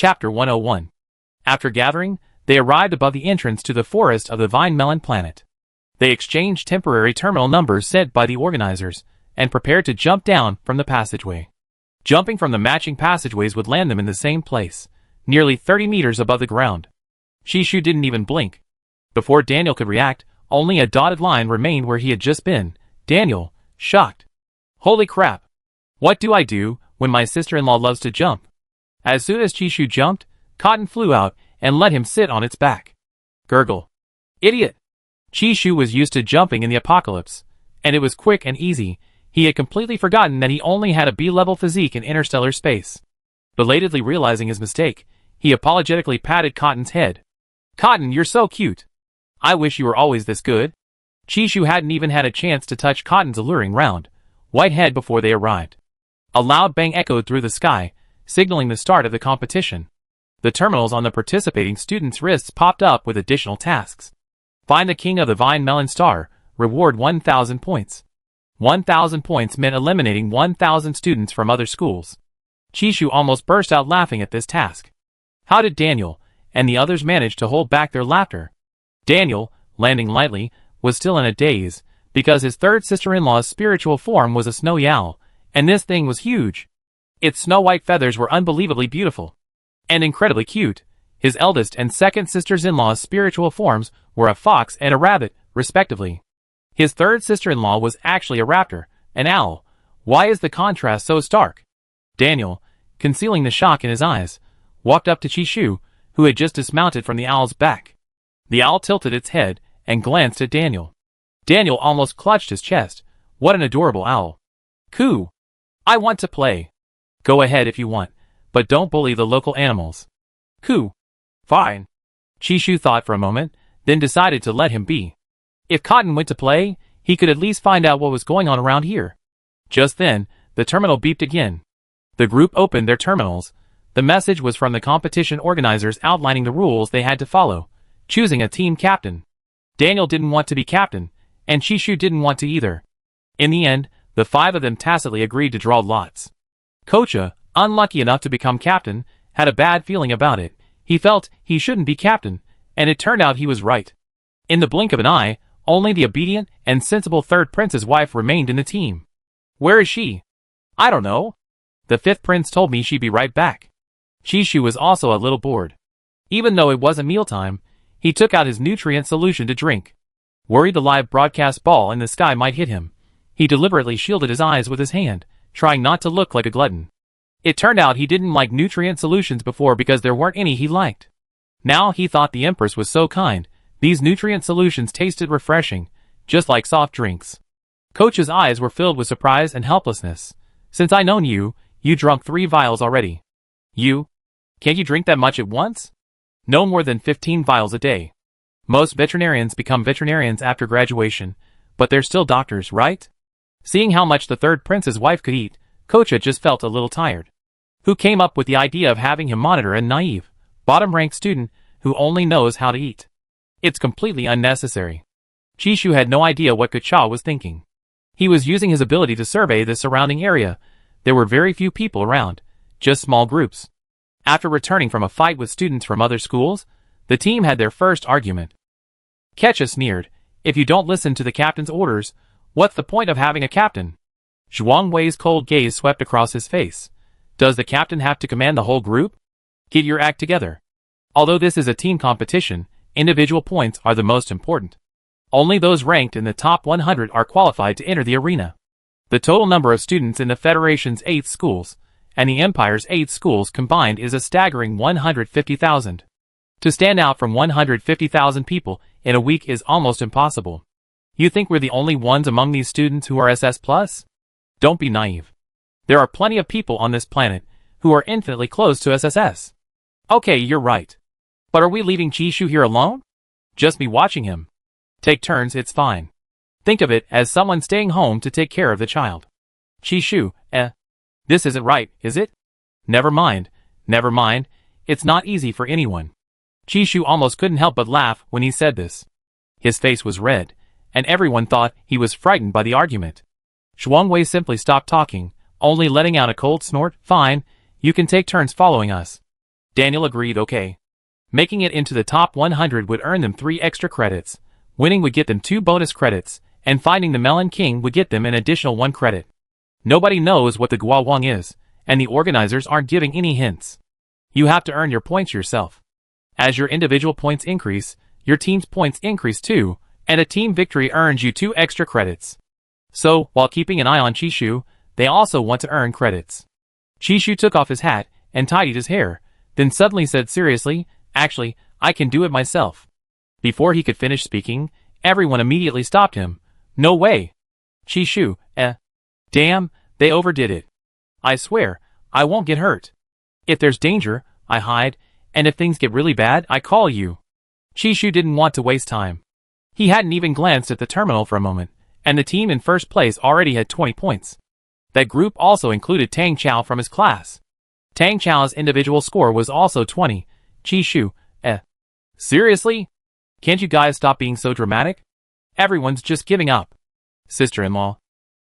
Chapter 101. After gathering, they arrived above the entrance to the forest of the Vine Melon Planet. They exchanged temporary terminal numbers sent by the organizers, and prepared to jump down from the passageway. Jumping from the matching passageways would land them in the same place, nearly 30 meters above the ground. Shishu didn't even blink. Before Daniel could react, only a dotted line remained where he had just been. Daniel, shocked. Holy crap! What do I do when my sister-in-law loves to jump? As soon as Shishu jumped, Cotton flew out and let him sit on its back. Gurgle. Idiot! Shishu was used to jumping in the apocalypse, and it was quick and easy. He had completely forgotten that he only had a B-level physique in interstellar space. Belatedly realizing his mistake, he apologetically patted Cotton's head. Cotton, you're so cute. I wish you were always this good. Shishu hadn't even had a chance to touch Cotton's alluring round white head before they arrived. A loud bang echoed through the sky, signaling the start of the competition. The terminals on the participating students' wrists popped up with additional tasks. Find the king of the Vine Melon Star, reward 1,000 points. 1,000 points meant eliminating 1,000 students from other schools. Shishu almost burst out laughing at this task. How did Daniel and the others manage to hold back their laughter? Daniel, landing lightly, was still in a daze, because his third sister-in-law's spiritual form was a snowy owl, and this thing was huge. Its snow-white feathers were unbelievably beautiful. And incredibly cute. His eldest and second sisters-in-law's spiritual forms were a fox and a rabbit, respectively. His third sister-in-law was actually a raptor, an owl. Why is the contrast so stark? Daniel, concealing the shock in his eyes, walked up to Shishu, who had just dismounted from the owl's back. The owl tilted its head and glanced at Daniel. Daniel almost clutched his chest. What an adorable owl. Coo! I want to play. Go ahead if you want, but don't bully the local animals. Coo! Fine. Shishu thought for a moment, then decided to let him be. If Cotton went to play, he could at least find out what was going on around here. Just then, the terminal beeped again. The group opened their terminals. The message was from the competition organizers outlining the rules they had to follow, choosing a team captain. Daniel didn't want to be captain, and Shishu didn't want to either. In the end, the five of them tacitly agreed to draw lots. Kocha, unlucky enough to become captain, had a bad feeling about it. He felt he shouldn't be captain, and it turned out he was right. In the blink of an eye, only the obedient and sensible third prince's wife remained in the team. Where is she? I don't know. The fifth prince told me she'd be right back. Shishu was also a little bored. Even though it wasn't mealtime, he took out his nutrient solution to drink. Worried the live broadcast ball in the sky might hit him, he deliberately shielded his eyes with his hand, trying not to look like a glutton. It turned out he didn't like nutrient solutions before because there weren't any he liked. Now he thought the Empress was so kind. These nutrient solutions tasted refreshing, just like soft drinks. Coach's eyes were filled with surprise and helplessness. Since I known you, you drunk 3 vials already. You? Can't you drink that much at once? No more than 15 vials a day. Most veterinarians become veterinarians after graduation, but they're still doctors, right? Seeing how much the third prince's wife could eat, Kocha just felt a little tired. Who came up with the idea of having him monitor a naive, bottom-ranked student who only knows how to eat? It's completely unnecessary. Shishu had no idea what Kocha was thinking. He was using his ability to survey the surrounding area. There were very few people around, just small groups. After returning from a fight with students from other schools, the team had their first argument. Ketcha sneered, if you don't listen to the captain's orders, what's the point of having a captain? Zhuang Wei's cold gaze swept across his face. Does the captain have to command the whole group? Get your act together. Although this is a team competition, individual points are the most important. Only those ranked in the top 100 are qualified to enter the arena. The total number of students in the Federation's 8 schools, and the Empire's 8 schools combined is a staggering 150,000. To stand out from 150,000 people in a week is almost impossible. You think we're the only ones among these students who are SS+? Don't be naive. There are plenty of people on this planet who are infinitely close to SSS. Okay, you're right. But are we leaving Shishu here alone? Just me watching him. Take turns, it's fine. Think of it as someone staying home to take care of the child. Shishu, this isn't right, is it? Never mind, it's not easy for anyone. Shishu almost couldn't help but laugh when he said this. His face was red, and everyone thought he was frightened by the argument. Zhuang Wei simply stopped talking, only letting out a cold snort. Fine, you can take turns following us. Daniel agreed okay. Making it into the top 100 would earn them 3 extra credits, winning would get them 2 bonus credits, and finding the Melon King would get them an additional 1 credit. Nobody knows what the Guawang is, and the organizers aren't giving any hints. You have to earn your points yourself. As your individual points increase, your team's points increase too, and a team victory earns you 2 extra credits. So, while keeping an eye on Chishu, they also want to earn credits. Chishu took off his hat and tidied his hair, then suddenly said seriously, "Actually, I can do it myself." Before he could finish speaking, everyone immediately stopped him. "No way! Chishu, damn, they overdid it. I swear, I won't get hurt. If there's danger, I hide, and if things get really bad, I call you." Chishu didn't want to waste time. He hadn't even glanced at the terminal for a moment, and the team in first place already had 20 points. That group also included Tang Chao from his class. Tang Chao's individual score was also 20. Chishu, seriously? Can't you guys stop being so dramatic? Everyone's just giving up. Sister-in-law.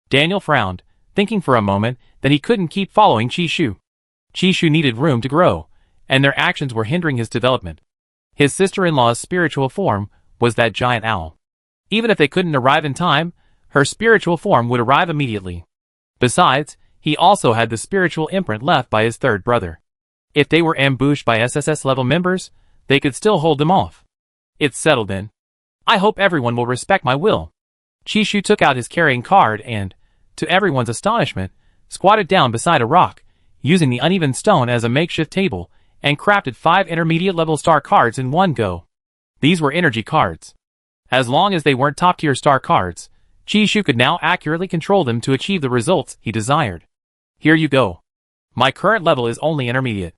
Daniel frowned, thinking for a moment that he couldn't keep following Chishu. Chishu needed room to grow, and their actions were hindering his development. His sister-in-law's spiritual form was that giant owl. Even if they couldn't arrive in time, her spiritual form would arrive immediately. Besides, he also had the spiritual imprint left by his third brother. If they were ambushed by SSS-level members, they could still hold them off. It's settled then. I hope everyone will respect my will. Chishu took out his carrying card and, to everyone's astonishment, squatted down beside a rock, using the uneven stone as a makeshift table, and crafted 5 intermediate-level star cards in one go. These were energy cards. As long as they weren't top-tier star cards, Chishu could now accurately control them to achieve the results he desired. Here you go. My current level is only intermediate.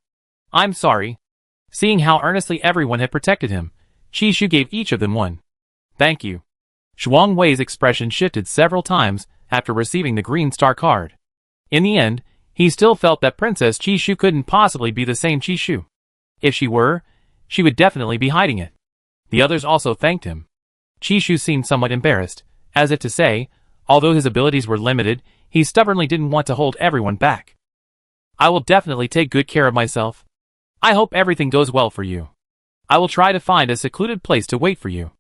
I'm sorry. Seeing how earnestly everyone had protected him, Chishu gave each of them one. Thank you. Zhuang Wei's expression shifted several times after receiving the green star card. In the end, he still felt that Princess Chishu couldn't possibly be the same Chishu. If she were, she would definitely be hiding it. The others also thanked him. Chishu seemed somewhat embarrassed, as if to say, although his abilities were limited, he stubbornly didn't want to hold everyone back. I will definitely take good care of myself. I hope everything goes well for you. I will try to find a secluded place to wait for you.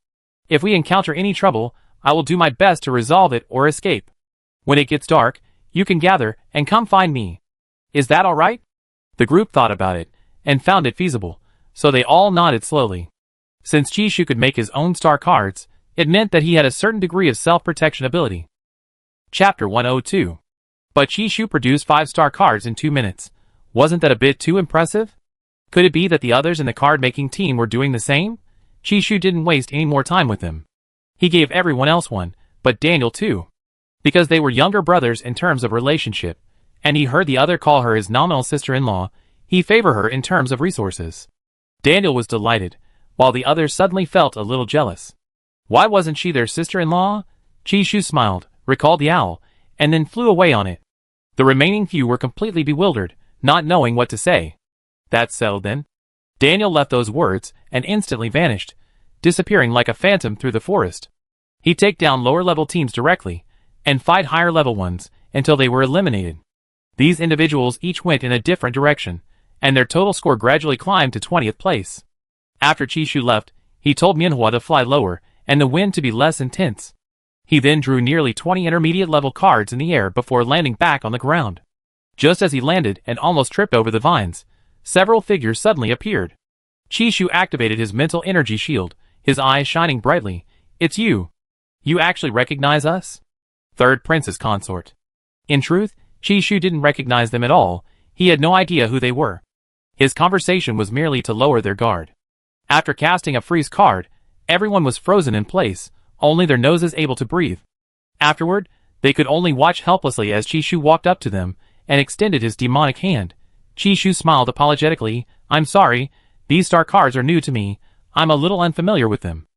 If we encounter any trouble, I will do my best to resolve it or escape. When it gets dark, you can gather and come find me. Is that all right? The group thought about it and found it feasible, so they all nodded slowly. Since Chishu could make his own star cards, it meant that he had a certain degree of self-protection ability. Chapter 102. But Chishu produced 5 star cards in 2 minutes. Wasn't that a bit too impressive? Could it be that the others in the card-making team were doing the same? Chishu didn't waste any more time with them. He gave everyone else one, but Daniel too. Because they were younger brothers in terms of relationship, and he heard the other call her his nominal sister-in-law, he favored her in terms of resources. Daniel was delighted, while the others suddenly felt a little jealous. Why wasn't she their sister-in-law? Chishu smiled, recalled the owl, and then flew away on it. The remaining few were completely bewildered, not knowing what to say. That's settled then. Daniel left those words and instantly vanished, disappearing like a phantom through the forest. He'd take down lower-level teams directly, and fight higher-level ones until they were eliminated. These individuals each went in a different direction, and their total score gradually climbed to 20th place. After Chishu left, he told Minhua to fly lower and the wind to be less intense. He then drew nearly 20 intermediate-level cards in the air before landing back on the ground. Just as he landed and almost tripped over the vines, several figures suddenly appeared. Chishu activated his mental energy shield, his eyes shining brightly. It's you. You actually recognize us? Third Princess Consort. In truth, Chishu didn't recognize them at all. He had no idea who they were. His conversation was merely to lower their guard. After casting a freeze card, everyone was frozen in place, only their noses able to breathe. Afterward, they could only watch helplessly as Chishu walked up to them and extended his demonic hand. Chishu smiled apologetically. I'm sorry, these star cards are new to me. I'm a little unfamiliar with them.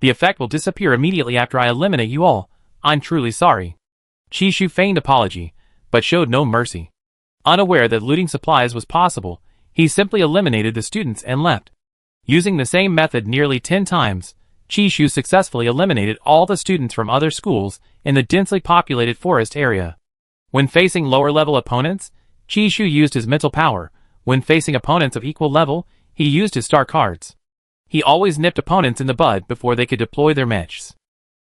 The effect will disappear immediately after I eliminate you all. I'm truly sorry. Chishu feigned apology, but showed no mercy. Unaware that looting supplies was possible, he simply eliminated the students and left. Using the same method nearly 10 times, Chishu successfully eliminated all the students from other schools in the densely populated forest area. When facing lower-level opponents, Chishu used his mental power, When facing opponents of equal level, he used his star cards. He always nipped opponents in the bud before they could deploy their mechs.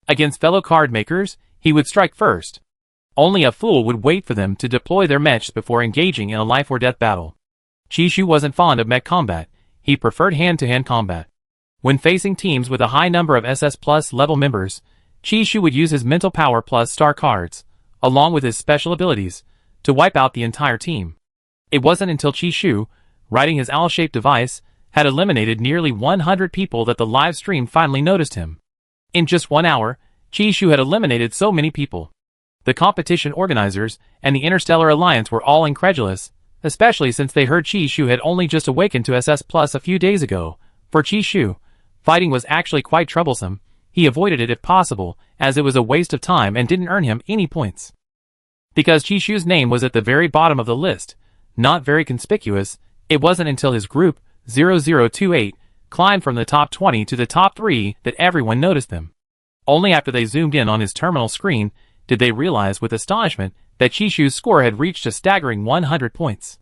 Against fellow card makers, he would strike first. Only a fool would wait for them to deploy their mechs before engaging in a life-or-death battle. Chishu wasn't fond of mech combat. He preferred hand-to-hand combat. When facing teams with a high number of SS Plus level members, Chishu would use his mental power plus star cards, along with his special abilities, to wipe out the entire team. It wasn't until Chishu, riding his owl-shaped device, had eliminated nearly 100 people that the live stream finally noticed him. In just 1 hour, Chishu had eliminated so many people. The competition organizers and the Interstellar Alliance were all incredulous, especially since they heard Chishu had only just awakened to SS Plus a few days ago. For Chishu, fighting was actually quite troublesome. He avoided it if possible, as it was a waste of time and didn't earn him any points. Because Chishu's name was at the very bottom of the list, not very conspicuous, it wasn't until his group, 0028, climbed from the top 20 to the top 3 that everyone noticed them. Only after they zoomed in on his terminal screen did they realize with astonishment that Chishu's score had reached a staggering 100 points.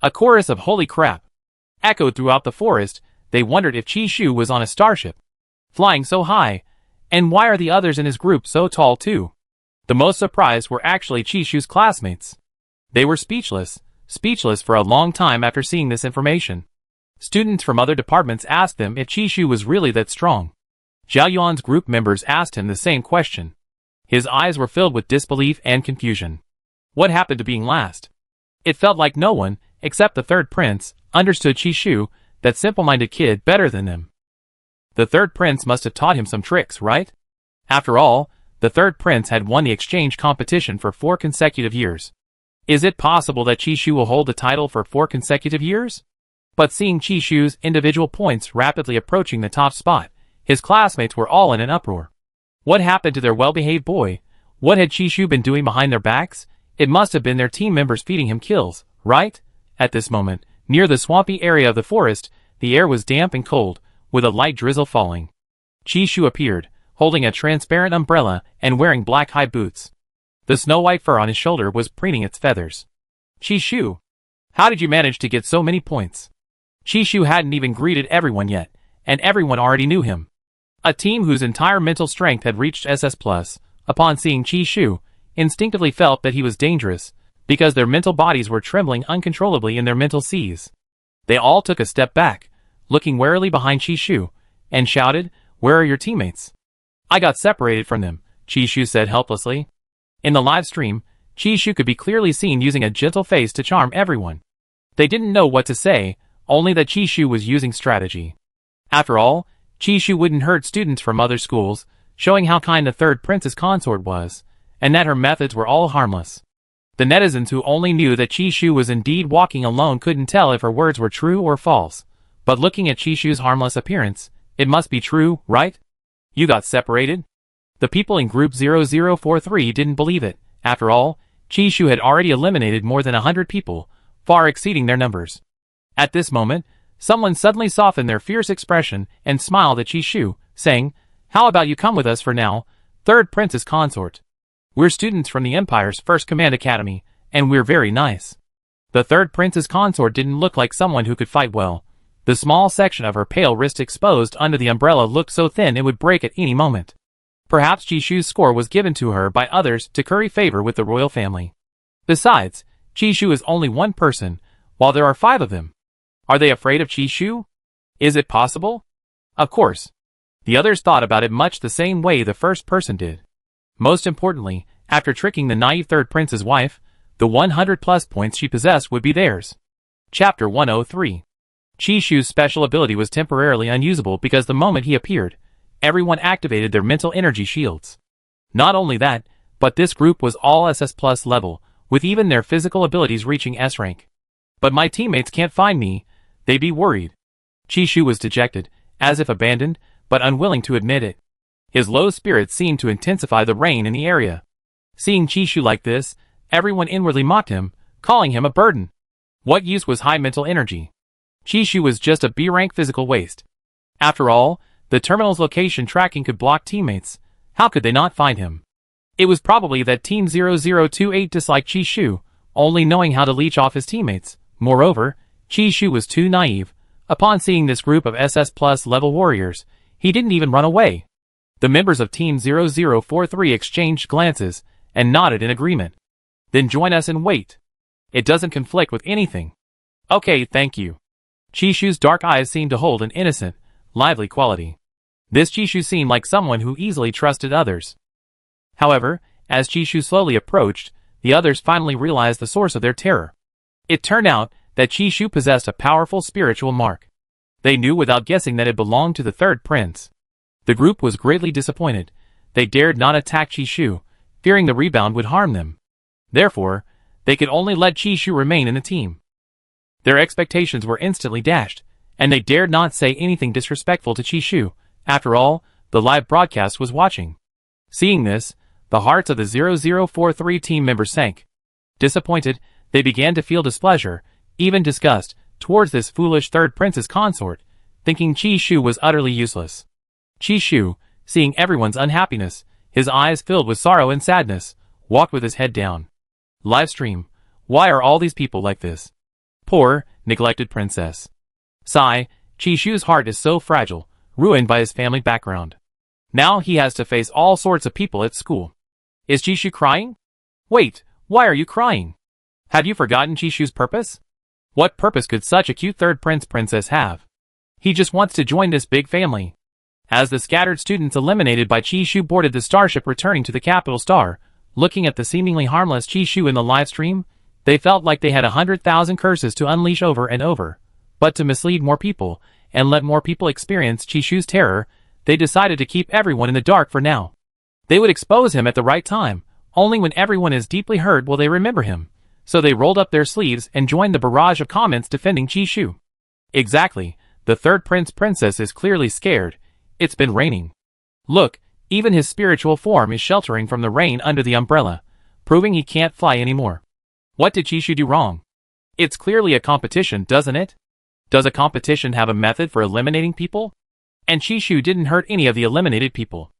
A chorus of "holy crap" echoed throughout the forest. They wondered if Chishu was on a starship, flying so high, and why are the others in his group so tall too? The most surprised were actually Chishu's classmates. They were speechless for a long time after seeing this information. Students from other departments asked them if Chishu was really that strong. Zhao Yuan's group members asked him the same question. His eyes were filled with disbelief and confusion. What happened to being last? It felt like no one, except the third prince, understood Chishu, that simple-minded kid, better than them. The third prince must have taught him some tricks, right? After all, the third prince had won the exchange competition for 4 consecutive years. Is it possible that Chishu will hold the title for 4 consecutive years? But seeing Chishu's individual points rapidly approaching the top spot, his classmates were all in an uproar. What happened to their well-behaved boy? What had Chishu been doing behind their backs? It must have been their team members feeding him kills, right? At this moment, near the swampy area of the forest, the air was damp and cold, with a light drizzle falling. Chishu appeared, holding a transparent umbrella and wearing black high boots. The snow-white fur on his shoulder was preening its feathers. Chishu, how did you manage to get so many points? Chishu hadn't even greeted everyone yet, and everyone already knew him. A team whose entire mental strength had reached SS+, upon seeing Chishu, instinctively felt that he was dangerous, because their mental bodies were trembling uncontrollably in their mental seas. They all took a step back, looking warily behind Chishu, and shouted, "Where are your teammates?" "I got separated from them," Chishu said helplessly. In the live stream, Chishu could be clearly seen using a gentle face to charm everyone. They didn't know what to say, only that Chishu was using strategy. After all, Chishu wouldn't hurt students from other schools, showing how kind the third prince's consort was, and that her methods were all harmless. The netizens who only knew that Chishu was indeed walking alone couldn't tell if her words were true or false, but looking at Chishu's harmless appearance, it must be true, right? You got separated? The people in group 0043 didn't believe it. After all, Chishu had already eliminated more than 100 people, far exceeding their numbers. At this moment, someone suddenly softened their fierce expression and smiled at Chishu, saying, "How about you come with us for now, third prince's consort? We're students from the Empire's First Command Academy, and we're very nice." The third prince's consort didn't look like someone who could fight well. The small section of her pale wrist exposed under the umbrella looked so thin it would break at any moment. Perhaps Chishu's score was given to her by others to curry favor with the royal family. Besides, Chishu is only one person, while there are 5 of them. Are they afraid of Chishu? Is it possible? Of course. The others thought about it much the same way the first person did. Most importantly, after tricking the naive third prince's wife, the 100+ points she possessed would be theirs. Chapter 103. Chishu's special ability was temporarily unusable because the moment he appeared, everyone activated their mental energy shields. Not only that, but this group was all SS+ level, with even their physical abilities reaching S rank. "But my teammates can't find me," they'd be worried. Chishu was dejected, as if abandoned, but unwilling to admit it. His low spirits seemed to intensify the rain in the area. Seeing Chishu like this, everyone inwardly mocked him, calling him a burden. What use was high mental energy? Chishu was just a B-rank physical waste. After all, the terminal's location tracking could block teammates. How could they not find him? It was probably that Team 0028 disliked Chishu, only knowing how to leech off his teammates. Moreover, Chishu was too naive. Upon seeing this group of SS Plus level warriors, he didn't even run away. The members of Team 0043 exchanged glances and nodded in agreement. Then join us and wait. It doesn't conflict with anything. Okay, thank you. Chishu's dark eyes seemed to hold an innocent, lively quality. This Chishu seemed like someone who easily trusted others. However, as Chishu slowly approached, the others finally realized the source of their terror. It turned out that Chishu possessed a powerful spiritual mark. They knew without guessing that it belonged to the third prince. The group was greatly disappointed. They dared not attack Chishu, fearing the rebound would harm them. Therefore, they could only let Chishu remain in the team. Their expectations were instantly dashed, and they dared not say anything disrespectful to Chishu. After all, the live broadcast was watching. Seeing this, the hearts of the 0043 team members sank. Disappointed, they began to feel displeasure, even disgust, towards this foolish third prince's consort, thinking Chishu was utterly useless. Chishu, seeing everyone's unhappiness, his eyes filled with sorrow and sadness, walked with his head down. Livestream, why are all these people like this? Poor, neglected princess. Sigh, Chishu's heart is so fragile, ruined by his family background. Now he has to face all sorts of people at school. Is Chishu crying? Wait, why are you crying? Have you forgotten Chishu's purpose? What purpose could such a cute third princess have? He just wants to join this big family. As the scattered students eliminated by Chishu boarded the starship returning to the capital star, looking at the seemingly harmless Chishu in the live stream, they felt like they had 100,000 curses to unleash over and over. But to mislead more people, and let more people experience Chishu's terror, they decided to keep everyone in the dark for now. They would expose him at the right time, only when everyone is deeply hurt will they remember him. So they rolled up their sleeves and joined the barrage of comments defending Chishu. Exactly, the third princess is clearly scared. It's been raining. Look, even his spiritual form is sheltering from the rain under the umbrella, proving he can't fly anymore. What did Chishu do wrong? It's clearly a competition, doesn't it? Does a competition have a method for eliminating people? And Chishu didn't hurt any of the eliminated people.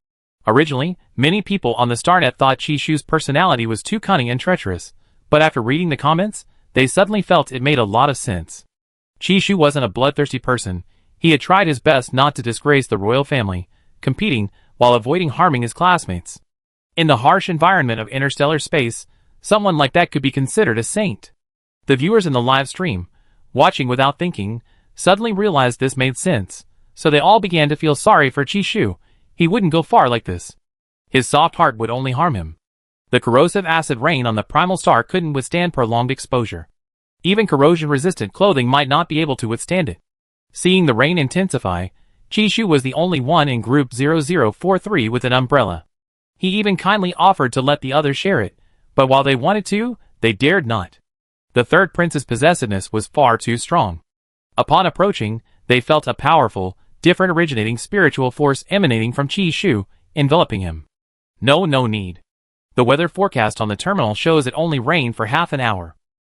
Originally, many people on the Starnet thought Chishu's personality was too cunning and treacherous, but after reading the comments, they suddenly felt it made a lot of sense. Chishu wasn't a bloodthirsty person. He had tried his best not to disgrace the royal family, competing while avoiding harming his classmates. In the harsh environment of interstellar space, someone like that could be considered a saint. The viewers in the live stream, watching without thinking, suddenly realized this made sense, so they all began to feel sorry for Chishu. He wouldn't go far like this. His soft heart would only harm him. The corrosive acid rain on the primal star couldn't withstand prolonged exposure. Even corrosion-resistant clothing might not be able to withstand it. Seeing the rain intensify, Chishu was the only one in group 0043 with an umbrella. He even kindly offered to let the others share it, but while they wanted to, they dared not. The third prince's possessiveness was far too strong. Upon approaching, they felt a powerful, different originating spiritual force emanating from Chishu, enveloping him. No need. The weather forecast on the terminal shows it only rained for half an hour.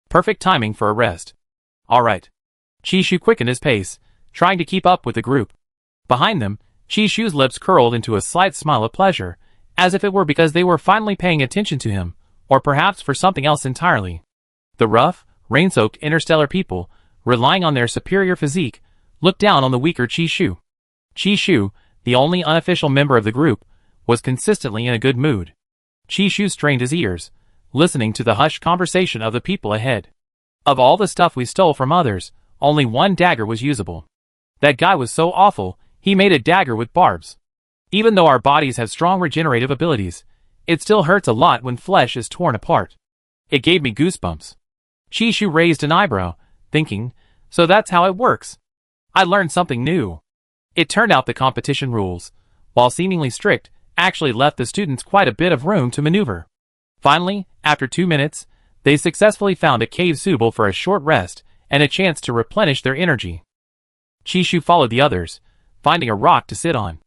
Perfect timing for a rest. Alright. Chishu quickened his pace, trying to keep up with the group. Behind them, Chishu's lips curled into a slight smile of pleasure, as if it were because they were finally paying attention to him, or perhaps for something else entirely. The rough, rain-soaked interstellar people, relying on their superior physique, looked down on the weaker Chishu. Chishu, the only unofficial member of the group, was consistently in a good mood. Chishu strained his ears, listening to the hushed conversation of the people ahead. Of all the stuff we stole from others, only one dagger was usable. That guy was so awful, he made a dagger with barbs. Even though our bodies have strong regenerative abilities, it still hurts a lot when flesh is torn apart. It gave me goosebumps. Chishu raised an eyebrow, thinking, so that's how it works. I learned something new. It turned out the competition rules, while seemingly strict, actually left the students quite a bit of room to maneuver. Finally, after 2 minutes, they successfully found a cave suitable for a short rest and a chance to replenish their energy. Chishu followed the others, finding a rock to sit on.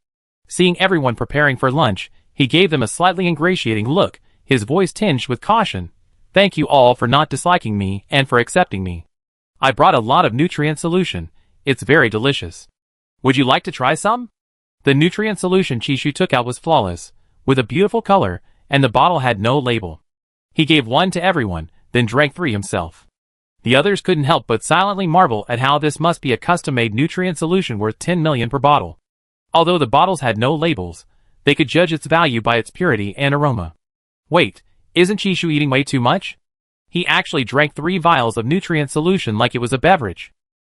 Seeing everyone preparing for lunch, he gave them a slightly ingratiating look, his voice tinged with caution. Thank you all for not disliking me and for accepting me. I brought a lot of nutrient solution. It's very delicious. Would you like to try some? The nutrient solution Chishu took out was flawless, with a beautiful color, and the bottle had no label. He gave one to everyone, then drank 3 himself. The others couldn't help but silently marvel at how this must be a custom-made nutrient solution worth 10 million per bottle. Although the bottles had no labels, they could judge its value by its purity and aroma. Wait, isn't Chishu eating way too much? He actually drank 3 vials of nutrient solution like it was a beverage.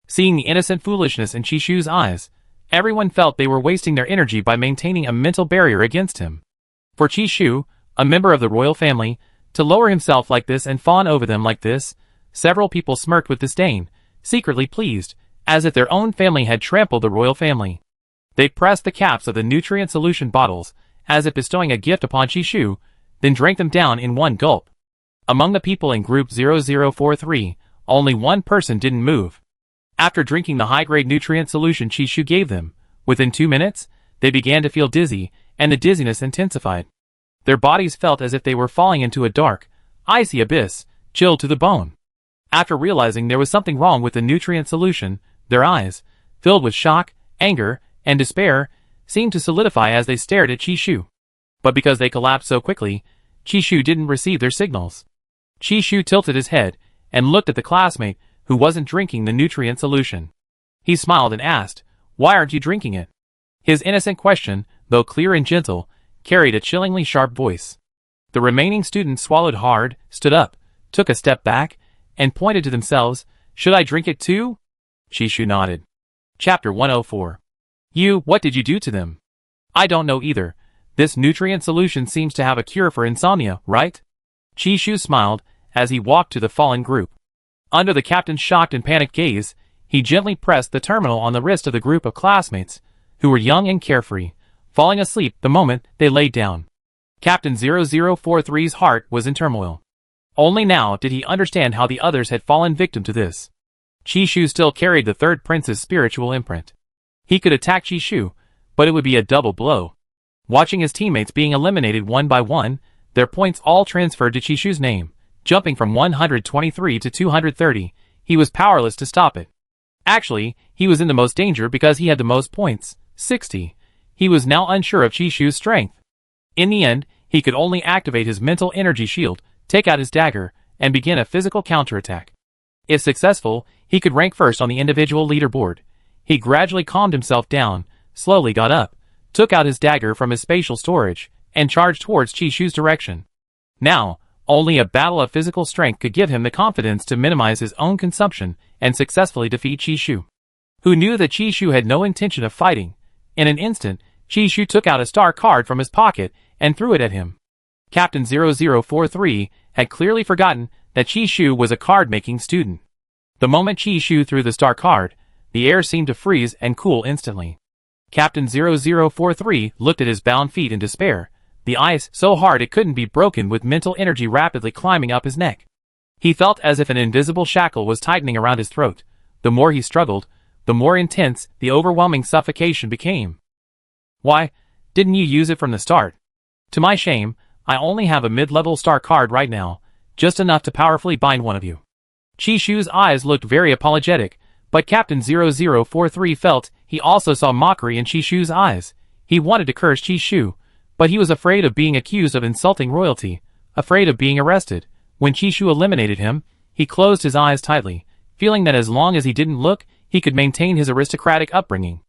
Seeing the innocent foolishness in Chishu's eyes, everyone felt they were wasting their energy by maintaining a mental barrier against him. For Chishu, a member of the royal family, to lower himself like this and fawn over them like this, several people smirked with disdain, secretly pleased, as if their own family had trampled the royal family. They pressed the caps of the nutrient solution bottles, as if bestowing a gift upon Chishu, then drank them down in one gulp. Among the people in group 0043, only one person didn't move. After drinking the high-grade nutrient solution Chishu gave them, within 2 minutes, they began to feel dizzy, and the dizziness intensified. Their bodies felt as if they were falling into a dark, icy abyss, chilled to the bone. After realizing there was something wrong with the nutrient solution, their eyes, filled with shock, anger, and despair, seemed to solidify as they stared at Chishu. But because they collapsed so quickly, Chishu didn't receive their signals. Chishu tilted his head and looked at the classmate who wasn't drinking the nutrient solution. He smiled and asked, "Why aren't you drinking it?" His innocent question, though clear and gentle, carried a chillingly sharp voice. The remaining students swallowed hard, stood up, took a step back, and pointed to themselves. "Should I drink it too?" Chishu nodded. Chapter 104. What did you do to them? I don't know either. This nutrient solution seems to have a cure for insomnia, right? Chishu smiled as he walked to the fallen group. Under the captain's shocked and panicked gaze, he gently pressed the terminal on the wrist of the group of classmates, who were young and carefree, falling asleep the moment they laid down. Captain 0043's heart was in turmoil. Only now did he understand how the others had fallen victim to this. Chishu still carried the third prince's spiritual imprint. He could attack Chishu, but it would be a double blow. Watching his teammates being eliminated one by one, their points all transferred to Chishu's name. Jumping from 123 to 230, he was powerless to stop it. Actually, he was in the most danger because he had the most points, 60. He was now unsure of Chishu's strength. In the end, he could only activate his mental energy shield, take out his dagger, and begin a physical counterattack. If successful, he could rank first on the individual leaderboard. He gradually calmed himself down, slowly got up, took out his dagger from his spatial storage, and charged towards Chishu's direction. Now, only a battle of physical strength could give him the confidence to minimize his own consumption and successfully defeat Chishu, who knew that Chishu had no intention of fighting. In an instant, Chishu took out a star card from his pocket and threw it at him. Captain 0043 had clearly forgotten that Chishu was a card-making student. The moment Chishu threw the star card, the air seemed to freeze and cool instantly. Captain 0043 looked at his bound feet in despair, the ice so hard it couldn't be broken with mental energy rapidly climbing up his neck. He felt as if an invisible shackle was tightening around his throat. The more he struggled, the more intense the overwhelming suffocation became. Why, didn't you use it from the start? To my shame, I only have a mid-level star card right now, just enough to powerfully bind one of you. Chishu's eyes looked very apologetic, but Captain 0043 felt he also saw mockery in Chishu's eyes. He wanted to curse Chishu, but he was afraid of being accused of insulting royalty, afraid of being arrested. When Chishu eliminated him, he closed his eyes tightly, feeling that as long as he didn't look, he could maintain his aristocratic upbringing.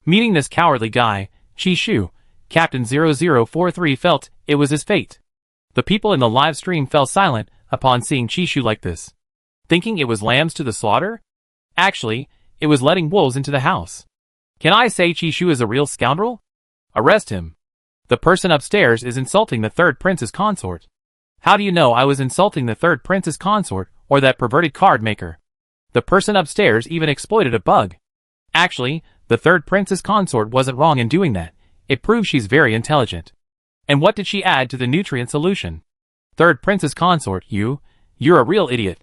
Meeting this cowardly guy, Chishu, Captain 0043 felt it was his fate. The people in the live stream fell silent upon seeing Chishu like this. Thinking it was lambs to the slaughter? Actually, it was letting wolves into the house. Can I say Chishu is a real scoundrel? Arrest him. The person upstairs is insulting the third prince's consort. How do you know I was insulting the third prince's consort or that perverted card maker? The person upstairs even exploited a bug. Actually, the third prince's consort wasn't wrong in doing that. It proves she's very intelligent. And what did she add to the nutrient solution? Third prince's consort, you're a real idiot.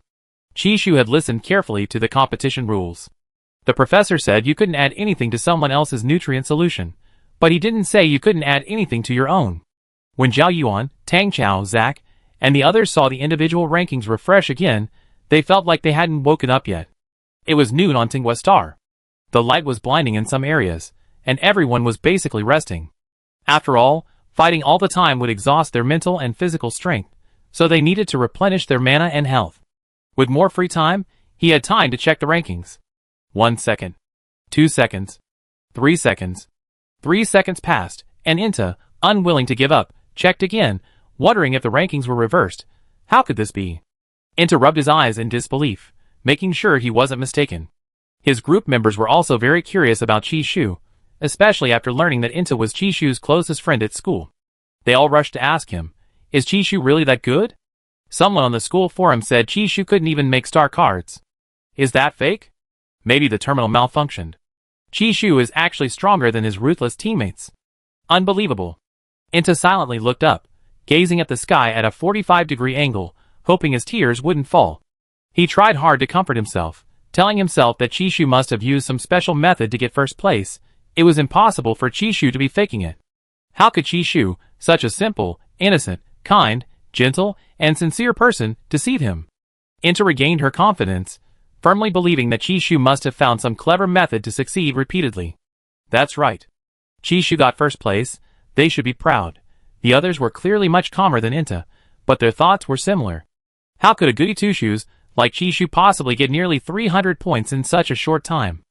Chishu had listened carefully to the competition rules. The professor said you couldn't add anything to someone else's nutrient solution, but he didn't say you couldn't add anything to your own. When Zhao Yuan, Tang Chao, Zach, and the others saw the individual rankings refresh again, they felt like they hadn't woken up yet. It was noon on Tinghua Star. The light was blinding in some areas, and everyone was basically resting. After all, fighting all the time would exhaust their mental and physical strength, so they needed to replenish their mana and health. With more free time, He had time to check the rankings. 1 second. 2 seconds. 3 seconds. 3 seconds passed, and Inta, unwilling to give up, checked again, wondering if the rankings were reversed. How could this be? Inta rubbed his eyes in disbelief, making sure he wasn't mistaken. His group members were also very curious about Chishu, especially after learning that Inta was Chishu's closest friend at school. They all rushed to ask him, "Is Chishu really that good?" Someone on the school forum said Chishu couldn't even make star cards. Is that fake? Maybe the terminal malfunctioned. Chishu is actually stronger than his ruthless teammates. Unbelievable. Inta silently looked up, gazing at the sky at a 45-degree angle, hoping his tears wouldn't fall. He tried hard to comfort himself, telling himself that Chishu must have used some special method to get first place. It was impossible for Chishu to be faking it. How could Chishu, such a simple, innocent, kind, gentle, and sincere person, deceive him? Inta regained her confidence, firmly believing that Chishu must have found some clever method to succeed repeatedly. That's right. Chishu got first place. They should be proud. The others were clearly much calmer than Inta, but their thoughts were similar. How could a goody two-shoes like Chishu possibly get nearly 300 points in such a short time?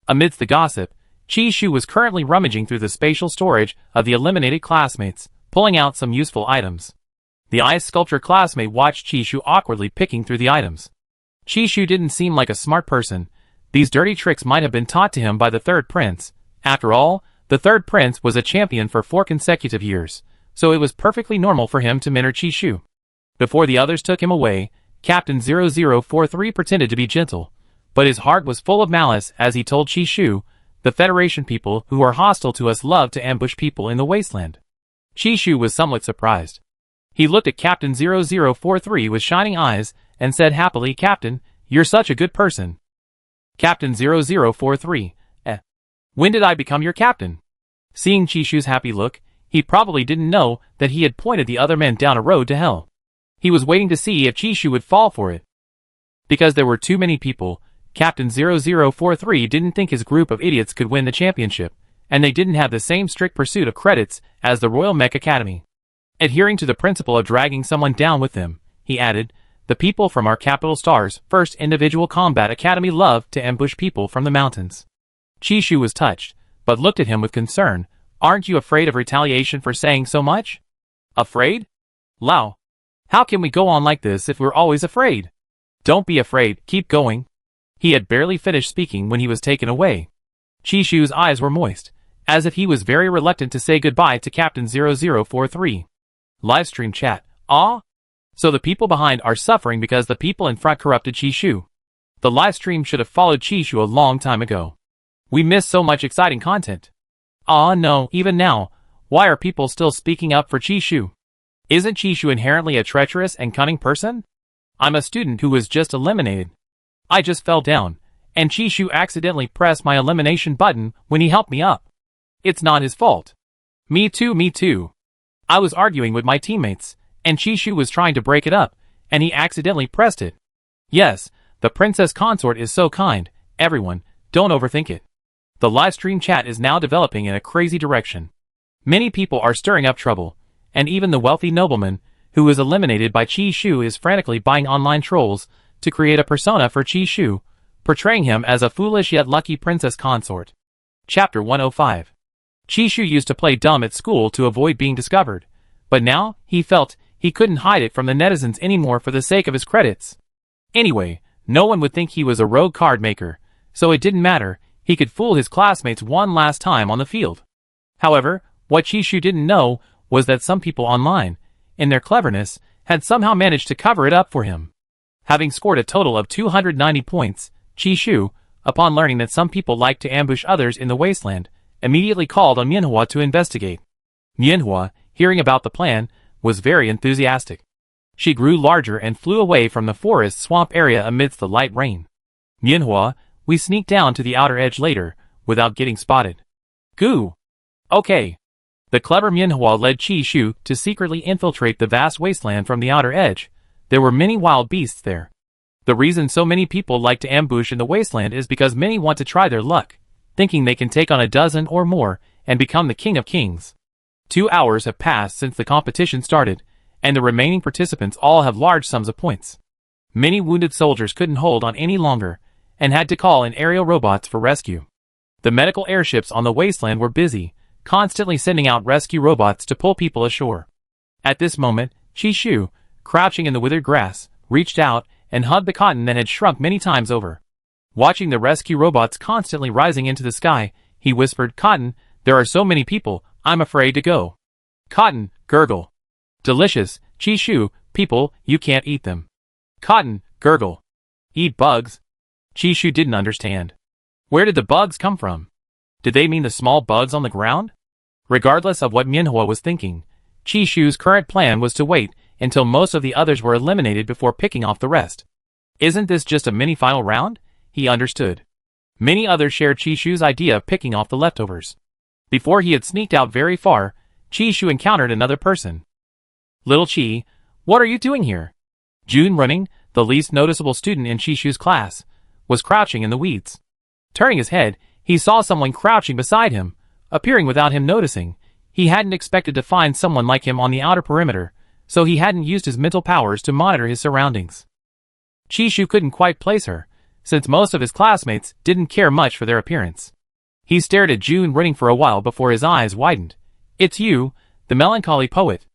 Amidst the gossip, Chishu was currently rummaging through the spatial storage of the eliminated classmates, pulling out some useful items. The ice sculpture classmate watched Chishu awkwardly picking through the items. Chishu didn't seem like a smart person. These dirty tricks might have been taught to him by the third prince. After all, the third prince was a champion for 4 consecutive years, so it was perfectly normal for him to mentor Chishu. Before the others took him away, Captain 0043 pretended to be gentle, but his heart was full of malice as he told Chishu, "The Federation people who are hostile to us love to ambush people in the wasteland." Chishu was somewhat surprised. He looked at Captain 0043 with shining eyes and said happily, "Captain, you're such a good person." Captain 0043, when did I become your captain? Seeing Chishu's happy look, he probably didn't know that he had pointed the other men down a road to hell. He was waiting to see if Chishu would fall for it. Because there were too many people, Captain 0043 didn't think his group of idiots could win the championship, and they didn't have the same strict pursuit of credits as the Royal Mech Academy. Adhering to the principle of dragging someone down with them, he added, "The people from our capital star's first individual combat academy love to ambush people from the mountains." Chishu was touched, but looked at him with concern. "Aren't you afraid of retaliation for saying so much?" "Afraid? Lao. How can we go on like this if we're always afraid?" "Don't be afraid, keep going." He had barely finished speaking when he was taken away. Chishu's eyes were moist, as if he was very reluctant to say goodbye to Captain 0043. Livestream chat. Ah? So the people behind are suffering because the people in front corrupted Chishu. The livestream should have followed Chishu a long time ago. We missed so much exciting content. Ah no, even now, why are people still speaking up for Chishu? Isn't Chishu inherently a treacherous and cunning person? I'm a student who was just eliminated. I just fell down, and Chishu accidentally pressed my elimination button when he helped me up. It's not his fault. Me too, me too. I was arguing with my teammates, and Chishu was trying to break it up, and he accidentally pressed it. Yes, the princess consort is so kind. Everyone, don't overthink it. The livestream chat is now developing in a crazy direction. Many people are stirring up trouble, and even the wealthy nobleman, who was eliminated by Chishu, is frantically buying online trolls to create a persona for Chishu, portraying him as a foolish yet lucky princess consort. Chapter 105. Chishu used to play dumb at school to avoid being discovered, but now he felt he couldn't hide it from the netizens anymore for the sake of his credits. Anyway, no one would think he was a rogue card maker, so it didn't matter. He could fool his classmates one last time on the field. However, what Chishu didn't know was that some people online, in their cleverness, had somehow managed to cover it up for him. Having scored a total of 290 points, Chishu, upon learning that some people liked to ambush others in the wasteland, immediately called on Mianhua to investigate. Mianhua, hearing about the plan, was very enthusiastic. She grew larger and flew away from the forest swamp area amidst the light rain. "Mianhua, we sneak down to the outer edge later, without getting spotted." "Goo! Okay." The clever Mianhua led Chishu to secretly infiltrate the vast wasteland from the outer edge. There were many wild beasts there. The reason so many people like to ambush in the wasteland is because many want to try their luck, thinking they can take on a dozen or more and become the king of kings. 2 hours have passed since the competition started, and the remaining participants all have large sums of points. Many wounded soldiers couldn't hold on any longer, and had to call in aerial robots for rescue. The medical airships on the wasteland were busy, constantly sending out rescue robots to pull people ashore. At this moment, Chishu, crouching in the withered grass, reached out and hugged the cotton that had shrunk many times over. Watching the rescue robots constantly rising into the sky, he whispered, "Cotton, there are so many people, I'm afraid to go." Cotton, gurgle. Delicious, Chishu, people, you can't eat them. Cotton, gurgle. Eat bugs? Chishu didn't understand. Where did the bugs come from? Did they mean the small bugs on the ground? Regardless of what Minhua was thinking, Chishu's current plan was to wait until most of the others were eliminated before picking off the rest. Isn't this just a mini final round? He understood. Many others shared Chishu's idea of picking off the leftovers. Before he had sneaked out very far, Chishu encountered another person. Little Chi, what are you doing here? June Running, the least noticeable student in Chishu's class, was crouching in the weeds. Turning his head, he saw someone crouching beside him, appearing without him noticing. He hadn't expected to find someone like him on the outer perimeter, so he hadn't used his mental powers to monitor his surroundings. Chishu couldn't quite place her, since most of his classmates didn't care much for their appearance. He stared at June Running for a while before his eyes widened. "It's you, the melancholy poet."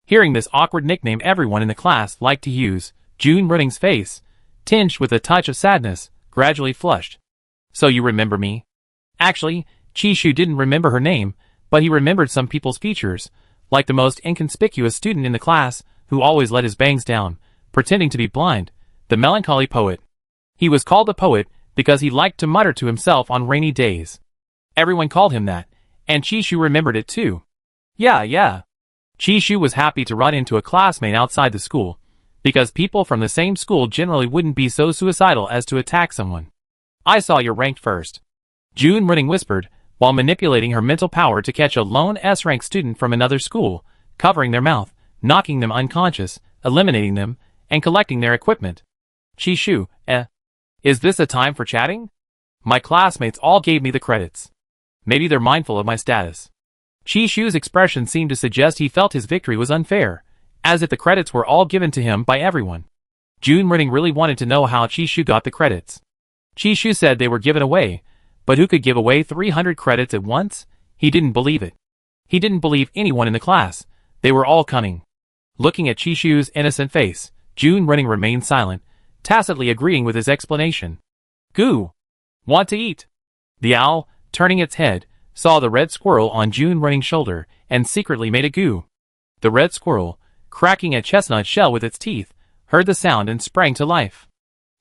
Hearing this awkward nickname everyone in the class liked to use, June Running's face, tinged with a touch of sadness, gradually flushed. "So you remember me?" Actually, Chishu didn't remember her name, but he remembered some people's features, like the most inconspicuous student in the class, who always let his bangs down, pretending to be blind, the melancholy poet. He was called a poet because he liked to mutter to himself on rainy days. Everyone called him that, and Chishu remembered it too. Yeah. Chishu was happy to run into a classmate outside the school, because people from the same school generally wouldn't be so suicidal as to attack someone. "I saw you're ranked first," June Running whispered, while manipulating her mental power to catch a lone S-rank student from another school, covering their mouth, knocking them unconscious, eliminating them, and collecting their equipment. "Chishu, is this a time for chatting? My classmates all gave me the credits. Maybe they're mindful of my status." Chishu's expression seemed to suggest he felt his victory was unfair, as if the credits were all given to him by everyone. June Running really wanted to know how Chishu got the credits. Chishu said they were given away, but who could give away 300 credits at once? He didn't believe it. He didn't believe anyone in the class. They were all cunning. Looking at Chishu's innocent face, June Running remained silent, tacitly agreeing with his explanation. "Goo! Want to eat?" The owl, turning its head, saw the red squirrel on June Running's shoulder, and secretly made a goo. The red squirrel, cracking a chestnut shell with its teeth, heard the sound and sprang to life.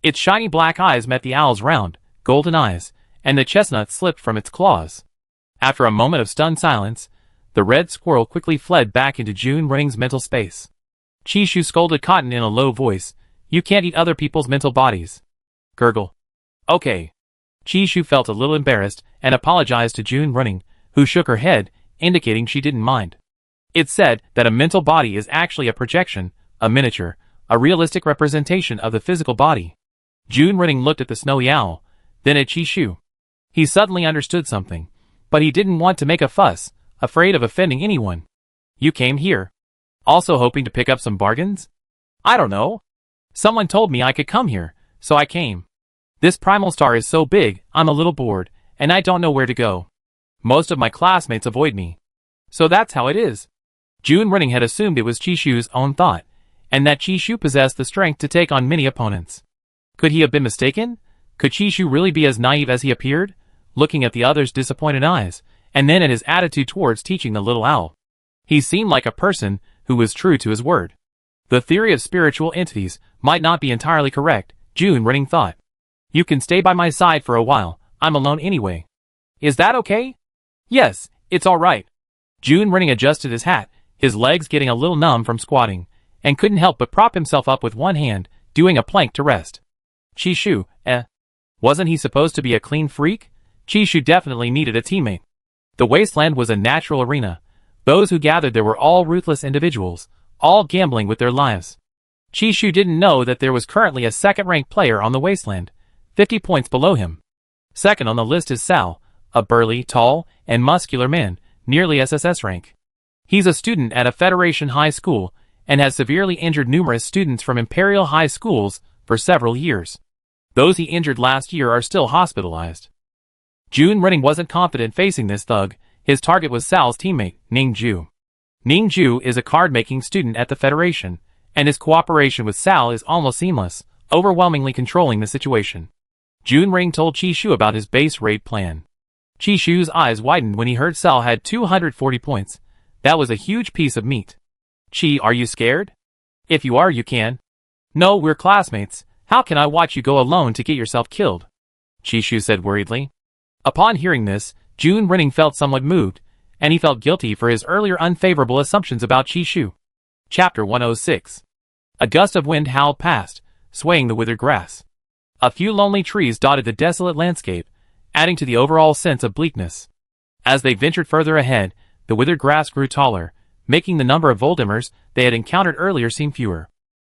Its shiny black eyes met the owl's round, golden eyes, and the chestnut slipped from its claws. After a moment of stunned silence, the red squirrel quickly fled back into June Running's mental space. Chishu scolded Cotton in a low voice, "You can't eat other people's mental bodies." Gurgle. "Okay." Chishu felt a little embarrassed and apologized to June Running, who shook her head, indicating she didn't mind. It's said that a mental body is actually a projection, a miniature, a realistic representation of the physical body. June Running looked at the snowy owl, then at Chishu. He suddenly understood something, but he didn't want to make a fuss, afraid of offending anyone. "You came here? Also hoping to pick up some bargains?" "I don't know. Someone told me I could come here, so I came. This primal star is so big, I'm a little bored, and I don't know where to go. Most of my classmates avoid me. So that's how it is." June Running had assumed it was Chishu's own thought, and that Chishu possessed the strength to take on many opponents. Could he have been mistaken? Could Chishu really be as naive as he appeared? Looking at the other's disappointed eyes, and then at his attitude towards teaching the little owl. He seemed like a person who was true to his word. The theory of spiritual entities might not be entirely correct, June Running thought. "You can stay by my side for a while, I'm alone anyway." "Is that okay?" "Yes, it's alright." June Running adjusted his hat, his legs getting a little numb from squatting, and couldn't help but prop himself up with one hand, doing a plank to rest. Chishu, wasn't he supposed to be a clean freak? Chishu definitely needed a teammate. The wasteland was a natural arena. Those who gathered there were all ruthless individuals, all gambling with their lives. Chishu didn't know that there was currently a second-ranked player on the wasteland, 50 points below him. Second on the list is Sal, a burly, tall, and muscular man, nearly SSS rank. He's a student at a Federation high school, and has severely injured numerous students from Imperial high schools for several years. Those he injured last year are still hospitalized. Jun Renning wasn't confident facing this thug. His target was Sal's teammate, Ningju. Ningju is a card-making student at the Federation, and his cooperation with Sal is almost seamless, overwhelmingly controlling the situation. Jun Renning told Chishu about his base raid plan. Chishu's eyes widened when he heard Sal had 240 points. That was a huge piece of meat. Chi, are you scared? If you are, you can. No, we're classmates. How can I watch you go alone to get yourself killed? Chishu said worriedly. Upon hearing this, Jun Renning felt somewhat moved, and he felt guilty for his earlier unfavorable assumptions about Chishu. Chapter 106. A gust of wind howled past, swaying the withered grass. A few lonely trees dotted the desolate landscape, adding to the overall sense of bleakness. As they ventured further ahead, the withered grass grew taller, making the number of Voldemors they had encountered earlier seem fewer.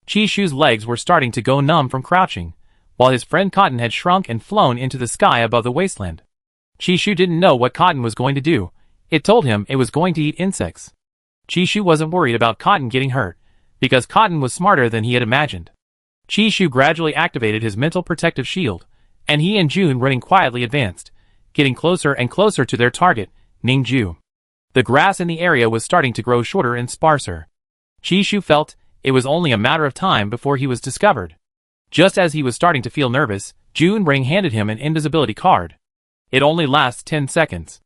Chishu's legs were starting to go numb from crouching, while his friend Cotton had shrunk and flown into the sky above the wasteland. Chishu didn't know what Cotton was going to do. It told him it was going to eat insects. Chishu wasn't worried about Cotton getting hurt, because Cotton was smarter than he had imagined. Chishu gradually activated his mental protective shield, and he and Jun Renning quietly advanced, getting closer and closer to their target, Ningju. The grass in the area was starting to grow shorter and sparser. Chishu felt it was only a matter of time before he was discovered. Just as he was starting to feel nervous, Jun Renning handed him an invisibility card. It only lasts 10 seconds.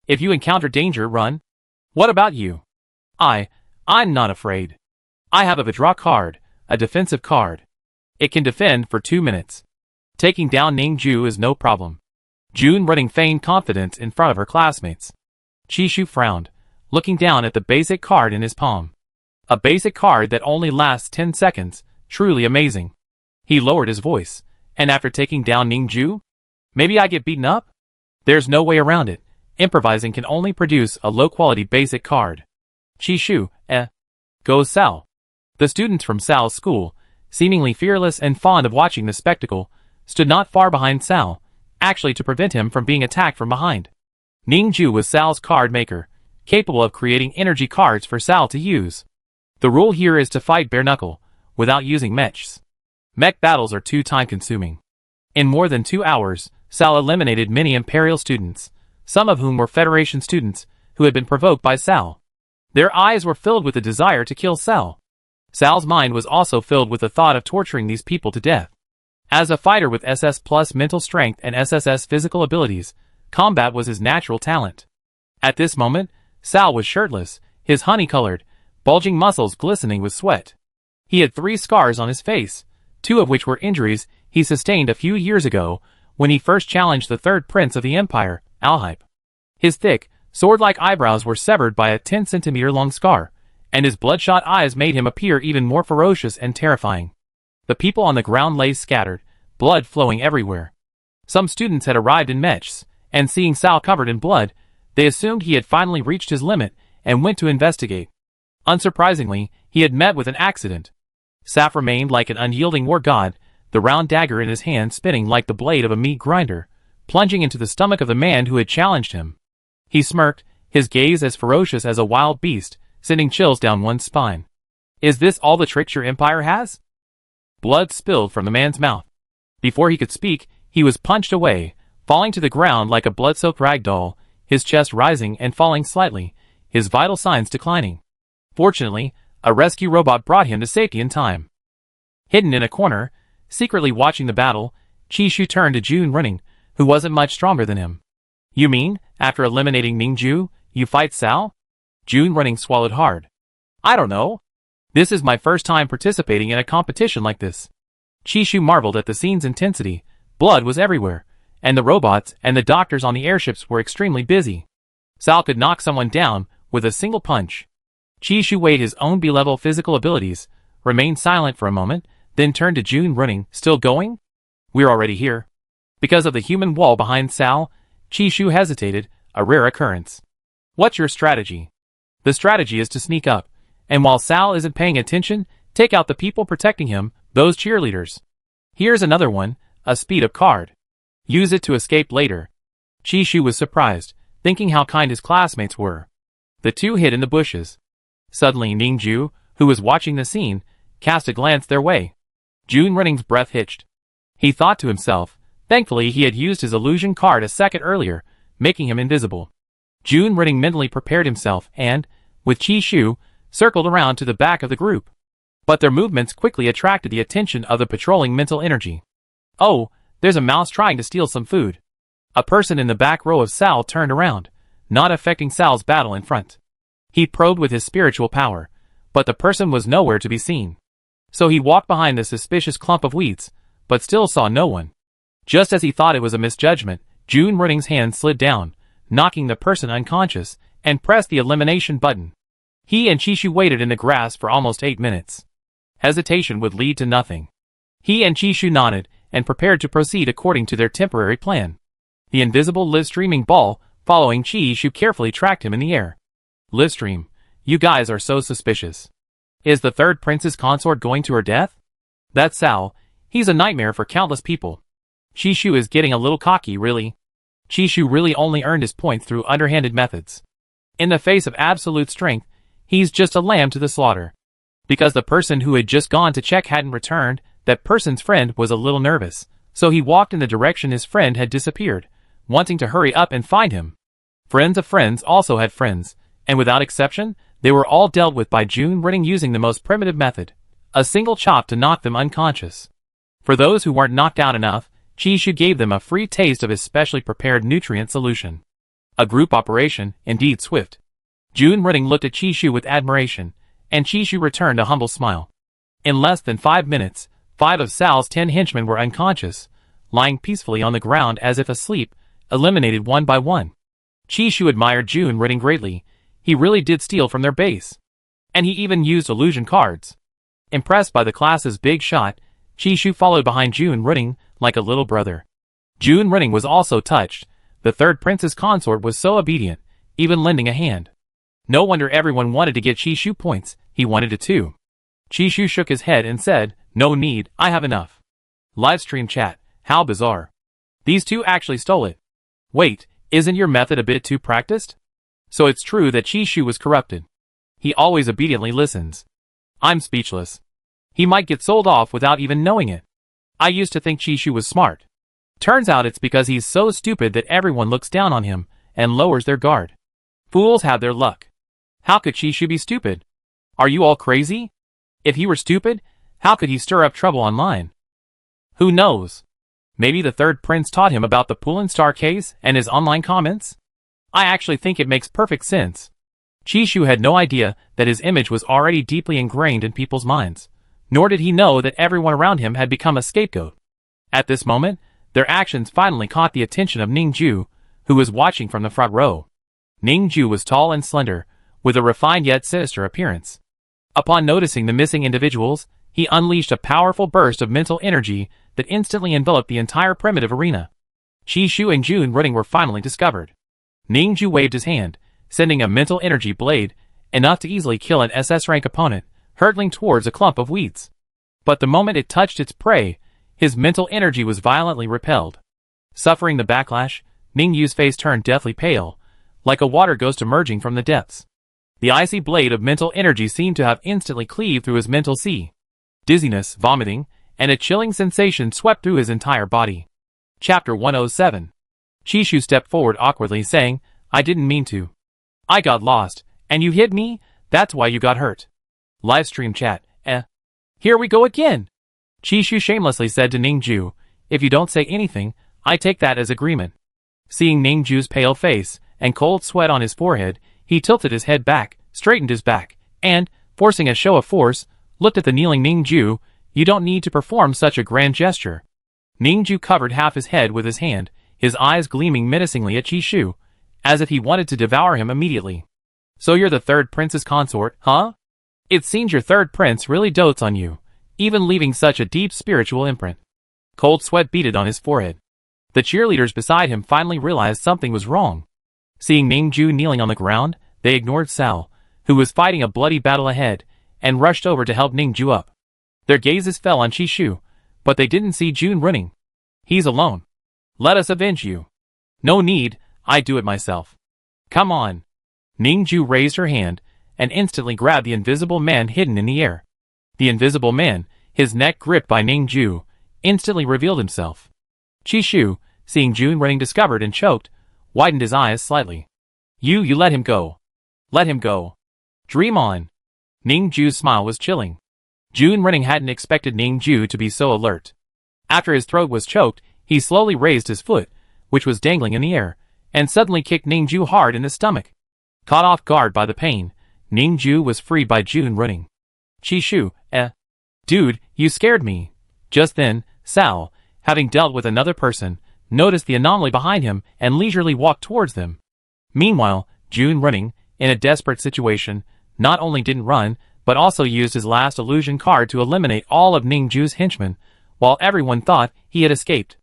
If you encounter danger, run. What about you? I'm not afraid. I have a withdraw card, a defensive card. It can defend for 2 minutes. Taking down Ningju is no problem. Jun Renning feigned confidence in front of her classmates. Chishu frowned, looking down at the basic card in his palm. A basic card that only lasts 10 seconds, truly amazing. He lowered his voice, and after taking down Ningju, maybe I get beaten up? There's no way around it. Improvising can only produce a low-quality basic card. Chishu, goes Sal. The students from Sal's school, seemingly fearless and fond of watching the spectacle, stood not far behind Sal, actually to prevent him from being attacked from behind. Ningju was Sal's card maker, capable of creating energy cards for Sal to use. The rule here is to fight bare knuckle, without using mechs. Mech battles are too time-consuming. In more than 2 hours, Sal eliminated many Imperial students, some of whom were Federation students, who had been provoked by Sal. Their eyes were filled with the desire to kill Sal. Sal's mind was also filled with the thought of torturing these people to death. As a fighter with SS plus mental strength and SSS physical abilities, combat was his natural talent. At this moment, Sal was shirtless, his honey-colored, bulging muscles glistening with sweat. He had 3 scars on his face, 2 of which were injuries he sustained a few years ago when he first challenged the third prince of the Empire, Alhype. His thick, sword-like eyebrows were severed by a 10-centimeter-long scar, and his bloodshot eyes made him appear even more ferocious and terrifying. The people on the ground lay scattered, blood flowing everywhere. Some students had arrived in mechs, and seeing Sal covered in blood, they assumed he had finally reached his limit and went to investigate. Unsurprisingly, he had met with an accident. Saf remained like an unyielding war god, the round dagger in his hand spinning like the blade of a meat grinder, plunging into the stomach of the man who had challenged him. He smirked, his gaze as ferocious as a wild beast, sending chills down one's spine. Is this all the tricks your empire has? Blood spilled from the man's mouth. Before he could speak, he was punched away, falling to the ground like a blood-soaked rag doll, his chest rising and falling slightly, his vital signs declining. Fortunately, a rescue robot brought him to safety in time. Hidden in a corner, secretly watching the battle, Chishu turned to Jun Renning, who wasn't much stronger than him. You mean, after eliminating Ningju, you fight Sal? Jun Renning swallowed hard. I don't know. This is my first time participating in a competition like this. Chishu marveled at the scene's intensity. Blood was everywhere, and the robots and the doctors on the airships were extremely busy. Sal could knock someone down with a single punch. Chishu weighed his own B-level physical abilities, remained silent for a moment, then turned to Jun Renning. Still going? We're already here. Because of the human wall behind Sal, Chishu hesitated, a rare occurrence. What's your strategy? The strategy is to sneak up, and while Sal isn't paying attention, take out the people protecting him, those cheerleaders. Here's another one, a speed-up card. Use it to escape later. Chishu was surprised, thinking how kind his classmates were. The two hid in the bushes. Suddenly Ningju, who was watching the scene, cast a glance their way. June Running's breath hitched. He thought to himself, thankfully he had used his illusion card a second earlier, making him invisible. June Running mentally prepared himself and, with Chi Shu, circled around to the back of the group. But their movements quickly attracted the attention of the patrolling mental energy. Oh, there's a mouse trying to steal some food. A person in the back row of Sal turned around, not affecting Sal's battle in front. He probed with his spiritual power, but the person was nowhere to be seen. So he walked behind the suspicious clump of weeds, but still saw no one. Just as he thought it was a misjudgment, June Running's hand slid down, knocking the person unconscious, and pressed the elimination button. He and Chishu waited in the grass for almost 8 minutes. Hesitation would lead to nothing. He and Chishu nodded, and prepared to proceed according to their temporary plan. The invisible live-streaming ball, following Chishu, carefully tracked him in the air. Livestream, you guys are so suspicious. Is the third prince's consort going to her death? That's Sal, he's a nightmare for countless people. Chishu is getting a little cocky, really. Chishu really only earned his points through underhanded methods. In the face of absolute strength, he's just a lamb to the slaughter. Because the person who had just gone to check hadn't returned, that person's friend was a little nervous, so he walked in the direction his friend had disappeared, wanting to hurry up and find him. Friends of friends also had friends, and without exception, they were all dealt with by June Running using the most primitive method, a single chop to knock them unconscious. For those who weren't knocked out enough, Chishu gave them a free taste of his specially prepared nutrient solution. A group operation, indeed swift. June Running looked at Chishu with admiration, and Chishu returned a humble smile. In less than 5 minutes, 5 of Sal's 10 henchmen were unconscious, lying peacefully on the ground as if asleep, eliminated one by one. Chishu admired June Running greatly. He really did steal from their base. And he even used illusion cards. Impressed by the class's big shot, Chishu followed behind June Running like a little brother. June Running was also touched. The third prince's consort was so obedient, even lending a hand. No wonder everyone wanted to get Chishu points, he wanted it too. Chishu shook his head and said, no need, I have enough. Livestream chat, how bizarre. These two actually stole it. Wait, isn't your method a bit too practiced? So it's true that Chishu was corrupted. He always obediently listens. I'm speechless. He might get sold off without even knowing it. I used to think Chishu was smart. Turns out it's because he's so stupid that everyone looks down on him and lowers their guard. Fools have their luck. How could Chishu be stupid? Are you all crazy? If he were stupid, how could he stir up trouble online? Who knows? Maybe the third prince taught him about the Poolin Star case and his online comments? I actually think it makes perfect sense. Chishu had no idea that his image was already deeply ingrained in people's minds, nor did he know that everyone around him had become a scapegoat. At this moment, their actions finally caught the attention of Ningju, who was watching from the front row. Ningju was tall and slender, with a refined yet sinister appearance. Upon noticing the missing individuals, he unleashed a powerful burst of mental energy that instantly enveloped the entire primitive arena. Chishu and June Running were finally discovered. Ningju waved his hand, sending a mental energy blade, enough to easily kill an SS rank opponent, hurtling towards a clump of weeds. But the moment it touched its prey, his mental energy was violently repelled. Suffering the backlash, Ningju's face turned deathly pale, like a water ghost emerging from the depths. The icy blade of mental energy seemed to have instantly cleaved through his mental sea. Dizziness, vomiting, and a chilling sensation swept through his entire body. Chapter 107. Chishu stepped forward awkwardly, saying, I didn't mean to. I got lost, and you hit me, that's why you got hurt. Livestream chat, Here we go again. Chishu shamelessly said to Ningju, if you don't say anything, I take that as agreement. Seeing Ningju's pale face, and cold sweat on his forehead, he tilted his head back, straightened his back, and, forcing a show of force, looked at the kneeling Ningju. You don't need to perform such a grand gesture. Ningju covered half his head with his hand, his eyes gleaming menacingly at Chishu, as if he wanted to devour him immediately. So you're the third prince's consort, huh? It seems your third prince really dotes on you, even leaving such a deep spiritual imprint. Cold sweat beaded on his forehead. The cheerleaders beside him finally realized something was wrong. Seeing Ningju kneeling on the ground, they ignored Sal, who was fighting a bloody battle ahead, and rushed over to help Ningju up. Their gazes fell on Chishu, but they didn't see June Running. He's alone. Let us avenge you. No need, I do it myself. Come on. Ningju raised her hand, and instantly grabbed the invisible man hidden in the air. The invisible man, his neck gripped by Ningju, instantly revealed himself. Chishu, seeing June running discovered and choked, widened his eyes slightly. You let him go. Let him go. Dream on. Ningju's smile was chilling. June running hadn't expected Ningju to be so alert. After his throat was choked, he slowly raised his foot, which was dangling in the air, and suddenly kicked Ningju hard in the stomach. Caught off guard by the pain, Ningju was freed by June running. Chishu, Dude, you scared me. Just then, Sal, having dealt with another person, noticed the anomaly behind him and leisurely walked towards them. Meanwhile, June running, in a desperate situation, not only didn't run, but also used his last illusion card to eliminate all of Ningju's henchmen, while everyone thought he had escaped.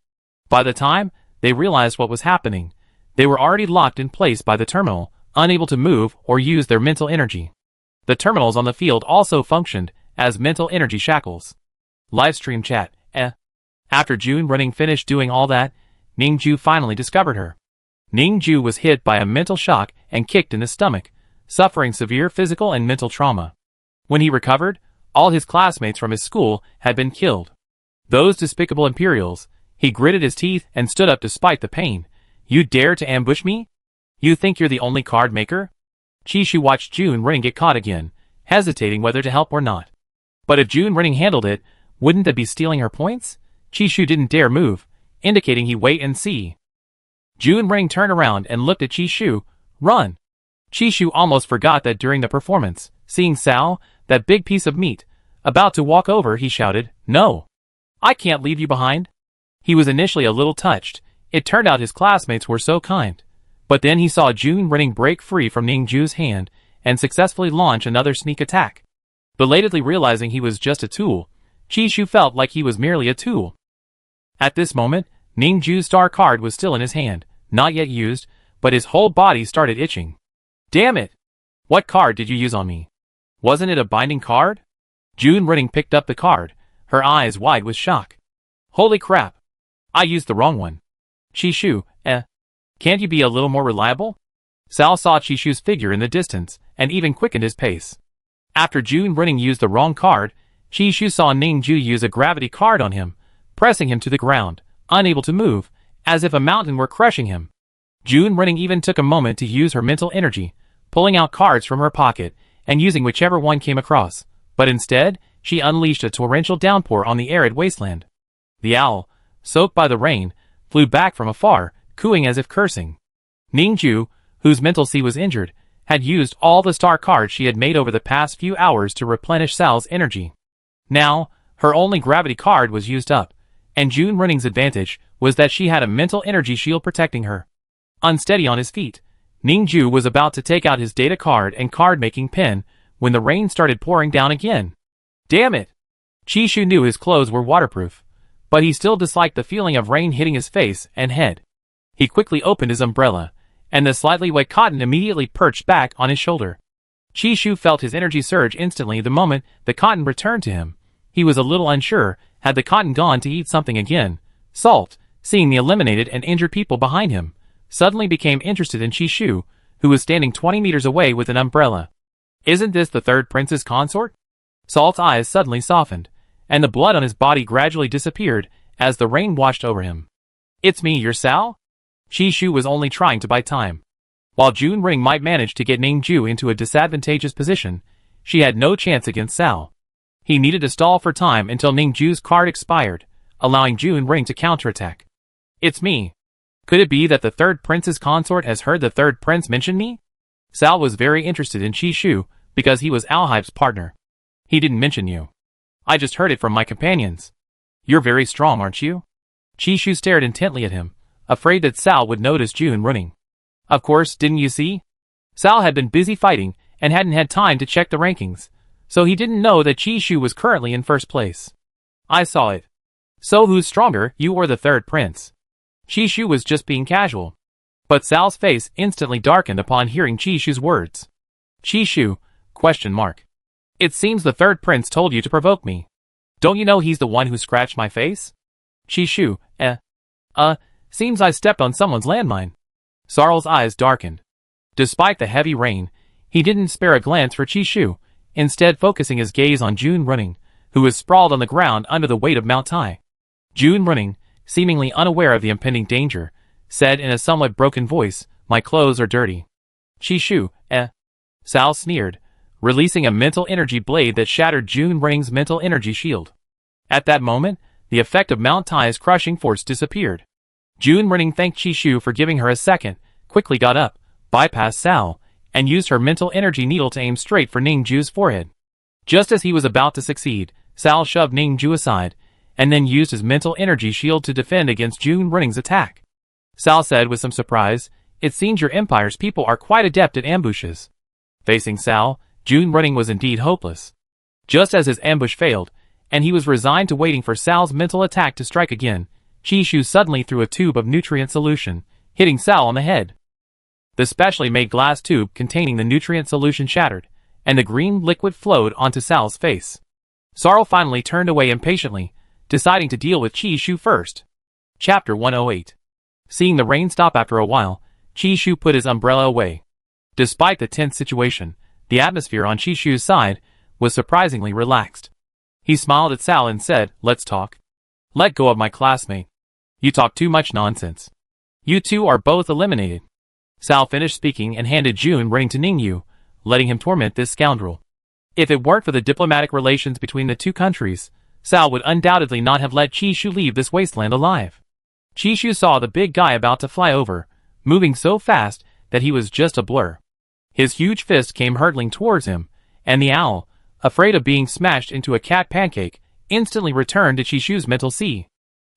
By the time they realized what was happening, they were already locked in place by the terminal, unable to move or use their mental energy. The terminals on the field also functioned as mental energy shackles. Livestream chat, After June running finished doing all that, Ningju finally discovered her. Ningju was hit by a mental shock and kicked in the stomach, suffering severe physical and mental trauma. When he recovered, all his classmates from his school had been killed. Those despicable Imperials, he gritted his teeth and stood up despite the pain. You dare to ambush me? You think you're the only card maker? Chishu watched June running get caught again, hesitating whether to help or not. But if June running handled it, wouldn't that be stealing her points? Chishu didn't dare move, indicating he wait and see. June running turned around and looked at Chishu. Run! Chishu almost forgot that during the performance, seeing Sal, that big piece of meat, about to walk over, he shouted, No! I can't leave you behind. He was initially a little touched. It turned out his classmates were so kind. But then he saw June running break free from Ningju's hand and successfully launch another sneak attack. Belatedly realizing he was just a tool, Chishu felt like he was merely a tool. At this moment, Ningju's star card was still in his hand, not yet used, but his whole body started itching. Damn it! What card did you use on me? Wasn't it a binding card? June running picked up the card, her eyes wide with shock. Holy crap! I used the wrong one. Chishu, Can't you be a little more reliable? Sal saw Chishu's figure in the distance, and even quickened his pace. After June running used the wrong card, Chishu saw Ningju use a gravity card on him, pressing him to the ground, unable to move, as if a mountain were crushing him. June running even took a moment to use her mental energy, pulling out cards from her pocket, and using whichever one came across, but instead, she unleashed a torrential downpour on the arid wasteland. The owl, soaked by the rain, flew back from afar, cooing as if cursing. Ningju, whose mental sea was injured, had used all the star cards she had made over the past few hours to replenish Sal's energy. Now, her only gravity card was used up, and June running's advantage was that she had a mental energy shield protecting her. Unsteady on his feet, Ningju was about to take out his data card and card-making pen when the rain started pouring down again. Damn it! Chishu knew his clothes were waterproof, but he still disliked the feeling of rain hitting his face and head. He quickly opened his umbrella, and the slightly wet cotton immediately perched back on his shoulder. Chishu felt his energy surge instantly the moment the cotton returned to him. He was a little unsure, had the cotton gone to eat something again. Salt, seeing the eliminated and injured people behind him, suddenly became interested in Chishu, who was standing 20 meters away with an umbrella. Isn't this the third prince's consort? Salt's eyes suddenly softened, and the blood on his body gradually disappeared as the rain washed over him. It's me, your Sal? Chishu was only trying to buy time. While June Ring might manage to get Ningju into a disadvantageous position, she had no chance against Sal. He needed to stall for time until Ningju's card expired, allowing June Ring to counterattack. It's me. Could it be that the third prince's consort has heard the third prince mention me? Sal was very interested in Chishu because he was Alhype's partner. He didn't mention you. I just heard it from my companions. You're very strong, aren't you? Chishu stared intently at him, afraid that Sal would notice June running. Of course, didn't you see? Sal had been busy fighting and hadn't had time to check the rankings, so he didn't know that Chishu was currently in first place. I saw it. So who's stronger, you or the third prince? Chishu was just being casual. But Sal's face instantly darkened upon hearing Chishu's words. Chishu? ? It seems the third prince told you to provoke me. Don't you know he's the one who scratched my face? Chishu, seems I stepped on someone's landmine. Sarl's eyes darkened. Despite the heavy rain, he didn't spare a glance for Chishu, instead focusing his gaze on June running, who was sprawled on the ground under the weight of Mount Tai. June running, seemingly unaware of the impending danger, said in a somewhat broken voice, "My clothes are dirty." "Chishu, eh?" Sal sneered, releasing a mental energy blade that shattered June Running's mental energy shield. At that moment, the effect of Mount Tai's crushing force disappeared. June Running thanked Chishu for giving her a second, quickly got up, bypassed Sal, and used her mental energy needle to aim straight for Ningju's forehead. Just as he was about to succeed, Sal shoved Ningju aside, and then used his mental energy shield to defend against June Running's attack. Sal said with some surprise, "It seems your Empire's people are quite adept at ambushes." Facing Sal, June Running was indeed hopeless. Just as his ambush failed, and he was resigned to waiting for Sal's mental attack to strike again, Chishu suddenly threw a tube of nutrient solution, hitting Sal on the head. The specially made glass tube containing the nutrient solution shattered, and the green liquid flowed onto Sal's face. Sorrel finally turned away impatiently, deciding to deal with Chishu first. Chapter 108. Seeing the rain stop after a while, Chishu put his umbrella away. Despite the tense situation, the atmosphere on Chishu's side was surprisingly relaxed. He smiled at Sal and said, "Let's talk." "Let go of my classmate. You talk too much nonsense. You two are both eliminated." Sal finished speaking and handed June Running to Ningyu, letting him torment this scoundrel. If it weren't for the diplomatic relations between the two countries, Sal would undoubtedly not have let Chishu leave this wasteland alive. Chishu saw the big guy about to fly over, moving so fast that he was just a blur. His huge fist came hurtling towards him, and the owl, afraid of being smashed into a cat pancake, instantly returned to Chishu's mental sea.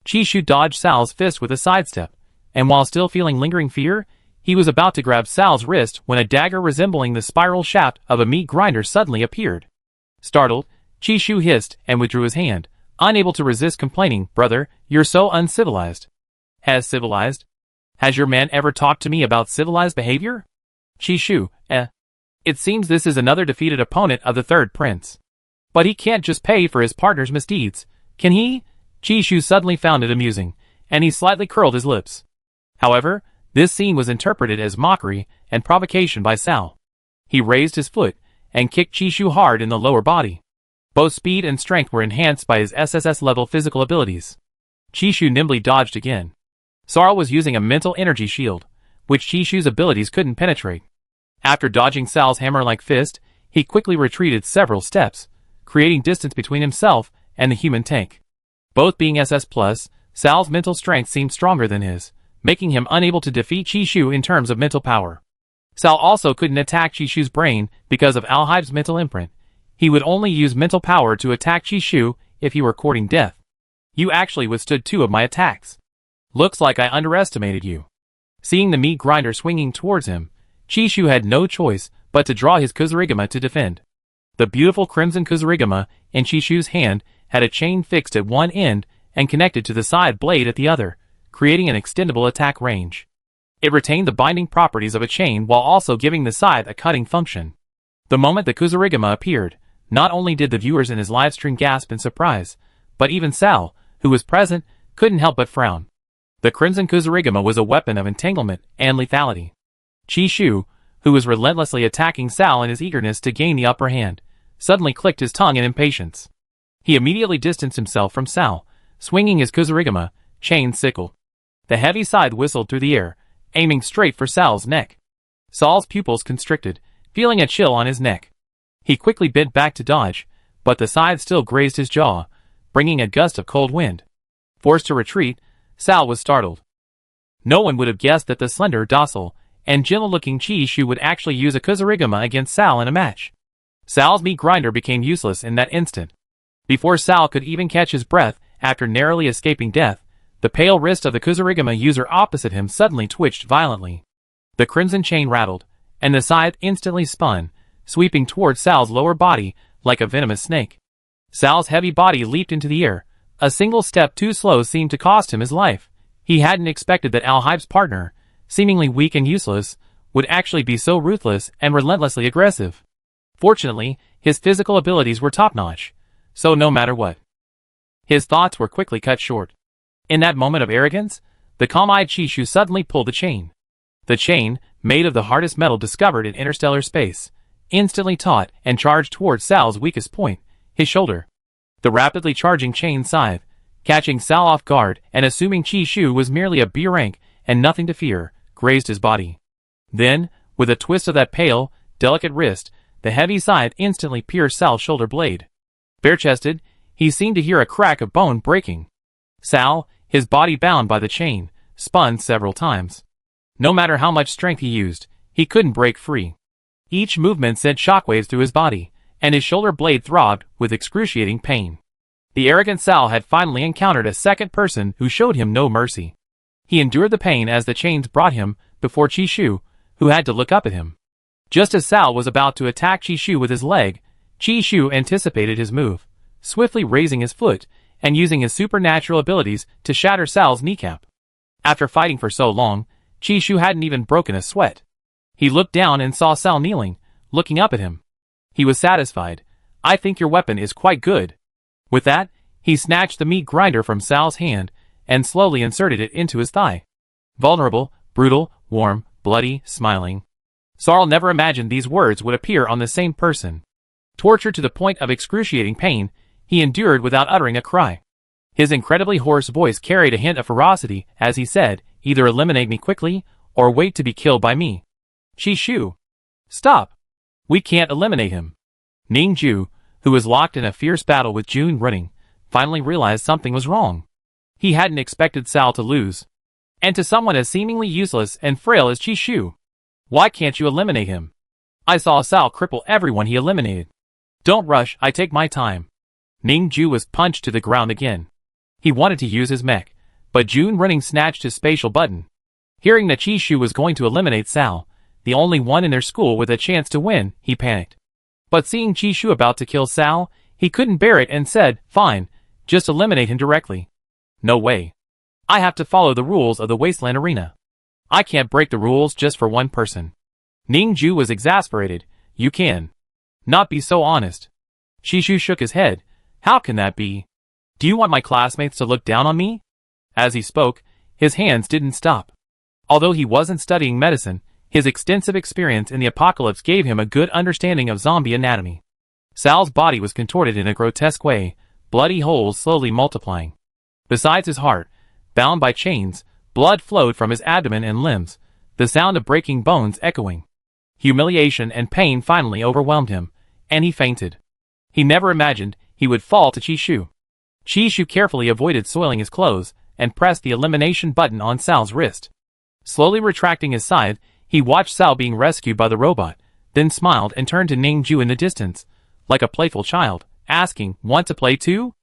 Chishu dodged Sal's fist with a sidestep, and while still feeling lingering fear, he was about to grab Sal's wrist when a dagger resembling the spiral shaft of a meat grinder suddenly appeared. Startled, Chishu hissed and withdrew his hand, unable to resist complaining, "Brother, you're so uncivilized." "Has civilized? Has your man ever talked to me about civilized behavior?" "Chishu, eh? It seems this is another defeated opponent of the third prince. But he can't just pay for his partner's misdeeds, can he?" Chishu suddenly found it amusing, and he slightly curled his lips. However, this scene was interpreted as mockery and provocation by Sal. He raised his foot and kicked Chishu hard in the lower body. Both speed and strength were enhanced by his SSS-level physical abilities. Chishu nimbly dodged again. Sorrel was using a mental energy shield, which Chishu's abilities couldn't penetrate. After dodging Sal's hammer-like fist, he quickly retreated several steps, creating distance between himself and the human tank. Both being SS+, Sal's mental strength seemed stronger than his, making him unable to defeat Chishu in terms of mental power. Sal also couldn't attack Chishu's brain because of Alhibe's mental imprint. He would only use mental power to attack Chishu if he were courting death. "You actually withstood 2 of my attacks. Looks like I underestimated you." Seeing the meat grinder swinging towards him, Chishu had no choice but to draw his Kusarigama to defend. The beautiful crimson Kusarigama in Chishu's hand had a chain fixed at one end and connected to the side blade at the other, creating an extendable attack range. It retained the binding properties of a chain while also giving the scythe a cutting function. The moment the Kusarigama appeared, not only did the viewers in his livestream gasp in surprise, but even Sal, who was present, couldn't help but frown. The crimson Kusarigama was a weapon of entanglement and lethality. Chishu, who was relentlessly attacking Sal in his eagerness to gain the upper hand, suddenly clicked his tongue in impatience. He immediately distanced himself from Sal, swinging his Kusarigama, chain sickle. The heavy scythe whistled through the air, aiming straight for Sal's neck. Sal's pupils constricted, feeling a chill on his neck. He quickly bent back to dodge, but the scythe still grazed his jaw, bringing a gust of cold wind. Forced to retreat, Sal was startled. No one would have guessed that the slender, docile, and gentle-looking Chishu would actually use a Kusarigama against Sal in a match. Sal's meat grinder became useless in that instant. Before Sal could even catch his breath after narrowly escaping death, the pale wrist of the Kusarigama user opposite him suddenly twitched violently. The crimson chain rattled, and the scythe instantly spun, sweeping towards Sal's lower body like a venomous snake. Sal's heavy body leaped into the air. A single step too slow seemed to cost him his life. He hadn't expected that Alhibe's partner, seemingly weak and useless, would actually be so ruthless and relentlessly aggressive. Fortunately, his physical abilities were top-notch, so no matter what. His thoughts were quickly cut short. In that moment of arrogance, the calm-eyed Chishu suddenly pulled the chain. The chain, made of the hardest metal discovered in interstellar space, instantly taut and charged towards Sal's weakest point, his shoulder. The rapidly charging chain scythe, catching Sal off guard and assuming Chi Shu was merely a B rank and nothing to fear, grazed his body. Then, with a twist of that pale, delicate wrist, the heavy scythe instantly pierced Sal's shoulder blade. Bare-chested, he seemed to hear a crack of bone breaking. Sal, his body bound by the chain, spun several times. No matter how much strength he used, he couldn't break free. Each movement sent shockwaves through his body, and his shoulder blade throbbed with excruciating pain. The arrogant Sal had finally encountered a second person who showed him no mercy. He endured the pain as the chains brought him before Chi Shu, who had to look up at him. Just as Sal was about to attack Chi Shu with his leg, Chi Shu anticipated his move, swiftly raising his foot and using his supernatural abilities to shatter Sal's kneecap. After fighting for so long, Chi Shu hadn't even broken a sweat. He looked down and saw Sal kneeling, looking up at him. He was satisfied. "I think your weapon is quite good." With that, he snatched the meat grinder from Sal's hand and slowly inserted it into his thigh. Vulnerable, brutal, warm, bloody, smiling. Sal never imagined these words would appear on the same person. Tortured to the point of excruciating pain, he endured without uttering a cry. His incredibly hoarse voice carried a hint of ferocity as he said, "Either eliminate me quickly, or wait to be killed by me." Chi Shu. Stop. We can't eliminate him. Ning Ju, who was locked in a fierce battle with June running, finally realized something was wrong. He hadn't expected Sal to lose. And to someone as seemingly useless and frail as Chi Shu. Why can't you eliminate him? I saw Sal cripple everyone he eliminated. Don't rush, I take my time. Ning Ju was punched to the ground again. He wanted to use his mech, but June running snatched his spatial button. Hearing that Chi Shu was going to eliminate Sal, the only one in their school with a chance to win, he panicked. But seeing Chi Shu about to kill Sal, he couldn't bear it and said, "Fine, just eliminate him directly." No way. I have to follow the rules of the Wasteland Arena. I can't break the rules just for one person. Ning Ju was exasperated. You can not be so honest. Chi Shu shook his head. How can that be? Do you want my classmates to look down on me? As he spoke, his hands didn't stop. Although he wasn't studying medicine, his extensive experience in the apocalypse gave him a good understanding of zombie anatomy. Sal's body was contorted in a grotesque way, bloody holes slowly multiplying. Besides his heart, bound by chains, blood flowed from his abdomen and limbs, the sound of breaking bones echoing. Humiliation and pain finally overwhelmed him, and he fainted. He never imagined he would fall to Chi Shu. Chi Shu carefully avoided soiling his clothes and pressed the elimination button on Sal's wrist. Slowly retracting his scythe, he watched Sal being rescued by the robot, then smiled and turned to Ning Ju in the distance, like a playful child, asking, "Want to play too?"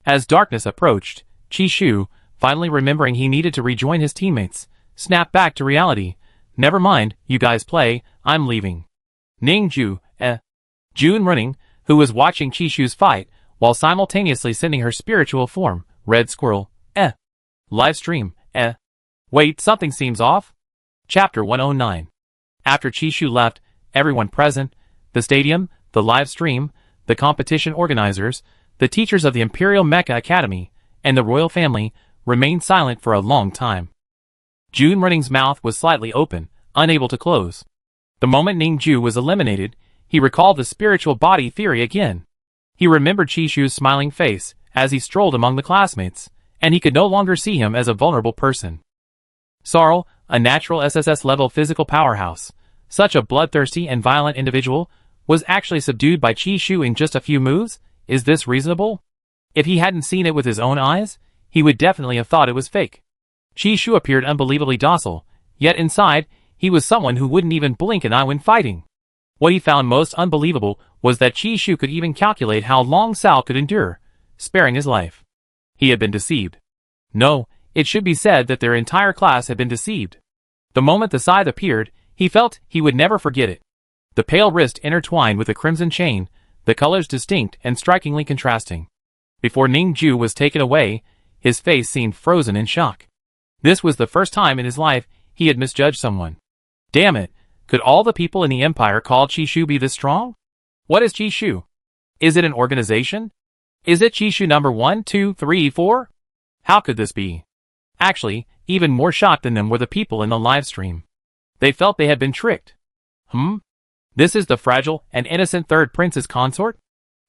As darkness approached, Chi Shu, finally remembering he needed to rejoin his teammates, snapped back to reality. "Never mind, you guys play, I'm leaving." Ning Ju, June running, who was watching Chi Shu's fight, while simultaneously sending her spiritual form, Red Squirrel, live stream, Wait, something seems off? Chapter 109. After Chi Shu left, everyone present, the stadium, the live stream, the competition organizers, the teachers of the Imperial Mecha Academy, and the royal family, remained silent for a long time. June Running's mouth was slightly open, unable to close. The moment Ning Ju was eliminated, he recalled the spiritual body theory again. He remembered Chi Shu's smiling face as he strolled among the classmates, and he could no longer see him as a vulnerable person. Sarl, a natural SSS-level physical powerhouse, such a bloodthirsty and violent individual, was actually subdued by Chi Shu in just a few moves? Is this reasonable? If he hadn't seen it with his own eyes, he would definitely have thought it was fake. Chi Shu appeared unbelievably docile, yet inside, he was someone who wouldn't even blink an eye when fighting. What he found most unbelievable was that Chi Shu could even calculate how long Sal could endure, sparing his life. He had been deceived. No, it should be said that their entire class had been deceived. The moment the scythe appeared, he felt he would never forget it. The pale wrist intertwined with the crimson chain, the colors distinct and strikingly contrasting. Before Ning Ju was taken away, his face seemed frozen in shock. This was the first time in his life he had misjudged someone. Damn it, could all the people in the Empire called Chi Shu be this strong? What is Chi Shu? Is it an organization? Is it Chi Shu number 1, 2, 3, 4? How could this be? Actually, even more shocked than them were the people in the live stream. They felt they had been tricked. This is the fragile and innocent third prince's consort?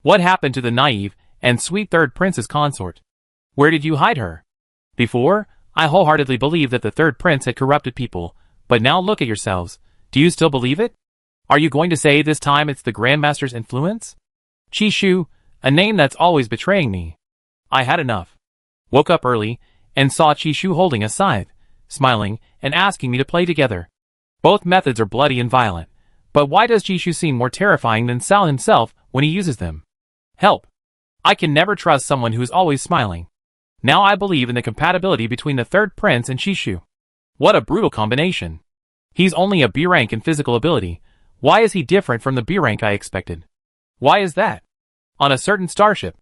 What happened to the naive and sweet third prince's consort. Where did you hide her? Before, I wholeheartedly believed that the third prince had corrupted people, but now look at yourselves. Do you still believe it? Are you going to say this time it's the Grandmaster's influence? Chishu, a name that's always betraying me. I had enough. Woke up early, and saw Chishu holding a scythe, smiling, and asking me to play together. Both methods are bloody and violent, but why does Chishu seem more terrifying than Sal himself when he uses them? Help! I can never trust someone who is always smiling. Now I believe in the compatibility between the third prince and Chishu. What a brutal combination. He's only a B rank in physical ability. Why is he different from the B rank I expected? Why is that? On a certain starship,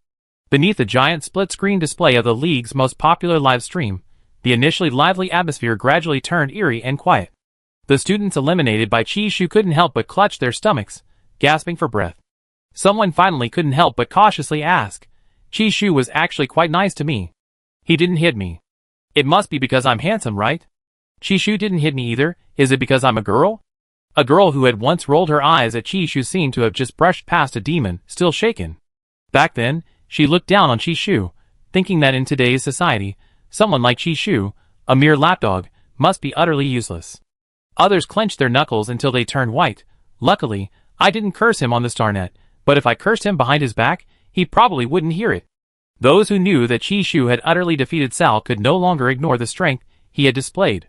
beneath the giant split-screen display of the League's most popular live stream, the initially lively atmosphere gradually turned eerie and quiet. The students eliminated by Chishu couldn't help but clutch their stomachs, gasping for breath. Someone finally couldn't help but cautiously ask, Chishu was actually quite nice to me. He didn't hit me. It must be because I'm handsome, right? Chishu didn't hit me either. Is it because I'm a girl? A girl who had once rolled her eyes at Chishu seemed to have just brushed past a demon, still shaken. Back then, she looked down on Chishu, thinking that in today's society, someone like Chishu, a mere lapdog, must be utterly useless. Others clenched their knuckles until they turned white. Luckily, I didn't curse him on the Starnet, but if I cursed him behind his back, he probably wouldn't hear it. Those who knew that Chishu had utterly defeated Sal could no longer ignore the strength he had displayed.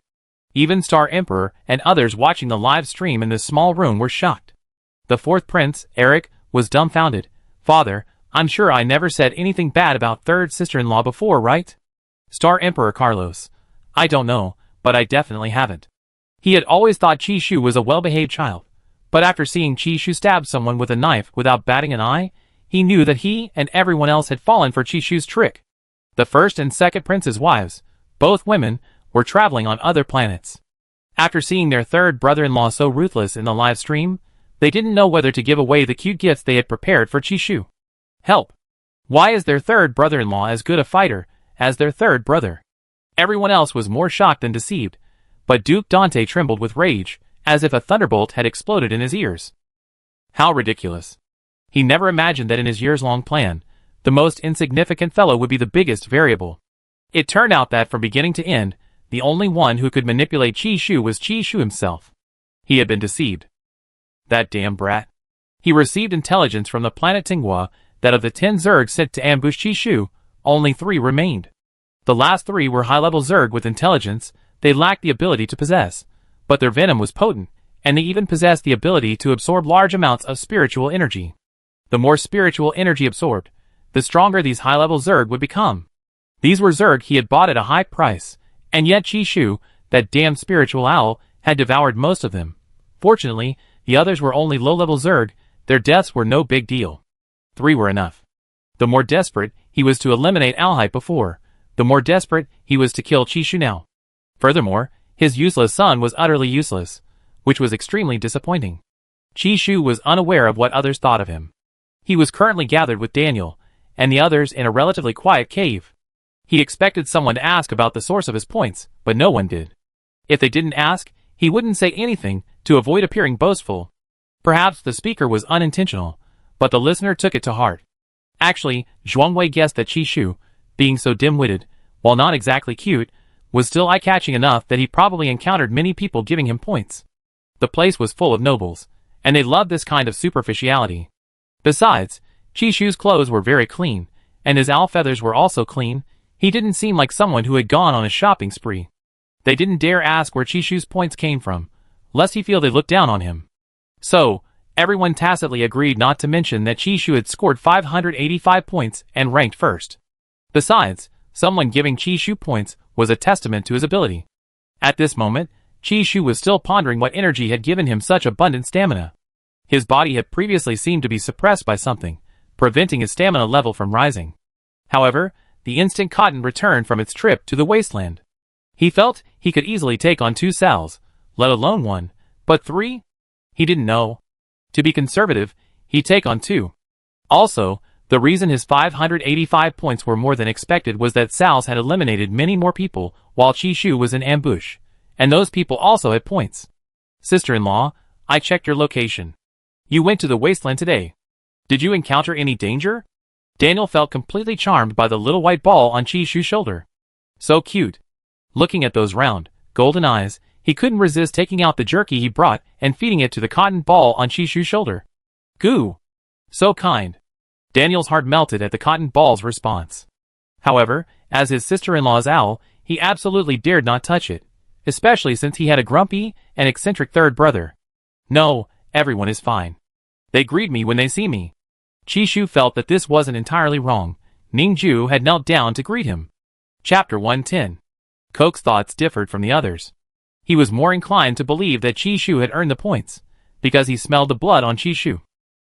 Even Star Emperor and others watching the live stream in this small room were shocked. The fourth prince, Eric, was dumbfounded. Father, I'm sure I never said anything bad about third sister-in-law before, right? Star Emperor Carlos. I don't know, but I definitely haven't. He had always thought Chishu was a well-behaved child, but after seeing Chishu stab someone with a knife without batting an eye, he knew that he and everyone else had fallen for Chishu's trick. The first and second prince's wives, both women, were traveling on other planets. After seeing their third brother-in-law so ruthless in the live stream, they didn't know whether to give away the cute gifts they had prepared for Chishu. Help! Why is their third brother-in-law as good a fighter as their third brother? Everyone else was more shocked than deceived, but Duke Dante trembled with rage, as if a thunderbolt had exploded in his ears. How ridiculous. He never imagined that in his years-long plan, the most insignificant fellow would be the biggest variable. It turned out that from beginning to end, the only one who could manipulate Chishu was Chishu himself. He had been deceived. That damn brat. He received intelligence from the planet Tinghua that of the 10 Zerg sent to ambush Chishu, only 3 remained. The last 3 were high-level Zerg with intelligence they lacked the ability to possess, but their venom was potent, and they even possessed the ability to absorb large amounts of spiritual energy. The more spiritual energy absorbed, the stronger these high-level Zerg would become. These were Zerg he had bought at a high price, and yet Chishu, that damn spiritual owl, had devoured most of them. Fortunately, the others were only low-level Zerg. Their deaths were no big deal. 3 were enough. The more desperate he was to eliminate Alhype before, the more desperate he was to kill Chishu now. Furthermore, his useless son was utterly useless, which was extremely disappointing. Chishu was unaware of what others thought of him. He was currently gathered with Daniel and the others in a relatively quiet cave. He expected someone to ask about the source of his points, but no one did. If they didn't ask, he wouldn't say anything to avoid appearing boastful. Perhaps the speaker was unintentional, but the listener took it to heart. Actually, Zhuangwei guessed that Chishu, being so dim-witted, while not exactly cute, was still eye-catching enough that he probably encountered many people giving him points. The place was full of nobles, and they loved this kind of superficiality. Besides, Chishu's clothes were very clean, and his owl feathers were also clean. He didn't seem like someone who had gone on a shopping spree. They didn't dare ask where Chishu's points came from, lest he feel they looked down on him. So, everyone tacitly agreed not to mention that Chishu had scored 585 points and ranked first. Besides, someone giving Chishu points was a testament to his ability. At this moment, Chishu was still pondering what energy had given him such abundant stamina. His body had previously seemed to be suppressed by something, preventing his stamina level from rising. However, the instant Cotton returned from its trip to the wasteland, he felt he could easily take on 2 Sals, let alone 1, but 3? He didn't know. To be conservative, he'd take on 2. Also, the reason his 585 points were more than expected was that Sals had eliminated many more people while Chishu was in ambush, and those people also had points. Sister-in-law, I checked your location. You went to the wasteland today. Did you encounter any danger? Daniel felt completely charmed by the little white ball on Chishu's shoulder. So cute. Looking at those round, golden eyes, he couldn't resist taking out the jerky he brought and feeding it to the cotton ball on Chishu's shoulder. Goo! So kind. Daniel's heart melted at the cotton ball's response. However, as his sister-in-law's owl, he absolutely dared not touch it, especially since he had a grumpy and eccentric third brother. No, everyone is fine. They greet me when they see me. Chishu felt that this wasn't entirely wrong. Ningju had knelt down to greet him. Chapter 110. Coke's thoughts differed from the others. He was more inclined to believe that Chishu had earned the points, because he smelled the blood on Chishu.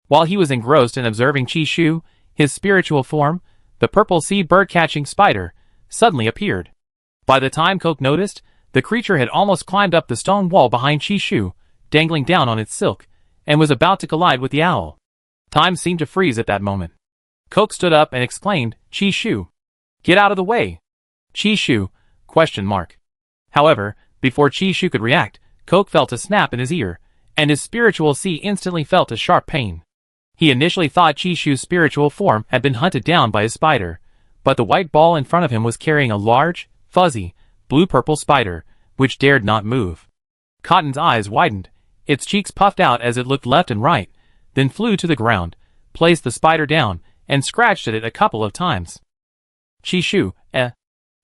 While he was engrossed in observing Chishu, his spiritual form, the purple sea bird-catching spider, suddenly appeared. By the time Coke noticed, the creature had almost climbed up the stone wall behind Chishu, dangling down on its silk, and was about to collide with the owl. Time seemed to freeze at that moment. Coke stood up and exclaimed, "Chishu! Get out of the way!" Chishu? ? However, before Chishu could react, Coke felt a snap in his ear, and his spiritual sea instantly felt a sharp pain. He initially thought Chishu's spiritual form had been hunted down by a spider, but the white ball in front of him was carrying a large, fuzzy, blue-purple spider, which dared not move. Cotton's eyes widened, its cheeks puffed out as it looked left and right, then flew to the ground, placed the spider down, and scratched at it a couple of times. Chishu,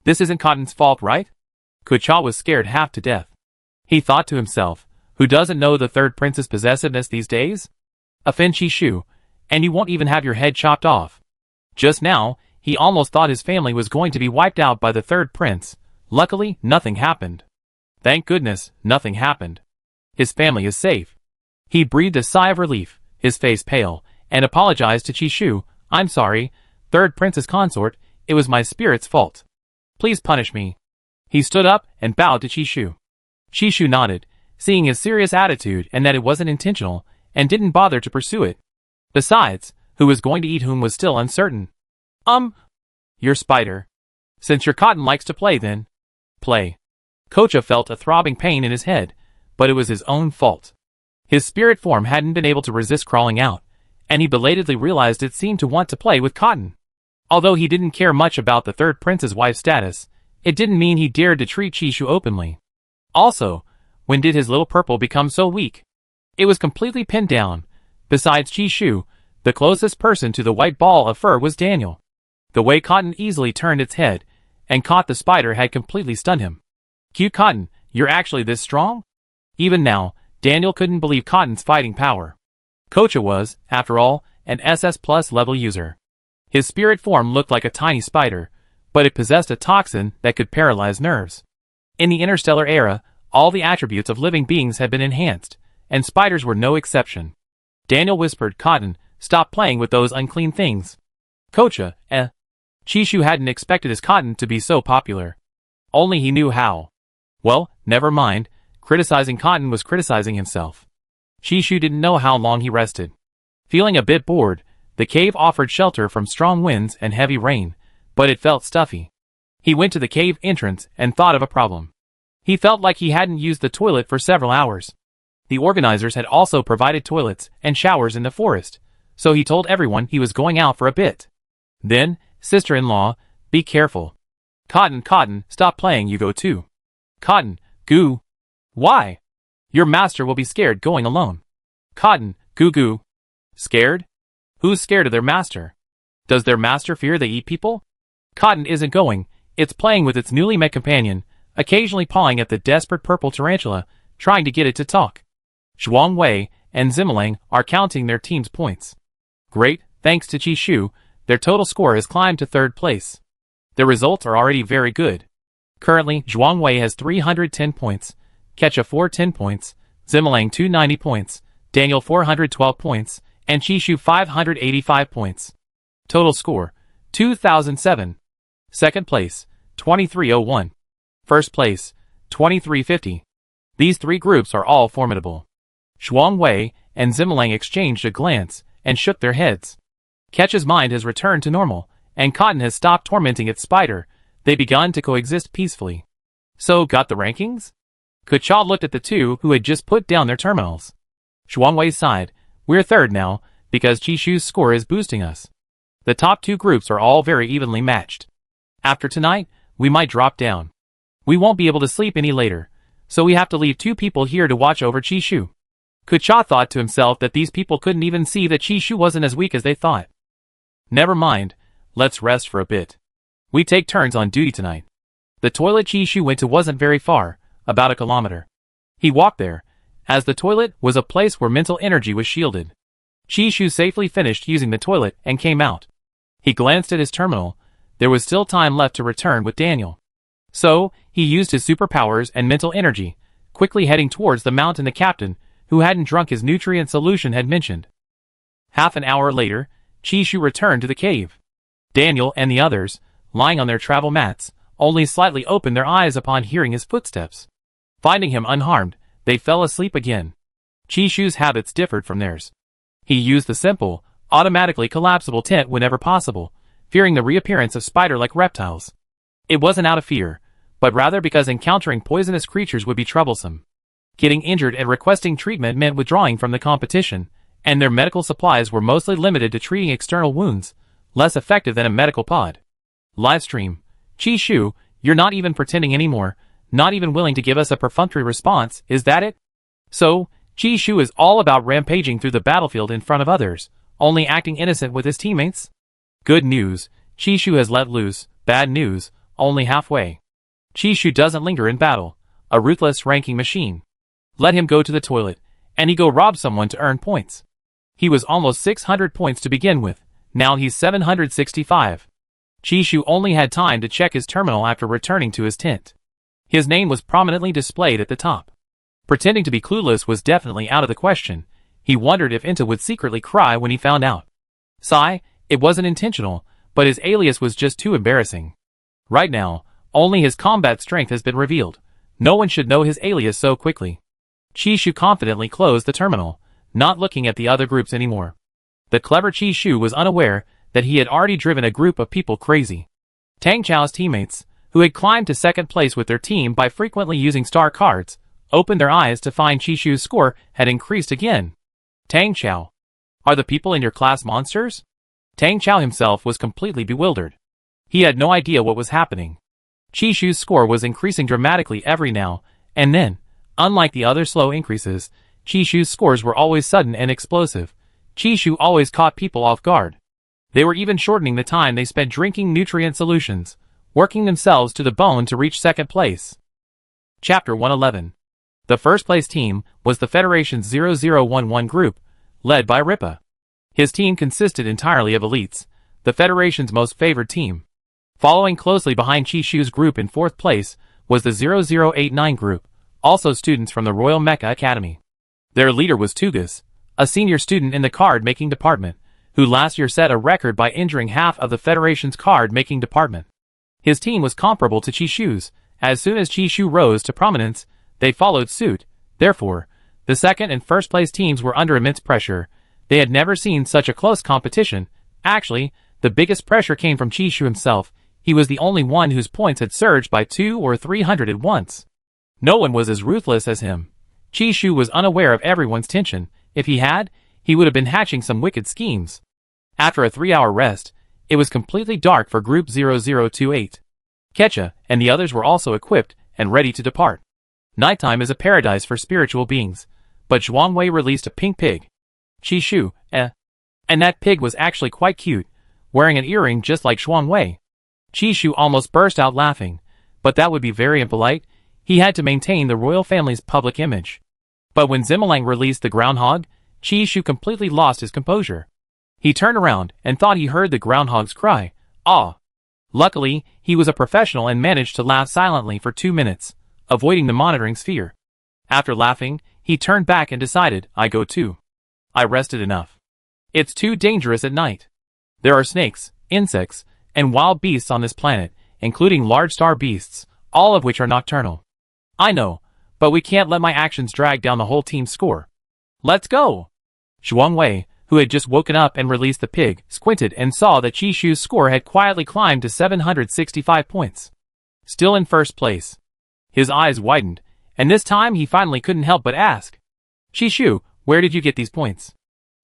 this isn't Cotton's fault, right? Kucha was scared half to death. He thought to himself, who doesn't know the third prince's possessiveness these days? Offend Chishu, and you won't even have your head chopped off. Just now, he almost thought his family was going to be wiped out by the third prince. Luckily, nothing happened. Thank goodness, nothing happened. His family is safe. He breathed a sigh of relief, his face pale, and apologized to Chishu. "I'm sorry, third prince's consort, it was my spirit's fault. Please punish me." He stood up and bowed to Chishu. Chishu nodded, seeing his serious attitude and that it wasn't intentional, and didn't bother to pursue it. Besides, who was going to eat whom was still uncertain. Your spider. Since your Cotton likes to play then. Play. Kocha felt a throbbing pain in his head, but it was his own fault. His spirit form hadn't been able to resist crawling out, and he belatedly realized it seemed to want to play with Cotton. Although he didn't care much about the third prince's wife's status, it didn't mean he dared to treat Chishu openly. Also, when did his little purple become so weak? It was completely pinned down. Besides Chishu, the closest person to the white ball of fur was Daniel. The way Cotton easily turned its head and caught the spider had completely stunned him. "Cute Cotton, you're actually this strong?" Even now, Daniel couldn't believe Cotton's fighting power. Kocha was, after all, an SS Plus level user. His spirit form looked like a tiny spider, but it possessed a toxin that could paralyze nerves. In the interstellar era, all the attributes of living beings had been enhanced, and spiders were no exception. Daniel whispered, "Cotton, stop playing with those unclean things." Kocha, Chishu hadn't expected his Cotton to be so popular. Only he knew how. Well, never mind, criticizing Cotton was criticizing himself. Chishu didn't know how long he rested. Feeling a bit bored, the cave offered shelter from strong winds and heavy rain, but it felt stuffy. He went to the cave entrance and thought of a problem. He felt like he hadn't used the toilet for several hours. The organizers had also provided toilets and showers in the forest, so he told everyone he was going out for a bit. Then, sister-in-law, be careful. Cotton, stop playing, you go too. Cotton, goo. Why? Your master will be scared going alone. Cotton, goo. Scared? Who's scared of their master? Does their master fear they eat people? Cotton isn't going, it's playing with its newly met companion, occasionally pawing at the desperate purple tarantula, trying to get it to talk. Zhuang Wei and Zimelang are counting their team's points. Great, thanks to Chishu, their total score has climbed to third place. Their results are already very good. Currently, Zhuang Wei has 310 points, Kecha 410 points, Zimelang 290 points, Daniel 412 points, and Chishu 585 points. Total score, 2007. Second place, 2301. First place, 2350. These three groups are all formidable. Zhuang Wei and Zimelang exchanged a glance and shook their heads. Kecha's mind has returned to normal, and Cotton has stopped tormenting its spider. They begun to coexist peacefully. So, got the rankings? Kecha looked at the two who had just put down their terminals. Zhuang Wei sighed, "We're third now, because Chishu's score is boosting us." The top two groups are all very evenly matched. After tonight, we might drop down. We won't be able to sleep any later, so we have to leave 2 people here to watch over Chishu. Kucha thought to himself that these people couldn't even see that Chishu wasn't as weak as they thought. Never mind, let's rest for a bit. We take turns on duty tonight. The toilet Chishu went to wasn't very far, about a kilometer. He walked there, as the toilet was a place where mental energy was shielded. Chishu safely finished using the toilet and came out. He glanced at his terminal. There was still time left to return with Daniel. So, he used his superpowers and mental energy, quickly heading towards the mountain the captain, who hadn't drunk his nutrient solution, had mentioned. Half an hour later, Chishu returned to the cave. Daniel and the others, lying on their travel mats, only slightly opened their eyes upon hearing his footsteps. Finding him unharmed, they fell asleep again. Chishu's habits differed from theirs. He used the simple, automatically collapsible tent whenever possible, fearing the reappearance of spider-like reptiles. It wasn't out of fear, but rather because encountering poisonous creatures would be troublesome. Getting injured and requesting treatment meant withdrawing from the competition, and their medical supplies were mostly limited to treating external wounds, less effective than a medical pod. Livestream. Chishu, you're not even pretending anymore, not even willing to give us a perfunctory response, is that it? So, Chishu is all about rampaging through the battlefield in front of others, only acting innocent with his teammates? Good news, Chishu has let loose. Bad news, only halfway. Chishu doesn't linger in battle, a ruthless ranking machine. Let him go to the toilet, and he go rob someone to earn points. He was almost 600 points to begin with, now he's 765. Chishu only had time to check his terminal after returning to his tent. His name was prominently displayed at the top. Pretending to be clueless was definitely out of the question. He wondered if Inta would secretly cry when he found out. Sigh, it wasn't intentional, but his alias was just too embarrassing. Right now, only his combat strength has been revealed. No one should know his alias so quickly. Chishu confidently closed the terminal, not looking at the other groups anymore. The clever Chishu was unaware that he had already driven a group of people crazy. Tang Chao's teammates, who had climbed to second place with their team by frequently using star cards, opened their eyes to find Chishu's score had increased again. Tang Chao. Are the people in your class monsters? Tang Chao himself was completely bewildered. He had no idea what was happening. Chishu's score was increasing dramatically every now and then. Unlike the other slow increases, Chishu's scores were always sudden and explosive. Chishu always caught people off guard. They were even shortening the time they spent drinking nutrient solutions, working themselves to the bone to reach second place. Chapter 111. The first place team was the Federation's 0011 group, led by Ripa. His team consisted entirely of elites, the Federation's most favored team. Following closely behind Chishu's group in fourth place was the 0089 group, also students from the Royal Mecha Academy. Their leader was Tugas, a senior student in the card-making department, who last year set a record by injuring half of the Federation's card-making department. His team was comparable to Chishu's. As soon as Chishu rose to prominence, they followed suit. Therefore, the second and first place teams were under immense pressure. They had never seen such a close competition. Actually, the biggest pressure came from Chishu himself. He was the only one whose points had surged by 200 or 300 at once. No one was as ruthless as him. Chishu was unaware of everyone's tension. If he had, he would have been hatching some wicked schemes. After a 3-hour rest, it was completely dark for Group 0028. Kecha and the others were also equipped and ready to depart. Nighttime is a paradise for spiritual beings, but Zhuangwei released a pink pig. Chishu, and that pig was actually quite cute, wearing an earring just like Zhuangwei. Chishu almost burst out laughing, but that would be very impolite. He had to maintain the royal family's public image. But when Zimelang released the groundhog, Chishu completely lost his composure. He turned around and thought he heard the groundhog's cry, "Ah!" Luckily, he was a professional and managed to laugh silently for 2 minutes, avoiding the monitoring sphere. After laughing, he turned back and decided, I go too. I rested enough. It's too dangerous at night. There are snakes, insects, and wild beasts on this planet, including large star beasts, all of which are nocturnal. I know, but we can't let my actions drag down the whole team's score. Let's go! Zhuangwei, who had just woken up and released the pig, squinted and saw that Chishu's score had quietly climbed to 765 points. Still in first place. His eyes widened, and this time he finally couldn't help but ask, Chishu, where did you get these points?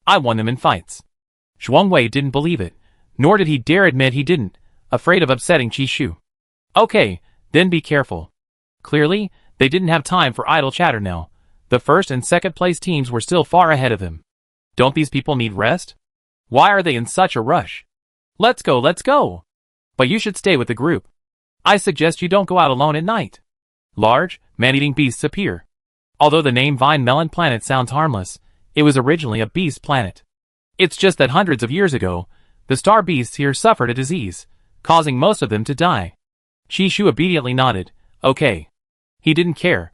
I won them in fights. Zhuangwei didn't believe it, Nor did he dare admit he didn't, afraid of upsetting Chishu. Okay, then be careful. Clearly, they didn't have time for idle chatter now. The first and second place teams were still far ahead of him. Don't these people need rest? Why are they in such a rush? Let's go, let's go! But you should stay with the group. I suggest you don't go out alone at night. Large, man-eating beasts appear. Although the name Vine Melon Planet sounds harmless, it was originally a beast planet. It's just that hundreds of years ago, the star beasts here suffered a disease, causing most of them to die. Chishu obediently nodded. Okay. He didn't care.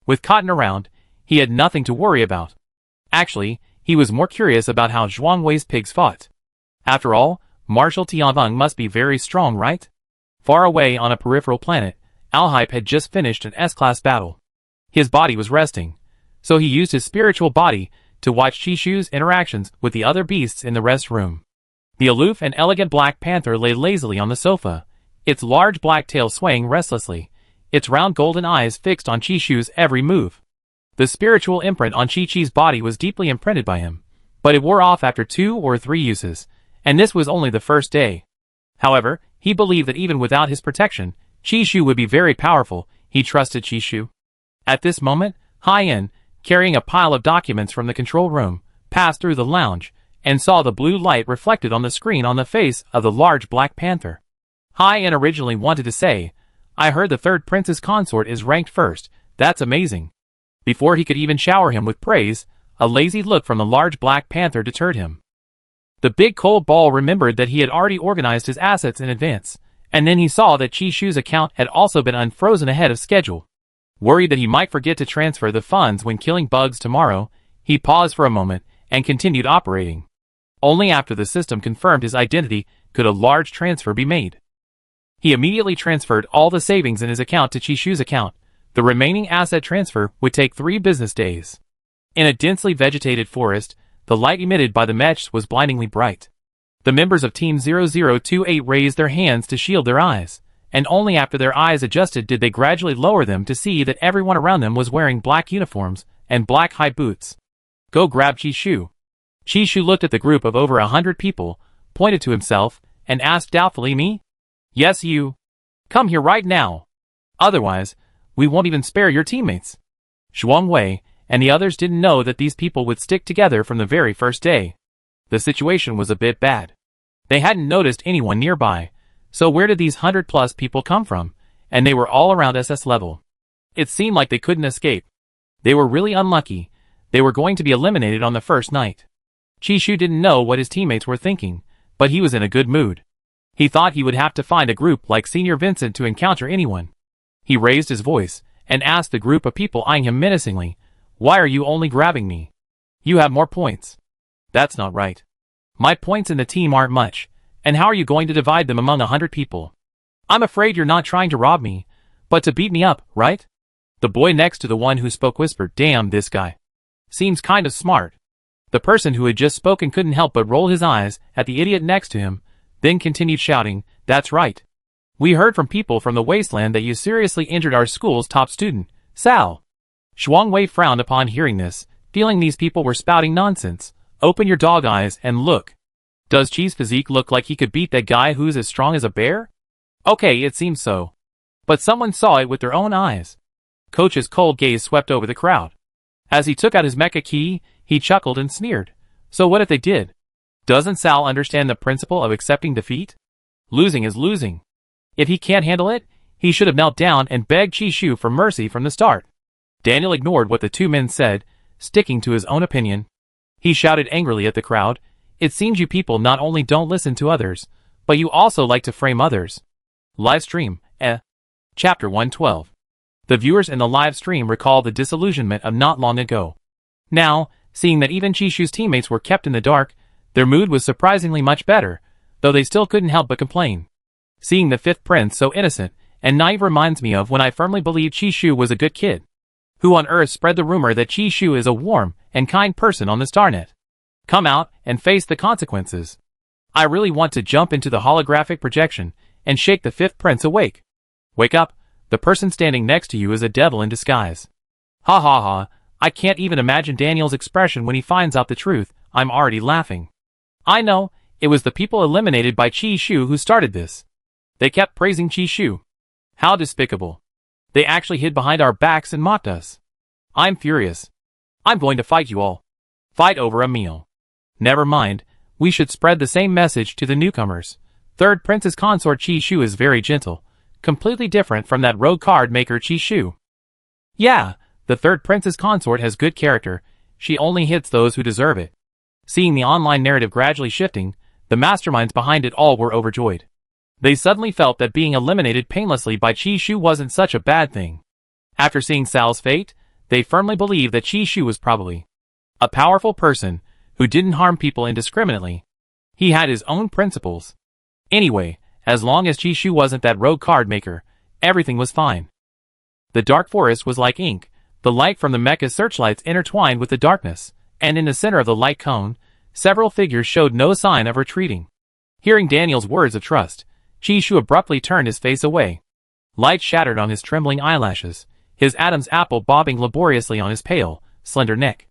With Cotton around, he had nothing to worry about. Actually, he was more curious about how Zhuang Wei's pigs fought. After all, Marshal Tianfeng must be very strong, right? Far away on a peripheral planet, Alhype had just finished an S-class battle. His body was resting, so he used his spiritual body to watch Chishu's interactions with the other beasts in the rest room. The aloof and elegant black panther lay lazily on the sofa, its large black tail swaying restlessly, its round golden eyes fixed on Chishu's every move. The spiritual imprint on Chi-Chi's body was deeply imprinted by him, but it wore off after 2 or 3 uses, and this was only the first day. However, he believed that even without his protection, Chishu would be very powerful. He trusted Chishu. At this moment, Haiyan, carrying a pile of documents from the control room, passed through the lounge, and saw the blue light reflected on the screen on the face of the large black panther. Haiyan originally wanted to say, I heard the third prince's consort is ranked first, that's amazing. Before he could even shower him with praise, a lazy look from the large black panther deterred him. The big cold ball remembered that he had already organized his assets in advance, and then he saw that Chishu's account had also been unfrozen ahead of schedule. Worried that he might forget to transfer the funds when killing bugs tomorrow, he paused for a moment and continued operating. Only after the system confirmed his identity could a large transfer be made. He immediately transferred all the savings in his account to Chishu's account. The remaining asset transfer would take 3 business days. In a densely vegetated forest, the light emitted by the mechs was blindingly bright. The members of Team 0028 raised their hands to shield their eyes, and only after their eyes adjusted did they gradually lower them to see that everyone around them was wearing black uniforms and black high boots. Go grab Chishu. Chishu looked at the group of over 100 people, pointed to himself, and asked doubtfully, me? Yes, you. Come here right now. Otherwise, we won't even spare your teammates. Zhuang Wei and the others didn't know that these people would stick together from the very first day. The situation was a bit bad. They hadn't noticed anyone nearby, so where did these 100+ people come from? And they were all around SS level. It seemed like they couldn't escape. They were really unlucky. They were going to be eliminated on the first night. Chishu didn't know what his teammates were thinking, but he was in a good mood. He thought he would have to find a group like Senior Vincent to encounter anyone. He raised his voice and asked the group of people eyeing him menacingly, why are you only grabbing me? You have more points. That's not right. My points in the team aren't much, and how are you going to divide them among 100 people? I'm afraid you're not trying to rob me, but to beat me up, right? The boy next to the one who spoke whispered, damn, this guy seems kind of smart. The person who had just spoken couldn't help but roll his eyes at the idiot next to him, then continued shouting, that's right. We heard from people from the wasteland that you seriously injured our school's top student, Sal. Zhuang Wei frowned upon hearing this, feeling these people were spouting nonsense. Open your dog eyes and look. Does Chi's physique look like he could beat that guy who's as strong as a bear? Okay, it seems so. But someone saw it with their own eyes. Coach's cold gaze swept over the crowd. As he took out his mecha key, he chuckled and sneered. So what if they did? Doesn't Sal understand the principle of accepting defeat? Losing is losing. If he can't handle it, he should have knelt down and begged Chishu for mercy from the start. Daniel ignored what the 2 men said, sticking to his own opinion. He shouted angrily at the crowd, it seems you people not only don't listen to others, but you also like to frame others. Live stream, Chapter 112. The viewers in the live stream recall the disillusionment of not long ago. Now, seeing that even Chishu's teammates were kept in the dark, their mood was surprisingly much better, though they still couldn't help but complain. Seeing the 5th prince so innocent and naive reminds me of when I firmly believed Chishu was a good kid. Who on earth spread the rumor that Chishu is a warm and kind person on the Starnet? Come out and face the consequences. I really want to jump into the holographic projection and shake the 5th prince awake. Wake up, the person standing next to you is a devil in disguise. Ha ha ha, I can't even imagine Daniel's expression when he finds out the truth, I'm already laughing. I know, It was the people eliminated by Chi Shu who started this. They kept praising Chi Shu. How despicable. They actually hid behind our backs and mocked us. I'm furious. I'm going to fight you all. Fight over a meal. Never mind, we should spread the same message to the newcomers. Third Princess Consort Chi Shu is very gentle, completely different from that rogue card maker Chi Shu. Yeah, the third Princess Consort has good character, she only hits those who deserve it. Seeing the online narrative gradually shifting, the masterminds behind it all were overjoyed. They suddenly felt that being eliminated painlessly by Chi Shu wasn't such a bad thing. After seeing Sal's fate, they firmly believed that Chi Shu was probably a powerful person who didn't harm people indiscriminately. He had his own principles. Anyway, as long as Chi Shu wasn't that rogue card maker, everything was fine. The dark forest was like ink, the light from the mecha's searchlights intertwined with the darkness, and in the center of the light cone, several figures showed no sign of retreating. Hearing Daniel's words of trust, Chi Shu abruptly turned his face away. Light shattered on his trembling eyelashes, his Adam's apple bobbing laboriously on his pale, slender neck.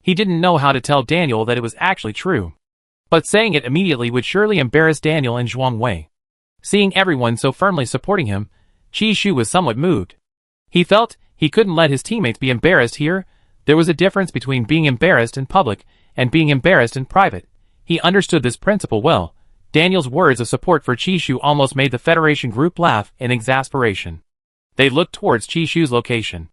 He didn't know how to tell Daniel that it was actually true. But saying it immediately would surely embarrass Daniel and Zhuang Wei. Seeing everyone so firmly supporting him, Chi Shu was somewhat moved. He felt he couldn't let his teammates be embarrassed here. There was a difference between being embarrassed in public and being embarrassed in private. He understood this principle well. Daniel's words of support for Chi Shu almost made the Federation group laugh in exasperation. They looked towards Chi Shu's location.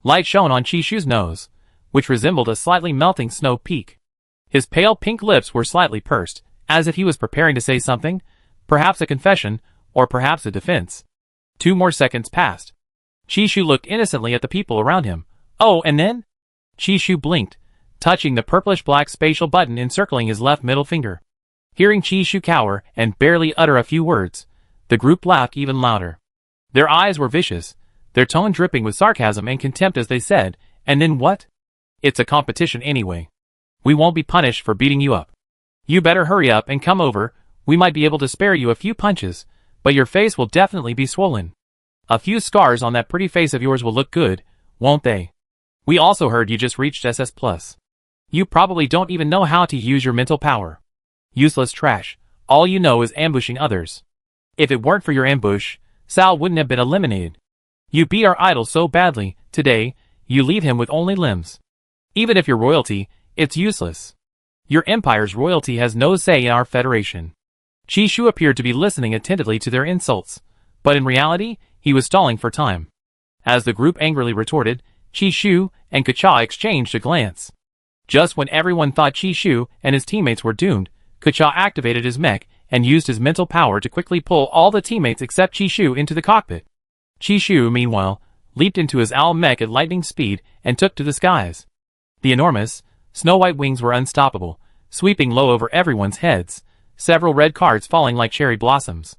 Light shone on Chi Shu's nose, which resembled a slightly melting snow peak. His pale pink lips were slightly pursed, as if he was preparing to say something, perhaps a confession, or perhaps a defense. 2 more seconds passed. Chi Shu looked innocently at the people around him. Oh, and then? Chi Shu blinked, touching the purplish-black spatial button encircling his left middle finger. Hearing Chi Shu cower and barely utter a few words, the group laughed even louder. Their eyes were vicious, their tone dripping with sarcasm and contempt as they said, and then what? It's a competition anyway. We won't be punished for beating you up. You better hurry up and come over, we might be able to spare you a few punches, but your face will definitely be swollen. A few scars on that pretty face of yours will look good, won't they? We also heard you just reached SS+. You probably don't even know how to use your mental power. Useless trash, all you know is ambushing others. If it weren't for your ambush, Sal wouldn't have been eliminated. You beat our idol so badly, today, you leave him with only limbs. Even if you're royalty, it's useless. Your empire's royalty has no say in our federation. Chi Shu appeared to be listening attentively to their insults, but in reality, he was stalling for time. As the group angrily retorted, Chi Shu and Kecha exchanged a glance. Just when everyone thought Chi Shu and his teammates were doomed, Kecha activated his mech and used his mental power to quickly pull all the teammates except Chi Shu into the cockpit. Chi Shu, meanwhile, leaped into his owl mech at lightning speed and took to the skies. The enormous, snow-white wings were unstoppable, sweeping low over everyone's heads, several red cards falling like cherry blossoms.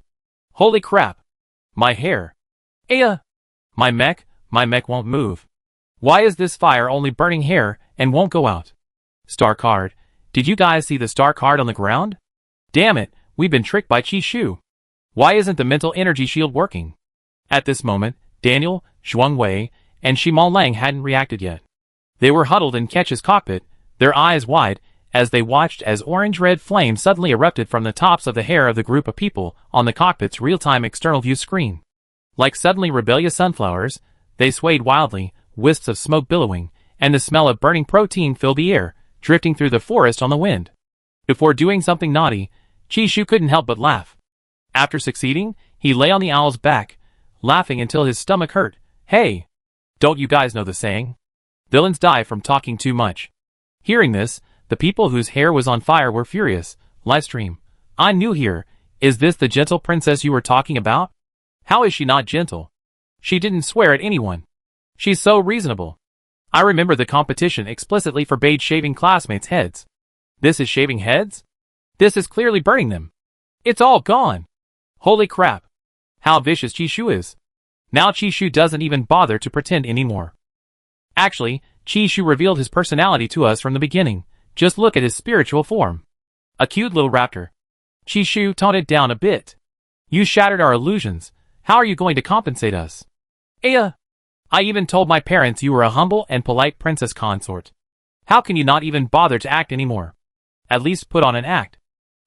Holy crap! My hair! Aya! My mech won't move. Why is this fire only burning hair and won't go out? Star card. Did you guys see the star card on the ground? Damn it, we've been tricked by Chi Shu. Why isn't the mental energy shield working? At this moment, Daniel, Zhuang Wei, and Shimon Lang hadn't reacted yet. They were huddled in Ketch's cockpit, their eyes wide, as they watched as orange-red flames suddenly erupted from the tops of the hair of the group of people on the cockpit's real-time external view screen. Like suddenly rebellious sunflowers, they swayed wildly, wisps of smoke billowing, and the smell of burning protein filled the air, drifting through the forest on the wind. Before doing something naughty, Chi Shu couldn't help but laugh. After succeeding, he lay on the owl's back, laughing until his stomach hurt. Hey! Don't you guys know the saying? Villains die from talking too much. Hearing this, the people whose hair was on fire were furious. Livestream. I'm new here. Is this the gentle princess you were talking about? How is she not gentle? She didn't swear at anyone. She's so reasonable. I remember the competition explicitly forbade shaving classmates' heads. This is shaving heads? This is clearly burning them. It's all gone. Holy crap. How vicious Chi Shu is. Now Chi Shu doesn't even bother to pretend anymore. Actually, Chi Shu revealed his personality to us from the beginning. Just look at his spiritual form. A cute little raptor. Chi Shu, tone it down a bit. You shattered our illusions. How are you going to compensate us? Aya! I even told my parents you were a humble and polite princess consort. How can you not even bother to act anymore? At least put on an act.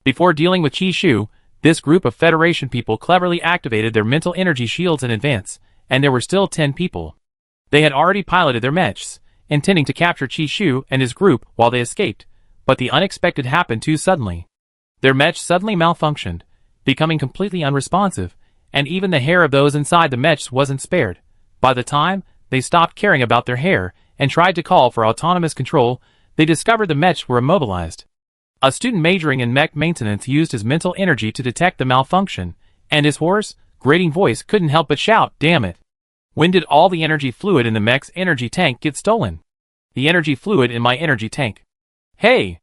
Before dealing with Chi Shu, this group of Federation people cleverly activated their mental energy shields in advance, and there were still 10 people. They had already piloted their mechs, intending to capture Chi Shu and his group while they escaped, but the unexpected happened too suddenly. Their mech suddenly malfunctioned, becoming completely unresponsive, and even the hair of those inside the mechs wasn't spared. By the time they stopped caring about their hair and tried to call for autonomous control, they discovered the mechs were immobilized. A student majoring in mech maintenance used his mental energy to detect the malfunction, and his hoarse, grating voice couldn't help but shout, "Damn it! When did all the energy fluid in the mech's energy tank get stolen? The energy fluid in my energy tank. Hey!"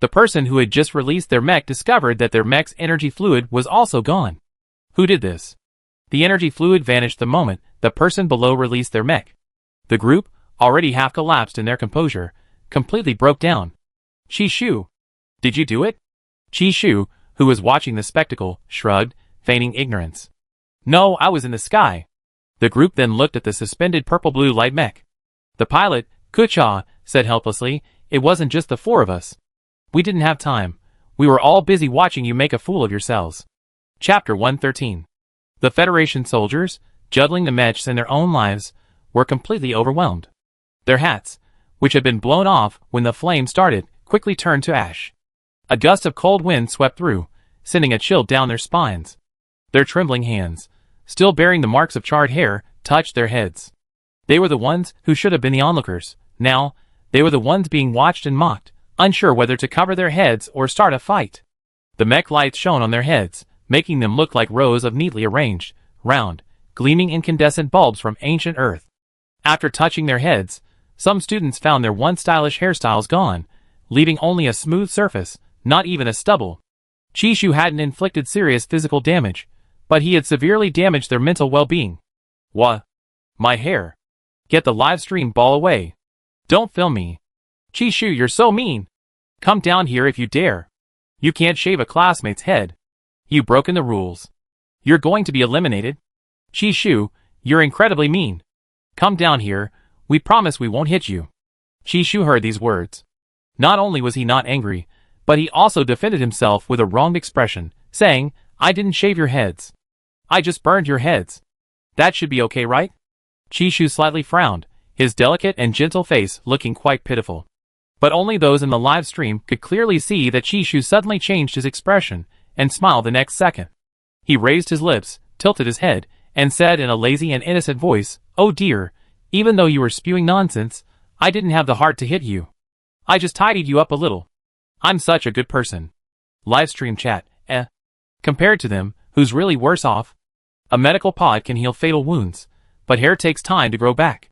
The person who had just released their mech discovered that their mech's energy fluid was also gone. Who did this? The energy fluid vanished the moment the person below released their mech. The group, already half collapsed in their composure, completely broke down. Chi Shu. Did you do it? Chi Shu, who was watching the spectacle, shrugged, feigning ignorance. No, I was in the sky. The group then looked at the suspended purple-blue light mech. The pilot, Kucha, said helplessly, "It wasn't just the 4 of us. We didn't have time. We were all busy watching you make a fool of yourselves." Chapter 113. The Federation soldiers, juggling the mechs in their own lives, were completely overwhelmed. Their hats, which had been blown off when the flame started, quickly turned to ash. A gust of cold wind swept through, sending a chill down their spines. Their trembling hands, still bearing the marks of charred hair, touched their heads. They were the ones who should have been the onlookers. Now, they were the ones being watched and mocked, unsure whether to cover their heads or start a fight. The mech lights shone on their heads, making them look like rows of neatly arranged, round, gleaming incandescent bulbs from ancient Earth. After touching their heads, some students found their once stylish hairstyles gone, leaving only a smooth surface, not even a stubble. Chi Shu hadn't inflicted serious physical damage, but he had severely damaged their mental well-being. What? My hair. Get the live stream ball away. Don't film me. Chi Shu, you're so mean. Come down here if you dare. You can't shave a classmate's head. You've broken the rules. You're going to be eliminated. Chi Shu, you're incredibly mean. Come down here, we promise we won't hit you. Chi Shu heard these words. Not only was he not angry, but he also defended himself with a wronged expression, saying, "I didn't shave your heads. I just burned your heads. That should be okay, right?" Chi Shu slightly frowned, his delicate and gentle face looking quite pitiful. But only those in the live stream could clearly see that Chi Shu suddenly changed his expression, and smiled the next second. He raised his lips, tilted his head, and said in a lazy and innocent voice, "Oh dear, even though you were spewing nonsense, I didn't have the heart to hit you. I just tidied you up a little. I'm such a good person." Livestream chat, Compared to them, who's really worse off? A medical pod can heal fatal wounds, but hair takes time to grow back.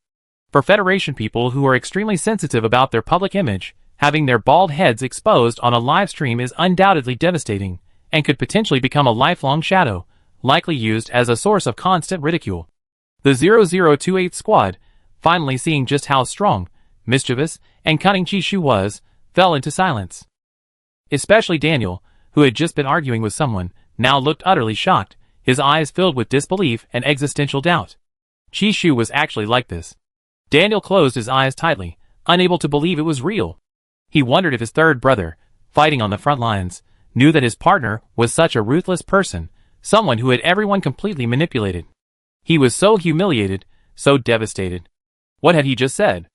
For Federation people who are extremely sensitive about their public image, having their bald heads exposed on a live stream is undoubtedly devastating, and could potentially become a lifelong shadow, likely used as a source of constant ridicule. The 0028 squad, finally seeing just how strong, mischievous, and cunning Chi Shu was, fell into silence. Especially Daniel, who had just been arguing with someone, now looked utterly shocked, his eyes filled with disbelief and existential doubt. Chi Shu was actually like this. Daniel closed his eyes tightly, unable to believe it was real. He wondered if his third brother, fighting on the front lines, knew that his partner was such a ruthless person, someone who had everyone completely manipulated. He was so humiliated, so devastated. What had he just said?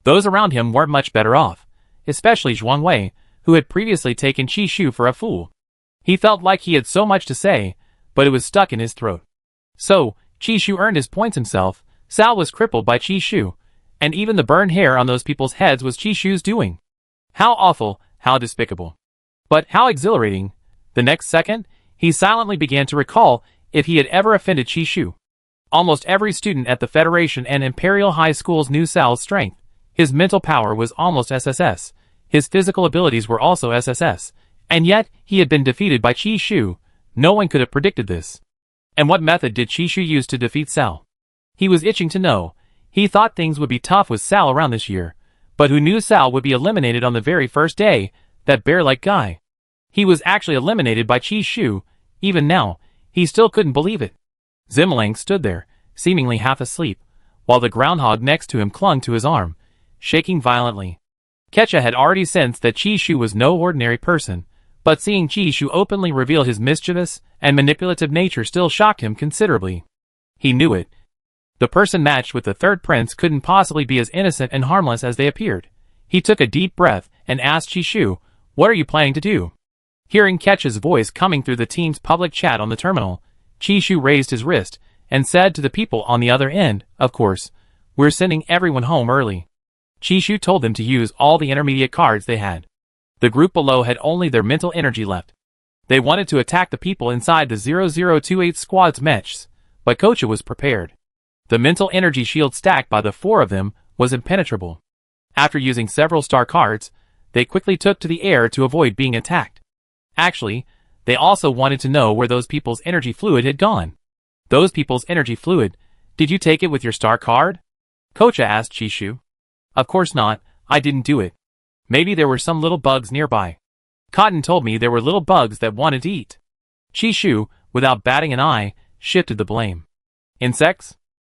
Those around him weren't much better off, especially Zhuang Wei, who had previously taken Chi Shu for a fool. He felt like he had so much to say, but it was stuck in his throat. So, Chi Shu earned his points himself. Sal was crippled by Chi Shu, and even the burned hair on those people's heads was Chi Shu's doing. How awful, how despicable. But how exhilarating. The next second, he silently began to recall if he had ever offended Chi Shu. Almost every student at the Federation and Imperial High Schools knew Sal's strength. His mental power was almost SSS. His physical abilities were also SSS. And yet, he had been defeated by Chi Shu. No one could have predicted this. And what method did Chi Shu use to defeat Sal? He was itching to know. He thought things would be tough with Sal around this year. But who knew Sal would be eliminated on the very first day, that bear-like guy? He was actually eliminated by Chi Shu. Even now, he still couldn't believe it. Zimmelang stood there, seemingly half asleep, while the groundhog next to him clung to his arm, shaking violently. Kecha had already sensed that Chi Shu was no ordinary person, But seeing Chishu openly reveal his mischievous and manipulative nature still shocked him considerably. He knew it. The person matched with the third prince couldn't possibly be as innocent and harmless as they appeared. He took a deep breath and asked Chishu, "What are you planning to do?" Hearing Ketch's voice coming through the team's public chat on the terminal, Chishu raised his wrist and said to the people on the other end, "Of course, we're sending everyone home early." Chishu told them to use all the intermediate cards they had. The group below had only their mental energy left. They wanted to attack the people inside the 0028 squad's mechs, but Kocha was prepared. The mental energy shield stacked by the four of them was impenetrable. After using several star cards, they quickly took to the air to avoid being attacked. Actually, they also wanted to know where those people's energy fluid had gone. Those people's energy fluid, did you take it with your star card? Kocha asked Chishu. Of course not, I didn't do it. Maybe there were some little bugs nearby. Cotton told me there were little bugs that wanted to eat. Chishu, without batting an eye, shifted the blame. Insects?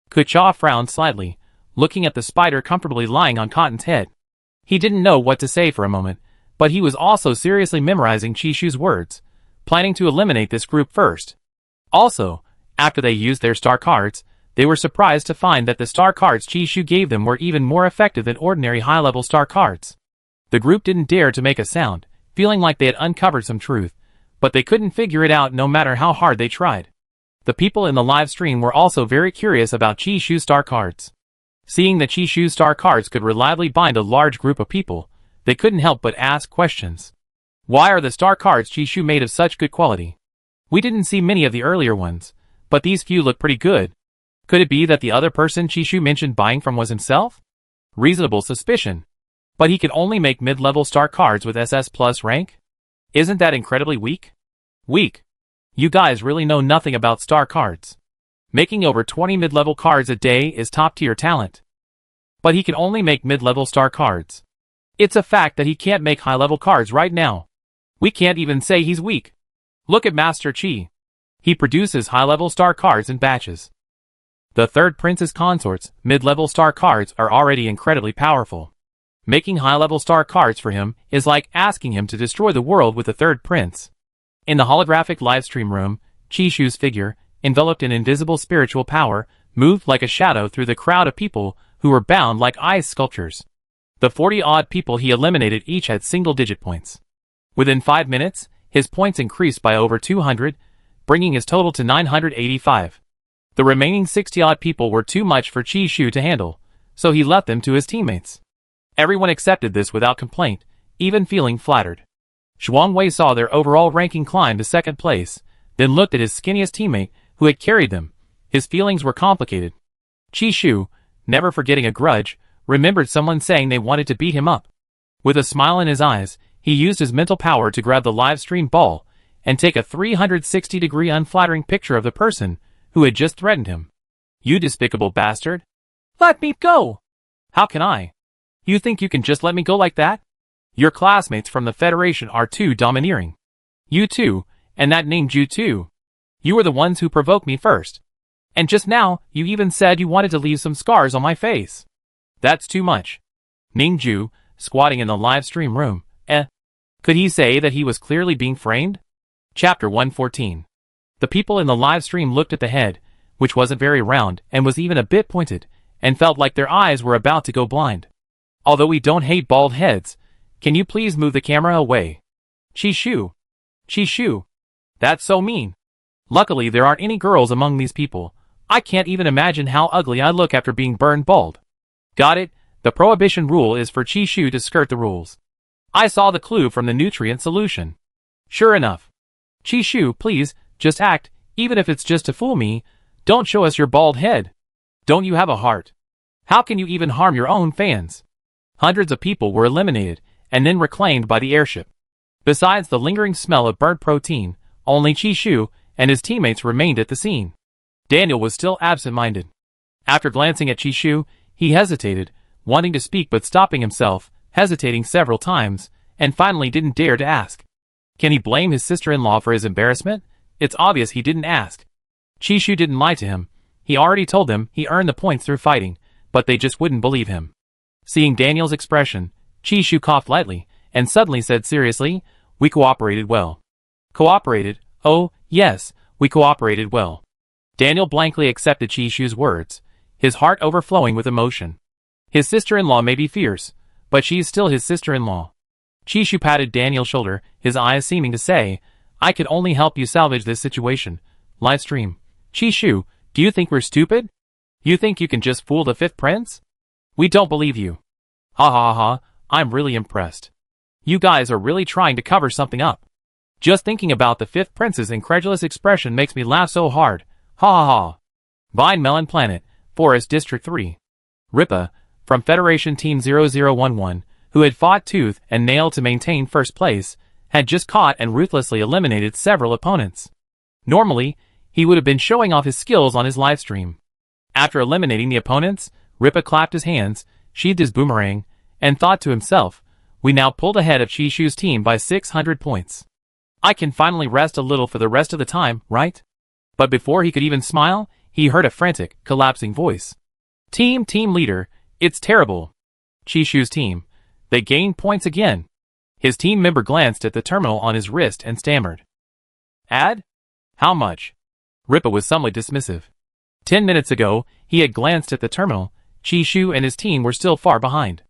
Kocha frowned slightly, looking at the spider comfortably lying on Cotton's head. He didn't know what to say for a moment, but he was also seriously memorizing Chishu's words, planning to eliminate this group first. Also, after they used their star cards, they were surprised to find that the star cards Chishu gave them were even more effective than ordinary high-level star cards. The group didn't dare to make a sound, feeling like they had uncovered some truth, but they couldn't figure it out no matter how hard they tried. The people in the live stream were also very curious about Chishu's star cards. Seeing that Chishu's star cards could reliably bind a large group of people, they couldn't help but ask questions. Why are the star cards Chishu made of such good quality? We didn't see many of the earlier ones, but these few look pretty good. Could it be that the other person Chishu mentioned buying from was himself? Reasonable suspicion. But he could only make mid-level star cards with SS plus rank? Isn't that incredibly weak? Weak. You guys really know nothing about star cards. Making over 20 mid-level cards a day is top-tier talent. But he can only make mid-level star cards. It's a fact that he can't make high-level cards right now. We can't even say he's weak. Look at Master Chi. He produces high-level star cards in batches. The third prince's consorts, mid-level star cards, are already incredibly powerful. Making high-level star cards for him is like asking him to destroy the world with the third prince. In the holographic livestream room, Chishu's figure, enveloped in invisible spiritual power, moved like a shadow through the crowd of people who were bound like ice sculptures. The 40-odd people he eliminated each had single-digit points. Within 5 minutes, his points increased by over 200, bringing his total to 985. The remaining 60-odd people were too much for Chishu to handle, so he left them to his teammates. Everyone accepted this without complaint, even feeling flattered. Zhuangwei saw their overall ranking climb to second place, then looked at his skinniest teammate, who had carried them. His feelings were complicated. Chishu, never forgetting a grudge, remembered someone saying they wanted to beat him up. With a smile in his eyes, he used his mental power to grab the live stream ball and take a 360-degree unflattering picture of the person who had just threatened him. You despicable bastard! Let me go! How can I? You think you can just let me go like that? Your classmates from the Federation are too domineering. You too, and that named you too. You were the ones who provoked me first. And just now, you even said you wanted to leave some scars on my face. That's too much. Ningju, squatting in the live stream room, could he say that he was clearly being framed? Chapter 114. The people in the live stream looked at the head, which wasn't very round and was even a bit pointed, and felt like their eyes were about to go blind. Although we don't hate bald heads, can you please move the camera away? Chishu. Chishu. That's so mean. Luckily there aren't any girls among these people. I can't even imagine how ugly I look after being burned bald. Got it, the prohibition rule is for Chishu to skirt the rules. I saw the clue from the nutrient solution. Sure enough. Chishu, please, just act, even if it's just to fool me. Don't show us your bald head. Don't you have a heart? How can you even harm your own fans? Hundreds of people were eliminated, and then reclaimed by the airship. Besides the lingering smell of burnt protein, only Chishu and his teammates remained at the scene. Daniel was still absent-minded. After glancing at Chishu, he hesitated, wanting to speak but stopping himself, hesitating several times, and finally didn't dare to ask. Can he blame his sister-in-law for his embarrassment? It's obvious he didn't ask. Chishu didn't lie to him. He already told them he earned the points through fighting, but they just wouldn't believe him. Seeing Daniel's expression, Chishu coughed lightly, and suddenly said seriously, We cooperated well. Cooperated? Oh, yes, we cooperated well. Daniel blankly accepted Chishu's words, his heart overflowing with emotion. His sister-in-law may be fierce, but she's still his sister-in-law. Chishu patted Daniel's shoulder, his eyes seeming to say, I could only help you salvage this situation. Livestream. Chishu, do you think we're stupid? You think you can just fool the fifth prince? We don't believe you. Ha ha ha, I'm really impressed. You guys are really trying to cover something up. Just thinking about the fifth prince's incredulous expression makes me laugh so hard. Ha ha ha. Vine Melon Planet, Forest District 3. Ripa, from Federation Team 0011, who had fought tooth and nail to maintain first place, had just caught and ruthlessly eliminated several opponents. Normally, he would have been showing off his skills on his livestream. After eliminating the opponents, Ripa clapped his hands, sheathed his boomerang, and thought to himself, we now pulled ahead of Chishu's team by 600 points. I can finally rest a little for the rest of the time, right? But before he could even smile, he heard a frantic, collapsing voice. Team leader, it's terrible. Chishu's team. They gained points again. His team member glanced at the terminal on his wrist and stammered. Add? How much? Ripa was somewhat dismissive. 10 minutes ago, he had glanced at the terminal. Chishu and his team were still far behind.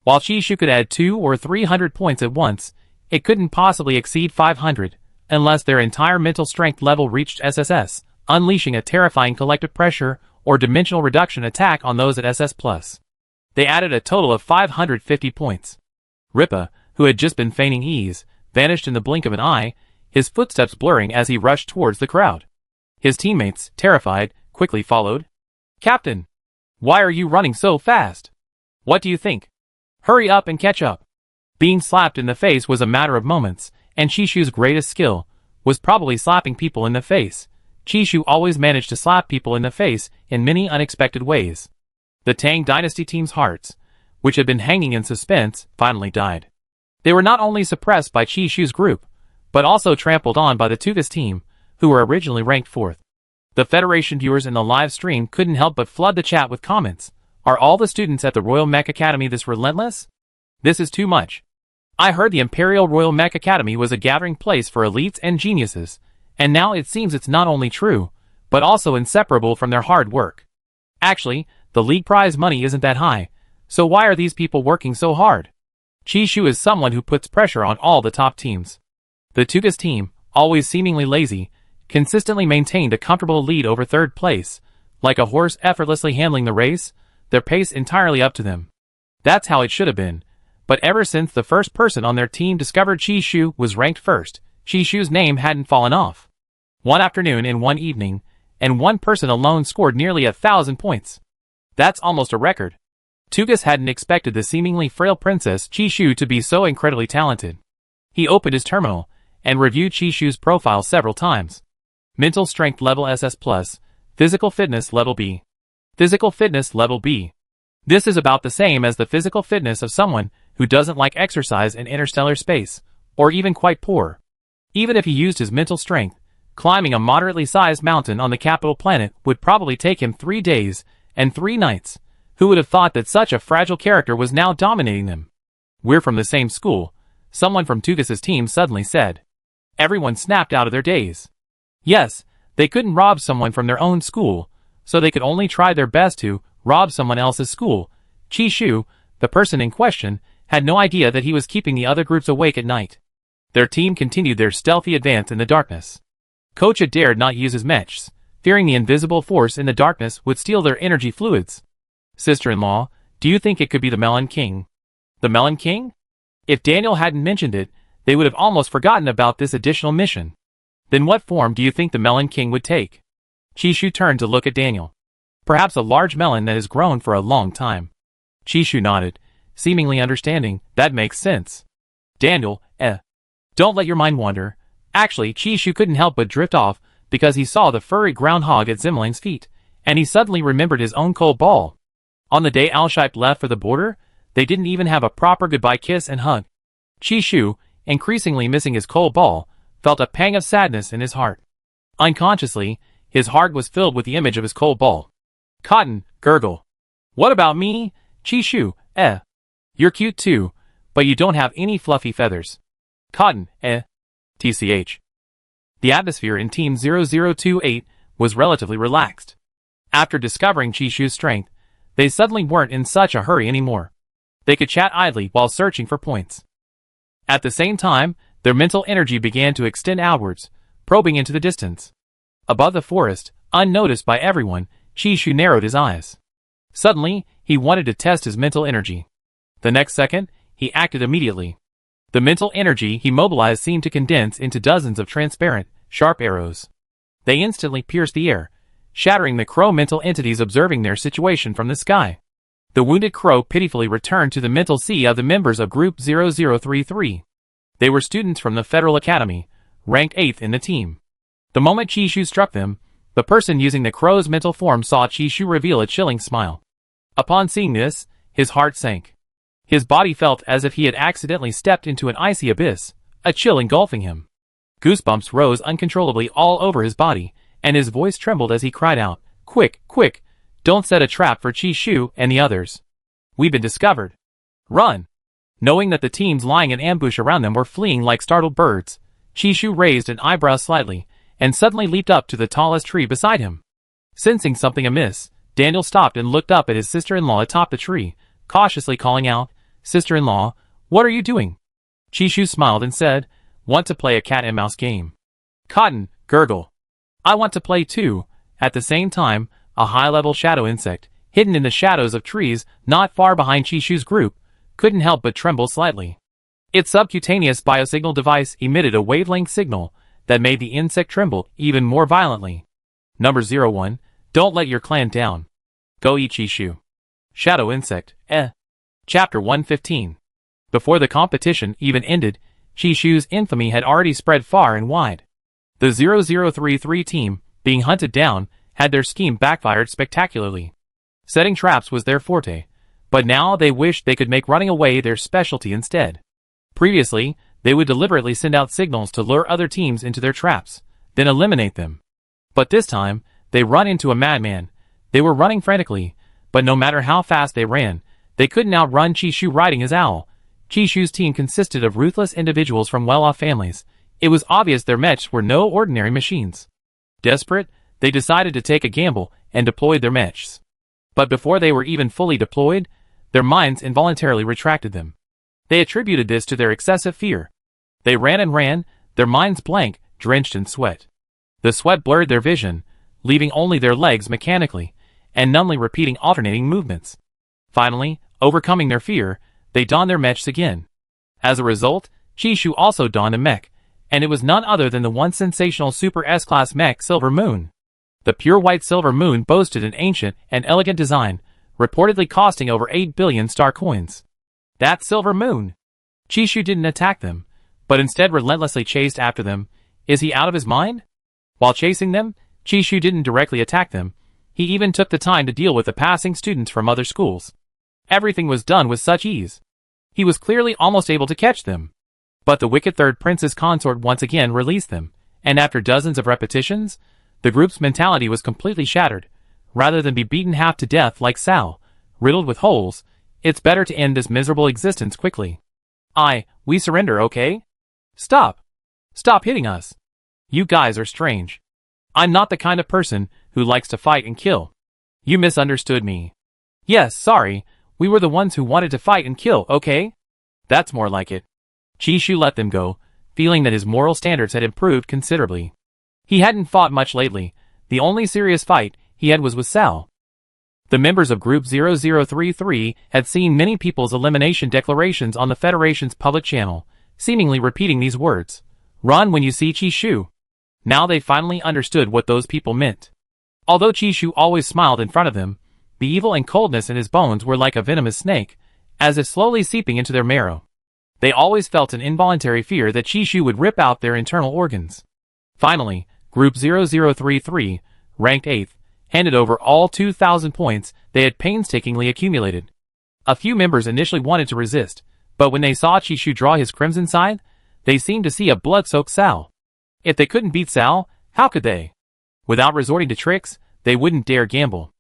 While Chishu could add 200 or 300 points at once, it couldn't possibly exceed 500, unless their entire mental strength level reached SSS, unleashing a terrifying collective pressure or dimensional reduction attack on those at SS+. They added a total of 550 points. Ripa, who had just been feigning ease, vanished in the blink of an eye, his footsteps blurring as he rushed towards the crowd. His teammates, terrified, quickly followed. Captain! Why are you running so fast? What do you think? Hurry up and catch up. Being slapped in the face was a matter of moments, and Chishu's greatest skill was probably slapping people in the face. Chishu always managed to slap people in the face in many unexpected ways. The Tang Dynasty team's hearts, which had been hanging in suspense, finally died. They were not only suppressed by Chishu's group, but also trampled on by the Tugas team, who were originally ranked 4th. The Federation viewers in the live stream couldn't help but flood the chat with comments. Are all the students at the Royal Mech Academy this relentless? This is too much. I heard the Imperial Royal Mech Academy was a gathering place for elites and geniuses, and now it seems it's not only true, but also inseparable from their hard work. Actually, the league prize money isn't that high, so why are these people working so hard? Chishu is someone who puts pressure on all the top teams. The Tugas team, always seemingly lazy, consistently maintained a comfortable lead over 3rd place, like a horse effortlessly handling the race, their pace entirely up to them. That's how it should have been, but ever since the first person on their team discovered Chishu was ranked 1st, Chishu's name hadn't fallen off. One afternoon and one evening, and one person alone scored nearly 1,000 points. That's almost a record. Tugas hadn't expected the seemingly frail princess Chishu to be so incredibly talented. He opened his terminal, and reviewed Chishu's profile several times. Mental strength level SS+, physical fitness level B. Physical fitness level B. This is about the same as the physical fitness of someone who doesn't like exercise in interstellar space, or even quite poor. Even if he used his mental strength, climbing a moderately sized mountain on the capital planet would probably take him 3 days and 3 nights. Who would have thought that such a fragile character was now dominating them? We're from the same school, someone from Tugas's team suddenly said. Everyone snapped out of their daze. Yes, they couldn't rob someone from their own school, so they could only try their best to rob someone else's school. Chishu, the person in question, had no idea that he was keeping the other groups awake at night. Their team continued their stealthy advance in the darkness. Coach had dared not use his mechs, fearing the invisible force in the darkness would steal their energy fluids. Sister-in-law, do you think it could be the Melon King? The Melon King? If Daniel hadn't mentioned it, they would have almost forgotten about this additional mission. Then what form do you think the Melon King would take? Chishu turned to look at Daniel. Perhaps a large melon that has grown for a long time. Chishu nodded, seemingly understanding. That makes sense. Daniel, don't let your mind wander. Actually, Chishu couldn't help but drift off because he saw the furry groundhog at Zimling's feet, and he suddenly remembered his own cold ball. On the day Alshipe left for the border, they didn't even have a proper goodbye kiss and hug. Chishu, increasingly missing his cold ball, felt a pang of sadness in his heart. Unconsciously, his heart was filled with the image of his cold ball. Cotton, gurgle. What about me? Chishu, You're cute too, but you don't have any fluffy feathers. Cotton, TCH. The atmosphere in Team 0028 was relatively relaxed. After discovering Chishu's strength, they suddenly weren't in such a hurry anymore. They could chat idly while searching for points. At the same time, their mental energy began to extend outwards, probing into the distance. Above the forest, unnoticed by everyone, Chishu narrowed his eyes. Suddenly, he wanted to test his mental energy. The next second, he acted immediately. The mental energy he mobilized seemed to condense into dozens of transparent, sharp arrows. They instantly pierced the air, shattering the crow mental entities observing their situation from the sky. The wounded crow pitifully returned to the mental sea of the members of Group 0033. They were students from the Federal Academy, ranked 8th in the team. The moment Chishu struck them, the person using the crow's mental form saw Chishu reveal a chilling smile. Upon seeing this, his heart sank. His body felt as if he had accidentally stepped into an icy abyss, a chill engulfing him. Goosebumps rose uncontrollably all over his body, and his voice trembled as he cried out, "Quick, quick! Don't set a trap for Chishu and the others. We've been discovered. Run!" Knowing that the teams lying in ambush around them were fleeing like startled birds, Chishu raised an eyebrow slightly, and suddenly leaped up to the tallest tree beside him. Sensing something amiss, Daniel stopped and looked up at his sister-in-law atop the tree, cautiously calling out, "Sister-in-law, what are you doing?" Chishu smiled and said, "Want to play a cat-and-mouse game." Cotton, gurgle. "I want to play too." At the same time, a high-level shadow insect, hidden in the shadows of trees not far behind Chishu's group, couldn't help but tremble slightly. Its subcutaneous biosignal device emitted a wavelength signal that made the insect tremble even more violently. Number 01, don't let your clan down. Go eat Chishu. Shadow Insect, Chapter 115. Before the competition even ended, Chishu's infamy had already spread far and wide. The 0033 team, being hunted down, had their scheme backfired spectacularly. Setting traps was their forte, but now they wished they could make running away their specialty instead. Previously, they would deliberately send out signals to lure other teams into their traps, then eliminate them. But this time, they run into a madman. They were running frantically, but no matter how fast they ran, they couldn't outrun Chishu riding his owl. Chishu's team consisted of ruthless individuals from well-off families. It was obvious their mechs were no ordinary machines. Desperate, they decided to take a gamble and deployed their mechs. But before they were even fully deployed, their minds involuntarily retracted them. They attributed this to their excessive fear. They ran and ran, their minds blank, drenched in sweat. The sweat blurred their vision, leaving only their legs mechanically, and numbly repeating alternating movements. Finally, overcoming their fear, they donned their mechs again. As a result, Chishu also donned a mech, and it was none other than the once sensational Super S-Class mech Silver Moon. The pure white Silver Moon boasted an ancient and elegant design, reportedly costing over 8 billion star coins. That Silver Moon! Chishu didn't attack them, but instead relentlessly chased after them. Is he out of his mind? While chasing them, Chishu didn't directly attack them. He even took the time to deal with the passing students from other schools. Everything was done with such ease. He was clearly almost able to catch them. But the wicked third prince's consort once again released them, and after dozens of repetitions, the group's mentality was completely shattered. Rather than be beaten half to death like Sal, riddled with holes, it's better to end this miserable existence quickly. We surrender, okay? Stop! Stop hitting us! You guys are strange. I'm not the kind of person who likes to fight and kill. You misunderstood me. Yes, sorry, we were the ones who wanted to fight and kill, okay? That's more like it. Chishu let them go, feeling that his moral standards had improved considerably. He hadn't fought much lately. The only serious fight he had was with Sal. The members of Group 0033 had seen many people's elimination declarations on the Federation's public channel, seemingly repeating these words. Run when you see Chishu. Now they finally understood what those people meant. Although Chishu always smiled in front of them, the evil and coldness in his bones were like a venomous snake, as if slowly seeping into their marrow. They always felt an involuntary fear that Chishu would rip out their internal organs. Finally, Group 0033, ranked 8th, handed over all 2,000 points they had painstakingly accumulated. A few members initially wanted to resist, but when they saw Chishu draw his crimson side, they seemed to see a blood-soaked Sal. If they couldn't beat Sal, how could they? Without resorting to tricks, they wouldn't dare gamble.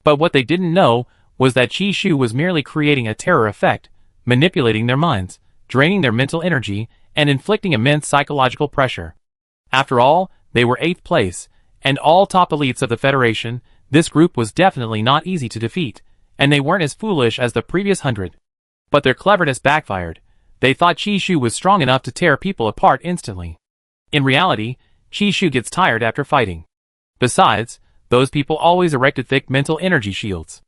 But what they didn't know was that Chishu was merely creating a terror effect, manipulating their minds, draining their mental energy, and inflicting immense psychological pressure. After all, they were 8th place, and all top elites of the Federation. This group was definitely not easy to defeat, and they weren't as foolish as the previous 100. But their cleverness backfired. They thought Chishu was strong enough to tear people apart instantly. In reality, Chishu gets tired after fighting. Besides, those people always erected thick mental energy shields.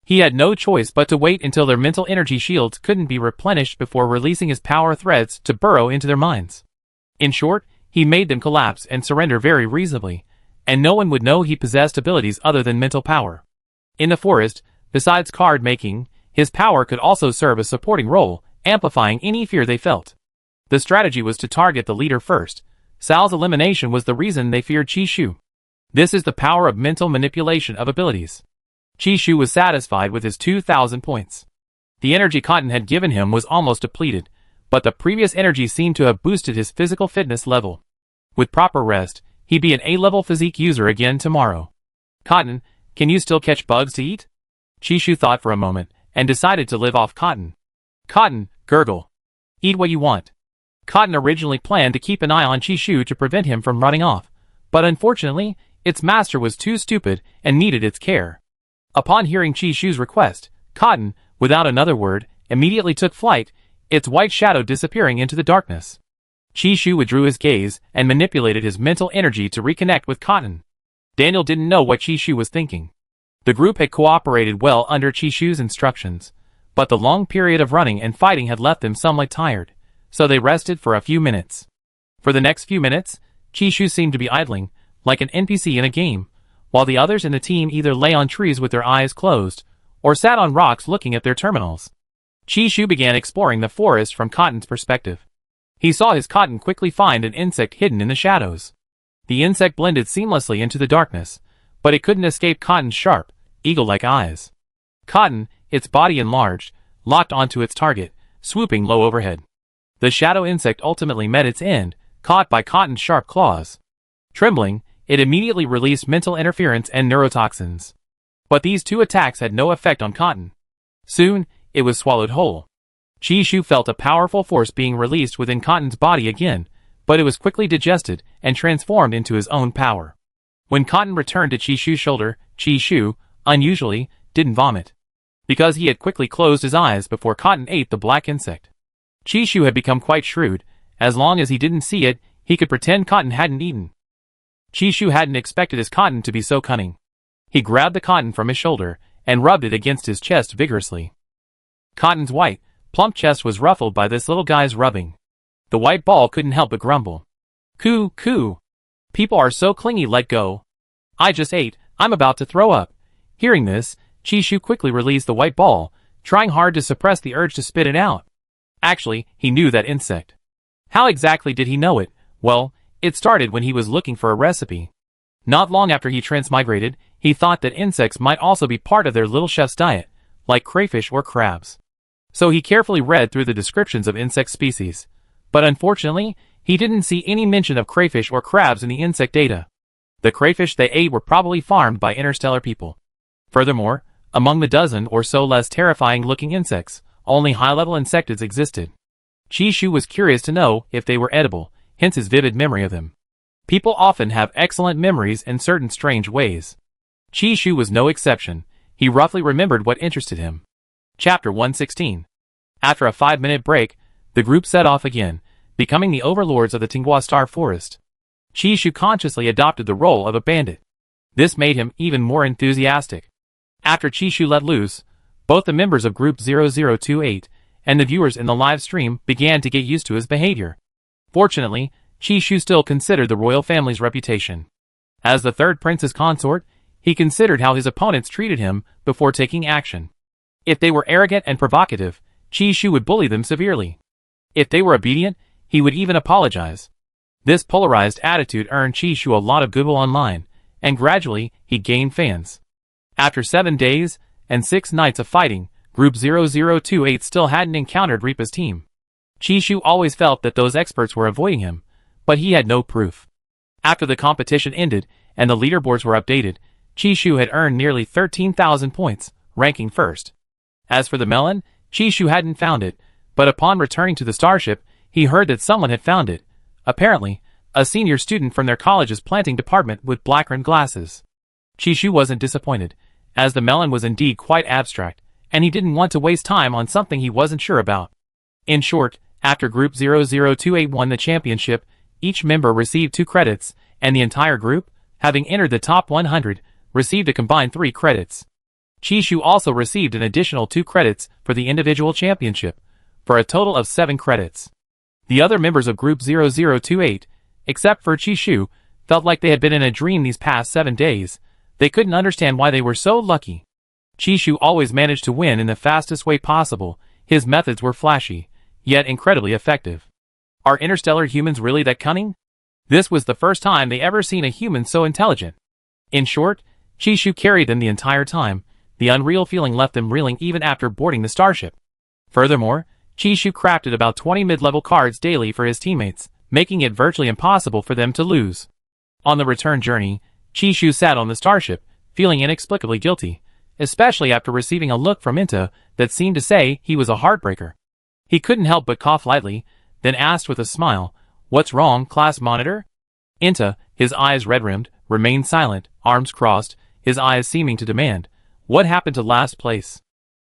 He had no choice but to wait until their mental energy shields couldn't be replenished before releasing his power threads to burrow into their minds. In short, he made them collapse and surrender very reasonably, and no one would know he possessed abilities other than mental power. In the forest, besides card making, his power could also serve a supporting role, amplifying any fear they felt. The strategy was to target the leader first. Sal's elimination was the reason they feared Chishu. This is the power of mental manipulation of abilities. Chishu was satisfied with his 2,000 points. The energy Cotton had given him was almost depleted, but the previous energy seemed to have boosted his physical fitness level. With proper rest, he'd be an A-level physique user again tomorrow. Cotton, can you still catch bugs to eat? Chishu thought for a moment, and decided to live off Cotton. Cotton, gurgle. Eat what you want. Cotton originally planned to keep an eye on Chishu to prevent him from running off, but unfortunately, its master was too stupid and needed its care. Upon hearing Chishu's request, Cotton, without another word, immediately took flight, its white shadow disappearing into the darkness. Chishu withdrew his gaze and manipulated his mental energy to reconnect with Cotton. Daniel didn't know what Chishu was thinking. The group had cooperated well under Chishu's instructions, but the long period of running and fighting had left them somewhat tired, so they rested for a few minutes. For the next few minutes, Chishu seemed to be idling, like an NPC in a game, while the others in the team either lay on trees with their eyes closed, or sat on rocks looking at their terminals. Chishu began exploring the forest from Cotton's perspective. He saw his Cotton quickly find an insect hidden in the shadows. The insect blended seamlessly into the darkness, but it couldn't escape Cotton's sharp, eagle-like eyes. Cotton, its body enlarged, locked onto its target, swooping low overhead. The shadow insect ultimately met its end, caught by Cotton's sharp claws. Trembling, it immediately released mental interference and neurotoxins. But these two attacks had no effect on Cotton. Soon, it was swallowed whole. Chishu felt a powerful force being released within Cotton's body again, but it was quickly digested and transformed into his own power. When Cotton returned to Chishu's shoulder, Chishu, unusually, didn't vomit, because he had quickly closed his eyes before Cotton ate the black insect. Chishu had become quite shrewd. As long as he didn't see it, he could pretend Cotton hadn't eaten. Chishu hadn't expected his Cotton to be so cunning. He grabbed the Cotton from his shoulder and rubbed it against his chest vigorously. Cotton's white, plump chest was ruffled by this little guy's rubbing. The white ball couldn't help but grumble. Coo, coo. People are so clingy, let go. I just ate, I'm about to throw up. Hearing this, Chishu quickly released the white ball, trying hard to suppress the urge to spit it out. Actually, he knew that insect. How exactly did he know it? Well, it started when he was looking for a recipe. Not long after he transmigrated, he thought that insects might also be part of their little chef's diet, like crayfish or crabs. So he carefully read through the descriptions of insect species. But unfortunately, he didn't see any mention of crayfish or crabs in the insect data. The crayfish they ate were probably farmed by interstellar people. Furthermore, among the dozen or so less terrifying-looking insects, only high-level insectids existed. Chishu was curious to know if they were edible, hence his vivid memory of them. People often have excellent memories in certain strange ways. Chishu was no exception. He roughly remembered what interested him. Chapter 116. After a 5-minute break, the group set off again, becoming the overlords of the Tingua Star Forest. Chishu consciously adopted the role of a bandit. This made him even more enthusiastic. After Chishu let loose, both the members of Group 0028 and the viewers in the live stream began to get used to his behavior. Fortunately, Chishu still considered the royal family's reputation. As the third prince's consort, he considered how his opponents treated him before taking action. If they were arrogant and provocative, Chishu would bully them severely. If they were obedient, he would even apologize. This polarized attitude earned Chishu a lot of goodwill online, and gradually, he gained fans. After 7 days and 6 nights of fighting, Group 0028 still hadn't encountered Reapa's team. Chishu always felt that those experts were avoiding him, but he had no proof. After the competition ended and the leaderboards were updated, Chishu had earned nearly 13,000 points, ranking first. As for the melon, Chishu hadn't found it, but upon returning to the starship, he heard that someone had found it. Apparently, a senior student from their college's planting department with black-rimmed glasses. Chishu wasn't disappointed, as the melon was indeed quite abstract, and he didn't want to waste time on something he wasn't sure about. In short, after Group 00208 won the championship, each member received 2 credits, and the entire group, having entered the top 100, received a combined 3 credits. Chishu also received an additional 2 credits for the individual championship, for a total of 7 credits. The other members of Group 0028, except for Chishu, felt like they had been in a dream these past 7 days. They couldn't understand why they were so lucky. Chishu always managed to win in the fastest way possible. His methods were flashy, yet incredibly effective. Are interstellar humans really that cunning? This was the first time they ever seen a human so intelligent. In short, Chishu carried them the entire time. The unreal feeling left them reeling even after boarding the starship. Furthermore, Chishu crafted about 20 mid-level cards daily for his teammates, making it virtually impossible for them to lose. On the return journey, Chishu sat on the starship, feeling inexplicably guilty, especially after receiving a look from Inta that seemed to say he was a heartbreaker. He couldn't help but cough lightly, then asked with a smile, "What's wrong, class monitor?" Inta, his eyes red-rimmed, remained silent, arms crossed, his eyes seeming to demand, "What happened to last place?"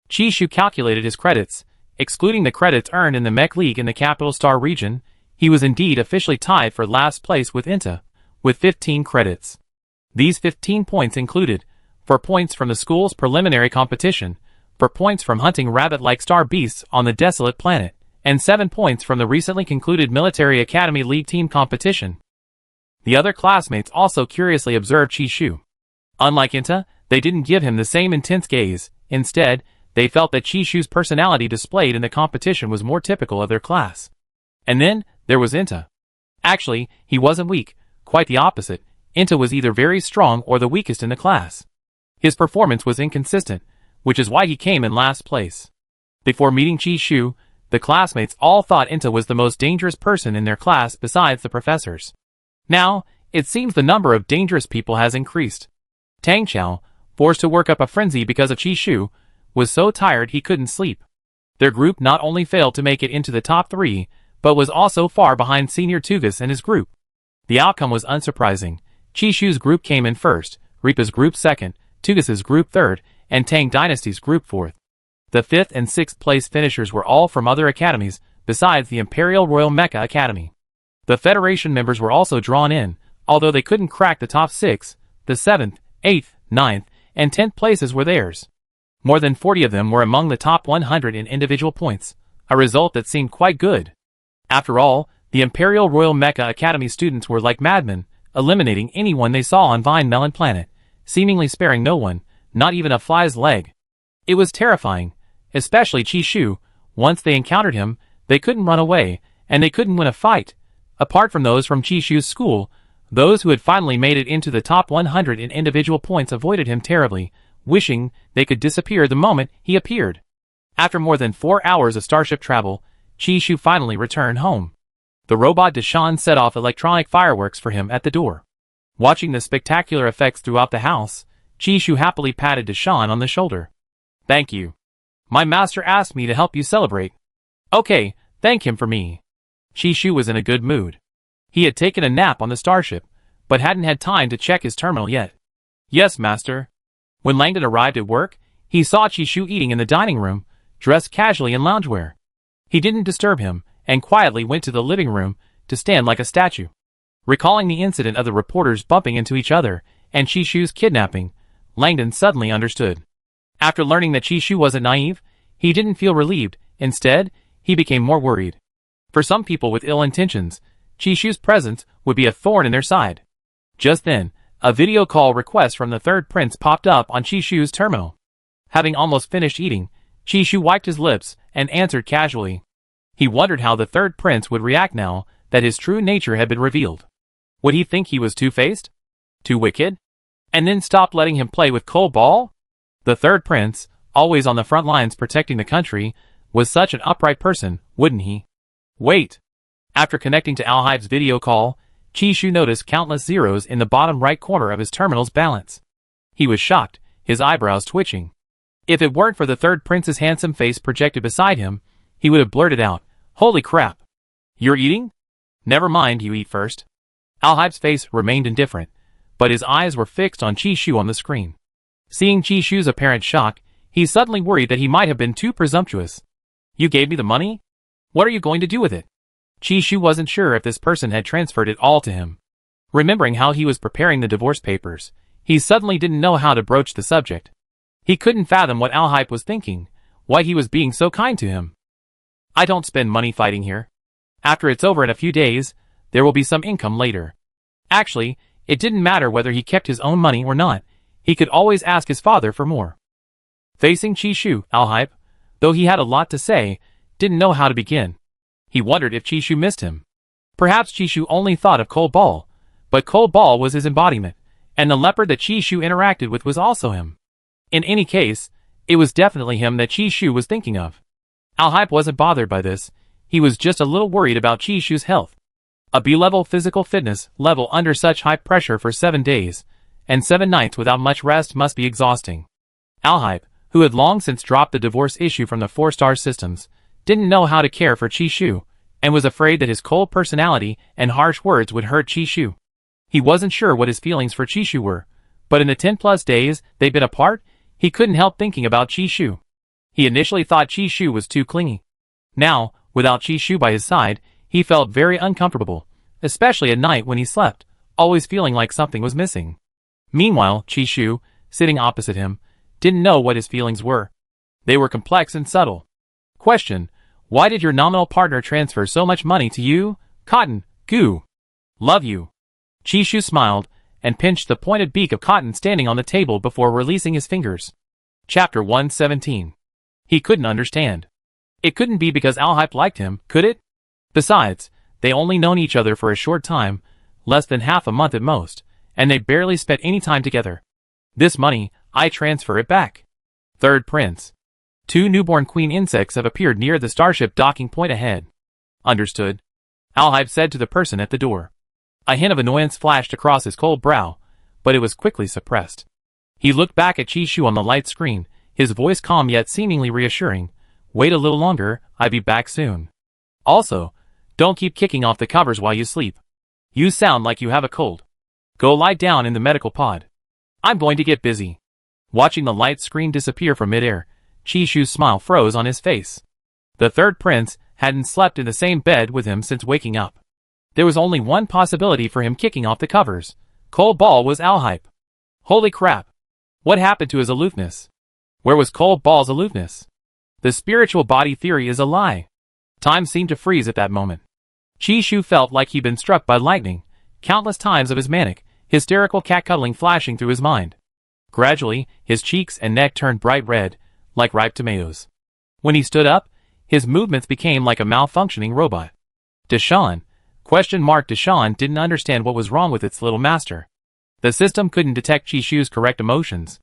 Chishu calculated his credits. Excluding the credits earned in the Mech League in the Capital Star region, he was indeed officially tied for last place with Inta, with 15 credits. These 15 points included 4 points from the school's preliminary competition, 4 points from hunting rabbit-like star beasts on the desolate planet, and 7 points from the recently concluded Military Academy League team competition. The other classmates also curiously observed Chishu. Unlike Inta, they didn't give him the same intense gaze. Instead, they felt that Chishu's personality displayed in the competition was more typical of their class. And then, there was Inta. Actually, he wasn't weak, quite the opposite. Inta was either very strong or the weakest in the class. His performance was inconsistent, which is why he came in last place. Before meeting Chishu, the classmates all thought Inta was the most dangerous person in their class besides the professors. Now, it seems the number of dangerous people has increased. Tang Chao, forced to work up a frenzy because of Chishu, was so tired he couldn't sleep. Their group not only failed to make it into the top 3, but was also far behind Senior Tugas and his group. The outcome was unsurprising. Chishu's group came in first, Ripa's group second, Tugas's group third, and Tang Dynasty's group fourth. The 5th and 6th place finishers were all from other academies, besides the Imperial Royal Mecha Academy. The Federation members were also drawn in, although they couldn't crack the top 6, the 7th, 8th, 9th, and 10th places were theirs. More than 40 of them were among the top 100 in individual points, a result that seemed quite good. After all, the Imperial Royal Mecha Academy students were like madmen, eliminating anyone they saw on Vine Melon Planet, seemingly sparing no one, not even a fly's leg. It was terrifying, especially Chishu. Once they encountered him, they couldn't run away, and they couldn't win a fight. Apart from those from Chishu's school, those who had finally made it into the top 100 in individual points avoided him terribly, wishing they could disappear the moment he appeared. After more than 4 hours of starship travel, Chishu finally returned home. The robot Deshawn set off electronic fireworks for him at the door. Watching the spectacular effects throughout the house, Chishu happily patted Deshawn on the shoulder. "Thank you. My master asked me to help you celebrate." "Okay, thank him for me." Chishu was in a good mood. He had taken a nap on the starship, but hadn't had time to check his terminal yet. "Yes, master." When Langdon arrived at work, he saw Chishu eating in the dining room, dressed casually in loungewear. He didn't disturb him, and quietly went to the living room to stand like a statue. Recalling the incident of the reporters bumping into each other and Chishu's kidnapping, Langdon suddenly understood. After learning that Chishu wasn't naive, he didn't feel relieved. Instead, he became more worried. For some people with ill intentions, Chishu's presence would be a thorn in their side. Just then, a video call request from the third prince popped up on Chishu's terminal. Having almost finished eating, Chishu wiped his lips and answered casually. He wondered how the third prince would react now that his true nature had been revealed. Would he think he was two-faced? Too wicked? And then stop letting him play with Cole Ball? The third prince, always on the front lines protecting the country, was such an upright person, wouldn't he? Wait. After connecting to Alhive's video call, Chishu noticed countless zeros in the bottom right corner of his terminal's balance. He was shocked, his eyebrows twitching. If it weren't for the third prince's handsome face projected beside him, he would have blurted out, "Holy crap!" You're eating? Never mind, you eat first. Al-Hype's face remained indifferent, but his eyes were fixed on Chi-Shu on the screen. Seeing Chi-Shu's apparent shock, he suddenly worried that he might have been too presumptuous. You gave me the money? What are you going to do with it? Chi-Shu wasn't sure if this person had transferred it all to him. Remembering how he was preparing the divorce papers, he suddenly didn't know how to broach the subject. He couldn't fathom what Al-Hype was thinking, why he was being so kind to him. I don't spend money fighting here. After it's over in a few days, there will be some income later. Actually, it didn't matter whether he kept his own money or not, he could always ask his father for more. Facing Chi-Shu, Al-Hype, though he had a lot to say, didn't know how to begin. He wondered if Chi-Shu missed him. Perhaps Chi-Shu only thought of Cold Ball, but Cold Ball was his embodiment, and the leopard that Chi-Shu interacted with was also him. In any case, it was definitely him that Chi-Shu was thinking of. Al-Hype wasn't bothered by this, he was just a little worried about Chi-Shu's health. A B-level physical fitness level under such high pressure for 7 days, and 7 nights without much rest must be exhausting. Al-Hype, who had long since dropped the divorce issue from the 4-star systems, didn't know how to care for Chi-Shu, and was afraid that his cold personality and harsh words would hurt Chi-Shu. He wasn't sure what his feelings for Chi-Shu were, but in the 10+ days they'd been apart, he couldn't help thinking about Chi-Shu. He initially thought Chi-Shu was too clingy. Now, without Chi-Shu by his side, he felt very uncomfortable, especially at night when he slept, always feeling like something was missing. Meanwhile, Chi-Shu, sitting opposite him, didn't know what his feelings were. They were complex and subtle. Question: why did your nominal partner transfer so much money to you? Cotton, goo. Love you. Chi-Shu smiled, and pinched the pointed beak of cotton standing on the table before releasing his fingers. Chapter 117. He couldn't understand. It couldn't be because Al-Hype liked him, could it? Besides, they only known each other for a short time, less than half a month at most, and they barely spent any time together. This money, I transfer it back. Third Prince. 2 newborn queen insects have appeared near the starship docking point ahead. Understood. Al-Hype said to the person at the door. A hint of annoyance flashed across his cold brow, but it was quickly suppressed. He looked back at Chi-Shu on the light screen, his voice calm yet seemingly reassuring. Wait a little longer, I'll be back soon. Also, don't keep kicking off the covers while you sleep. You sound like you have a cold. Go lie down in the medical pod. I'm going to get busy. Watching the light screen disappear from midair, Chi-Shu's smile froze on his face. The third prince hadn't slept in the same bed with him since waking up. There was only one possibility for him kicking off the covers. Cold Ball was Al-Hype. Holy crap. What happened to his aloofness? Where was Cold Ball's aloofness? The spiritual body theory is a lie. Time seemed to freeze at that moment. Chi-Shu felt like he'd been struck by lightning, countless times of his manic, hysterical cat-cuddling flashing through his mind. Gradually, his cheeks and neck turned bright red, like ripe tomatoes. When he stood up, his movements became like a malfunctioning robot. Deshawn didn't understand what was wrong with its little master. The system couldn't detect Chi-Shu's correct emotions.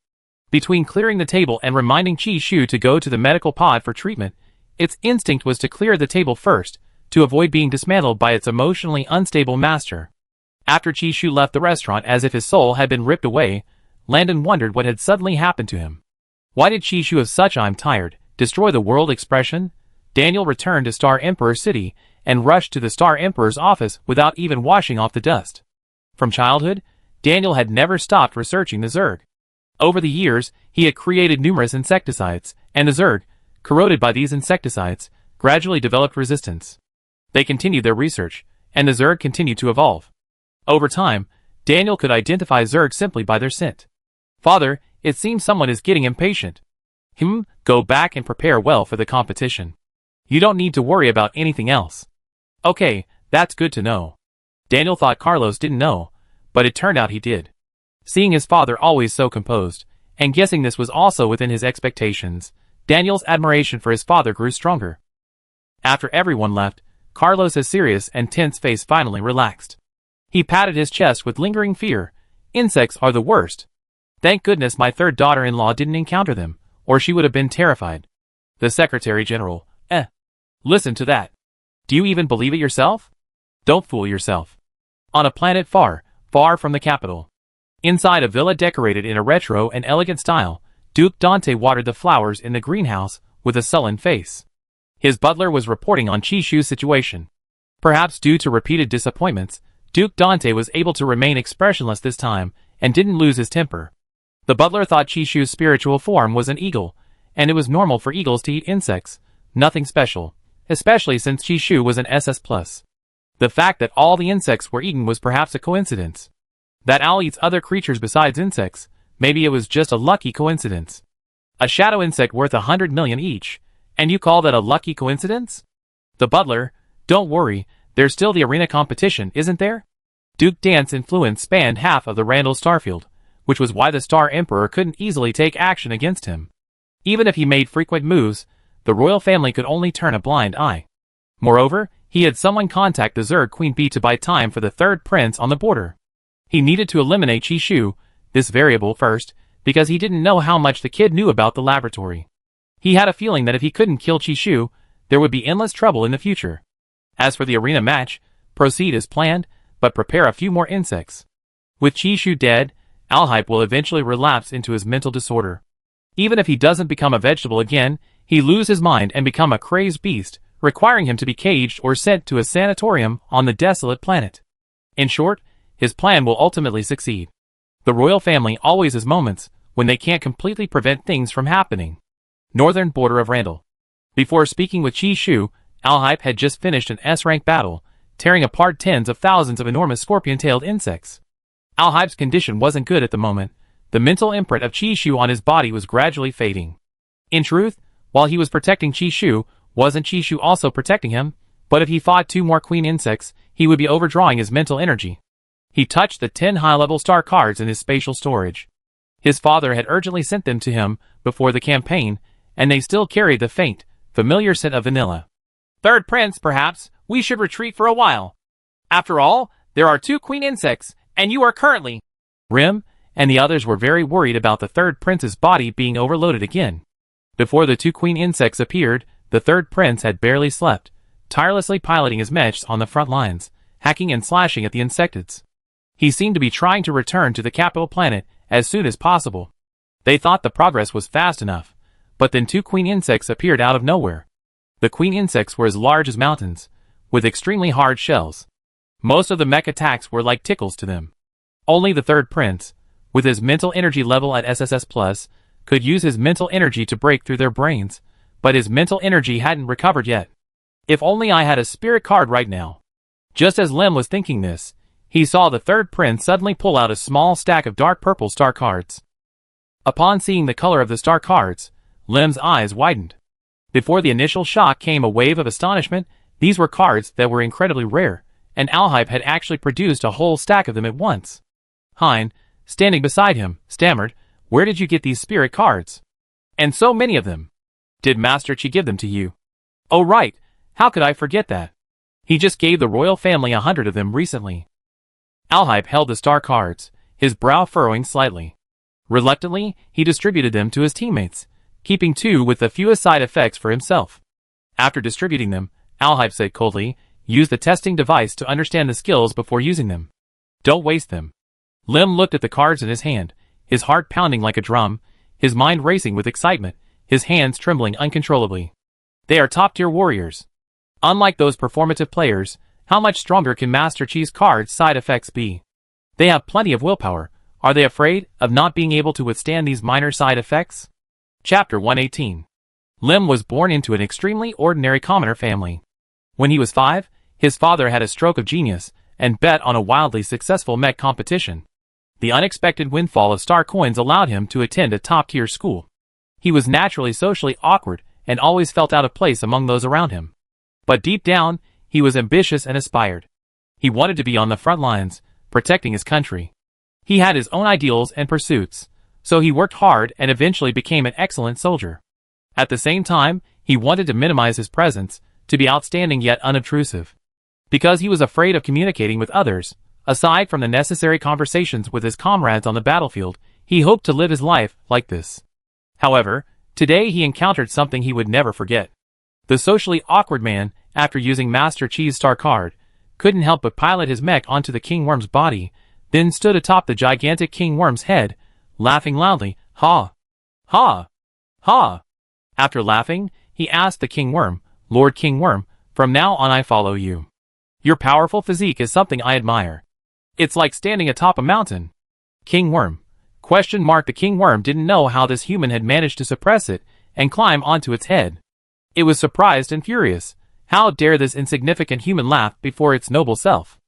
Between clearing the table and reminding Chi-Shu to go to the medical pod for treatment, its instinct was to clear the table first, to avoid being dismantled by its emotionally unstable master. After Chi-Shu left the restaurant as if his soul had been ripped away, Landon wondered what had suddenly happened to him. Why did Chi-Shu have such "I'm tired" destroy the world expression? Daniel returned to Star Emperor City and rushed to the Star Emperor's office without even washing off the dust. From childhood, Daniel had never stopped researching the Zerg. Over the years, he had created numerous insecticides, and the Zerg, corroded by these insecticides, gradually developed resistance. They continued their research, and the Zerg continued to evolve. Over time, Daniel could identify Zerg simply by their scent. Father, it seems someone is getting impatient. Go back and prepare well for the competition. You don't need to worry about anything else. Okay, that's good to know. Daniel thought Carlos didn't know, but it turned out he did. Seeing his father always so composed, and guessing this was also within his expectations, Daniel's admiration for his father grew stronger. After everyone left, Carlos's serious and tense face finally relaxed. He patted his chest with lingering fear. Insects are the worst. Thank goodness my third daughter-in-law didn't encounter them, or she would have been terrified. The Secretary General, listen to that. Do you even believe it yourself? Don't fool yourself. On a planet far, far from the capital. Inside a villa decorated in a retro and elegant style, Duke Dante watered the flowers in the greenhouse with a sullen face. His butler was reporting on Chi-Shu's situation. Perhaps due to repeated disappointments, Duke Dante was able to remain expressionless this time and didn't lose his temper. The butler thought Chishu's spiritual form was an eagle, and it was normal for eagles to eat insects, nothing special, especially since Chishu was an SS+. The fact that all the insects were eaten was perhaps a coincidence. That owl eats other creatures besides insects, maybe it was just a lucky coincidence. A shadow insect worth 100 million each, and you call that a lucky coincidence? The butler, don't worry, there's still the arena competition, isn't there? Duke Dante's influence spanned half of the Randall starfield, which was why the Star Emperor couldn't easily take action against him. Even if he made frequent moves, the royal family could only turn a blind eye. Moreover, he had someone contact the Zerg Queen Bee to buy time for the third prince on the border. He needed to eliminate Chishu, this variable first, because he didn't know how much the kid knew about the laboratory. He had a feeling that if he couldn't kill Chishu, there would be endless trouble in the future. As for the arena match, proceed as planned, but prepare a few more insects. With Chishu dead, Alhype will eventually relapse into his mental disorder. Even if he doesn't become a vegetable again, he lose his mind and become a crazed beast, requiring him to be caged or sent to a sanatorium on the desolate planet. In short, his plan will ultimately succeed. The royal family always has moments when they can't completely prevent things from happening. Northern border of Randall. Before speaking with Chishu, Alhype had just finished an S-rank battle, tearing apart tens of thousands of enormous scorpion-tailed insects. Alhype's condition wasn't good at the moment. The mental imprint of Chishu on his body was gradually fading. In truth, while he was protecting Chishu, wasn't Chishu also protecting him? But if he fought two more queen insects, he would be overdrawing his mental energy. He touched the 10 high-level star cards in his spatial storage. His father had urgently sent them to him before the campaign, and they still carried the faint, familiar scent of vanilla. Third prince, perhaps, we should retreat for a while. After all, there are 2 queen insects, and you are currently... Rim and the others were very worried about the third prince's body being overloaded again. Before the 2 queen insects appeared, the third prince had barely slept, tirelessly piloting his mechs on the front lines, hacking and slashing at the insectids. He seemed to be trying to return to the capital planet as soon as possible. They thought the progress was fast enough, but then 2 queen insects appeared out of nowhere. The queen insects were as large as mountains, with extremely hard shells. Most of the mech attacks were like tickles to them. Only the third prince, with his mental energy level at SSS+, could use his mental energy to break through their brains, but his mental energy hadn't recovered yet. If only I had a spirit card right now. Just as Lem was thinking this, he saw the third prince suddenly pull out a small stack of dark purple star cards. Upon seeing the color of the star cards, Lem's eyes widened. Before the initial shock came a wave of astonishment. These were cards that were incredibly rare, and Alhype had actually produced a whole stack of them at once. Hein, standing beside him, stammered, "Where did you get these spirit cards? And so many of them. Did Master Chi give them to you?" "Oh right, how could I forget that? He just gave the royal family 100 of them recently." Alhype held the star cards, his brow furrowing slightly. Reluctantly, he distributed them to his teammates, keeping 2 with the fewest side effects for himself. After distributing them, Alhype said coldly, "Use the testing device to understand the skills before using them. Don't waste them." Lem looked at the cards in his hand, his heart pounding like a drum, his mind racing with excitement, his hands trembling uncontrollably. They are top-tier warriors. Unlike those performative players, how much stronger can Master Chi's cards' side effects be? They have plenty of willpower. Are they afraid of not being able to withstand these minor side effects? Chapter 118. Lem was born into an extremely ordinary commoner family. When he was 5, his father had a stroke of genius and bet on a wildly successful mech competition. The unexpected windfall of star coins allowed him to attend a top-tier school. He was naturally socially awkward and always felt out of place among those around him. But deep down, he was ambitious and aspired. He wanted to be on the front lines, protecting his country. He had his own ideals and pursuits, so he worked hard and eventually became an excellent soldier. At the same time, he wanted to minimize his presence, to be outstanding yet unobtrusive. Because he was afraid of communicating with others, aside from the necessary conversations with his comrades on the battlefield, he hoped to live his life like this. However, today he encountered something he would never forget. The socially awkward man, after using Master Chi's star card, couldn't help but pilot his mech onto the king worm's body, then stood atop the gigantic king worm's head, laughing loudly, "Ha! Ha! Ha!" After laughing, he asked the king worm, "Lord King Worm, from now on I follow you. Your powerful physique is something I admire. It's like standing atop a mountain. King Worm. The King Worm didn't know how this human had managed to suppress it and climb onto its head. It was surprised and furious. How dare this insignificant human laugh before its noble self?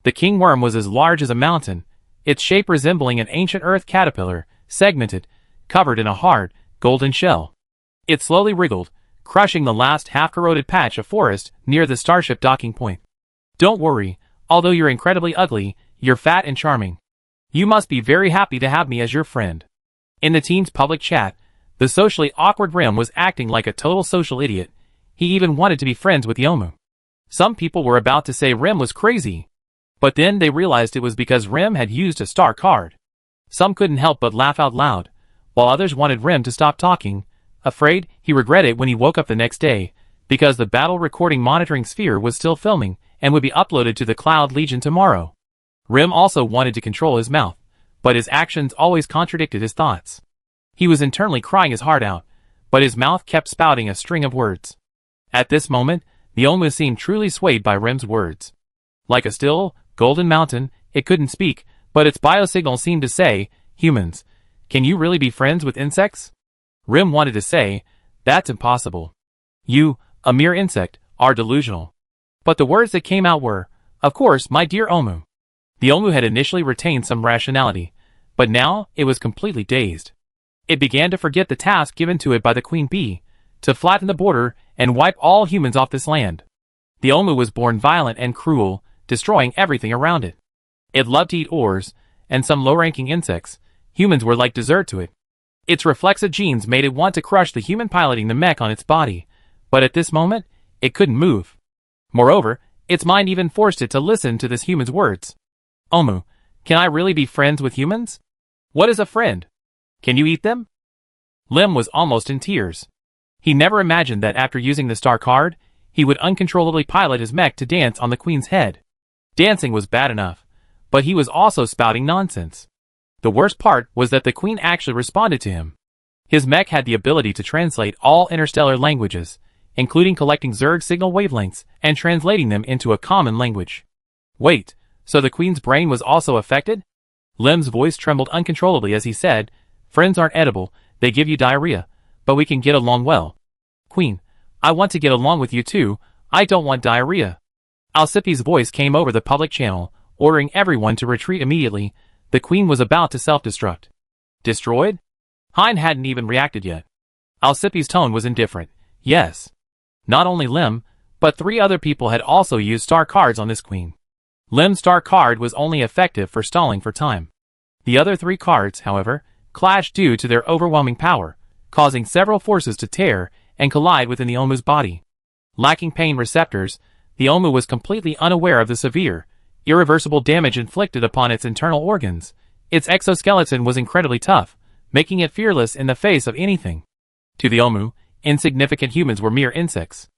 The King Worm was as large as a mountain, its shape resembling an ancient earth caterpillar, segmented, covered in a hard, golden shell. It slowly wriggled, crushing the last half-corroded patch of forest near the starship docking point. Don't worry, although you're incredibly ugly, you're fat and charming. You must be very happy to have me as your friend. In the team's public chat, the socially awkward Rim was acting like a total social idiot. He even wanted to be friends with Yomu. Some people were about to say Rim was crazy, but then they realized it was because Rim had used a star card. Some couldn't help but laugh out loud, while others wanted Rim to stop talking, afraid he regretted it when he woke up the next day, because the battle recording monitoring sphere was still filming and would be uploaded to the Cloud Legion tomorrow. Rim also wanted to control his mouth, but his actions always contradicted his thoughts. He was internally crying his heart out, but his mouth kept spouting a string of words. At this moment, the Omu seemed truly swayed by Rim's words. Like a still, golden mountain, it couldn't speak, but its biosignal seemed to say, "Humans, can you really be friends with insects?" Rim wanted to say, "That's impossible. You, a mere insect, are delusional." But the words that came out were, "Of course, my dear Omu." The Omu had initially retained some rationality, but now it was completely dazed. It began to forget the task given to it by the Queen Bee, to flatten the border and wipe all humans off this land. The Omu was born violent and cruel, destroying everything around it. It loved to eat ores, and some low-ranking insects. Humans were like dessert to it. Its reflexive genes made it want to crush the human piloting the mech on its body, but at this moment, it couldn't move. Moreover, its mind even forced it to listen to this human's words. "Omu, can I really be friends with humans? What is a friend? Can you eat them?" Lim was almost in tears. He never imagined that after using the star card, he would uncontrollably pilot his mech to dance on the Queen's head. Dancing was bad enough, but he was also spouting nonsense. The worst part was that the Queen actually responded to him. His mech had the ability to translate all interstellar languages, including collecting Zerg signal wavelengths and translating them into a common language. Wait, so the Queen's brain was also affected? Lim's voice trembled uncontrollably as he said, "Friends aren't edible, they give you diarrhea, but we can get along well. Queen, I want to get along with you too, I don't want diarrhea." Alcipi's voice came over the public channel, ordering everyone to retreat immediately. The Queen was about to self-destruct. Destroyed? Hein hadn't even reacted yet. Alcipi's tone was indifferent. Yes. Not only Lim, but 3 other people had also used star cards on this Queen. Lim's star card was only effective for stalling for time. The other 3 cards, however, clashed due to their overwhelming power, causing several forces to tear and collide within the Omu's body. Lacking pain receptors, the Omu was completely unaware of the severe, irreversible damage inflicted upon its internal organs. Its exoskeleton was incredibly tough, making it fearless in the face of anything. To the Omu, insignificant humans were mere insects.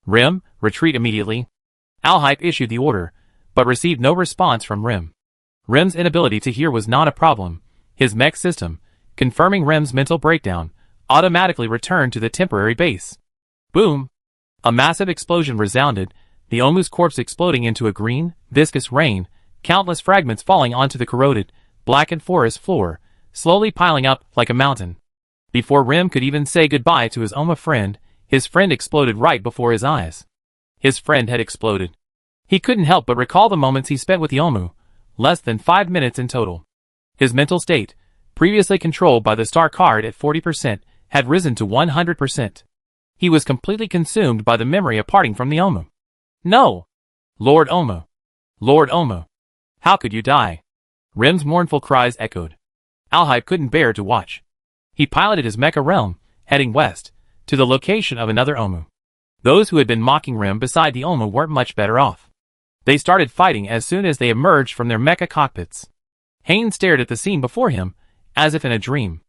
Rim, retreat immediately. Alhype issued the order, but received no response from Rim. Rim's inability to hear was not a problem. His mech system, confirming Rim's mental breakdown, automatically returned to the temporary base. Boom! A massive explosion resounded, the Omu's corpse exploding into a green, viscous rain, countless fragments falling onto the corroded, blackened forest floor, slowly piling up like a mountain. Before Rim could even say goodbye to his Oma friend, his friend exploded right before his eyes. His friend had exploded. He couldn't help but recall the moments he spent with the Omu, less than 5 minutes in total. His mental state, previously controlled by the star card at 40%, had risen to 100%. He was completely consumed by the memory of parting from the Omu. No! Lord Omu! Lord Omu! How could you die? Rim's mournful cries echoed. Alhype couldn't bear to watch. He piloted his mecha realm, heading west, to the location of another Omu. Those who had been mocking Rim beside the Omu weren't much better off. They started fighting as soon as they emerged from their mecha cockpits. Hein stared at the scene before him, as if in a dream.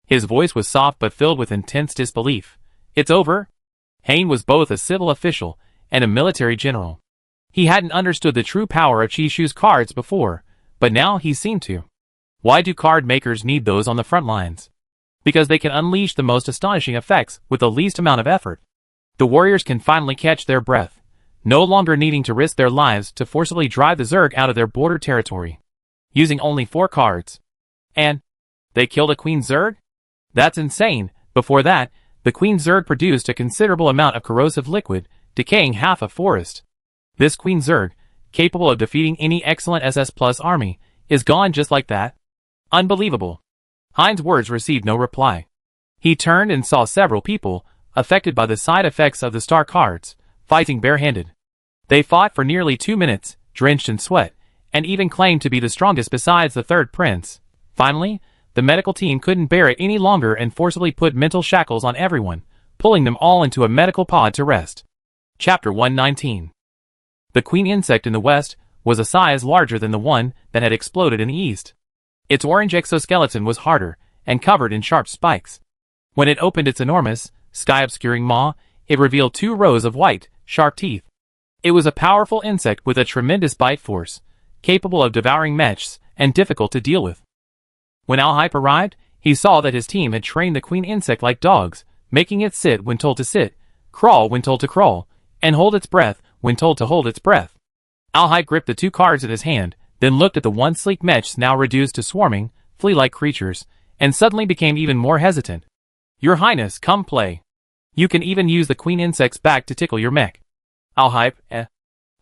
His voice was soft but filled with intense disbelief. It's over? Hein was both a civil official and a military general. He hadn't understood the true power of Chishu's cards before, but now he seemed to. Why do card makers need those on the front lines? Because they can unleash the most astonishing effects with the least amount of effort. The warriors can finally catch their breath. no longer needing to risk their lives to forcibly drive the Zerg out of their border territory. Using only 4 cards. And they killed a Queen Zerg? That's insane. Before that, the Queen Zerg produced a considerable amount of corrosive liquid, decaying half a forest. This Queen Zerg, capable of defeating any excellent SS Plus army, is gone just like that? Unbelievable. Hein's words received no reply. He turned and saw several people, affected by the side effects of the star cards, fighting barehanded. They fought for nearly 2 minutes, drenched in sweat, and even claimed to be the strongest besides the third prince. Finally, the medical team couldn't bear it any longer and forcibly put mental shackles on everyone, pulling them all into a medical pod to rest. Chapter 119. The queen insect in the west was a size larger than the one that had exploded in the east. Its orange exoskeleton was harder and covered in sharp spikes. When it opened its enormous, sky-obscuring maw, it revealed 2 rows of white, sharp teeth. It was a powerful insect with a tremendous bite force, capable of devouring mechs and difficult to deal with. When Al-Hype arrived, he saw that his team had trained the queen insect like dogs, making it sit when told to sit, crawl when told to crawl, and hold its breath when told to hold its breath. Al-Hype gripped the 2 cards in his hand, then looked at the once sleek mechs now reduced to swarming, flea-like creatures, and suddenly became even more hesitant. Your Highness, come play. You can even use the queen insect's back to tickle your mech. Al-Hype,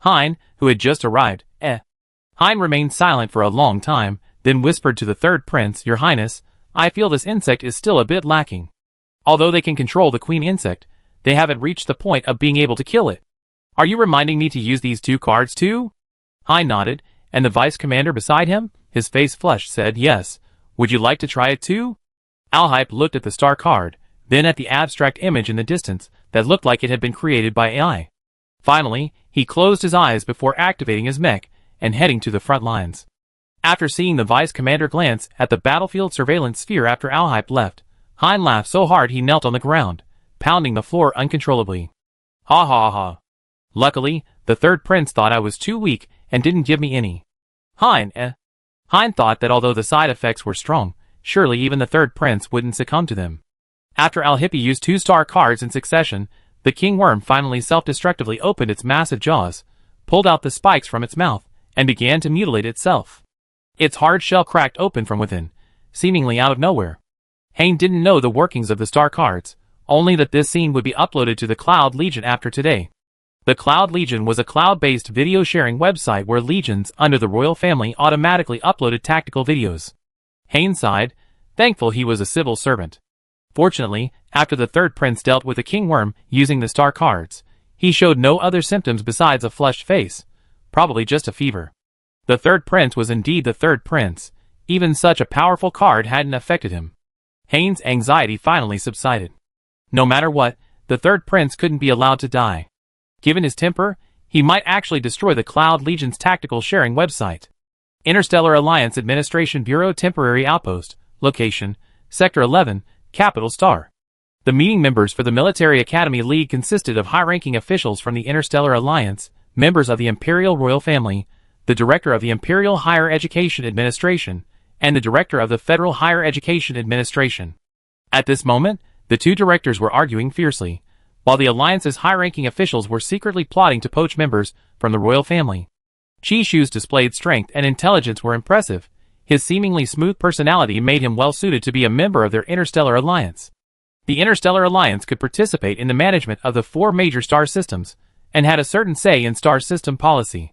Hein, who had just arrived, Hein remained silent for a long time, then whispered to the third prince, Your Highness, I feel this insect is still a bit lacking. Although they can control the queen insect, they haven't reached the point of being able to kill it. Are you reminding me to use these 2 cards too? Hein nodded, and the vice commander beside him, his face flushed, said yes. Would you like to try it too? Al-Hype looked at the star card, then at the abstract image in the distance that looked like it had been created by AI. Finally, he closed his eyes before activating his mech and heading to the front lines. After seeing the vice commander glance at the battlefield surveillance sphere after Al-Hype left, Hein laughed so hard he knelt on the ground, pounding the floor uncontrollably. Ha ha ha. Luckily, the third prince thought I was too weak and didn't give me any. Hein thought that although the side effects were strong, surely even the third prince wouldn't succumb to them. After Al-Hype used 2 star cards in succession, the king worm finally self-destructively opened its massive jaws, pulled out the spikes from its mouth, and began to mutilate itself. Its hard shell cracked open from within, seemingly out of nowhere. Hein didn't know the workings of the star cards, only that this scene would be uploaded to the Cloud Legion after today. The Cloud Legion was a cloud-based video-sharing website where legions under the royal family automatically uploaded tactical videos. Hein sighed, thankful he was a civil servant. Fortunately, after the third prince dealt with the king worm using the star cards, he showed no other symptoms besides a flushed face, probably just a fever. The third prince was indeed the third prince. Even such a powerful card hadn't affected him. Hein's anxiety finally subsided. No matter what, the third prince couldn't be allowed to die. Given his temper, he might actually destroy the Cloud Legion's tactical sharing website. Interstellar Alliance Administration Bureau Temporary Outpost, Location, Sector 11, Capital Star. The meeting members for the Military Academy League consisted of high-ranking officials from the Interstellar Alliance, members of the Imperial Royal Family, the Director of the Imperial Higher Education Administration, and the Director of the Federal Higher Education Administration. At this moment, the 2 directors were arguing fiercely, while the Alliance's high-ranking officials were secretly plotting to poach members from the royal family. Qishu's displayed strength and intelligence were impressive. His seemingly smooth personality made him well-suited to be a member of their Interstellar Alliance. The Interstellar Alliance could participate in the management of the 4 major star systems, and had a certain say in star system policy.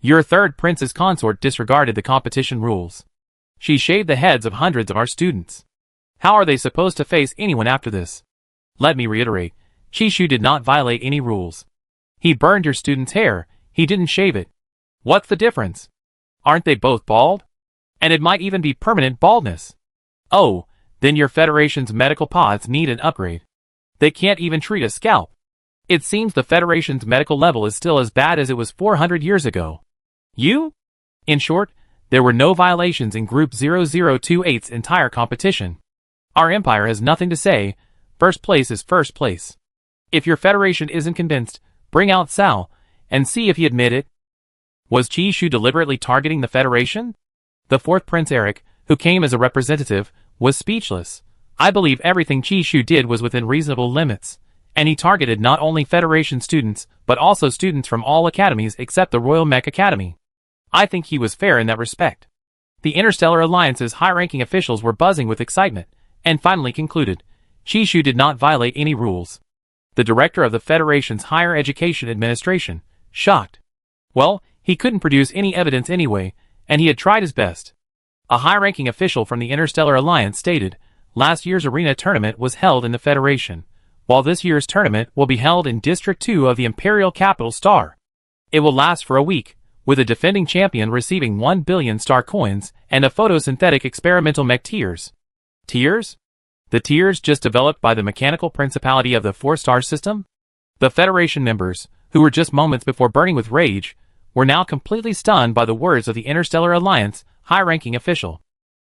Your third prince's consort disregarded the competition rules. She shaved the heads of hundreds of our students. How are they supposed to face anyone after this? Let me reiterate, Qishu did not violate any rules. He burned your student's hair, he didn't shave it. What's the difference? Aren't they both bald? And it might even be permanent baldness. Oh, then your Federation's medical pods need an upgrade. They can't even treat a scalp. It seems the Federation's medical level is still as bad as it was 400 years ago. In short, there were no violations in Group 0028's entire competition. Our empire has nothing to say. First place is first place. If your Federation isn't convinced, bring out Sal, and see if he admit it. Was Qishu deliberately targeting the Federation? The fourth Prince Eric, who came as a representative, was speechless. I believe everything Qishu did was within reasonable limits, And he targeted not only Federation students, but also students from all academies except the Royal Mech Academy. I think he was fair in that respect. The Interstellar Alliance's high-ranking officials were buzzing with excitement, and finally concluded, Chishu did not violate any rules. The director of the Federation's Higher Education Administration, shocked. Well, he couldn't produce any evidence anyway, and he had tried his best. A high-ranking official from the Interstellar Alliance stated, last year's arena tournament was held in the Federation, while this year's tournament will be held in District 2 of the Imperial Capital Star. It will last for a week, with a defending champion receiving 1 billion star coins and a photosynthetic experimental mech tiers. Tiers? The tiers just developed by the mechanical principality of the 4-star system? The Federation members, who were just moments before burning with rage, were now completely stunned by the words of the Interstellar Alliance high-ranking official.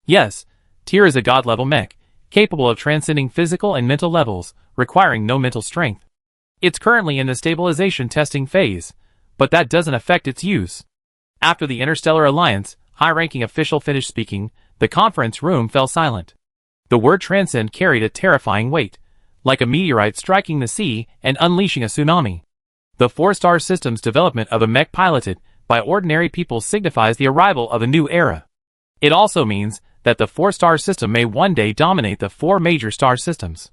Yes, Tier is a god-level mech, capable of transcending physical and mental levels, requiring no mental strength. It's currently in the stabilization testing phase, but that doesn't affect its use. After the Interstellar Alliance high-ranking official finished speaking, the conference room fell silent. The word transcend carried a terrifying weight, like a meteorite striking the sea and unleashing a tsunami. The 4-star system's development of a mech piloted by ordinary people signifies the arrival of a new era. It also means that the 4-star system may one day dominate the 4 major star systems.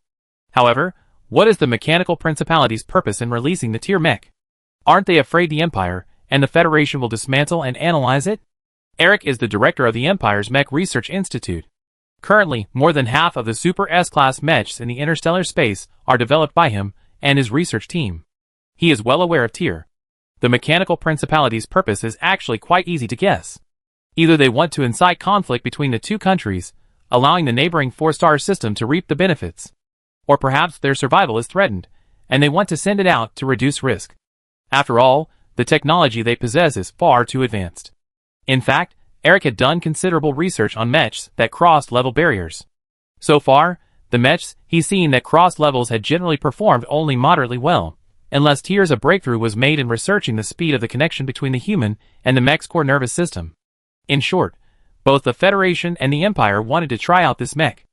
However, what is the mechanical principality's purpose in releasing the tier mech? Aren't they afraid the Empire and the Federation will dismantle and analyze it? Eric is the director of the Empire's Mech Research Institute. Currently, more than half of the Super S-Class mechs in the interstellar space are developed by him and his research team. He is well aware of Tier. The mechanical principality's purpose is actually quite easy to guess. Either they want to incite conflict between the two countries, allowing the neighboring 4-star system to reap the benefits. Or perhaps their survival is threatened, and they want to send it out to reduce risk. After all, the technology they possess is far too advanced. In fact, Eric had done considerable research on mechs that crossed level barriers. So far, the mechs he's seen that crossed levels had generally performed only moderately well, unless Tier's a breakthrough was made in researching the speed of the connection between the human and the mech's core nervous system. In short, both the Federation and the Empire wanted to try out this mech,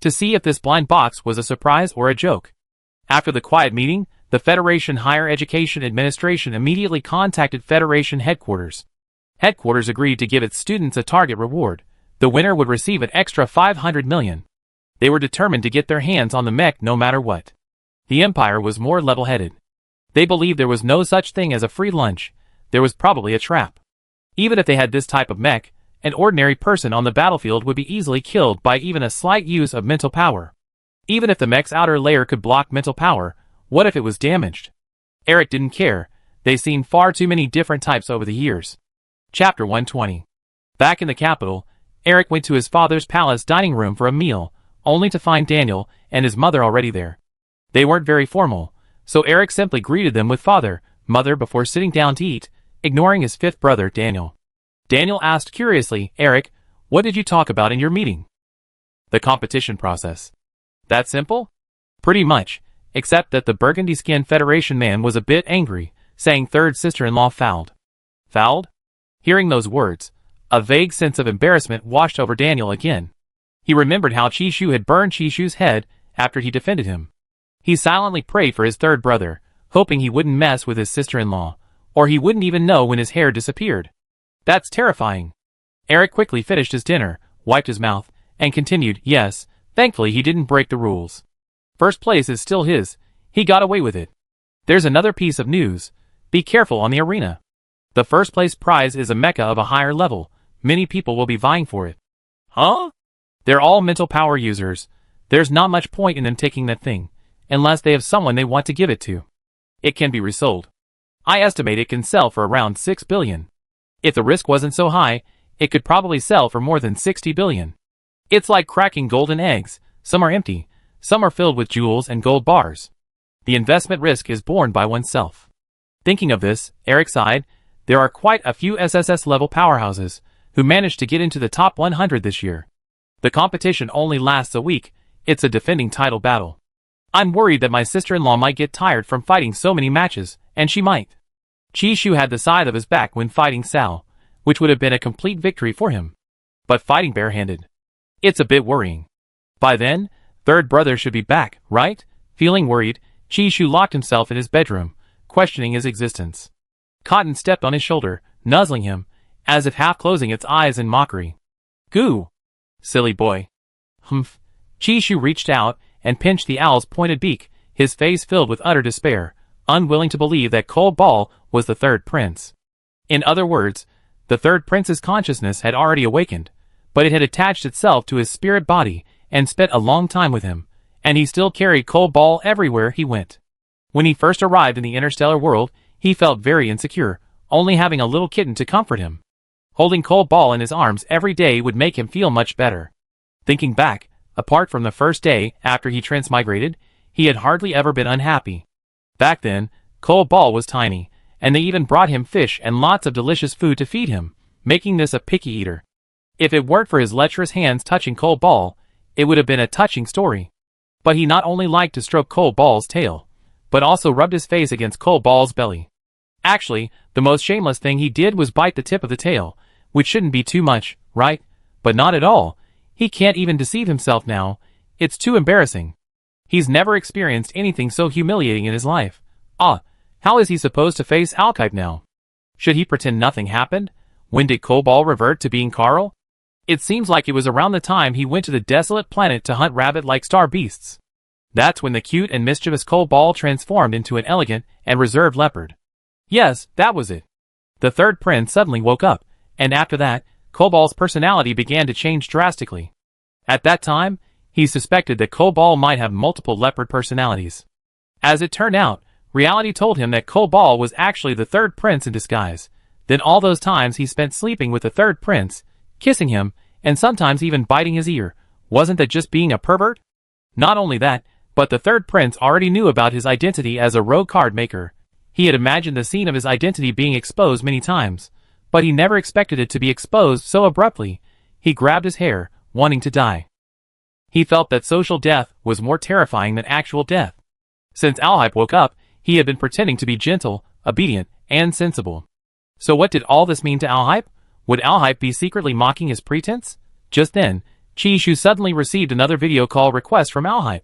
to see if this blind box was a surprise or a joke. After the quiet meeting, the Federation Higher Education Administration immediately contacted Federation Headquarters. Headquarters agreed to give its students a target reward. The winner would receive an extra 500 million. They were determined to get their hands on the mech no matter what. The Empire was more level-headed. They believed there was no such thing as a free lunch. There was probably a trap. Even if they had this type of mech, an ordinary person on the battlefield would be easily killed by even a slight use of mental power. Even if the mech's outer layer could block mental power, what if it was damaged? Eric didn't care. They'd seen far too many different types over the years. Chapter 120. Back in the capital, Eric went to his father's palace dining room for a meal, only to find Daniel and his mother already there. They weren't very formal, so Eric simply greeted them with father, mother before sitting down to eat, ignoring his 5th brother, Daniel. Daniel asked curiously, Eric, what did you talk about in your meeting? The competition process. That simple? Pretty much, except that the burgundy-skinned Federation man was a bit angry, saying third sister-in-law fouled. Fouled? Hearing those words, a vague sense of embarrassment washed over Daniel again. He remembered how Chishu had burned Chishu's head after he defended him. He silently prayed for his third brother, hoping he wouldn't mess with his sister-in-law, or he wouldn't even know when his hair disappeared. That's terrifying. Eric quickly finished his dinner, wiped his mouth, and continued, yes, thankfully he didn't break the rules. First place is still his. He got away with it. There's another piece of news. Be careful on the arena. The first place prize is a mecha of a higher level. Many people will be vying for it. Huh? They're all mental power users. There's not much point in them taking that thing, unless they have someone they want to give it to. It can be resold. I estimate it can sell for around 6 billion. If the risk wasn't so high, it could probably sell for more than 60 billion. It's like cracking golden eggs. Some are empty, some are filled with jewels and gold bars. The investment risk is borne by oneself. Thinking of this, Eric sighed. There are quite a few SSS-level powerhouses who managed to get into the top 100 this year. The competition only lasts a week. It's a defending title battle. I'm worried that my sister-in-law might get tired from fighting so many matches, and she might. Chishu had the side of his back when fighting Sal, which would have been a complete victory for him. But fighting barehanded. It's a bit worrying. By then, third brother should be back, right? Feeling worried, Chishu locked himself in his bedroom, questioning his existence. Cotton stepped on his shoulder, nuzzling him, as if half closing its eyes in mockery. Goo! Silly boy. Humph. Chishu reached out and pinched the owl's pointed beak, his face filled with utter despair, unwilling to believe that Cold Ball was the third prince. In other words, the third prince's consciousness had already awakened, but it had attached itself to his spirit body and spent a long time with him, and he still carried Cold Ball everywhere he went. When he first arrived in the interstellar world, he felt very insecure, only having a little kitten to comfort him. Holding Cold Ball in his arms every day would make him feel much better. Thinking back, apart from the first day after he transmigrated, he had hardly ever been unhappy. Back then, Cold Ball was tiny, and they even brought him fish and lots of delicious food to feed him, making this a picky eater. If it weren't for his lecherous hands touching Cold Ball, it would have been a touching story. But he not only liked to stroke Cold Ball's tail, but also rubbed his face against Cold Ball's belly. Actually, the most shameless thing he did was bite the tip of the tail, which shouldn't be too much, right? But not at all. He can't even deceive himself now. It's too embarrassing. He's never experienced anything so humiliating in his life. How is he supposed to face Alkipe now? Should he pretend nothing happened? When did Cold Ball revert to being Carl? It seems like it was around the time he went to the desolate planet to hunt rabbit-like star beasts. That's when the cute and mischievous Cold Ball transformed into an elegant and reserved leopard. Yes, that was it. The third prince suddenly woke up, and after that, Cold Ball's personality began to change drastically. At that time, he suspected that Cold Ball might have multiple leopard personalities. As it turned out, reality told him that Cold Ball was actually the third prince in disguise. Then all those times he spent sleeping with the third prince, kissing him, and sometimes even biting his ear, wasn't that just being a pervert? Not only that, but the third prince already knew about his identity as a rogue card maker. He had imagined the scene of his identity being exposed many times, but he never expected it to be exposed so abruptly. He grabbed his hair, wanting to die. He felt that social death was more terrifying than actual death. Since Alhype woke up, he had been pretending to be gentle, obedient, and sensible. So what did all this mean to Alhype? Would Alhype be secretly mocking his pretense? Just then, Chishu suddenly received another video call request from Alhype.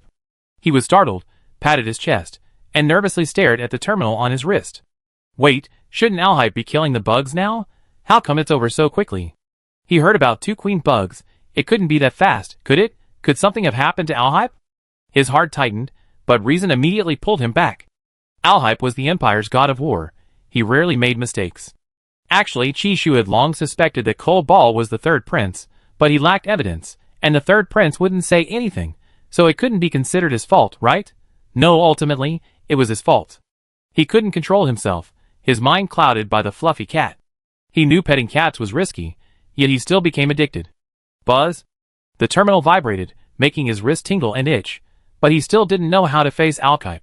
He was startled, patted his chest, and nervously stared at the terminal on his wrist. Wait, shouldn't Alhype be killing the bugs now? How come it's over so quickly? He heard about 2 queen bugs. It couldn't be that fast, could it? Could something have happened to Alhype? His heart tightened, but reason immediately pulled him back. Alhype was the Empire's god of war. He rarely made mistakes. Actually, Chishu had long suspected that Cold Ball was the third prince, but he lacked evidence, and the third prince wouldn't say anything, so it couldn't be considered his fault, right? No, ultimately, it was his fault. He couldn't control himself, his mind clouded by the fluffy cat. He knew petting cats was risky, yet he still became addicted. Buzz? The terminal vibrated, making his wrist tingle and itch, but he still didn't know how to face Alkipe.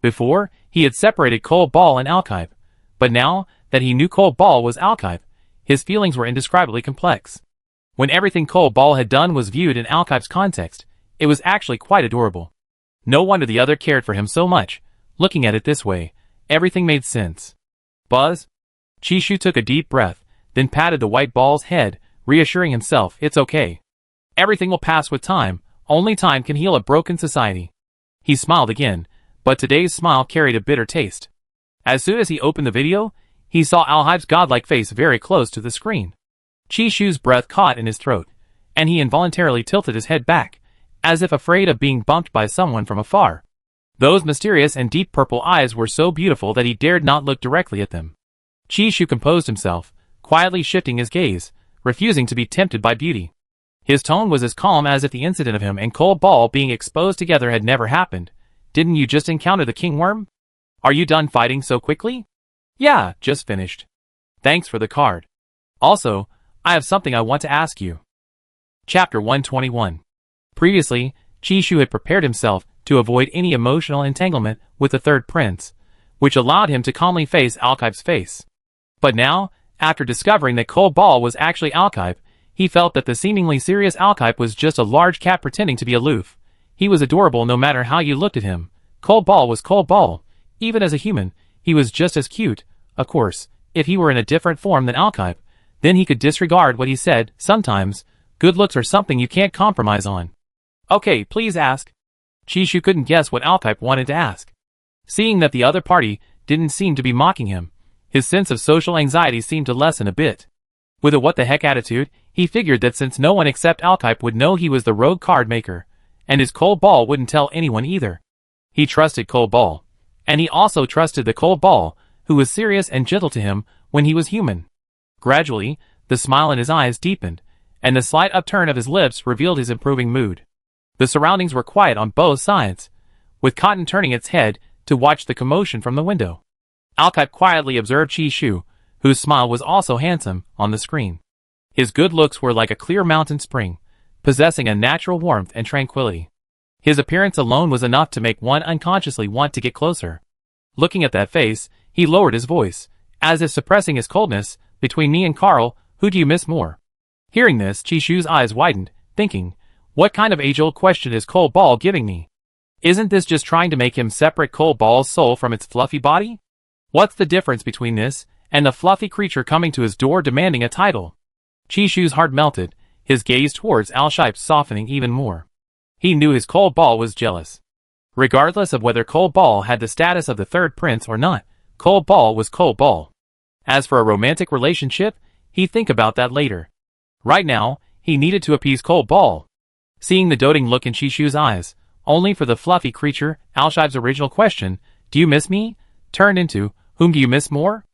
Before, he had separated Cold Ball and Alkipe, but now that he knew Cold Ball was Alkipe, his feelings were indescribably complex. When everything Cold Ball had done was viewed in Alkipe's context, it was actually quite adorable. No wonder the other cared for him so much. Looking at it this way, everything made sense. Buzz? Chishu took a deep breath, then patted the white ball's head, reassuring himself it's okay. Everything will pass with time, only time can heal a broken society. He smiled again, but today's smile carried a bitter taste. As soon as he opened the video, he saw Alhype's godlike face very close to the screen. Chishu's breath caught in his throat, and he involuntarily tilted his head back, as if afraid of being bumped by someone from afar. Those mysterious and deep purple eyes were so beautiful that he dared not look directly at them. Chishu composed himself, quietly shifting his gaze, refusing to be tempted by beauty. His tone was as calm as if the incident of him and Cold Ball being exposed together had never happened. Didn't you just encounter the king worm? Are you done fighting so quickly? Yeah, just finished. Thanks for the card. Also, I have something I want to ask you. Chapter 121. Previously, Chishu had prepared himself to avoid any emotional entanglement with the third prince, which allowed him to calmly face Alkipe's face. But now, after discovering that Cold Ball was actually Alkipe, he felt that the seemingly serious Alkipe was just a large cat pretending to be aloof. He was adorable no matter how you looked at him. Cold Ball was Cold Ball. Even as a human, he was just as cute. Of course, if he were in a different form than Alkipe, then he could disregard what he said. Sometimes, good looks are something you can't compromise on. Okay, please ask. Chishu couldn't guess what Alkipe wanted to ask. Seeing that the other party didn't seem to be mocking him, his sense of social anxiety seemed to lessen a bit. With a what-the-heck attitude, he figured that since no one except Alkipe would know he was the rogue card maker, and his cold ball wouldn't tell anyone either. He trusted Cold Ball, and he also trusted the Cold Ball, who was serious and gentle to him when he was human. Gradually, the smile in his eyes deepened, and the slight upturn of his lips revealed his improving mood. The surroundings were quiet on both sides, with Cotton turning its head to watch the commotion from the window. Alkipe quietly observed Chishu, whose smile was also handsome, on the screen. His good looks were like a clear mountain spring, possessing a natural warmth and tranquility. His appearance alone was enough to make one unconsciously want to get closer. Looking at that face, he lowered his voice, as if suppressing his coldness. Between me and Carl, who do you miss more? Hearing this, Chishu's eyes widened, thinking, what kind of age-old question is Cold Ball giving me? Isn't this just trying to make him separate Cold Ball's soul from its fluffy body? What's the difference between this and the fluffy creature coming to his door demanding a title? Chishu's heart melted, his gaze towards Alkipe softening even more. He knew his Cold Ball was jealous. Regardless of whether Cold Ball had the status of the third prince or not, Cold Ball was Cold Ball. As for a romantic relationship, he'd think about that later. Right now, he needed to appease Cold Ball. Seeing the doting look in Chishu's eyes, only for the fluffy creature, Alkipe's original question, do you miss me? Turned into, whom do you miss more?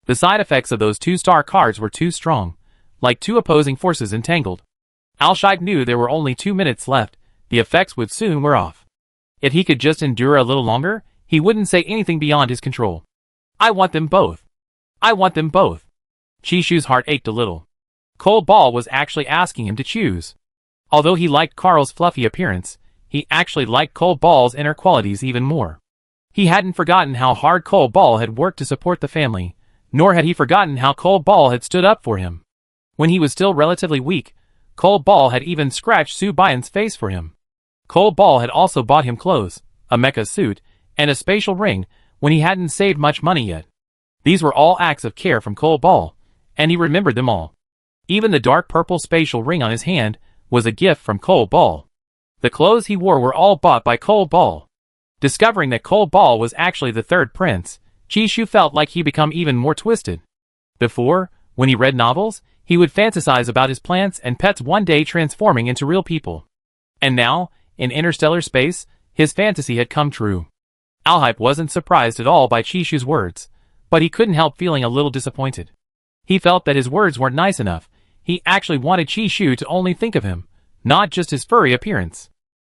The side effects of those 2-star cards were too strong, like two opposing forces entangled. Alkipe knew there were only 2 minutes left, the effects would soon wear off. If he could just endure a little longer, he wouldn't say anything beyond his control. I want them both. I want them both. Chishu's heart ached a little. Cold Ball was actually asking him to choose. Although he liked Carl's fluffy appearance, he actually liked Cold Ball's inner qualities even more. He hadn't forgotten how hard Cold Ball had worked to support the family, nor had he forgotten how Cold Ball had stood up for him. When he was still relatively weak, Cold Ball had even scratched Sue Byan's face for him. Cold Ball had also bought him clothes, a mecha suit, and a spatial ring when he hadn't saved much money yet. These were all acts of care from Cold Ball, and he remembered them all. Even the dark purple spatial ring on his hand was a gift from Cold Ball. The clothes he wore were all bought by Cold Ball. Discovering that Cold Ball was actually the third prince, Chishu felt like he'd become even more twisted. Before, when he read novels, he would fantasize about his plants and pets one day transforming into real people. And now, in interstellar space, his fantasy had come true. Alkipe wasn't surprised at all by Chishu's words, but he couldn't help feeling a little disappointed. He felt that his words weren't nice enough. He actually wanted Chishu to only think of him, not just his furry appearance.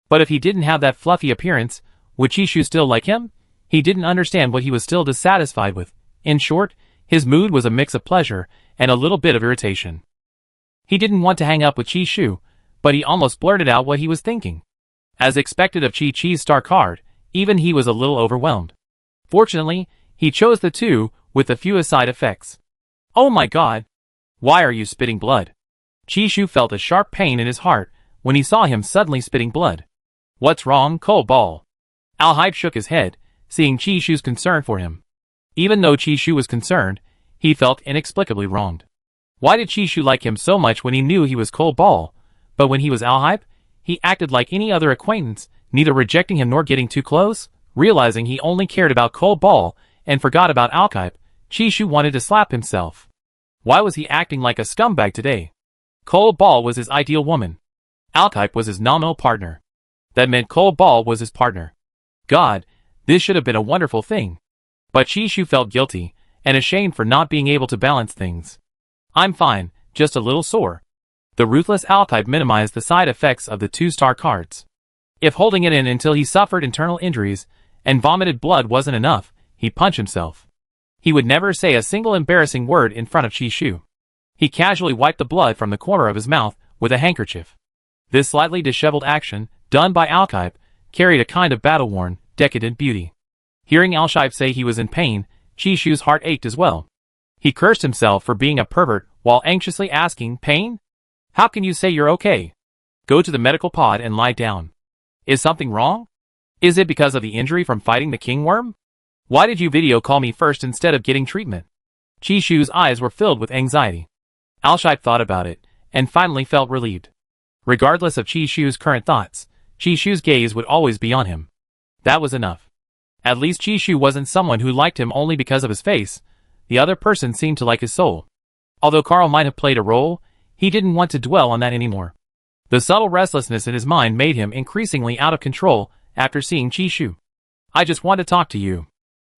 But if he didn't have that fluffy appearance, would Chishu still like him? He didn't understand what he was still dissatisfied with. In short, his mood was a mix of pleasure and a little bit of irritation. He didn't want to hang up with Chishu, but he almost blurted out what he was thinking. As expected of Chi-Chi's star card, even he was a little overwhelmed. Fortunately, he chose the two with the fewest side effects. Oh my god! Why are you spitting blood? Chishu felt a sharp pain in his heart when he saw him suddenly spitting blood. What's wrong, Cold Ball? Alkipe shook his head, seeing Chishu's concern for him. Even though Chishu was concerned, he felt inexplicably wronged. Why did Chishu like him so much when he knew he was Cold Ball, but when he was Alkipe, he acted like any other acquaintance, neither rejecting him nor getting too close? Realizing he only cared about Cold Ball and forgot about Alkipe, Chishu wanted to slap himself. Why was he acting like a scumbag today? Cold Ball was his ideal woman. Alkipe was his nominal partner. That meant Cold Ball was his partner. God, this should have been a wonderful thing. But Chishu felt guilty and ashamed for not being able to balance things. I'm fine, just a little sore. The ruthless Alkipe minimized the side effects of the 2-star cards. If holding it in until he suffered internal injuries and vomited blood wasn't enough, he'd punch himself. He would never say a single embarrassing word in front of Chishu. He casually wiped the blood from the corner of his mouth with a handkerchief. This slightly disheveled action, done by Alkipe, carried a kind of battle-worn, decadent beauty. Hearing Alkipe say he was in pain, Chishu's heart ached as well. He cursed himself for being a pervert while anxiously asking, pain? How can you say you're okay? Go to the medical pod and lie down. Is something wrong? Is it because of the injury from fighting the king worm? Why did you video call me first instead of getting treatment? Chishu's eyes were filled with anxiety. Alkipe thought about it, and finally felt relieved. Regardless of Chishu's current thoughts, Chishu's gaze would always be on him. That was enough. At least Chishu wasn't someone who liked him only because of his face. The other person seemed to like his soul. Although Carl might have played a role, he didn't want to dwell on that anymore. The subtle restlessness in his mind made him increasingly out of control after seeing Chishu. I just want to talk to you.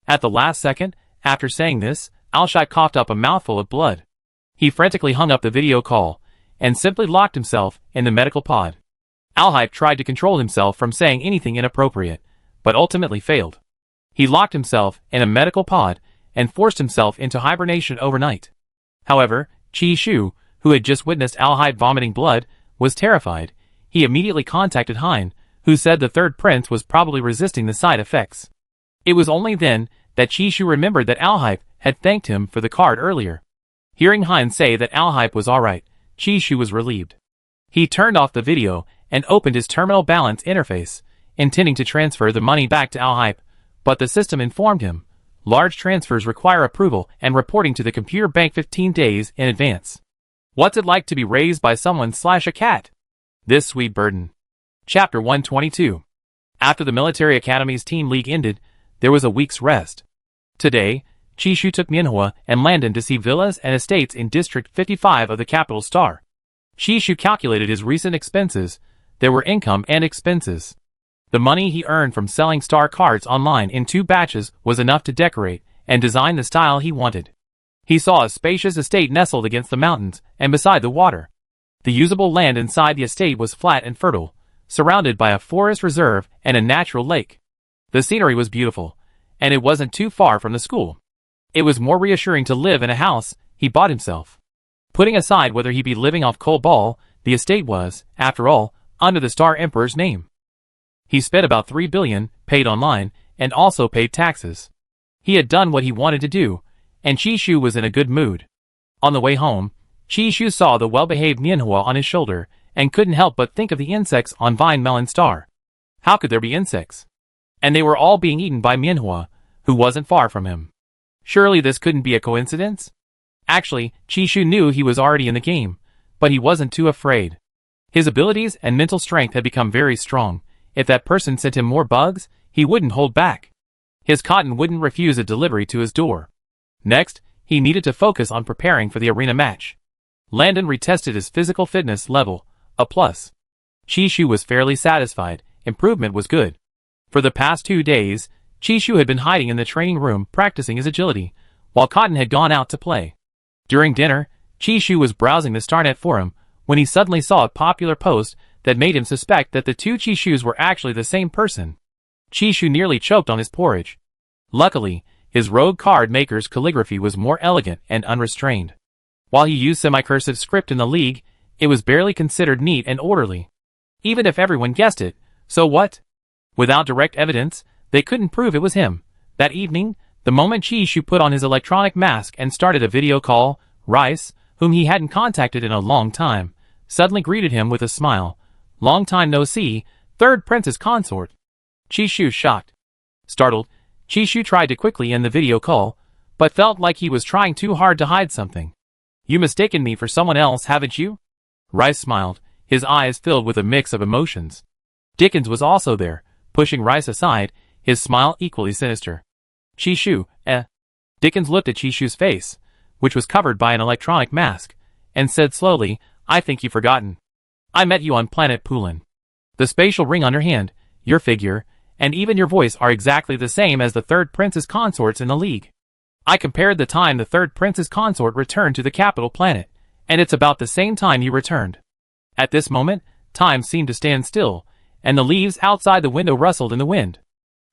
At the last second, after saying this, Alshai coughed up a mouthful of blood. He frantically hung up the video call and simply locked himself in the medical pod. Alhype tried to control himself from saying anything inappropriate, but ultimately failed. He locked himself in a medical pod and forced himself into hibernation overnight. However, Chishu, who had just witnessed Alhype vomiting blood, was terrified. He immediately contacted Hein, who said the third prince was probably resisting the side effects. It was only then that Chishu remembered that Alhype had thanked him for the card earlier. Hearing Hein say that Alhype was alright, Chishu was relieved. He turned off the video and opened his terminal balance interface, intending to transfer the money back to Alhype, but the system informed him, large transfers require approval and reporting to the computer bank 15 days in advance. What's it like to be raised by someone/a cat? This sweet burden. Chapter 122. After the military academy's team league ended, there was a week's rest. Today, Chishu took Mianhua and Landon to see villas and estates in District 55 of the capital Star. Chishu calculated his recent expenses. There were income and expenses. The money he earned from selling star cards online in 2 batches was enough to decorate and design the style he wanted. He saw a spacious estate nestled against the mountains and beside the water. The usable land inside the estate was flat and fertile, surrounded by a forest reserve and a natural lake. The scenery was beautiful, and it wasn't too far from the school. It was more reassuring to live in a house he bought himself. Putting aside whether he be living off coal ball, the estate was, after all, under the Star Emperor's name. He spent about 3 billion, paid online, and also paid taxes. He had done what he wanted to do, and Chishu was in a good mood. On the way home, Chishu saw the well-behaved Mianhua on his shoulder, and couldn't help but think of the insects on Vine Melon Star. How could there be insects? And they were all being eaten by Mianhua, who wasn't far from him. Surely this couldn't be a coincidence? Actually, Chishu knew he was already in the game, but he wasn't too afraid. His abilities and mental strength had become very strong. If that person sent him more bugs, he wouldn't hold back. His cotton wouldn't refuse a delivery to his door. Next, he needed to focus on preparing for the arena match. Landon retested his physical fitness level, a plus. Chishu was fairly satisfied. Improvement was good. For the past 2 days, Chishu had been hiding in the training room practicing his agility, while Cotton had gone out to play. During dinner, Chishu was browsing the StarNet forum when he suddenly saw a popular post that made him suspect that the 2 Chishus were actually the same person. Chishu nearly choked on his porridge. Luckily, his rogue card maker's calligraphy was more elegant and unrestrained. While he used semi-cursive script in the league, it was barely considered neat and orderly. Even if everyone guessed it, so what? Without direct evidence, they couldn't prove it was him. That evening, the moment Chishu put on his electronic mask and started a video call, Rice, whom he hadn't contacted in a long time, suddenly greeted him with a smile. Long time no see, third prince's consort. Chishu shocked. Startled, Chishu tried to quickly end the video call, but felt like he was trying too hard to hide something. You mistaken me for someone else, haven't you? Rice smiled, his eyes filled with a mix of emotions. Dickens was also there, pushing Rice aside, his smile equally sinister. Chishu, Dickens looked at Chishu's face, which was covered by an electronic mask, and said slowly, I think you've forgotten. I met you on planet Pulin. The spatial ring on your hand, your figure, and even your voice are exactly the same as the third prince's consorts in the league. I compared the time the third prince's consort returned to the capital planet, and it's about the same time you returned. At this moment, time seemed to stand still, and the leaves outside the window rustled in the wind.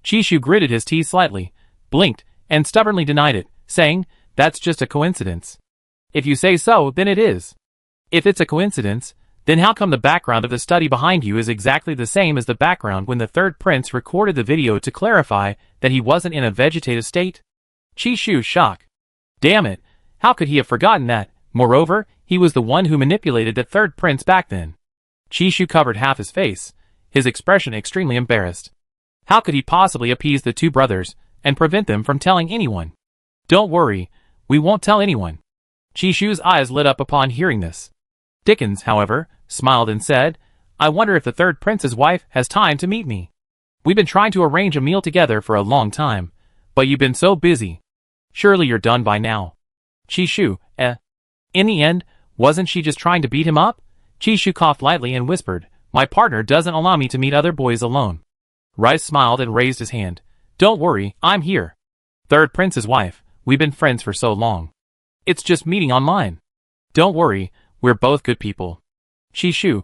Chishu gritted his teeth slightly, blinked, and stubbornly denied it, saying, That's just a coincidence. If you say so, then it is. If it's a coincidence, then how come the background of the study behind you is exactly the same as the background when the third prince recorded the video to clarify that he wasn't in a vegetative state? Chishu's shock. Damn it, how could he have forgotten that? Moreover, he was the one who manipulated the third prince back then. Chishu covered half his face, his expression extremely embarrassed. How could he possibly appease the 2 brothers and prevent them from telling anyone? Don't worry, we won't tell anyone. Chishu's eyes lit up upon hearing this. Dickens, however, smiled and said, I wonder if the third prince's wife has time to meet me. We've been trying to arrange a meal together for a long time, but you've been so busy. Surely you're done by now. Chishu, In the end, wasn't she just trying to beat him up? Chishu coughed lightly and whispered, my partner doesn't allow me to meet other boys alone. Rice smiled and raised his hand. Don't worry, I'm here. Third Prince's wife, we've been friends for so long. It's just meeting online. Don't worry, we're both good people. Chishu,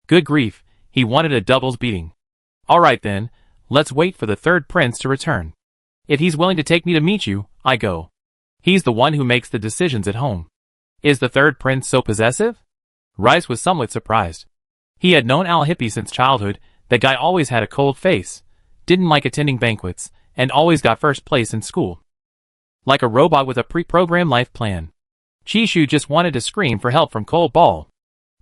Good grief, he wanted a doubles beating. Alright then, let's wait for the third prince to return. If he's willing to take me to meet you, I go. He's the one who makes the decisions at home. Is the third prince so possessive? Rice was somewhat surprised. He had known Al Hippie since childhood. That guy always had a cold face, didn't like attending banquets, and always got first place in school. Like a robot with a pre-programmed life plan. Chishu just wanted to scream for help from Cold Ball.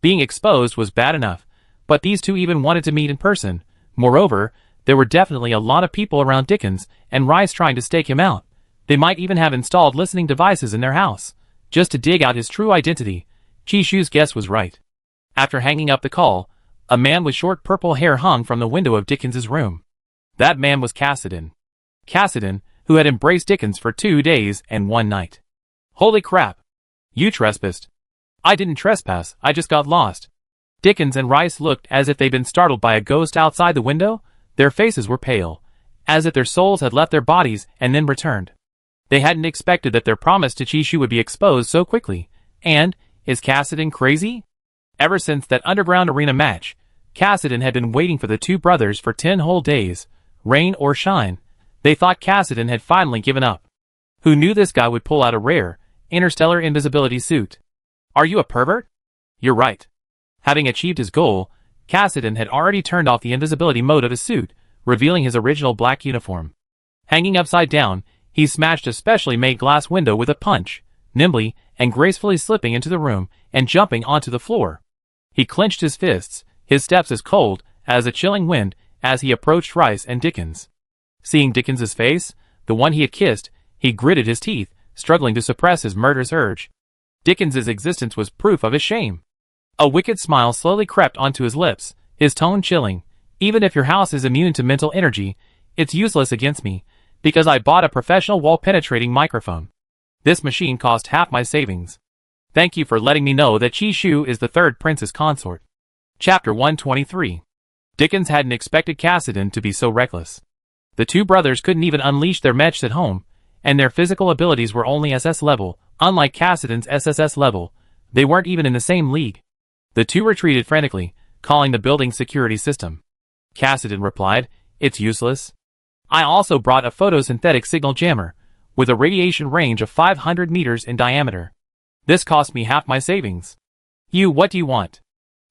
Being exposed was bad enough, but these two even wanted to meet in person. Moreover, there were definitely a lot of people around Dickens and Rice trying to stake him out. They might even have installed listening devices in their house, just to dig out his true identity. Chishu's guess was right. After hanging up the call, a man with short purple hair hung from the window of Dickens's room. That man was Cassidy. Cassidy, who had embraced Dickens for 2 days and 1 night. Holy crap! You trespassed. I didn't trespass, I just got lost. Dickens and Rice looked as if they'd been startled by a ghost outside the window. Their faces were pale, as if their souls had left their bodies and then returned. They hadn't expected that their promise to Chishu would be exposed so quickly. And, is Cassidy crazy? Ever since that underground arena match, Cassidy had been waiting for the two brothers for 10 whole days, rain or shine. They thought Cassidy had finally given up. Who knew this guy would pull out a rare, interstellar invisibility suit? Are you a pervert? You're right. Having achieved his goal, Cassidy had already turned off the invisibility mode of his suit, revealing his original black uniform. Hanging upside down, he smashed a specially made glass window with a punch, nimbly and gracefully slipping into the room and jumping onto the floor. He clenched his fists, his steps as cold as a chilling wind as he approached Rice and Dickens. Seeing Dickens's face, the one he had kissed, he gritted his teeth, struggling to suppress his murderous urge. Dickens's existence was proof of his shame. A wicked smile slowly crept onto his lips, his tone chilling. Even if your house is immune to mental energy, it's useless against me, because I bought a professional wall-penetrating microphone. This machine cost half my savings. Thank you for letting me know that Chishu is the third prince's consort. Chapter 123. Dickens hadn't expected Cassidy to be so reckless. The two brothers couldn't even unleash their mechs at home, and their physical abilities were only SS level. Unlike Cassidy's SSS level, they weren't even in the same league. The two retreated frantically, calling the building's security system. Cassidy replied, it's useless. I also brought a photosynthetic signal jammer, with a radiation range of 500 meters in diameter. This cost me half my savings. What do you want?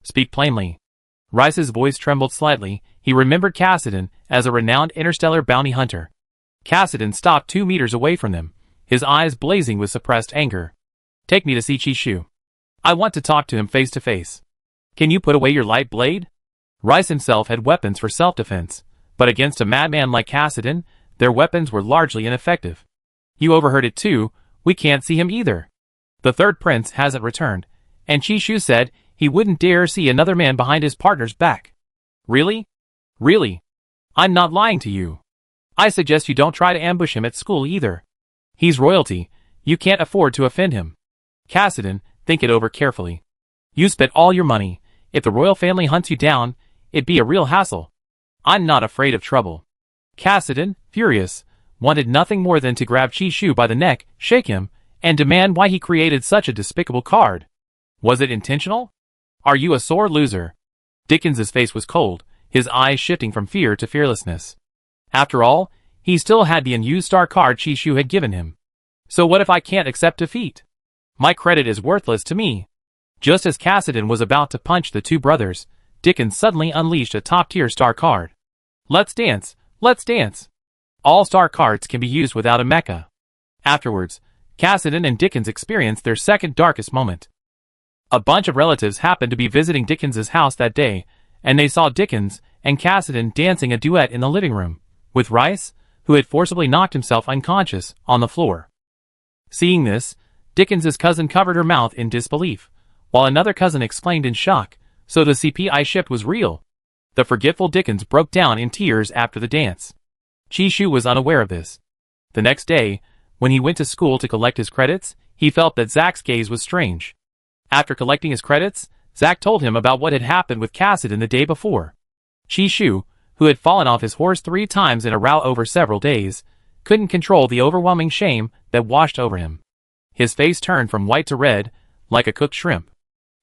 Speak plainly. Rice's voice trembled slightly. He remembered Cassidy as a renowned interstellar bounty hunter. Cassidy stopped 2 meters away from them, his eyes blazing with suppressed anger. Take me to see Chishu. I want to talk to him face to face. Can you put away your light blade? Rice himself had weapons for self-defense, but against a madman like Cassidy, their weapons were largely ineffective. You overheard it too, we can't see him either. The third prince hasn't returned, and Chishu said he wouldn't dare see another man behind his partner's back. Really? Really? I'm not lying to you. I suggest you don't try to ambush him at school either. He's royalty, you can't afford to offend him. Cassidy, think it over carefully. You spent all your money. If the royal family hunts you down, it'd be a real hassle. I'm not afraid of trouble. Cassidy, furious, wanted nothing more than to grab Chishu by the neck, shake him, and demand why he created such a despicable card. Was it intentional? Are you a sore loser? Dickens's face was cold, his eyes shifting from fear to fearlessness. After all, he still had the unused star card Chishu had given him. So what if I can't accept defeat? My credit is worthless to me. Just as Cassidy was about to punch the two brothers, Dickens suddenly unleashed a top-tier star card. Let's dance, let's dance. All star cards can be used without a mecha. Afterwards, Cassidy and Dickens experienced their second darkest moment. A bunch of relatives happened to be visiting Dickens's house that day, and they saw Dickens and Cassidy dancing a duet in the living room, with Rice, who had forcibly knocked himself unconscious, on the floor. Seeing this, Dickens's cousin covered her mouth in disbelief, while another cousin exclaimed in shock, so the CPI shift was real. The forgetful Dickens broke down in tears after the dance. Chishu was unaware of this. The next day, when he went to school to collect his credits, he felt that Zach's gaze was strange. After collecting his credits, Zach told him about what had happened with Cassidy the day before. Chishu, who had fallen off his horse 3 times in a rout over several days, couldn't control the overwhelming shame that washed over him. His face turned from white to red, like a cooked shrimp.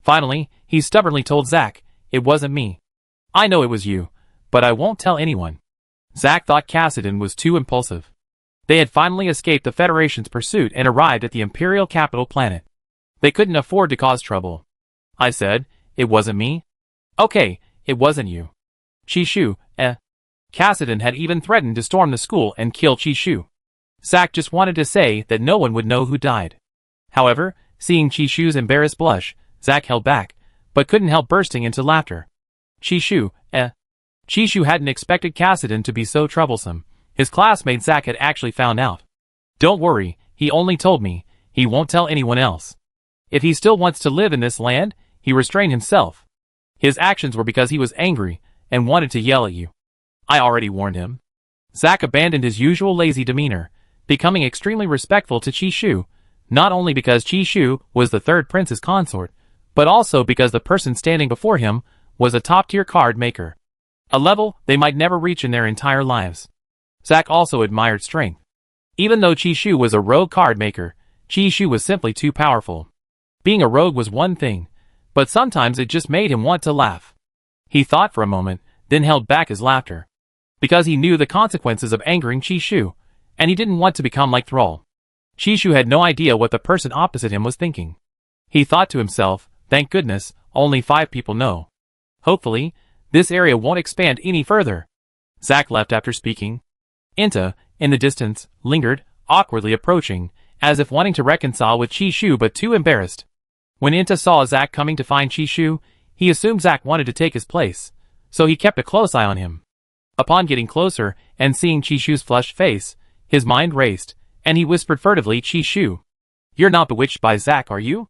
Finally, he stubbornly told Zach, "It wasn't me. I know it was you, but I won't tell anyone." Zach thought Cassidy was too impulsive. They had finally escaped the Federation's pursuit and arrived at the Imperial capital planet. They couldn't afford to cause trouble. I said, "It wasn't me." "Okay, it wasn't you." Chishu, Cassidy had even threatened to storm the school and kill Chishu. Zach just wanted to say that no one would know who died. However, seeing Chishu's embarrassed blush, Zach held back, but couldn't help bursting into laughter. Chishu hadn't expected Cassidy to be so troublesome. His classmate Zach had actually found out. "Don't worry, he only told me. He won't tell anyone else. If he still wants to live in this land, he restrained himself. His actions were because he was angry and wanted to yell at you. I already warned him." Zach abandoned his usual lazy demeanor, becoming extremely respectful to Chishu, not only because Chishu was the third prince's consort, but also because the person standing before him was a top-tier card maker, a level they might never reach in their entire lives. Zach also admired strength. Even though Chishu was a rogue card maker, Chishu was simply too powerful. Being a rogue was one thing, but sometimes it just made him want to laugh. He thought for a moment, then held back his laughter. Because he knew the consequences of angering Chishu, and he didn't want to become like Thrall. Chishu had no idea what the person opposite him was thinking. He thought to himself, "Thank goodness, only 5 people know. Hopefully, this area won't expand any further." Zach left after speaking. Inta, in the distance, lingered, awkwardly approaching, as if wanting to reconcile with Chishu but too embarrassed. When Inta saw Zach coming to find Chishu, he assumed Zach wanted to take his place, so he kept a close eye on him. Upon getting closer and seeing Chishu's flushed face, his mind raced, and he whispered furtively, "Chishu, you're not bewitched by Zach, are you?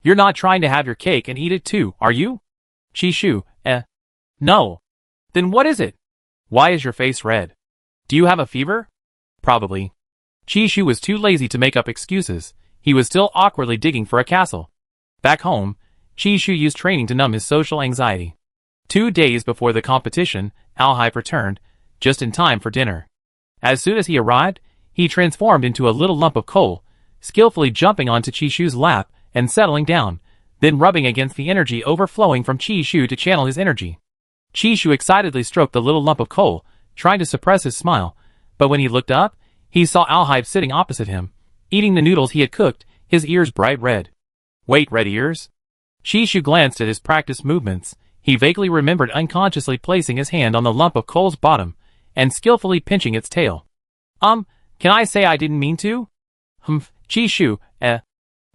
You're not trying to have your cake and eat it too, are you?" Chishu, No. "Then what is it? Why is your face red? Do you have a fever?" "Probably." Chishu was too lazy to make up excuses. He was still awkwardly digging for a castle. Back home, Chishu used training to numb his social anxiety. 2 days before the competition, Alhype returned, just in time for dinner. As soon as he arrived, he transformed into a little lump of coal, skillfully jumping onto Chishu's lap and settling down, then rubbing against the energy overflowing from Chishu to channel his energy. Chishu excitedly stroked the little lump of coal, trying to suppress his smile, but when he looked up, he saw Alhype sitting opposite him, eating the noodles he had cooked, his ears bright red. "Wait, red ears?" Chishu glanced at his practiced movements. He vaguely remembered unconsciously placing his hand on the lump of coal's bottom and skillfully pinching its tail. Can I say I didn't mean to?" Chishu,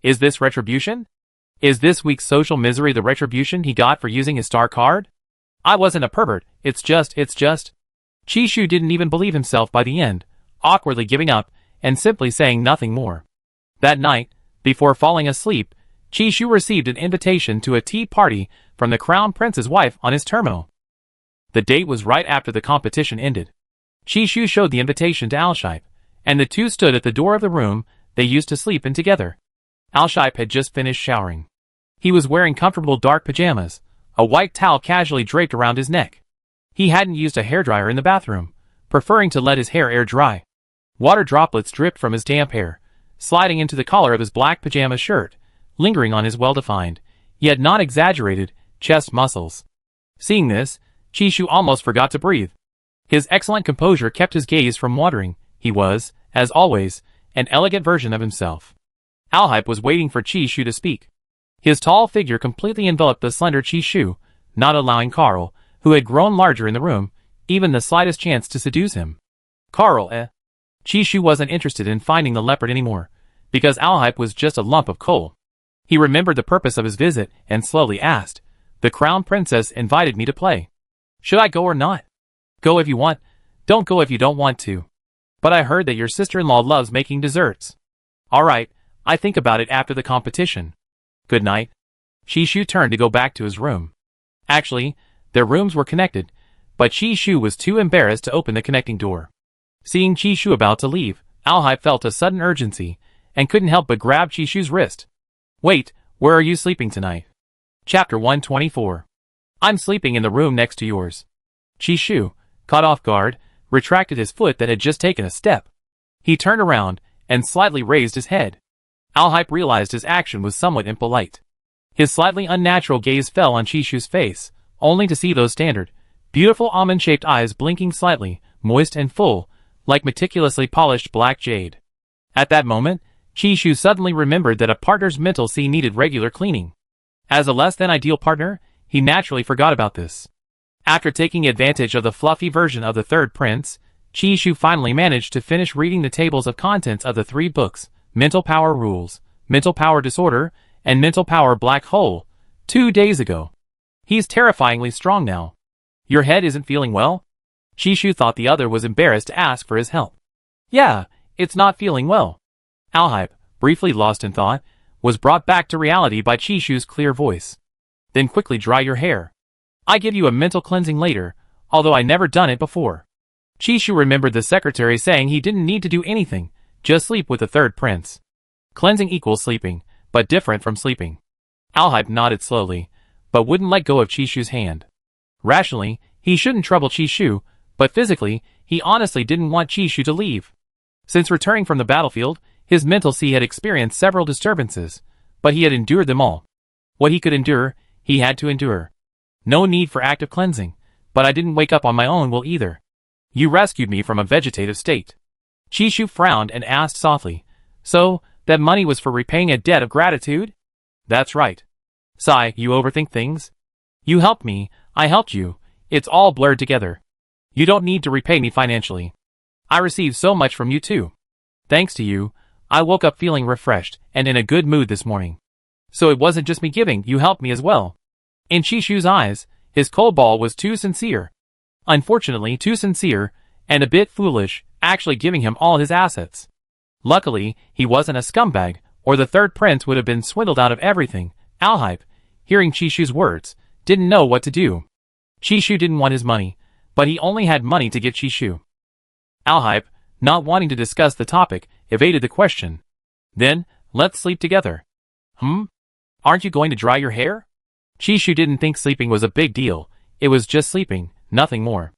Is this retribution? Is this week's social misery the retribution he got for using his star card? I wasn't a pervert, it's just. Chishu didn't even believe himself by the end, awkwardly giving up, and simply saying nothing more. That night, before falling asleep, Chishu received an invitation to a tea party from the Crown Prince's wife on his terminal. The date was right after the competition ended. Chishu showed the invitation to Alhype, and the two stood at the door of the room they used to sleep in together. Alhype had just finished showering. He was wearing comfortable dark pajamas, a white towel casually draped around his neck. He hadn't used a hairdryer in the bathroom, preferring to let his hair air dry. Water droplets dripped from his damp hair, sliding into the collar of his black pajama shirt, lingering on his well-defined, yet not exaggerated, chest muscles. Seeing this, Chishu almost forgot to breathe. His excellent composure kept his gaze from wandering. He was, as always, an elegant version of himself. Alhype was waiting for Chishu to speak. His tall figure completely enveloped the slender Chishu, not allowing Carl, who had grown larger in the room, even the slightest chance to seduce him. Carl, Chishu wasn't interested in finding the leopard anymore, because Alhype was just a lump of coal. He remembered the purpose of his visit and slowly asked, "The Crown Princess invited me to play. Should I go or not?" "Go if you want, don't go if you don't want to. But I heard that your sister-in-law loves making desserts." "All right, I think about it after the competition. Good night." Chishu turned to go back to his room. Actually, their rooms were connected, but Chi-Shu was too embarrassed to open the connecting door. Seeing Chi-Shu about to leave, Alhype felt a sudden urgency, and couldn't help but grab Chi-Shu's wrist. Wait, where are you sleeping tonight? Chapter 124. I'm sleeping in the room next to yours. Chi-Shu, caught off guard, retracted his foot that had just taken a step. He turned around, and slightly raised his head. Alhype realized his action was somewhat impolite. His slightly unnatural gaze fell on Chi-Shu's face, only to see those standard, beautiful almond-shaped eyes blinking slightly, moist and full, like meticulously polished black jade. At that moment, Chi-Shu suddenly remembered that a partner's mental sea needed regular cleaning. As a less-than-ideal partner, he naturally forgot about this. After taking advantage of the fluffy version of the third prince, Chi-Shu finally managed to finish reading the tables of contents of the 3 books, Mental Power Rules, Mental Power Disorder, and Mental Power Black Hole, 2 days ago. He's terrifyingly strong now. Your head isn't feeling well? Chi-Shu thought the other was embarrassed to ask for his help. Yeah, it's not feeling well. Alhype, briefly lost in thought, was brought back to reality by Chi-Shu's clear voice. Then quickly dry your hair. I give you a mental cleansing later, although I never done it before. Chi-Shu remembered the secretary saying he didn't need to do anything, just sleep with the third prince. Cleansing equals sleeping, but different from sleeping. Alhype nodded slowly, but wouldn't let go of Chi-Shu's hand. Rationally, he shouldn't trouble Chi-Shu, but physically, he honestly didn't want Chi-Shu to leave. Since returning from the battlefield, his mental sea had experienced several disturbances, but he had endured them all. What he could endure, he had to endure. No need for active cleansing, but I didn't wake up on my own will either. You rescued me from a vegetative state. Chi-Shu frowned and asked softly, so, that money was for repaying a debt of gratitude? That's right. Sigh, you overthink things? You helped me, I helped you, it's all blurred together. You don't need to repay me financially. I received so much from you too. Thanks to you, I woke up feeling refreshed and in a good mood this morning. So it wasn't just me giving, you helped me as well. In Chi-Shu's eyes, his cold ball was too sincere. Unfortunately too sincere, and a bit foolish, actually giving him all his assets. Luckily, he wasn't a scumbag, or the third prince would have been swindled out of everything. Alhype, hearing Chi-Shu's words, didn't know what to do. Chi-Shu didn't want his money, but he only had money to give Chi-Shu. Alhype, not wanting to discuss the topic, evaded the question. Then, let's sleep together. Aren't you going to dry your hair? Chi-Shu didn't think sleeping was a big deal, it was just sleeping, nothing more.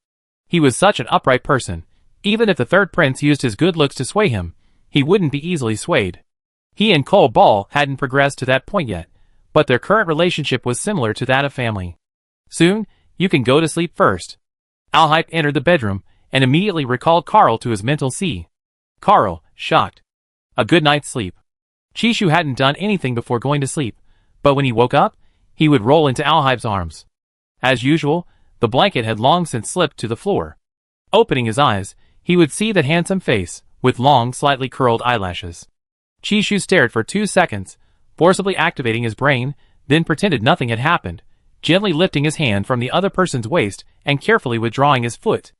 He was such an upright person, even if the third prince used his good looks to sway him, he wouldn't be easily swayed. He and Cole Ball hadn't progressed to that point yet, but their current relationship was similar to that of family. Soon, you can go to sleep first. Alhype entered the bedroom, and immediately recalled Carl to his mental sea. Carl, shocked. A good night's sleep. Chi-Shu hadn't done anything before going to sleep, but when he woke up, he would roll into Alhype's arms. As usual, the blanket had long since slipped to the floor. Opening his eyes, he would see that handsome face, with long, slightly curled eyelashes. Chi-Shu stared for 2 seconds, forcibly activating his brain, then pretended nothing had happened, gently lifting his hand from the other person's waist and carefully withdrawing his foot.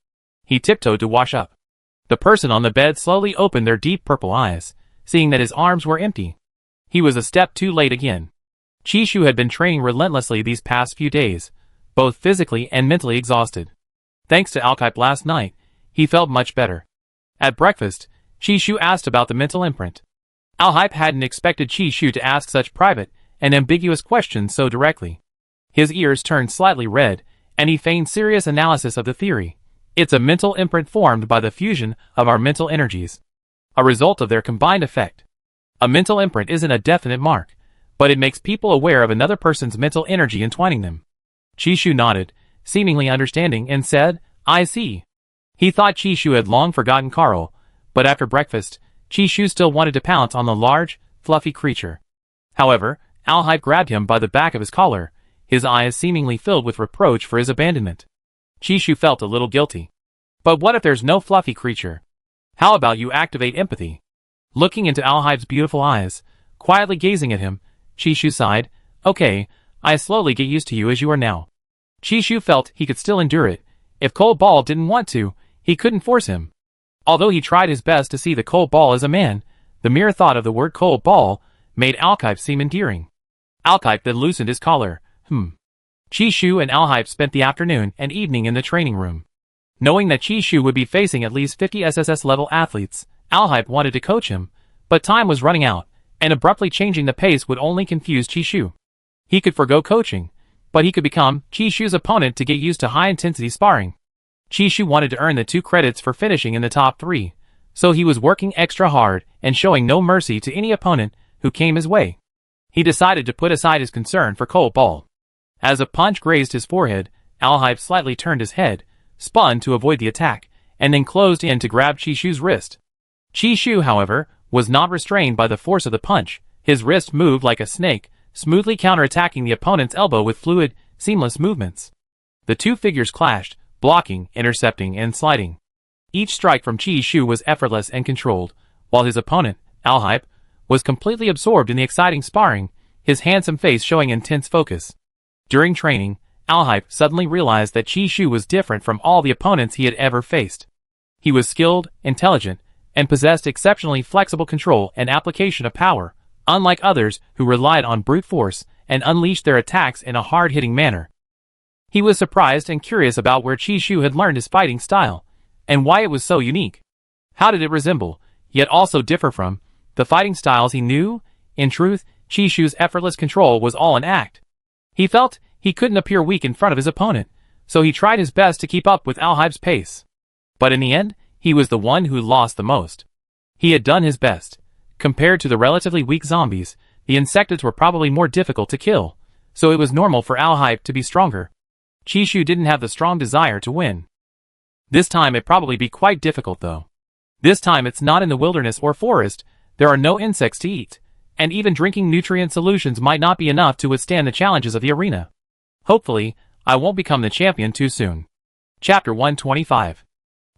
He tiptoed to wash up. The person on the bed slowly opened their deep purple eyes, seeing that his arms were empty. He was a step too late again. Chi-Shu had been training relentlessly these past few days, both physically and mentally exhausted. Thanks to Alhype last night, he felt much better. At breakfast, Chi-Shu asked about the mental imprint. Alhype hadn't expected Chi-Shu to ask such private and ambiguous questions so directly. His ears turned slightly red, and he feigned serious analysis of the theory. It's a mental imprint formed by the fusion of our mental energies, a result of their combined effect. A mental imprint isn't a definite mark, but it makes people aware of another person's mental energy entwining them. Chi-Shu nodded, seemingly understanding, and said, I see. He thought Chi-Shu had long forgotten Carl, but after breakfast, Chi-Shu still wanted to pounce on the large, fluffy creature. However, Alhype grabbed him by the back of his collar, his eyes seemingly filled with reproach for his abandonment. Chi-Shu felt a little guilty. But what if there's no fluffy creature? How about you activate empathy? Looking into Alhype's beautiful eyes, quietly gazing at him, Chi-Shu sighed, okay, I slowly get used to you as you are now. Chi-Shu felt he could still endure it. If Cole Ball didn't want to, he couldn't force him. Although he tried his best to see the Cole Ball as a man, the mere thought of the word Cole Ball made Alhype seem endearing. Alhype then loosened his collar. Chishu and Alhype spent the afternoon and evening in the training room. Knowing that Chishu would be facing at least 50 SSS-level athletes, Alhype wanted to coach him, but time was running out, and abruptly changing the pace would only confuse Chishu. He could forgo coaching, but he could become Chishu's opponent to get used to high-intensity sparring. Chishu wanted to earn the 2 credits for finishing in the top 3, so he was working extra hard and showing no mercy to any opponent who came his way. He decided to put aside his concern for Cole Ball. As a punch grazed his forehead, Alhype slightly turned his head, spun to avoid the attack, and then closed in to grab Chishu's wrist. Chishu, however, was not restrained by the force of the punch. His wrist moved like a snake, smoothly counterattacking the opponent's elbow with fluid, seamless movements. The 2 figures clashed, blocking, intercepting, and sliding. Each strike from Chishu was effortless and controlled, while his opponent, Alhype, was completely absorbed in the exciting sparring, his handsome face showing intense focus. During training, Alhype suddenly realized that Chishu was different from all the opponents he had ever faced. He was skilled, intelligent, and possessed exceptionally flexible control and application of power, unlike others who relied on brute force and unleashed their attacks in a hard-hitting manner. He was surprised and curious about where Chishu had learned his fighting style, and why it was so unique. How did it resemble, yet also differ from, the fighting styles he knew? In truth, Chishu's effortless control was all an act. He felt he couldn't appear weak in front of his opponent, so he tried his best to keep up with Alhype's pace. But in the end, he was the one who lost the most. He had done his best. Compared to the relatively weak zombies, the insectoids were probably more difficult to kill, so it was normal for Alhype to be stronger. Chishu didn't have the strong desire to win. This time it'd probably be quite difficult though. This time it's not in the wilderness or forest, there are no insects to eat, and even drinking nutrient solutions might not be enough to withstand the challenges of the arena. Hopefully, I won't become the champion too soon. Chapter 125.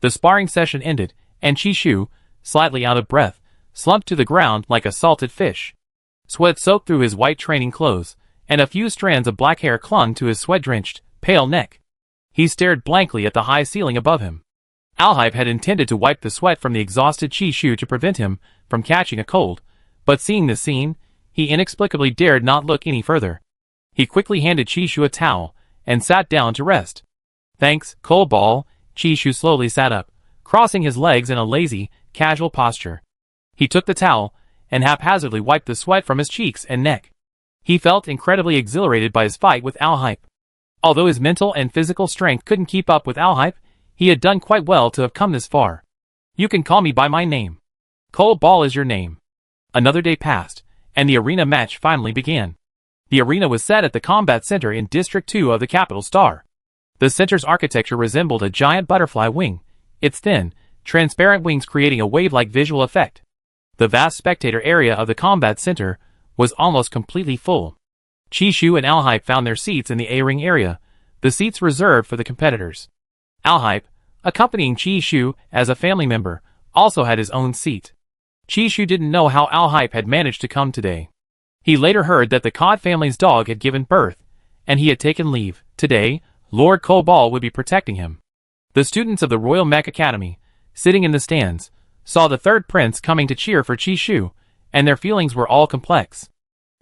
The sparring session ended, and Chishu, slightly out of breath, slumped to the ground like a salted fish. Sweat soaked through his white training clothes, and a few strands of black hair clung to his sweat-drenched, pale neck. He stared blankly at the high ceiling above him. Alhype had intended to wipe the sweat from the exhausted Chishu to prevent him from catching a cold, but seeing this scene, he inexplicably dared not look any further. He quickly handed Chishu a towel, and sat down to rest. Thanks, Cole Ball. Chishu slowly sat up, crossing his legs in a lazy, casual posture. He took the towel, and haphazardly wiped the sweat from his cheeks and neck. He felt incredibly exhilarated by his fight with Alhype. Although his mental and physical strength couldn't keep up with Alhype, he had done quite well to have come this far. You can call me by my name. Cole Ball is your name. Another day passed, and the arena match finally began. The arena was set at the Combat Center in District 2 of the capital Star. The center's architecture resembled a giant butterfly wing, its thin, transparent wings creating a wave-like visual effect. The vast spectator area of the Combat Center was almost completely full. Chishu and Alhype found their seats in the A-ring area, the seats reserved for the competitors. Alhype, accompanying Chishu as a family member, also had his own seat. Chishu didn't know how Alhype had managed to come today. He later heard that the Cod family's dog had given birth, and he had taken leave. Today, Lord Cole Ball would be protecting him. The students of the Royal Mech Academy, sitting in the stands, saw the third prince coming to cheer for Chishu, and their feelings were all complex.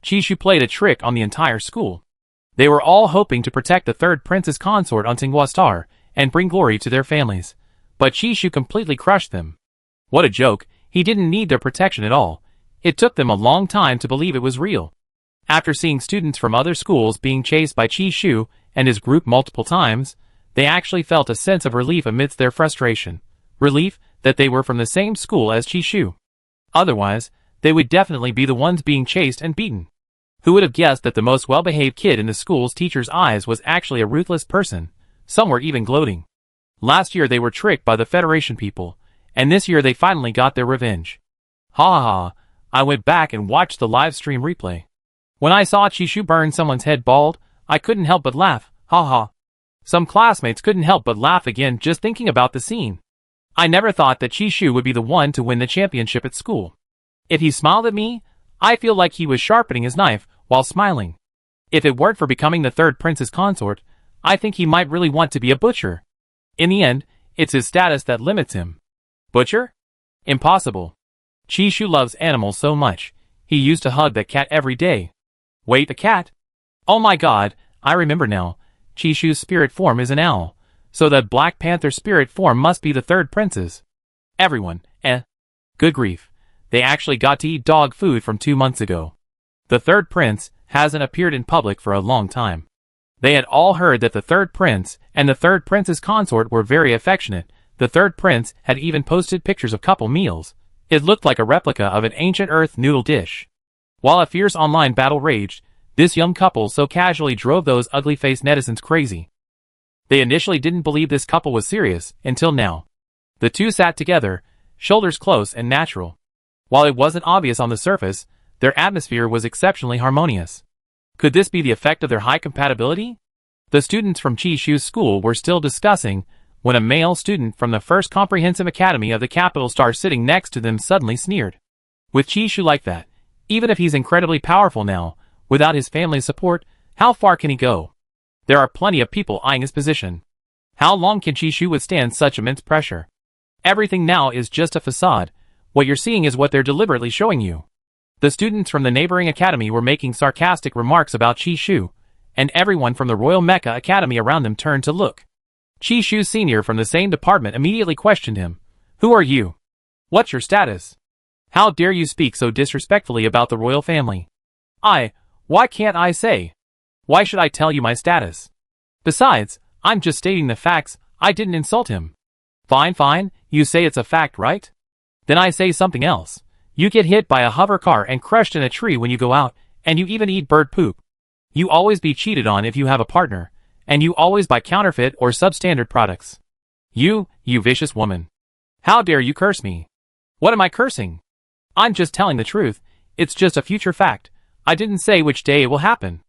Chishu played a trick on the entire school. They were all hoping to protect the third prince's consort on Tsinghua Star and bring glory to their families, but Chishu completely crushed them. What a joke, he didn't need their protection at all. It took them a long time to believe it was real. After seeing students from other schools being chased by Chishu and his group multiple times, they actually felt a sense of relief amidst their frustration. Relief that they were from the same school as Chishu. Otherwise, they would definitely be the ones being chased and beaten. Who would have guessed that the most well-behaved kid in the school's teacher's eyes was actually a ruthless person? Some were even gloating. Last year they were tricked by the Federation people, and this year they finally got their revenge. Ha ha ha, I went back and watched the live stream replay. When I saw Chishu burn someone's head bald, I couldn't help but laugh, ha ha. Some classmates couldn't help but laugh again just thinking about the scene. I never thought that Chishu would be the one to win the championship at school. If he smiled at me, I feel like he was sharpening his knife while smiling. If it weren't for becoming the third prince's consort, I think he might really want to be a butcher. In the end, it's his status that limits him. Butcher? Impossible. Chishu loves animals so much, he used to hug that cat every day. Wait, the cat? Oh my god, I remember now, Chishu's spirit form is an owl, so that Black Panther's spirit form must be the third prince's. Everyone, good grief. They actually got to eat dog food from 2 months ago. The third prince hasn't appeared in public for a long time. They had all heard that the third prince and the third prince's consort were very affectionate. The third prince had even posted pictures of couple meals. It looked like a replica of an ancient earth noodle dish. While a fierce online battle raged, this young couple so casually drove those ugly-faced netizens crazy. They initially didn't believe this couple was serious, until now. The two sat together, shoulders close and natural. While it wasn't obvious on the surface, their atmosphere was exceptionally harmonious. Could this be the effect of their high compatibility? The students from Chishu's school were still discussing, when a male student from the First Comprehensive Academy of the capital star sitting next to them suddenly sneered. With Chishu like that, even if he's incredibly powerful now, without his family's support, how far can he go? There are plenty of people eyeing his position. How long can Chishu withstand such immense pressure? Everything now is just a facade. What you're seeing is what they're deliberately showing you. The students from the neighboring academy were making sarcastic remarks about Chishu, and everyone from the Royal Mecha Academy around them turned to look. Chishu's senior from the same department immediately questioned him. Who are you? What's your status? How dare you speak so disrespectfully about the royal family? Why can't I say? Why should I tell you my status? Besides, I'm just stating the facts. I didn't insult him. Fine, you say it's a fact, right? Then I say something else. You get hit by a hover car and crushed in a tree when you go out, and you even eat bird poop. You always be cheated on if you have a partner, and you always buy counterfeit or substandard products. You vicious woman. How dare you curse me? What am I cursing? I'm just telling the truth. It's just a future fact. I didn't say which day it will happen.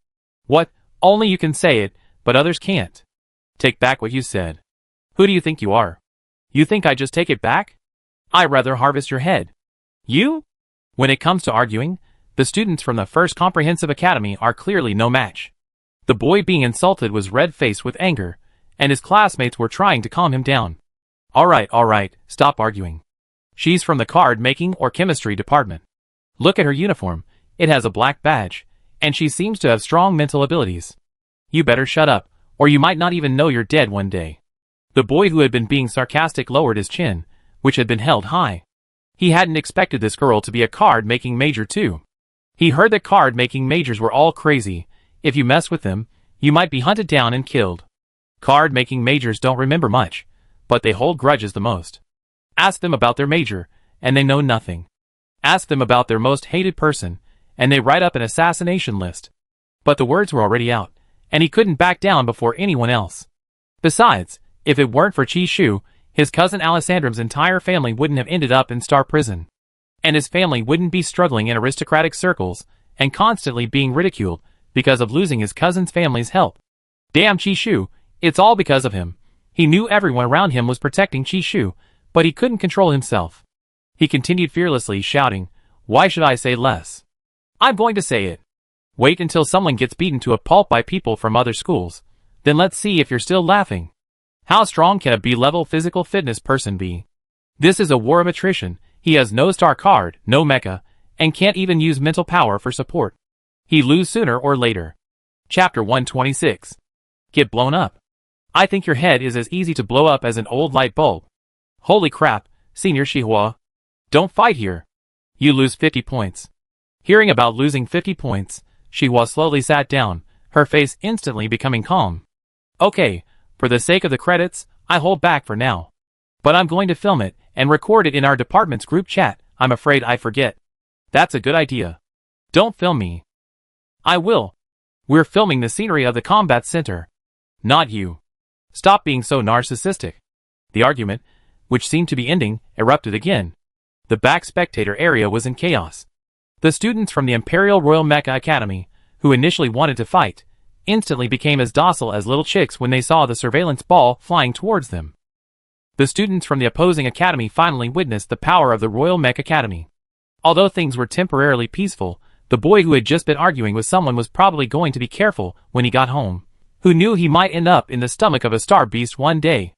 What? Only you can say it, but others can't. Take back what you said. Who do you think you are? You think I just take it back? I rather harvest your head. You? When it comes to arguing, the students from the First Comprehensive Academy are clearly no match. The boy being insulted was red-faced with anger, and his classmates were trying to calm him down. All right, stop arguing. She's from the card-making or chemistry department. Look at her uniform. It has a black badge, and she seems to have strong mental abilities. You better shut up, or you might not even know you're dead one day. The boy who had been being sarcastic lowered his chin, which had been held high. He hadn't expected this girl to be a card-making major too. He heard that card-making majors were all crazy. If you mess with them, you might be hunted down and killed. Card-making majors don't remember much, but they hold grudges the most. Ask them about their major, and they know nothing. Ask them about their most hated person, and they write up an assassination list. But the words were already out, and he couldn't back down before anyone else. Besides, if it weren't for Chishu, his cousin Alessandrum's entire family wouldn't have ended up in Star Prison. And his family wouldn't be struggling in aristocratic circles, and constantly being ridiculed, because of losing his cousin's family's help. Damn Chishu, it's all because of him. He knew everyone around him was protecting Chishu, but he couldn't control himself. He continued fearlessly, shouting, "Why should I say less? I'm going to say it. Wait until someone gets beaten to a pulp by people from other schools. Then let's see if you're still laughing. How strong can a B-level physical fitness person be? This is a war of attrition. He has no star card, no mecha, and can't even use mental power for support. He'd lose sooner or later." Chapter 126. Get blown up. I think your head is as easy to blow up as an old light bulb. Holy crap, Senior Shihua. Don't fight here. You lose 50 points. Hearing about losing 50 points, Shihua slowly sat down, her face instantly becoming calm. Okay, for the sake of the credits, I hold back for now. But I'm going to film it and record it in our department's group chat. I'm afraid I forget. That's a good idea. Don't film me. I will. We're filming the scenery of the combat center. Not you. Stop being so narcissistic. The argument, which seemed to be ending, erupted again. The back spectator area was in chaos. The students from the Imperial Royal Mecha Academy, who initially wanted to fight, instantly became as docile as little chicks when they saw the surveillance ball flying towards them. The students from the opposing academy finally witnessed the power of the Royal Mech Academy. Although things were temporarily peaceful, the boy who had just been arguing with someone was probably going to be careful when he got home. Who knew he might end up in the stomach of a star beast one day?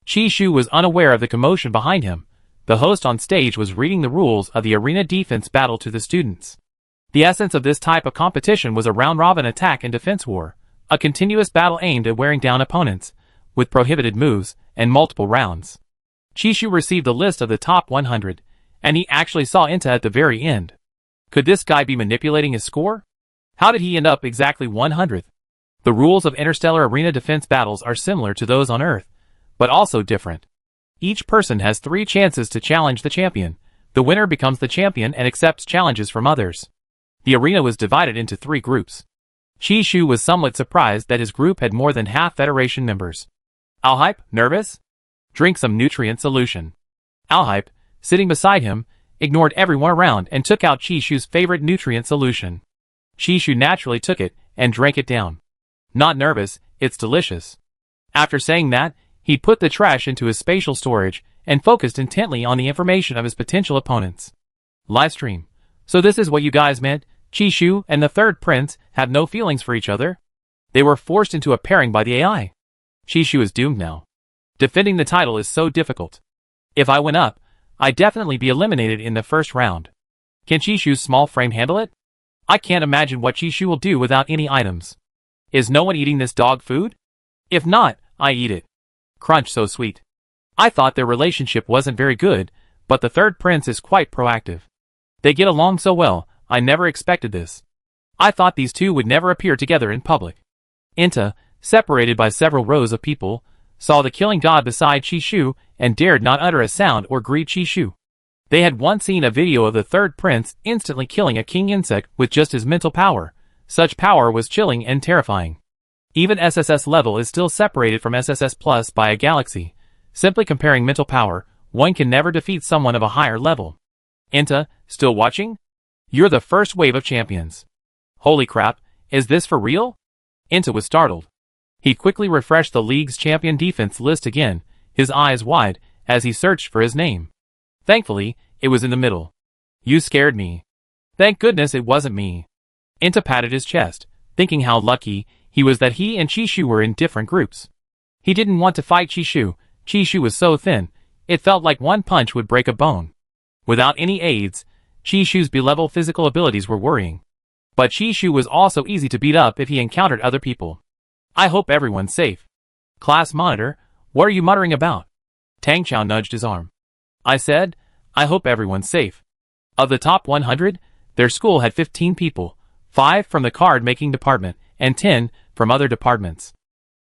Chishu was unaware of the commotion behind him. The host on stage was reading the rules of the arena defense battle to the students. The essence of this type of competition was a round-robin attack and defense war, A continuous battle aimed at wearing down opponents, with prohibited moves and multiple rounds. Chishu received a list of the top 100, and he actually saw Inta at the very end. Could this guy be manipulating his score? How did he end up exactly 100th? The rules of interstellar arena defense battles are similar to those on Earth, but also different. Each person has 3 chances to challenge the champion. The winner becomes the champion and accepts challenges from others. The arena was divided into 3 groups. Chishu was somewhat surprised that his group had more than half Federation members. Alhype, nervous? Drink some nutrient solution. Alhype, sitting beside him, ignored everyone around and took out Chishu's favorite nutrient solution. Chishu naturally took it and drank it down. Not nervous, it's delicious. After saying that, he put the trash into his spatial storage and focused intently on the information of his potential opponents. Livestream. So this is what you guys meant? Chishu and the third prince have no feelings for each other? They were forced into a pairing by the AI. Chishu is doomed now. Defending the title is so difficult. If I went up, I'd definitely be eliminated in the first round. Can Chishu's small frame handle it? I can't imagine what Chishu will do without any items. Is no one eating this dog food? If not, I eat it. Crunch, so sweet. I thought their relationship wasn't very good, but the third prince is quite proactive. They get along so well, I never expected this. I thought these two would never appear together in public. Inta, separated by several rows of people, saw the killing god beside Chishu and dared not utter a sound or greet Chishu. They had once seen a video of the third prince instantly killing a king insect with just his mental power. Such power was chilling and terrifying. Even SSS level is still separated from SSS plus by a galaxy. Simply comparing mental power, one can never defeat someone of a higher level. Inta, still watching? You're the first wave of champions. Holy crap, is this for real? Inta was startled. He quickly refreshed the league's champion defense list again, his eyes wide, as he searched for his name. Thankfully, it was in the middle. You scared me. Thank goodness it wasn't me. Inta patted his chest, thinking how lucky he was that he and Chishu were in different groups. He didn't want to fight Chishu. Chishu was so thin, it felt like one punch would break a bone. Without any aids, Chishu's B-level physical abilities were worrying. But Chishu was also easy to beat up if he encountered other people. I hope everyone's safe. Class monitor, what are you muttering about? Tang Chao nudged his arm. I said, I hope everyone's safe. Of the top 100, their school had 15 people, 5 from the card-making department, and 10 from other departments.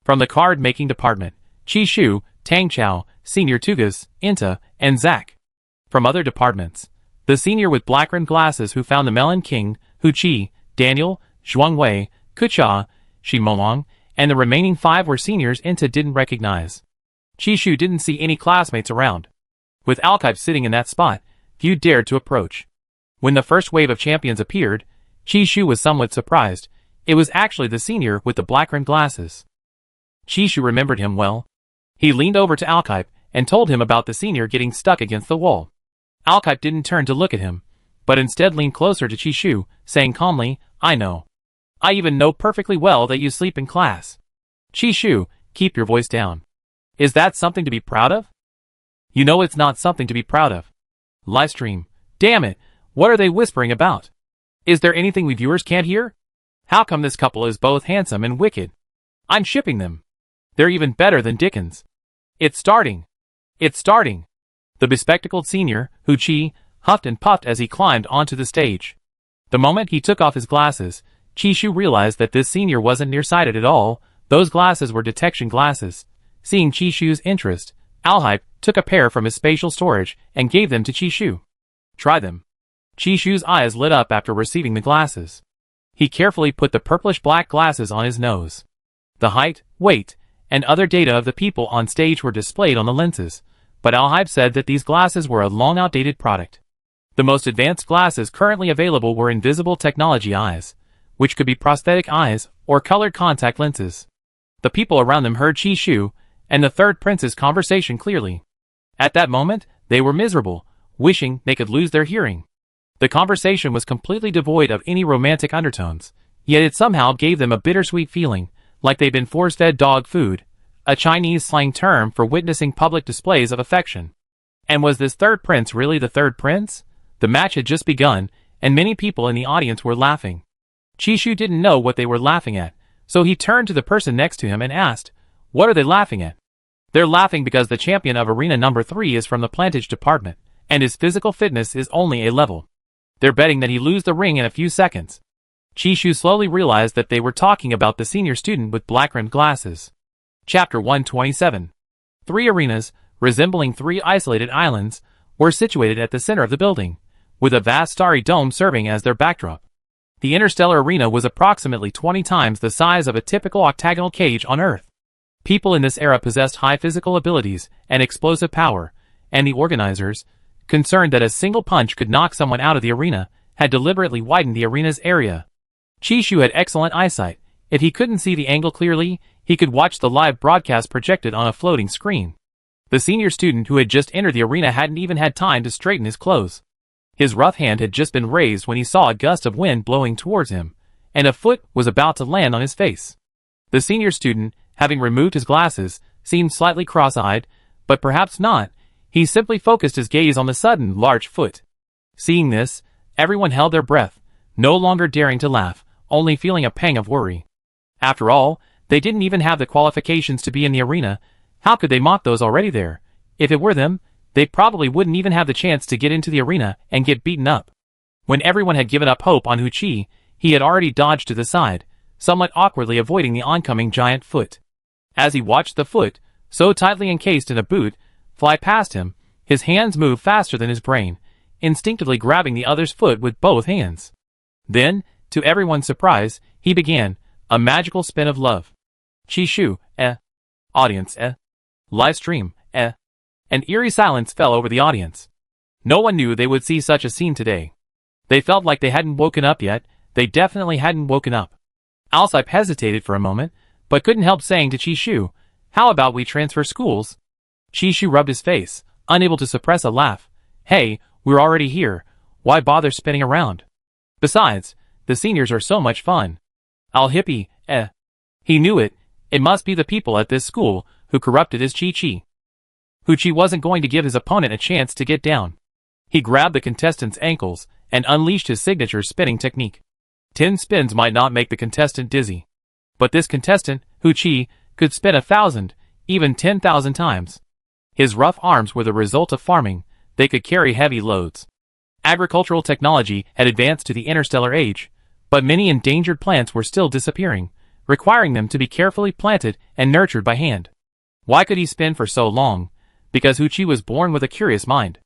From the card-making department, Chishu, Tang Chao, Senior Tugas, Inta, and Zack. From other departments, the senior with black-rimmed glasses who found the Melon King, Hu Qi, Daniel, Zhuangwei, Kucha, Shimolong, and the remaining 5 were seniors Inta didn't recognize. Chishu didn't see any classmates around. With Alkype sitting in that spot, few dared to approach. When the first wave of champions appeared, Chishu was somewhat surprised. It was actually the senior with the black-rimmed glasses. Chishu remembered him well. He leaned over to Alkype and told him about the senior getting stuck against the wall. Alkype didn't turn to look at him, but instead leaned closer to Chishu, saying calmly, I know. I even know perfectly well that you sleep in class. Chishu, keep your voice down. Is that something to be proud of? You know it's not something to be proud of. Livestream. Damn it, what are they whispering about? Is there anything we viewers can't hear? How come this couple is both handsome and wicked? I'm shipping them. They're even better than Dickens. It's starting. It's starting. The bespectacled senior, Hu Qi, huffed and puffed as he climbed onto the stage. The moment he took off his glasses, Chishu realized that this senior wasn't nearsighted at all. Those glasses were detection glasses. Seeing Chishu's interest, Alhype took a pair from his spatial storage and gave them to Chishu. Try them. Chishu's eyes lit up after receiving the glasses. He carefully put the purplish-black glasses on his nose. The height, weight, and other data of the people on stage were displayed on the lenses, but Alhype said that these glasses were a long-outdated product. The most advanced glasses currently available were invisible technology eyes, which could be prosthetic eyes or colored contact lenses. The people around them heard Chishu and the third prince's conversation clearly. At that moment, they were miserable, wishing they could lose their hearing. The conversation was completely devoid of any romantic undertones, yet it somehow gave them a bittersweet feeling, like they'd been force-fed dog food, a Chinese slang term for witnessing public displays of affection. And was this third prince really the third prince? The match had just begun, and many people in the audience were laughing. Chishu didn't know what they were laughing at, So he turned to the person next to him and asked, "What are they laughing at?" "They're laughing because the champion of arena number 3 is from the plantage department, and his physical fitness is only A level. They're betting that he lose the ring in a few seconds." Chishu slowly realized that they were talking about the senior student with black-rimmed glasses. Chapter 127. 3 arenas, resembling 3 isolated islands, were situated at the center of the building, with a vast starry dome serving as their backdrop. The interstellar arena was approximately 20 times the size of a typical octagonal cage on Earth. People in this era possessed high physical abilities and explosive power, and the organizers, concerned that a single punch could knock someone out of the arena, had deliberately widened the arena's area. Chishu had excellent eyesight. If he couldn't see the angle clearly, he could watch the live broadcast projected on a floating screen. The senior student who had just entered the arena hadn't even had time to straighten his clothes. His rough hand had just been raised when he saw a gust of wind blowing towards him, and a foot was about to land on his face. The senior student, having removed his glasses, seemed slightly cross-eyed, but perhaps not. He simply focused his gaze on the sudden large foot. Seeing this, everyone held their breath, no longer daring to laugh, only feeling a pang of worry. After all, they didn't even have the qualifications to be in the arena. How could they mock those already there? If it were them, they probably wouldn't even have the chance to get into the arena and get beaten up. When everyone had given up hope on Huchi, he had already dodged to the side, somewhat awkwardly avoiding the oncoming giant foot. As he watched the foot, so tightly encased in a boot, fly past him, his hands moved faster than his brain, instinctively grabbing the other's foot with both hands. Then, to everyone's surprise, he began a magical spin of love. Chishu, Audience, Live stream, An eerie silence fell over the audience. No one knew they would see such a scene today. They felt like they hadn't woken up yet. They definitely hadn't woken up. Alsip hesitated for a moment, but couldn't help saying to Chishu, "How about we transfer schools?" Chishu rubbed his face, unable to suppress a laugh. "Hey, we're already here. Why bother spinning around? Besides, the seniors are so much fun." Al hippie, He knew it. It must be the people at this school who corrupted his chi-chi. Huchi wasn't going to give his opponent a chance to get down. He grabbed the contestant's ankles and unleashed his signature spinning technique. 10 spins might not make the contestant dizzy. But this contestant, Huchi, could spin 1,000, even 10,000 times. His rough arms were the result of farming. They could carry heavy loads. Agricultural technology had advanced to the interstellar age, but many endangered plants were still disappearing, requiring them to be carefully planted and nurtured by hand. Why could he spin for so long? Because Huchi was born with a curious mind.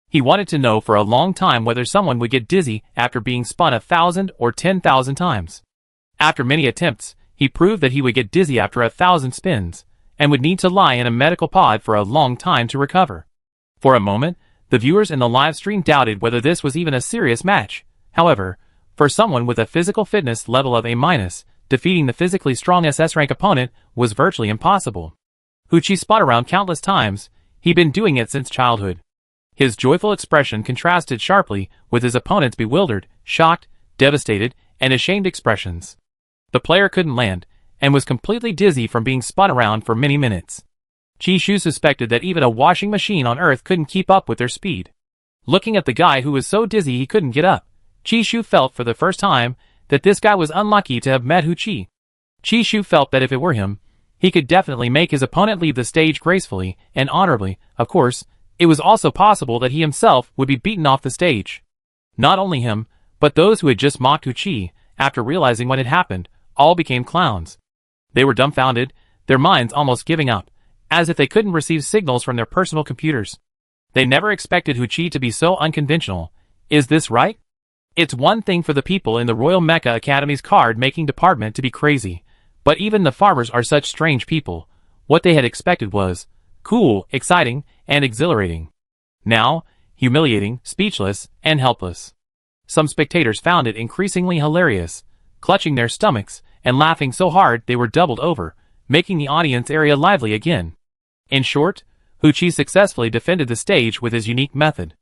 He wanted to know for a long time whether someone would get dizzy after being spun 1,000 or 10,000 times. After many attempts, he proved that he would get dizzy after 1,000 spins, and would need to lie in a medical pod for a long time to recover. For a moment, the viewers in the live stream doubted whether this was even a serious match. However, for someone with a physical fitness level of A-, defeating the physically strong SS rank opponent was virtually impossible. Huchi spun around countless times. He'd been doing it since childhood. His joyful expression contrasted sharply with his opponent's bewildered, shocked, devastated, and ashamed expressions. The player couldn't land, and was completely dizzy from being spun around for many minutes. Chishu suspected that even a washing machine on Earth couldn't keep up with their speed. Looking at the guy who was so dizzy he couldn't get up, Chishu felt for the first time that this guy was unlucky to have met Huchi. Chishu felt that if it were him, he could definitely make his opponent leave the stage gracefully and honorably. Of course, it was also possible that he himself would be beaten off the stage. Not only him, but those who had just mocked Huchi, after realizing what had happened, all became clowns. They were dumbfounded, their minds almost giving up, as if they couldn't receive signals from their personal computers. They never expected Huchi to be so unconventional. Is this right? It's one thing for the people in the Royal Mecha Academy's card-making department to be crazy, but even the farmers are such strange people. What they had expected was cool, exciting, and exhilarating. Now, humiliating, speechless, and helpless. Some spectators found it increasingly hilarious, clutching their stomachs and laughing so hard they were doubled over, making the audience area lively again. In short, Huchi successfully defended the stage with his unique method.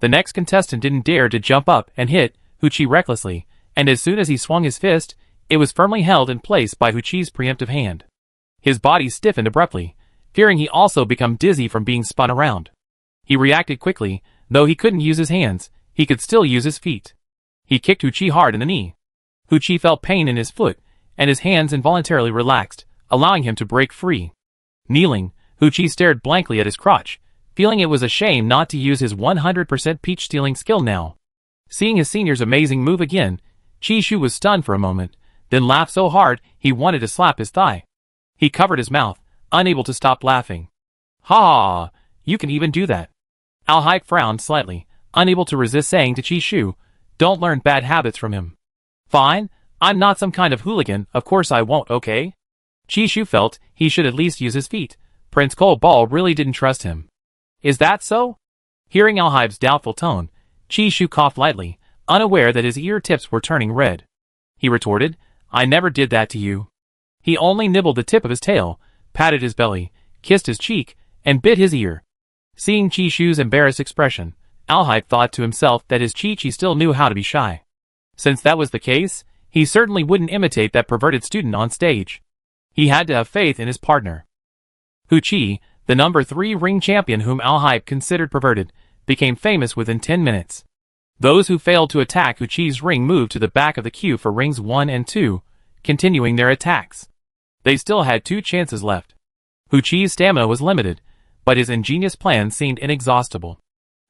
The next contestant didn't dare to jump up and hit Huchi recklessly, and as soon as he swung his fist, it was firmly held in place by Huchi's preemptive hand. His body stiffened abruptly, fearing he also become dizzy from being spun around. He reacted quickly. Though he couldn't use his hands, he could still use his feet. He kicked Huchi hard in the knee. Huchi felt pain in his foot, and his hands involuntarily relaxed, allowing him to break free. Kneeling, Chi stared blankly at his crotch, feeling it was a shame not to use his 100% peach-stealing skill now. Seeing his senior's amazing move again, Chi was stunned for a moment, then laughed so hard he wanted to slap his thigh. He covered his mouth, unable to stop laughing. Ha ha, you can even do that. Alhype frowned slightly, unable to resist saying to Chi, don't learn bad habits from him. Fine, I'm not some kind of hooligan, of course I won't, okay? Chi felt he should at least use his feet. Prince Cole Ball really didn't trust him. Is that so? Hearing Alhype's doubtful tone, Chi coughed lightly, unaware that his ear tips were turning red. He retorted, I never did that to you. He only nibbled the tip of his tail, patted his belly, kissed his cheek, and bit his ear. Seeing Chi embarrassed expression, Alhype thought to himself that his Chi still knew how to be shy. Since that was the case, he certainly wouldn't imitate that perverted student on stage. He had to have faith in his partner. Chi, the number 3 ring champion whom Alhype considered perverted, became famous within 10 minutes. Those who failed to attack Chi's ring moved to the back of the queue for rings 1 and 2, continuing their attacks. They still had 2 chances left. Chi's stamina was limited, but his ingenious plan seemed inexhaustible.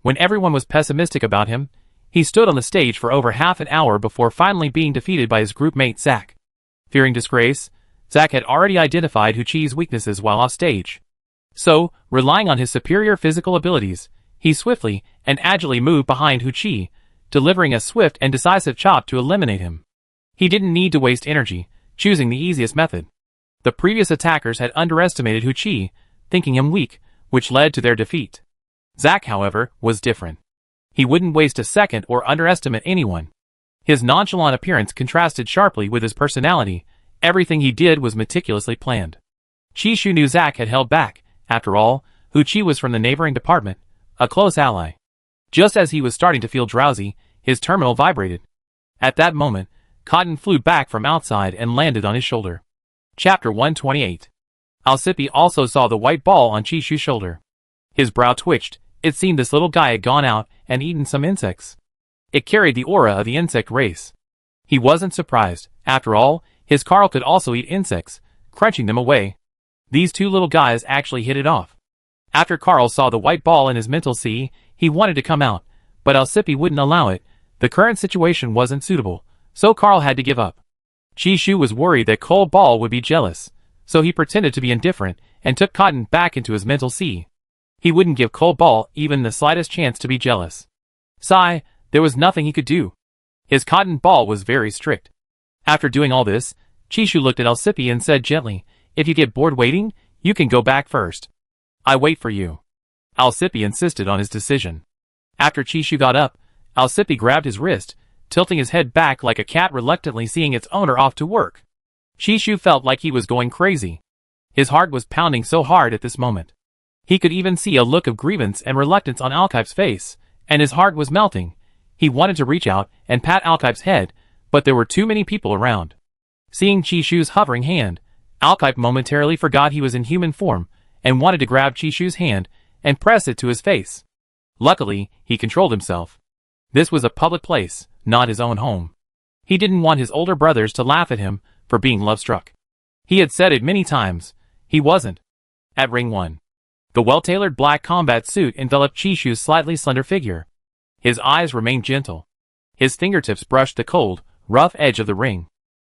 When everyone was pessimistic about him, he stood on the stage for over half an hour before finally being defeated by his group mate Zack. Fearing disgrace, Zack had already identified Chi's weaknesses while off stage. So, relying on his superior physical abilities, he swiftly and agilely moved behind Chi, delivering a swift and decisive chop to eliminate him. He didn't need to waste energy, choosing the easiest method. The previous attackers had underestimated Chi, thinking him weak, which led to their defeat. Zack, however, was different. He wouldn't waste a second or underestimate anyone. His nonchalant appearance contrasted sharply with his personality. Everything he did was meticulously planned. Chi knew Zack had held back. After all, Chi was from the neighboring department, a close ally. Just as he was starting to feel drowsy, his terminal vibrated. At that moment, Cotton flew back from outside and landed on his shoulder. Chapter 128. Alcippe also saw the white ball on Chi's shoulder. His brow twitched. It seemed this little guy had gone out and eaten some insects. It carried the aura of the insect race. He wasn't surprised. After all, his Carl could also eat insects, crunching them away. These 2 little guys actually hit it off. After Carl saw the white ball in his mental sea, he wanted to come out, but Alcippe wouldn't allow it. The current situation wasn't suitable, so Carl had to give up. Chi was worried that Cole Ball would be jealous, so he pretended to be indifferent and took Cotton back into his mental sea. He wouldn't give Cole Ball even the slightest chance to be jealous. Sigh, there was nothing he could do. His Cotton Ball was very strict. After doing all this, Chi looked at Alcippe and said gently, if you get bored waiting, you can go back first. I wait for you. Alcippe insisted on his decision. After Chi got up, Alcippe grabbed his wrist, tilting his head back like a cat reluctantly seeing its owner off to work. Chi felt like he was going crazy. His heart was pounding so hard at this moment. He could even see a look of grievance and reluctance on Alcipe's face, and his heart was melting. He wanted to reach out and pat Alcipe's head, but there were too many people around. Seeing Chi hovering hand, Alcipe momentarily forgot he was in human form, and wanted to grab Chi hand and press it to his face. Luckily, he controlled himself. This was a public place, not his own home. He didn't want his older brothers to laugh at him for being love-struck. He had said it many times. He wasn't. At ring 1. The well-tailored black combat suit enveloped Chi slightly slender figure. His eyes remained gentle. His fingertips brushed the cold, rough edge of the ring.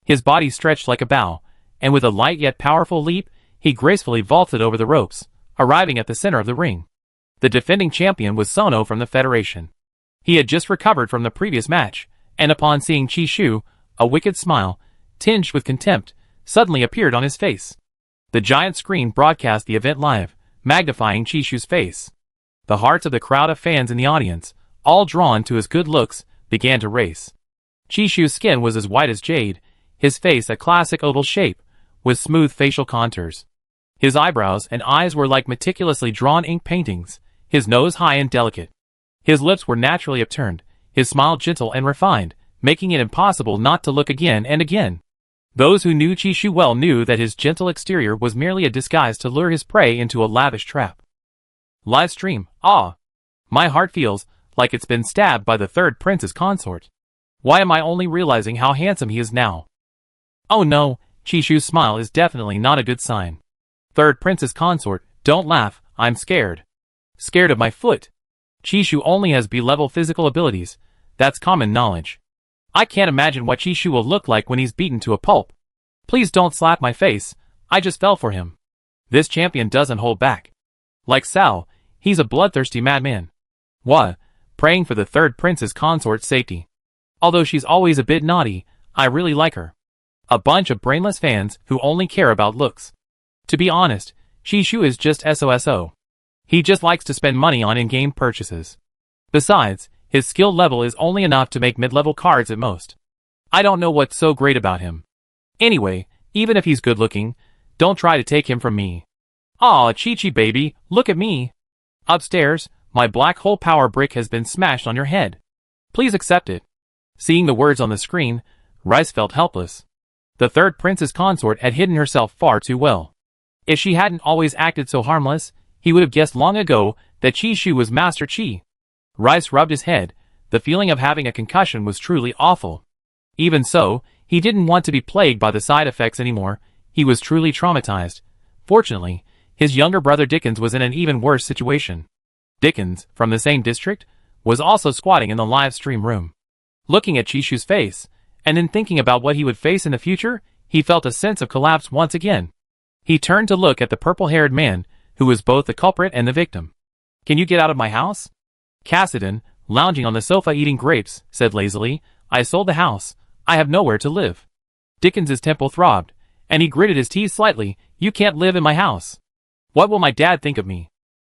His body stretched like a bow, and with a light yet powerful leap, he gracefully vaulted over the ropes, arriving at the center of the ring. The defending champion was Sono from the Federation. He had just recovered from the previous match, and upon seeing Chi, a wicked smile, tinged with contempt, suddenly appeared on his face. The giant screen broadcast the event live, magnifying Chi's face. The hearts of the crowd of fans in the audience, all drawn to his good looks, began to race. Chi's skin was as white as jade, his face a classic oval shape, with smooth facial contours. His eyebrows and eyes were like meticulously drawn ink paintings, his nose high and delicate. His lips were naturally upturned, his smile gentle and refined, making it impossible not to look again and again. Those who knew Chi well knew that his gentle exterior was merely a disguise to lure his prey into a lavish trap. Live stream. Ah! My heart feels like it's been stabbed by the third prince's consort. Why am I only realizing how handsome he is now? Oh no, Chishu's smile is definitely not a good sign. Third princess consort, don't laugh, I'm scared. Scared of my foot? Chishu only has B-level physical abilities, that's common knowledge. I can't imagine what Chishu will look like when he's beaten to a pulp. Please don't slap my face, I just fell for him. This champion doesn't hold back. Like Sao, he's a bloodthirsty madman. What? Praying for the third princess consort's safety. Although she's always a bit naughty, I really like her. A bunch of brainless fans who only care about looks. To be honest, Chishu is just SOSO. He just likes to spend money on in-game purchases. Besides, his skill level is only enough to make mid-level cards at most. I don't know what's so great about him. Anyway, even if he's good-looking, don't try to take him from me. Aw, Chi-Chi baby, look at me. Upstairs, my black hole power brick has been smashed on your head. Please accept it. Seeing the words on the screen, Rice felt helpless. The third princess consort had hidden herself far too well. If she hadn't always acted so harmless, he would have guessed long ago that Chishu was Master Chi. Rice rubbed his head. The feeling of having a concussion was truly awful. Even so, he didn't want to be plagued by the side effects anymore. He was truly traumatized. Fortunately, his younger brother Dickens was in an even worse situation. Dickens, from the same district, was also squatting in the live stream room. Looking at Chishu's face, and then thinking about what he would face in the future, he felt a sense of collapse once again. He turned to look at the purple-haired man, who was both the culprit and the victim. Can you get out of my house? Cassidy, lounging on the sofa eating grapes, said lazily, I sold the house. I have nowhere to live. Dickens's temple throbbed, and he gritted his teeth slightly. You can't live in my house. What will my dad think of me?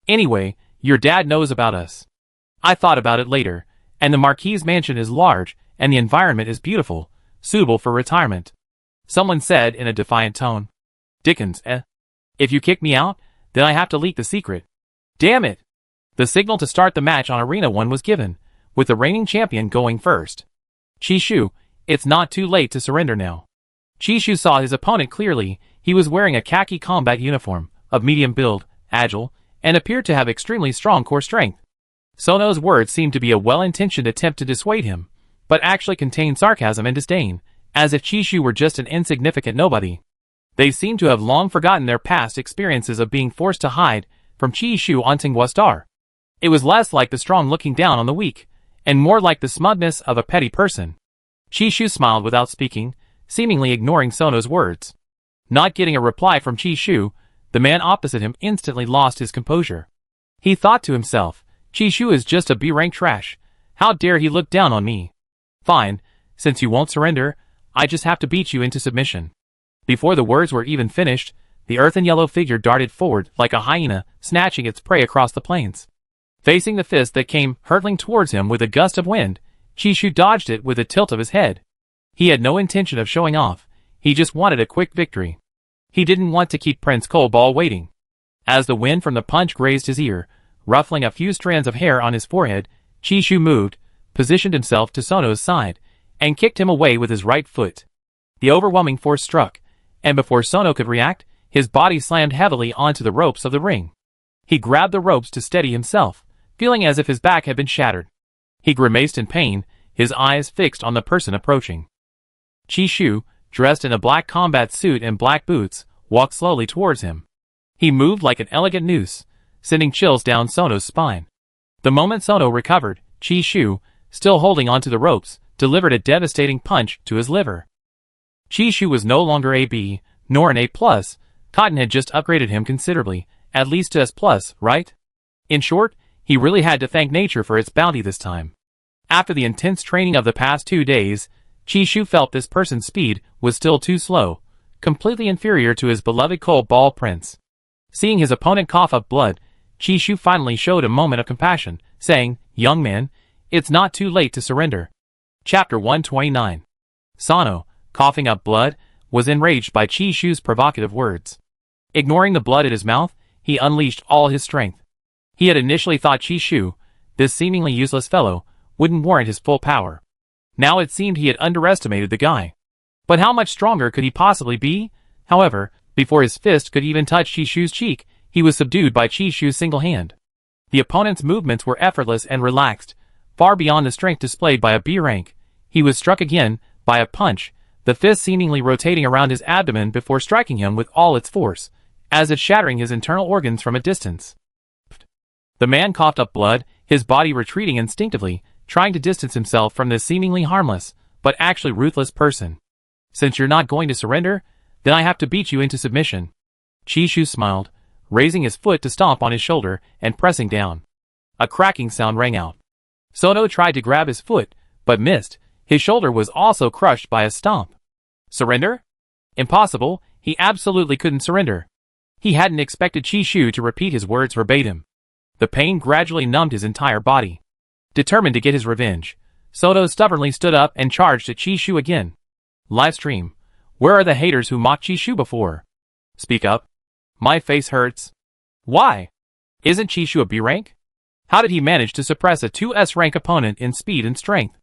Anyway, your dad knows about us. I thought about it later, and the Marquis' mansion is large, and the environment is beautiful, suitable for retirement. Someone said in a defiant tone. Dickens, If you kick me out, then I have to leak the secret. Damn it! The signal to start the match on Arena 1 was given, with the reigning champion going first. Chishu, it's not too late to surrender now. Chishu saw his opponent clearly. He was wearing a khaki combat uniform, of medium build, agile, and appeared to have extremely strong core strength. Sono's words seemed to be a well-intentioned attempt to dissuade him, but actually contained sarcasm and disdain, as if Chishu were just an insignificant nobody. They seemed to have long forgotten their past experiences of being forced to hide from Chishu on Tinghua Star. It was less like the strong looking down on the weak, and more like the smugness of a petty person. Chishu smiled without speaking, seemingly ignoring Sono's words. Not getting a reply from Chishu, the man opposite him instantly lost his composure. He thought to himself, Chishu is just a B-rank trash. How dare he look down on me? Fine, since you won't surrender, I just have to beat you into submission. Before the words were even finished, the earthen yellow figure darted forward like a hyena, snatching its prey across the plains. Facing the fist that came hurtling towards him with a gust of wind, Chishu dodged it with a tilt of his head. He had no intention of showing off, he just wanted a quick victory. He didn't want to keep Prince Cobalt waiting. As the wind from the punch grazed his ear, ruffling a few strands of hair on his forehead, Chishu moved, positioned himself to Sono's side, and kicked him away with his right foot. The overwhelming force struck, and before Sono could react, his body slammed heavily onto the ropes of the ring. He grabbed the ropes to steady himself, feeling as if his back had been shattered. He grimaced in pain, his eyes fixed on the person approaching. Chishu, dressed in a black combat suit and black boots, walked slowly towards him. He moved like an elegant noose, sending chills down Sono's spine. The moment Sono recovered, Chishu, still holding onto the ropes, delivered a devastating punch to his liver. Chishu was no longer a B, nor an A+. Cotton had just upgraded him considerably, at least to S+, right? In short, he really had to thank nature for its bounty this time. After the intense training of the past 2 days, Chishu felt this person's speed was still too slow, completely inferior to his beloved Cobalt Prince. Seeing his opponent cough up blood, Chishu finally showed a moment of compassion, saying, Young man, it's not too late to surrender. Chapter 129. Sono, coughing up blood, was enraged by Chishu's provocative words. Ignoring the blood at his mouth, he unleashed all his strength. He had initially thought Chishu, this seemingly useless fellow, wouldn't warrant his full power. Now it seemed he had underestimated the guy. But how much stronger could he possibly be? However, before his fist could even touch Chishu's cheek, he was subdued by Chishu's single hand. The opponent's movements were effortless and relaxed, far beyond the strength displayed by a B rank. He was struck again, by a punch, the fist seemingly rotating around his abdomen before striking him with all its force, as if shattering his internal organs from a distance. The man coughed up blood, his body retreating instinctively, trying to distance himself from this seemingly harmless, but actually ruthless person. Since you're not going to surrender, then I have to beat you into submission. Chishu smiled, raising his foot to stomp on his shoulder and pressing down. A cracking sound rang out. Soto tried to grab his foot, but missed. His shoulder was also crushed by a stomp. Surrender? Impossible, he absolutely couldn't surrender. He hadn't expected Chishu to repeat his words verbatim. The pain gradually numbed his entire body. Determined to get his revenge, Soto stubbornly stood up and charged at Chishu again. Livestream. Where are the haters who mocked Chishu before? Speak up. My face hurts. Why? Isn't Chishu a B rank? How did he manage to suppress a 2S rank opponent in speed and strength?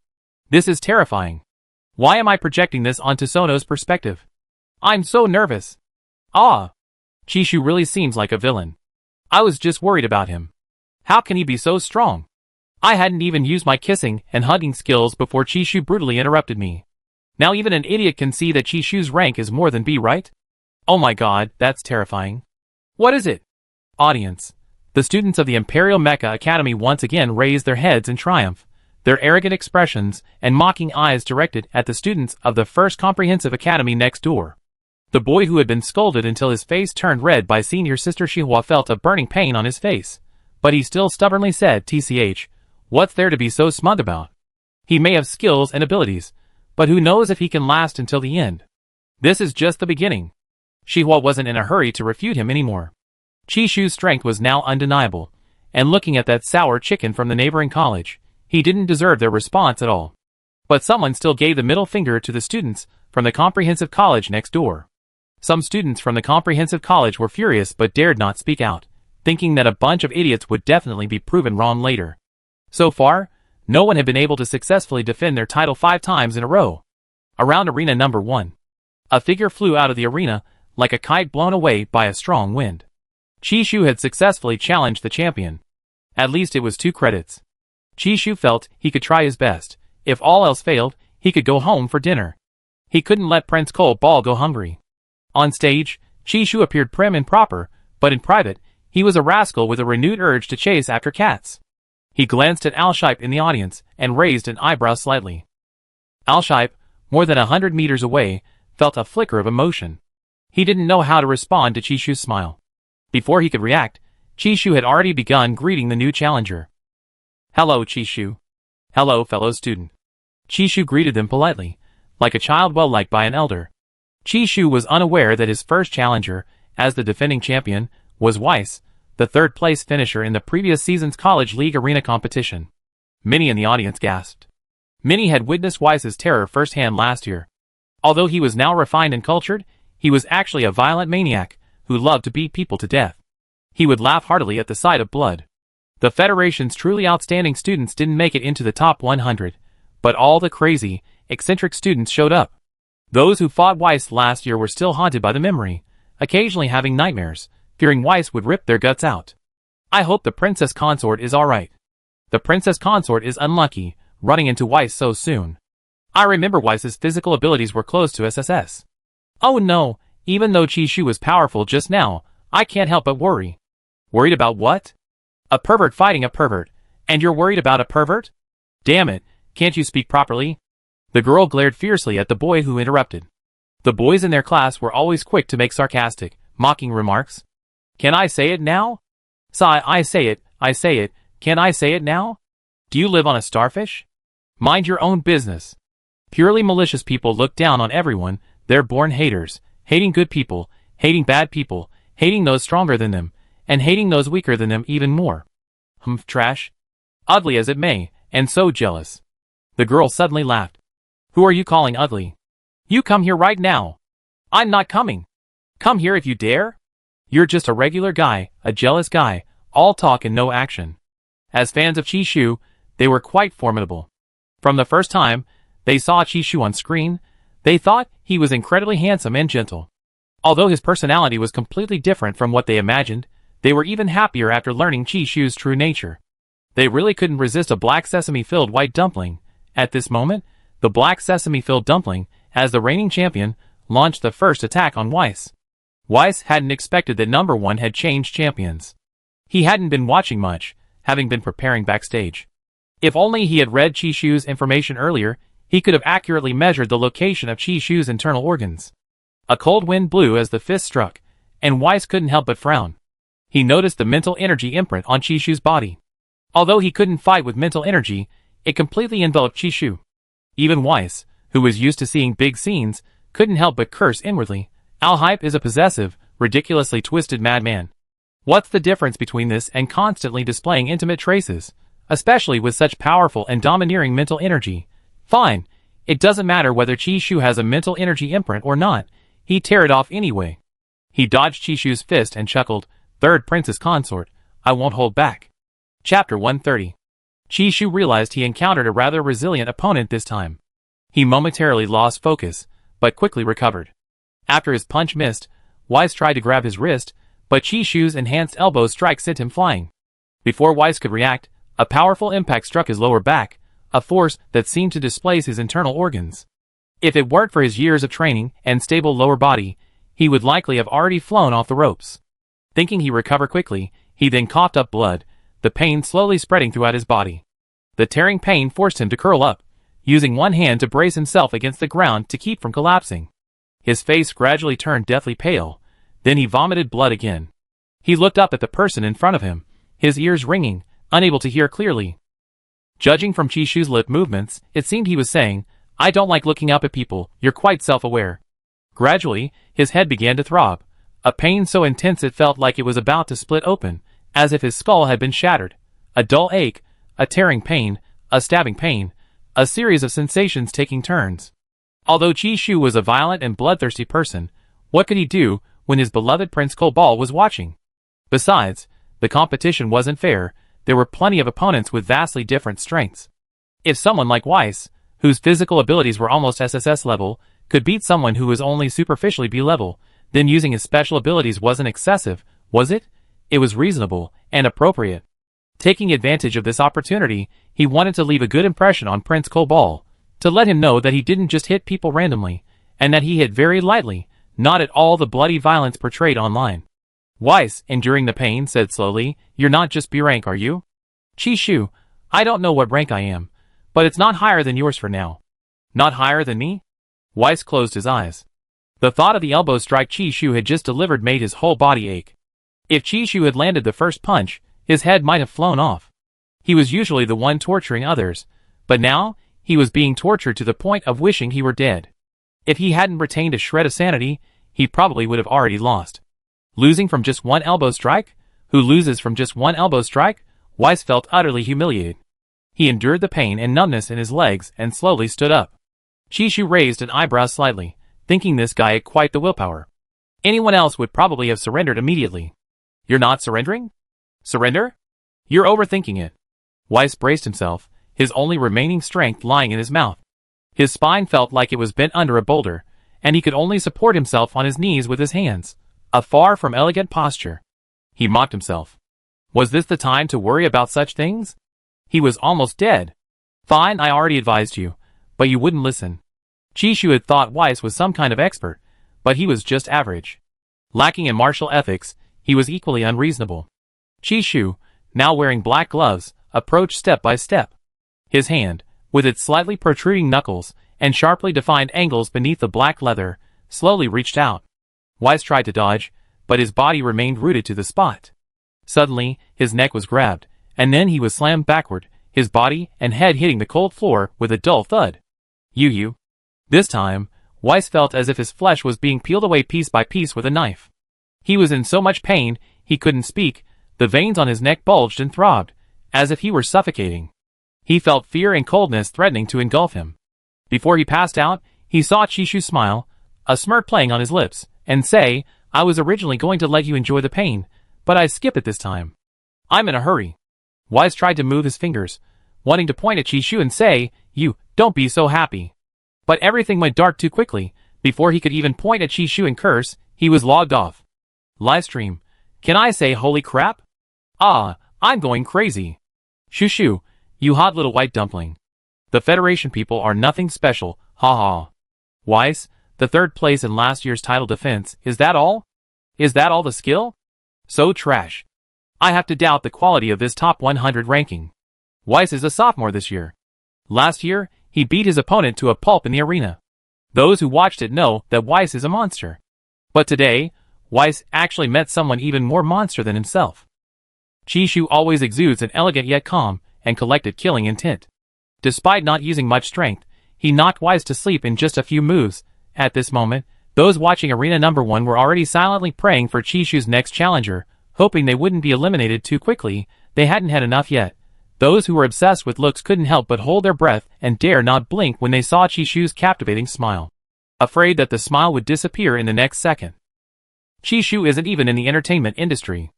This is terrifying. Why am I projecting this onto Soto's perspective? I'm so nervous. Ah. Chishu really seems like a villain. I was just worried about him. How can he be so strong? I hadn't even used my kissing and hugging skills before Chishu brutally interrupted me. Now even an idiot can see that Chishu's rank is more than B, right? Oh my god, that's terrifying. What is it? Audience. The students of the Imperial Mecha Academy once again raised their heads in triumph, their arrogant expressions and mocking eyes directed at the students of the First Comprehensive Academy next door. The boy who had been scolded until his face turned red by senior sister Shihua felt a burning pain on his face, but he still stubbornly said, "TCH, what's there to be so smug about? He may have skills and abilities, but who knows if he can last until the end. This is just the beginning." Shihua wasn't in a hurry to refute him anymore. Chishu's strength was now undeniable, and looking at that sour chicken from the neighboring college, he didn't deserve their response at all. But someone still gave the middle finger to the students from the comprehensive college next door. Some students from the comprehensive college were furious but dared not speak out, thinking that a bunch of idiots would definitely be proven wrong later. So far, no one had been able to successfully defend their title 5 times in a row. Around arena number 1, a figure flew out of the arena like a kite blown away by a strong wind. Chishu had successfully challenged the champion. At least it was 2 credits. Chishu felt he could try his best. If all else failed, he could go home for dinner. He couldn't let Prince Cole Ball go hungry. On stage, Chishu appeared prim and proper, but in private, he was a rascal with a renewed urge to chase after cats. He glanced at Alshipe in the audience and raised an eyebrow slightly. Alshipe, more than 100 meters away, felt a flicker of emotion. He didn't know how to respond to Chishu's smile. Before he could react, Chishu had already begun greeting the new challenger. "Hello, Chishu." "Hello, fellow student." Chishu greeted them politely, like a child well liked by an elder. Chishu was unaware that his first challenger, as the defending champion, was Weiss, the third-place finisher in the previous season's College League Arena competition. Many in the audience gasped. Many had witnessed Weiss's terror firsthand last year. Although he was now refined and cultured, he was actually a violent maniac who loved to beat people to death. He would laugh heartily at the sight of blood. The Federation's truly outstanding students didn't make it into the top 100, but all the crazy, eccentric students showed up. Those who fought Weiss last year were still haunted by the memory, occasionally having nightmares, fearing Weiss would rip their guts out. "I hope the Princess Consort is alright. The Princess Consort is unlucky, running into Weiss so soon. I remember Weiss's physical abilities were close to SSS. Oh no, even though Chishu was powerful just now, I can't help but worry." "Worried about what?" "A pervert fighting a pervert. And you're worried about a pervert? Damn it, can't you speak properly?" The girl glared fiercely at the boy who interrupted. The boys in their class were always quick to make sarcastic, mocking remarks. "Can I say it now? I say it, can I say it now? Do you live on a starfish? Mind your own business." Purely malicious people look down on everyone. They're born haters, hating good people, hating bad people, hating those stronger than them, and hating those weaker than them even more. Humph, trash. Ugly as it may, and so jealous. The girl suddenly laughed. "Who are you calling ugly? You come here right now." "I'm not coming." "Come here if you dare." "You're just a regular guy, a jealous guy, all talk and no action." As fans of Chishu, they were quite formidable. From the first time they saw Chishu on screen, they thought he was incredibly handsome and gentle. Although his personality was completely different from what they imagined, they were even happier after learning Chishu's true nature. They really couldn't resist a black sesame-filled white dumpling. At this moment, the black sesame-filled dumpling as the reigning champion, launched the first attack on Weiss. Weiss hadn't expected that number 1 had changed champions. He hadn't been watching much, having been preparing backstage. If only he had read Qi Shu's information earlier, he could have accurately measured the location of Qi Shu's internal organs. A cold wind blew as the fist struck, and Weiss couldn't help but frown. He noticed the mental energy imprint on Qi Shu's body. Although he couldn't fight with mental energy, it completely enveloped Qi Shu. Even Weiss, who was used to seeing big scenes, couldn't help but curse inwardly. Al-Hype is a possessive, ridiculously twisted madman. What's the difference between this and constantly displaying intimate traces, especially with such powerful and domineering mental energy? Fine, it doesn't matter whether Qi Shu has a mental energy imprint or not, he'd tear it off anyway. He dodged Qi Shu's fist and chuckled, "Third princess consort, I won't hold back." Chapter 130. Qi Shu realized he encountered a rather resilient opponent this time. He momentarily lost focus, but quickly recovered. After his punch missed, Weiss tried to grab his wrist, but Qi Shu's enhanced elbow strike sent him flying. Before Weiss could react, a powerful impact struck his lower back, a force that seemed to displace his internal organs. If it weren't for his years of training and stable lower body, he would likely have already flown off the ropes. Thinking he'd recover quickly, he then coughed up blood, the pain slowly spreading throughout his body. The tearing pain forced him to curl up, using one hand to brace himself against the ground to keep from collapsing. His face gradually turned deathly pale, then he vomited blood again. He looked up at the person in front of him, his ears ringing, unable to hear clearly. Judging from Qi Shu's lip movements, it seemed he was saying, "I don't like looking up at people, you're quite self-aware." Gradually, his head began to throb, a pain so intense it felt like it was about to split open, as if his skull had been shattered. A dull ache, a tearing pain, a stabbing pain, a series of sensations taking turns. Although Qi Shu was a violent and bloodthirsty person, what could he do when his beloved Prince Cobalt was watching? Besides, the competition wasn't fair, there were plenty of opponents with vastly different strengths. If someone like Weiss, whose physical abilities were almost SSS level, could beat someone who was only superficially B level, then using his special abilities wasn't excessive, was it? It was reasonable and appropriate. Taking advantage of this opportunity, he wanted to leave a good impression on Prince Cobalt, to let him know that he didn't just hit people randomly, and that he hit very lightly, not at all the bloody violence portrayed online. Weiss, enduring the pain, said slowly, "You're not just B rank, are you?" "Qi Shu, I don't know what rank I am, but it's not higher than yours for now." "Not higher than me?" Weiss closed his eyes. The thought of the elbow strike Qi Shu had just delivered made his whole body ache. If Qi Shu had landed the first punch, his head might have flown off. He was usually the one torturing others, but now, he was being tortured to the point of wishing he were dead. If he hadn't retained a shred of sanity, he probably would have already lost. Losing from just one elbow strike? Who loses from just one elbow strike? Weiss felt utterly humiliated. He endured the pain and numbness in his legs and slowly stood up. Qi Shu raised an eyebrow slightly, thinking this guy had quite the willpower. Anyone else would probably have surrendered immediately. "You're not surrendering? Surrender? You're overthinking it." Weiss braced himself, his only remaining strength lying in his mouth. His spine felt like it was bent under a boulder, and he could only support himself on his knees with his hands. A far from elegant posture. He mocked himself. Was this the time to worry about such things? He was almost dead. "Fine, I already advised you, but you wouldn't listen." Qi Shu had thought Weiss was some kind of expert, but he was just average. Lacking in martial ethics, he was equally unreasonable. Qi Shu, now wearing black gloves, approached step by step. His hand, with its slightly protruding knuckles and sharply defined angles beneath the black leather, slowly reached out. Weiss tried to dodge, but his body remained rooted to the spot. Suddenly, his neck was grabbed, and then he was slammed backward, his body and head hitting the cold floor with a dull thud. You. This time, Weiss felt as if his flesh was being peeled away piece by piece with a knife. He was in so much pain, he couldn't speak, the veins on his neck bulged and throbbed, as if he were suffocating. He felt fear and coldness threatening to engulf him. Before he passed out, he saw Qi Shu smile, a smirk playing on his lips, and say, "I was originally going to let you enjoy the pain, but I skip it this time. I'm in a hurry." Weiss tried to move his fingers, wanting to point at Qi Shu and say, "You, don't be so happy." But everything went dark too quickly. Before he could even point at Qi Shu and curse, he was logged off. Livestream. Can I say holy crap? Ah, I'm going crazy. Shushu, you hot little white dumpling. The Federation people are nothing special, ha ha. Weiss, the third place in last year's title defense, is that all? Is that all the skill? So trash. I have to doubt the quality of this top 100 ranking. Weiss is a sophomore this year. Last year, he beat his opponent to a pulp in the arena. Those who watched it know that Weiss is a monster. But today, Weiss actually met someone even more monster than himself. Chishu always exudes an elegant yet calm and collected killing intent. Despite not using much strength, he knocked Weiss to sleep in just a few moves. At this moment, those watching Arena number 1 were already silently praying for Chishu's next challenger, hoping they wouldn't be eliminated too quickly. They hadn't had enough yet. Those who were obsessed with looks couldn't help but hold their breath and dare not blink when they saw Chishu's captivating smile, afraid that the smile would disappear in the next second. Chishu isn't even in the entertainment industry.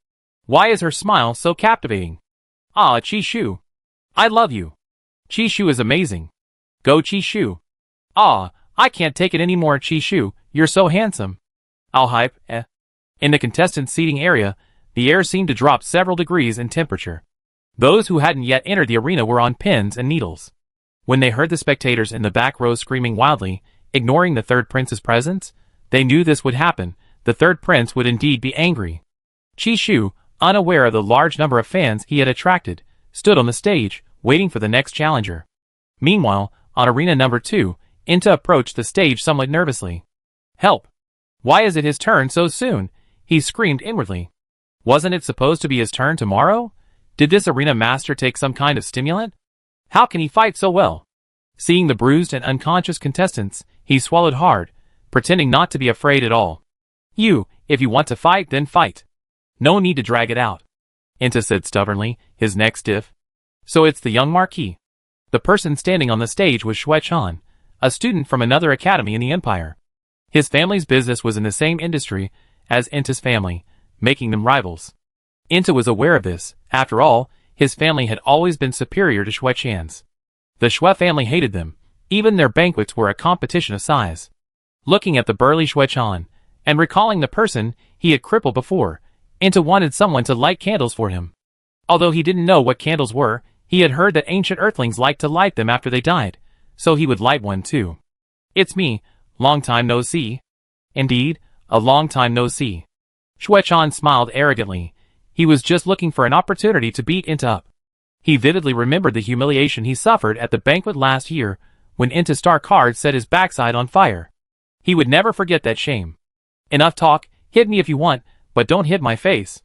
Why is her smile so captivating? Ah, Chishu. I love you. Chishu is amazing. Go Chishu. Ah, I can't take it anymore, Chishu, you're so handsome. I'll hype, eh. In the contestant seating area, the air seemed to drop several degrees in temperature. Those who hadn't yet entered the arena were on pins and needles. When they heard the spectators in the back row screaming wildly, ignoring the third prince's presence, they knew this would happen. The third prince would indeed be angry. Chishu, unaware of the large number of fans he had attracted, stood on the stage, waiting for the next challenger. Meanwhile, on arena number 2, Inta approached the stage somewhat nervously. Help! Why is it his turn so soon? He screamed inwardly. Wasn't it supposed to be his turn tomorrow? Did this arena master take some kind of stimulant? How can he fight so well? Seeing the bruised and unconscious contestants, he swallowed hard, pretending not to be afraid at all. If you want to fight, then fight. No need to drag it out. Inta said stubbornly, his neck stiff. So it's the young Marquis. The person standing on the stage was Xuechan, a student from another academy in the Empire. His family's business was in the same industry as Inta's family, making them rivals. Inta was aware of this. After all, his family had always been superior to Xuechan's. The Xue family hated them. Even their banquets were a competition of size. Looking at the burly Xuechan, and recalling the person he had crippled before, Inta wanted someone to light candles for him. Although he didn't know what candles were, he had heard that ancient earthlings liked to light them after they died, so he would light one too. It's me, long time no see. Indeed, a long time no see. Xuechan smiled arrogantly. He was just looking for an opportunity to beat Inta up. He vividly remembered the humiliation he suffered at the banquet last year, when Inta's star card set his backside on fire. He would never forget that shame. Enough talk, hit me if you want, but don't hit my face.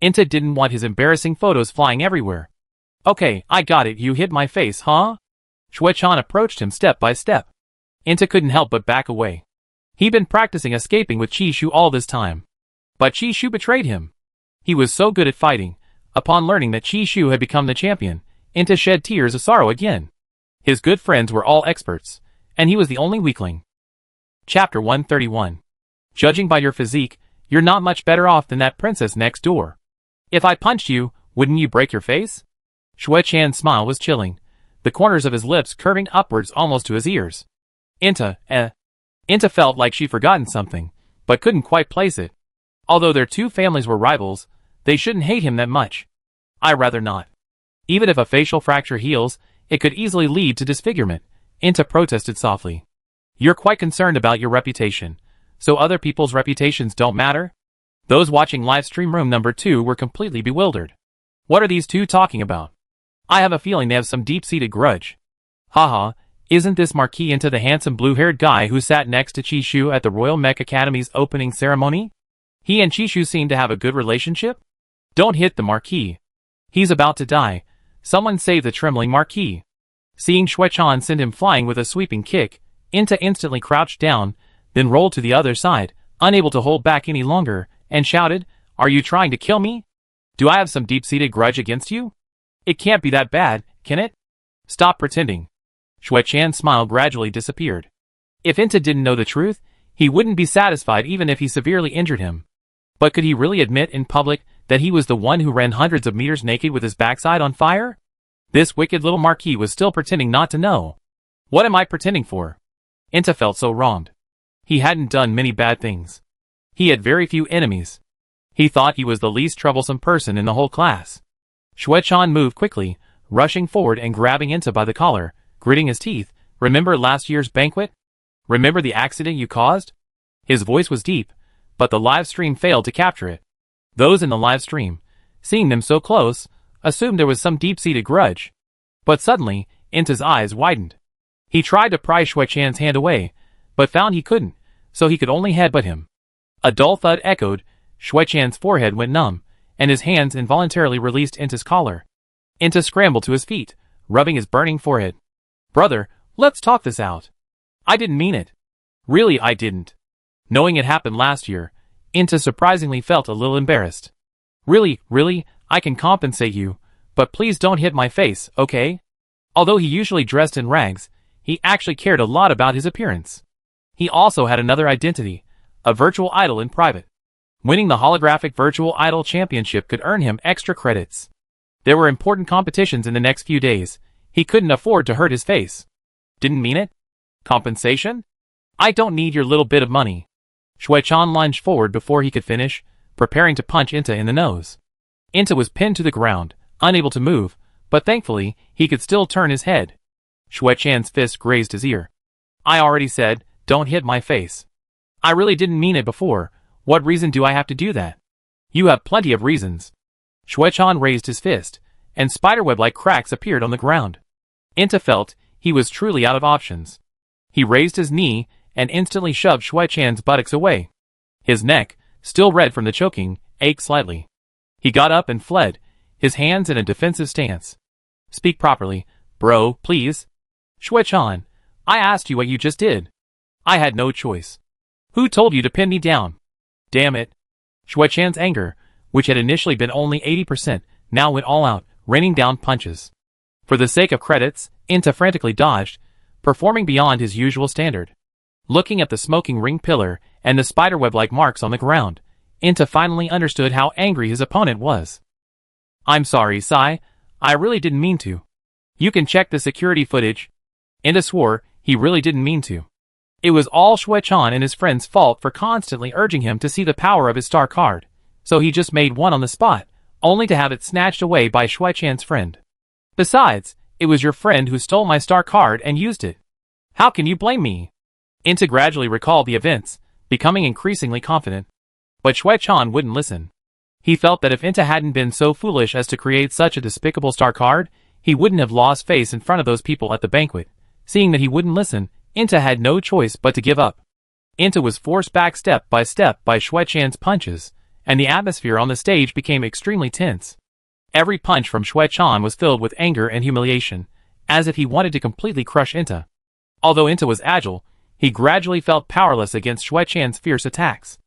Inta didn't want his embarrassing photos flying everywhere. Okay, I got it, you hit my face, huh? Xuechan approached him step by step. Inta couldn't help but back away. He'd been practicing escaping with Chishu all this time. But Chishu betrayed him. He was so good at fighting. Upon learning that Chishu had become the champion, Inta shed tears of sorrow again. His good friends were all experts, and he was the only weakling. Chapter 131. Judging by your physique, you're not much better off than that princess next door. If I punched you, wouldn't you break your face? Xuechan's smile was chilling, the corners of his lips curving upwards almost to his ears. Inta felt like she'd forgotten something, but couldn't quite place it. Although their two families were rivals, they shouldn't hate him that much. I rather not. Even if a facial fracture heals, it could easily lead to disfigurement, Inta protested softly. You're quite concerned about your reputation, so other people's reputations don't matter? Those watching livestream room number 2 were completely bewildered. What are these two talking about? I have a feeling they have some deep-seated grudge. Haha, isn't this Marquis Inta the handsome blue-haired guy who sat next to Chishu at the Royal Mech Academy's opening ceremony? He and Chishu seem to have a good relationship? Don't hit the Marquis. He's about to die. Someone save the trembling Marquis. Seeing Xuechan send him flying with a sweeping kick, Inta instantly crouched down, then rolled to the other side, unable to hold back any longer, and shouted, Are you trying to kill me? Do I have some deep-seated grudge against you? It can't be that bad, can it? Stop pretending. Xuechan's smile gradually disappeared. If Inta didn't know the truth, he wouldn't be satisfied even if he severely injured him. But could he really admit in public that he was the one who ran hundreds of meters naked with his backside on fire? This wicked little Marquis was still pretending not to know. What am I pretending for? Inta felt so wronged. He hadn't done many bad things. He had very few enemies. He thought he was the least troublesome person in the whole class. Xuechan moved quickly, rushing forward and grabbing Inta by the collar, gritting his teeth. Remember last year's banquet? Remember the accident you caused? His voice was deep, but the live stream failed to capture it. Those in the live stream, seeing them so close, assumed there was some deep-seated grudge. But suddenly, Inta's eyes widened. He tried to pry Shui Chan's hand away, but found he couldn't, so he could only headbutt him. A dull thud echoed, Shui Chan's forehead went numb, and his hands involuntarily released Inta's collar. Inta scrambled to his feet, rubbing his burning forehead. Brother, let's talk this out. I didn't mean it. Really, I didn't. Knowing it happened last year, Inta surprisingly felt a little embarrassed. Really, I can compensate you, but please don't hit my face, okay? Although he usually dressed in rags, he actually cared a lot about his appearance. He also had another identity, a virtual idol in private. Winning the holographic virtual idol championship could earn him extra credits. There were important competitions in the next few days. He couldn't afford to hurt his face. Didn't mean it? Compensation? I don't need your little bit of money. Shui Chan lunged forward before he could finish, preparing to punch Inta in the nose. Inta was pinned to the ground, unable to move, but thankfully, he could still turn his head. Shui Chan's fist grazed his ear. I already said, don't hit my face. I really didn't mean it before. What reason do I have to do that? You have plenty of reasons. Shui Chan raised his fist, and spiderweb-like cracks appeared on the ground. Inta felt he was truly out of options. He raised his knee and instantly shoved Shui Chan's buttocks away. His neck, still red from the choking, ached slightly. He got up and fled, his hands in a defensive stance. Speak properly, bro, please. Shui Chan, I asked you what you just did. I had no choice. Who told you to pin me down? Damn it. Shui Chan's anger, which had initially been only 80%, now went all out, raining down punches. For the sake of credits, Inta frantically dodged, performing beyond his usual standard. Looking at the smoking ring pillar and the spiderweb-like marks on the ground, Inta finally understood how angry his opponent was. I'm sorry, Sai. I really didn't mean to. You can check the security footage. Inta swore he really didn't mean to. It was all Shui Chan and his friend's fault for constantly urging him to see the power of his star card, so he just made one on the spot, only to have it snatched away by Shui Chan's friend. Besides, it was your friend who stole my star card and used it. How can you blame me? Inta gradually recalled the events, becoming increasingly confident. But Shui Chan wouldn't listen. He felt that if Inta hadn't been so foolish as to create such a despicable star card, he wouldn't have lost face in front of those people at the banquet. Seeing that he wouldn't listen, Inta had no choice but to give up. Inta was forced back step by Shui Chan's punches, and the atmosphere on the stage became extremely tense. Every punch from Shui Chan was filled with anger and humiliation, as if he wanted to completely crush Inta. Although Inta was agile, he gradually felt powerless against Shui Chan's fierce attacks.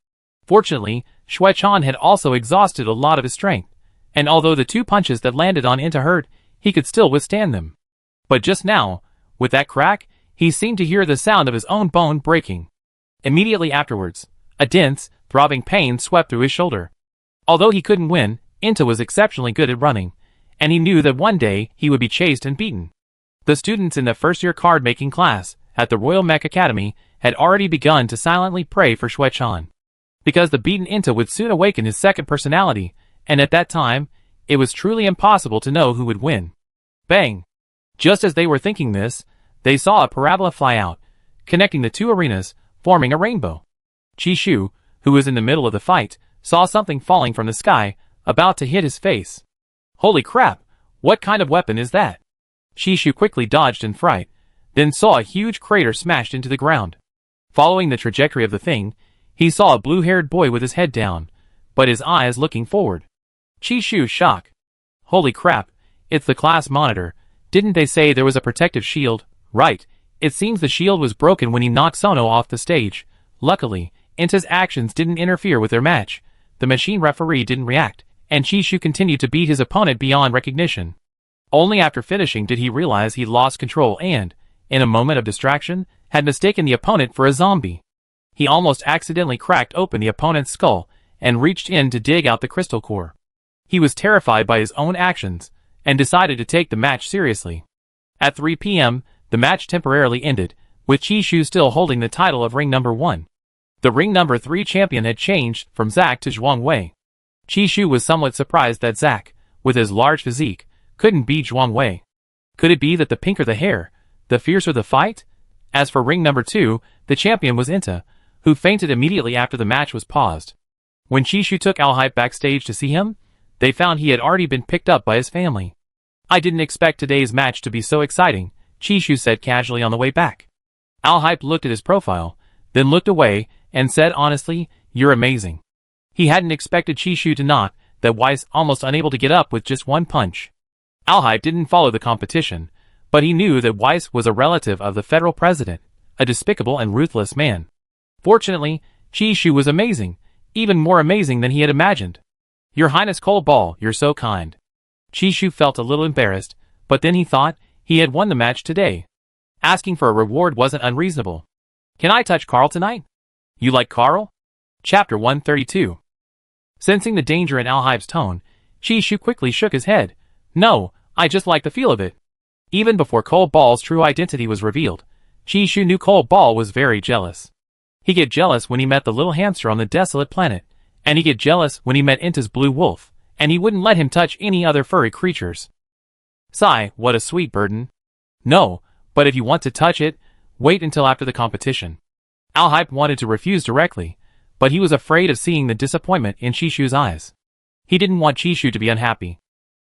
Fortunately, Shui Chan had also exhausted a lot of his strength, and although the two punches that landed on Inta hurt, he could still withstand them. But just now, with that crack, he seemed to hear the sound of his own bone breaking. Immediately afterwards, a dense, throbbing pain swept through his shoulder. Although he couldn't win, Inta was exceptionally good at running, and he knew that one day he would be chased and beaten. The students in the first-year card-making class at the Royal Mech Academy had already begun to silently pray for Shui Chan, because the beaten Inta would soon awaken his second personality, and at that time, it was truly impossible to know who would win. Bang! Just as they were thinking this, they saw a parabola fly out, connecting the two arenas, forming a rainbow. Chi Shu, who was in the middle of the fight, saw something falling from the sky, about to hit his face. Holy crap, what kind of weapon is that? Chi Shu quickly dodged in fright, then saw a huge crater smashed into the ground. Following the trajectory of the thing, he saw a blue-haired boy with his head down, but his eyes looking forward. Chi Shu's shock. Holy crap, it's the class monitor. Didn't they say there was a protective shield? Right, it seems the shield was broken when he knocked Sono off the stage. Luckily, Inta's actions didn't interfere with their match. The machine referee didn't react, and Chi Shu continued to beat his opponent beyond recognition. Only after finishing did he realize he'd lost control and, in a moment of distraction, had mistaken the opponent for a zombie. He almost accidentally cracked open the opponent's skull and reached in to dig out the crystal core. He was terrified by his own actions and decided to take the match seriously. At 3 p.m., the match temporarily ended, with Chi Shu still holding the title of ring number 1. The ring number 3 champion had changed from Zack to Zhuang Wei. Chi Shu was somewhat surprised that Zack, with his large physique, couldn't beat Zhuang Wei. Could it be that the pinker the hair, the fiercer the fight? As for ring number 2, the champion was Inta, who fainted immediately after the match was paused. When Chishu took Alhype backstage to see him, they found he had already been picked up by his family. "I didn't expect today's match to be so exciting," Chishu said casually on the way back. Alhype looked at his profile, then looked away, and said honestly, "You're amazing." He hadn't expected Chishu to knock that Weiss almost unable to get up with just one punch. Alhype didn't follow the competition, but he knew that Weiss was a relative of the federal president, a despicable and ruthless man. Fortunately, Chishu was amazing, even more amazing than he had imagined. "Your Highness Cole Ball, you're so kind." Chishu felt a little embarrassed, but then he thought he had won the match today. Asking for a reward wasn't unreasonable. "Can I touch Carl tonight?" "You like Carl?" Chapter 132. Sensing the danger in Alhype's tone, Chishu quickly shook his head. "No, I just like the feel of it." Even before Cole Ball's true identity was revealed, Chishu knew Cole Ball was very jealous. He'd get jealous when he met the little hamster on the desolate planet, and he'd get jealous when he met Inta's blue wolf, and he wouldn't let him touch any other furry creatures. Sigh, what a sweet burden. "No, but if you want to touch it, wait until after the competition." Alhype wanted to refuse directly, but he was afraid of seeing the disappointment in Chishu's eyes. He didn't want Chishu to be unhappy.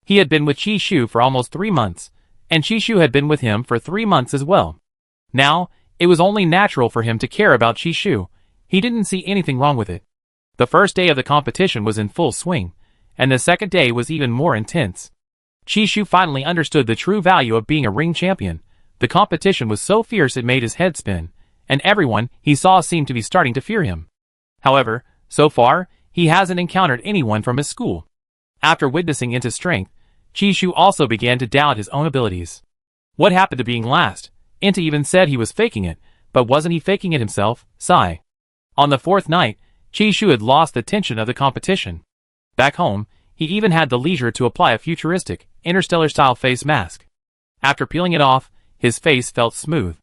He had been with Chishu for almost 3 months, and Chishu had been with him for 3 months as well. Now, it was only natural for him to care about Chishu. He didn't see anything wrong with it. The first day of the competition was in full swing, and the second day was even more intense. Chishu finally understood the true value of being a ring champion. The competition was so fierce it made his head spin, and everyone he saw seemed to be starting to fear him. However, so far, he hasn't encountered anyone from his school. After witnessing Inta's strength, Chishu also began to doubt his own abilities. What happened to being last? Inta even said he was faking it, but wasn't he faking it himself? Sigh. On the 4th night, Chishu had lost the tension of the competition. Back home, he even had the leisure to apply a futuristic, interstellar-style face mask. After peeling it off, his face felt smooth.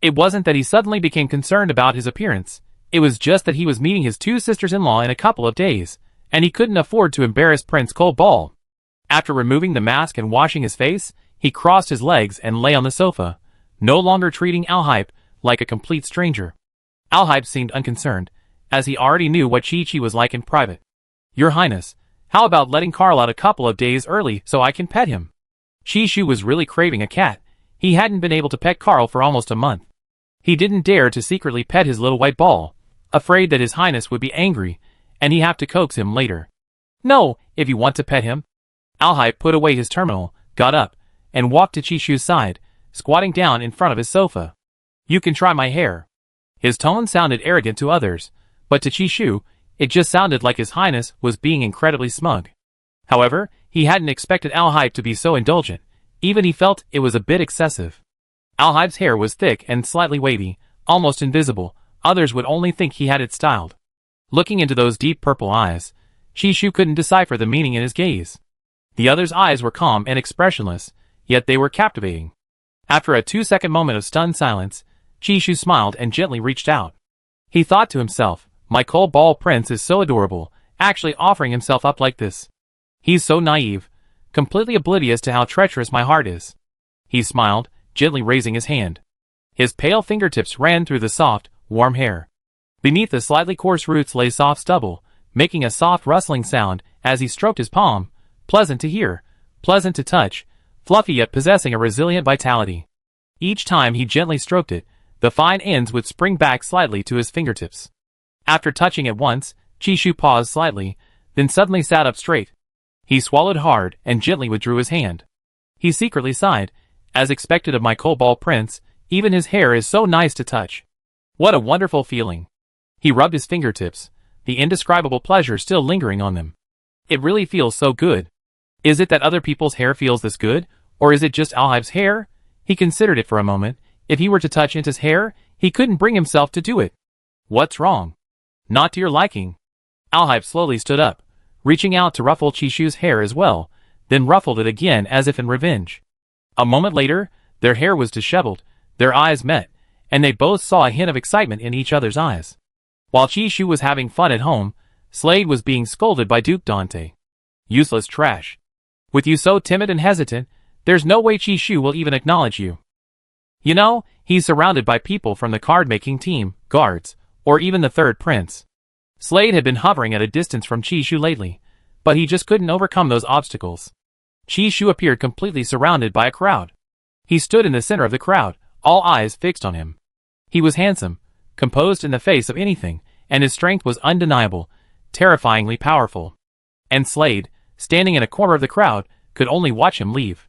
It wasn't that he suddenly became concerned about his appearance. It was just that he was meeting his 2 sisters-in-law in a couple of days, and he couldn't afford to embarrass Prince Cole Ball. After removing the mask and washing his face, he crossed his legs and lay on the sofa, no longer treating Alhype like a complete stranger. Alhype seemed unconcerned, as he already knew what Chi-Chi was like in private. "Your Highness, how about letting Carl out a couple of days early so I can pet him?" Chishu was really craving a cat. He hadn't been able to pet Carl for almost a month. He didn't dare to secretly pet his little white ball, afraid that his Highness would be angry, and he'd have to coax him later. "No, if you want to pet him." Alhype put away his terminal, got up, and walked to Chishu's side, squatting down in front of his sofa. "You can try my hair." His tone sounded arrogant to others, but to Chishu, it just sounded like his Highness was being incredibly smug. However, he hadn't expected Alhype to be so indulgent. Even he felt it was a bit excessive. Alhype's hair was thick and slightly wavy, almost invisible. Others would only think he had it styled. Looking into those deep purple eyes, Chishu couldn't decipher the meaning in his gaze. The other's eyes were calm and expressionless, yet they were captivating. After a 2-second moment of stunned silence, Chishu smiled and gently reached out. He thought to himself, "My Cole Ball Prince is so adorable, actually offering himself up like this. He's so naive, completely oblivious to how treacherous my heart is." He smiled, gently raising his hand. His pale fingertips ran through the soft, warm hair. Beneath the slightly coarse roots lay soft stubble, making a soft rustling sound as he stroked his palm, pleasant to hear, pleasant to touch, fluffy yet possessing a resilient vitality. Each time he gently stroked it, the fine ends would spring back slightly to his fingertips. After touching it once, Chishu paused slightly, then suddenly sat up straight. He swallowed hard and gently withdrew his hand. He secretly sighed. As expected of my Cole Ball Prince, even his hair is so nice to touch. What a wonderful feeling. He rubbed his fingertips, the indescribable pleasure still lingering on them. It really feels so good. Is it that other people's hair feels this good, or is it just Alhype's hair? He considered it for a moment. If he were to touch Inta's hair, he couldn't bring himself to do it. What's wrong? Not to your liking. Alhype slowly stood up, reaching out to ruffle Chishu's hair as well, then ruffled it again as if in revenge. A moment later, their hair was disheveled, their eyes met, and they both saw a hint of excitement in each other's eyes. While Chishu was having fun at home, Slade was being scolded by Duke Dante. "Useless trash. With you so timid and hesitant, there's no way Chishu will even acknowledge you." You know, he's surrounded by people from the card-making team, guards, or even the third prince. Slade had been hovering at a distance from Chishu lately, but he just couldn't overcome those obstacles. Chishu appeared completely surrounded by a crowd. He stood in the center of the crowd, all eyes fixed on him. He was handsome, composed in the face of anything, and his strength was undeniable, terrifyingly powerful. And Slade, standing in a corner of the crowd, could only watch him leave.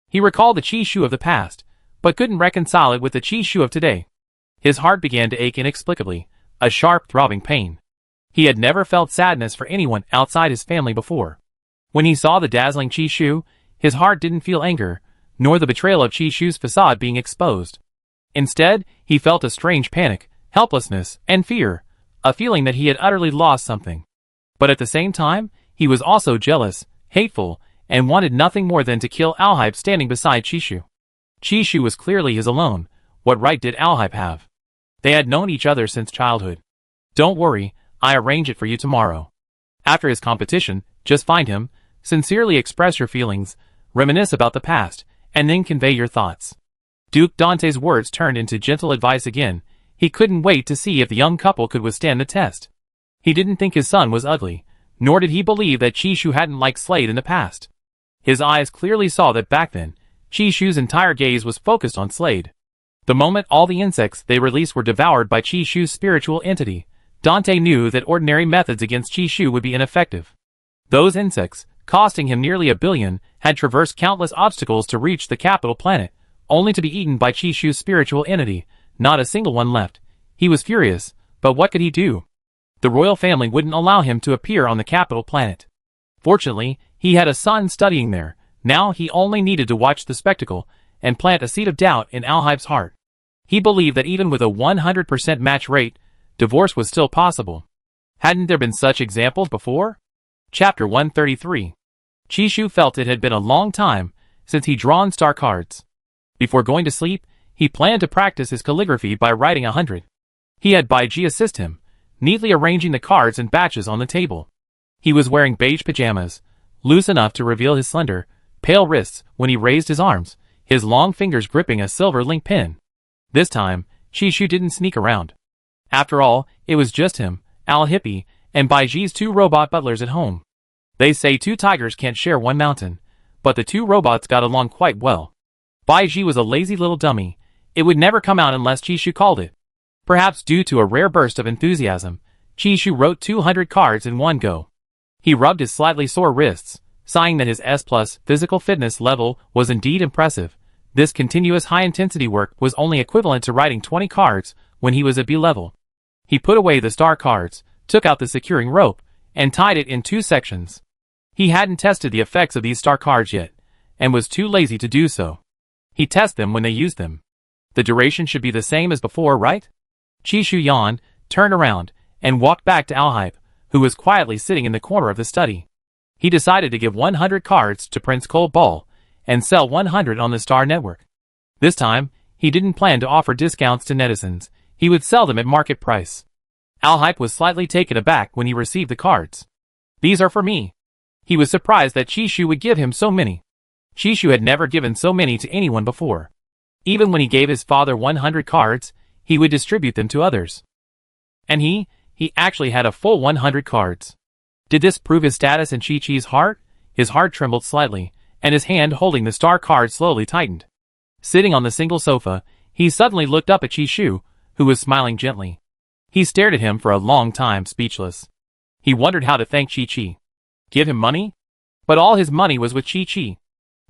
He recalled the Chishu of the past, but couldn't reconcile it with the Chishu of today. His heart began to ache inexplicably, a sharp throbbing pain. He had never felt sadness for anyone outside his family before. When he saw the dazzling Chishu, his heart didn't feel anger, nor the betrayal of Chishu's facade being exposed. Instead, he felt a strange panic, helplessness, and fear, a feeling that he had utterly lost something. But at the same time, he was also jealous, hateful, and wanted nothing more than to kill Alhype standing beside Chishu. Chishu was clearly his alone. What right did Alhype have? They had known each other since childhood. Don't worry, I arrange it for you tomorrow. After his competition, just find him, sincerely express your feelings, reminisce about the past, and then convey your thoughts. Duke Dante's words turned into gentle advice again. He couldn't wait to see if the young couple could withstand the test. He didn't think his son was ugly, nor did he believe that Chishu hadn't liked Slade in the past. His eyes clearly saw that back then, Chishu's entire gaze was focused on Slade. The moment all the insects they released were devoured by Chishu's spiritual entity, Dante knew that ordinary methods against Chishu would be ineffective. Those insects, costing him nearly $1 billion, had traversed countless obstacles to reach the capital planet, only to be eaten by Chishu's spiritual entity, not a single one left. He was furious, but what could he do? The royal family wouldn't allow him to appear on the capital planet. Fortunately, he had a son studying there. Now he only needed to watch the spectacle and plant a seed of doubt in Alhype's heart. He believed that even with a 100% match rate, divorce was still possible. Hadn't there been such examples before? Chapter 133. Chishu felt it had been a long time since he'd drawn star cards. Before going to sleep, he planned to practice his calligraphy by writing 100. He had Baiji assist him, neatly arranging the cards in batches on the table. He was wearing beige pajamas, loose enough to reveal his slender, pale wrists when he raised his arms, his long fingers gripping a silver link pen. This time, Chishu didn't sneak around. After all, it was just him, Alhype, and Baiji's 2 robot butlers at home. They say 2 tigers can't share one mountain, but the 2 robots got along quite well. Baiji was a lazy little dummy. It would never come out unless Chishu called it. Perhaps due to a rare burst of enthusiasm, Chishu wrote 200 cards in one go. He rubbed his slightly sore wrists, sighing that his S+ physical fitness level was indeed impressive. This continuous high-intensity work was only equivalent to writing 20 cards when he was at B level. He put away the star cards, took out the securing rope, and tied it in 2 sections. He hadn't tested the effects of these star cards yet, and was too lazy to do so. He'd test them when they used them. The duration should be the same as before, right? Chishu yawned, turned around, and walked back to Alhype, who was quietly sitting in the corner of the study. He decided to give 100 cards to Prince Cobalt and sell 100 on the Star Network. This time, he didn't plan to offer discounts to netizens. He would sell them at market price. Alhype was slightly taken aback when he received the cards. These are for me. He was surprised that Chishu would give him so many. Chishu had never given so many to anyone before. Even when he gave his father 100 cards, he would distribute them to others. And he actually had a full 100 cards. Did this prove his status in Chi-Chi's heart? His heart trembled slightly, and his hand holding the star card slowly tightened. Sitting on the single sofa, he suddenly looked up at Chishu, who was smiling gently. He stared at him for a long time, speechless. He wondered how to thank Chi-Chi. Give him money? But all his money was with Chi-Chi.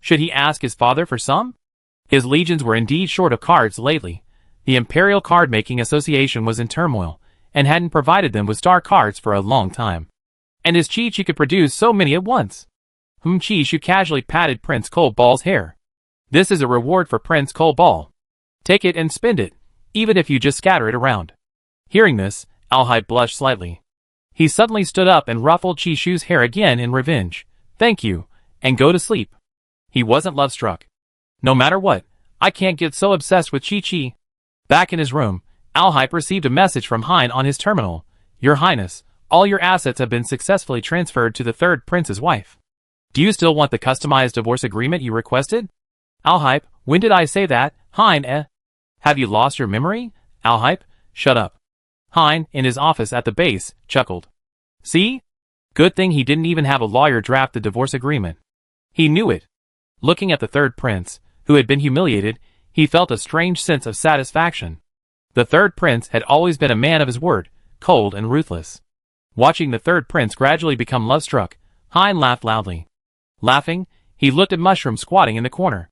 Should he ask his father for some? His legions were indeed short of cards lately. The Imperial Card-Making Association was in turmoil, and hadn't provided them with star cards for a long time. And his Chi-Chi could produce so many at once. Chishu casually patted Prince Cobalt's hair. This is a reward for Prince Cobalt. Take it and spend it, even if you just scatter it around. Hearing this, Alhype blushed slightly. He suddenly stood up and ruffled Chishu's hair again in revenge. Thank you, and go to sleep. He wasn't love-struck. No matter what, I can't get so obsessed with Chi-Chi. Back in his room, Alhype received a message from Hein on his terminal. Your Highness, all your assets have been successfully transferred to the third prince's wife. Do you still want the customized divorce agreement you requested? Alhype, when did I say that? Hein, Have you lost your memory? Alhype, shut up. Hein, in his office at the base, chuckled. See? Good thing he didn't even have a lawyer draft the divorce agreement. He knew it. Looking at the third prince, who had been humiliated, he felt a strange sense of satisfaction. The third prince had always been a man of his word, cold and ruthless. Watching the third prince gradually become love-struck, Hein laughed loudly. Laughing, he looked at Mushroom squatting in the corner.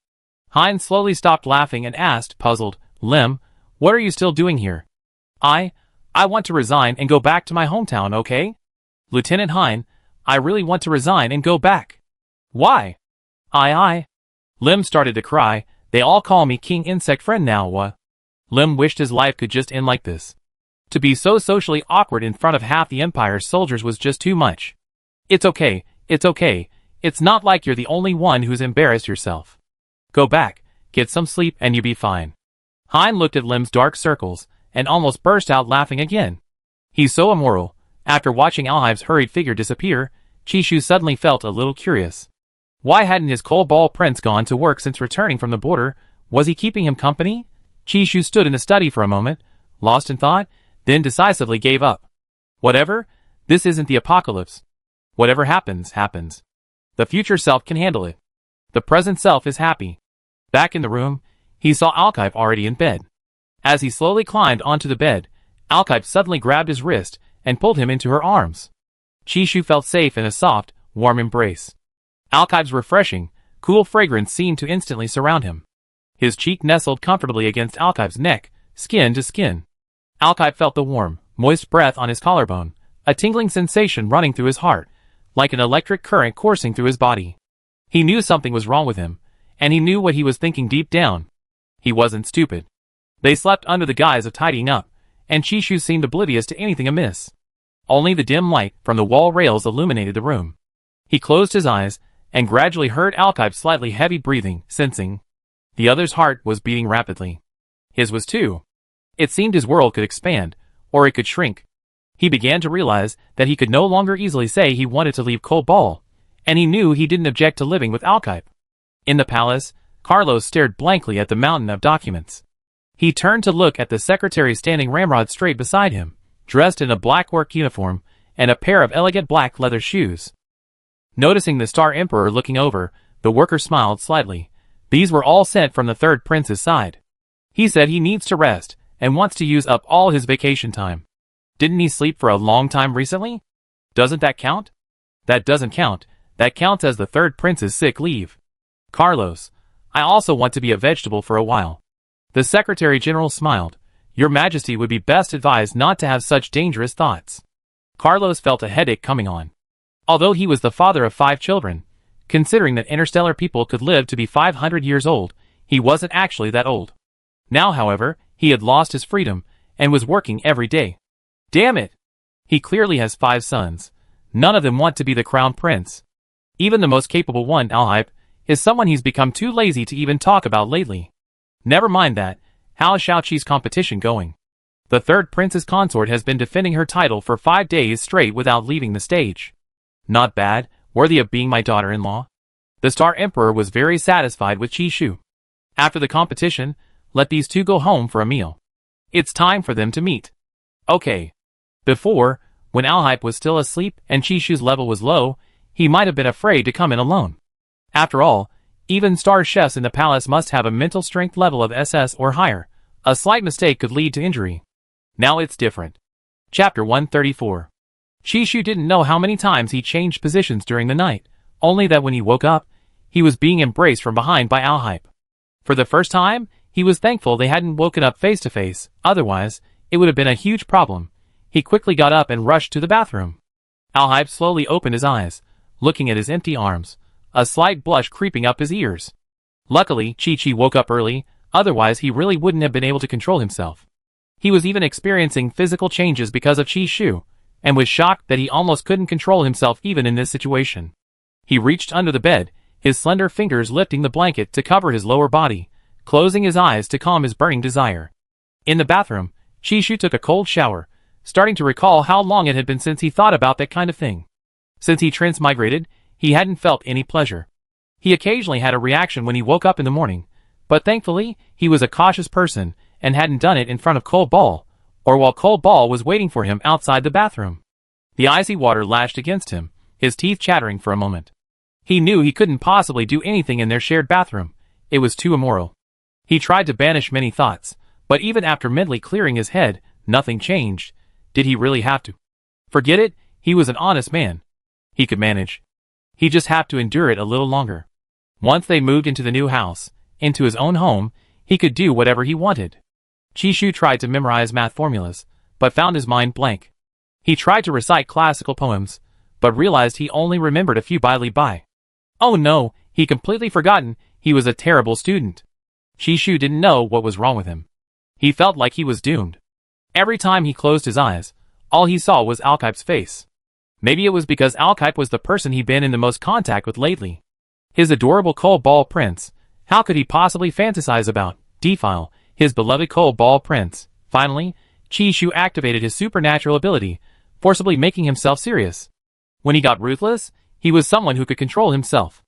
Hein slowly stopped laughing and asked, puzzled, Lim, what are you still doing here? I want to resign and go back to my hometown, okay? Lieutenant Hein, I really want to resign and go back. Why? Lim started to cry. They all call me King Insect Friend now, Lim wished his life could just end like this. To be so socially awkward in front of half the Empire's soldiers was just too much. It's okay. It's not like you're the only one who's embarrassed yourself. Go back, get some sleep and you'll be fine. Hein looked at Lim's dark circles and almost burst out laughing again. He's so immoral. After watching Alhype's hurried figure disappear, Chishu suddenly felt a little curious. Why hadn't his coal ball prince gone to work since returning from the border? Was he keeping him company? Chishu stood in the study for a moment, lost in thought, then decisively gave up. Whatever, this isn't the apocalypse. Whatever happens, happens. The future self can handle it. The present self is happy. Back in the room, he saw Alhype already in bed. As he slowly climbed onto the bed, Alhype suddenly grabbed his wrist and pulled him into her arms. Chishu felt safe in a soft, warm embrace. Alhype's refreshing, cool fragrance seemed to instantly surround him. His cheek nestled comfortably against Alhype's neck, skin to skin. Alhype felt the warm, moist breath on his collarbone, a tingling sensation running through his heart, like an electric current coursing through his body. He knew something was wrong with him, and he knew what he was thinking deep down. He wasn't stupid. They slept under the guise of tidying up, and Chishu seemed oblivious to anything amiss. Only the dim light from the wall rails illuminated the room. He closed his eyes, and gradually heard Alhype's slightly heavy breathing, sensing. The other's heart was beating rapidly. His was too. It seemed his world could expand, or it could shrink. He began to realize that he could no longer easily say he wanted to leave Coal Ball, and he knew he didn't object to living with Alhype. In the palace, Carlos stared blankly at the mountain of documents. He turned to look at the secretary standing ramrod straight beside him, dressed in a black work uniform and a pair of elegant black leather shoes. Noticing the Star Emperor looking over, the worker smiled slightly. These were all sent from the third prince's side. He said he needs to rest and wants to use up all his vacation time. Didn't he sleep for a long time recently? Doesn't that count? That doesn't count. That counts as the third prince's sick leave. Carlos, I also want to be a vegetable for a while. The Secretary General smiled. Your Majesty would be best advised not to have such dangerous thoughts. Carlos felt a headache coming on. Although he was the father of 5 children, considering that interstellar people could live to be 500 years old, he wasn't actually that old. Now, however, he had lost his freedom and was working every day. Damn it! He clearly has 5 sons. None of them want to be the crown prince. Even the most capable one, Alhype, is someone he's become too lazy to even talk about lately. Never mind that. How's Xiaoqi's competition going? The third prince's consort has been defending her title for 5 days straight without leaving the stage. Not bad, worthy of being my daughter-in-law. The Star Emperor was very satisfied with Chishu. After the competition, let these two go home for a meal. It's time for them to meet. Okay. Before, when Alhype was still asleep and Chishu's level was low, he might have been afraid to come in alone. After all, even star chefs in the palace must have a mental strength level of SS or higher. A slight mistake could lead to injury. Now it's different. Chapter 134. Chishu didn't know how many times he changed positions during the night, only that when he woke up, he was being embraced from behind by Alhype. For the first time, he was thankful they hadn't woken up face to face, otherwise, it would have been a huge problem. He quickly got up and rushed to the bathroom. Alhype slowly opened his eyes, looking at his empty arms, a slight blush creeping up his ears. Luckily, Chi-Chi woke up early, otherwise he really wouldn't have been able to control himself. He was even experiencing physical changes because of Chi-Shu, and was shocked that he almost couldn't control himself even in this situation. He reached under the bed, his slender fingers lifting the blanket to cover his lower body, closing his eyes to calm his burning desire. In the bathroom, Chi-Shu took a cold shower, starting to recall how long it had been since he thought about that kind of thing. Since he transmigrated, he hadn't felt any pleasure. He occasionally had a reaction when he woke up in the morning, but thankfully, he was a cautious person and hadn't done it in front of Cold Ball, or while Cold Ball was waiting for him outside the bathroom. The icy water lashed against him, his teeth chattering for a moment. He knew he couldn't possibly do anything in their shared bathroom. It was too immoral. He tried to banish many thoughts, but even after mentally clearing his head, nothing changed. Did he really have to? Forget it, he was an honest man. He could manage. He just had to endure it a little longer. Once they moved into the new house, into his own home, he could do whatever he wanted. Chishu tried to memorize math formulas, but found his mind blank. He tried to recite classical poems, but realized he only remembered a few by. Oh no, he completely forgotten he was a terrible student. Chishu didn't know what was wrong with him. He felt like he was doomed. Every time he closed his eyes, all he saw was Alkipe's face. Maybe it was because Alkipe was the person he'd been in the most contact with lately. His adorable Cold Ball Prince. How could he possibly fantasize about, defile, his beloved Cold Ball Prince? Finally, Chishu activated his supernatural ability, forcibly making himself serious. When he got ruthless, he was someone who could control himself.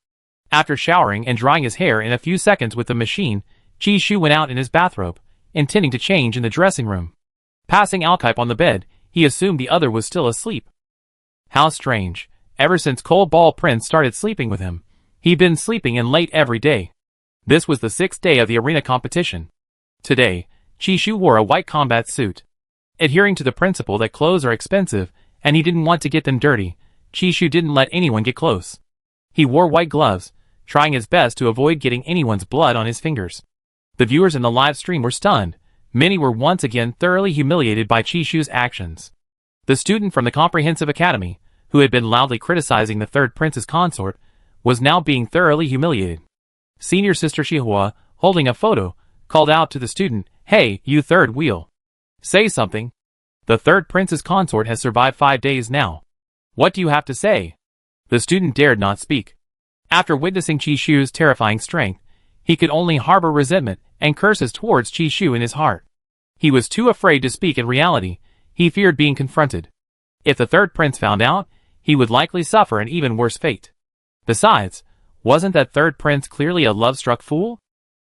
After showering and drying his hair in a few seconds with the machine, Chishu went out in his bathrobe, intending to change in the dressing room. Passing Alkipe on the bed, he assumed the other was still asleep. How strange. Ever since Cold Ball Prince started sleeping with him, he'd been sleeping in late every day. This was the 6th day of the arena competition. Today, Chishu wore a white combat suit. Adhering to the principle that clothes are expensive, and he didn't want to get them dirty, Chishu didn't let anyone get close. He wore white gloves, trying his best to avoid getting anyone's blood on his fingers. The viewers in the live stream were stunned. Many were once again thoroughly humiliated by Chishu's actions. The student from the Comprehensive Academy, who had been loudly criticizing the third prince's consort, was now being thoroughly humiliated. Senior Sister Shihua, holding a photo, called out to the student, "Hey, you third wheel. Say something. The third prince's consort has survived 5 days now. What do you have to say?" The student dared not speak. After witnessing Chishu's terrifying strength, he could only harbor resentment and curses towards Chishu in his heart. He was too afraid to speak in reality. He feared being confronted. If the third prince found out, he would likely suffer an even worse fate. Besides, wasn't that third prince clearly a love-struck fool?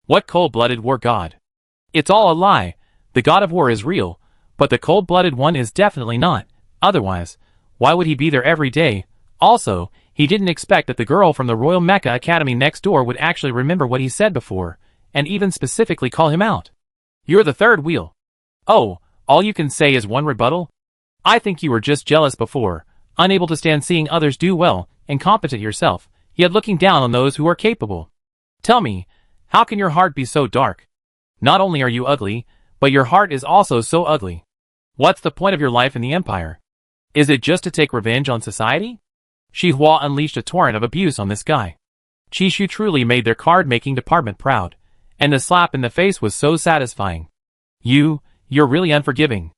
What cold-blooded war god? It's all a lie. The god of war is real, but the cold-blooded one is definitely not. Otherwise, why would he be there every day? Also, he didn't expect that the girl from the Royal Mecha Academy next door would actually remember what he said before, and even specifically call him out. You're the third wheel. Oh, all you can say is one rebuttal? I think you were just jealous before, unable to stand seeing others do well, incompetent yourself, yet looking down on those who are capable. Tell me, how can your heart be so dark? Not only are you ugly, but your heart is also so ugly. What's the point of your life in the Empire? Is it just to take revenge on society? Shihua unleashed a torrent of abuse on this guy. Chishu truly made their card-making department proud, and the slap in the face was so satisfying. You're really unforgiving.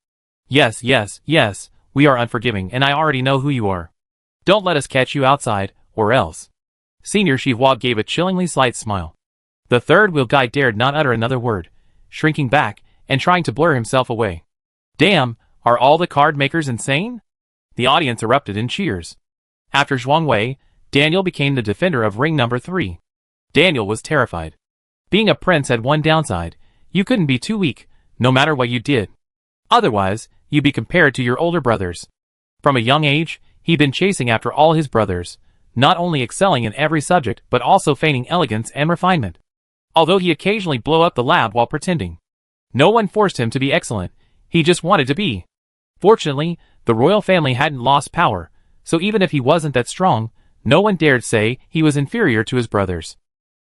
Yes, we are unforgiving, and I already know who you are. Don't let us catch you outside, or else. Senior Shihua gave a chillingly slight smile. The third wheel guy dared not utter another word, shrinking back and trying to blur himself away. Damn, are all the card makers insane? The audience erupted in cheers. After Zhuangwei, Daniel became the defender of ring number 3. Daniel was terrified. Being a prince had one downside: you couldn't be too weak, no matter what you did. Otherwise, you'd be compared to your older brothers. From a young age, he'd been chasing after all his brothers, not only excelling in every subject but also feigning elegance and refinement. Although he occasionally blew up the lab while pretending. No one forced him to be excellent, he just wanted to be. Fortunately, the royal family hadn't lost power, so even if he wasn't that strong, no one dared say he was inferior to his brothers.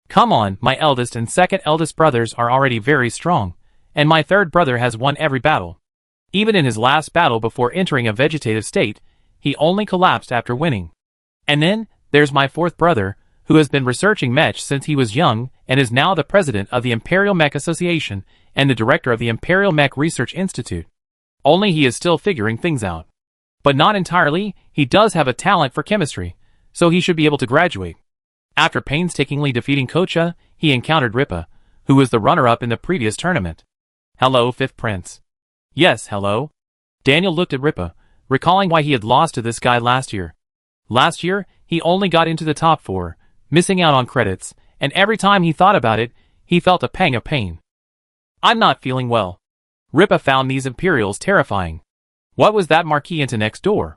Come on, my eldest and second eldest brothers are already very strong, and my third brother has won every battle. Even in his last battle before entering a vegetative state, he only collapsed after winning. And then, there's my fourth brother, who has been researching mech since he was young and is now the president of the Imperial Mech Association and the director of the Imperial Mech Research Institute. Only he is still figuring things out. But not entirely, he does have a talent for chemistry, so he should be able to graduate. After painstakingly defeating Kocha, he encountered Rippa, who was the runner-up in the previous tournament. Hello, fifth prince. Yes, hello. Daniel looked at Rippa, recalling why he had lost to this guy last year. Last year, he only got into the top 4, missing out on credits, and every time he thought about it, he felt a pang of pain. I'm not feeling well. Ripa found these Imperials terrifying. What was that marquee into next door?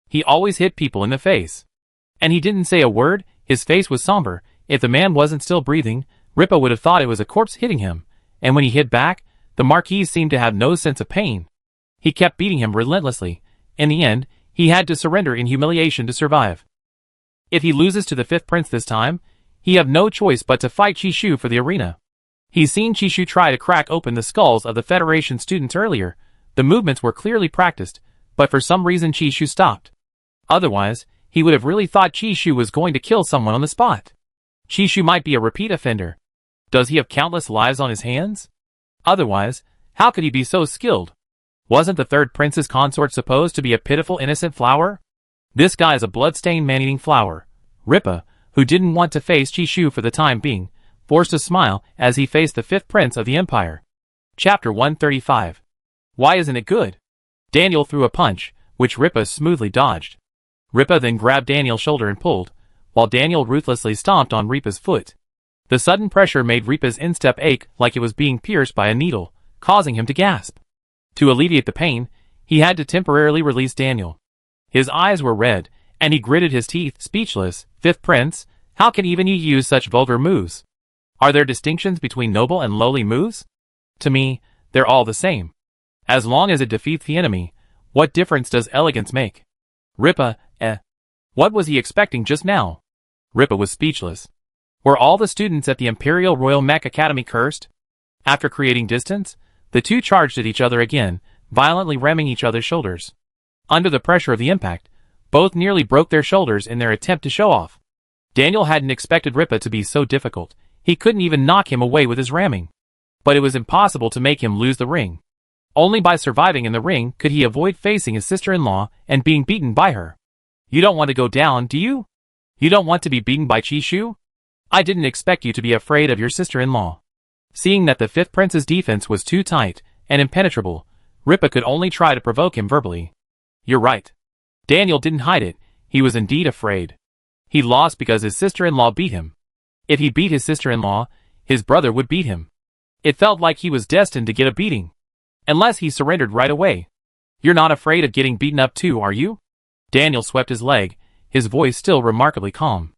He always hit people in the face. And he didn't say a word, his face was somber. If the man wasn't still breathing, Ripa would have thought it was a corpse hitting him, and when he hit back, the Marquis seemed to have no sense of pain. He kept beating him relentlessly. In the end, he had to surrender in humiliation to survive. If he loses to the fifth prince this time, he have no choice but to fight Chishu for the arena. He's seen Chishu try to crack open the skulls of the Federation students earlier. The movements were clearly practiced, but for some reason Chishu stopped. Otherwise, he would have really thought Chishu was going to kill someone on the spot. Chishu might be a repeat offender. Does he have countless lives on his hands? Otherwise, how could he be so skilled? Wasn't the third prince's consort supposed to be a pitiful innocent flower? This guy is a blood-stained man-eating flower. Ripa, who didn't want to face Chishu for the time being, forced a smile as he faced the fifth prince of the empire. Chapter 135. Why isn't it good? Daniel threw a punch, which Ripa smoothly dodged. Ripa then grabbed Daniel's shoulder and pulled, while Daniel ruthlessly stomped on Ripa's foot. The sudden pressure made Ripa's instep ache like it was being pierced by a needle, causing him to gasp. To alleviate the pain, he had to temporarily release Daniel. His eyes were red, and he gritted his teeth, speechless. Fifth prince, how can even you use such vulgar moves? Are there distinctions between noble and lowly moves? To me, they're all the same. As long as it defeats the enemy, what difference does elegance make? Ripa, What was he expecting just now? Ripa was speechless. Were all the students at the Imperial Royal Mech Academy cursed? After creating distance, the two charged at each other again, violently ramming each other's shoulders. Under the pressure of the impact, both nearly broke their shoulders in their attempt to show off. Daniel hadn't expected Ripa to be so difficult. He couldn't even knock him away with his ramming. But it was impossible to make him lose the ring. Only by surviving in the ring could he avoid facing his sister-in-law and being beaten by her. You don't want to go down, do you? You don't want to be beaten by Chishu? I didn't expect you to be afraid of your sister-in-law. Seeing that the fifth prince's defense was too tight and impenetrable, Ripa could only try to provoke him verbally. You're right. Daniel didn't hide it, he was indeed afraid. He lost because his sister-in-law beat him. If he beat his sister-in-law, his brother would beat him. It felt like he was destined to get a beating. Unless he surrendered right away. You're not afraid of getting beaten up too, are you? Daniel swept his leg, his voice still remarkably calm.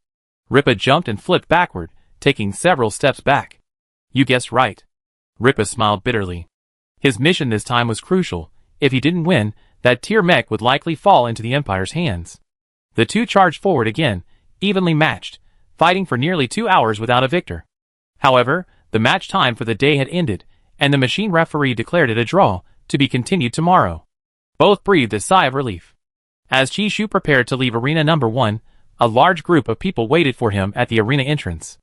Ripa jumped and flipped backward, taking several steps back. You guessed right. Ripa smiled bitterly. His mission this time was crucial. If he didn't win, that tier mech would likely fall into the Empire's hands. The two charged forward again, evenly matched, fighting for nearly 2 hours without a victor. However, the match time for the day had ended, and the machine referee declared it a draw, to be continued tomorrow. Both breathed a sigh of relief. As Chishu prepared to leave arena number 1, a large group of people waited for him at the arena entrance.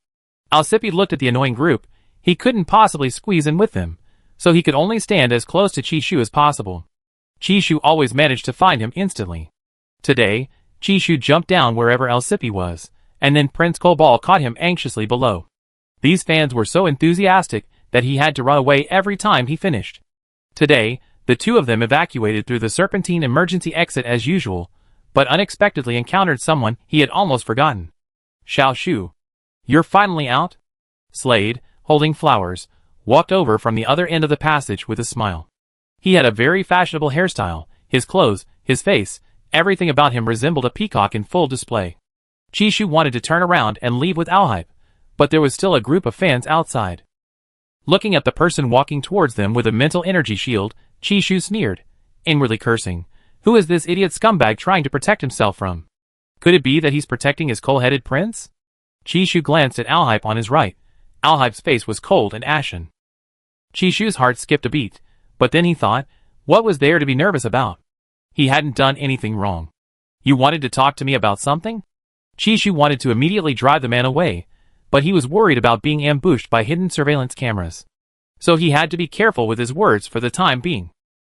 Alcippe looked at the annoying group. He couldn't possibly squeeze in with them, so he could only stand as close to Chishu as possible. Chishu always managed to find him instantly. Today, Chishu jumped down wherever Alcippe was, and then Prince Cobal caught him anxiously below. These fans were so enthusiastic that he had to run away every time he finished. Today, the two of them evacuated through the serpentine emergency exit as usual, but unexpectedly encountered someone he had almost forgotten. Xiao Shu. You're finally out? Slade, holding flowers, walked over from the other end of the passage with a smile. He had a very fashionable hairstyle, his clothes, his face, everything about him resembled a peacock in full display. Chishu wanted to turn around and leave with Alhype, but there was still a group of fans outside. Looking at the person walking towards them with a mental energy shield, Chishu sneered, inwardly cursing. Who is this idiot scumbag trying to protect himself from? Could it be that he's protecting his coal-headed prince? Chishu glanced at Alhype on his right. Alhype's face was cold and ashen. Chishu's heart skipped a beat, but then he thought, what was there to be nervous about? He hadn't done anything wrong. You wanted to talk to me about something? Chishu wanted to immediately drive the man away, but he was worried about being ambushed by hidden surveillance cameras. So he had to be careful with his words for the time being.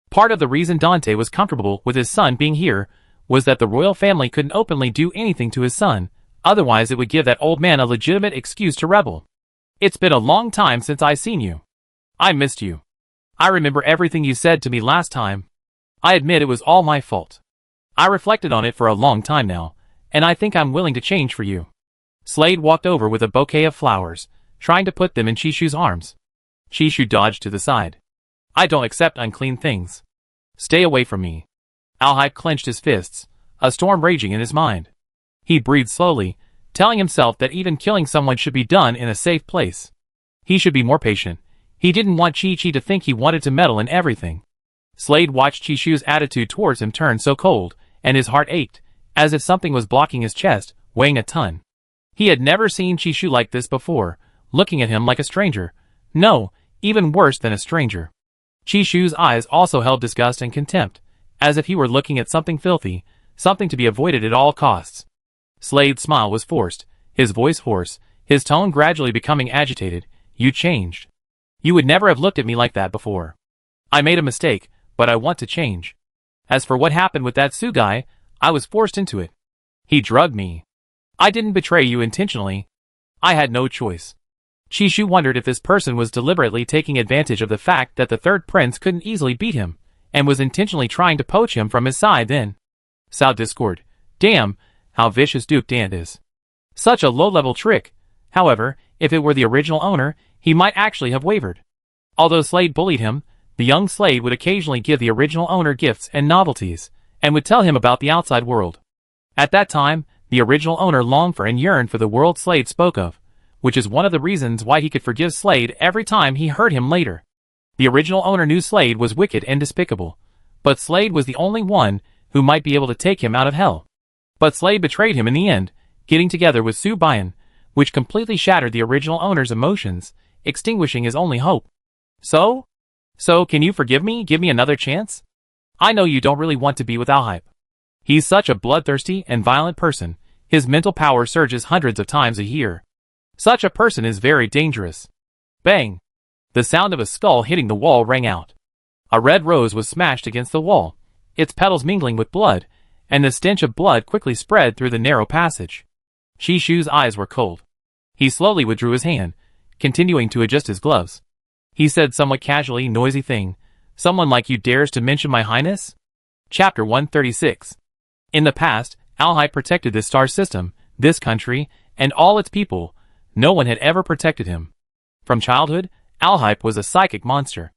Part of the reason Dante was comfortable with his son being here was that the royal family couldn't openly do anything to his son, otherwise it would give that old man a legitimate excuse to rebel. It's been a long time since I've seen you. I missed you. I remember everything you said to me last time. I admit it was all my fault. I reflected on it for a long time now, and I think I'm willing to change for you. Slade walked over with a bouquet of flowers, trying to put them in Chishu's arms. Chishu dodged to the side. I don't accept unclean things. Stay away from me. Alhype clenched his fists, a storm raging in his mind. He breathed slowly, telling himself that even killing someone should be done in a safe place. He should be more patient. He didn't want Chi-Chi to think he wanted to meddle in everything. Slade watched Chishu's attitude towards him turn so cold, and his heart ached, as if something was blocking his chest, weighing a ton. He had never seen Chishu like this before, looking at him like a stranger. No, even worse than a stranger. Chishu's eyes also held disgust and contempt, as if he were looking at something filthy, something to be avoided at all costs. Slade's smile was forced, his voice hoarse, his tone gradually becoming agitated. You changed. You would never have looked at me like that before. I made a mistake, but I want to change. As for what happened with that Su guy, I was forced into it. He drugged me. I didn't betray you intentionally. I had no choice. Chishu wondered if this person was deliberately taking advantage of the fact that the third prince couldn't easily beat him, and was intentionally trying to poach him from his side then. Sao discord. Damn, how vicious Duke Dan is. Such a low-level trick. However, if it were the original owner, he might actually have wavered. Although Slade bullied him, the young Slade would occasionally give the original owner gifts and novelties, and would tell him about the outside world. At that time, the original owner longed for and yearned for the world Slade spoke of, which is one of the reasons why he could forgive Slade every time he hurt him later. The original owner knew Slade was wicked and despicable, but Slade was the only one who might be able to take him out of hell. But Slade betrayed him in the end, getting together with Su Bayan, which completely shattered the original owner's emotions, extinguishing his only hope. So can you forgive me? Give me another chance? I know you don't really want to be with Alhype. He's such a bloodthirsty and violent person. His mental power surges hundreds of times a year. Such a person is very dangerous. Bang! The sound of a skull hitting the wall rang out. A red rose was smashed against the wall, its petals mingling with blood, and the stench of blood quickly spread through the narrow passage. Chishu's eyes were cold. He slowly withdrew his hand, continuing to adjust his gloves. He said somewhat casually, noisy thing. Someone like you dares to mention my highness? Chapter 136. In the past, Alhype protected this star system, this country, and all its people. No one had ever protected him. From childhood, Alhype was a psychic monster.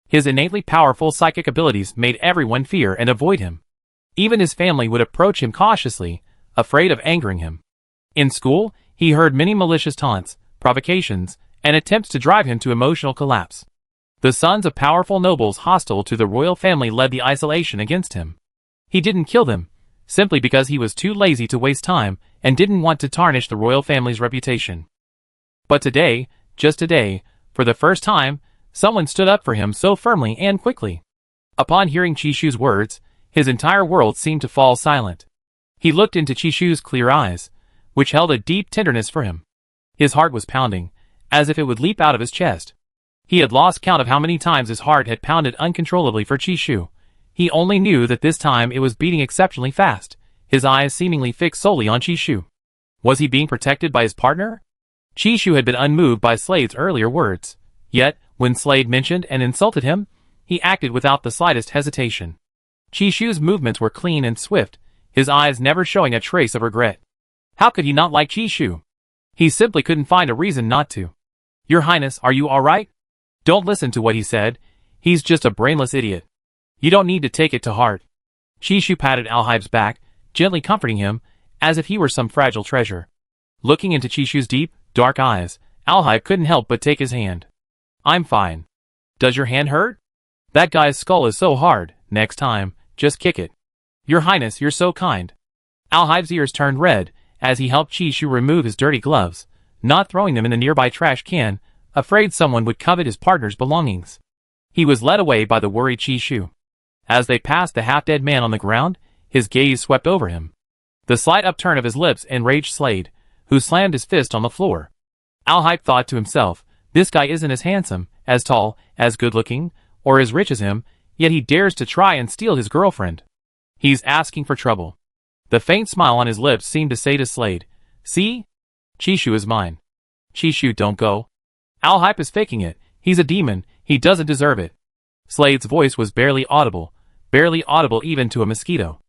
His innately powerful psychic abilities made everyone fear and avoid him. Even his family would approach him cautiously, afraid of angering him. In school, he heard many malicious taunts, provocations, and attempts to drive him to emotional collapse. The sons of powerful nobles hostile to the royal family led the isolation against him. He didn't kill them, simply because he was too lazy to waste time and didn't want to tarnish the royal family's reputation. But today, just today, for the first time, someone stood up for him so firmly and quickly. Upon hearing Chishu's words, his entire world seemed to fall silent. He looked into Chishu's clear eyes, which held a deep tenderness for him. His heart was pounding, as if it would leap out of his chest. He had lost count of how many times his heart had pounded uncontrollably for Chishu. He only knew that this time it was beating exceptionally fast, his eyes seemingly fixed solely on Chishu. Was he being protected by his partner? Chishu had been unmoved by Slade's earlier words. Yet, when Slade mentioned and insulted him, he acted without the slightest hesitation. Chishu's movements were clean and swift, his eyes never showing a trace of regret. How could he not like Chishu? He simply couldn't find a reason not to. Your Highness, are you alright? Don't listen to what he said. He's just a brainless idiot. You don't need to take it to heart. Chishu patted Alhype's back, gently comforting him, as if he were some fragile treasure. Looking into Chishu's deep, dark eyes, Alhype couldn't help but take his hand. I'm fine. Does your hand hurt? That guy's skull is so hard. Next time, just kick it. Your Highness, you're so kind. Alhype's ears turned red, as he helped Chishu remove his dirty gloves, not throwing them in the nearby trash can, afraid someone would covet his partner's belongings. He was led away by the worried Chishu. As they passed the half-dead man on the ground, his gaze swept over him. The slight upturn of his lips enraged Slade, who slammed his fist on the floor. Alhype thought to himself, this guy isn't as handsome, as tall, as good-looking, or as rich as him, yet he dares to try and steal his girlfriend. He's asking for trouble. The faint smile on his lips seemed to say to Slade, see? Chishu is mine. Chishu, don't go. Alhype is faking it. He's a demon. He doesn't deserve it. Slade's voice was barely audible even to a mosquito.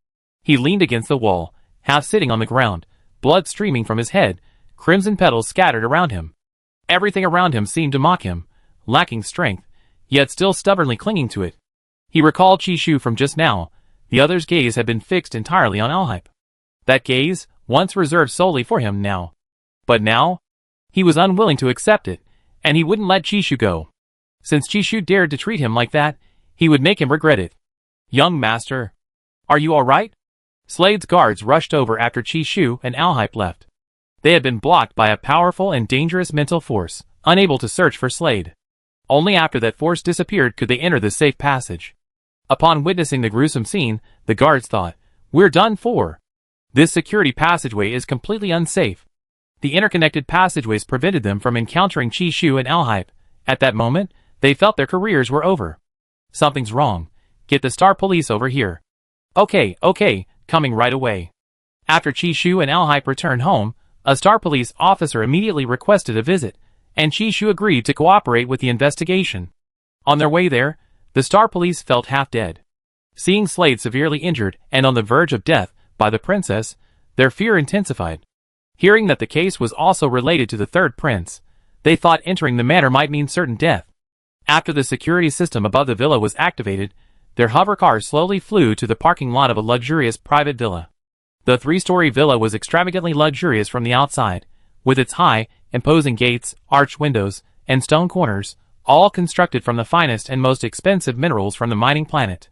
He leaned against the wall, half sitting on the ground, blood streaming from his head, crimson petals scattered around him. Everything around him seemed to mock him, lacking strength, yet still stubbornly clinging to it. He recalled Chishu from just now. The other's gaze had been fixed entirely on Alhype. That gaze, once reserved solely for him now. But now? He was unwilling to accept it, and he wouldn't let Chishu go. Since Chishu dared to treat him like that, he would make him regret it. Young master. Are you alright? Slade's guards rushed over after Chishu and Alhype left. They had been blocked by a powerful and dangerous mental force, unable to search for Slade. Only after that force disappeared could they enter the safe passage. Upon witnessing the gruesome scene, the guards thought, "We're done for. This security passageway is completely unsafe." The interconnected passageways prevented them from encountering Chishu and Alhype. At that moment, they felt their careers were over. Something's wrong. Get the Star Police over here. Okay, coming right away. After Chishu and Alhype returned home, a Star Police officer immediately requested a visit, and Chishu agreed to cooperate with the investigation. On their way there, the Star Police felt half dead. Seeing Slade severely injured and on the verge of death by the princess, their fear intensified. Hearing that the case was also related to the third prince, they thought entering the manor might mean certain death. After the security system above the villa was activated, their hover car slowly flew to the parking lot of a luxurious private villa. The three-story villa was extravagantly luxurious from the outside, with its high, imposing gates, arched windows, and stone corners, all constructed from the finest and most expensive minerals from the mining planet.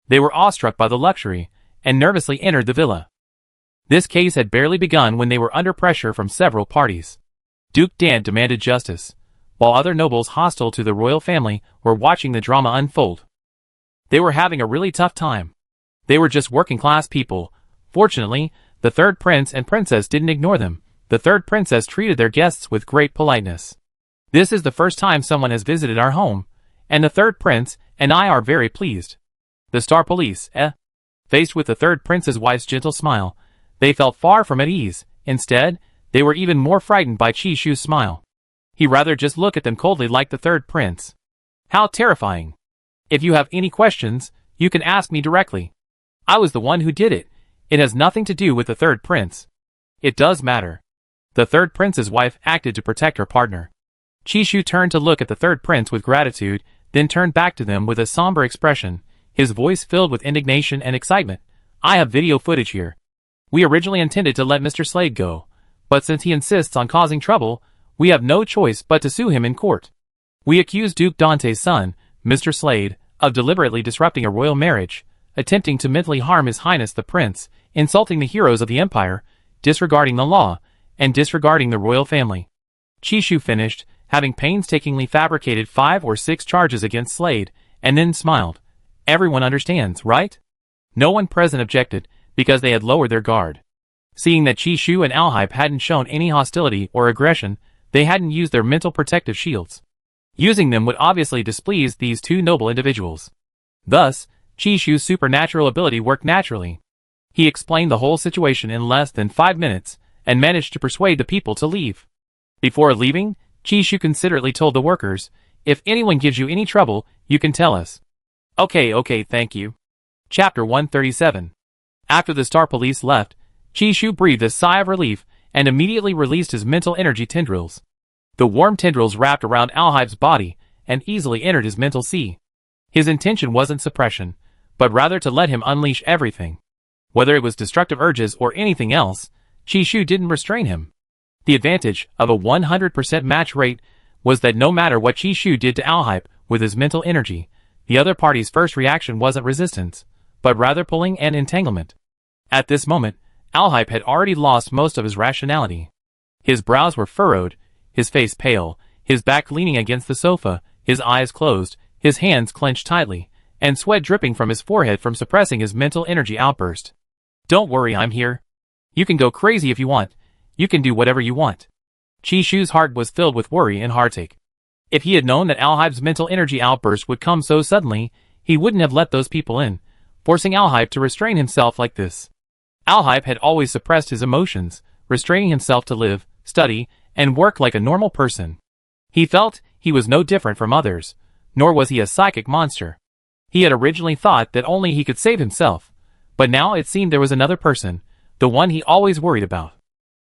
They were awestruck by the luxury, and nervously entered the villa. This case had barely begun when they were under pressure from several parties. Duke Dan demanded justice, while other nobles hostile to the royal family were watching the drama unfold. They were having a really tough time. They were just working-class people. Fortunately, the third prince and princess didn't ignore them. The third princess treated their guests with great politeness. "This is the first time someone has visited our home, and the third prince and I are very pleased." The Star Police, faced with the third prince's wife's gentle smile, they felt far from at ease. Instead, they were even more frightened by Chishu's smile. He rather just looked at them coldly like the third prince. How terrifying. "If you have any questions, you can ask me directly. I was the one who did it. It has nothing to do with the third prince." "It does matter." The third prince's wife acted to protect her partner. Chishu turned to look at the third prince with gratitude, then turned back to them with a somber expression, his voice filled with indignation and excitement. "I have video footage here. We originally intended to let Mr. Slade go, but since he insists on causing trouble, we have no choice but to sue him in court. We accuse Duke Dante's son, Mr. Slade, of deliberately disrupting a royal marriage, attempting to mentally harm His Highness the Prince, insulting the heroes of the Empire, disregarding the law, and disregarding the royal family." Chishu finished, having painstakingly fabricated 5 or 6 charges against Slade, and then smiled. "Everyone understands, right?" No one present objected, because they had lowered their guard. Seeing that Chishu and Alhype hadn't shown any hostility or aggression, they hadn't used their mental protective shields. Using them would obviously displease these two noble individuals. Thus, Chishu's supernatural ability worked naturally. He explained the whole situation in less than 5 minutes, and managed to persuade the people to leave. Before leaving, Chishu considerately told the workers, "If anyone gives you any trouble, you can tell us." Okay, thank you. Chapter 137. After the Star Police left, Chishu breathed a sigh of relief, and immediately released his mental energy tendrils. The warm tendrils wrapped around Alhype's body, and easily entered his mental sea. His intention wasn't suppression, but rather to let him unleash everything. Whether it was destructive urges or anything else, Chishu didn't restrain him. The advantage of a 100% match rate was that no matter what Chishu did to Alhype with his mental energy, the other party's first reaction wasn't resistance, but rather pulling and entanglement. At this moment, Alhype had already lost most of his rationality. His brows were furrowed, his face pale, his back leaning against the sofa, his eyes closed, his hands clenched tightly, and sweat dripping from his forehead from suppressing his mental energy outburst. "Don't worry, I'm here. You can go crazy if you want. You can do whatever you want." Chishu's heart was filled with worry and heartache. If he had known that Alhype's mental energy outburst would come so suddenly, he wouldn't have let those people in, forcing Alhype to restrain himself like this. Alhype had always suppressed his emotions, restraining himself to live, study, and work like a normal person. He felt he was no different from others, nor was he a psychic monster. He had originally thought that only he could save himself, but now it seemed there was another person, the one he always worried about.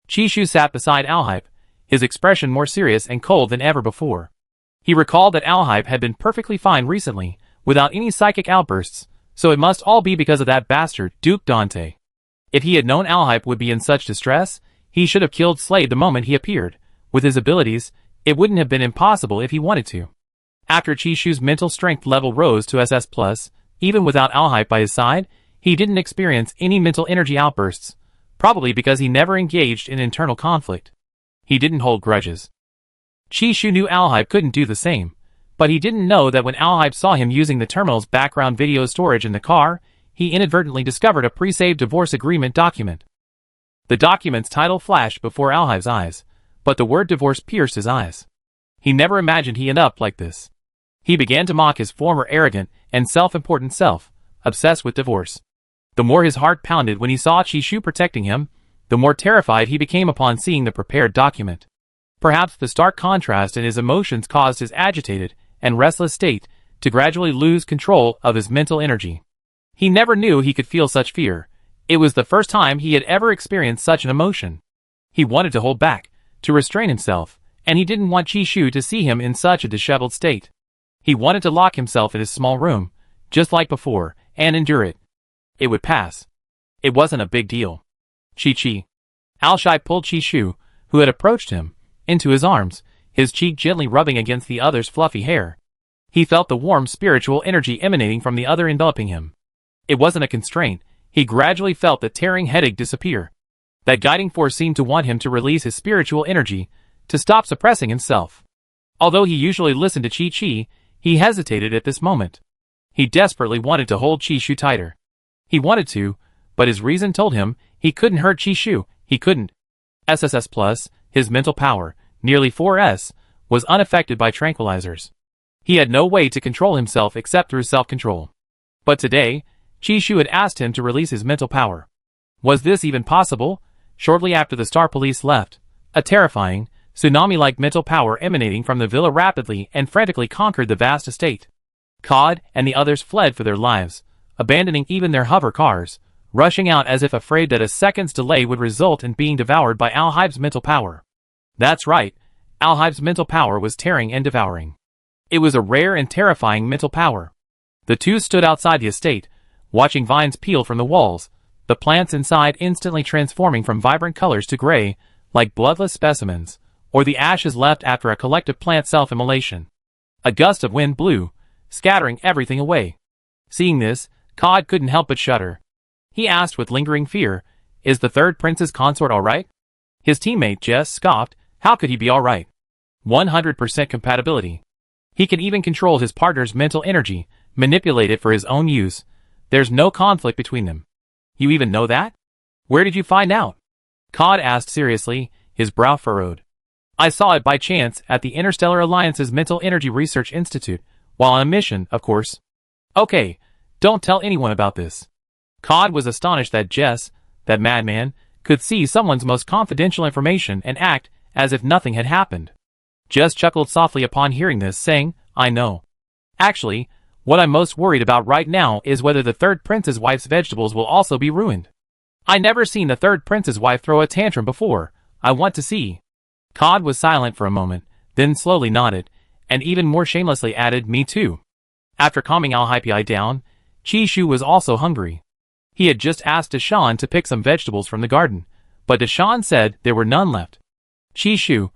Chishu sat beside Alhype, his expression more serious and cold than ever before. He recalled that Alhype had been perfectly fine recently, without any psychic outbursts, so it must all be because of that bastard, Duke Dante. If he had known Alhype would be in such distress, he should have killed Slade the moment he appeared. With his abilities, it wouldn't have been impossible if he wanted to. After Chishu's mental strength level rose to SS+, even without Alhype by his side, he didn't experience any mental energy outbursts, probably because he never engaged in internal conflict. He didn't hold grudges. Chishu knew Alhype couldn't do the same, but he didn't know that when Alhype saw him using the terminal's background video storage in the car, he inadvertently discovered a pre-saved divorce agreement document. The document's title flashed before Alhype's eyes, but the word divorce pierced his eyes. He never imagined he'd end up like this. He began to mock his former arrogant and self-important self, obsessed with divorce. The more his heart pounded when he saw Chishu protecting him, the more terrified he became upon seeing the prepared document. Perhaps the stark contrast in his emotions caused his agitated and restless state to gradually lose control of his mental energy. He never knew he could feel such fear. It was the first time he had ever experienced such an emotion. He wanted to hold back, to restrain himself, and he didn't want Chishu to see him in such a disheveled state. He wanted to lock himself in his small room, just like before, and endure it. It would pass. It wasn't a big deal. Chi. Alhype pulled Chishu, who had approached him, into his arms, his cheek gently rubbing against the other's fluffy hair. He felt the warm spiritual energy emanating from the other enveloping him. It wasn't a constraint. He gradually felt the tearing headache disappear. That guiding force seemed to want him to release his spiritual energy, to stop suppressing himself. Although he usually listened to Chi, he hesitated at this moment. He desperately wanted to hold Chishu tighter. He wanted to, but his reason told him he couldn't hurt Chishu. He couldn't. SSS+, his mental power, nearly 4S, was unaffected by tranquilizers. He had no way to control himself except through self-control. But today, Chishu had asked him to release his mental power. Was this even possible? Shortly after the Star Police left, a terrifying, tsunami-like mental power emanating from the villa rapidly and frantically conquered the vast estate. Cod and the others fled for their lives, abandoning even their hover cars, rushing out as if afraid that a second's delay would result in being devoured by Alhype's mental power. That's right, Alhype's mental power was tearing and devouring. It was a rare and terrifying mental power. The two stood outside the estate, watching vines peel from the walls, the plants inside instantly transforming from vibrant colors to gray, like bloodless specimens, or the ashes left after a collective plant self-immolation. A gust of wind blew, scattering everything away. Seeing this, Cod couldn't help but shudder. He asked with lingering fear, "Is the third prince's consort all right?" His teammate Jess scoffed, "How could he be all right? 100% compatibility. He can even control his partner's mental energy, manipulate it for his own use. There's no conflict between them." "You even know that? Where did you find out?" Cod asked seriously, his brow furrowed. "I saw it by chance at the Interstellar Alliance's Mental Energy Research Institute, while on a mission, of course." "Okay, don't tell anyone about this." Cod was astonished that Jess, that madman, could see someone's most confidential information and act as if nothing had happened. Jess chuckled softly upon hearing this, saying, "I know. Actually, what I'm most worried about right now is whether the third prince's wife's vegetables will also be ruined. I never seen the third prince's wife throw a tantrum before. I want to see." Cod was silent for a moment, then slowly nodded, and even more shamelessly added, "Me too." After calming Alhype down, Chishu was also hungry. He had just asked Deshawn to pick some vegetables from the garden, but Deshawn said there were none left. Chishu? ?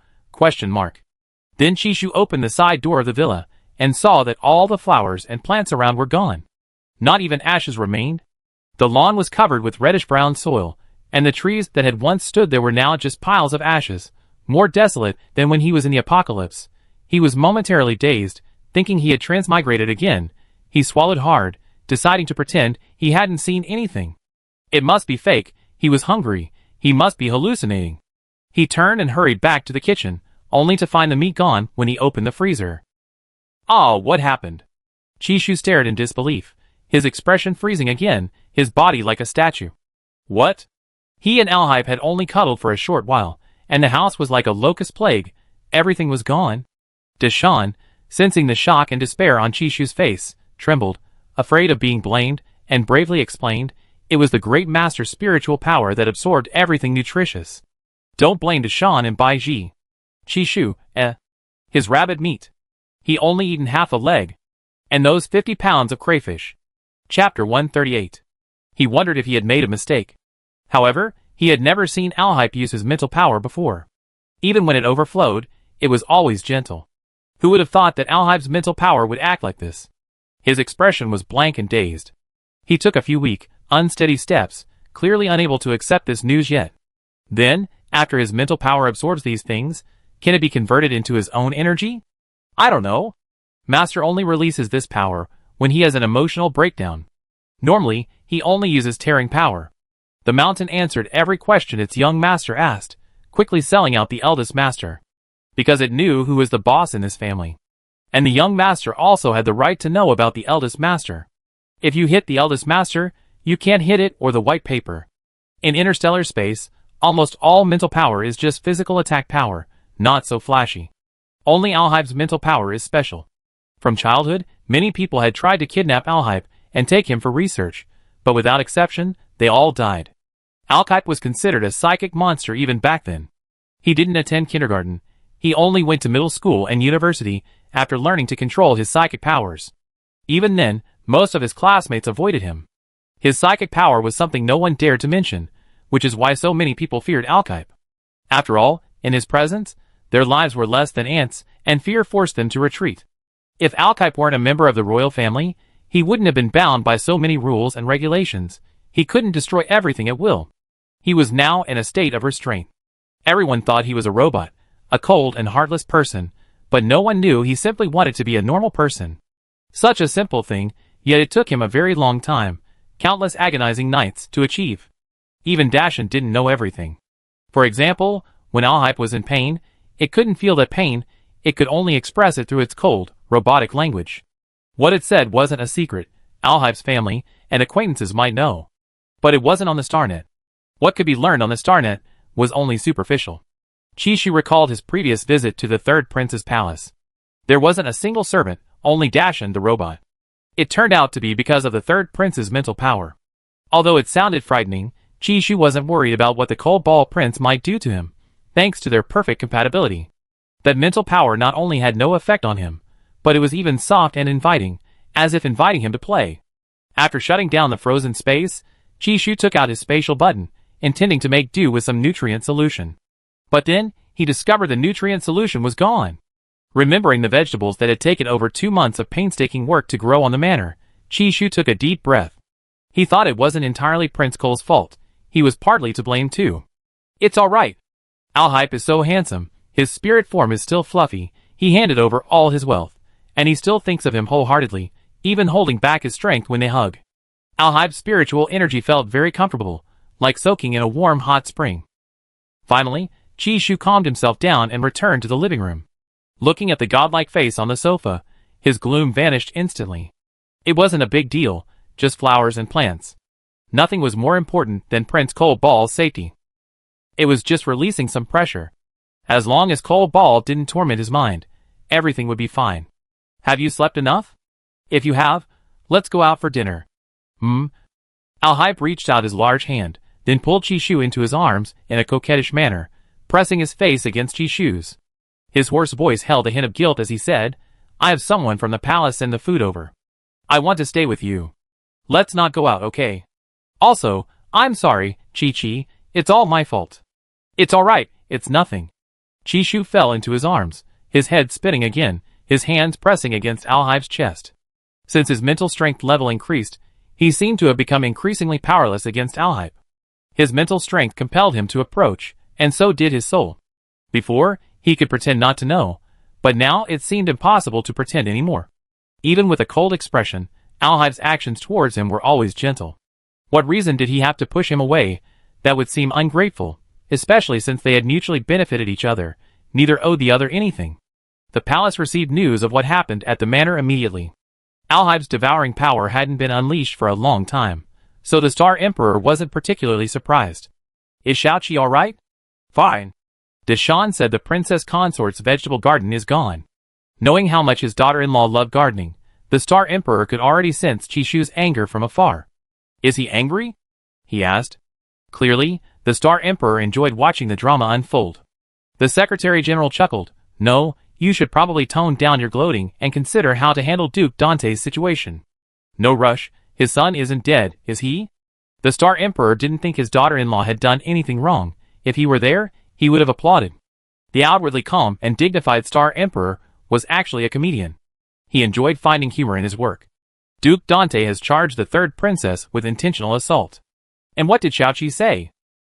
Then Chishu opened the side door of the villa, and saw that all the flowers and plants around were gone. Not even ashes remained. The lawn was covered with reddish-brown soil, and the trees that had once stood there were now just piles of ashes, more desolate than when he was in the apocalypse. He was momentarily dazed, thinking he had transmigrated again. He swallowed hard, deciding to pretend he hadn't seen anything. It must be fake. He was hungry. He must be hallucinating. He turned and hurried back to the kitchen, only to find the meat gone when he opened the freezer. "Oh, what happened?" Chishu stared in disbelief, his expression freezing again, his body like a statue. "What?" He and Alhype had only cuddled for a short while, and the house was like a locust plague. Everything was gone. Deshawn, sensing the shock and despair on Chishu's face, trembled, afraid of being blamed, and bravely explained, "It was the great master's spiritual power that absorbed everything nutritious. Don't blame Deshawn and Bai Ji. Chishu, his rabbit meat. He only eaten half a leg. And those 50 pounds of crayfish. Chapter 138. He wondered if he had made a mistake. However, he had never seen Alhype use his mental power before. Even when it overflowed, it was always gentle. Who would have thought that Alhype's mental power would act like this? His expression was blank and dazed. He took a few weak, unsteady steps, clearly unable to accept this news yet. Then, after his mental power absorbs these things, can it be converted into his own energy? I don't know. Master only releases this power when he has an emotional breakdown. Normally, he only uses tearing power. The mountain answered every question its young master asked, quickly selling out the eldest master. Because it knew who was the boss in this family. And the young master also had the right to know about the eldest master. If you hit the eldest master, you can't hit it or the white paper. In interstellar space, almost all mental power is just physical attack power, not so flashy. Only Alhype's mental power is special. From childhood, many people had tried to kidnap Alhype and take him for research, but without exception, they all died. Alhype was considered a psychic monster even back then. He didn't attend kindergarten. He only went to middle school and university after learning to control his psychic powers. Even then, most of his classmates avoided him. His psychic power was something no one dared to mention, which is why so many people feared Alhype. After all, in his presence, their lives were less than ants, and fear forced them to retreat. If Alhype weren't a member of the royal family, he wouldn't have been bound by so many rules and regulations. He couldn't destroy everything at will. He was now in a state of restraint. Everyone thought he was a robot, a cold and heartless person, but no one knew he simply wanted to be a normal person. Such a simple thing, yet it took him a very long time, countless agonizing nights, to achieve. Even Dashan didn't know everything. For example, when Alhype was in pain, it couldn't feel that pain, it could only express it through its cold, robotic language. What it said wasn't a secret, Alhype's family and acquaintances might know. But it wasn't on the Starnet. What could be learned on the Starnet was only superficial. Chishu recalled his previous visit to the third prince's palace. There wasn't a single servant, only Dashan the robot. It turned out to be because of the third prince's mental power. Although it sounded frightening, Chishu wasn't worried about what the cold ball prince might do to him, thanks to their perfect compatibility. That mental power not only had no effect on him, but it was even soft and inviting, as if inviting him to play. After shutting down the frozen space, Chishu took out his spatial button, intending to make do with some nutrient solution. But then, he discovered the nutrient solution was gone. Remembering the vegetables that had taken over 2 months of painstaking work to grow on the manor, Chishu took a deep breath. He thought it wasn't entirely Prince Cole's fault. He was partly to blame too. It's alright. Alhype is so handsome, his spirit form is still fluffy, he handed over all his wealth, and he still thinks of him wholeheartedly, even holding back his strength when they hug. Alhype's spiritual energy felt very comfortable, like soaking in a warm hot spring. Finally, Chishu calmed himself down and returned to the living room. Looking at the godlike face on the sofa, his gloom vanished instantly. It wasn't a big deal, just flowers and plants. Nothing was more important than Prince Cole Ball's safety. It was just releasing some pressure. As long as Cole Ball didn't torment his mind, everything would be fine. Have you slept enough? If you have, let's go out for dinner. Alhype reached out his large hand, then pulled Chishu into his arms in a coquettish manner, pressing his face against Chishu's. His hoarse voice held a hint of guilt as he said, I have someone from the palace send the food over. I want to stay with you. Let's not go out, okay? Also, I'm sorry, Chi-Chi, it's all my fault. It's alright, it's nothing. Chishu fell into his arms, his head spinning again, his hands pressing against Alhype's chest. Since his mental strength level increased, he seemed to have become increasingly powerless against Alhype. His mental strength compelled him to approach, and so did his soul. Before, he could pretend not to know, but now it seemed impossible to pretend anymore. Even with a cold expression, Alhype's actions towards him were always gentle. What reason did he have to push him away? That would seem ungrateful, especially since they had mutually benefited each other, neither owed the other anything. The palace received news of what happened at the manor immediately. Alhype's devouring power hadn't been unleashed for a long time, so the Star Emperor wasn't particularly surprised. Is Xiaoqi alright? Fine. Deshan said the princess consort's vegetable garden is gone. Knowing how much his daughter-in-law loved gardening, the Star Emperor could already sense Chishu's anger from afar. Is he angry? He asked. Clearly, the Star Emperor enjoyed watching the drama unfold. The Secretary-General chuckled. No, you should probably tone down your gloating and consider how to handle Duke Dante's situation. No rush, his son isn't dead, is he? The Star Emperor didn't think his daughter-in-law had done anything wrong. If he were there, he would have applauded. The outwardly calm and dignified Star Emperor was actually a comedian. He enjoyed finding humor in his work. Duke Dante has charged the third princess with intentional assault. And what did Xiaoqi say?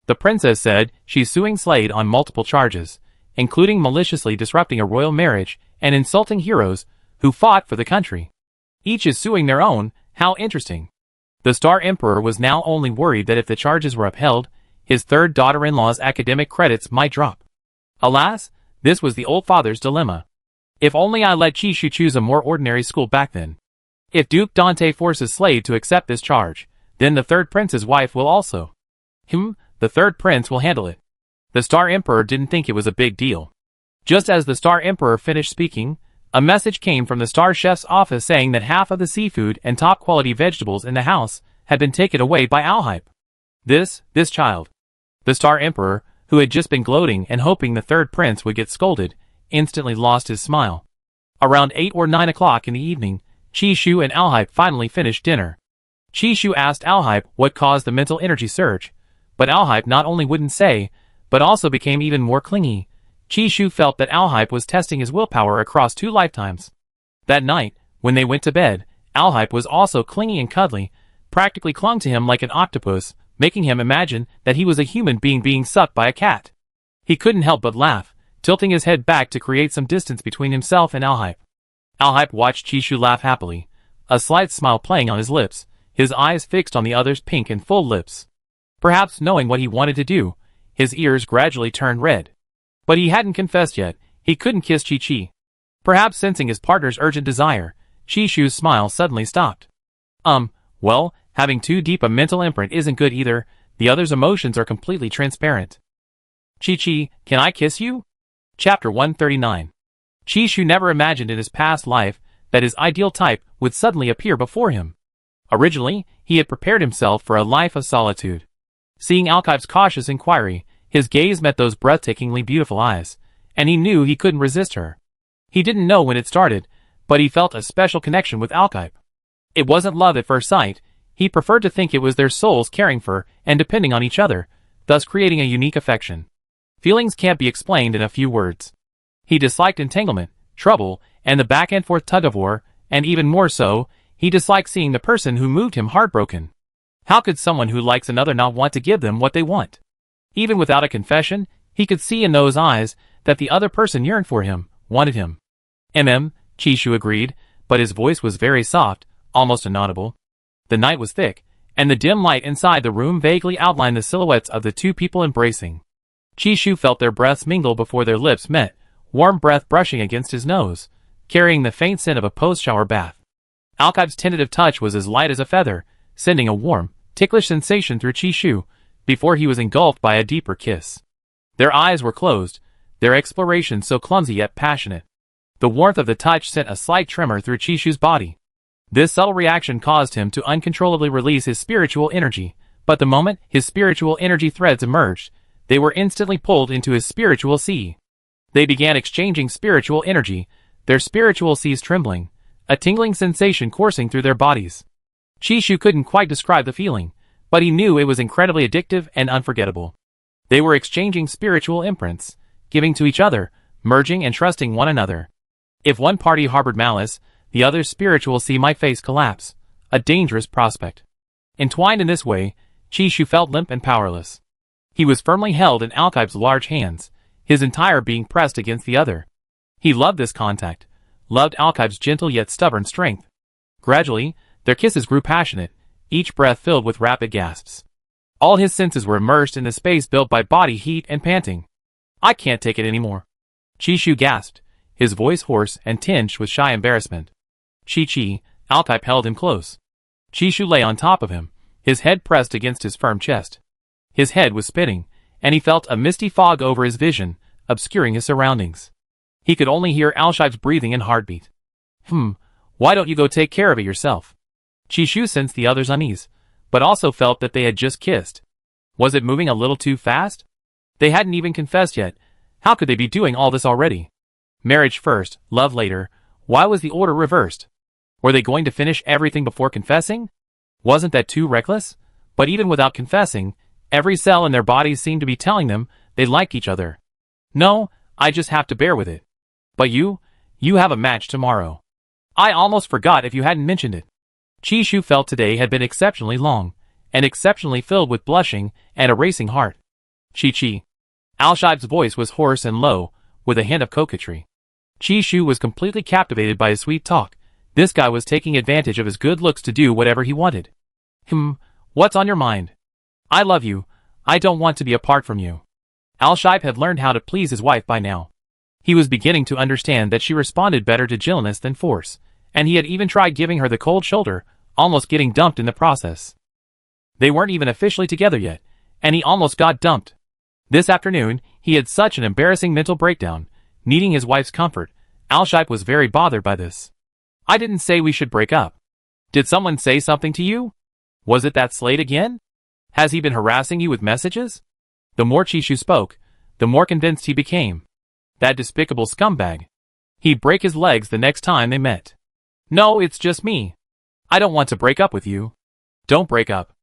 The princess said she's suing Slade on multiple charges, including maliciously disrupting a royal marriage and insulting heroes who fought for the country. Each is suing their own. How interesting. The Star Emperor was now only worried that if the charges were upheld, his third daughter-in-law's academic credits might drop. Alas, this was the old father's dilemma. If only I let Chishu choose a more ordinary school back then. If Duke Dante forces Slade to accept this charge, then the third prince's wife will also. The third prince will handle it. The Star Emperor didn't think it was a big deal. Just as the Star Emperor finished speaking, a message came from the Star Chef's office saying that half of the seafood and top-quality vegetables in the house had been taken away by Alhype. This child. The Star Emperor, who had just been gloating and hoping the third prince would get scolded, instantly lost his smile. Around 8 or 9 o'clock in the evening, Chishu and Alhype finally finished dinner. Chishu asked Alhype what caused the mental energy surge, but Alhype not only wouldn't say, but also became even more clingy. Chishu felt that Alhype was testing his willpower across 2 lifetimes. That night, when they went to bed, Alhype was also clingy and cuddly, practically clung to him like an octopus, making him imagine that he was a human being sucked by a cat. He couldn't help but laugh, tilting his head back to create some distance between himself and Alhype. Alhype watched Chishu laugh happily, a slight smile playing on his lips, his eyes fixed on the other's pink and full lips. Perhaps knowing what he wanted to do, his ears gradually turned red. But he hadn't confessed yet. He couldn't kiss Chi-Chi. Perhaps sensing his partner's urgent desire, Chishu's smile suddenly stopped. Well, having too deep a mental imprint isn't good either. The other's emotions are completely transparent. Chi-Chi, can I kiss you? Chapter 139. Chishu never imagined in his past life that his ideal type would suddenly appear before him. Originally, he had prepared himself for a life of solitude. Seeing Alhype's cautious inquiry, his gaze met those breathtakingly beautiful eyes, and he knew he couldn't resist her. He didn't know when it started, but he felt a special connection with Alhype. It wasn't love at first sight. He preferred to think it was their souls caring for and depending on each other, thus creating a unique affection. Feelings can't be explained in a few words. He disliked entanglement, trouble, and the back-and-forth tug-of-war, and even more so, he disliked seeing the person who moved him heartbroken. How could someone who likes another not want to give them what they want? Even without a confession, he could see in those eyes that the other person yearned for him, wanted him. Chishu agreed, but his voice was very soft, almost inaudible. The night was thick, and the dim light inside the room vaguely outlined the silhouettes of the two people embracing. Chishu felt their breaths mingle before their lips met, warm breath brushing against his nose, carrying the faint scent of a post-shower bath. Alhype's tentative touch was as light as a feather, sending a warm, ticklish sensation through Chishu, before he was engulfed by a deeper kiss. Their eyes were closed, their exploration so clumsy yet passionate. The warmth of the touch sent a slight tremor through Chishu's body. This subtle reaction caused him to uncontrollably release his spiritual energy, but the moment his spiritual energy threads emerged, they were instantly pulled into his spiritual sea. They began exchanging spiritual energy, their spiritual seas trembling, a tingling sensation coursing through their bodies. Chishu couldn't quite describe the feeling, but he knew it was incredibly addictive and unforgettable. They were exchanging spiritual imprints, giving to each other, merging and trusting one another. If one party harbored malice, the other's spiritual sea might face collapse, a dangerous prospect. Entwined in this way, Chishu felt limp and powerless. He was firmly held in Alhype's large hands, his entire being pressed against the other. He loved this contact, loved Alhype's gentle yet stubborn strength. Gradually, their kisses grew passionate, each breath filled with rapid gasps. All his senses were immersed in the space built by body heat and panting. I can't take it anymore. Chishu gasped, his voice hoarse and tinged with shy embarrassment. Chi-Chi, Alhype held him close. Chishu lay on top of him, his head pressed against his firm chest. His head was spinning, and he felt a misty fog over his vision, obscuring his surroundings. He could only hear Alhype's breathing and heartbeat. Why don't you go take care of it yourself? Chishu sensed the other's unease, but also felt that they had just kissed. Was it moving a little too fast? They hadn't even confessed yet. How could they be doing all this already? Marriage first, love later. Why was the order reversed? Were they going to finish everything before confessing? Wasn't that too reckless? But even without confessing, every cell in their bodies seemed to be telling them they like each other. No, I just have to bear with it. But you have a match tomorrow. I almost forgot if you hadn't mentioned it. Chishu felt today had been exceptionally long, and exceptionally filled with blushing and a racing heart. Chi. Alshibe's voice was hoarse and low, with a hint of coquetry. Chishu was completely captivated by his sweet talk. This guy was taking advantage of his good looks to do whatever he wanted. What's on your mind? I love you. I don't want to be apart from you. Alshibe had learned how to please his wife by now. He was beginning to understand that she responded better to gentleness than force, and he had even tried giving her the cold shoulder, almost getting dumped in the process. They weren't even officially together yet, and he almost got dumped. This afternoon, he had such an embarrassing mental breakdown, needing his wife's comfort. Alshibe was very bothered by this. I didn't say we should break up. Did someone say something to you? Was it that Slade again? Has he been harassing you with messages? The more Chishu spoke, the more convinced he became. That despicable scumbag. He'd break his legs the next time they met. No, it's just me. I don't want to break up with you. Don't break up.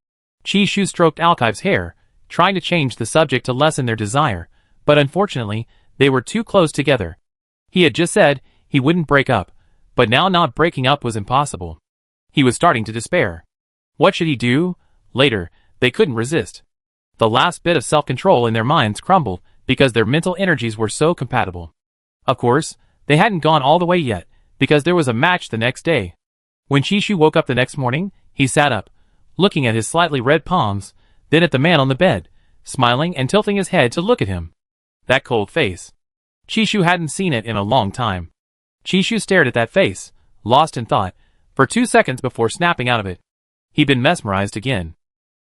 Chishu stroked Alshibe's hair, trying to change the subject to lessen their desire, but unfortunately, they were too close together. He had just said he wouldn't break up, but now not breaking up was impossible. He was starting to despair. What should he do? Later, they couldn't resist. The last bit of self-control in their minds crumbled because their mental energies were so compatible. Of course, they hadn't gone all the way yet, because there was a match the next day. When Chishu woke up the next morning, he sat up, looking at his slightly red palms, then at the man on the bed, smiling and tilting his head to look at him. That cold face. Chishu hadn't seen it in a long time. Chishu stared at that face, lost in thought, for 2 seconds before snapping out of it. He'd been mesmerized again.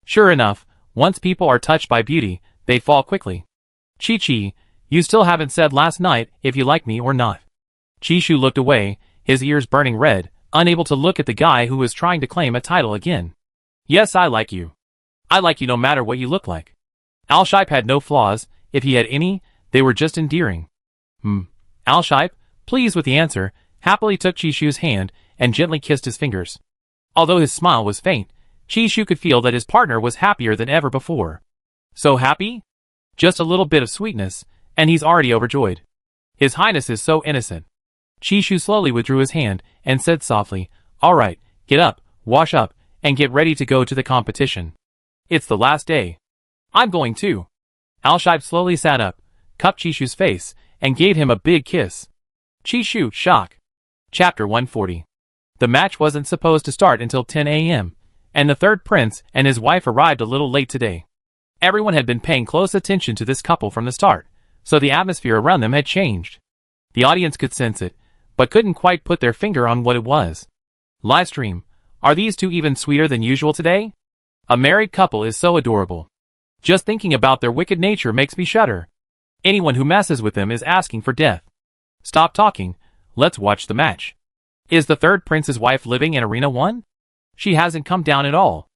Sure enough, once people are touched by beauty, they fall quickly. Chi, you still haven't said last night if you like me or not. Chishu looked away, his ears burning red, unable to look at the guy who was trying to claim a title again. Yes, I like you. I like you no matter what you look like. Alshibe had no flaws. If he had any, they were just endearing. Alshibe, pleased with the answer, happily took Chishu's hand and gently kissed his fingers. Although his smile was faint, Chishu could feel that his partner was happier than ever before. So happy? Just a little bit of sweetness, and he's already overjoyed. His Highness is so innocent. Chishu slowly withdrew his hand and said softly, All right, get up, wash up, and get ready to go to the competition. It's the last day. I'm going too. Alshibe slowly sat up, cupped Chishu's face, and gave him a big kiss. Chishu, shock. Chapter 140. The match wasn't supposed to start until 10 a.m., and the third prince and his wife arrived a little late today. Everyone had been paying close attention to this couple from the start, so the atmosphere around them had changed. The audience could sense it, but couldn't quite put their finger on what it was. Livestream, are these two even sweeter than usual today? A married couple is so adorable. Just thinking about their wicked nature makes me shudder. Anyone who messes with them is asking for death. Stop talking, let's watch the match. Is the third prince's wife living in Arena 1? She hasn't come down at all.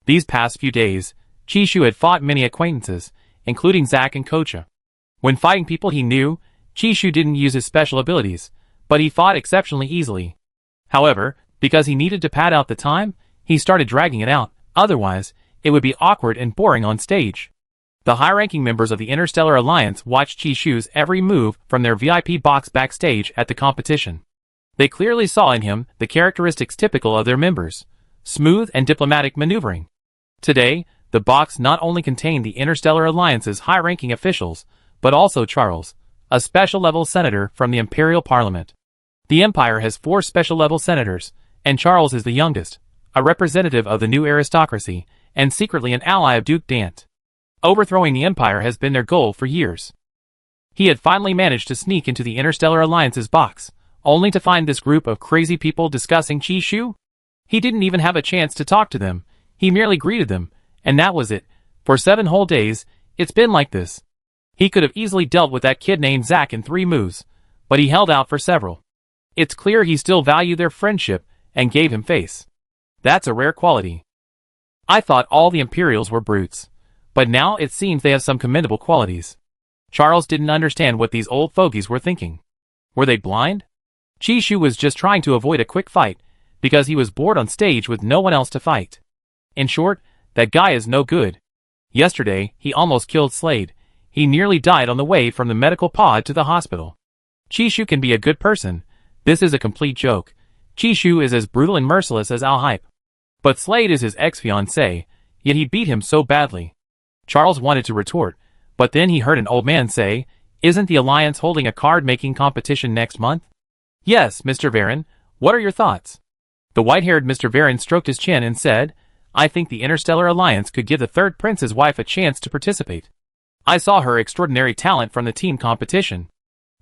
These past few days, Chishu had fought many acquaintances, including Zack and Kocha. When fighting people he knew, Chishu didn't use his special abilities, but he fought exceptionally easily. However, because he needed to pad out the time, he started dragging it out, otherwise, it would be awkward and boring on stage. The high-ranking members of the Interstellar Alliance watched Chishu's every move from their VIP box backstage at the competition. They clearly saw in him the characteristics typical of their members: smooth and diplomatic maneuvering. Today, the box not only contained the Interstellar Alliance's high-ranking officials, but also Charles, a special-level senator from the Imperial Parliament. The Empire has 4 special-level senators, and Charles is the youngest, a representative of the new aristocracy, and secretly an ally of Duke Dant. Overthrowing the Empire has been their goal for years. He had finally managed to sneak into the Interstellar Alliance's box, only to find this group of crazy people discussing Chishu. He didn't even have a chance to talk to them, he merely greeted them, and that was it. For 7 whole days, it's been like this. He could have easily dealt with that kid named Zack in 3 moves, but he held out for several. It's clear he still valued their friendship and gave him face. That's a rare quality. I thought all the Imperials were brutes, but now it seems they have some commendable qualities. Charles didn't understand what these old fogies were thinking. Were they blind? Chishu was just trying to avoid a quick fight, because he was bored on stage with no one else to fight. In short, that guy is no good. Yesterday, he almost killed Slade. He nearly died on the way from the medical pod to the hospital. Chishu can be a good person. This is a complete joke. Chishu is as brutal and merciless as Al-Hype. But Slade is his ex-fiancé, yet he beat him so badly. Charles wanted to retort, but then he heard an old man say, "Isn't the Alliance holding a card-making competition next month?" "Yes, Mr. Varon, what are your thoughts?" The white-haired Mr. Varon stroked his chin and said, "I think the Interstellar Alliance could give the third prince's wife a chance to participate. I saw her extraordinary talent from the team competition.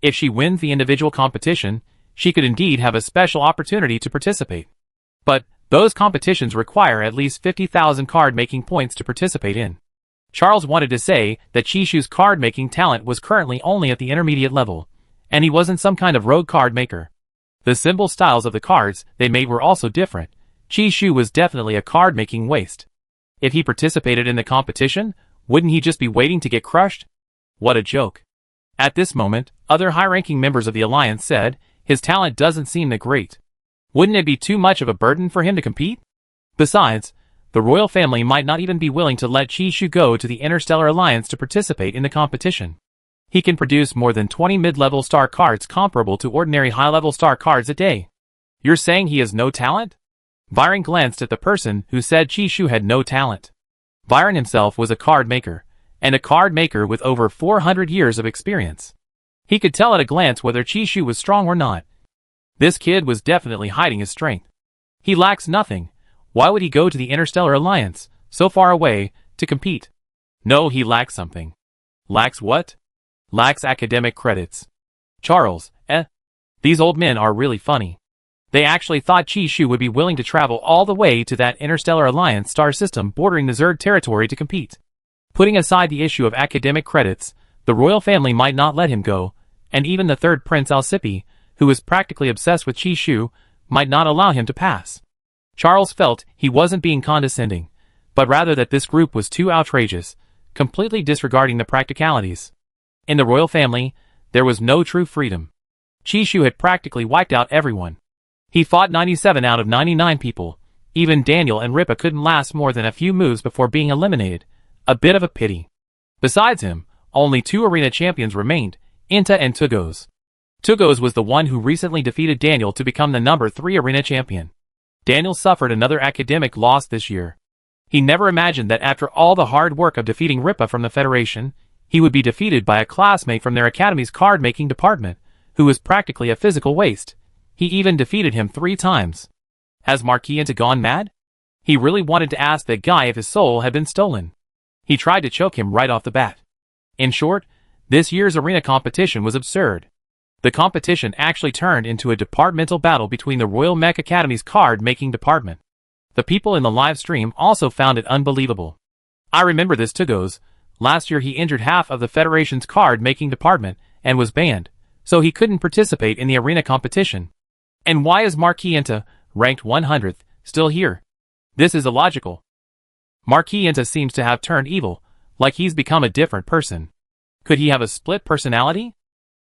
If she wins the individual competition, she could indeed have a special opportunity to participate. But those competitions require at least 50,000 card-making points to participate in." Charles wanted to say that Chishu's card-making talent was currently only at the intermediate level, and he wasn't some kind of rogue card maker. The symbol styles of the cards they made were also different. Chishu was definitely a card-making waste. If he participated in the competition, wouldn't he just be waiting to get crushed? What a joke. At this moment, other high-ranking members of the Alliance said, "His talent doesn't seem that great. Wouldn't it be too much of a burden for him to compete? Besides, the royal family might not even be willing to let Chishu go to the Interstellar Alliance to participate in the competition. He can produce more than 20 mid-level star cards comparable to ordinary high-level star cards a day. You're saying he has no talent?" Byron glanced at the person who said Chishu had no talent. Byron himself was a card maker, and a card maker with over 400 years of experience. He could tell at a glance whether Chishu was strong or not. This kid was definitely hiding his strength. He lacks nothing. Why would he go to the Interstellar Alliance, so far away, to compete? No, he lacks something. Lacks what? Lacks academic credits. Charles, These old men are really funny. They actually thought Chishu would be willing to travel all the way to that Interstellar Alliance star system bordering the Zerd territory to compete. Putting aside the issue of academic credits, the royal family might not let him go, and even the third Prince Alcippe, who is practically obsessed with Chishu, might not allow him to pass. Charles felt he wasn't being condescending, but rather that this group was too outrageous, completely disregarding the practicalities. In the royal family, there was no true freedom. Chishu had practically wiped out everyone. He fought 97 out of 99 people. Even Daniel and Ripa couldn't last more than a few moves before being eliminated. A bit of a pity. Besides him, only 2 arena champions remained, Inta and Tugos. Tugos was the one who recently defeated Daniel to become the number 3 arena champion. Daniel suffered another academic loss this year. He never imagined that after all the hard work of defeating Ripa from the Federation, he would be defeated by a classmate from their academy's card-making department, who was practically a physical waste. He even defeated him 3 times. Has Marquis Inta gone mad? He really wanted to ask that guy if his soul had been stolen. He tried to choke him right off the bat. In short, this year's arena competition was absurd. The competition actually turned into a departmental battle between the Royal Mech Academy's card-making department. The people in the live stream also found it unbelievable. "I remember this Tugos. Last year he injured half of the Federation's card-making department and was banned, so he couldn't participate in the arena competition. And why is Marquis Inta, ranked 100th, still here? This is illogical. Marquis Inta seems to have turned evil, like he's become a different person. Could he have a split personality?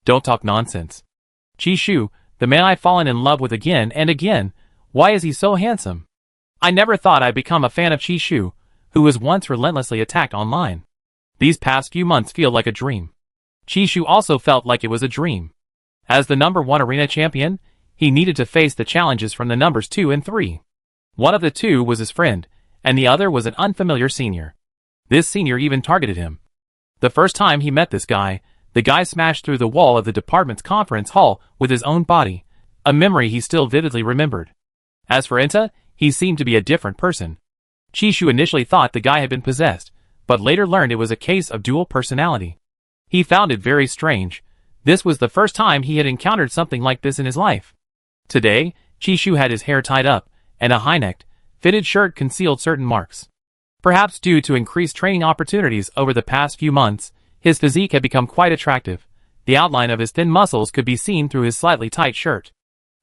Don't talk nonsense. Chishu, the man I've fallen in love with again and again, why is he so handsome? I never thought I'd become a fan of Chishu, who was once relentlessly attacked online. These past few months feel like a dream." Chishu also felt like it was a dream. As the number 1 arena champion, he needed to face the challenges from the numbers 2 and 3. One of the 2 was his friend, and the other was an unfamiliar senior. This senior even targeted him. The first time he met this guy, the guy smashed through the wall of the department's conference hall with his own body, a memory he still vividly remembered. As for Inta, he seemed to be a different person. Chishu initially thought the guy had been possessed, but later learned it was a case of dual personality. He found it very strange. This was the first time he had encountered something like this in his life. Today, Chishu had his hair tied up, and a high-necked, fitted shirt concealed certain marks. Perhaps due to increased training opportunities over the past few months, his physique had become quite attractive. The outline of his thin muscles could be seen through his slightly tight shirt.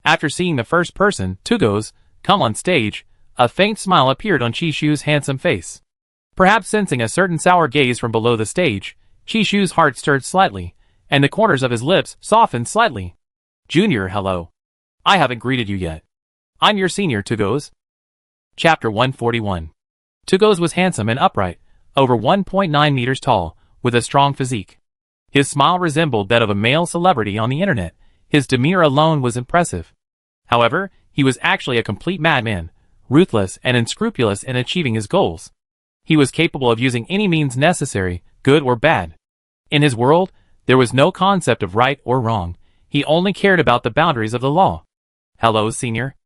After seeing the first person, Tugos, come on stage, a faint smile appeared on Chishu's handsome face. Perhaps sensing a certain sour gaze from below the stage, Chishu's heart stirred slightly, and the corners of his lips softened slightly. Junior, hello. I haven't greeted you yet. I'm your senior, Tugos. Chapter 141. Tugos was handsome and upright, over 1.9 meters tall, with a strong physique. His smile resembled that of a male celebrity on the internet. His demeanor alone was impressive. However, he was actually a complete madman, ruthless and unscrupulous in achieving his goals. He was capable of using any means necessary, good or bad. In his world, there was no concept of right or wrong. He only cared about the boundaries of the law. Hello, senior.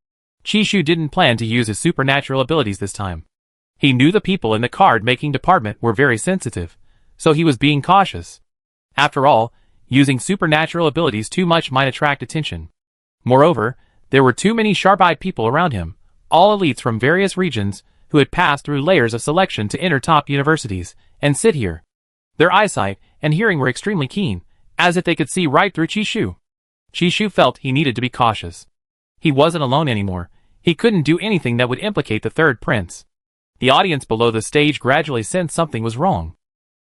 Chishu didn't plan to use his supernatural abilities this time. He knew the people in the card-making department were very sensitive, so he was being cautious. After all, using supernatural abilities too much might attract attention. Moreover, there were too many sharp-eyed people around him, all elites from various regions, who had passed through layers of selection to enter top universities, and sit here. Their eyesight and hearing were extremely keen, as if they could see right through Chishu. Chishu felt he needed to be cautious. He wasn't alone anymore. He couldn't do anything that would implicate the third prince. The audience below the stage gradually sensed something was wrong.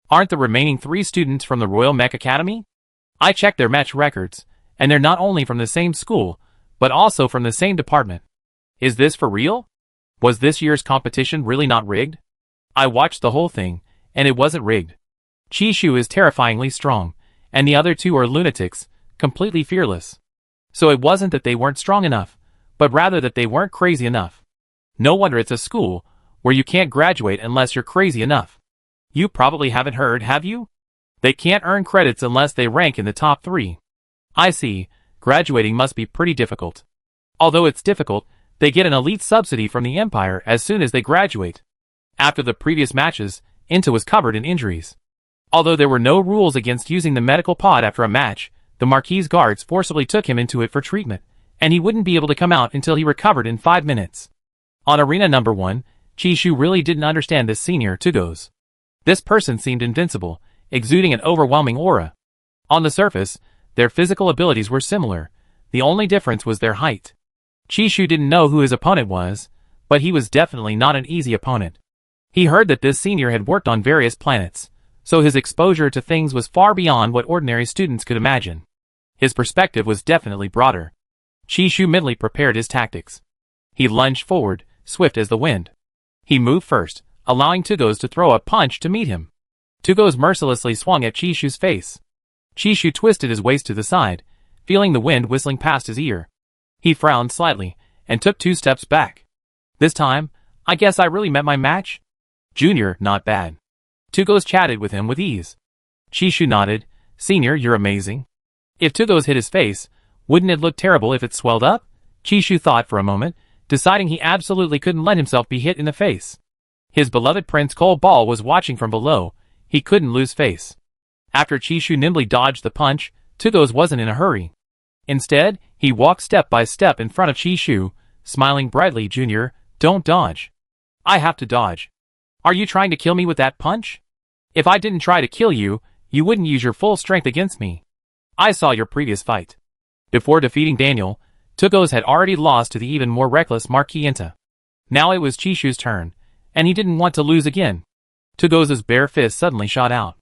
Aren't the remaining 3 students from the Royal Mech Academy? I checked their match records, and they're not only from the same school, but also from the same department. Is this for real? Was this year's competition really not rigged? I watched the whole thing, and it wasn't rigged. Chishu is terrifyingly strong, and the other 2 are lunatics, completely fearless. So it wasn't that they weren't strong enough, but rather that they weren't crazy enough. No wonder it's a school where you can't graduate unless you're crazy enough. You probably haven't heard, have you? They can't earn credits unless they rank in the top 3. I see, graduating must be pretty difficult. Although it's difficult, they get an elite subsidy from the Empire as soon as they graduate. After the previous matches, Inta was covered in injuries. Although there were no rules against using the medical pod after a match, the Marquis guards forcibly took him into it for treatment, and he wouldn't be able to come out until he recovered in 5 minutes. On Arena number 1, Chishu really didn't understand this senior Tugos. This person seemed invincible, exuding an overwhelming aura. On the surface, their physical abilities were similar. The only difference was their height. Chishu didn't know who his opponent was, but he was definitely not an easy opponent. He heard that this senior had worked on various planets, so his exposure to things was far beyond what ordinary students could imagine. His perspective was definitely broader. Chishu mentally prepared his tactics. He lunged forward, swift as the wind. He moved first, allowing Tugos to throw a punch to meet him. Tugos mercilessly swung at Chishu's face. Chishu twisted his waist to the side, feeling the wind whistling past his ear. He frowned slightly, and took 2 steps back. This time, I guess I really met my match? Junior, not bad. Tugos chatted with him with ease. Chishu nodded. Senior, you're amazing. If Tugos hit his face, wouldn't it look terrible if it swelled up? Chishu thought for a moment, deciding he absolutely couldn't let himself be hit in the face. His beloved Prince Cole Ball was watching from below. He couldn't lose face. After Chishu nimbly dodged the punch, Tugos wasn't in a hurry. Instead, he walked step by step in front of Chishu, smiling brightly. Junior, don't dodge. I have to dodge. Are you trying to kill me with that punch? If I didn't try to kill you, you wouldn't use your full strength against me. I saw your previous fight. Before defeating Daniel, Tugos had already lost to the even more reckless Marquis Inta. Now it was Chishu's turn, and he didn't want to lose again. Tugos' bare fist suddenly shot out.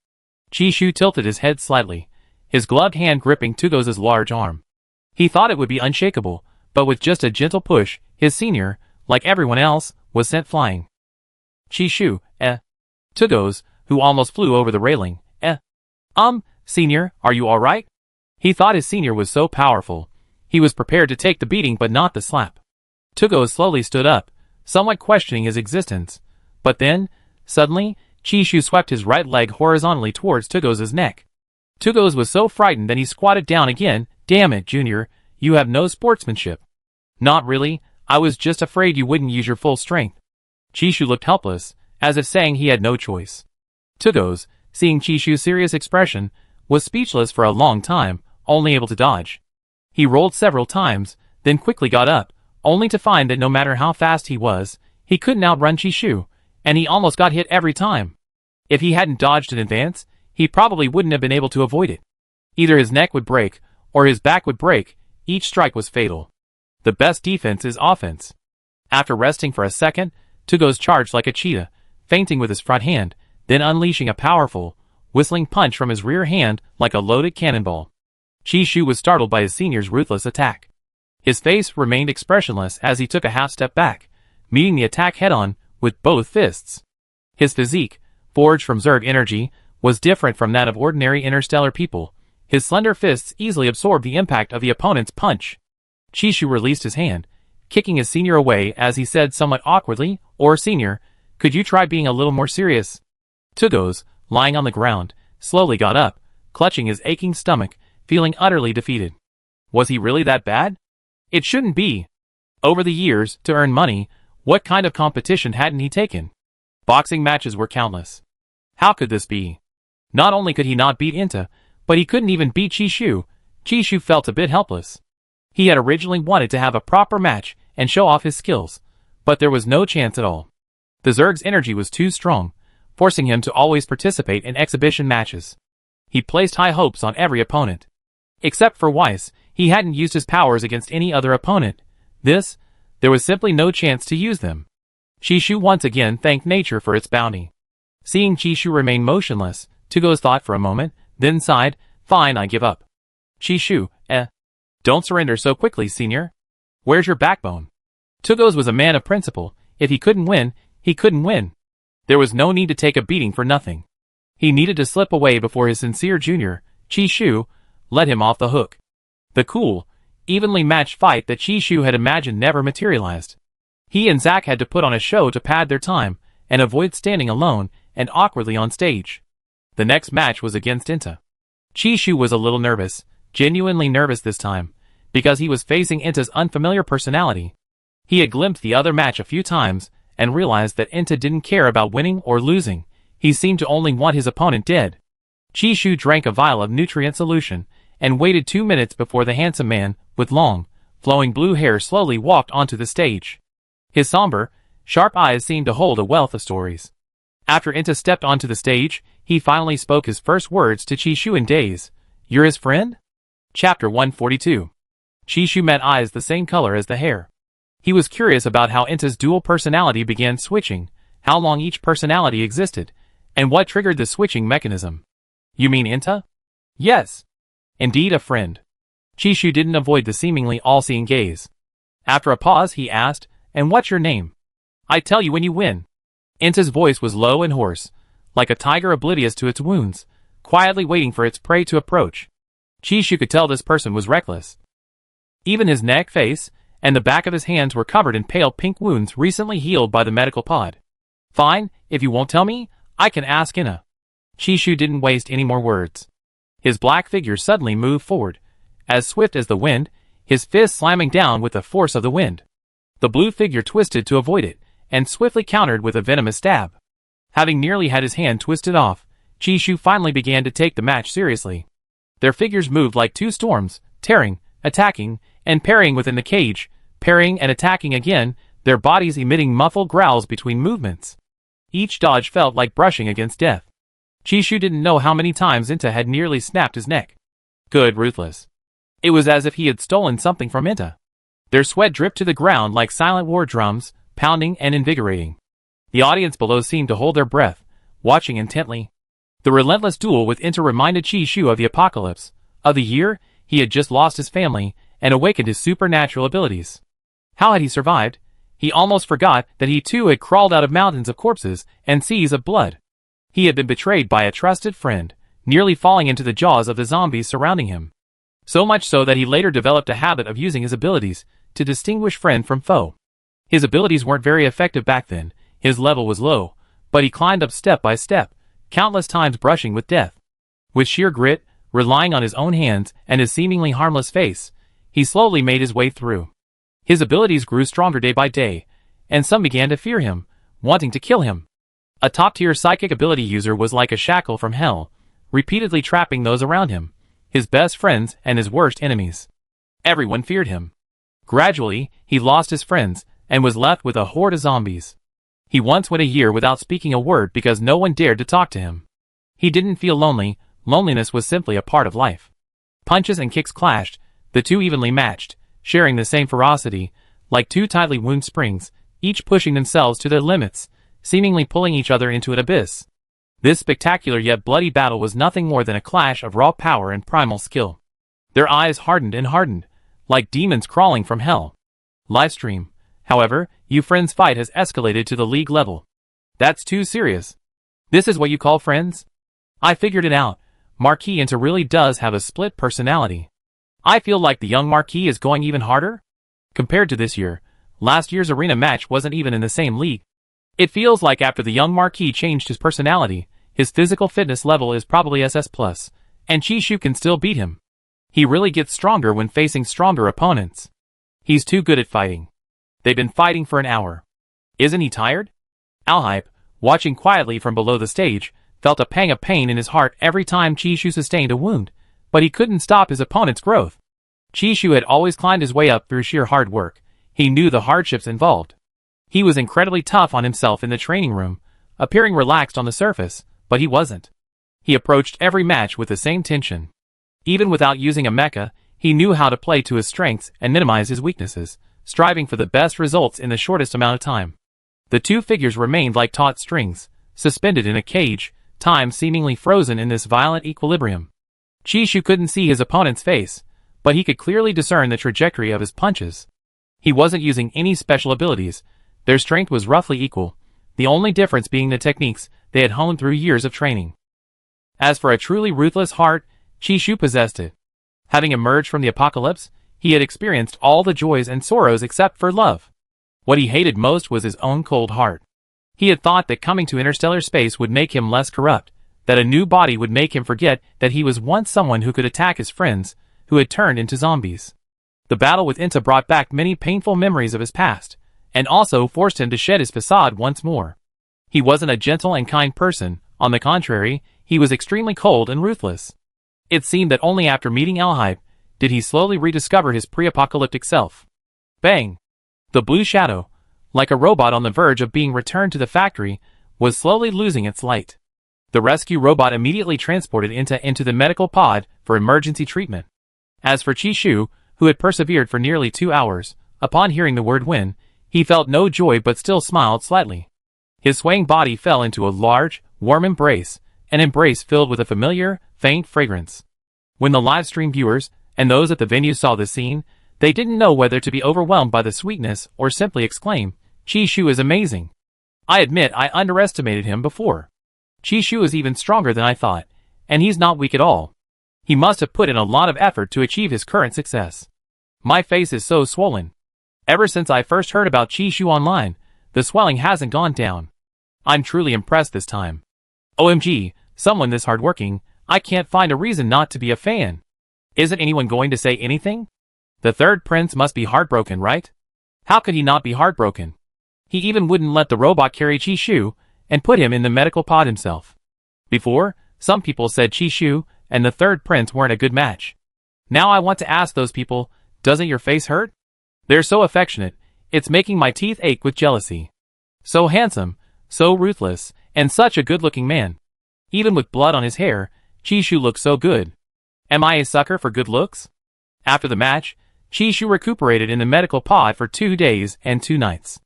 Chishu tilted his head slightly, his gloved hand gripping Tugos' large arm. He thought it would be unshakable, but with just a gentle push, his senior, like everyone else, was sent flying. Chishu, Tugos, who almost flew over the railing, Senior, are you alright? He thought his senior was so powerful. He was prepared to take the beating but not the slap. Tugos slowly stood up, somewhat questioning his existence. But then, suddenly, Chishu swept his right leg horizontally towards Tugos' neck. Tugos was so frightened that he squatted down again. Damn it, Junior, you have no sportsmanship. Not really, I was just afraid you wouldn't use your full strength. Chishu looked helpless, as if saying he had no choice. Tugos, seeing Chishu's serious expression, was speechless for a long time, only able to dodge. He rolled several times, then quickly got up, only to find that no matter how fast he was, he couldn't outrun Chishu, and he almost got hit every time. If he hadn't dodged in advance, he probably wouldn't have been able to avoid it. Either his neck would break, or his back would break. Each strike was fatal. The best defense is offense. After resting for a second, Tugos charged like a cheetah, feinting with his front hand, then unleashing a powerful, whistling punch from his rear hand like a loaded cannonball. Chishu was startled by his senior's ruthless attack. His face remained expressionless as he took a half-step back, meeting the attack head-on with both fists. His physique, forged from Zerg energy, was different from that of ordinary interstellar people. His slender fists easily absorbed the impact of the opponent's punch. Chishu released his hand, kicking his senior away as he said somewhat awkwardly, "Or senior, could you try being a little more serious?" Tugos, lying on the ground, slowly got up, clutching his aching stomach, feeling utterly defeated. Was he really that bad? It shouldn't be. Over the years, to earn money, what kind of competition hadn't he taken? Boxing matches were countless. How could this be? Not only could he not beat Inta, but he couldn't even beat Chishu. Chishu felt a bit helpless. He had originally wanted to have a proper match and show off his skills, but there was no chance at all. The Zerg's energy was too strong, forcing him to always participate in exhibition matches. He placed high hopes on every opponent. Except for Weiss, he hadn't used his powers against any other opponent. There was simply no chance to use them. Chishu once again thanked nature for its bounty. Seeing Chishu remain motionless, Tugos thought for a moment, then sighed, "Fine, I give up." "Chishu, don't surrender so quickly, senior. Where's your backbone?" Tugos was a man of principle. If he couldn't win, he couldn't win. There was no need to take a beating for nothing. He needed to slip away before his sincere junior, Chishu, let him off the hook. The cool, evenly matched fight that Chishu had imagined never materialized. He and Zack had to put on a show to pad their time and avoid standing alone and awkwardly on stage. The next match was against Inta. Chishu was a little nervous, genuinely nervous this time, because he was facing Inta's unfamiliar personality. He had glimpsed the other match a few times and realized that Inta didn't care about winning or losing. He seemed to only want his opponent dead. Chishu drank a vial of nutrient solution and waited 2 minutes before the handsome man, with long, flowing blue hair slowly walked onto the stage. His somber, sharp eyes seemed to hold a wealth of stories. After Inta stepped onto the stage, he finally spoke his first words to Chishu in days. "You're his friend?" Chapter 142. Chishu met eyes the same color as the hair. He was curious about how Inta's dual personality began switching, how long each personality existed, and what triggered the switching mechanism. "You mean Inta?" "Yes. Indeed, a friend." Chishu didn't avoid the seemingly all-seeing gaze. After a pause, he asked, "And what's your name?" "I tell you when you win." Inta's voice was low and hoarse, like a tiger oblivious to its wounds, quietly waiting for its prey to approach. Chishu could tell this person was reckless. Even his neck, face, and the back of his hands were covered in pale pink wounds recently healed by the medical pod. "Fine, if you won't tell me, I can ask Inna." Chishu didn't waste any more words. His black figure suddenly moved forward, as swift as the wind, his fist slamming down with the force of the wind. The blue figure twisted to avoid it, and swiftly countered with a venomous stab. Having nearly had his hand twisted off, Chishu finally began to take the match seriously. Their figures moved like two storms, tearing, attacking, and parrying within the cage, parrying and attacking again, their bodies emitting muffled growls between movements. Each dodge felt like brushing against death. Chishu didn't know how many times Inta had nearly snapped his neck. Good, ruthless. It was as if he had stolen something from Inta. Their sweat dripped to the ground like silent war drums, pounding and invigorating. The audience below seemed to hold their breath, watching intently. The relentless duel with Inta reminded Chishu of the apocalypse, of the year he had just lost his family and awakened his supernatural abilities. How had he survived? He almost forgot that he too had crawled out of mountains of corpses and seas of blood. He had been betrayed by a trusted friend, nearly falling into the jaws of the zombies surrounding him. So much so that he later developed a habit of using his abilities to distinguish friend from foe. His abilities weren't very effective back then, his level was low, but he climbed up step by step, countless times brushing with death. With sheer grit, relying on his own hands and his seemingly harmless face, he slowly made his way through. His abilities grew stronger day by day, and some began to fear him, wanting to kill him. A top-tier psychic ability user was like a shackle from hell, repeatedly trapping those around him, his best friends and his worst enemies. Everyone feared him. Gradually, he lost his friends, and was left with a horde of zombies. He once went a year without speaking a word because no one dared to talk to him. He didn't feel lonely, loneliness was simply a part of life. Punches and kicks clashed, the two evenly matched, sharing the same ferocity, like two tightly wound springs, each pushing themselves to their limits, seemingly pulling each other into an abyss. This spectacular yet bloody battle was nothing more than a clash of raw power and primal skill. Their eyes hardened and hardened, like demons crawling from hell. Livestream. However, you friends' fight has escalated to the league level. That's too serious. This is what you call friends? I figured it out. Marquis Inta really does have a split personality. I feel like the young Marquis is going even harder. Compared to this year, last year's arena match wasn't even in the same league. It feels like after the young Marquis changed his personality, his physical fitness level is probably SS+, and Chishu can still beat him. He really gets stronger when facing stronger opponents. He's too good at fighting. They've been fighting for an hour. Isn't he tired? Alhype, watching quietly from below the stage, felt a pang of pain in his heart every time Chishu sustained a wound, but he couldn't stop his opponent's growth. Chishu had always climbed his way up through sheer hard work. He knew the hardships involved. He was incredibly tough on himself in the training room, appearing relaxed on the surface, but he wasn't. He approached every match with the same tension. Even without using a mecha, he knew how to play to his strengths and minimize his weaknesses, striving for the best results in the shortest amount of time. The two figures remained like taut strings, suspended in a cage, time seemingly frozen in this violent equilibrium. Chishu couldn't see his opponent's face, but he could clearly discern the trajectory of his punches. He wasn't using any special abilities. Their strength was roughly equal, the only difference being the techniques they had honed through years of training. As for a truly ruthless heart, Chishu possessed it. Having emerged from the apocalypse, he had experienced all the joys and sorrows except for love. What he hated most was his own cold heart. He had thought that coming to interstellar space would make him less corrupt, that a new body would make him forget that he was once someone who could attack his friends, who had turned into zombies. The battle with Inta brought back many painful memories of his past, and also forced him to shed his facade once more. He wasn't a gentle and kind person. On the contrary, he was extremely cold and ruthless. It seemed that only after meeting Alhype did he slowly rediscover his pre-apocalyptic self. Bang! The blue shadow, like a robot on the verge of being returned to the factory, was slowly losing its light. The rescue robot immediately transported Inta into the medical pod for emergency treatment. As for Chishu, who had persevered for nearly 2 hours, upon hearing the word win, he felt no joy but still smiled slightly. His swaying body fell into a large, warm embrace, an embrace filled with a familiar, faint fragrance. When the livestream viewers, and those at the venue saw this scene, they didn't know whether to be overwhelmed by the sweetness or simply exclaim, "Chishu is amazing. I admit I underestimated him before. Chishu is even stronger than I thought, and he's not weak at all. He must have put in a lot of effort to achieve his current success. My face is so swollen. Ever since I first heard about Chishu online, the swelling hasn't gone down. I'm truly impressed this time. OMG, someone this hardworking, I can't find a reason not to be a fan. Isn't anyone going to say anything? The third prince must be heartbroken, right? How could he not be heartbroken? He even wouldn't let the robot carry Chishu and put him in the medical pod himself. Before, some people said Chishu and the third prince weren't a good match. Now I want to ask those people, doesn't your face hurt? They're so affectionate, it's making my teeth ache with jealousy. So handsome, so ruthless, and such a good-looking man. Even with blood on his hair, Chishu looks so good. Am I a sucker for good looks? After the match, Chishu recuperated in the medical pod for 2 days and 2 nights.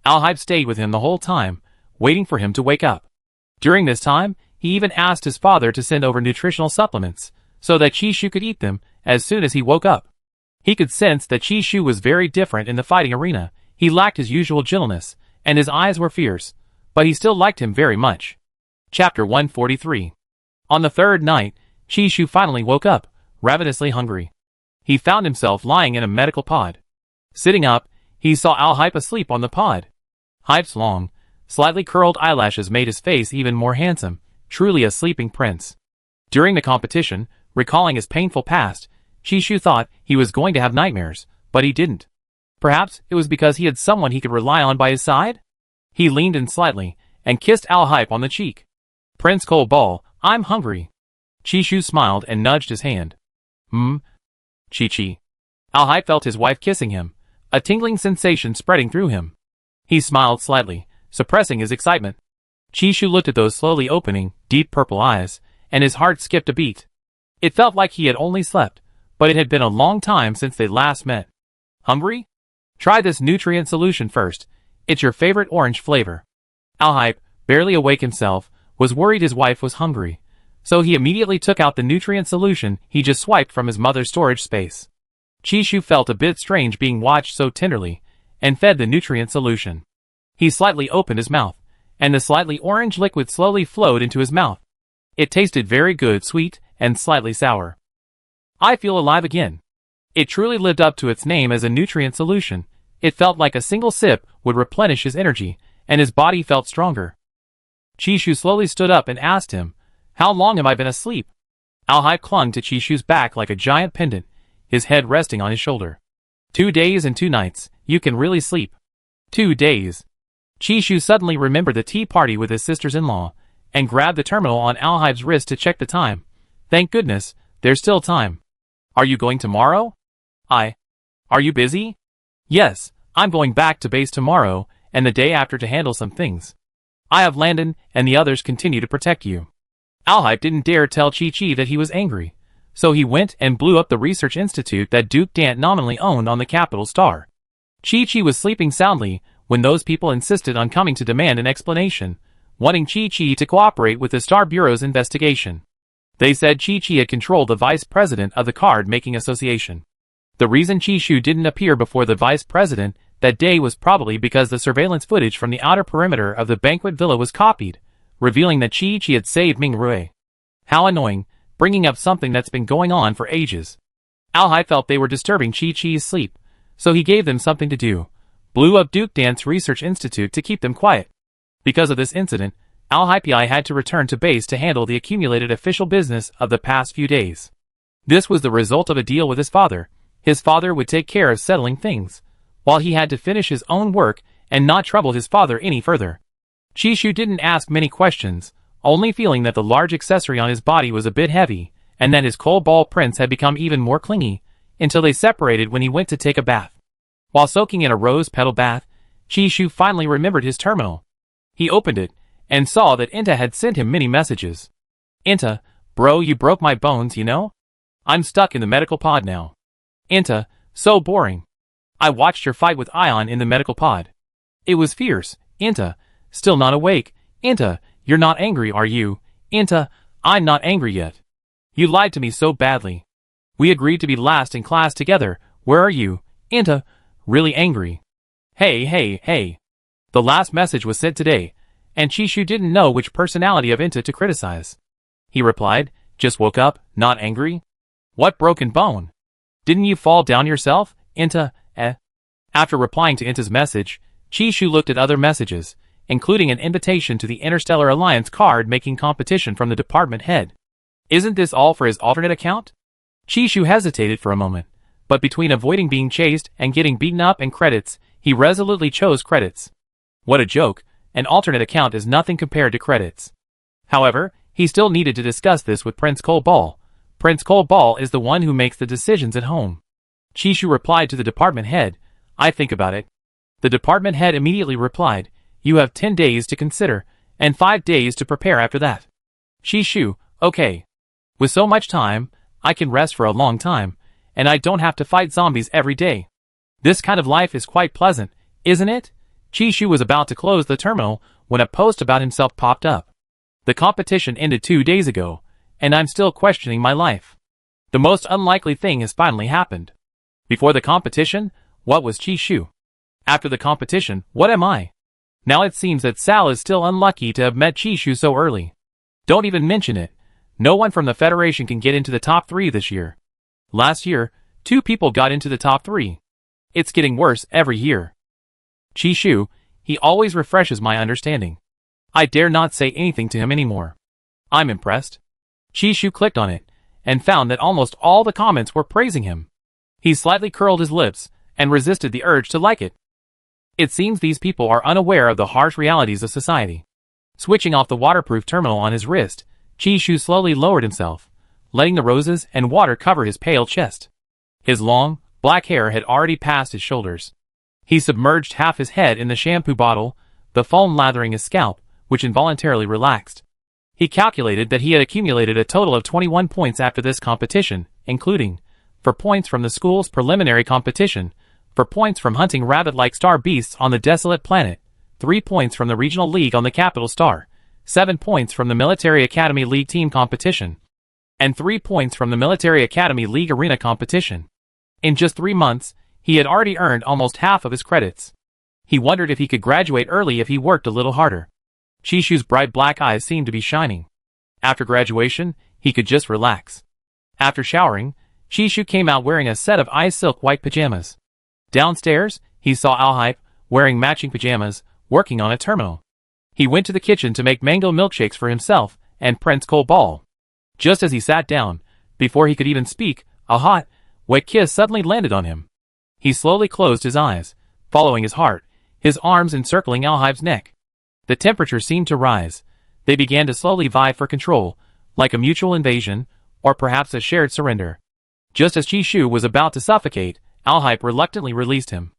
Alhype stayed with him the whole time, waiting for him to wake up. During this time, he even asked his father to send over nutritional supplements, so that Chishu could eat them as soon as he woke up. He could sense that Chishu was very different in the fighting arena. He lacked his usual gentleness, and his eyes were fierce, but he still liked him very much. Chapter 143. On the third night, Chishu finally woke up, ravenously hungry. He found himself lying in a medical pod. Sitting up, he saw Alhype asleep on the pod. Hype's long, slightly curled eyelashes made his face even more handsome, truly a sleeping prince. During the competition, recalling his painful past, Chishu thought he was going to have nightmares, but he didn't. Perhaps it was because he had someone he could rely on by his side? He leaned in slightly, and kissed Alhype on the cheek. Prince Cole Ball, I'm hungry. Chishu smiled and nudged his hand. Chi-chi. Alhype felt his wife kissing him, a tingling sensation spreading through him. He smiled slightly, suppressing his excitement. Chishu looked at those slowly opening, deep purple eyes, and his heart skipped a beat. It felt like he had only slept, but it had been a long time since they last met. Hungry? Try this nutrient solution first. It's your favorite orange flavor. Alhype, barely awake himself, was worried his wife was hungry, so he immediately took out the nutrient solution he just swiped from his mother's storage space. Chishu felt a bit strange being watched so tenderly, and fed the nutrient solution. He slightly opened his mouth, and the slightly orange liquid slowly flowed into his mouth. It tasted very good, sweet, and slightly sour. I feel alive again. It truly lived up to its name as a nutrient solution. It felt like a single sip would replenish his energy, and his body felt stronger. Chishu slowly stood up and asked him, "How long have I been asleep?" Alhype clung to Chishu's back like a giant pendant, his head resting on his shoulder. 2 days and 2 nights, you can really sleep. 2 days. Chishu suddenly remembered the tea party with his sisters-in-law, and grabbed the terminal on Alhype's wrist to check the time. Thank goodness, there's still time. Are you going tomorrow? Are you busy? Yes, I'm going back to base tomorrow, and the day after to handle some things. I have Landon and the others continue to protect you. Alhype didn't dare tell Chi-Chi that he was angry, so he went and blew up the research institute that Duke Dant nominally owned on the capital star. Chi-Chi was sleeping soundly when those people insisted on coming to demand an explanation, wanting Chi-Chi to cooperate with the Star Bureau's investigation. They said Chi-Chi had controlled the vice president of the card-making association. The reason Chishu didn't appear before the vice president that day was probably because the surveillance footage from the outer perimeter of the banquet villa was copied, revealing that Chi-Chi had saved Ming Rui. How annoying, bringing up something that's been going on for ages. Alhype felt they were disturbing Chi-Chi's sleep, so he gave them something to do. Blew up Duke Dant's research institute to keep them quiet. Because of this incident, Alhype had to return to base to handle the accumulated official business of the past few days. This was the result of a deal with his father. His father would take care of settling things, while he had to finish his own work and not trouble his father any further. Chishu didn't ask many questions, only feeling that the large accessory on his body was a bit heavy, and that his Cobalt Prince had become even more clingy, until they separated when he went to take a bath. While soaking in a rose petal bath, Chishu finally remembered his terminal. He opened it, and saw that Inta had sent him many messages. Inta, bro, you broke my bones, you know? I'm stuck in the medical pod now. Inta, so boring. I watched your fight with Ion in the medical pod. It was fierce. Inta, still not awake. Inta, you're not angry, are you? Inta, I'm not angry yet. You lied to me so badly. We agreed to be last in class together. Where are you? Inta, really angry. Hey. The last message was sent today, and Chishu didn't know which personality of Inta to criticize. He replied, just woke up, not angry? What broken bone? Didn't you fall down yourself, Inta, eh? After replying to Inta's message, Chishu looked at other messages, including an invitation to the Interstellar Alliance card-making competition from the department head. Isn't this all for his alternate account? Chishu hesitated for a moment, but between avoiding being chased and getting beaten up and credits, he resolutely chose credits. What a joke, an alternate account is nothing compared to credits. However, he still needed to discuss this with Prince Cobalt. Prince Cobalt is the one who makes the decisions at home. Chishu replied to the department head, I think about it. The department head immediately replied, you have 10 days to consider, and 5 days to prepare after that. Chishu, okay. With so much time, I can rest for a long time, and I don't have to fight zombies every day. This kind of life is quite pleasant, isn't it? Chishu was about to close the terminal when a post about himself popped up. The competition ended 2 days ago, and I'm still questioning my life. The most unlikely thing has finally happened. Before the competition, what was Chishu? After the competition, what am I? Now it seems that Sal is still unlucky to have met Chishu so early. Don't even mention it. No one from the Federation can get into the top 3 this year. Last year, 2 people got into the top 3. It's getting worse every year. Chishu, he always refreshes my understanding. I dare not say anything to him anymore. I'm impressed. Chishu clicked on it, and found that almost all the comments were praising him. He slightly curled his lips, and resisted the urge to like it. It seems these people are unaware of the harsh realities of society. Switching off the waterproof terminal on his wrist, Chishu slowly lowered himself, letting the roses and water cover his pale chest. His long, black hair had already passed his shoulders. He submerged half his head in the shampoo bottle, the foam lathering his scalp, which involuntarily relaxed. He calculated that he had accumulated a total of 21 points after this competition, including, for points from the school's preliminary competition, for points from hunting rabbit-like star beasts on the desolate planet, 3 points from the regional league on the capital star, 7 points from the Military Academy League team competition, and 3 points from the Military Academy League arena competition. In just 3 months, he had already earned almost half of his credits. He wondered if he could graduate early if he worked a little harder. Chishu's bright black eyes seemed to be shining. After graduation, he could just relax. After showering, Chishu came out wearing a set of ice silk white pajamas. Downstairs, he saw Alhype, wearing matching pajamas, working on a terminal. He went to the kitchen to make mango milkshakes for himself and Prince Cobal. Just as he sat down, before he could even speak, a hot, wet kiss suddenly landed on him. He slowly closed his eyes, following his heart, his arms encircling Alhype's neck. The temperature seemed to rise. They began to slowly vie for control, like a mutual invasion, or perhaps a shared surrender. Just as Chishu was about to suffocate, Alhype reluctantly released him.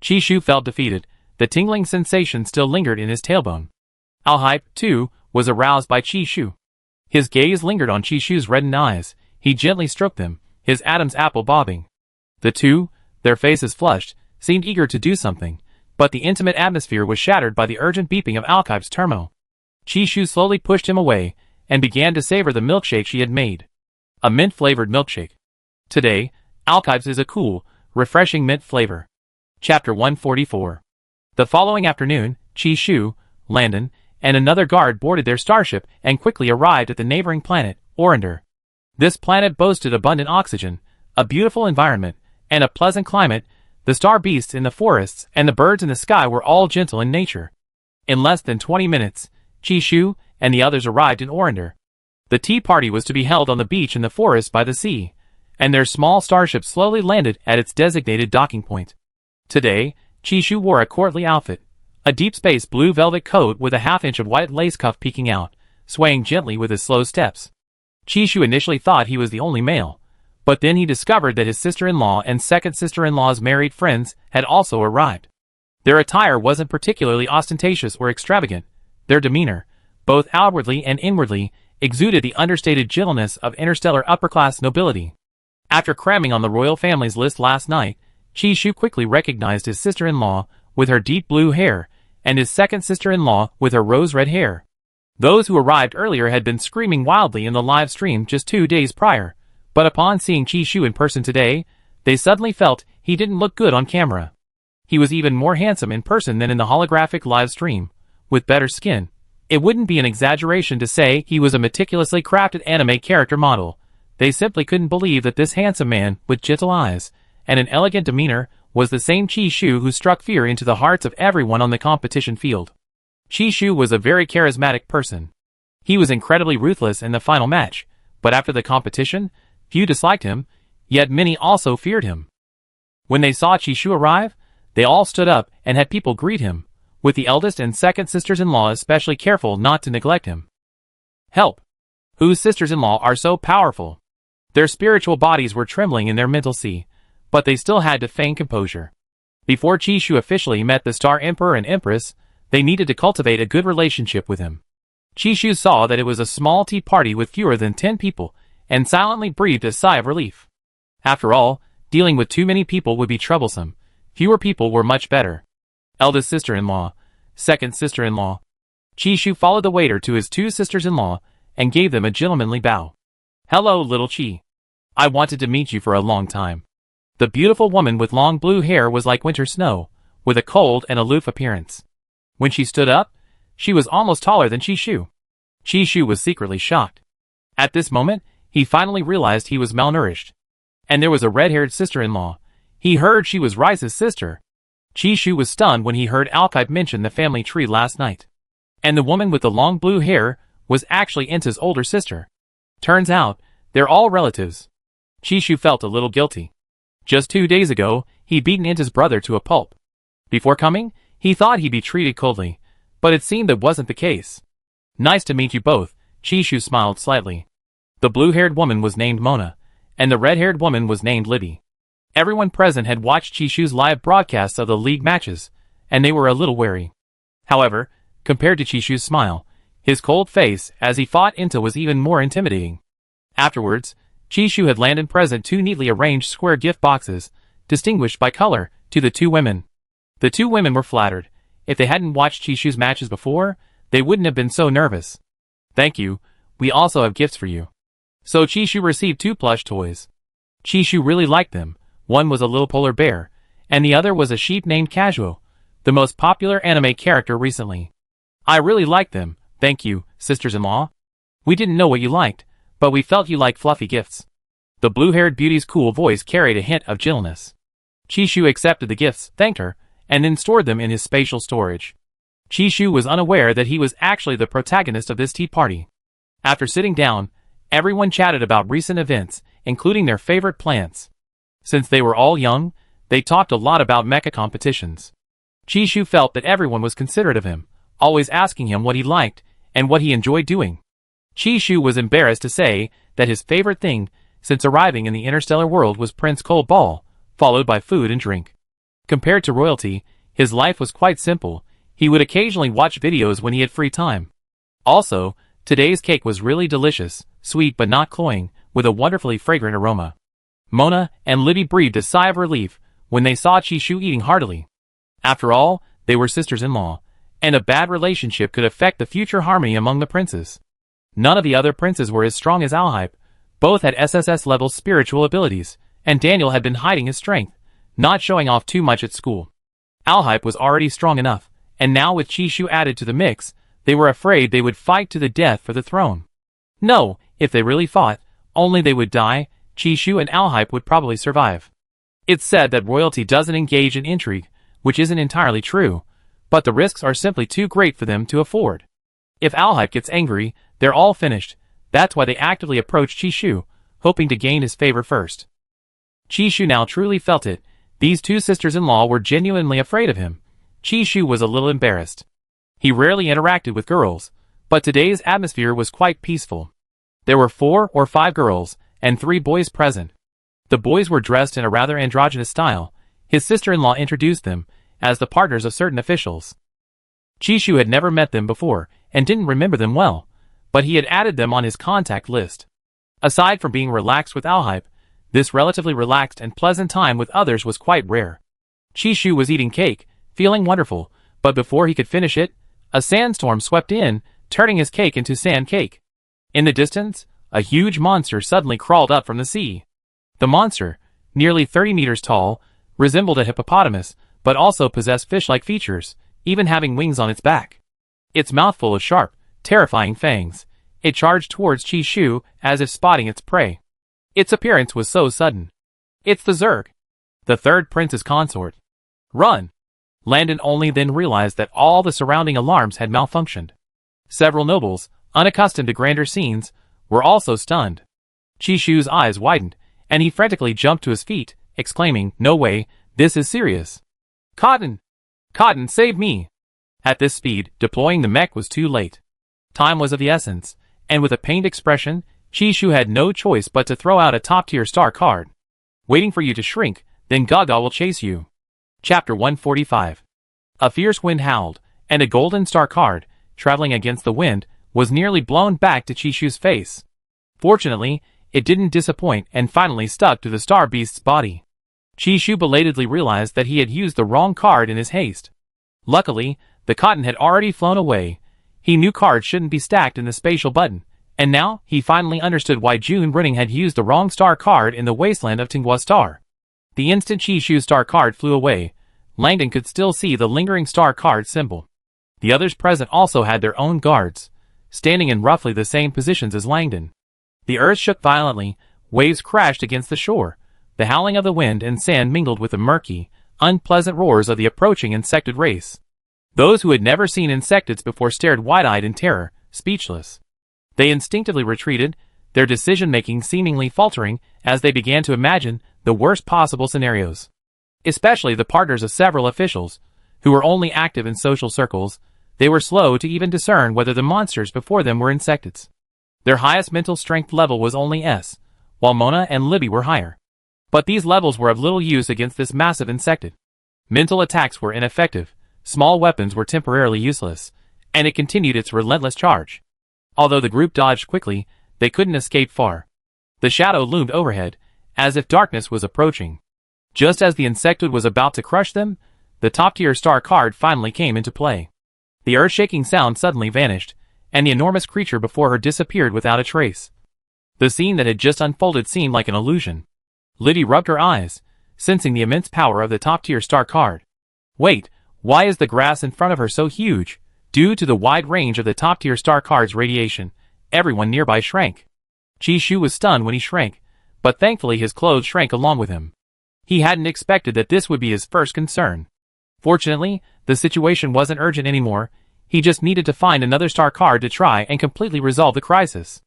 Chishu felt defeated. The tingling sensation still lingered in his tailbone. Alhype, too, was aroused by Chishu. His gaze lingered on Chishu's reddened eyes. He gently stroked them, his Adam's apple bobbing. The two, their faces flushed, seemed eager to do something, but the intimate atmosphere was shattered by the urgent beeping of Alhype's terminal. Chishu slowly pushed him away and began to savor the milkshake she had made. A mint-flavored milkshake. Today, Alhype's is a cool, refreshing mint flavor. Chapter 144. The following afternoon, Chishu, Landon, and another guard boarded their starship and quickly arrived at the neighboring planet, Orinder. This planet boasted abundant oxygen, a beautiful environment, and a pleasant climate. The star beasts in the forests and the birds in the sky were all gentle in nature. In less than 20 minutes, Chishu and the others arrived in Orinder. The tea party was to be held on the beach in the forest by the sea, and their small starship slowly landed at its designated docking point. Today, Chishu wore a courtly outfit, a deep space blue velvet coat with a half-inch of white lace cuff peeking out, swaying gently with his slow steps. Chishu initially thought he was the only male, but then he discovered that his sister-in-law and second sister-in-law's married friends had also arrived. Their attire wasn't particularly ostentatious or extravagant. Their demeanor, both outwardly and inwardly, exuded the understated gentleness of interstellar upper-class nobility. After cramming on the royal family's list last night, Chishu quickly recognized his sister-in-law with her deep blue hair and his second sister-in-law with her rose-red hair. Those who arrived earlier had been screaming wildly in the live stream just 2 days prior, but upon seeing Chishu in person today, they suddenly felt he didn't look good on camera. He was even more handsome in person than in the holographic live stream, with better skin. It wouldn't be an exaggeration to say he was a meticulously crafted anime character model. They simply couldn't believe that this handsome man, with gentle eyes and an elegant demeanor, was the same Chishu who struck fear into the hearts of everyone on the competition field. Chishu was a very charismatic person. He was incredibly ruthless in the final match, but after the competition, few disliked him, yet many also feared him. When they saw Chishu arrive, they all stood up and had people greet him, with the eldest and second sisters-in-law especially careful not to neglect him. Help! Whose sisters-in-law are so powerful? Their spiritual bodies were trembling in their mental sea, but they still had to feign composure. Before Chishu officially met the Star Emperor and Empress, they needed to cultivate a good relationship with him. Chishu saw that it was a small tea party with fewer than 10 people, and silently breathed a sigh of relief. After all, dealing with too many people would be troublesome. Fewer people were much better. Eldest sister-in-law, second sister-in-law. Chishu followed the waiter to his 2 sisters-in-law and gave them a gentlemanly bow. Hello, little Chi. I wanted to meet you for a long time. The beautiful woman with long blue hair was like winter snow, with a cold and aloof appearance. When she stood up, she was almost taller than Chishu. Chishu was secretly shocked. At this moment, he finally realized he was malnourished. And there was a red-haired sister-in-law. He heard she was Rice's sister. Chishu was stunned when he heard Alhype mention the family tree last night. And the woman with the long blue hair was actually Inta's older sister. Turns out, they're all relatives. Chishu felt a little guilty. Just 2 days ago, he'd beaten Inta's brother to a pulp. Before coming, he thought he'd be treated coldly, but it seemed that wasn't the case. Nice to meet you both, Chishu smiled slightly. The blue-haired woman was named Mona, and the red-haired woman was named Libby. Everyone present had watched Chishu's live broadcasts of the league matches, and they were a little wary. However, compared to Chishu's smile, his cold face as he fought Inta was even more intimidating. Afterwards, Chishu had Landon present 2 neatly arranged square gift boxes, distinguished by color, to the 2 women. The 2 women were flattered. If they hadn't watched Chishu's matches before, they wouldn't have been so nervous. Thank you, we also have gifts for you. So Chishu received 2 plush toys. Chishu really liked them. One was a little polar bear, and the other was a sheep named Kazuo, the most popular anime character recently. I really liked them, thank you, sisters-in-law. We didn't know what you liked, but we felt you liked fluffy gifts. The blue-haired beauty's cool voice carried a hint of gentleness. Chishu accepted the gifts, thanked her, and then stored them in his spatial storage. Chishu was unaware that he was actually the protagonist of this tea party. After sitting down, everyone chatted about recent events, including their favorite plants. Since they were all young, they talked a lot about mecha competitions. Chishu felt that everyone was considerate of him, always asking him what he liked and what he enjoyed doing. Chishu was embarrassed to say that his favorite thing since arriving in the interstellar world was Prince Cold Ball, followed by food and drink. Compared to royalty, his life was quite simple. He would occasionally watch videos when he had free time. Also, today's cake was really delicious, sweet but not cloying, with a wonderfully fragrant aroma. Mona and Libby breathed a sigh of relief when they saw Chishu eating heartily. After all, they were sisters-in-law, and a bad relationship could affect the future harmony among the princes. None of the other princes were as strong as Alhype. Both had SSS-level spiritual abilities, and Daniel had been hiding his strength, not showing off too much at school. Alhype was already strong enough, and now with Chishu added to the mix, they were afraid they would fight to the death for the throne. No, if they really fought, only they would die. Chishu and Alhype would probably survive. It's said that royalty doesn't engage in intrigue, which isn't entirely true, but the risks are simply too great for them to afford. If Alhype gets angry, they're all finished. That's why they actively approached Chishu, hoping to gain his favor first. Chishu now truly felt it. These 2 sisters-in-law were genuinely afraid of him. Chishu was a little embarrassed. He rarely interacted with girls, but today's atmosphere was quite peaceful. There were 4 or 5 girls, and 3 boys present. The boys were dressed in a rather androgynous style. His sister-in-law introduced them as the partners of certain officials. Chishu had never met them before, and didn't remember them well, but he had added them on his contact list. Aside from being relaxed with Alhype, this relatively relaxed and pleasant time with others was quite rare. Chishu was eating cake, feeling wonderful, but before he could finish it, a sandstorm swept in, turning his cake into sand cake. In the distance, a huge monster suddenly crawled up from the sea. The monster, nearly 30 meters tall, resembled a hippopotamus, but also possessed fish-like features, even having wings on its back. Its mouth full of sharp, terrifying fangs, it charged towards Chishu as if spotting its prey. Its appearance was so sudden. It's the Zerg, the 3rd prince's consort. Run! Landon only then realized that all the surrounding alarms had malfunctioned. Several nobles, unaccustomed to grander scenes, were also stunned. Chishu's eyes widened, and he frantically jumped to his feet, exclaiming, "No way, this is serious. Cotton! Cotton, save me!" At this speed, deploying the mech was too late. Time was of the essence, and with a pained expression, Chishu had no choice but to throw out a top-tier star card. Waiting for you to shrink, then Gaga will chase you. Chapter 145. A fierce wind howled, and a golden star card, traveling against the wind, was nearly blown back to Chishu's face. Fortunately, it didn't disappoint and finally stuck to the star beast's body. Chishu belatedly realized that he had used the wrong card in his haste. Luckily, the cotton had already flown away. He knew cards shouldn't be stacked in the spatial button, and now he finally understood why June Running had used the wrong star card in the wasteland of Tingua Star. The instant Chishu's star card flew away, Langdon could still see the lingering star card symbol. The others present also had their own guards, standing in roughly the same positions as Langdon. The earth shook violently, waves crashed against the shore, the howling of the wind and sand mingled with the murky, unpleasant roars of the approaching insected race. Those who had never seen insectids before stared wide-eyed in terror, speechless. They instinctively retreated, their decision-making seemingly faltering as they began to imagine the worst possible scenarios. Especially the partners of several officials, who were only active in social circles, they were slow to even discern whether the monsters before them were insectids. Their highest mental strength level was only S, while Mona and Libby were higher. But these levels were of little use against this massive insectid. Mental attacks were ineffective, small weapons were temporarily useless, and it continued its relentless charge. Although the group dodged quickly, they couldn't escape far. The shadow loomed overhead, as if darkness was approaching. Just as the insectoid was about to crush them, the top-tier star card finally came into play. The earth-shaking sound suddenly vanished, and the enormous creature before her disappeared without a trace. The scene that had just unfolded seemed like an illusion. Liddy rubbed her eyes, sensing the immense power of the top-tier star card. Wait, why is the grass in front of her so huge? Due to the wide range of the top-tier star card's radiation, everyone nearby shrank. Chi-Shu was stunned when he shrank, but thankfully his clothes shrank along with him. He hadn't expected that this would be his first concern. Fortunately, the situation wasn't urgent anymore. He just needed to find another star card to try and completely resolve the crisis.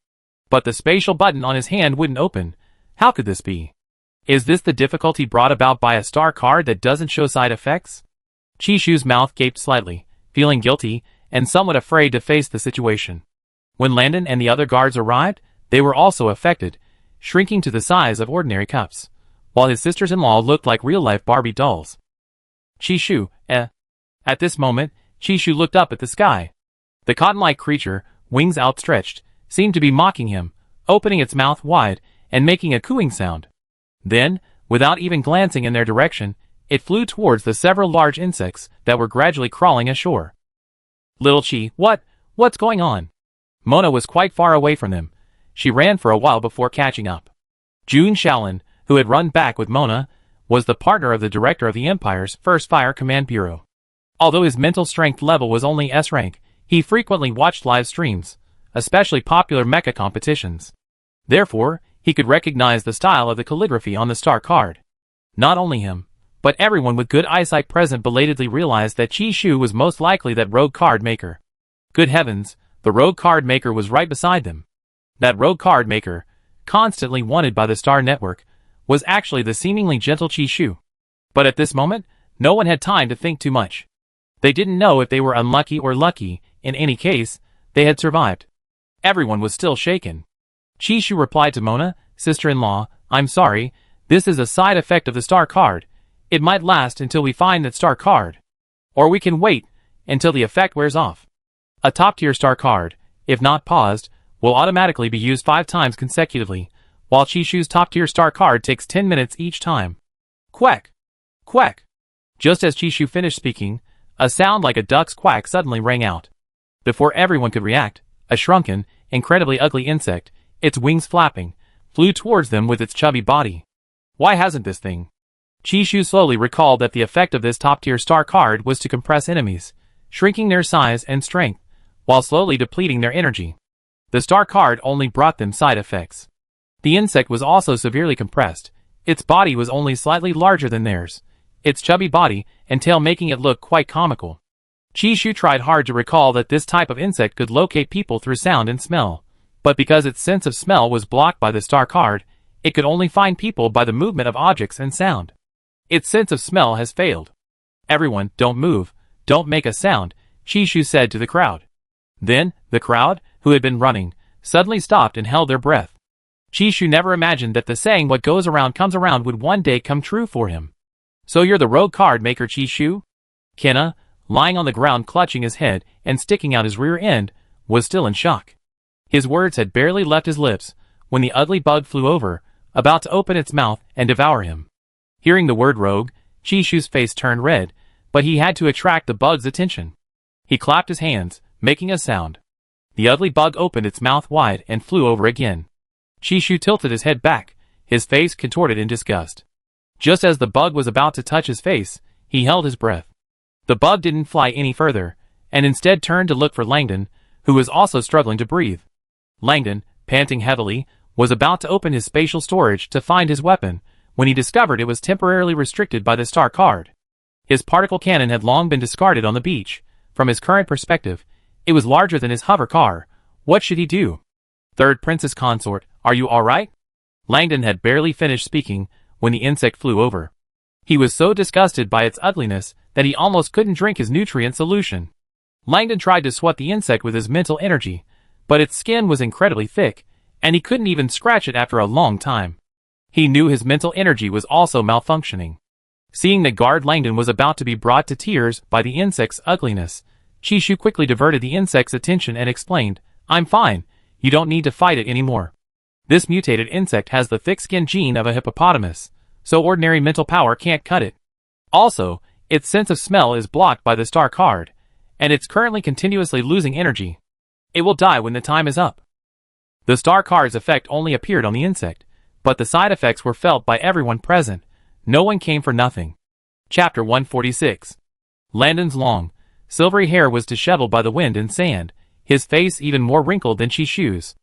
But the spatial button on his hand wouldn't open. How could this be? Is this the difficulty brought about by a star card that doesn't show side effects? Chi-Shu's mouth gaped slightly, feeling guilty and somewhat afraid to face the situation. When Landon and the other guards arrived, they were also affected, shrinking to the size of ordinary cups, while his sisters-in-law looked like real-life Barbie dolls. Chi-Shu, At this moment, Chi-Shu looked up at the sky. The cotton-like creature, wings outstretched, seemed to be mocking him, opening its mouth wide and making a cooing sound. Then, without even glancing in their direction, it flew towards the several large insects that were gradually crawling ashore. Little Chi, what's going on? Mona was quite far away from them. She ran for a while before catching up. Jun Shaolin, who had run back with Mona, was the partner of the director of the Empire's First Fire Command Bureau. Although his mental strength level was only S rank, he frequently watched live streams, especially popular mecha competitions. Therefore, he could recognize the style of the calligraphy on the star card. Not only him, but everyone with good eyesight present belatedly realized that Chi-Shu was most likely that rogue card maker. Good heavens, the rogue card maker was right beside them. That rogue card maker, constantly wanted by the Star Network, was actually the seemingly gentle Chi-Shu. But at this moment, no one had time to think too much. They didn't know if they were unlucky or lucky. In any case, they had survived. Everyone was still shaken. Chi-Shu replied to Mona, sister-in-law, I'm sorry, this is a side effect of the star card. It might last until we find that star card. Or we can wait until the effect wears off. A top-tier star card, if not paused, will automatically be used 5 times consecutively, while Chi-Shu's top-tier star card takes 10 minutes each time. Quack! Quack! Just as Chi-Shu finished speaking, a sound like a duck's quack suddenly rang out. Before everyone could react, a shrunken, incredibly ugly insect, its wings flapping, flew towards them with its chubby body. Why hasn't this thing? Chi-Shu slowly recalled that the effect of this top-tier star card was to compress enemies, shrinking their size and strength, while slowly depleting their energy. The star card only brought them side effects. The insect was also severely compressed. Its body was only slightly larger than theirs, its chubby body and tail making it look quite comical. Chi-Shu tried hard to recall that this type of insect could locate people through sound and smell, but because its sense of smell was blocked by the star card, it could only find people by the movement of objects and sound. Its sense of smell has failed. Everyone, don't move, don't make a sound, Chi-Shu said to the crowd. Then, the crowd, who had been running, suddenly stopped and held their breath. Chi-Shu never imagined that the saying what goes around comes around would one day come true for him. So you're the rogue card maker, Chi-Shu? Kenna, lying on the ground clutching his head and sticking out his rear end, was still in shock. His words had barely left his lips when the ugly bug flew over, about to open its mouth and devour him. Hearing the word rogue, Chi-Shu's face turned red, but he had to attract the bug's attention. He clapped his hands, making a sound. The ugly bug opened its mouth wide and flew over again. Chi-Shu tilted his head back, his face contorted in disgust. Just as the bug was about to touch his face, he held his breath. The bug didn't fly any further, and instead turned to look for Langdon, who was also struggling to breathe. Langdon, panting heavily, was about to open his spatial storage to find his weapon, when he discovered it was temporarily restricted by the star card. His particle cannon had long been discarded on the beach. From his current perspective, it was larger than his hover car. What should he do? Third Princess Consort, are you alright? Langdon had barely finished speaking when the insect flew over. He was so disgusted by its ugliness that he almost couldn't drink his nutrient solution. Langdon tried to swat the insect with his mental energy, but its skin was incredibly thick, and he couldn't even scratch it after a long time. He knew his mental energy was also malfunctioning. Seeing that guard Langdon was about to be brought to tears by the insect's ugliness, Chi-Shu quickly diverted the insect's attention and explained, I'm fine, you don't need to fight it anymore. This mutated insect has the thick skin gene of a hippopotamus, so ordinary mental power can't cut it. Also, its sense of smell is blocked by the star card, and it's currently continuously losing energy. It will die when the time is up. The star card's effect only appeared on the insect, but the side effects were felt by everyone present. No one came for nothing. Chapter 146. Landon's long, silvery hair was disheveled by the wind and sand, his face even more wrinkled than Chishu's.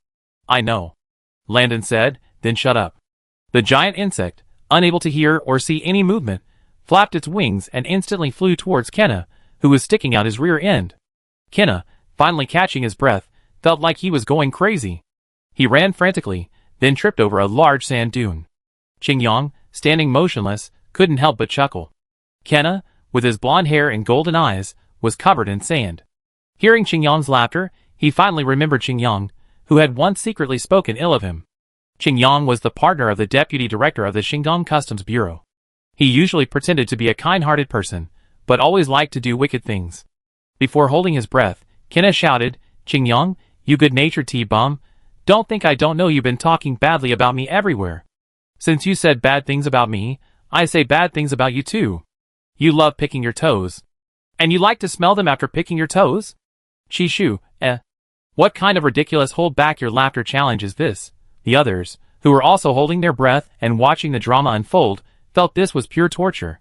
"I know," Landon said, then shut up. The giant insect, unable to hear or see any movement, flapped its wings and instantly flew towards Kenna, who was sticking out his rear end. Kenna, finally catching his breath, felt like he was going crazy. He ran frantically, then tripped over a large sand dune. Qingyang, standing motionless, couldn't help but chuckle. Kenna, with his blonde hair and golden eyes, was covered in sand. Hearing Qingyang's laughter, he finally remembered Qingyang, who had once secretly spoken ill of him. Qingyang was the partner of the deputy director of the Shandong Customs Bureau. He usually pretended to be a kind-hearted person, but always liked to do wicked things. Before holding his breath, Kenna shouted, "Qingyang, you good-natured T-bum, don't think I don't know you've been talking badly about me everywhere. Since you said bad things about me, I say bad things about you too. You love picking your toes. And you like to smell them after picking your toes? Chishu, What kind of ridiculous hold back your laughter challenge is this?" The others, who were also holding their breath and watching the drama unfold, felt this was pure torture.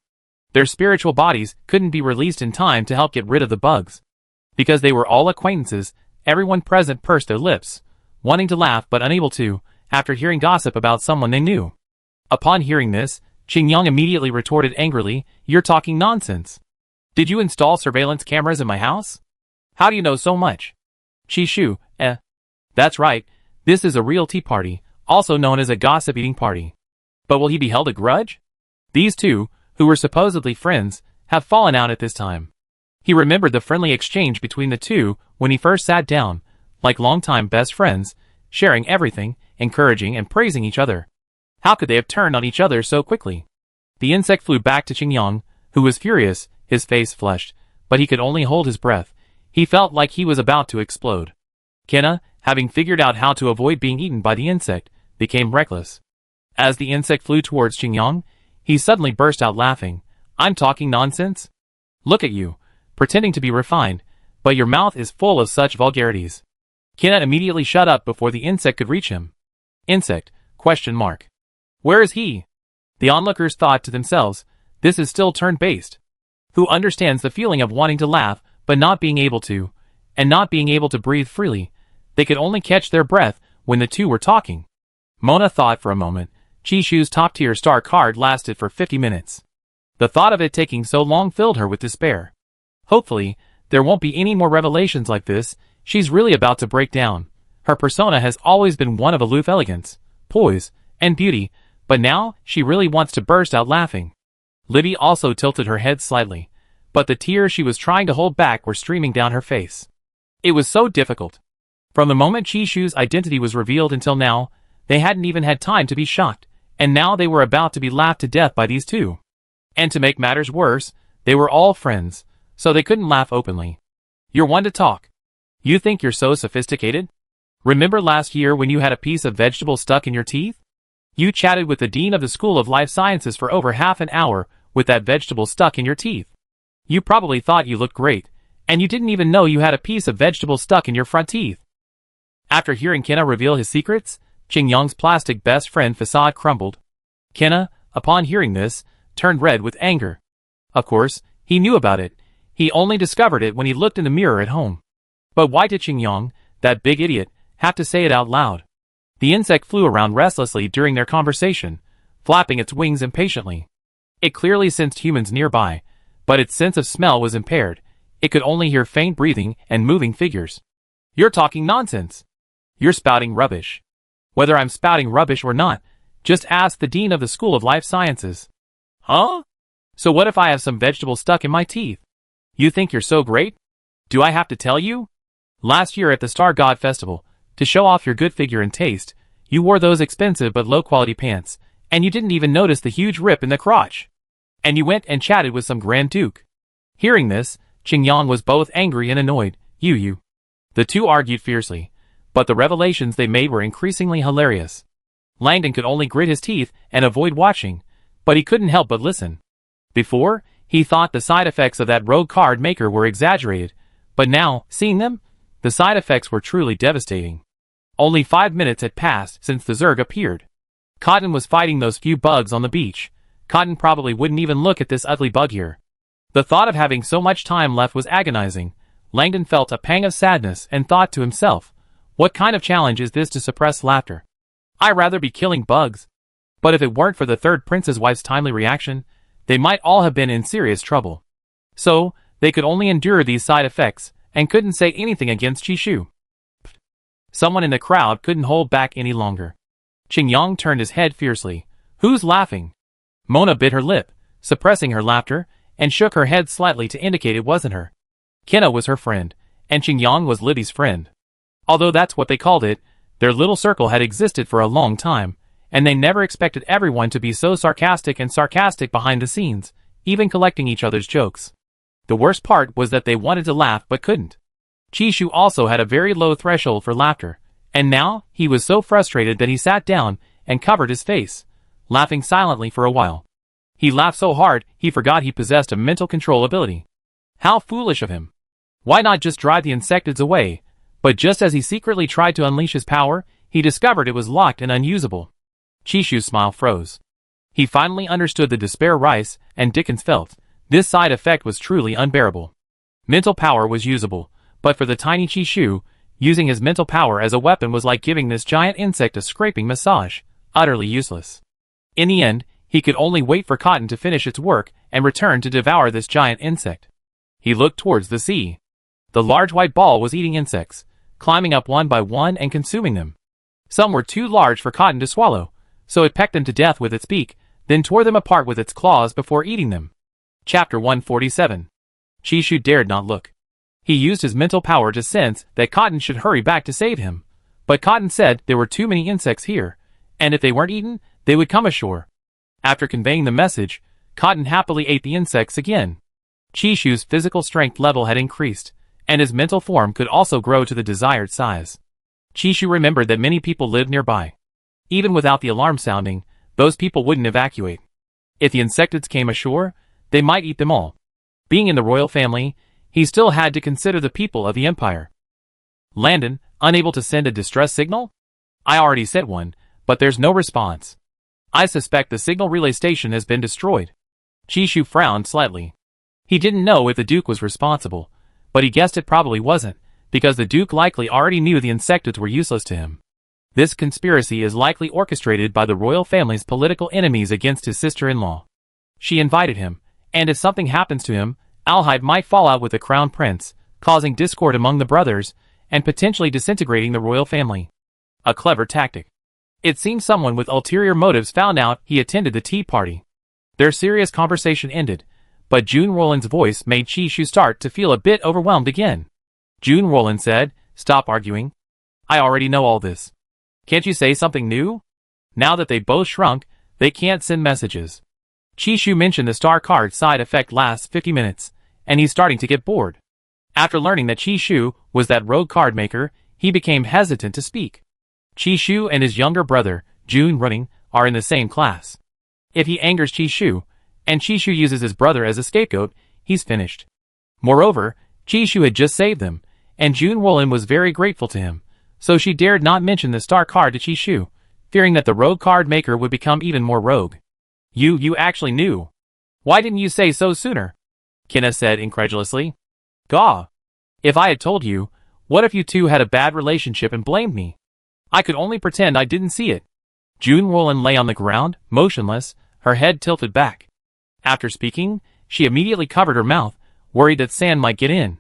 Their spiritual bodies couldn't be released in time to help get rid of the bugs. Because they were all acquaintances, everyone present pursed their lips, wanting to laugh but unable to, after hearing gossip about someone they knew. Upon hearing this, Qingyang immediately retorted angrily, "You're talking nonsense. Did you install surveillance cameras in my house? How do you know so much?" Chishu, That's right, this is a real tea party, also known as a gossip-eating party. But will he be held a grudge? These two, who were supposedly friends, have fallen out at this time. He remembered the friendly exchange between the two when he first sat down, like longtime best friends, sharing everything, encouraging and praising each other. How could they have turned on each other so quickly? The insect flew back to Qingyang, who was furious, his face flushed, but he could only hold his breath. He felt like he was about to explode. Kenna, having figured out how to avoid being eaten by the insect, became reckless. As the insect flew towards Qingyang, he suddenly burst out laughing. "I'm talking nonsense? Look at you, pretending to be refined, but your mouth is full of such vulgarities." Kenna immediately shut up before the insect could reach him. Insect, ? Where is he? The onlookers thought to themselves, this is still turn-based. Who understands the feeling of wanting to laugh, but not being able to, and not being able to breathe freely? They could only catch their breath when the two were talking. Mona thought for a moment. Chishu's top-tier star card lasted for 50 minutes. The thought of it taking so long filled her with despair. Hopefully, there won't be any more revelations like this. She's really about to break down. Her persona has always been one of aloof elegance, poise, and beauty, but now she really wants to burst out laughing. Libby also tilted her head slightly, but the tears she was trying to hold back were streaming down her face. It was so difficult. From the moment Chishu's identity was revealed until now, they hadn't even had time to be shocked, and now they were about to be laughed to death by these two. And to make matters worse, they were all friends, so they couldn't laugh openly. "You're one to talk. You think you're so sophisticated? Remember last year when you had a piece of vegetable stuck in your teeth? You chatted with the dean of the School of Life Sciences for over half an hour with that vegetable stuck in your teeth. You probably thought you looked great, and you didn't even know you had a piece of vegetable stuck in your front teeth." After hearing Kenna reveal his secrets, Qingyang's plastic best friend facade crumbled. Kenna, upon hearing this, turned red with anger. Of course, he knew about it. He only discovered it when he looked in the mirror at home. But why did Qingyang, that big idiot, have to say it out loud? The insect flew around restlessly during their conversation, flapping its wings impatiently. It clearly sensed humans nearby, but its sense of smell was impaired. It could only hear faint breathing and moving figures. "You're talking nonsense. You're spouting rubbish. Whether I'm spouting rubbish or not, just ask the dean of the School of Life Sciences." "Huh? So what if I have some vegetable stuck in my teeth? You think you're so great? Do I have to tell you? Last year at the Star God Festival, to show off your good figure and taste, you wore those expensive but low-quality pants, and you didn't even notice the huge rip in the crotch. And you went and chatted with some Grand Duke." Hearing this, Qingyang was both angry and annoyed. You. The two argued fiercely, but the revelations they made were increasingly hilarious. Langdon could only grit his teeth and avoid watching, but he couldn't help but listen. Before, he thought the side effects of that rogue card maker were exaggerated, But now, seeing them, the side effects were truly devastating. Only 5 minutes had passed since the Zerg appeared. Cotton was fighting those few bugs on the beach. Cotton probably wouldn't even look at this ugly bug here. The thought of having so much time left was agonizing. Langdon felt a pang of sadness and thought to himself, what kind of challenge is this to suppress laughter? I'd rather be killing bugs. But if it weren't for the third prince's wife's timely reaction, they might all have been in serious trouble. So, they could only endure these side effects, and couldn't say anything against Chishu. Someone in the crowd couldn't hold back any longer. Qingyang turned his head fiercely. Who's laughing? Mona bit her lip, suppressing her laughter, and shook her head slightly to indicate it wasn't her. Kenna was her friend, and Qingyang was Libby's friend. Although that's what they called it, their little circle had existed for a long time, and they never expected everyone to be so sarcastic behind the scenes, even collecting each other's jokes. The worst part was that they wanted to laugh but couldn't. Chishu also had a very low threshold for laughter, and now he was so frustrated that he sat down and covered his face, laughing silently for a while. He laughed so hard he forgot he possessed a mental control ability. How foolish of him. Why not just drive the insectids away? But just as he secretly tried to unleash his power, he discovered it was locked and unusable. Chishu's smile froze. He finally understood the despair Rice and Dickens felt. This side effect was truly unbearable. Mental power was usable, but for the tiny Chishu, using his mental power as a weapon was like giving this giant insect a scraping massage, utterly useless. In the end, he could only wait for Cotton to finish its work and return to devour this giant insect. He looked towards the sea. The large white ball was eating insects, climbing up one by one and consuming them. Some were too large for Cotton to swallow, so it pecked them to death with its beak, then tore them apart with its claws before eating them. Chapter 147. Chishu dared not look. He used his mental power to sense that Cotton should hurry back to save him. But Cotton said there were too many insects here, and if they weren't eaten, they would come ashore. After conveying the message, Cotton happily ate the insects again. Chishu's physical strength level had increased, and his mental form could also grow to the desired size. Chishu remembered that many people lived nearby. Even without the alarm sounding, those people wouldn't evacuate. If the insectids came ashore, they might eat them all. Being in the royal family, he still had to consider the people of the empire. Landon, unable to send a distress signal? I already sent one, but there's no response. I suspect the signal relay station has been destroyed. Chishu frowned slightly. He didn't know if the Duke was responsible, but he guessed it probably wasn't, because the Duke likely already knew the insectids were useless to him. This conspiracy is likely orchestrated by the royal family's political enemies against his sister-in-law. She invited him, and if something happens to him, Alhide might fall out with the crown prince, causing discord among the brothers, and potentially disintegrating the royal family. A clever tactic. It seems someone with ulterior motives found out he attended the tea party. Their serious conversation ended, but June Roland's voice made Chishu start to feel a bit overwhelmed again. June Roland said, "Stop arguing. I already know all this. Can't you say something new?" Now that they both shrunk, they can't send messages. Chishu mentioned the star card side effect lasts 50 minutes, and he's starting to get bored. After learning that Chishu was that rogue card maker, he became hesitant to speak. Chishu and his younger brother, June Running, are in the same class. If he angers Chishu, and Chishu uses his brother as a scapegoat, he's finished. Moreover, Chishu had just saved them, and June Roland was very grateful to him, so she dared not mention the star card to Chishu, fearing that the rogue card maker would become even more rogue. You actually knew. Why didn't you say so sooner?" Kenna said incredulously. "Gaw. If I had told you, what if you two had a bad relationship and blamed me? I could only pretend I didn't see it." June Roland lay on the ground, motionless, her head tilted back. After speaking, she immediately covered her mouth, worried that sand might get in.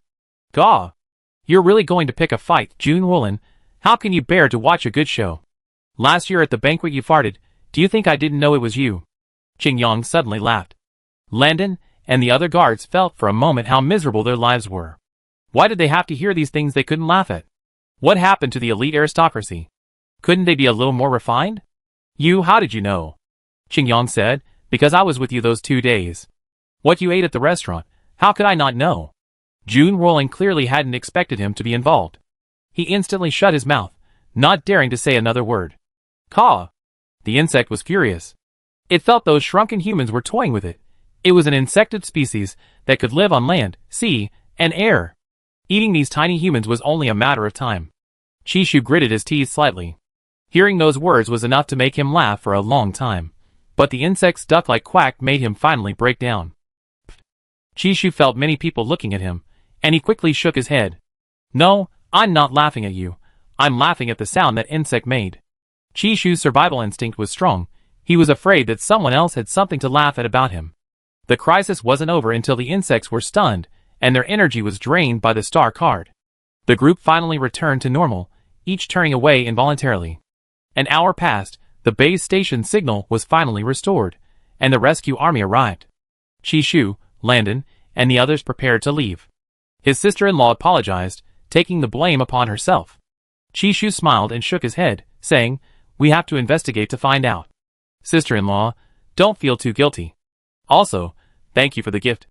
"Gaw. You're really going to pick a fight, June Roland. How can you bear to watch a good show? Last year at the banquet you farted. Do you think I didn't know it was you?" Qingyang suddenly laughed. Landon and the other guards felt for a moment how miserable their lives were. Why did they have to hear these things they couldn't laugh at? What happened to the elite aristocracy? Couldn't they be a little more refined? How did you know?" Qingyang said, "Because I was with you those 2 days. What you ate at the restaurant, how could I not know?" June Roland clearly hadn't expected him to be involved. He instantly shut his mouth, not daring to say another word. "Caw!" The insect was furious. It felt those shrunken humans were toying with it. It was an insectid species that could live on land, sea, and air. Eating these tiny humans was only a matter of time. Chishu gritted his teeth slightly. Hearing those words was enough to make him laugh for a long time. But the insect's duck-like quack made him finally break down. Chishu felt many people looking at him, and he quickly shook his head. No, I'm not laughing at you. I'm laughing at the sound that insect made. Chishu's survival instinct was strong. He was afraid that someone else had something to laugh at about him. The crisis wasn't over until the insects were stunned, and their energy was drained by the star card. The group finally returned to normal, each turning away involuntarily. An hour passed, the base station signal was finally restored, and the rescue army arrived. Chishu, Landon, and the others prepared to leave. His sister-in-law apologized, taking the blame upon herself. Chishu smiled and shook his head, saying, "We have to investigate to find out. Sister-in-law, don't feel too guilty. Also, thank you for the gift."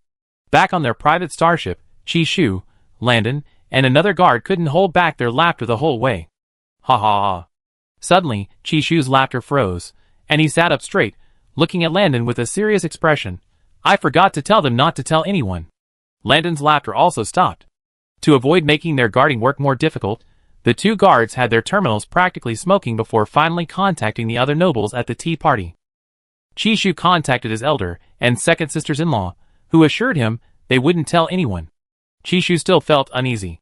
Back on their private starship, Chishu, Landon, and another guard couldn't hold back their laughter the whole way. Ha ha ha. Suddenly, Chishu's laughter froze, and he sat up straight, looking at Landon with a serious expression. "I forgot to tell them not to tell anyone." Landon's laughter also stopped. To avoid making their guarding work more difficult, the two guards had their terminals practically smoking before finally contacting the other nobles at the tea party. Chishu contacted his elder and second sisters-in-law, who assured him they wouldn't tell anyone. Chishu still felt uneasy.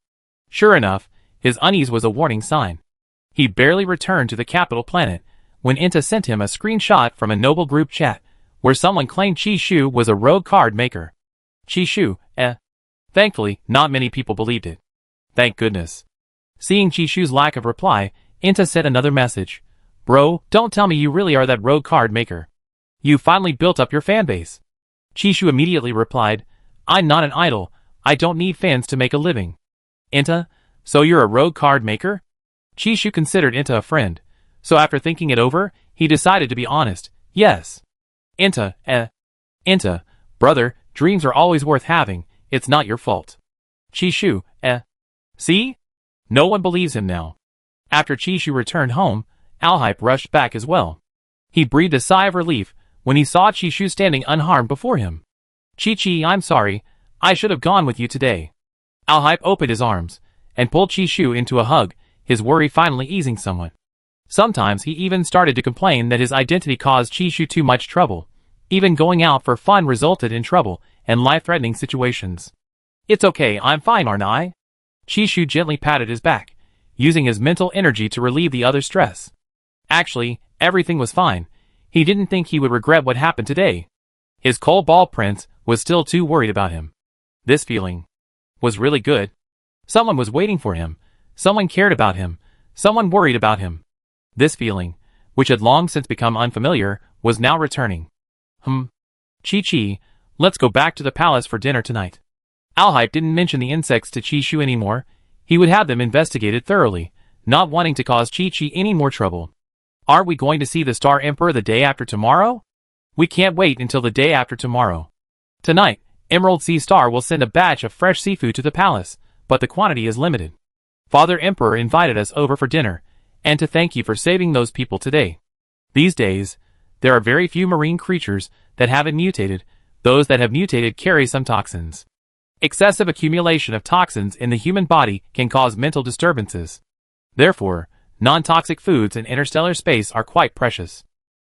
Sure enough, his unease was a warning sign. He barely returned to the capital planet when Inta sent him a screenshot from a noble group chat, where someone claimed Chishu was a rogue card maker. Chishu, Thankfully, not many people believed it. Thank goodness. Seeing Chishu's lack of reply, Inta sent another message. "Bro, don't tell me you really are that rogue card maker. You finally built up your fanbase." Chishu immediately replied, "I'm not an idol. I don't need fans to make a living." Inta, so you're a rogue card maker? Chishu considered Inta a friend, so after thinking it over, he decided to be honest. Yes. Inta, brother, dreams are always worth having. It's not your fault. Chishu, See? No one believes him now. After Chishu returned home, Alhype rushed back as well. He breathed a sigh of relief when he saw Chishu standing unharmed before him. "Chi-Chi, I'm sorry. I should have gone with you today." Alhype opened his arms and pulled Chishu into a hug, his worry finally easing somewhat. Sometimes he even started to complain that his identity caused Chishu too much trouble. Even going out for fun resulted in trouble and life-threatening situations. "It's okay, I'm fine, aren't I?" Chishu gently patted his back, using his mental energy to relieve the other's stress. Actually, everything was fine. He didn't think he would regret what happened today. His cold ball prince was still too worried about him. This feeling was really good. Someone was waiting for him. Someone cared about him. Someone worried about him. This feeling, which had long since become unfamiliar, was now returning. Chi-Chi, let's go back to the palace for dinner tonight. Alhype didn't mention the insects to Chishu anymore. He would have them investigated thoroughly, not wanting to cause Chi-Chi any more trouble. "Aren't we going to see the Star Emperor the day after tomorrow?" "We can't wait until the day after tomorrow. Tonight, Emerald Sea Star will send a batch of fresh seafood to the palace, but the quantity is limited. Father Emperor invited us over for dinner, and to thank you for saving those people today. These days, there are very few marine creatures that haven't mutated. Those that have mutated carry some toxins. Excessive accumulation of toxins in the human body can cause mental disturbances. Therefore, non-toxic foods in interstellar space are quite precious."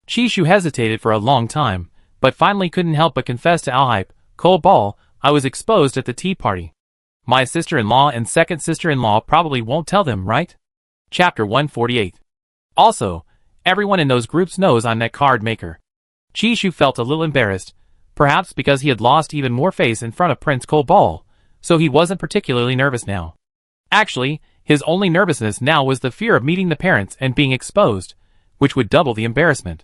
Chishu hesitated for a long time, but finally couldn't help but confess to Alhype, "Cold ball, I was exposed at the tea party. My sister-in-law and second sister-in-law probably won't tell them, right?" Chapter 148. Also, everyone in those groups knows I'm that card maker. Chishu felt a little embarrassed, perhaps because he had lost even more face in front of Prince Cold Ball, so he wasn't particularly nervous now. Actually, his only nervousness now was the fear of meeting the parents and being exposed, which would double the embarrassment.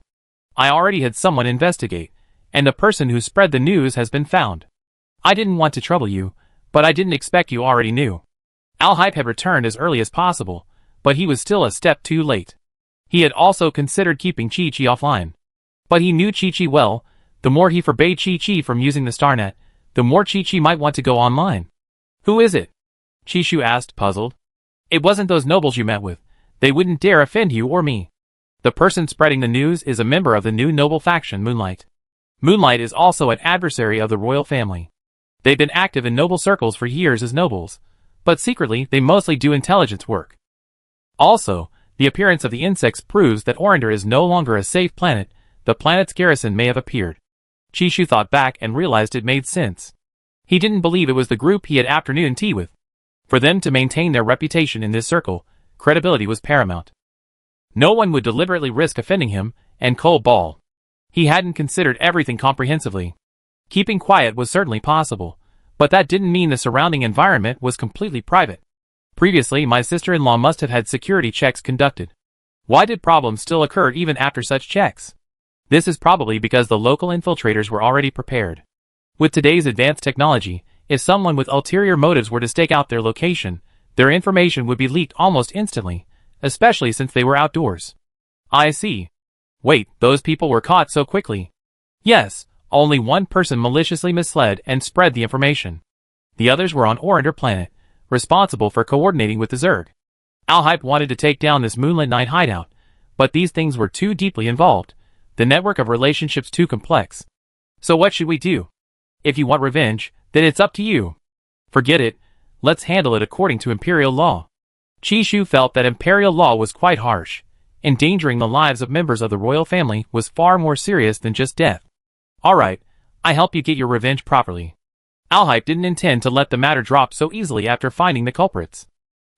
"I already had someone investigate, and the person who spread the news has been found. I didn't want to trouble you, but I didn't expect you already knew." Alhype had returned as early as possible, but he was still a step too late. He had also considered keeping Chi-Chi offline. But he knew Chi-Chi well. The more he forbade Chi-Chi from using the StarNet, the more Chi-Chi might want to go online. "Who is it?" Chishu asked, puzzled. "It wasn't those nobles you met with. They wouldn't dare offend you or me. The person spreading the news is a member of the new noble faction, Moonlight. Moonlight is also an adversary of the royal family. They've been active in noble circles for years as nobles, but secretly they mostly do intelligence work. Also, the appearance of the insects proves that Orinder is no longer a safe planet. The planet's garrison may have appeared. Chishu thought back and realized it made sense. He didn't believe it was the group he had afternoon tea with. For them to maintain their reputation in this circle, credibility was paramount. No one would deliberately risk offending him, and Cole Ball. He hadn't considered everything comprehensively. Keeping quiet was certainly possible, but that didn't mean the surrounding environment was completely private. Previously, my sister-in-law must have had security checks conducted. Why did problems still occur even after such checks? This is probably because the local infiltrators were already prepared. With today's advanced technology, if someone with ulterior motives were to stake out their location, their information would be leaked almost instantly, especially since they were outdoors. I see. Wait, those people were caught so quickly. Yes, only one person maliciously misled and spread the information. The others were on Orinder planet, responsible for coordinating with the Zerg. Alhype wanted to take down this Moonlit Night hideout, but these things were too deeply involved, the network of relationships too complex. So what should we do? If you want revenge, then it's up to you. Forget it, let's handle it according to Imperial law. Chishu felt that Imperial law was quite harsh. Endangering the lives of members of the royal family was far more serious than just death. Alright, I help you get your revenge properly. Alhype didn't intend to let the matter drop so easily after finding the culprits.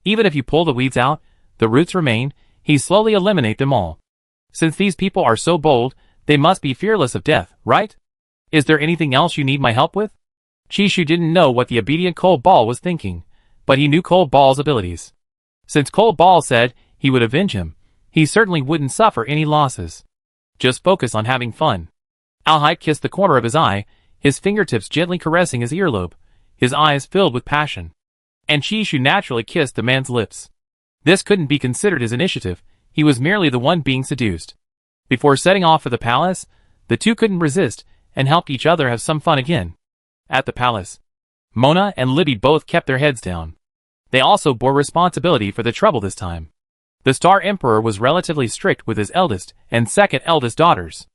Even if you pull the weeds out, the roots remain, he slowly eliminate them all. Since these people are so bold, they must be fearless of death, right? Is there anything else you need my help with? Chishu didn't know what the obedient Cole Ball was thinking, but he knew Cole Ball's abilities. Since Cole Ball said he would avenge him, he certainly wouldn't suffer any losses. Just focus on having fun. Alhype kissed the corner of his eye, his fingertips gently caressing his earlobe, his eyes filled with passion. And Chishu naturally kissed the man's lips. This couldn't be considered his initiative, he was merely the one being seduced. Before setting off for the palace, the two couldn't resist, and helped each other have some fun again. At the palace, Mona and Libby both kept their heads down. They also bore responsibility for the trouble this time. The Star Emperor was relatively strict with his eldest and second eldest daughters.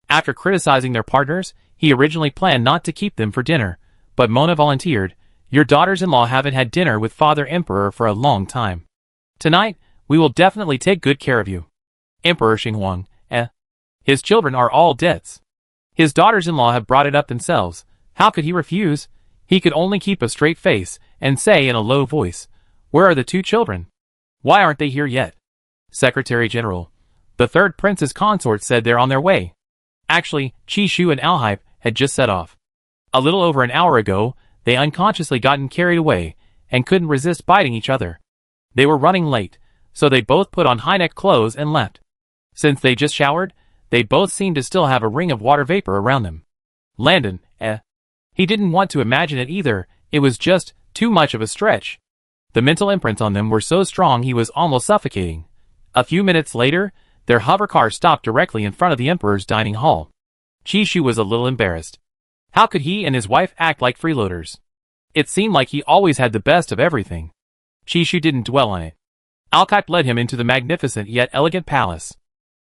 After criticizing their partners, he originally planned not to keep them for dinner, but Mona volunteered, "Your daughters-in-law haven't had dinner with Father Emperor for a long time. Tonight, we will definitely take good care of you." Emperor Xinghuang, his children are all debts. His daughters-in-law have brought it up themselves. How could he refuse? He could only keep a straight face and say in a low voice, "Where are the two children? Why aren't they here yet?" Secretary General, the third prince's consort said they're on their way. Actually, Chishu and Alhype had just set off. A little over an hour ago, they unconsciously gotten carried away and couldn't resist biting each other. They were running late, so they both put on high-neck clothes and left. Since they just showered, they both seemed to still have a ring of water vapor around them. Landon, He didn't want to imagine it either, it was just too much of a stretch. The mental imprints on them were so strong he was almost suffocating. A few minutes later, their hovercar stopped directly in front of the Emperor's dining hall. Chishu was a little embarrassed. How could he and his wife act like freeloaders? It seemed like he always had the best of everything. Chishu didn't dwell on it. Alhype led him into the magnificent yet elegant palace.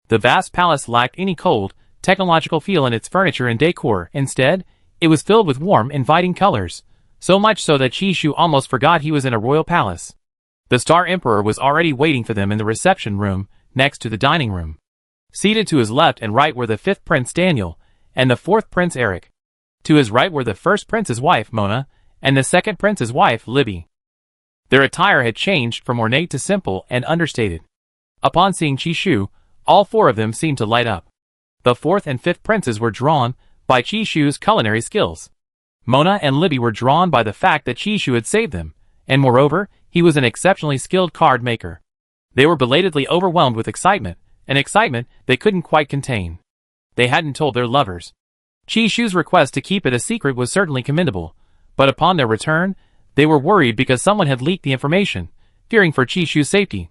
The vast palace lacked any cold, technological feel in its furniture and decor. Instead, it was filled with warm, inviting colors, so much so that Chishu almost forgot he was in a royal palace. The Star Emperor was already waiting for them in the reception room, next to the dining room. Seated to his left and right were the fifth Prince Daniel, and the fourth Prince Eric. To his right were the first prince's wife, Mona, and the second prince's wife, Libby. Their attire had changed from ornate to simple and understated. Upon seeing Chishu, all four of them seemed to light up. The fourth and fifth princes were drawn by Chishu's culinary skills. Mona and Libby were drawn by the fact that Chishu had saved them, and moreover, he was an exceptionally skilled card maker. They were belatedly overwhelmed with excitement, an excitement they couldn't quite contain. They hadn't told their lovers. Chishu's request to keep it a secret was certainly commendable, but upon their return, they were worried because someone had leaked the information, fearing for Chishu's safety.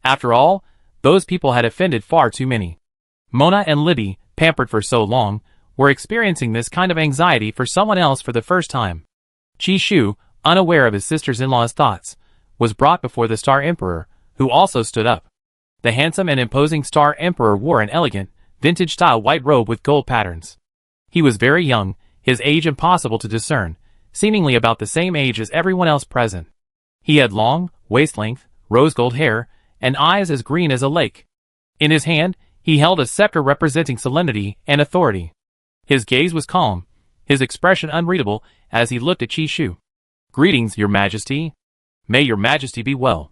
After all, those people had offended far too many. Mona and Libby, pampered for so long, were experiencing this kind of anxiety for someone else for the first time. Chishu, unaware of his sister-in-law's thoughts, was brought before the Star Emperor, who also stood up. The handsome and imposing Star Emperor wore an elegant, vintage-style white robe with gold patterns. He was very young, his age impossible to discern, seemingly about the same age as everyone else present. He had long, waist-length, rose-gold hair, and eyes as green as a lake. In his hand, he held a scepter representing solemnity and authority. His gaze was calm, his expression unreadable as he looked at Qi. "Greetings, Your Majesty. May Your Majesty be well."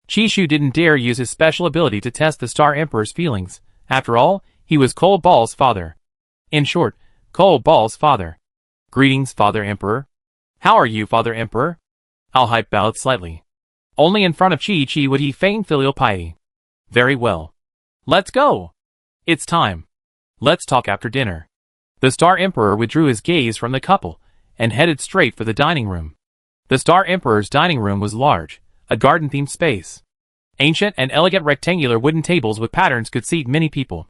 Qi didn't dare use his special ability to test the Star Emperor's feelings. After all, he was Cold Ball's father. In short, Cold Ball's father. "Greetings, Father Emperor." "How are you, Father Emperor?" Al-Hype bowed slightly. Only in front of Qi would he feign filial piety. "Very well. Let's go. It's time. Let's talk after dinner." The Star Emperor withdrew his gaze from the couple and headed straight for the dining room. The Star Emperor's dining room was large, a garden-themed space. Ancient and elegant rectangular wooden tables with patterns could seat many people.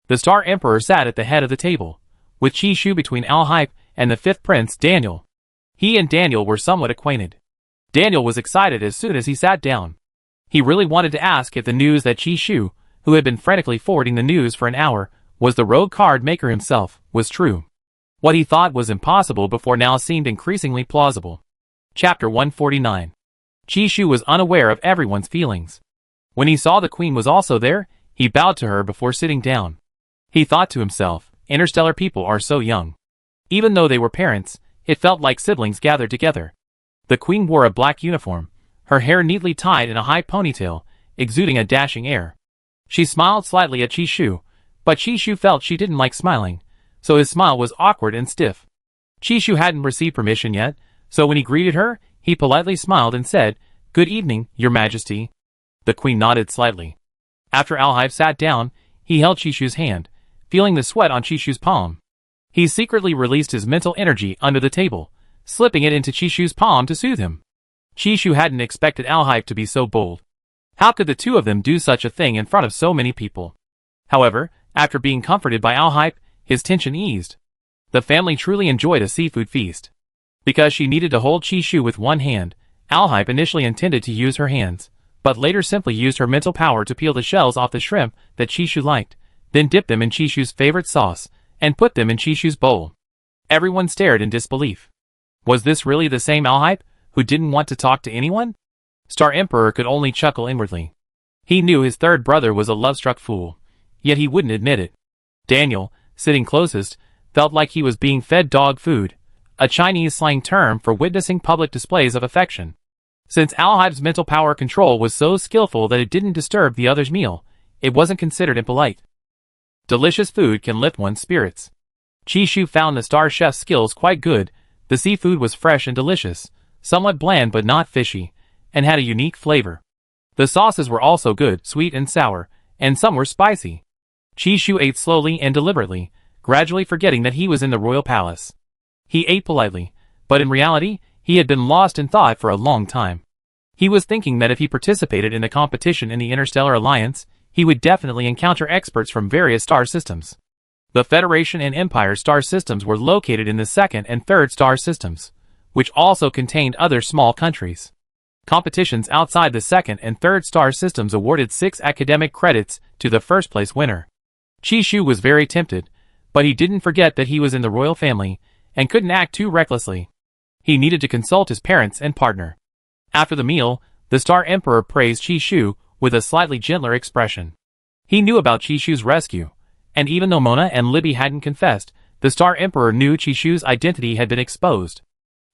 The Star Emperor sat at the head of the table, with Qi between Al-Hype and the fifth prince, Daniel. He and Daniel were somewhat acquainted. Daniel was excited as soon as he sat down. He really wanted to ask if the news that Qi, who had been frantically forwarding the news for an hour, was the rogue card maker himself, was true. What he thought was impossible before now seemed increasingly plausible. Chapter 149. Qi was unaware of everyone's feelings. When he saw the queen was also there, he bowed to her before sitting down. He thought to himself, interstellar people are so young. Even though they were parents, it felt like siblings gathered together. The queen wore a black uniform, her hair neatly tied in a high ponytail, exuding a dashing air. She smiled slightly at Qi, but Qi felt she didn't like smiling, so his smile was awkward and stiff. Qi hadn't received permission yet, so when he greeted her, he politely smiled and said, "Good evening, Your Majesty." The queen nodded slightly. After Al-Hype sat down, he held Qishu's hand, feeling the sweat on Qishu's palm. He secretly released his mental energy under the table, slipping it into Qishu's palm to soothe him. Qishu hadn't expected Al-Hype to be so bold. How could the two of them do such a thing in front of so many people? However, after being comforted by Al-Hype, his tension eased. The family truly enjoyed a seafood feast. Because she needed to hold Qi with one hand, Al-Hype initially intended to use her hands, but later simply used her mental power to peel the shells off the shrimp that Qi liked, then dipped them in Qishu's favorite sauce, and put them in Qishu's bowl. Everyone stared in disbelief. Was this really the same Al-Hype, who didn't want to talk to anyone? Star Emperor could only chuckle inwardly. He knew his third brother was a love-struck fool, yet he wouldn't admit it. Daniel, sitting closest, felt like he was being fed dog food, a Chinese slang term for witnessing public displays of affection. Since Al-Hype's mental power control was so skillful that it didn't disturb the other's meal, it wasn't considered impolite. Delicious food can lift one's spirits. Qi found the star chef's skills quite good. The seafood was fresh and delicious, somewhat bland but not fishy, and had a unique flavor. The sauces were also good, sweet and sour, and some were spicy. Qi ate slowly and deliberately, gradually forgetting that he was in the royal palace. He ate politely, but in reality, he had been lost in thought for a long time. He was thinking that if he participated in the competition in the Interstellar Alliance, he would definitely encounter experts from various star systems. The Federation and Empire star systems were located in the second and third star systems, which also contained other small countries. Competitions outside the second and third star systems awarded 6 academic credits to the first-place winner. Qi was very tempted, but he didn't forget that he was in the royal family and couldn't act too recklessly. He needed to consult his parents and partner. After the meal, the Star Emperor praised Qi with a slightly gentler expression. He knew about Qishu's rescue, and even though Mona and Libby hadn't confessed, the Star Emperor knew Qishu's identity had been exposed.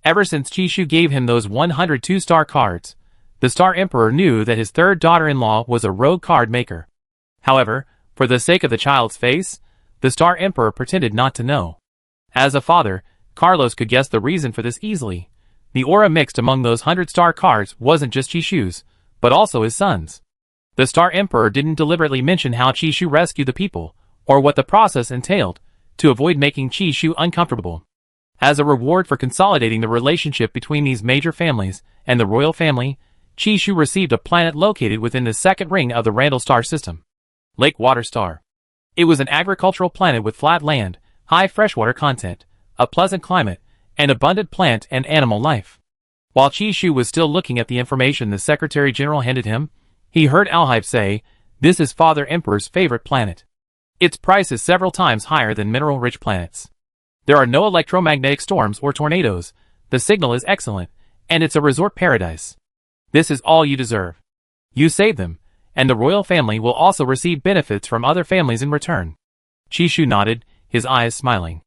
Ever since Qishu gave him those 102 star cards, the Star Emperor knew that his third daughter-in-law was a rogue card maker. However, for the sake of the child's face, the Star Emperor pretended not to know. As a father, Carlos could guess the reason for this easily. The aura mixed among those 100 star cards wasn't just Qishu's, but also his son's. The Star Emperor didn't deliberately mention how Qishu rescued the people, or what the process entailed, to avoid making Qishu uncomfortable. As a reward for consolidating the relationship between these major families and the royal family, Qishu received a planet located within the second ring of the Randall star system. Lake Water Star. It was an agricultural planet with flat land, high freshwater content, a pleasant climate, and abundant plant and animal life. While Qishu was still looking at the information the Secretary General handed him, he heard Al-Hype say, "This is Father Emperor's favorite planet. Its price is several times higher than mineral-rich planets. There are no electromagnetic storms or tornadoes, the signal is excellent, and it's a resort paradise. This is all you deserve. You saved them, and the royal family will also receive benefits from other families in return. Chishu nodded, his eyes smiling.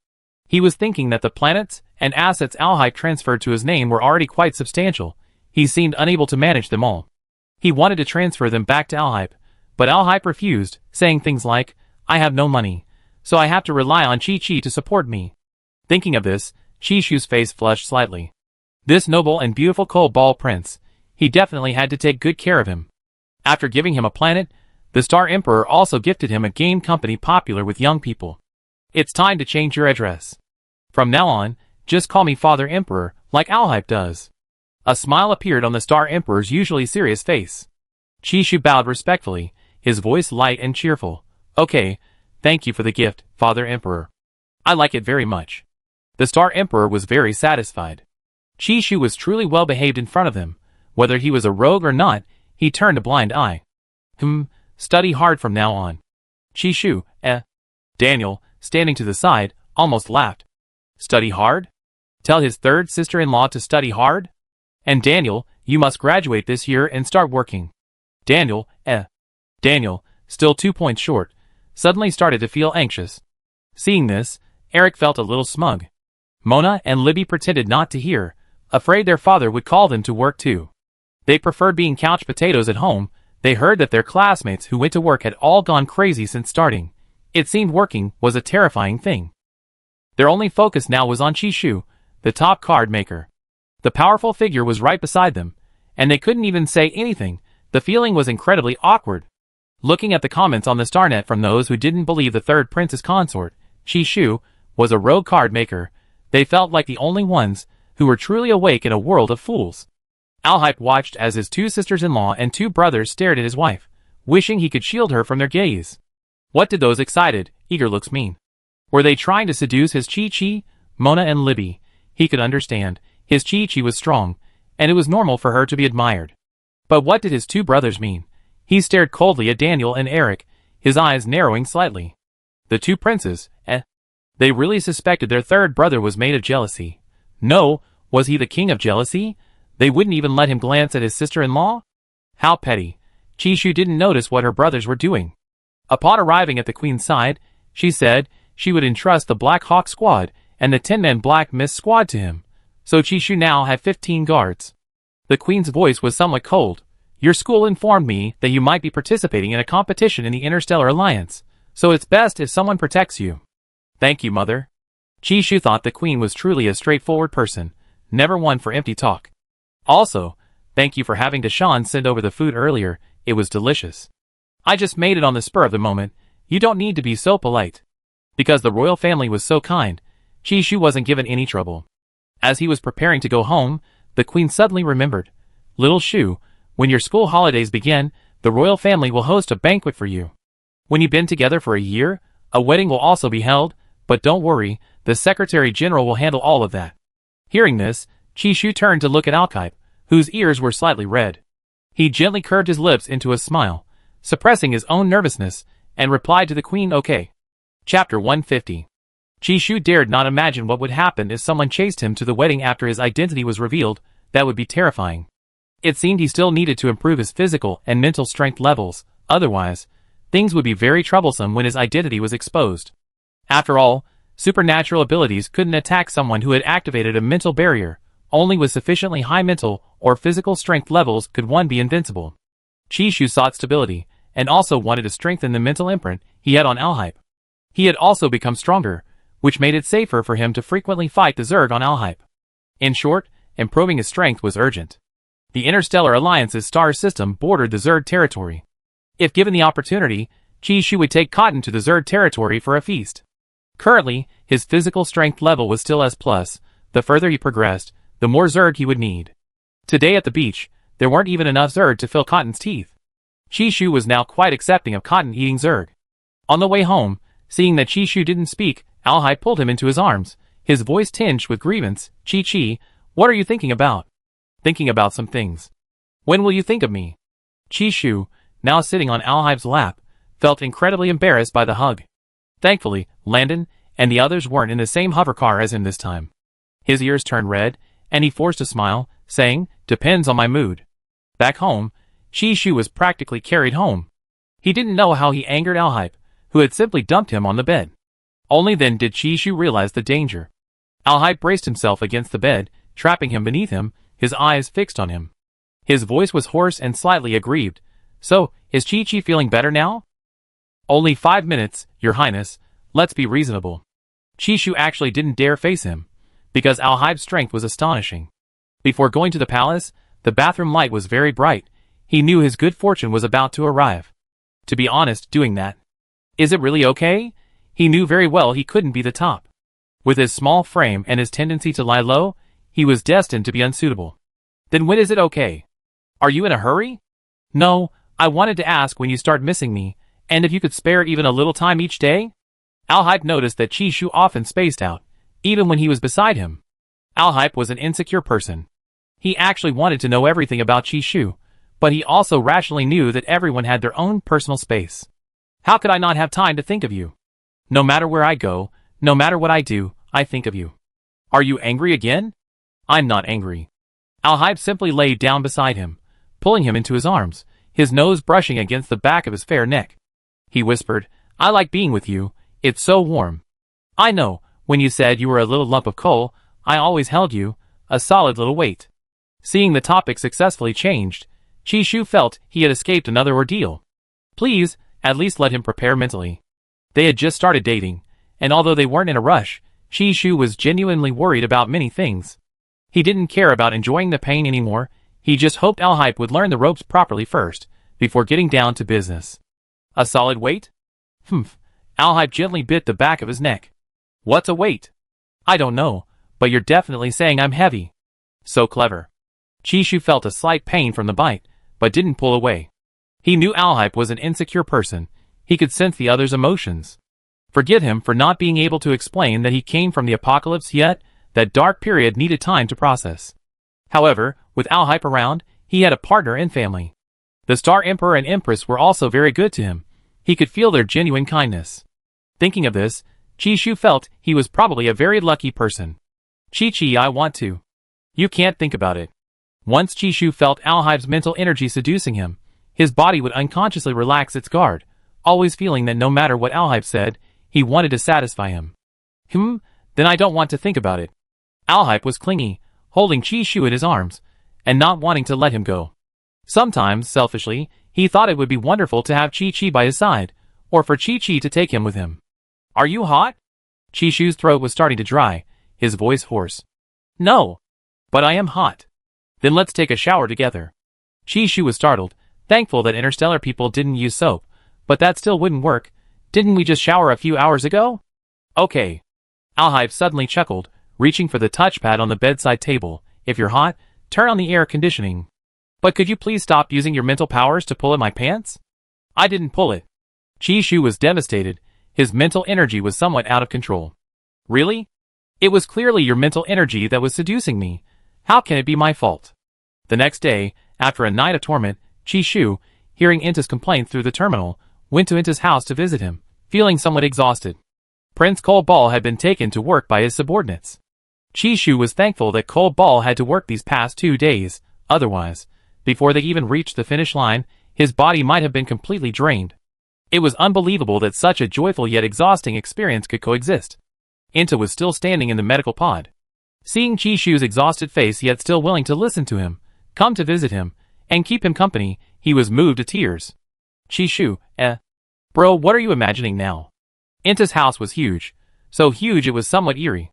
He was thinking that the planets and assets Alhype transferred to his name were already quite substantial. He seemed unable to manage them all. He wanted to transfer them back to Alhype, but Alhype refused, saying things like, "I have no money, so I have to rely on Chi-Chi to support me." Thinking of this, Chishu's face flushed slightly. This noble and beautiful Cobalt prince, he definitely had to take good care of him. After giving him a planet, the Star Emperor also gifted him a game company popular with young people. It's time to change your address. From now on, just call me Father Emperor, like Alhype does. A smile appeared on the Star Emperor's usually serious face. Chishu bowed respectfully, his voice light and cheerful. Okay, thank you for the gift, Father Emperor. I like it very much. The Star Emperor was very satisfied. Chishu was truly well behaved in front of him. Whether he was a rogue or not, he turned a blind eye. Study hard from now on. Chishu, Daniel, standing to the side, almost laughed. Study hard? Tell his third sister-in-law to study hard? And Daniel, you must graduate this year and start working. Daniel, Daniel, still 2 points short, suddenly started to feel anxious. Seeing this, Eric felt a little smug. Mona and Libby pretended not to hear, afraid their father would call them to work too. They preferred being couch potatoes at home. They heard that their classmates who went to work had all gone crazy since starting. It seemed working was a terrifying thing. Their only focus now was on Chishu, the top card maker. The powerful figure was right beside them, and they couldn't even say anything. The feeling was incredibly awkward. Looking at the comments on the Starnet from those who didn't believe the third prince's consort, Chishu, was a rogue card maker, they felt like the only ones who were truly awake in a world of fools. Alhype watched as his two sisters-in-law and two brothers stared at his wife, wishing he could shield her from their gaze. What did those excited, eager looks mean? Were they trying to seduce his Chi-Chi, Mona and Libby? He could understand. His Chi-Chi was strong, and it was normal for her to be admired. But what did his two brothers mean? He stared coldly at Daniel and Eric, his eyes narrowing slightly. The two princes, They really suspected their third brother was made of jealousy. No, was he the king of jealousy? They wouldn't even let him glance at his sister-in-law? How petty. Chishu didn't notice what her brothers were doing. Upon arriving at the queen's side, she said she would entrust the Black Hawk squad and the 10-man Black Mist squad to him. So Chishu now had 15 guards. The queen's voice was somewhat cold. Your school informed me that you might be participating in a competition in the Interstellar Alliance, so it's best if someone protects you. Thank you, mother. Chishu thought the queen was truly a straightforward person, never one for empty talk. Also, thank you for having Deshawn send over the food earlier, it was delicious. I just made it on the spur of the moment, you don't need to be so polite. Because the royal family was so kind, Chishu wasn't given any trouble. As he was preparing to go home, the queen suddenly remembered. Little Shu, when your school holidays begin, the royal family will host a banquet for you. When you've been together for a year, a wedding will also be held, but don't worry, the Secretary General will handle all of that. Hearing this, Chishu turned to look at Alhype, whose ears were slightly red. He gently curved his lips into a smile, suppressing his own nervousness, and replied to the queen, okay. Chapter 150. Chishu dared not imagine what would happen if someone chased him to the wedding after his identity was revealed. That would be terrifying. It seemed he still needed to improve his physical and mental strength levels, otherwise, things would be very troublesome when his identity was exposed. After all, supernatural abilities couldn't attack someone who had activated a mental barrier. Only with sufficiently high mental or physical strength levels could one be invincible. Chishu sought stability, and also wanted to strengthen the mental imprint he had on Alhype. He had also become stronger, which made it safer for him to frequently fight the Zerg on Alhype. In short, improving his strength was urgent. The Interstellar Alliance's star system bordered the Zerg territory. If given the opportunity, Chishu would take Cotton to the Zerg territory for a feast. Currently, his physical strength level was still S+. The further he progressed, the more Zerg he would need. Today at the beach, there weren't even enough Zerg to fill Cotton's teeth. Chishu was now quite accepting of Cotton eating Zerg. On the way home, seeing that Chishu didn't speak, Alhype pulled him into his arms, his voice tinged with grievance. Chi-Chi, what are you thinking about? Thinking about some things. When will you think of me? Chishu, now sitting on Alhype's lap, felt incredibly embarrassed by the hug. Thankfully, Landon and the others weren't in the same hovercar as him this time. His ears turned red, and he forced a smile, saying, depends on my mood. Back home, Chishu was practically carried home. He didn't know how he angered Alhype, who had simply dumped him on the bed. Only then did Chishu realize the danger. Alhype braced himself against the bed, trapping him beneath him, his eyes fixed on him. His voice was hoarse and slightly aggrieved. So, is Chi-Chi feeling better now? Only 5 minutes, Your Highness, let's be reasonable. Chishu actually didn't dare face him, because Alhype's strength was astonishing. Before going to the palace, the bathroom light was very bright. He knew his good fortune was about to arrive. To be honest, doing that. Is it really okay? He knew very well he couldn't be the top. With his small frame and his tendency to lie low, he was destined to be unsuitable. Then when is it okay? Are you in a hurry? No, I wanted to ask when you start missing me, and if you could spare even a little time each day? Alhype noticed that Chishu often spaced out, even when he was beside him. Alhype was an insecure person. He actually wanted to know everything about Chishu, but he also rationally knew that everyone had their own personal space. How could I not have time to think of you? No matter where I go, no matter what I do, I think of you. Are you angry again? I'm not angry. Alhype simply laid down beside him, pulling him into his arms, his nose brushing against the back of his fair neck. He whispered, I like being with you, it's so warm. I know, when you said you were a little lump of coal, I always held you, a solid little weight. Seeing the topic successfully changed, Chishu felt he had escaped another ordeal. Please, at least let him prepare mentally. They had just started dating, and although they weren't in a rush, Chishu was genuinely worried about many things. He didn't care about enjoying the pain anymore, he just hoped Alhype would learn the ropes properly first, before getting down to business. A solid weight? Humph. Alhype gently bit the back of his neck. What's a weight? I don't know, but you're definitely saying I'm heavy. So clever. Chishu felt a slight pain from the bite, but didn't pull away. He knew Alhype was an insecure person. He could sense the other's emotions. Forgive him for not being able to explain that he came from the apocalypse yet, that dark period needed time to process. However, with Alhype around, he had a partner and family. The Star Emperor and Empress were also very good to him. He could feel their genuine kindness. Thinking of this, Chishu felt he was probably a very lucky person. Chi-Chi, I want to. You can't think about it. Once Chishu felt Alhype's mental energy seducing him, his body would unconsciously relax its guard, always feeling that no matter what Alhype said, he wanted to satisfy him. Then I don't want to think about it. Alhype was clingy, holding Chishu in his arms, and not wanting to let him go. Sometimes, selfishly, he thought it would be wonderful to have Chi-Chi by his side, or for Chi-Chi to take him with him. Are you hot? Chishu's throat was starting to dry, his voice hoarse. No. But I am hot. Then let's take a shower together. Chishu was startled, thankful that interstellar people didn't use soap, but that still wouldn't work. Didn't we just shower a few hours ago? Okay. Alhype suddenly chuckled, reaching for the touchpad on the bedside table. If you're hot, turn on the air conditioning. But could you please stop using your mental powers to pull at my pants? I didn't pull it. Chishu was devastated. His mental energy was somewhat out of control. Really? It was clearly your mental energy that was seducing me. How can it be my fault? The next day, after a night of torment, Chishu, hearing Inta's complaint through the terminal, went to Inta's house to visit him, feeling somewhat exhausted. Prince Kolbal had been taken to work by his subordinates. Chishu was thankful that Kolbal had to work these past 2 days, otherwise, before they even reached the finish line, his body might have been completely drained. It was unbelievable that such a joyful yet exhausting experience could coexist. Inta was still standing in the medical pod. Seeing Chishu's exhausted face yet still willing to listen to him, come to visit him, and keep him company, he was moved to tears. Chishu, Bro, what are you imagining now? Inta's house was huge. So huge it was somewhat eerie.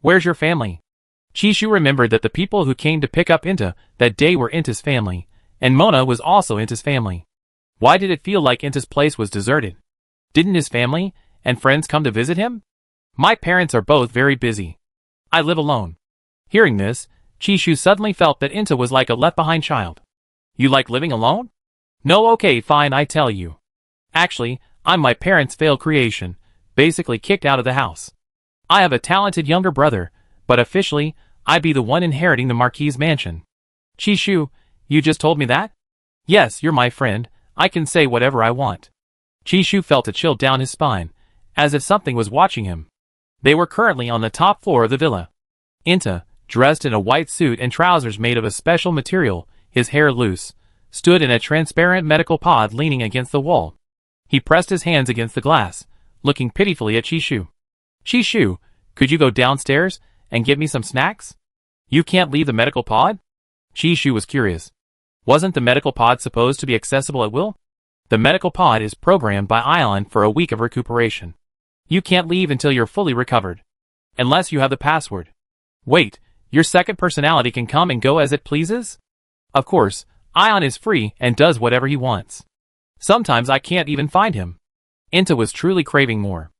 Where's your family? Chishu remembered that the people who came to pick up Inta that day were Inta's family, and Mona was also Inta's family. Why did it feel like Inta's place was deserted? Didn't his family and friends come to visit him? My parents are both very busy. I live alone. Hearing this, Chishu suddenly felt that Inta was like a left-behind child. You like living alone? No, okay, fine, I tell you. Actually, I'm my parents' failed creation, basically kicked out of the house. I have a talented younger brother, but officially, I'd be the one inheriting the Marquis' mansion. Chishu, you just told me that? Yes, you're my friend, I can say whatever I want. Chishu felt a chill down his spine, as if something was watching him. They were currently on the top floor of the villa. Inta, dressed in a white suit and trousers made of a special material, his hair loose, stood in a transparent medical pod leaning against the wall. He pressed his hands against the glass, looking pitifully at Chishu. Chishu, could you go downstairs and get me some snacks? You can't leave the medical pod? Chishu was curious. Wasn't the medical pod supposed to be accessible at will? The medical pod is programmed by Ion for a week of recuperation. You can't leave until you're fully recovered. Unless you have the password. Wait, your second personality can come and go as it pleases? Of course, Ion is free and does whatever he wants. Sometimes I can't even find him. Inta was truly craving more.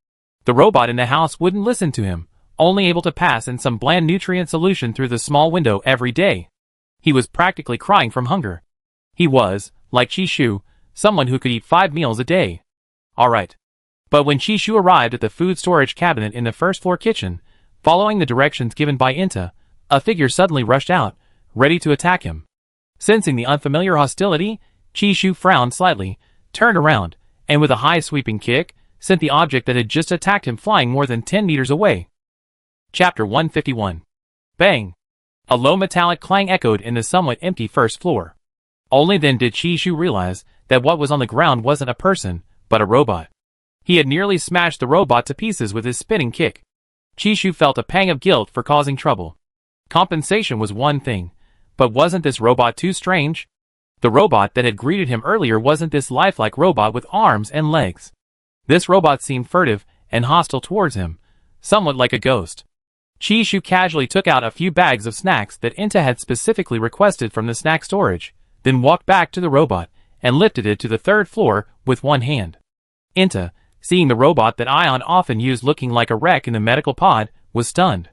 The robot in the house wouldn't listen to him, only able to pass in some bland nutrient solution through the small window every day. He was practically crying from hunger. He was, like Chishu, someone who could eat 5 meals a day. Alright. But when Chishu arrived at the food storage cabinet in the first floor kitchen, following the directions given by Inta, a figure suddenly rushed out, ready to attack him. Sensing the unfamiliar hostility, Chishu frowned slightly, turned around, and with a high sweeping kick, sent the object that had just attacked him flying more than 10 meters away. Chapter 151. Bang! A low metallic clang echoed in the somewhat empty first floor. Only then did Chishu realize that what was on the ground wasn't a person, but a robot. He had nearly smashed the robot to pieces with his spinning kick. Chishu felt a pang of guilt for causing trouble. Compensation was one thing, but wasn't this robot too strange? The robot that had greeted him earlier wasn't this lifelike robot with arms and legs. This robot seemed furtive and hostile towards him, somewhat like a ghost. Chishu casually took out a few bags of snacks that Inta had specifically requested from the snack storage, then walked back to the robot and lifted it to the third floor with one hand. Inta, seeing the robot that Ion often used looking like a wreck in the medical pod, was stunned.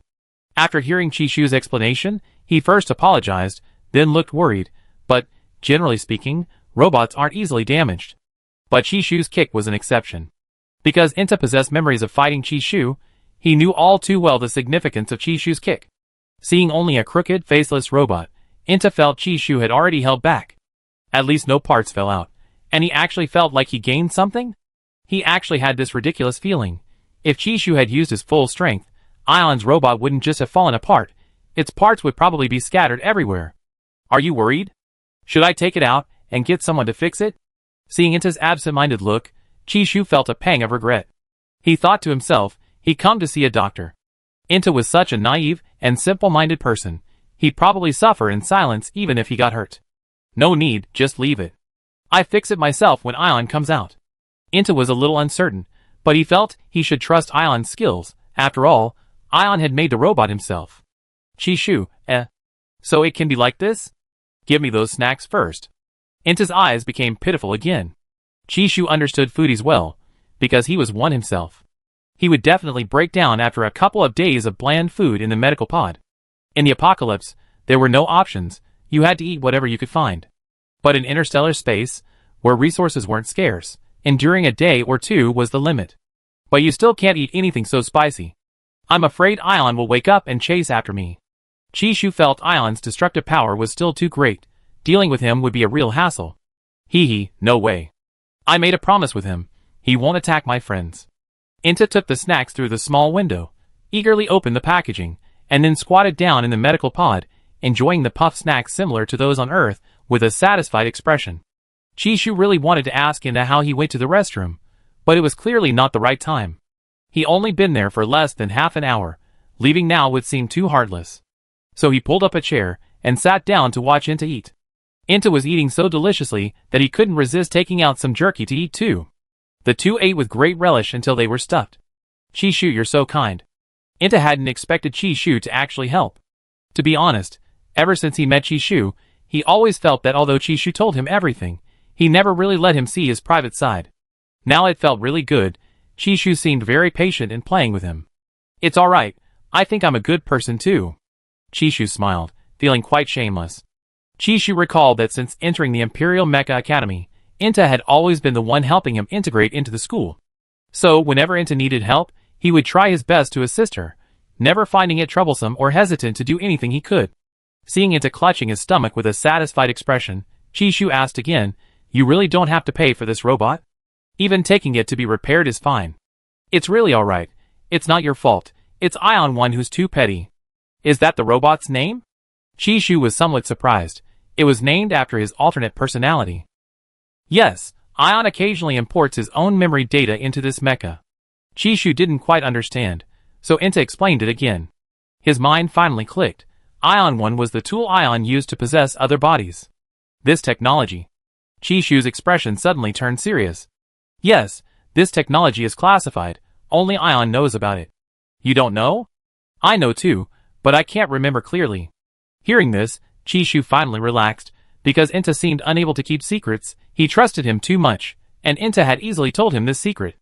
After hearing Chishu's explanation, he first apologized, then looked worried, but, generally speaking, robots aren't easily damaged. But Chishu's kick was an exception. Because Inta possessed memories of fighting Chishu, he knew all too well the significance of Chishu's kick. Seeing only a crooked, faceless robot, Inta felt Chishu had already held back. At least no parts fell out, and he actually felt like he gained something? He actually had this ridiculous feeling. If Chishu had used his full strength, Ion's robot wouldn't just have fallen apart, its parts would probably be scattered everywhere. Are you worried? Should I take it out and get someone to fix it? Seeing Inta's absent-minded look, Chishu felt a pang of regret. He thought to himself, he'd come to see a doctor. Inta was such a naive and simple-minded person, he'd probably suffer in silence even if he got hurt. No need, just leave it. I fix it myself when Ion comes out. Inta was a little uncertain, but he felt he should trust Ion's skills. After all, Ion had made the robot himself. Chishu, so it can be like this? Give me those snacks first. Inta's eyes became pitiful again. Chishu understood foodies well, because he was one himself. He would definitely break down after a couple of days of bland food in the medical pod. In the apocalypse, there were no options, you had to eat whatever you could find. But in interstellar space, where resources weren't scarce, enduring a day or two was the limit. But you still can't eat anything so spicy. I'm afraid Ion will wake up and chase after me. Chishu felt Ion's destructive power was still too great. Dealing with him would be a real hassle. No way. I made a promise with him. He won't attack my friends. Inta took the snacks through the small window, eagerly opened the packaging, and then squatted down in the medical pod, enjoying the puff snacks similar to those on Earth, with a satisfied expression. Chishu really wanted to ask Inta how he went to the restroom, but it was clearly not the right time. He only been there for less than half an hour, leaving now would seem too heartless. So he pulled up a chair and sat down to watch Inta eat. Inta was eating so deliciously that he couldn't resist taking out some jerky to eat too. The two ate with great relish until they were stuffed. Chishu, you're so kind. Inta hadn't expected Chishu to actually help. To be honest, ever since he met Chishu, he always felt that although Chishu told him everything, he never really let him see his private side. Now it felt really good. Chishu seemed very patient in playing with him. It's alright, I think I'm a good person too. Chishu smiled, feeling quite shameless. Chishu recalled that since entering the Imperial Mecha Academy, Inta had always been the one helping him integrate into the school. So whenever Inta needed help, he would try his best to assist her, never finding it troublesome or hesitant to do anything he could. Seeing Inta clutching his stomach with a satisfied expression, Chishu asked again, you really don't have to pay for this robot? Even taking it to be repaired is fine. It's really alright. It's not your fault. It's Ion one who's too petty. Is that the robot's name? Chishu was somewhat surprised. It was named after his alternate personality. Yes, Ion occasionally imports his own memory data into this mecha. Chishu didn't quite understand, so Inta explained it again. His mind finally clicked. Ion 1 was the tool Ion used to possess other bodies. This technology. Chishu's expression suddenly turned serious. Yes, this technology is classified, only Ion knows about it. You don't know? I know too, but I can't remember clearly. Hearing this, Chishu finally relaxed. Because Inta seemed unable to keep secrets, he trusted him too much, and Inta had easily told him this secret.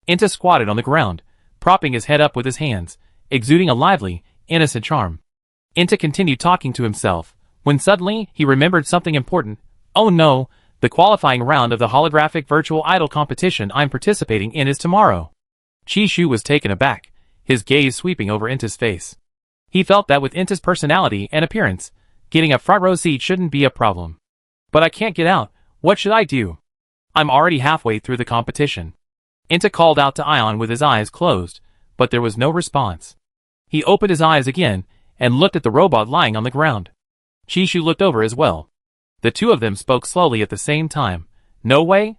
Inta squatted on the ground, propping his head up with his hands, exuding a lively, innocent charm. Inta continued talking to himself, when suddenly he remembered something important. Oh no, the qualifying round of the holographic virtual idol competition I'm participating in is tomorrow. Chishu was taken aback, his gaze sweeping over Inta's face. He felt that with Inta's personality and appearance, getting a front row seat shouldn't be a problem. But I can't get out, what should I do? I'm already halfway through the competition. Inta called out to Ion with his eyes closed, but there was no response. He opened his eyes again, and looked at the robot lying on the ground. Chishu looked over as well. The two of them spoke slowly at the same time. No way?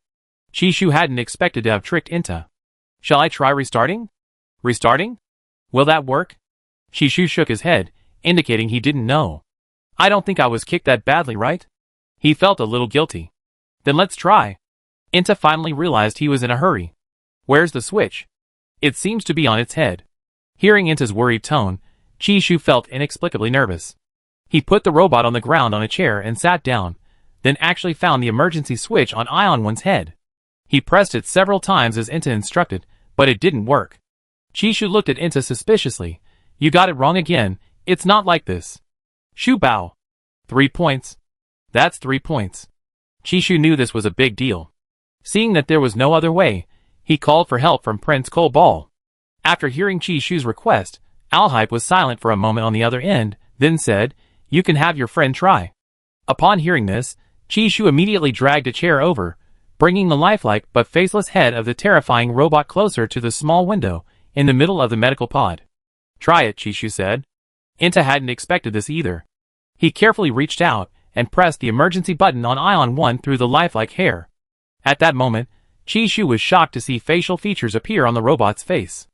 Chishu hadn't expected to have tricked Inta. Shall I try restarting? Restarting? Will that work? Chishu shook his head, indicating he didn't know. I don't think I was kicked that badly, right? He felt a little guilty. Then let's try. Inta finally realized he was in a hurry. Where's the switch? It seems to be on its head. Hearing Inta's worried tone, Chishu felt inexplicably nervous. He put the robot on the ground on a chair and sat down, then actually found the emergency switch on Ion 1's head. He pressed it several times as Inta instructed, but it didn't work. Chishu looked at Inta suspiciously. You got it wrong again, it's not like this. Shu Bao. 3 points. That's 3 points. Chishu knew this was a big deal. Seeing that there was no other way, he called for help from Prince Cobal. After hearing Chishu's request, Alhype was silent for a moment on the other end, then said, You can have your friend try. Upon hearing this, Chishu immediately dragged a chair over, bringing the lifelike but faceless head of the terrifying robot closer to the small window in the middle of the medical pod. Try it, Chishu said. Inta hadn't expected this either. He carefully reached out and pressed the emergency button on Ion 1 through the lifelike hair. At that moment, Chishu was shocked to see facial features appear on the robot's face.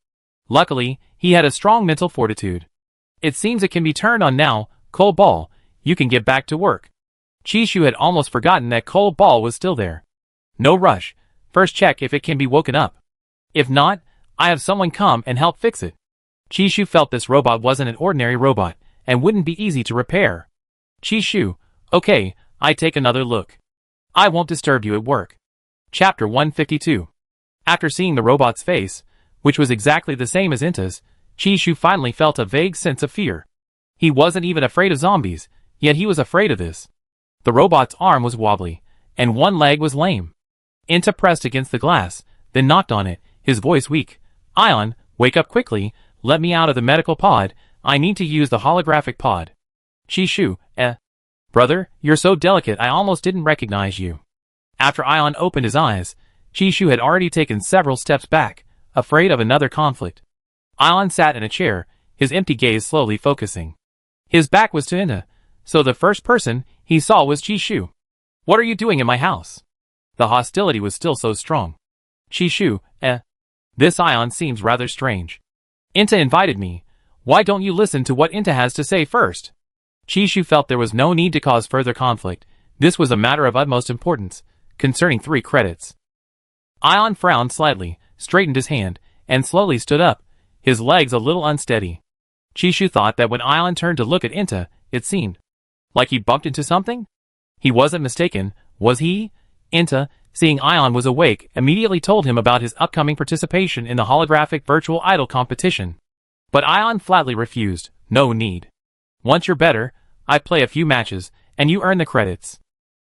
Luckily, he had a strong mental fortitude. It seems it can be turned on now, Cobal, you can get back to work. Chishu had almost forgotten that Cobal was still there. No rush, first check if it can be woken up. If not, I have someone come and help fix it. Chishu felt this robot wasn't an ordinary robot, and wouldn't be easy to repair. Chishu, okay, I take another look. I won't disturb you at work. Chapter 152. After seeing the robot's face, which was exactly the same as Inta's, Chishu finally felt a vague sense of fear. He wasn't even afraid of zombies, yet he was afraid of this. The robot's arm was wobbly, and one leg was lame. Inta pressed against the glass, then knocked on it, his voice weak. Ion, wake up quickly, let me out of the medical pod, I need to use the holographic pod. Chishu, Brother, you're so delicate I almost didn't recognize you. After Ion opened his eyes, Chishu had already taken several steps back, afraid of another conflict. Ion sat in a chair, his empty gaze slowly focusing. His back was to Inta, so the first person he saw was Chishu. What are you doing in my house? The hostility was still so strong. Chishu, This Ion seems rather strange. Inta invited me. Why don't you listen to what Inta has to say first? Chishu felt there was no need to cause further conflict. This was a matter of utmost importance, concerning 3 credits. Ion frowned slightly, straightened his hand, and slowly stood up, his legs a little unsteady. Chishu thought that when Ion turned to look at Inta, it seemed like he bumped into something? He wasn't mistaken, was he? Inta, seeing Ion was awake, immediately told him about his upcoming participation in the holographic virtual idol competition. But Ion flatly refused. No need. Once you're better, I play a few matches, and you earn the credits.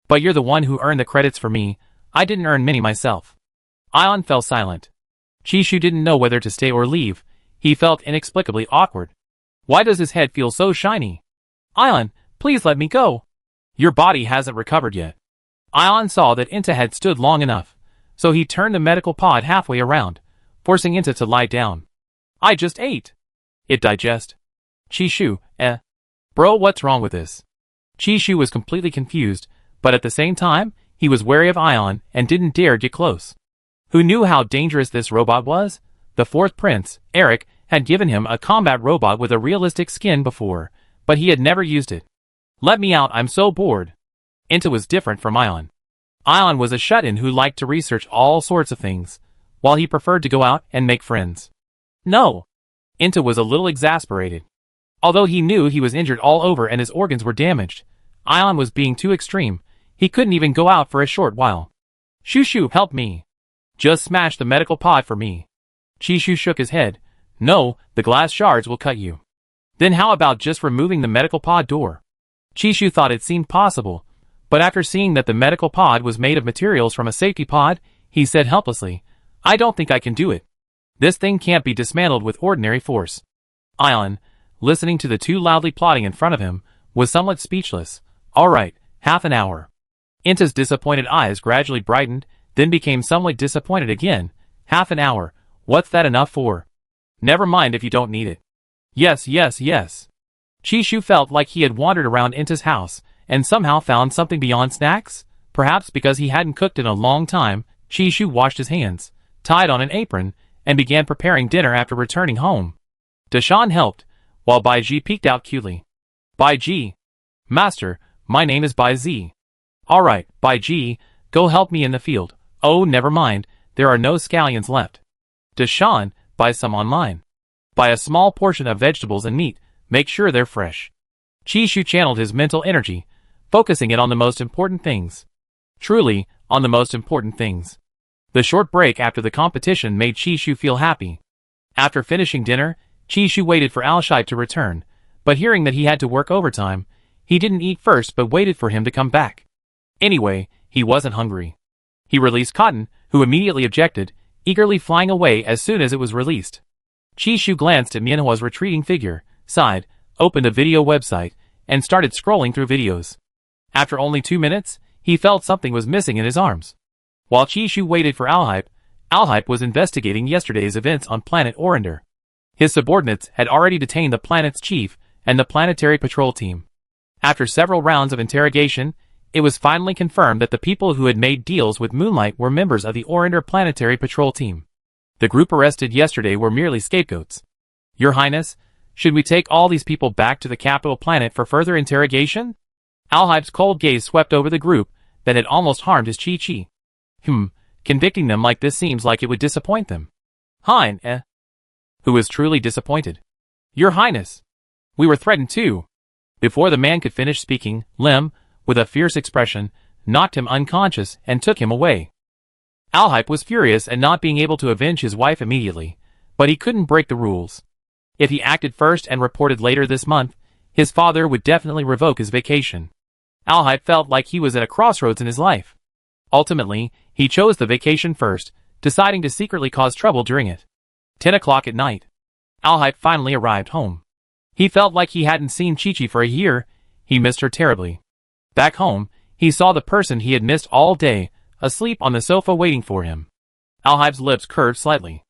But you're the one who earned the credits for me, I didn't earn many myself. Ion fell silent. Chishu didn't know whether to stay or leave, he felt inexplicably awkward. Why does his head feel so shiny? Ion, please let me go. Your body hasn't recovered yet. Ion saw that Inta had stood long enough, so he turned the medical pod halfway around, forcing Inta to lie down. I just ate. It digest. Chishu, Bro, what's wrong with this? Chishu was completely confused, but at the same time, he was wary of Ion and didn't dare get close. Who knew how dangerous this robot was? The fourth prince, Eric, had given him a combat robot with a realistic skin before, but he had never used it. Let me out, I'm so bored. Inta was different from Ion. Ion was a shut-in who liked to research all sorts of things, while he preferred to go out and make friends. No. Inta was a little exasperated. Although he knew he was injured all over and his organs were damaged, Ion was being too extreme. He couldn't even go out for a short while. Shoo, help me. Just smash the medical pod for me. Chishu shook his head. No, the glass shards will cut you. Then how about just removing the medical pod door? Chishu thought it seemed possible, but after seeing that the medical pod was made of materials from a safety pod, he said helplessly, I don't think I can do it. This thing can't be dismantled with ordinary force. Ion, listening to the two loudly plotting in front of him, was somewhat speechless. All right, half an hour. Inta's disappointed eyes gradually brightened, then became somewhat disappointed again. Half an hour, what's that enough for? Never mind if you don't need it. Yes. Chishu felt like he had wandered around Inta's house, and somehow found something beyond snacks? Perhaps because he hadn't cooked in a long time, Chishu washed his hands, tied on an apron, and began preparing dinner after returning home. Deshaun helped, while Bai Ji peeked out cutely. Bai Ji. Master, my name is Bai Zi. Alright, Bai Ji, go help me in the field. Oh, never mind, there are no scallions left. Deshaun, buy some online. Buy a small portion of vegetables and meat, make sure they're fresh. Chishu channeled his mental energy, focusing it on the most important things. Truly, on the most important things. The short break after the competition made Chishu feel happy. After finishing dinner, Chishu waited for Alshite to return, but hearing that he had to work overtime, he didn't eat first but waited for him to come back. Anyway, he wasn't hungry. He released Cotton, who immediately objected, eagerly flying away as soon as it was released. Chishu glanced at Mianhua's retreating figure, sighed, opened a video website, and started scrolling through videos. After only 2 minutes, he felt something was missing in his arms. While Chishu waited for Alhype was investigating yesterday's events on planet Orinder. His subordinates had already detained the planet's chief and the planetary patrol team. After several rounds of interrogation, it was finally confirmed that the people who had made deals with Moonlight were members of the Orinder planetary patrol team. The group arrested yesterday were merely scapegoats. Your Highness, should we take all these people back to the capital planet for further interrogation? Alhype's cold gaze swept over the group that had almost harmed his chi-chi. Convicting them like this seems like it would disappoint them. Who was truly disappointed? Your Highness. We were threatened too. Before the man could finish speaking, Lem, with a fierce expression, knocked him unconscious and took him away. Alhype was furious at not being able to avenge his wife immediately, but he couldn't break the rules. If he acted first and reported later this month, his father would definitely revoke his vacation. Alhype felt like he was at a crossroads in his life. Ultimately, he chose the vacation first, deciding to secretly cause trouble during it. 10 o'clock at night. Alhype finally arrived home. He felt like he hadn't seen Chi-Chi for a year. He missed her terribly. Back home, he saw the person he had missed all day, asleep on the sofa waiting for him. Alhype's lips curved slightly.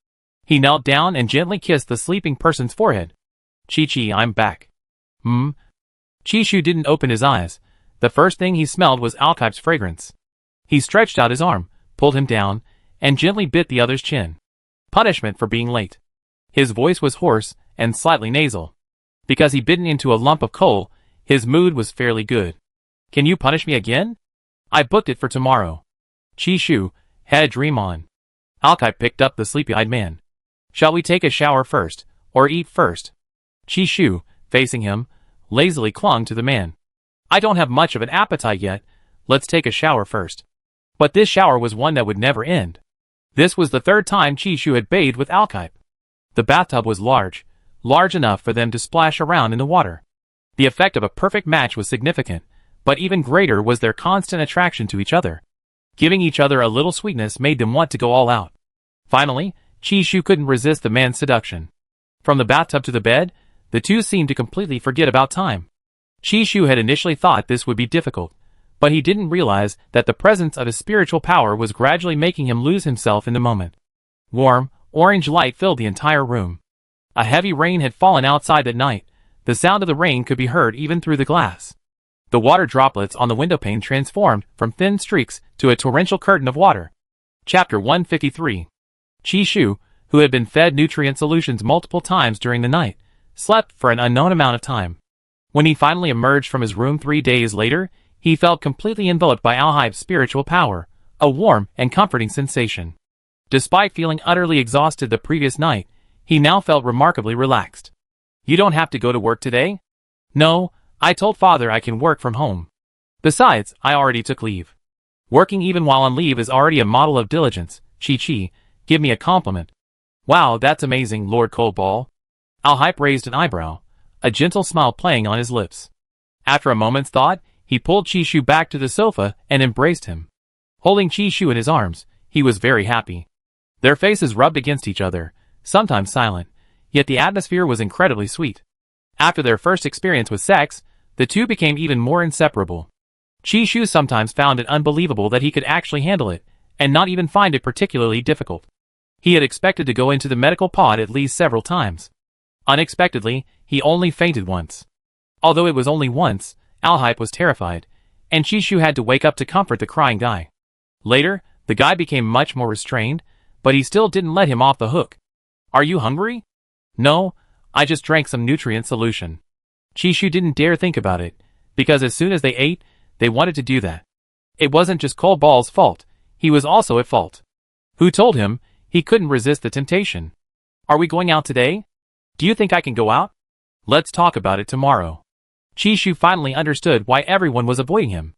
He knelt down and gently kissed the sleeping person's forehead. Chi-Chi, I'm back. Chishu didn't open his eyes. The first thing he smelled was Alhype's fragrance. He stretched out his arm, pulled him down, and gently bit the other's chin. Punishment for being late. His voice was hoarse and slightly nasal. Because he'd bitten into a lump of coal, his mood was fairly good. Can you punish me again? I booked it for tomorrow. Chishu had a dream on. Alhype picked up the sleepy-eyed man. Shall we take a shower first, or eat first? Chishu, facing him, lazily clung to the man. I don't have much of an appetite yet. Let's take a shower first. But this shower was one that would never end. This was the third time Chishu had bathed with Alhype. The bathtub was large enough for them to splash around in the water. The effect of a perfect match was significant, but even greater was their constant attraction to each other. Giving each other a little sweetness made them want to go all out. Finally, Chishu couldn't resist the man's seduction. From the bathtub to the bed, the two seemed to completely forget about time. Chishu had initially thought this would be difficult, but he didn't realize that the presence of his spiritual power was gradually making him lose himself in the moment. Warm, orange light filled the entire room. A heavy rain had fallen outside that night. The sound of the rain could be heard even through the glass. The water droplets on the windowpane transformed from thin streaks to a torrential curtain of water. Chapter 153. Chi-Shu, who had been fed nutrient solutions multiple times during the night, slept for an unknown amount of time. When he finally emerged from his room 3 days later, he felt completely enveloped by Alhype's spiritual power, a warm and comforting sensation. Despite feeling utterly exhausted the previous night, he now felt remarkably relaxed. "You don't have to go to work today?" "No, I told Father I can work from home. Besides, I already took leave." "Working even while on leave is already a model of diligence, Chi-Chi. Give me a compliment." "Wow, that's amazing, Lord Coldball." Alhype raised an eyebrow, a gentle smile playing on his lips. After a moment's thought, he pulled Chi-Shu back to the sofa and embraced him. Holding Chi-Shu in his arms, he was very happy. Their faces rubbed against each other, sometimes silent, yet the atmosphere was incredibly sweet. After their first experience with sex, the two became even more inseparable. Chi-Shu sometimes found it unbelievable that he could actually handle it, and not even find it particularly difficult. He had expected to go into the medical pod at least several times. Unexpectedly, he only fainted once. Although it was only once, Alhype was terrified, and Chi-Shu had to wake up to comfort the crying guy. Later, the guy became much more restrained, but he still didn't let him off the hook. "Are you hungry?" "No, I just drank some nutrient solution." Chi-Shu didn't dare think about it, because as soon as they ate, they wanted to do that. It wasn't just Coldball's fault, he was also at fault. Who told him he couldn't resist the temptation? "Are we going out today? Do you think I can go out?" "Let's talk about it tomorrow." Chi-Shu finally understood why everyone was avoiding him.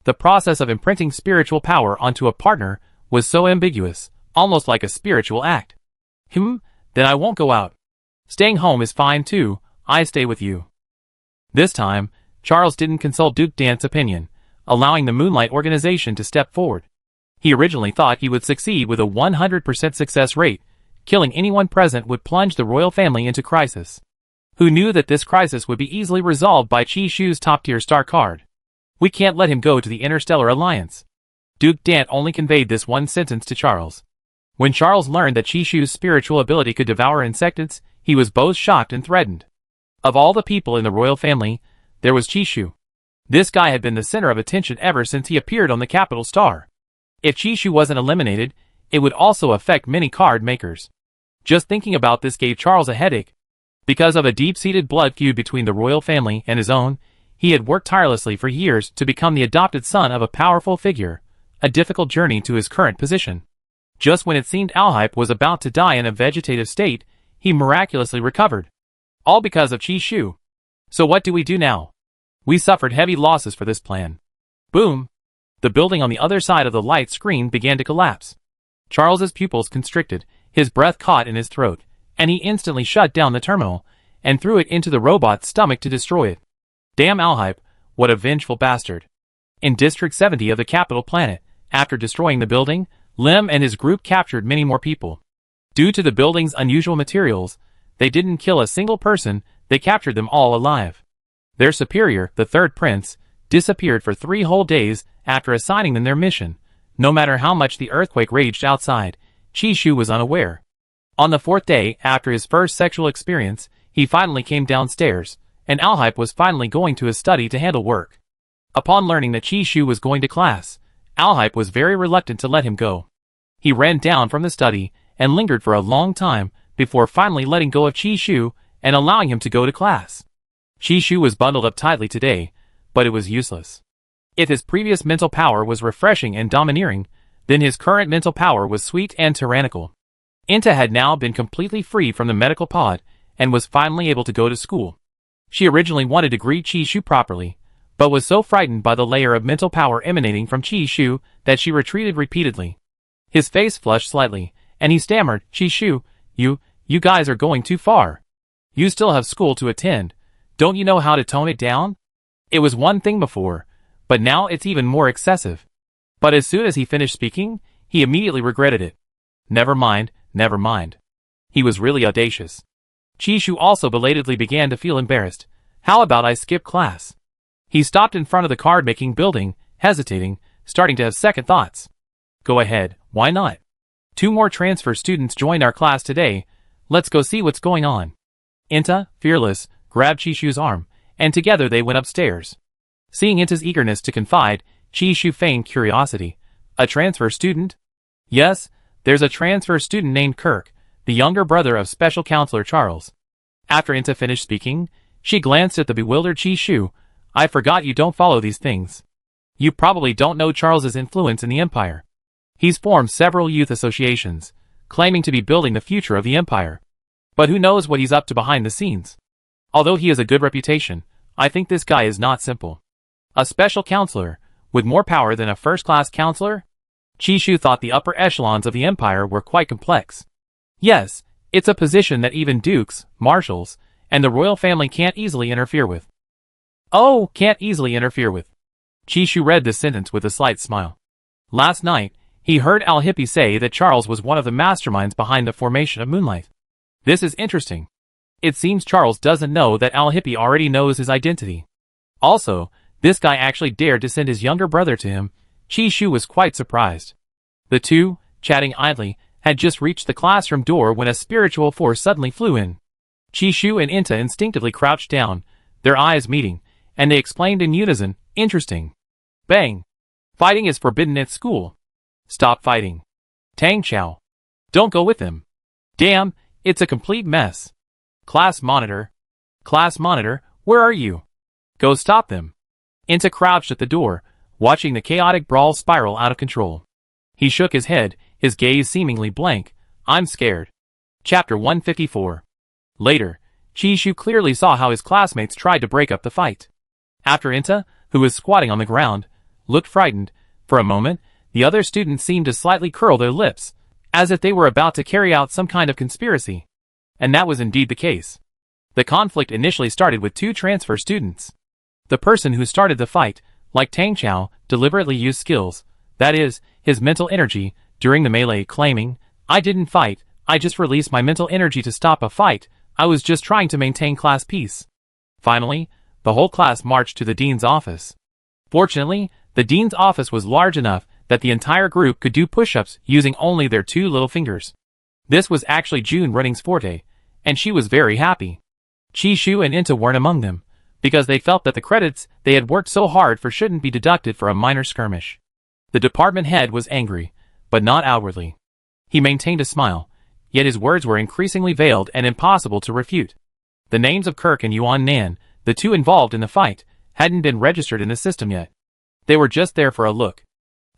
The process of imprinting spiritual power onto a partner was so ambiguous, almost like a spiritual act. Then I won't go out. Staying home is fine too, I stay with you." This time, Charles didn't consult Duke Dant's opinion, allowing the Moonlight organization to step forward. He originally thought he would succeed with a 100% success rate. Killing anyone present would plunge the royal family into crisis. Who knew that this crisis would be easily resolved by Chi-Shu's top-tier star card? "We can't let him go to the Interstellar Alliance." Duke Dant only conveyed this one sentence to Charles. When Charles learned that Chi-Shu's spiritual ability could devour insects, he was both shocked and threatened. Of all the people in the royal family, there was Chi-Shu. This guy had been the center of attention ever since he appeared on the Capital Star. If Chi-Shu wasn't eliminated, it would also affect many card makers. Just thinking about this gave Charles a headache. Because of a deep-seated blood feud between the royal family and his own, he had worked tirelessly for years to become the adopted son of a powerful figure, a difficult journey to his current position. Just when it seemed Alhype was about to die in a vegetative state, he miraculously recovered. All because of Chi-Shu. So what do we do now? We suffered heavy losses for this plan. Boom! The building on the other side of the light screen began to collapse. Charles's pupils constricted, his breath caught in his throat, and he instantly shut down the terminal, and threw it into the robot's stomach to destroy it. Damn Alhype, what a vengeful bastard. In District 70 of the capital planet, after destroying the building, Lim and his group captured many more people. Due to the building's unusual materials, they didn't kill a single person, they captured them all alive. Their superior, the third prince, disappeared for 3 whole days after assigning them their mission. No matter how much the earthquake raged outside, Chi-Shu was unaware. On the 4th day after his first sexual experience, he finally came downstairs, and Alhype was finally going to his study to handle work. Upon learning that Chi-Shu was going to class, Alhype was very reluctant to let him go. He ran down from the study and lingered for a long time before finally letting go of Chi-Shu and allowing him to go to class. Chi-Shu was bundled up tightly today, but it was useless. If his previous mental power was refreshing and domineering, then his current mental power was sweet and tyrannical. Inta had now been completely free from the medical pod and was finally able to go to school. She originally wanted to greet Chi-Shu properly, but was so frightened by the layer of mental power emanating from Chi-Shu that she retreated repeatedly. His face flushed slightly, and he stammered, "Chi-Shu, you guys are going too far. You still have school to attend. Don't you know how to tone it down? It was one thing before, but now it's even more excessive." But as soon as he finished speaking, he immediately regretted it. Never mind. He was really audacious. Chi-Shu also belatedly began to feel embarrassed. How about I skip class? He stopped in front of the card-making building, hesitating, starting to have second thoughts. Go ahead, why not? 2 more transfer students joined our class today. Let's go see what's going on. Inta, fearless, grabbed Chi-Shu's arm, and together they went upstairs. Seeing Inta's eagerness to confide, Chi-Shu feigned curiosity. A transfer student? Yes, there's a transfer student named Kirk, the younger brother of Special Counselor Charles. After Inta finished speaking, she glanced at the bewildered Chi-Shu. I forgot you don't follow these things. You probably don't know Charles's influence in the Empire. He's formed several youth associations, claiming to be building the future of the Empire. But who knows what he's up to behind the scenes? Although he has a good reputation, I think this guy is not simple. A special counselor, with more power than a first-class counselor? Chi-Shu thought the upper echelons of the Empire were quite complex. Yes, it's a position that even dukes, marshals, and the royal family can't easily interfere with. Oh, can't easily interfere with. Chi-Shu read this sentence with a slight smile. Last night, he heard Al-Hippie say that Charles was one of the masterminds behind the formation of Moonlight. This is interesting. It seems Charles doesn't know that Al-Hippie already knows his identity. Also, this guy actually dared to send his younger brother to him. Chi-Shu was quite surprised. The two, chatting idly, had just reached the classroom door when a spiritual force suddenly flew in. Chi-Shu and Inta instinctively crouched down, their eyes meeting, and they exclaimed in unison, interesting. Bang! Fighting is forbidden at school. Stop fighting. Tang Chao. Don't go with him. Damn, it's a complete mess. Class monitor, where are you? Go stop them. Inta crouched at the door, watching the chaotic brawl spiral out of control. He shook his head, his gaze seemingly blank. I'm scared. Chapter 154. Later, Chi-Shu clearly saw how his classmates tried to break up the fight. After Inta, who was squatting on the ground, looked frightened, for a moment, the other students seemed to slightly curl their lips, as if they were about to carry out some kind of conspiracy. And that was indeed the case. The conflict initially started with two transfer students. The person who started the fight, like Tang Chao, deliberately used skills, that is, his mental energy, during the melee, claiming, I didn't fight, I just released my mental energy to stop a fight, I was just trying to maintain class peace. Finally, the whole class marched to the dean's office. Fortunately, the dean's office was large enough that the entire group could do push-ups using only their two little fingers. This was actually June Running's forte, and she was very happy. Chi-Shu and Inta weren't among them, because they felt that the credits they had worked so hard for shouldn't be deducted for a minor skirmish. The department head was angry, but not outwardly. He maintained a smile, yet his words were increasingly veiled and impossible to refute. The names of Kirk and Yuan Nan, the two involved in the fight, hadn't been registered in the system yet. They were just there for a look.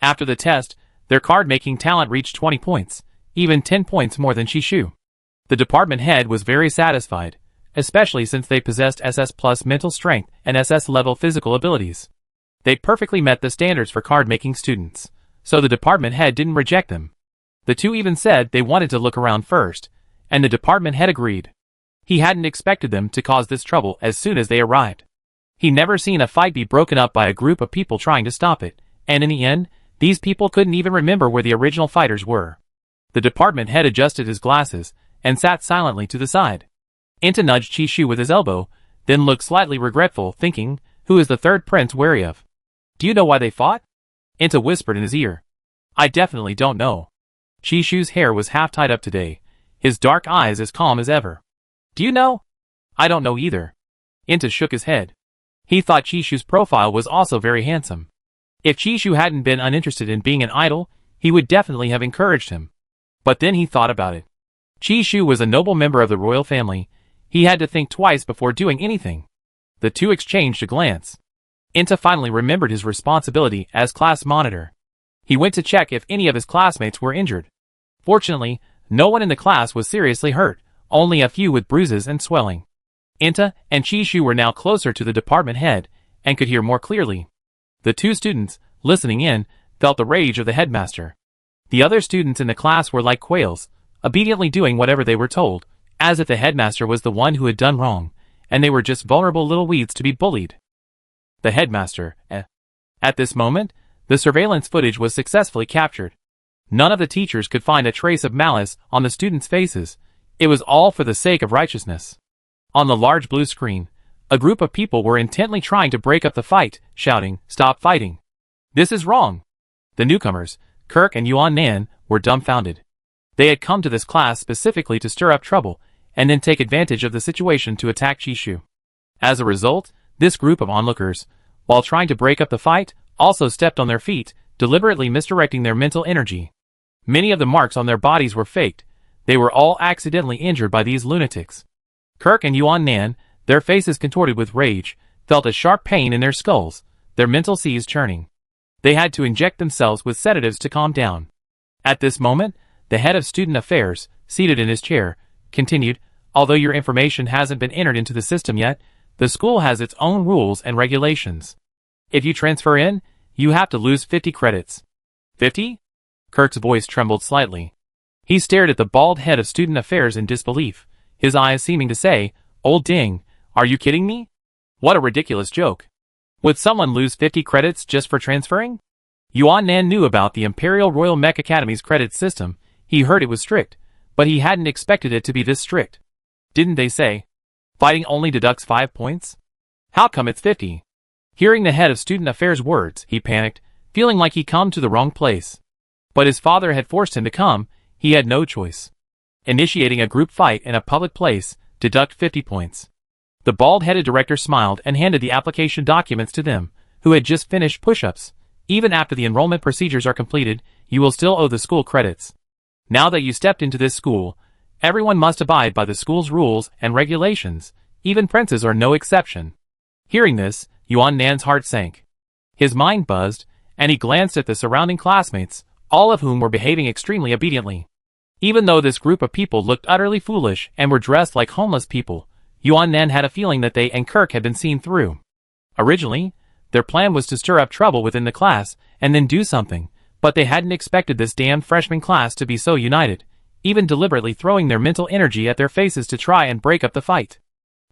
After the test, their card-making talent reached 20 points, even 10 points more than Chi-Shu. The department head was very satisfied, especially since they possessed SS plus mental strength and SS level physical abilities. They perfectly met the standards for card-making students, so the department head didn't reject them. The two even said they wanted to look around first, and the department head agreed. He hadn't expected them to cause this trouble as soon as they arrived. He'd never seen a fight be broken up by a group of people trying to stop it, and in the end, these people couldn't even remember where the original fighters were. The department head adjusted his glasses and sat silently to the side. Inta nudged Chi-Shu with his elbow, then looked slightly regretful, thinking, who is the third prince wary of? Do you know why they fought? Inta whispered in his ear. I definitely don't know. Chi-Shu's hair was half tied up today, his dark eyes as calm as ever. Do you know? I don't know either. Inta shook his head. He thought Chi-Shu's profile was also very handsome. If Chi-Shu hadn't been uninterested in being an idol, he would definitely have encouraged him. But then he thought about it. Chi-Shu was a noble member of the royal family. He had to think twice before doing anything. The two exchanged a glance. Inta finally remembered his responsibility as class monitor. He went to check if any of his classmates were injured. Fortunately, no one in the class was seriously hurt, only a few with bruises and swelling. Inta and Chi-Shu were now closer to the department head and could hear more clearly. The two students, listening in, felt the rage of the headmaster. The other students in the class were like quails, obediently doing whatever they were told, as if the headmaster was the one who had done wrong, and they were just vulnerable little weeds to be bullied. The headmaster, At this moment, the surveillance footage was successfully captured. None of the teachers could find a trace of malice on the students' faces. It was all for the sake of righteousness. On the large blue screen, a group of people were intently trying to break up the fight, shouting, "Stop fighting! This is wrong!" The newcomers, Kirk and Yuan Nan, were dumbfounded. They had come to this class specifically to stir up trouble, and then take advantage of the situation to attack Chi-Shu. As a result, this group of onlookers, while trying to break up the fight, also stepped on their feet, deliberately misdirecting their mental energy. Many of the marks on their bodies were faked. They were all accidentally injured by these lunatics. Kirk and Yuan Nan, their faces contorted with rage, felt a sharp pain in their skulls, their mental seas churning. They had to inject themselves with sedatives to calm down. At this moment, the head of student affairs, seated in his chair, continued, "Although your information hasn't been entered into the system yet, the school has its own rules and regulations. If you transfer in, you have to lose 50 credits. 50? Kirk's voice trembled slightly. He stared at the bald head of student affairs in disbelief, his eyes seeming to say, "Old ding, are you kidding me? What a ridiculous joke. Would someone lose 50 credits just for transferring?" Yuan Nan knew about the Imperial Royal Mech Academy's credit system. He heard it was strict, but he hadn't expected it to be this strict. Didn't they say, fighting only deducts 5 points? How come it's 50? Hearing the head of student affairs' words, he panicked, feeling like he'd come to the wrong place. But his father had forced him to come, he had no choice. Initiating a group fight in a public place, deduct 50 points. The bald-headed director smiled and handed the application documents to them, who had just finished push-ups. Even after the enrollment procedures are completed, you will still owe the school credits. Now that you stepped into this school, everyone must abide by the school's rules and regulations, even princes are no exception. Hearing this, Yuan Nan's heart sank. His mind buzzed, and he glanced at the surrounding classmates, all of whom were behaving extremely obediently. Even though this group of people looked utterly foolish and were dressed like homeless people, Yuan Nan had a feeling that they and Kirk had been seen through. Originally, their plan was to stir up trouble within the class and then do something, but they hadn't expected this damned freshman class to be so united, even deliberately throwing their mental energy at their faces to try and break up the fight.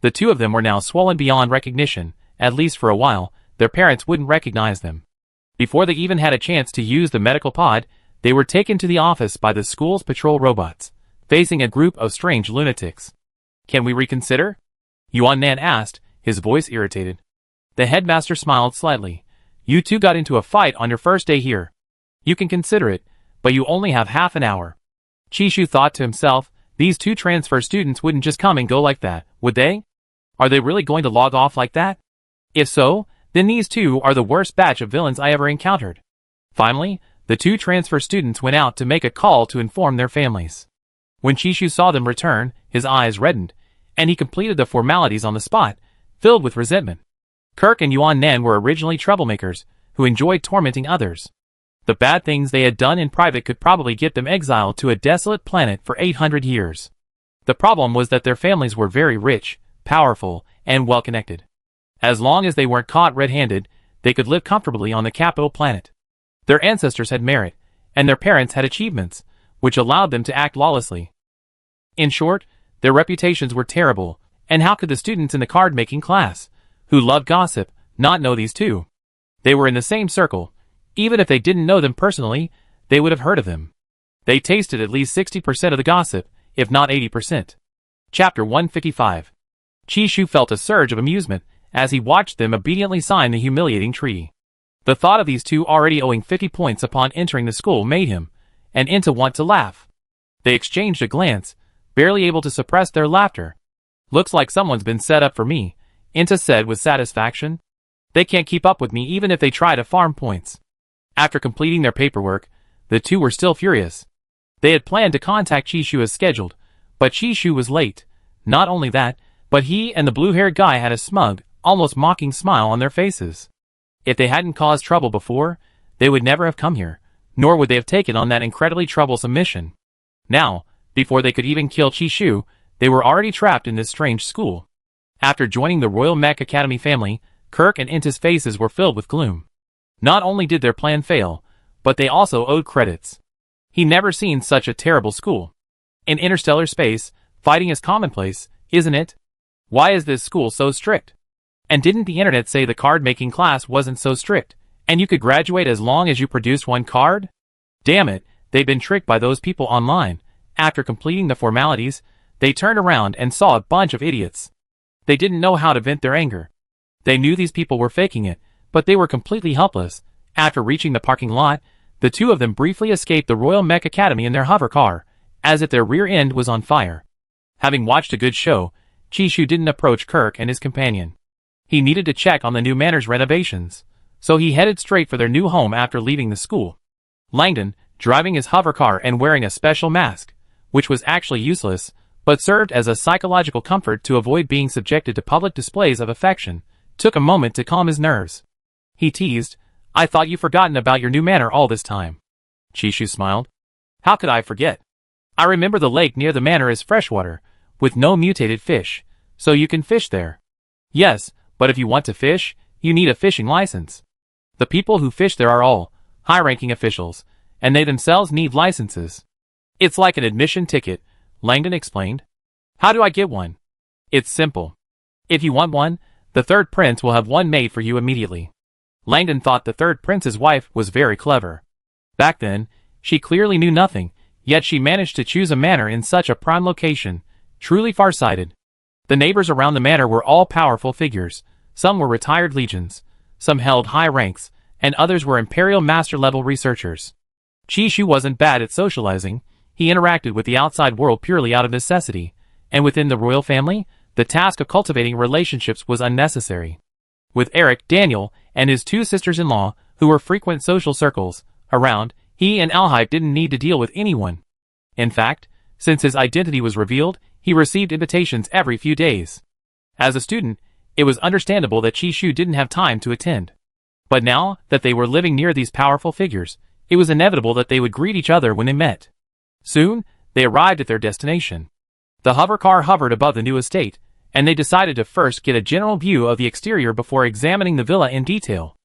The two of them were now swollen beyond recognition, at least for a while. Their parents wouldn't recognize them. Before they even had a chance to use the medical pod, they were taken to the office by the school's patrol robots, facing a group of strange lunatics. "Can we reconsider?" Yuan Nan asked, his voice irritated. The headmaster smiled slightly. "You two got into a fight on your first day here. You can consider it, but you only have half an hour." Chishu thought to himself, these two transfer students wouldn't just come and go like that, would they? Are they really going to log off like that? If so, then these two are the worst batch of villains I ever encountered. Finally, the two transfer students went out to make a call to inform their families. When Chishu saw them return, his eyes reddened, and he completed the formalities on the spot, filled with resentment. Kirk and Yuan Nan were originally troublemakers, who enjoyed tormenting others. The bad things they had done in private could probably get them exiled to a desolate planet for 800 years. The problem was that their families were very rich, powerful, and well-connected. As long as they weren't caught red-handed, they could live comfortably on the capital planet. Their ancestors had merit, and their parents had achievements, which allowed them to act lawlessly. In short, their reputations were terrible, and how could the students in the card-making class, who loved gossip, not know these two? They were in the same circle. Even if they didn't know them personally, they would have heard of them. They tasted at least 60% of the gossip, if not 80%. Chapter 155. Chishu felt a surge of amusement as he watched them obediently sign the humiliating treaty. The thought of these two already owing 50 points upon entering the school made him, and Inta want to laugh. They exchanged a glance, barely able to suppress their laughter. "Looks like someone's been set up for me," Inta said with satisfaction. "They can't keep up with me even if they try to farm points." After completing their paperwork, the two were still furious. They had planned to contact Chishu as scheduled, but Chishu was late. Not only that, but he and the blue-haired guy had a smug, almost mocking smile on their faces. If they hadn't caused trouble before, they would never have come here, nor would they have taken on that incredibly troublesome mission. Now, before they could even kill Chishu, they were already trapped in this strange school. After joining the Royal Mech Academy family, Kirk and Inta's faces were filled with gloom. Not only did their plan fail, but they also owed credits. He'd never seen such a terrible school. In interstellar space, fighting is commonplace, isn't it? Why is this school so strict? And didn't the internet say the card-making class wasn't so strict, and you could graduate as long as you produced one card? Damn it, they'd been tricked by those people online. After completing the formalities, they turned around and saw a bunch of idiots. They didn't know how to vent their anger. They knew these people were faking it, but they were completely helpless. After reaching the parking lot, the two of them briefly escaped the Royal Mech Academy in their hover car, as if their rear end was on fire. Having watched a good show, Chishu didn't approach Kirk and his companion. He needed to check on the new manor's renovations, so he headed straight for their new home after leaving the school. Langdon, driving his hover car and wearing a special mask, which was actually useless, but served as a psychological comfort to avoid being subjected to public displays of affection, took a moment to calm his nerves. He teased, "I thought you'd forgotten about your new manor all this time." Chishu smiled. "How could I forget? I remember the lake near the manor is freshwater, with no mutated fish, so you can fish there." "Yes, but if you want to fish, you need a fishing license. The people who fish there are all high-ranking officials, and they themselves need licenses." "It's like an admission ticket," Langdon explained. "How do I get one?" "It's simple. If you want one, the third prince will have one made for you immediately." Langdon thought the third prince's wife was very clever. Back then, she clearly knew nothing, yet she managed to choose a manor in such a prime location, truly far-sighted. The neighbors around the manor were all powerful figures. Some were retired legions, some held high ranks, and others were imperial master-level researchers. Chishu wasn't bad at socializing. He interacted with the outside world purely out of necessity, and within the royal family, the task of cultivating relationships was unnecessary. With Eric, Daniel, and his two sisters-in-law, who were frequent social circles, around, he and Alhype didn't need to deal with anyone. In fact, since his identity was revealed, he received invitations every few days. As a student, it was understandable that Chishu didn't have time to attend. But now that they were living near these powerful figures, it was inevitable that they would greet each other when they met. Soon, they arrived at their destination. The hover car hovered above the new estate, and they decided to first get a general view of the exterior before examining the villa in detail.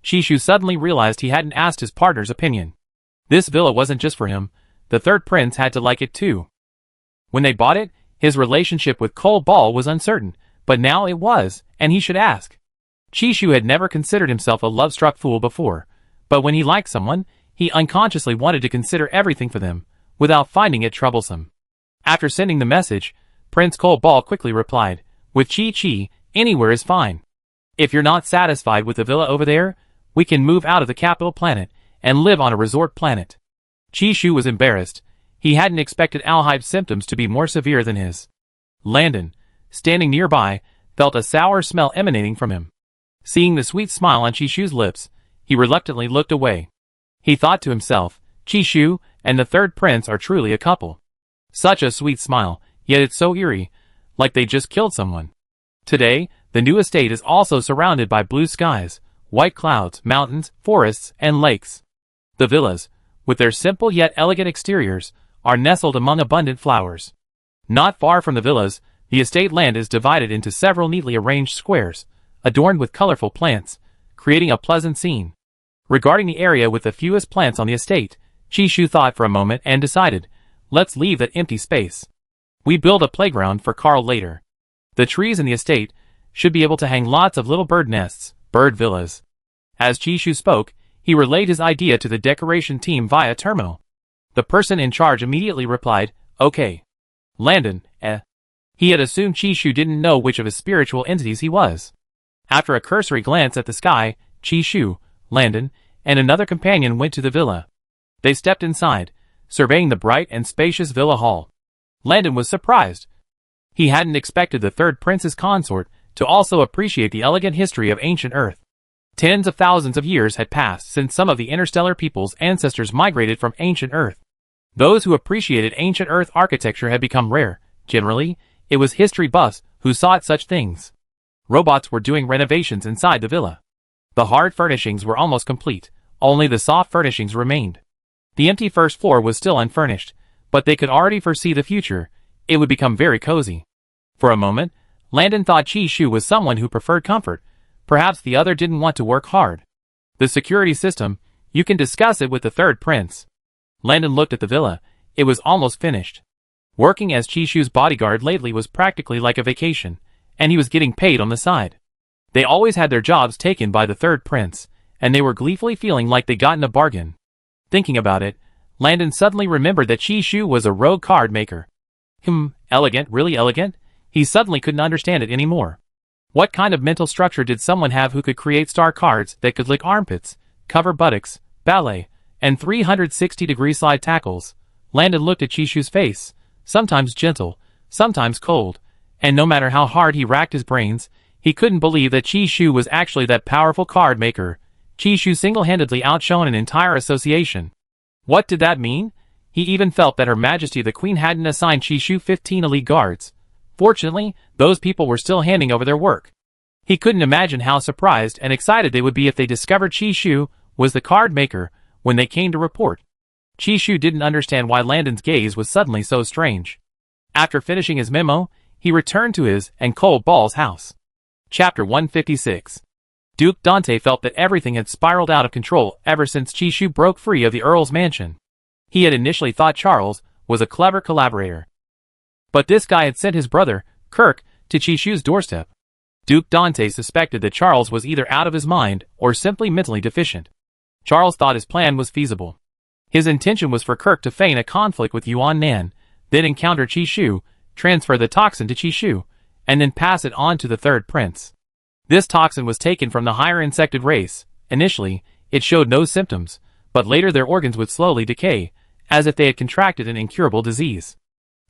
Chishu suddenly realized he hadn't asked his partner's opinion. This villa wasn't just for him, the third prince had to like it too. When they bought it, his relationship with Cole Ball was uncertain, but now it was, and he should ask. Chishu had never considered himself a love-struck fool before, but when he liked someone, he unconsciously wanted to consider everything for them, without finding it troublesome. After sending the message, Prince Cole Ball quickly replied, "With Chi-Chi, anywhere is fine. If you're not satisfied with the villa over there, we can move out of the capital planet and live on a resort planet." Chishu was embarrassed. He hadn't expected Alhype's symptoms to be more severe than his. Langdon, standing nearby, felt a sour smell emanating from him. Seeing the sweet smile on Chishu's lips, he reluctantly looked away. He thought to himself, Chishu and the third prince are truly a couple. Such a sweet smile, yet it's so eerie, like they just killed someone. Today, the new estate is also surrounded by blue skies, white clouds, mountains, forests, and lakes. The villas, with their simple yet elegant exteriors, are nestled among abundant flowers. Not far from the villas, the estate land is divided into several neatly arranged squares, adorned with colorful plants, creating a pleasant scene. Regarding the area with the fewest plants on the estate, Chishu thought for a moment and decided, let's leave that empty space. We build a playground for Carl later. The trees in the estate should be able to hang lots of little bird nests, bird villas. As Chishu spoke, he relayed his idea to the decoration team via terminal. The person in charge immediately replied, "Okay." Langdon, He had assumed Chishu didn't know which of his spiritual entities he was. After a cursory glance at the sky, Chishu, Langdon, and another companion went to the villa. They stepped inside, surveying the bright and spacious villa hall. Langdon was surprised. He hadn't expected the third prince's consort to also appreciate the elegant history of ancient Earth. Tens of thousands of years had passed since some of the interstellar people's ancestors migrated from ancient Earth. Those who appreciated ancient Earth architecture had become rare. Generally, it was history buffs who sought such things. Robots were doing renovations inside the villa. The hard furnishings were almost complete, only the soft furnishings remained. The empty first floor was still unfurnished, but they could already foresee the future. It would become very cozy. For a moment, Langdon thought Chishu was someone who preferred comfort. Perhaps the other didn't want to work hard. The security system, you can discuss it with the third prince. Langdon looked at the villa. It was almost finished. Working as Chishu's bodyguard lately was practically like a vacation, and he was getting paid on the side. They always had their jobs taken by the third prince, and they were gleefully feeling like they'd gotten a bargain. Thinking about it, Langdon suddenly remembered that Chishu was a rogue card maker. Elegant, really elegant? He suddenly couldn't understand it anymore. What kind of mental structure did someone have who could create star cards that could lick armpits, cover buttocks, ballet, and 360-degree slide tackles? Langdon looked at Chishu's face, sometimes gentle, sometimes cold, and no matter how hard he racked his brains, He couldn't believe that Qi Shu was actually that powerful card maker. Qi Shu single-handedly outshone an entire association. What did that mean? He even felt that Her Majesty the Queen hadn't assigned Qi Shu 15 elite guards. Fortunately, those people were still handing over their work. He couldn't imagine how surprised and excited they would be if they discovered Qi Shu was the card maker when they came to report. Qi Shu didn't understand why Landon's gaze was suddenly so strange. After finishing his memo, he returned to his and Cole Ball's house. Chapter 156. Duke Dante felt that everything had spiraled out of control ever since Qi Shu broke free of the Earl's mansion. He had initially thought Charles was a clever collaborator. But this guy had sent his brother, Kirk, to Qi Shu's doorstep. Duke Dante suspected that Charles was either out of his mind or simply mentally deficient. Charles thought his plan was feasible. His intention was for Kirk to feign a conflict with Yuan Nan, then encounter Qi Shu, transfer the toxin to Qi Shu, and then pass it on to the third prince. This toxin was taken from the higher insected race. Initially, it showed no symptoms, but later their organs would slowly decay, as if they had contracted an incurable disease.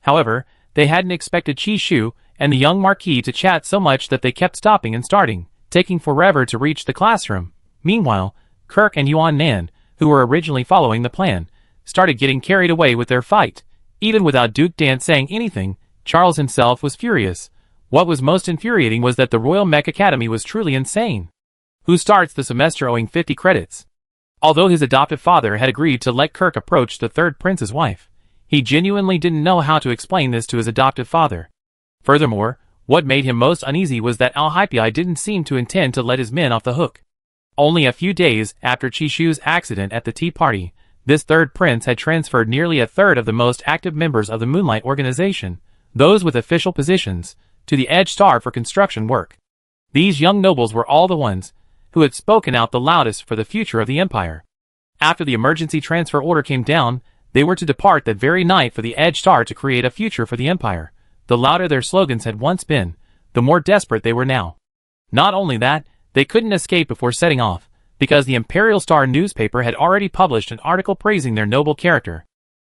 However, they hadn't expected Qi Shu and the young Marquis to chat so much that they kept stopping and starting, taking forever to reach the classroom. Meanwhile, Kirk and Yuan Nan, who were originally following the plan, started getting carried away with their fight. Even without Duke Dan saying anything, Charles himself was furious. What was most infuriating was that the Royal Mech Academy was truly insane. Who starts the semester owing 50 credits? Although his adoptive father had agreed to let Kirk approach the third prince's wife, he genuinely didn't know how to explain this to his adoptive father. Furthermore, what made him most uneasy was that Al-Hypei didn't seem to intend to let his men off the hook. Only a few days after Qi Shu's accident at the tea party, this third prince had transferred nearly a third of the most active members of the Moonlight Organization, those with official positions, to the Edge Star for construction work. These young nobles were all the ones who had spoken out the loudest for the future of the Empire. After the emergency transfer order came down, they were to depart that very night for the Edge Star to create a future for the Empire. The louder their slogans had once been, the more desperate they were now. Not only that, they couldn't escape before setting off, because the Imperial Star newspaper had already published an article praising their noble character.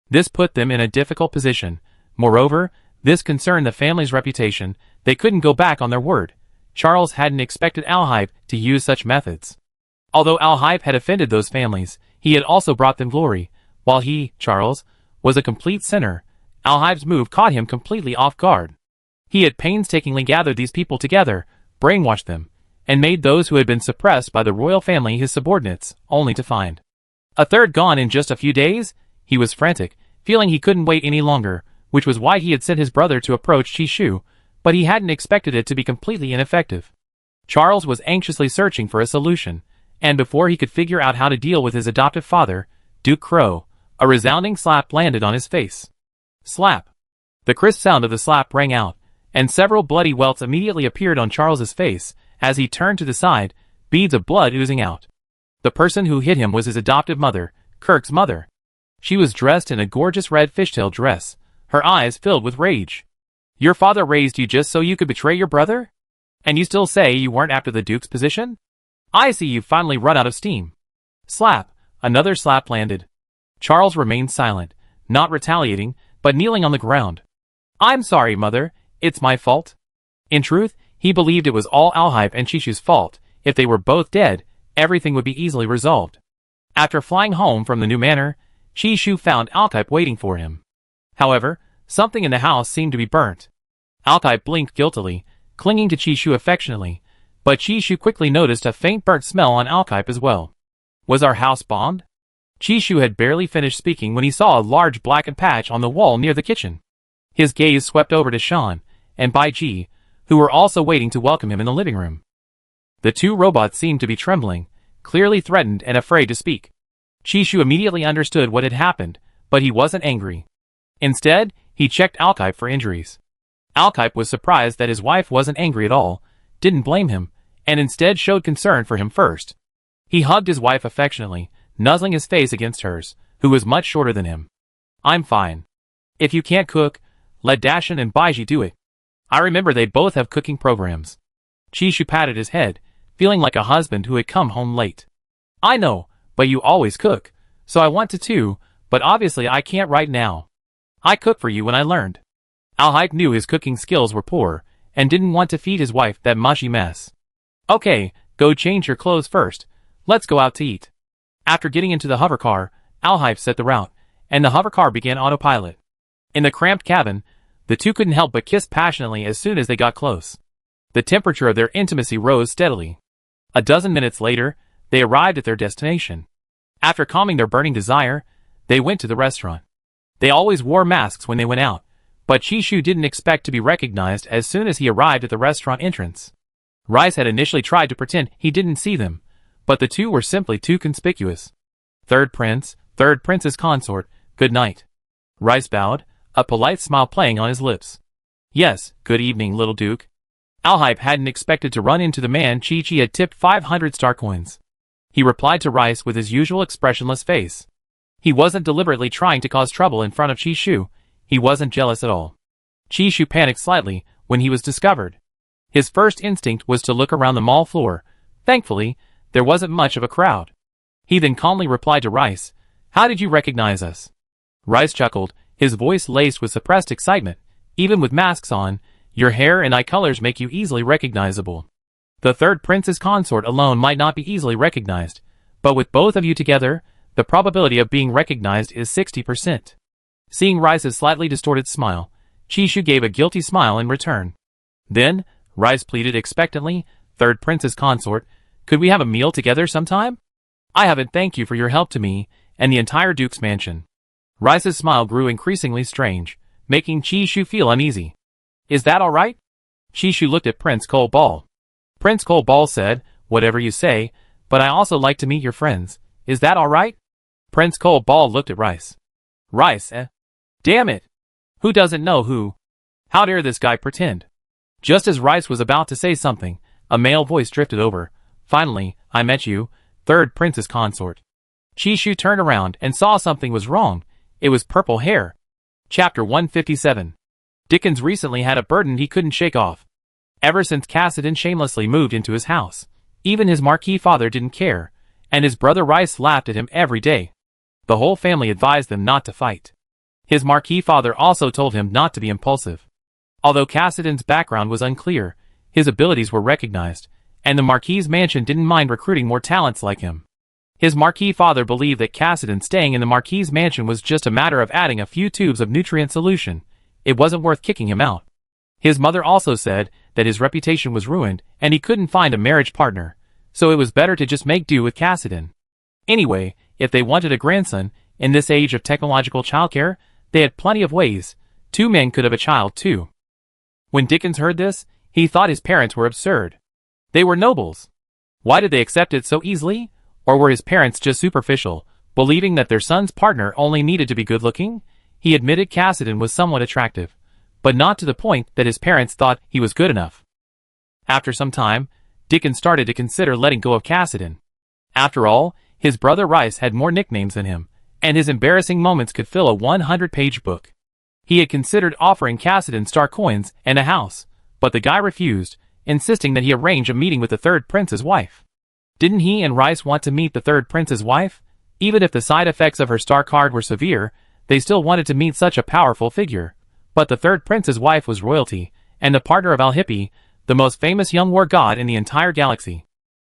This put them in a difficult position. Moreover, this concerned the family's reputation. They couldn't go back on their word. Charles hadn't expected Al-Hypei to use such methods. Although Al-Hypei had offended those families, he had also brought them glory. While he, Charles, was a complete sinner, Al-Hypei's move caught him completely off guard. He had painstakingly gathered these people together, brainwashed them, and made those who had been suppressed by the royal family his subordinates, only to find a third gone in just a few days. He was frantic, feeling he couldn't wait any longer, which was why he had sent his brother to approach Qi Shu, but he hadn't expected it to be completely ineffective. Charles was anxiously searching for a solution, and before he could figure out how to deal with his adoptive father, Duke Crow, a resounding slap landed on his face. Slap! The crisp sound of the slap rang out, and several bloody welts immediately appeared on Charles's face. As he turned to the side, beads of blood oozing out. The person who hit him was his adoptive mother, Kirk's mother. She was dressed in a gorgeous red fishtail dress, her eyes filled with rage. Your father raised you just so you could betray your brother? And you still say you weren't after the Duke's position? I see you've finally run out of steam. Slap! Another slap landed. Charles remained silent, not retaliating, but kneeling on the ground. I'm sorry, mother. It's my fault. In truth, he believed it was all Al-Hypei and Qi Shu's fault. If they were both dead, everything would be easily resolved. After flying home from the new manor, Qi Shu found Al-Hypei waiting for him. However, something in the house seemed to be burnt. Al-Hypei blinked guiltily, clinging to Qi Shu affectionately, but Qi Shu quickly noticed a faint burnt smell on Al-Hypei as well. Was our house bombed? Qi Shu had barely finished speaking when he saw a large blackened patch on the wall near the kitchen. His gaze swept over to Shan and Bai Ji, who were also waiting to welcome him in the living room. The two robots seemed to be trembling, clearly threatened and afraid to speak. Qi Shu immediately understood what had happened, but he wasn't angry. Instead, he checked Al-Hypei for injuries. Al-Hypei was surprised that his wife wasn't angry at all, didn't blame him, and instead showed concern for him first. He hugged his wife affectionately, nuzzling his face against hers, who was much shorter than him. I'm fine. If you can't cook, let Dashan and Baiji do it. I remember they both have cooking programs. Qi Shu patted his head, feeling like a husband who had come home late. I know, but you always cook, so I want to too, but obviously I can't right now. I cooked for you when I learned. Al-Hypei knew his cooking skills were poor, and didn't want to feed his wife that mushy mess. Okay, go change your clothes first. Let's go out to eat. After getting into the hovercar, Alhype set the route, and the hovercar began autopilot. In the cramped cabin, the two couldn't help but kiss passionately as soon as they got close. The temperature of their intimacy rose steadily. A dozen minutes later, they arrived at their destination. After calming their burning desire, they went to the restaurant. They always wore masks when they went out, but Chishu didn't expect to be recognized as soon as he arrived at the restaurant entrance. Rice had initially tried to pretend he didn't see them, but the two were simply too conspicuous. Third prince, third princess consort, good night. Rice bowed, a polite smile playing on his lips. Yes, good evening, little duke. Alhype hadn't expected to run into the man Chi-Chi had tipped 500 star coins. He replied to Rice with his usual expressionless face. He wasn't deliberately trying to cause trouble in front of Chishu. He wasn't jealous at all. Chishu panicked slightly when he was discovered. His first instinct was to look around the mall floor. Thankfully, there wasn't much of a crowd. He then calmly replied to Rice, "How did you recognize us?" Rice chuckled, his voice laced with suppressed excitement. "Even with masks on, your hair and eye colors make you easily recognizable. The third prince's consort alone might not be easily recognized, but with both of you together, the probability of being recognized is 60%. Seeing Rice's slightly distorted smile, Chishu gave a guilty smile in return. Then, Rice pleaded expectantly, "Third prince's consort, could we have a meal together sometime? I haven't thanked you for your help to me and the entire Duke's mansion." Rice's smile grew increasingly strange, making Chishu feel uneasy. "Is that all right?" Chishu looked at Prince Cole Ball. Prince Cole Ball said, "Whatever you say, but I also like to meet your friends. Is that all right?" Prince Cole Ball looked at Rice. "Rice, eh? Damn it! Who doesn't know who? How dare this guy pretend?" Just as Rice was about to say something, a male voice drifted over. "Finally, I met you, third princess consort." Chishu turned around and saw something was wrong. It was purple hair. Chapter 157. Dickens recently had a burden he couldn't shake off. Ever since Cassidy shamelessly moved into his house, even his marquis father didn't care, and his brother Rice laughed at him every day. The whole family advised them not to fight. His marquis father also told him not to be impulsive. Although Cassidy's background was unclear, his abilities were recognized, and the marquis's mansion didn't mind recruiting more talents like him. His marquis father believed that Cassidy staying in the marquis's mansion was just a matter of adding a few tubes of nutrient solution. It wasn't worth kicking him out. His mother also said that his reputation was ruined and he couldn't find a marriage partner, so it was better to just make do with Cassidy. Anyway, if they wanted a grandson, in this age of technological childcare, they had plenty of ways. 2 men could have a child too. When Dickens heard this, he thought his parents were absurd. They were nobles. Why did they accept it so easily? Or were his parents just superficial, believing that their son's partner only needed to be good-looking? He admitted Cassidy was somewhat attractive, but not to the point that his parents thought he was good enough. After some time, Dickens started to consider letting go of Cassidy. After all, his brother Rice had more nicknames than him, and his embarrassing moments could fill a 100-page book. He had considered offering Cassidy star coins and a house, but the guy refused, insisting that he arrange a meeting with the third prince's wife. Didn't he and Rice want to meet the third prince's wife? Even if the side effects of her star card were severe, they still wanted to meet such a powerful figure. But the third prince's wife was royalty, and the partner of Alhype, the most famous young war god in the entire galaxy.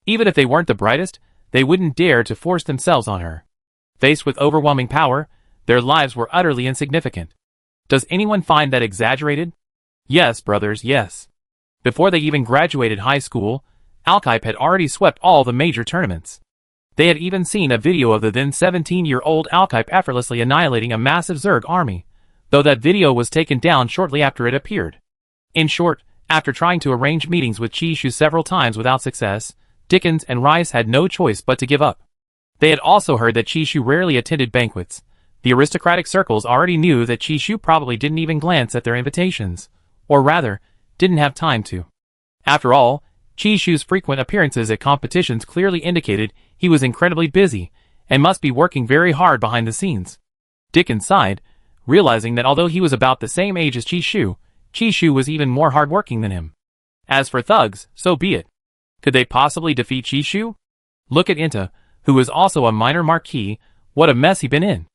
Even if they weren't the brightest, they wouldn't dare to force themselves on her. Faced with overwhelming power, their lives were utterly insignificant. Does anyone find that exaggerated? Yes, brothers, yes. Before they even graduated high school, Alhype had already swept all the major tournaments. They had even seen a video of the then 17-year-old Alhype effortlessly annihilating a massive Zerg army, though that video was taken down shortly after it appeared. In short, after trying to arrange meetings with Chishu several times without success, Dickens and Rice had no choice but to give up. They had also heard that Chishu rarely attended banquets. The aristocratic circles already knew that Chishu probably didn't even glance at their invitations, or rather, didn't have time to. After all, Chishu's frequent appearances at competitions clearly indicated he was incredibly busy and must be working very hard behind the scenes. Dickens sighed, realizing that although he was about the same age as Chishu, Chishu was even more hardworking than him. As for thugs, so be it. Could they possibly defeat Chishu? Look at Inta, who was also a minor marquis. What a mess he'd been in.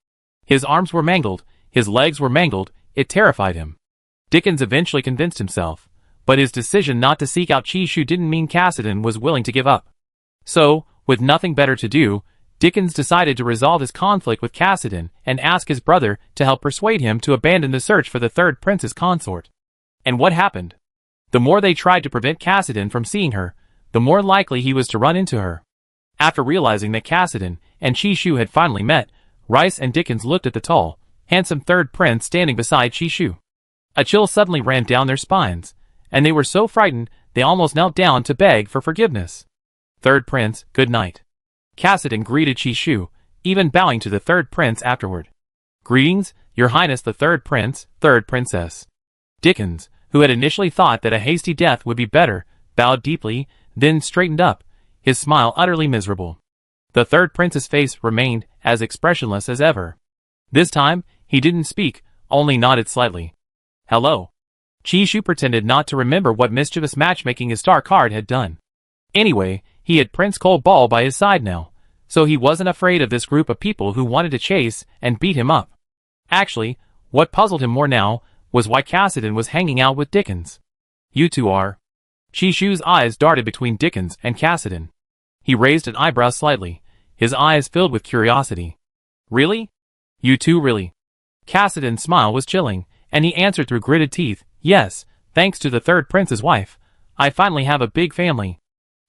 His arms were mangled, his legs were mangled, it terrified him. Dickens eventually convinced himself, But his decision not to seek out Chishu didn't mean Cassidy was willing to give up. So, with nothing better to do, Dickens decided to resolve his conflict with Cassidy and ask his brother to help persuade him to abandon the search for the third prince's consort. And what happened? The more they tried to prevent Cassidy from seeing her, the more likely he was to run into her. After realizing that Cassidy and Chishu had finally met, Rice and Dickens looked at the tall, handsome third prince standing beside Chishu. A chill suddenly ran down their spines, and they were so frightened they almost knelt down to beg for forgiveness. "Third prince, good night." Cassidy greeted Chishu, even bowing to the third prince afterward. "Greetings, your highness the third prince, third princess." Dickens, who had initially thought that a hasty death would be better, bowed deeply, then straightened up, his smile utterly miserable. The third prince's face remained as expressionless as ever. This time, he didn't speak, only nodded slightly. "Hello." Chishu pretended not to remember what mischievous matchmaking his star card had done. Anyway, he had Prince Cold Ball by his side now, so he wasn't afraid of this group of people who wanted to chase and beat him up. Actually, what puzzled him more now was why Cassidy was hanging out with Dickens. "You two are?" Chishu's eyes darted between Dickens and Cassidy. He raised an eyebrow slightly, his eyes filled with curiosity. "Really? You two really?" Cassidy's smile was chilling, and he answered through gritted teeth, "Yes, thanks to the third prince's wife, I finally have a big family.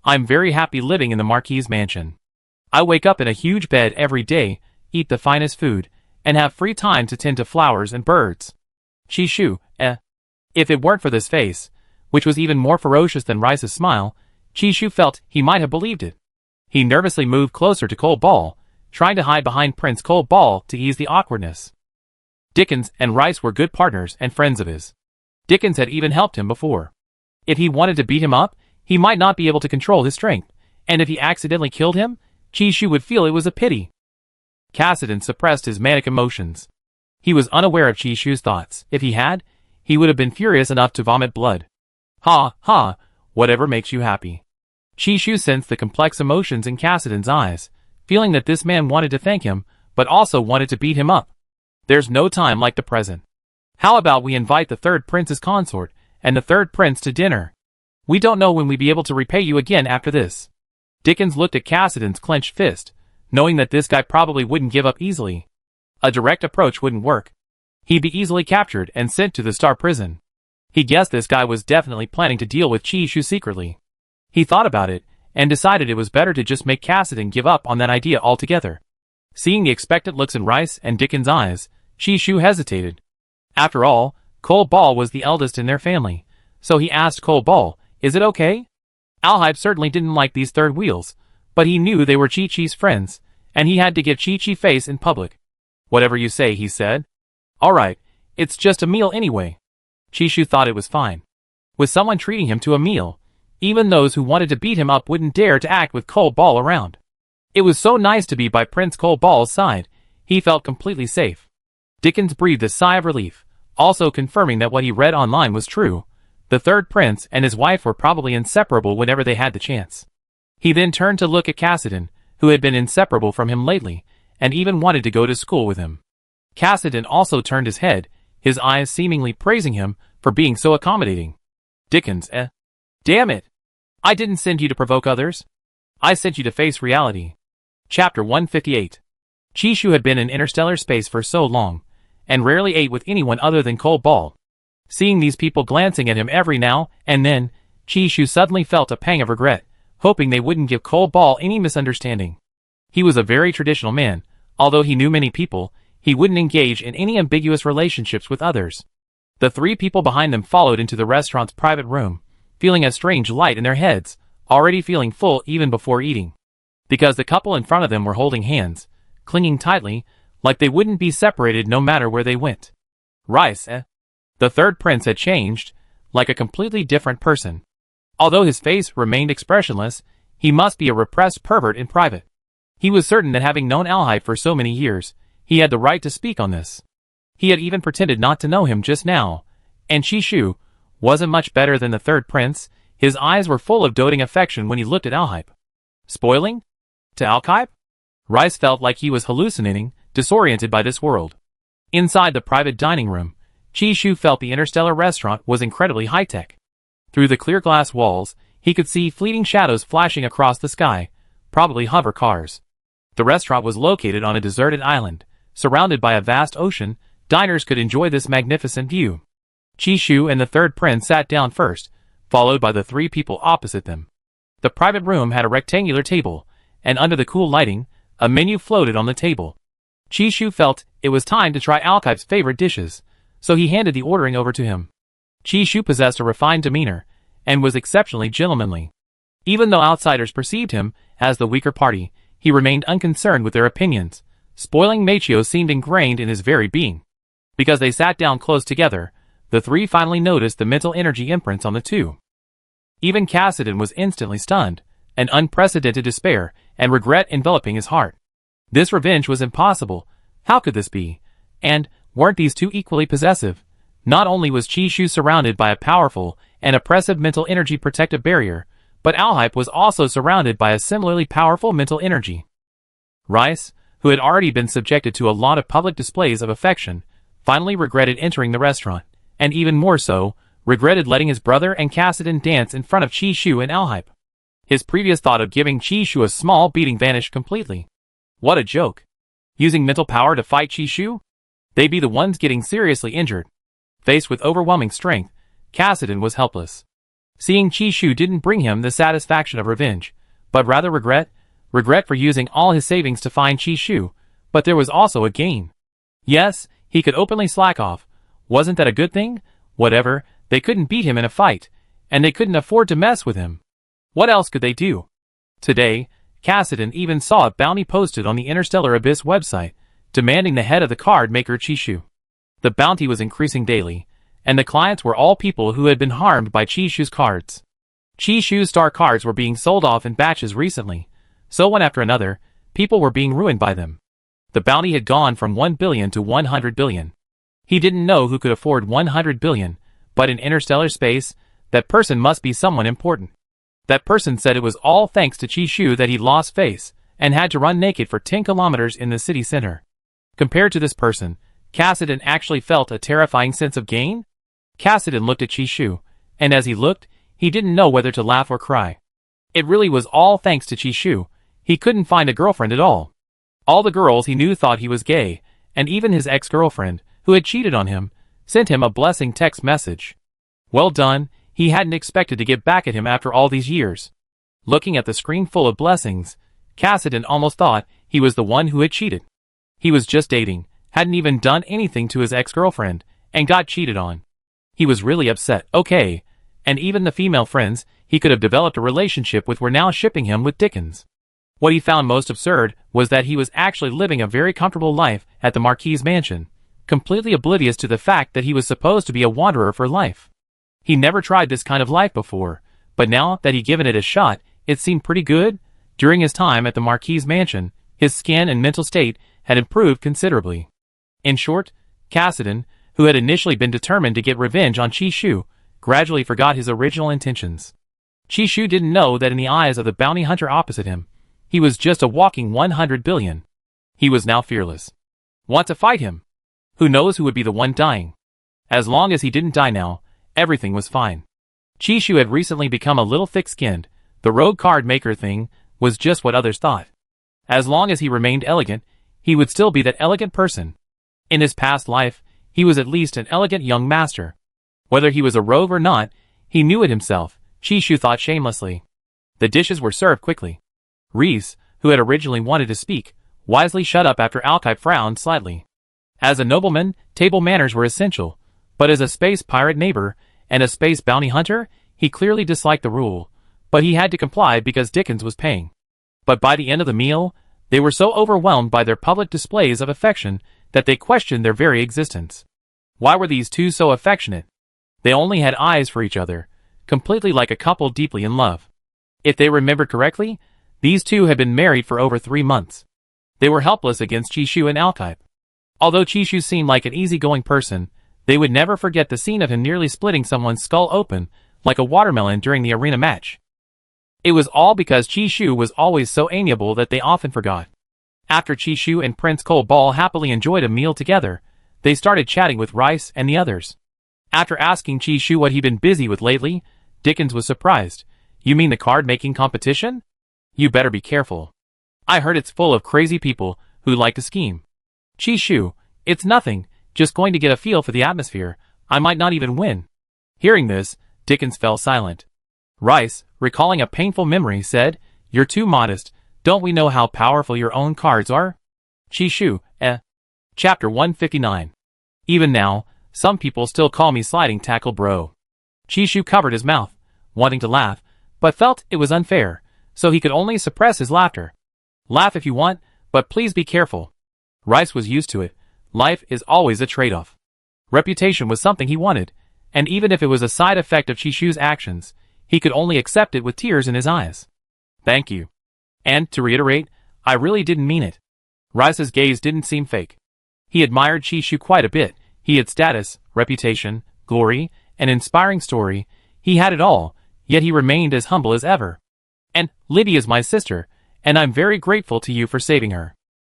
I'm very happy living in the Marquis's mansion. I wake up in a huge bed every day, eat the finest food, and have free time to tend to flowers and birds." Chishu, If it weren't for this face, which was even more ferocious than Rice's smile, Chishu felt he might have believed it. He nervously moved closer to Cold Ball, trying to hide behind Prince Cold Ball to ease the awkwardness. Dickens and Rice were good partners and friends of his. Dickens had even helped him before. If he wanted to beat him up, he might not be able to control his strength, and if he accidentally killed him, Chishu would feel it was a pity. Cassidy suppressed his manic emotions. He was unaware of Chishu's thoughts. If he had, he would have been furious enough to vomit blood. "Ha, ha, whatever makes you happy." Chishu sensed the complex emotions in Cassidy's eyes, feeling that this man wanted to thank him, but also wanted to beat him up. "There's no time like the present. How about we invite the third prince's consort and the third prince to dinner? We don't know when we'll be able to repay you again after this." Dickens looked at Cassidy's clenched fist, knowing that this guy probably wouldn't give up easily. A direct approach wouldn't work. He'd be easily captured and sent to the Star Prison. He guessed this guy was definitely planning to deal with Chishu secretly. He thought about it, and decided it was better to just make Cassidy give up on that idea altogether. Seeing the expectant looks in Rice and Dickens' eyes, Chishu hesitated. After all, Cold Ball was the eldest in their family, so he asked Cold Ball, "Is it okay?" Alhype certainly didn't like these third wheels, but he knew they were Chi-Chi's friends, and he had to give Chi-Chi face in public. "Whatever you say," he said. "Alright, it's just a meal anyway." Chishu thought it was fine. With someone treating him to a meal, even those who wanted to beat him up wouldn't dare to act with Cold Ball around. It was so nice to be by Prince Cold Ball's side, he felt completely safe. Dickens breathed a sigh of relief, also confirming that what he read online was true. The third prince and his wife were probably inseparable whenever they had the chance. He then turned to look at Cassidy, who had been inseparable from him lately, and even wanted to go to school with him. Cassidy also turned his head, his eyes seemingly praising him for being so accommodating. Dickens, Damn it! I didn't send you to provoke others. I sent you to face reality. Chapter 158. Chishu had been in interstellar space for so long, and rarely ate with anyone other than Cold Ball. Seeing these people glancing at him every now and then, Chishu suddenly felt a pang of regret, hoping they wouldn't give Cold Ball any misunderstanding. He was a very traditional man. Although he knew many people, he wouldn't engage in any ambiguous relationships with others. The three people behind them followed into the restaurant's private room, feeling a strange light in their heads, already feeling full even before eating. Because the couple in front of them were holding hands, clinging tightly, like they wouldn't be separated no matter where they went. Rice, The third prince had changed, like a completely different person. Although his face remained expressionless, he must be a repressed pervert in private. He was certain that having known Alhype for so many years, he had the right to speak on this. He had even pretended not to know him just now, and Chishu wasn't much better than the third prince. His eyes were full of doting affection when he looked at Alhype. Spoiling? To Alhype? Rice felt like he was hallucinating, disoriented by this world. Inside the private dining room, Chishu felt the interstellar restaurant was incredibly high-tech. Through the clear glass walls, he could see fleeting shadows flashing across the sky, probably hover cars. The restaurant was located on a deserted island, surrounded by a vast ocean. Diners could enjoy this magnificent view. Chishu and the third prince sat down first, followed by the three people opposite them. The private room had a rectangular table, and under the cool lighting, a menu floated on the table. Chishu felt it was time to try Alkipe's favorite dishes, so he handed the ordering over to him. Chishu possessed a refined demeanor, and was exceptionally gentlemanly. Even though outsiders perceived him as the weaker party, he remained unconcerned with their opinions. Spoiling Machio seemed ingrained in his very being. Because they sat down close together, the three finally noticed the mental energy imprints on the two. Even Cassidy was instantly stunned, an unprecedented despair and regret enveloping his heart. This revenge was impossible. How could this be? And weren't these two equally possessive? Not only was Chishu surrounded by a powerful and oppressive mental energy protective barrier, but Alkipe was also surrounded by a similarly powerful mental energy. Rice, who had already been subjected to a lot of public displays of affection, finally regretted entering the restaurant, and even more so, regretted letting his brother and Cassidy dance in front of Chishu and Alkipe. His previous thought of giving Chishu a small beating vanished completely. What a joke. Using mental power to fight Chishu? They'd be the ones getting seriously injured. Faced with overwhelming strength, Cassidy was helpless. Seeing Chishu didn't bring him the satisfaction of revenge, but rather regret for using all his savings to find Chishu, but there was also a gain. Yes, he could openly slack off. Wasn't that a good thing? Whatever, they couldn't beat him in a fight, and they couldn't afford to mess with him. What else could they do? Today, Cassidy even saw a bounty posted on the Interstellar Abyss website, demanding the head of the card maker Chishu. The bounty was increasing daily, and the clients were all people who had been harmed by Chishu's cards. Chishu's star cards were being sold off in batches recently, so one after another, people were being ruined by them. The bounty had gone from 1 billion to 100 billion. He didn't know who could afford 100 billion, but in interstellar space, that person must be someone important. That person said it was all thanks to Chishu that he lost face, and had to run naked for 10 kilometers in the city center. Compared to this person, Cassidy actually felt a terrifying sense of gain. Cassidy looked at Chishu, and as he looked, he didn't know whether to laugh or cry. It really was all thanks to Chishu. He couldn't find a girlfriend at all. All the girls he knew thought he was gay, and even his ex-girlfriend, who had cheated on him, sent him a blessing text message. Well done, he hadn't expected to get back at him after all these years. Looking at the screen full of blessings, Cassidy almost thought he was the one who had cheated. He was just dating, hadn't even done anything to his ex-girlfriend, and got cheated on. He was really upset, okay, and even the female friends he could have developed a relationship with were now shipping him with Dickens. What he found most absurd was that he was actually living a very comfortable life at the Marquis' mansion, completely oblivious to the fact that he was supposed to be a wanderer for life. He never tried this kind of life before, but now that he'd given it a shot, it seemed pretty good. During his time at the Marquis' mansion, his skin and mental state had improved considerably. In short, Cassidy, who had initially been determined to get revenge on Chishu, gradually forgot his original intentions. Chishu didn't know that in the eyes of the bounty hunter opposite him, he was just a walking 100 billion. He was now fearless. Want to fight him? Who knows who would be the one dying? As long as he didn't die now, everything was fine. Chishu had recently become a little thick-skinned. The rogue card maker thing was just what others thought. As long as he remained elegant, he would still be that elegant person. In his past life, he was at least an elegant young master. Whether he was a rogue or not, he knew it himself, Chishu thought shamelessly. The dishes were served quickly. Reese, who had originally wanted to speak, wisely shut up after Alkipe frowned slightly. As a nobleman, table manners were essential, but as a space pirate neighbor and a space bounty hunter, he clearly disliked the rule, but he had to comply because Dickens was paying. But by the end of the meal, they were so overwhelmed by their public displays of affection that they questioned their very existence. Why were these two so affectionate? They only had eyes for each other, completely like a couple deeply in love. If they remembered correctly, these two had been married for over 3 months. They were helpless against Chishu and Alkipe. Although Chishu seemed like an easygoing person, they would never forget the scene of him nearly splitting someone's skull open, like a watermelon during the arena match. It was all because Chishu was always so amiable that they often forgot. After Chishu and Prince Cobal happily enjoyed a meal together, they started chatting with Rice and the others. After asking Chishu what he'd been busy with lately, Dickens was surprised. You mean the card-making competition? You better be careful. I heard it's full of crazy people who like to scheme. Chishu, it's nothing, just going to get a feel for the atmosphere. I might not even win. Hearing this, Dickens fell silent. Rice, recalling a painful memory, said, You're too modest. Don't we know how powerful your own cards are? Chishu, Chapter 159. Even now, some people still call me sliding tackle bro. Chishu covered his mouth, wanting to laugh, but felt it was unfair, so he could only suppress his laughter. Laugh if you want, but please be careful. Rice was used to it. Life is always a trade-off. Reputation was something he wanted, and even if it was a side effect of Chishu's actions, he could only accept it with tears in his eyes. Thank you. And, to reiterate, I really didn't mean it. Rice's gaze didn't seem fake. He admired Chishu quite a bit. He had status, reputation, glory, an inspiring story. He had it all, yet he remained as humble as ever. And Lydia's my sister, and I'm very grateful to you for saving her.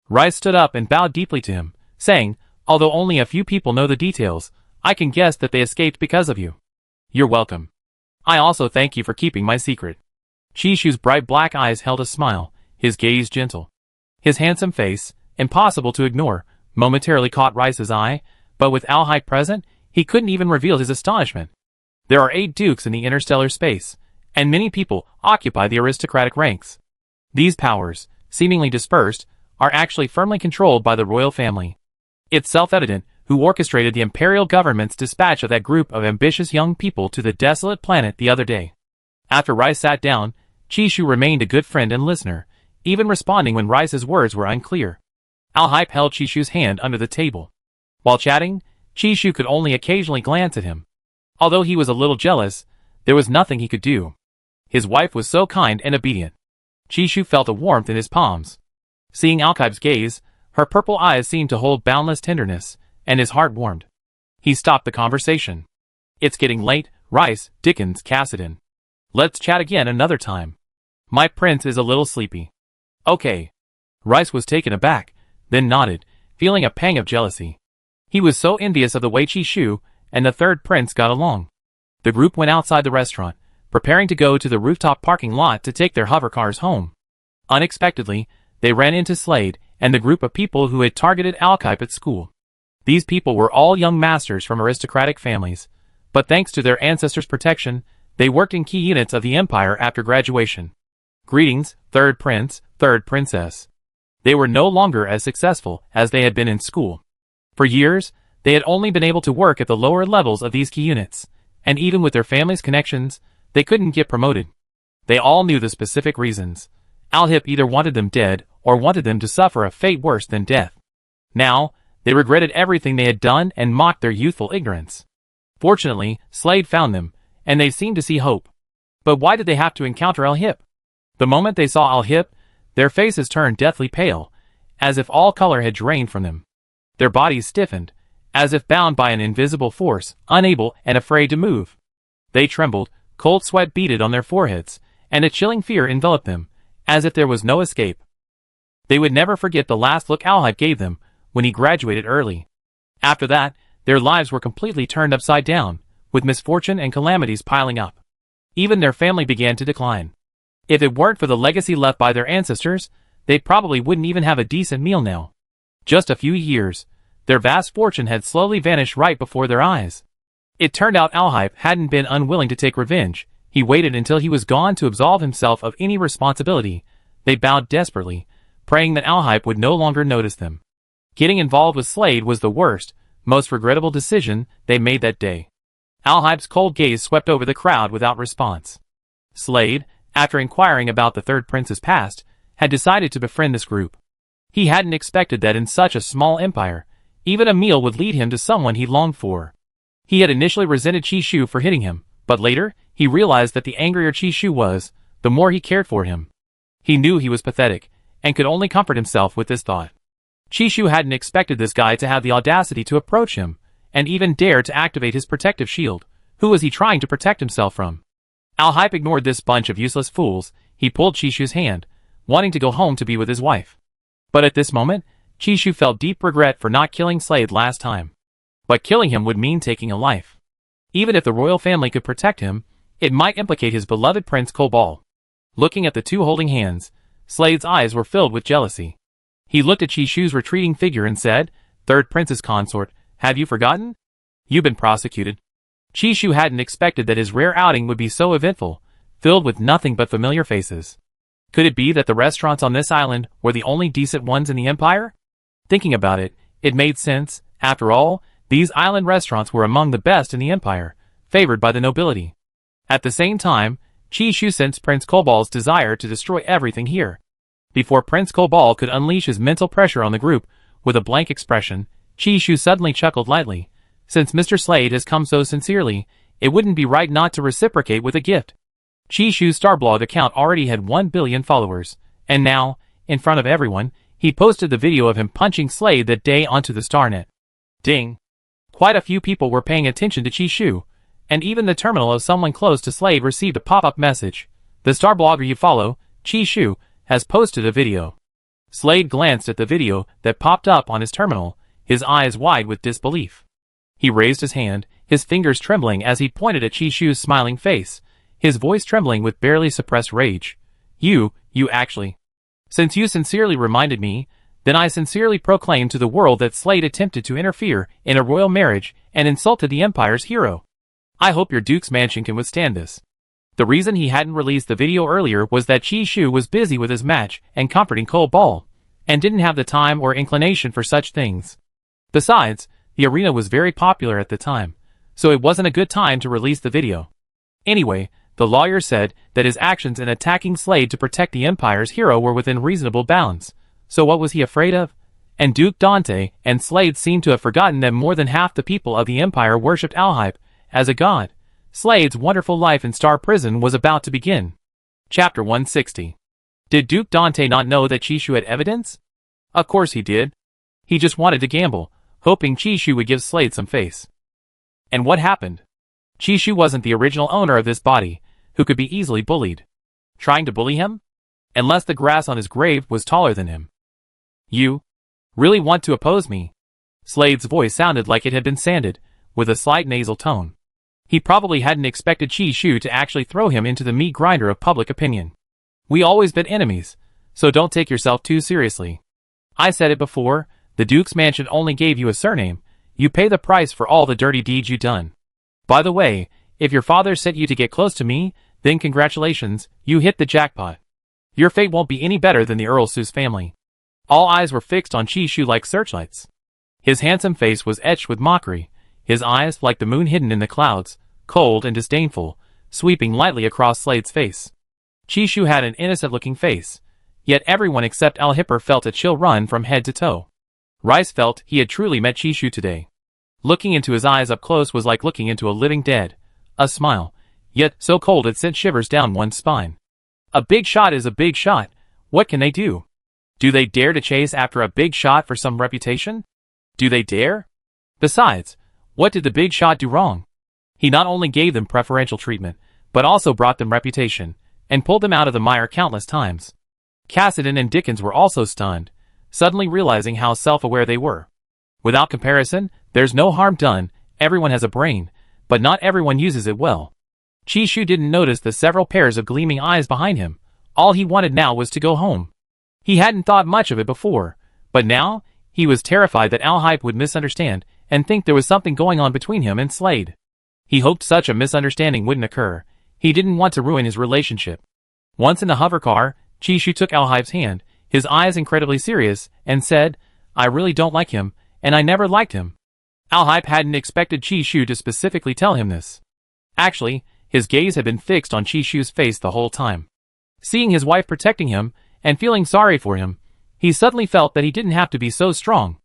Rice stood up and bowed deeply to him, saying, Although only a few people know the details, I can guess that they escaped because of you. You're welcome. I also thank you for keeping my secret. Chishu's bright black eyes held a smile, his gaze gentle. His handsome face, impossible to ignore, momentarily caught Rice's eye, but with Alhype present, he couldn't even reveal his astonishment. There are 8 dukes in the interstellar space, and many people occupy the aristocratic ranks. These powers, seemingly dispersed, are actually firmly controlled by the royal family. It's self-evident who orchestrated the imperial government's dispatch of that group of ambitious young people to the desolate planet the other day. After Rice sat down, Chishu remained a good friend and listener, even responding when Rice's words were unclear. Alhype held Chishu's hand under the table. While chatting, Chishu could only occasionally glance at him. Although he was a little jealous, there was nothing he could do. His wife was so kind and obedient. Chishu felt a warmth in his palms. Seeing Alhype's gaze, her purple eyes seemed to hold boundless tenderness, and his heart warmed. He stopped the conversation. It's getting late, Rice, Dickens, Cassidy. Let's chat again another time. My prince is a little sleepy. Okay. Rice was taken aback, then nodded, feeling a pang of jealousy. He was so envious of the way Chishu and the third prince got along. The group went outside the restaurant, preparing to go to the rooftop parking lot to take their hovercars home. Unexpectedly, they ran into Slade and the group of people who had targeted Alhype at school. These people were all young masters from aristocratic families, but thanks to their ancestors' protection, they worked in key units of the Empire after graduation. Greetings, third prince, third princess. They were no longer as successful as they had been in school. For years, they had only been able to work at the lower levels of these key units, and even with their family's connections, they couldn't get promoted. They all knew the specific reasons. Alhype either wanted them dead or wanted them to suffer a fate worse than death. Now, they regretted everything they had done and mocked their youthful ignorance. Fortunately, Slade found them, and they seemed to see hope. But why did they have to encounter Alhype? The moment they saw Alhype, their faces turned deathly pale, as if all color had drained from them. Their bodies stiffened, as if bound by an invisible force, unable and afraid to move. They trembled, cold sweat beaded on their foreheads, and a chilling fear enveloped them, as if there was no escape. They would never forget the last look Alhype gave them when he graduated early. After that, their lives were completely turned upside down, with misfortune and calamities piling up. Even their family began to decline. If it weren't for the legacy left by their ancestors, they probably wouldn't even have a decent meal now. Just a few years, their vast fortune had slowly vanished right before their eyes. It turned out Alhype hadn't been unwilling to take revenge. He waited until he was gone to absolve himself of any responsibility. They bowed desperately, praying that Alhype would no longer notice them. Getting involved with Slade was the worst, most regrettable decision they made that day. Alhype's cold gaze swept over the crowd without response. Slade, after inquiring about the third prince's past, had decided to befriend this group. He hadn't expected that in such a small empire, even a meal would lead him to someone he longed for. He had initially resented Chishu for hitting him, but later, he realized that the angrier Chishu was, the more he cared for him. He knew he was pathetic, and could only comfort himself with this thought. Chishu hadn't expected this guy to have the audacity to approach him, and even dare to activate his protective shield. Who was he trying to protect himself from? Alhype ignored this bunch of useless fools. He pulled Chishu's hand, wanting to go home to be with his wife. But at this moment, Chishu felt deep regret for not killing Slade last time. But killing him would mean taking a life. Even if the royal family could protect him, It might implicate his beloved Prince Cobalt. Looking at the two holding hands, Slade's eyes were filled with jealousy. He looked at Chishu's retreating figure and said, "Third Prince's consort, have you forgotten? You've been prosecuted." Chishu hadn't expected that his rare outing would be so eventful, filled with nothing but familiar faces. Could it be that the restaurants on this island were the only decent ones in the Empire? Thinking about it, it made sense. After all, these island restaurants were among the best in the Empire, favored by the nobility. At the same time, Chishu sensed Prince Cobalt's desire to destroy everything here. Before Prince Cobalt could unleash his mental pressure on the group, with a blank expression, Chishu suddenly chuckled lightly. Since Mr. Slade has come so sincerely, it wouldn't be right not to reciprocate with a gift. Chishu's Starblog account already had 1 billion followers, and now, in front of everyone, he posted the video of him punching Slade that day onto the Starnet. Ding! Quite a few people were paying attention to Chishu, and even the terminal of someone close to Slade received a pop-up message. The Starblogger you follow, Chishu, has posted a video. Slade glanced at the video that popped up on his terminal, his eyes wide with disbelief. He raised his hand, his fingers trembling as he pointed at Chishu's smiling face, his voice trembling with barely suppressed rage. You actually. Since you sincerely reminded me, then I sincerely proclaim to the world that Slade attempted to interfere in a royal marriage and insulted the Empire's hero. I hope your Duke's mansion can withstand this. The reason he hadn't released the video earlier was that Chishu was busy with his match and comforting Cobalt, and didn't have the time or inclination for such things. Besides, the arena was very popular at the time, so it wasn't a good time to release the video. Anyway, the lawyer said that his actions in attacking Slade to protect the Empire's hero were within reasonable bounds, so what was he afraid of? And Duke Dante and Slade seemed to have forgotten that more than half the people of the Empire worshipped Alhype as a god. Slade's wonderful life in Star Prison was about to begin. Chapter 160. Did Duke Dante not know that Chishu had evidence? Of course he did. He just wanted to gamble, hoping Chishu would give Slade some face. And what happened? Chishu wasn't the original owner of this body, who could be easily bullied. Trying to bully him? Unless the grass on his grave was taller than him. You really want to oppose me? Slade's voice sounded like it had been sanded, with a slight nasal tone. He probably hadn't expected Chishu to actually throw him into the meat grinder of public opinion. We always been enemies, so don't take yourself too seriously. I said it before, the Duke's mansion only gave you a surname. You pay the price for all the dirty deeds you done. By the way, if your father sent you to get close to me, then congratulations, you hit the jackpot. Your fate won't be any better than the Earl Seuss family. All eyes were fixed on Chishu like searchlights. His handsome face was etched with mockery, his eyes like the moon hidden in the clouds, cold and disdainful, sweeping lightly across Slade's face. Chishu had an innocent-looking face, yet everyone except Alhyper felt a chill run from head to toe. Rice felt he had truly met Chishu today. Looking into his eyes up close was like looking into a living dead. A smile, yet so cold it sent shivers down one's spine. A big shot is a big shot. What can they do? Do they dare to chase after a big shot for some reputation? Do they dare? Besides, what did the big shot do wrong? He not only gave them preferential treatment, but also brought them reputation, and pulled them out of the mire countless times. Cassidy and Dickens were also stunned, suddenly realizing how self-aware they were. Without comparison, there's no harm done, everyone has a brain, but not everyone uses it well. Chishu didn't notice the several pairs of gleaming eyes behind him. All he wanted now was to go home. He hadn't thought much of it before, but now, he was terrified that Alhype would misunderstand and think there was something going on between him and Slade. He hoped such a misunderstanding wouldn't occur. He didn't want to ruin his relationship. Once in the hovercar, Chishu took Alhype's hand, his eyes incredibly serious, and said, "I really don't like him, and I never liked him." Alhype hadn't expected Chishu to specifically tell him this. Actually, his gaze had been fixed on Chishu's face the whole time. Seeing his wife protecting him, and feeling sorry for him, he suddenly felt that he didn't have to be so strong.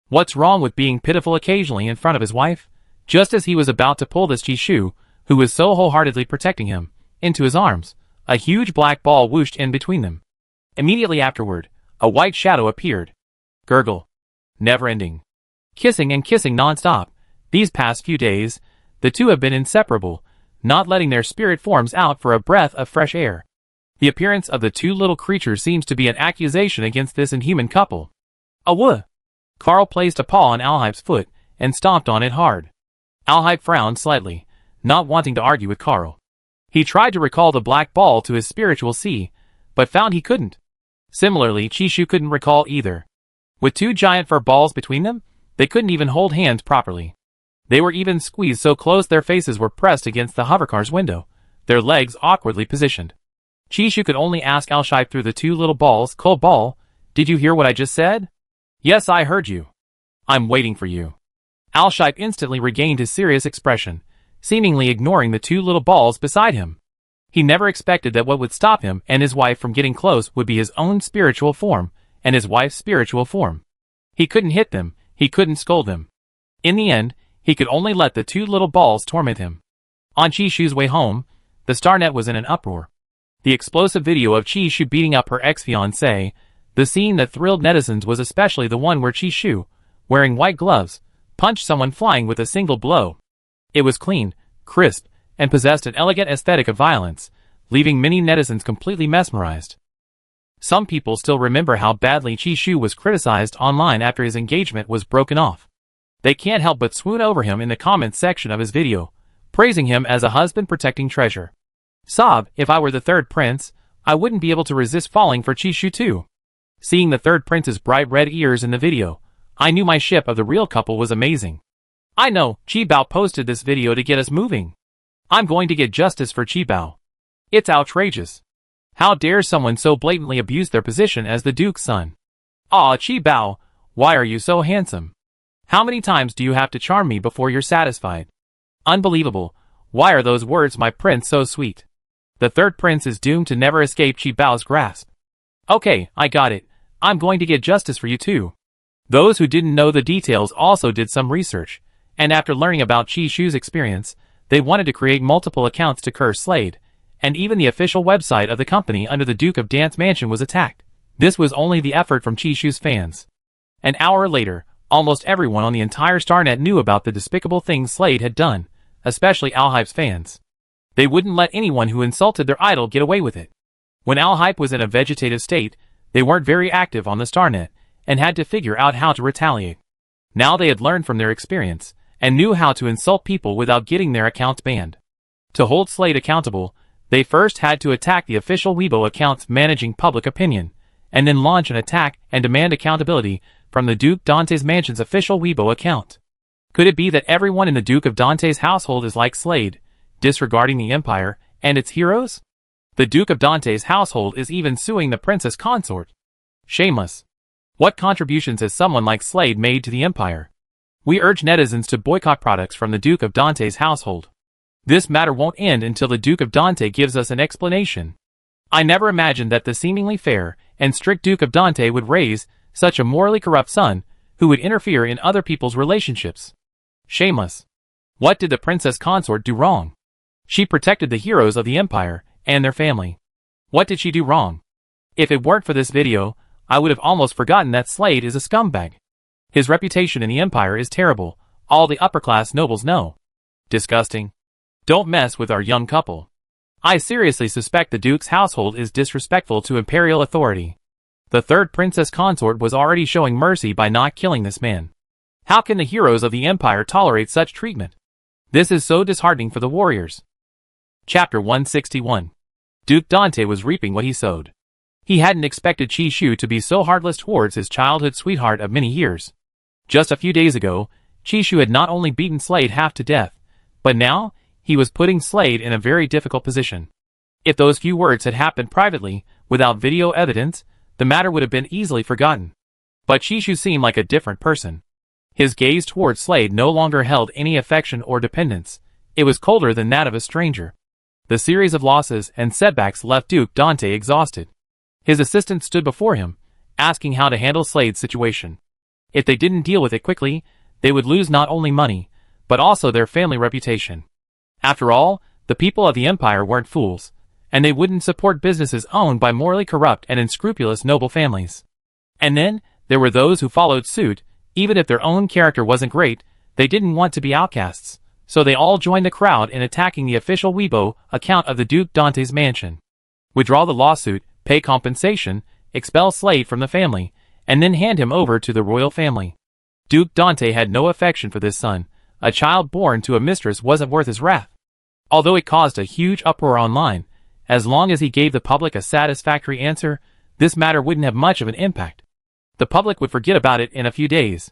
What's wrong with being pitiful occasionally in front of his wife? Just as he was about to pull this Chishu, who was so wholeheartedly protecting him, into his arms, a huge black ball whooshed in between them. Immediately afterward, a white shadow appeared. Gurgle. Never-ending. Kissing and kissing non-stop. These past few days, the two have been inseparable, not letting their spirit forms out for a breath of fresh air. The appearance of the two little creatures seems to be an accusation against this inhuman couple. Awooh! Carl placed a paw on Alhype's foot, and stomped on it hard. Alhype frowned slightly, not wanting to argue with Carl. He tried to recall the black ball to his spiritual sea, but found he couldn't. Similarly, Chishu couldn't recall either. With two giant fur balls between them, they couldn't even hold hands properly. They were even squeezed so close their faces were pressed against the hovercar's window, their legs awkwardly positioned. Chishu could only ask Alshai through the two little balls, "Cold ball, did you hear what I just said?" "Yes, I heard you. I'm waiting for you." Alshai instantly regained his serious expression, seemingly ignoring the two little balls beside him. He never expected that what would stop him and his wife from getting close would be his own spiritual form and his wife's spiritual form. He couldn't hit them, he couldn't scold them. In the end, he could only let the two little balls torment him. On Chishu's way home, the Starnet was in an uproar. The explosive video of Chishu beating up her ex-fiancé, the scene that thrilled netizens was especially the one where Chishu, wearing white gloves, punched someone flying with a single blow. It was clean, crisp, and possessed an elegant aesthetic of violence, leaving many netizens completely mesmerized. Some people still remember how badly Chishu was criticized online after his engagement was broken off. They can't help but swoon over him in the comments section of his video, praising him as a husband-protecting treasure. Sob, if I were the third prince, I wouldn't be able to resist falling for Chishu too. Seeing the third prince's bright red ears in the video, I knew my ship of the real couple was amazing. I know, Qibao posted this video to get us moving. I'm going to get justice for Qibao. It's outrageous. How dare someone so blatantly abuse their position as the Duke's son? Aw, Qibao, why are you so handsome? How many times do you have to charm me before you're satisfied? Unbelievable, why are those words my prince so sweet? The third prince is doomed to never escape Qibao's grasp. Okay, I got it, I'm going to get justice for you too. Those who didn't know the details also did some research, and after learning about Chishu's experience, they wanted to create multiple accounts to curse Slade, and even the official website of the company under the Duke of Dance Mansion was attacked. This was only the effort from Chishu's fans. An hour later, almost everyone on the entire Starnet knew about the despicable things Slade had done, especially Alhype's fans. They wouldn't let anyone who insulted their idol get away with it. When Alhype was in a vegetative state, they weren't very active on the Starnet, and had to figure out how to retaliate. Now they had learned from their experience, and knew how to insult people without getting their accounts banned. To hold Slade accountable, they first had to attack the official Weibo accounts managing public opinion, and then launch an attack and demand accountability from the Duke Dante's Mansion's official Weibo account. Could it be that everyone in the Duke of Dante's household is like Slade, disregarding the Empire and its heroes? The Duke of Dante's household is even suing the princess consort. Shameless. What contributions has someone like Slade made to the Empire? We urge netizens to boycott products from the Duke of Dante's household. This matter won't end until the Duke of Dante gives us an explanation. I never imagined that the seemingly fair and strict Duke of Dante would raise such a morally corrupt son who would interfere in other people's relationships. Shameless. What did the princess consort do wrong? She protected the heroes of the Empire and their family. What did she do wrong? If it weren't for this video, I would have almost forgotten that Slade is a scumbag. His reputation in the Empire is terrible, all the upper-class nobles know. Disgusting. Don't mess with our young couple. I seriously suspect the Duke's household is disrespectful to imperial authority. The third princess consort was already showing mercy by not killing this man. How can the heroes of the Empire tolerate such treatment? This is so disheartening for the warriors. Chapter 161. Duke Dante was reaping what he sowed. He hadn't expected Chishu to be so heartless towards his childhood sweetheart of many years. Just a few days ago, Chishu had not only beaten Slade half to death, but now, he was putting Slade in a very difficult position. If those few words had happened privately, without video evidence, the matter would have been easily forgotten. But Chishu seemed like a different person. His gaze towards Slade no longer held any affection or dependence. It was colder than that of a stranger. The series of losses and setbacks left Duke Dante exhausted. His assistant stood before him, asking how to handle Slade's situation. If they didn't deal with it quickly, they would lose not only money, but also their family reputation. After all, the people of the Empire weren't fools, and they wouldn't support businesses owned by morally corrupt and unscrupulous noble families. And then, there were those who followed suit. Even if their own character wasn't great, they didn't want to be outcasts, so they all joined the crowd in attacking the official Weibo account of the Duke Dante's Mansion. Withdraw the lawsuit, pay compensation, expel Slade from the family, and then hand him over to the royal family. Duke Dante had no affection for this son. A child born to a mistress wasn't worth his wrath. Although it caused a huge uproar online, as long as he gave the public a satisfactory answer, this matter wouldn't have much of an impact. The public would forget about it in a few days.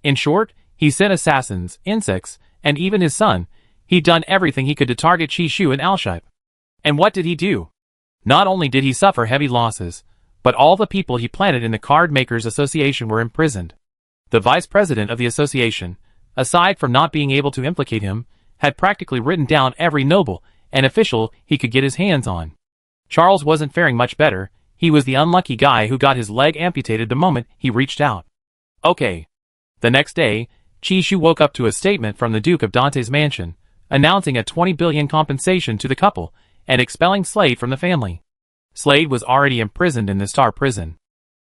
In short, he sent assassins, insects, and even his son. He'd done everything he could to target Chishu and Alshipe. And what did he do? Not only did he suffer heavy losses, but all the people he planted in the Card Makers Association were imprisoned. The vice president of the association, aside from not being able to implicate him, had practically written down every noble and official he could get his hands on. Charles wasn't faring much better. He was the unlucky guy who got his leg amputated the moment he reached out. Okay. The next day, Chishu woke up to a statement from the Duke of Dante's mansion, announcing a 20 billion compensation to the couple, and expelling Slade from the family. Slade was already imprisoned in the Star Prison.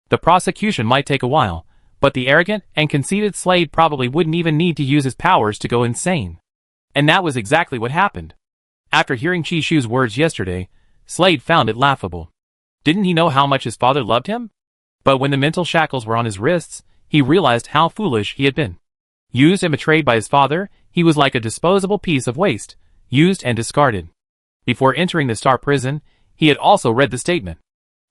The prosecution might take a while, but the arrogant and conceited Slade probably wouldn't even need to use his powers to go insane. And that was exactly what happened. After hearing Chishu's words yesterday, Slade found it laughable. Didn't he know how much his father loved him? But when the mental shackles were on his wrists, he realized how foolish he had been. Used and betrayed by his father, he was like a disposable piece of waste, used and discarded. Before entering the Star Prison, he had also read the statement.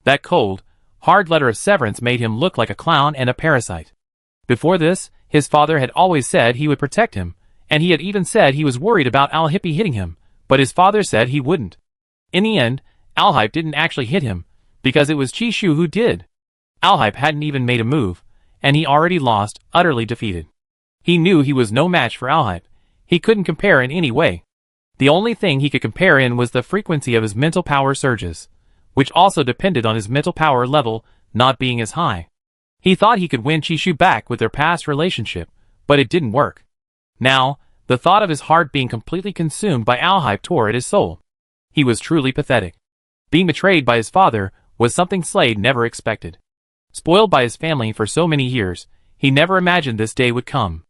That cold, hard letter of severance made him look like a clown and a parasite. Before this, his father had always said he would protect him, and he had even said he was worried about Alhippe hitting him, but his father said he wouldn't. In the end, Alhippe didn't actually hit him, because it was Chishu who did. Alhippe hadn't even made a move, and he already lost, utterly defeated. He knew he was no match for Alhippe. He couldn't compare in any way. The only thing he could compare in was the frequency of his mental power surges, which also depended on his mental power level not being as high. He thought he could win Chishu back with their past relationship, but it didn't work. Now, the thought of his heart being completely consumed by Alhippe tore at his soul. He was truly pathetic. Being betrayed by his father was something Slade never expected. Spoiled by his family for so many years, he never imagined this day would come.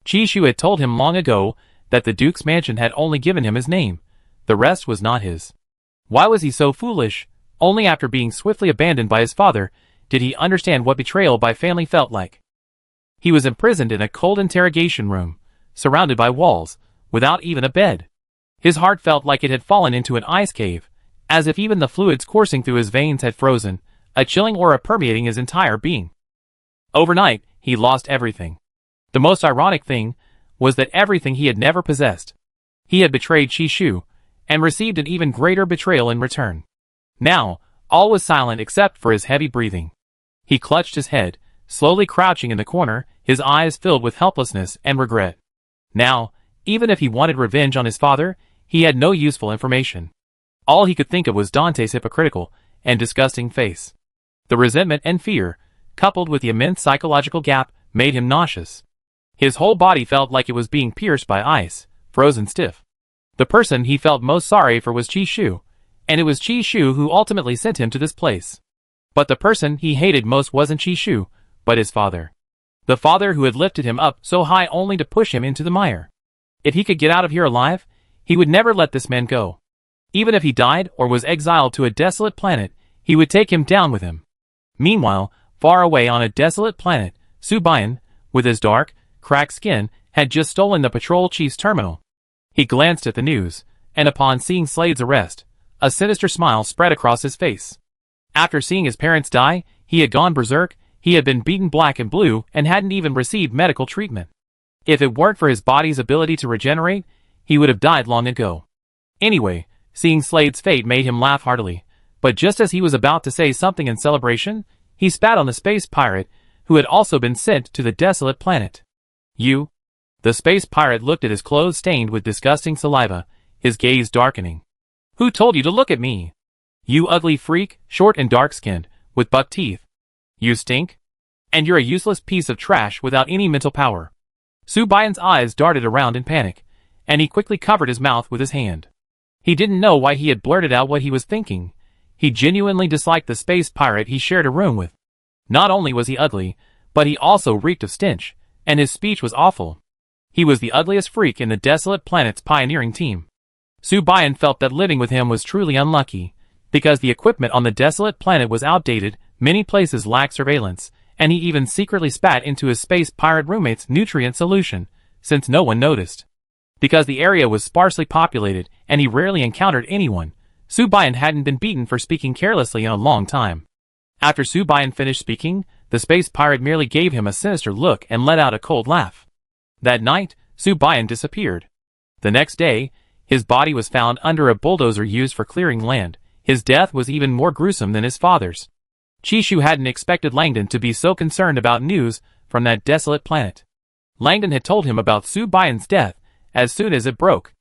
Chishu had told him long ago that the Duke's mansion had only given him his name. The rest was not his. Why was he so foolish? Only after being swiftly abandoned by his father did he understand what betrayal by family felt like. He was imprisoned in a cold interrogation room, surrounded by walls, without even a bed. His heart felt like it had fallen into an ice cave, as if even the fluids coursing through his veins had frozen, a chilling aura permeating his entire being. Overnight, he lost everything. The most ironic thing was that everything he had never possessed. He had betrayed Chishu, and received an even greater betrayal in return. Now, all was silent except for his heavy breathing. He clutched his head, slowly crouching in the corner, his eyes filled with helplessness and regret. Now, even if he wanted revenge on his father, he had no useful information. All he could think of was Dante's hypocritical and disgusting face. The resentment and fear, coupled with the immense psychological gap, made him nauseous. His whole body felt like it was being pierced by ice, frozen stiff. The person he felt most sorry for was Chishu, and it was Chishu who ultimately sent him to this place. But the person he hated most wasn't Chishu, but his father. The father who had lifted him up so high only to push him into the mire. If he could get out of here alive, he would never let this man go. Even if he died or was exiled to a desolate planet, he would take him down with him. Meanwhile, far away on a desolate planet, Subayan, with his dark, cracked skin, had just stolen the patrol chief's terminal. He glanced at the news, and upon seeing Slade's arrest, a sinister smile spread across his face. After seeing his parents die, he had gone berserk, he had been beaten black and blue and hadn't even received medical treatment. If it weren't for his body's ability to regenerate, he would have died long ago. Anyway, seeing Slade's fate made him laugh heartily, but just as he was about to say something in celebration, he spat on the space pirate, who had also been sent to the desolate planet. You? The space pirate looked at his clothes stained with disgusting saliva, his gaze darkening. Who told you to look at me? You ugly freak, short and dark-skinned, with buck teeth. You stink? And you're a useless piece of trash without any mental power. Subayan's eyes darted around in panic, and he quickly covered his mouth with his hand. He didn't know why he had blurted out what he was thinking. He genuinely disliked the space pirate he shared a room with. Not only was he ugly, but he also reeked of stench, and his speech was awful. He was the ugliest freak in the desolate planet's pioneering team. Subayan felt that living with him was truly unlucky, because the equipment on the desolate planet was outdated, many places lacked surveillance, and he even secretly spat into his space pirate roommate's nutrient solution, since no one noticed. Because the area was sparsely populated and he rarely encountered anyone, Subayan hadn't been beaten for speaking carelessly in a long time. After Subayan finished speaking, the space pirate merely gave him a sinister look and let out a cold laugh. That night, Subayan disappeared. The next day, his body was found under a bulldozer used for clearing land. His death was even more gruesome than his father's. Chishu hadn't expected Langdon to be so concerned about news from that desolate planet. Langdon had told him about Subayan's death as soon as it broke.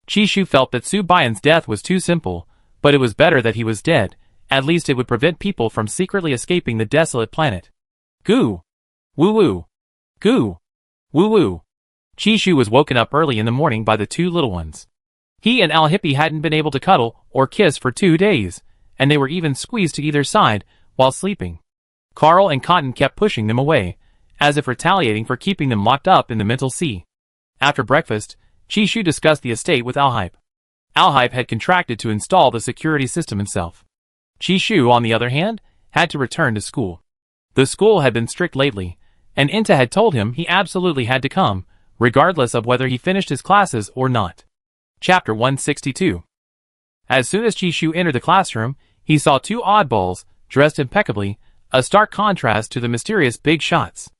Chishu felt that Subayan's death was too simple, but it was better that he was dead. At least it would prevent people from secretly escaping the desolate planet. Goo! Woo-woo! Goo! Woo-woo! Chishu was woken up early in the morning by the two little ones. He and Al-Hippie hadn't been able to cuddle or kiss for 2 days, and they were even squeezed to either side while sleeping. Carl and Cotton kept pushing them away, as if retaliating for keeping them locked up in the mental sea. After breakfast, Chishu discussed the estate with Al-Hype. Al-Hype had contracted to install the security system himself. Chishu, on the other hand, had to return to school. The school had been strict lately, and Inta had told him he absolutely had to come, regardless of whether he finished his classes or not. Chapter 162. As soon as Chishu entered the classroom, he saw two oddballs, dressed impeccably, a stark contrast to the mysterious big shots.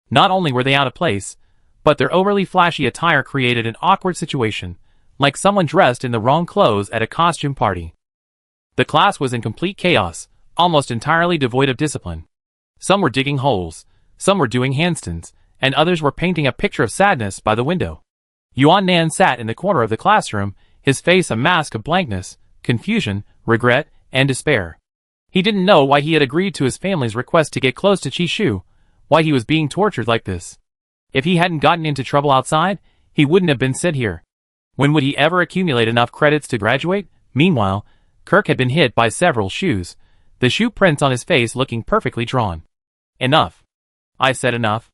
Not only were they out of place, but their overly flashy attire created an awkward situation, like someone dressed in the wrong clothes at a costume party. The class was in complete chaos, almost entirely devoid of discipline. Some were digging holes, some were doing handstands, and others were painting a picture of sadness by the window. Yuan Nan sat in the corner of the classroom, his face a mask of blankness, confusion, regret, and despair. He didn't know why he had agreed to his family's request to get close to Chishu, why he was being tortured like this. If he hadn't gotten into trouble outside, he wouldn't have been sent here. When would he ever accumulate enough credits to graduate? Meanwhile, Kirk had been hit by several shoes, the shoe prints on his face looking perfectly drawn. Enough. I said enough.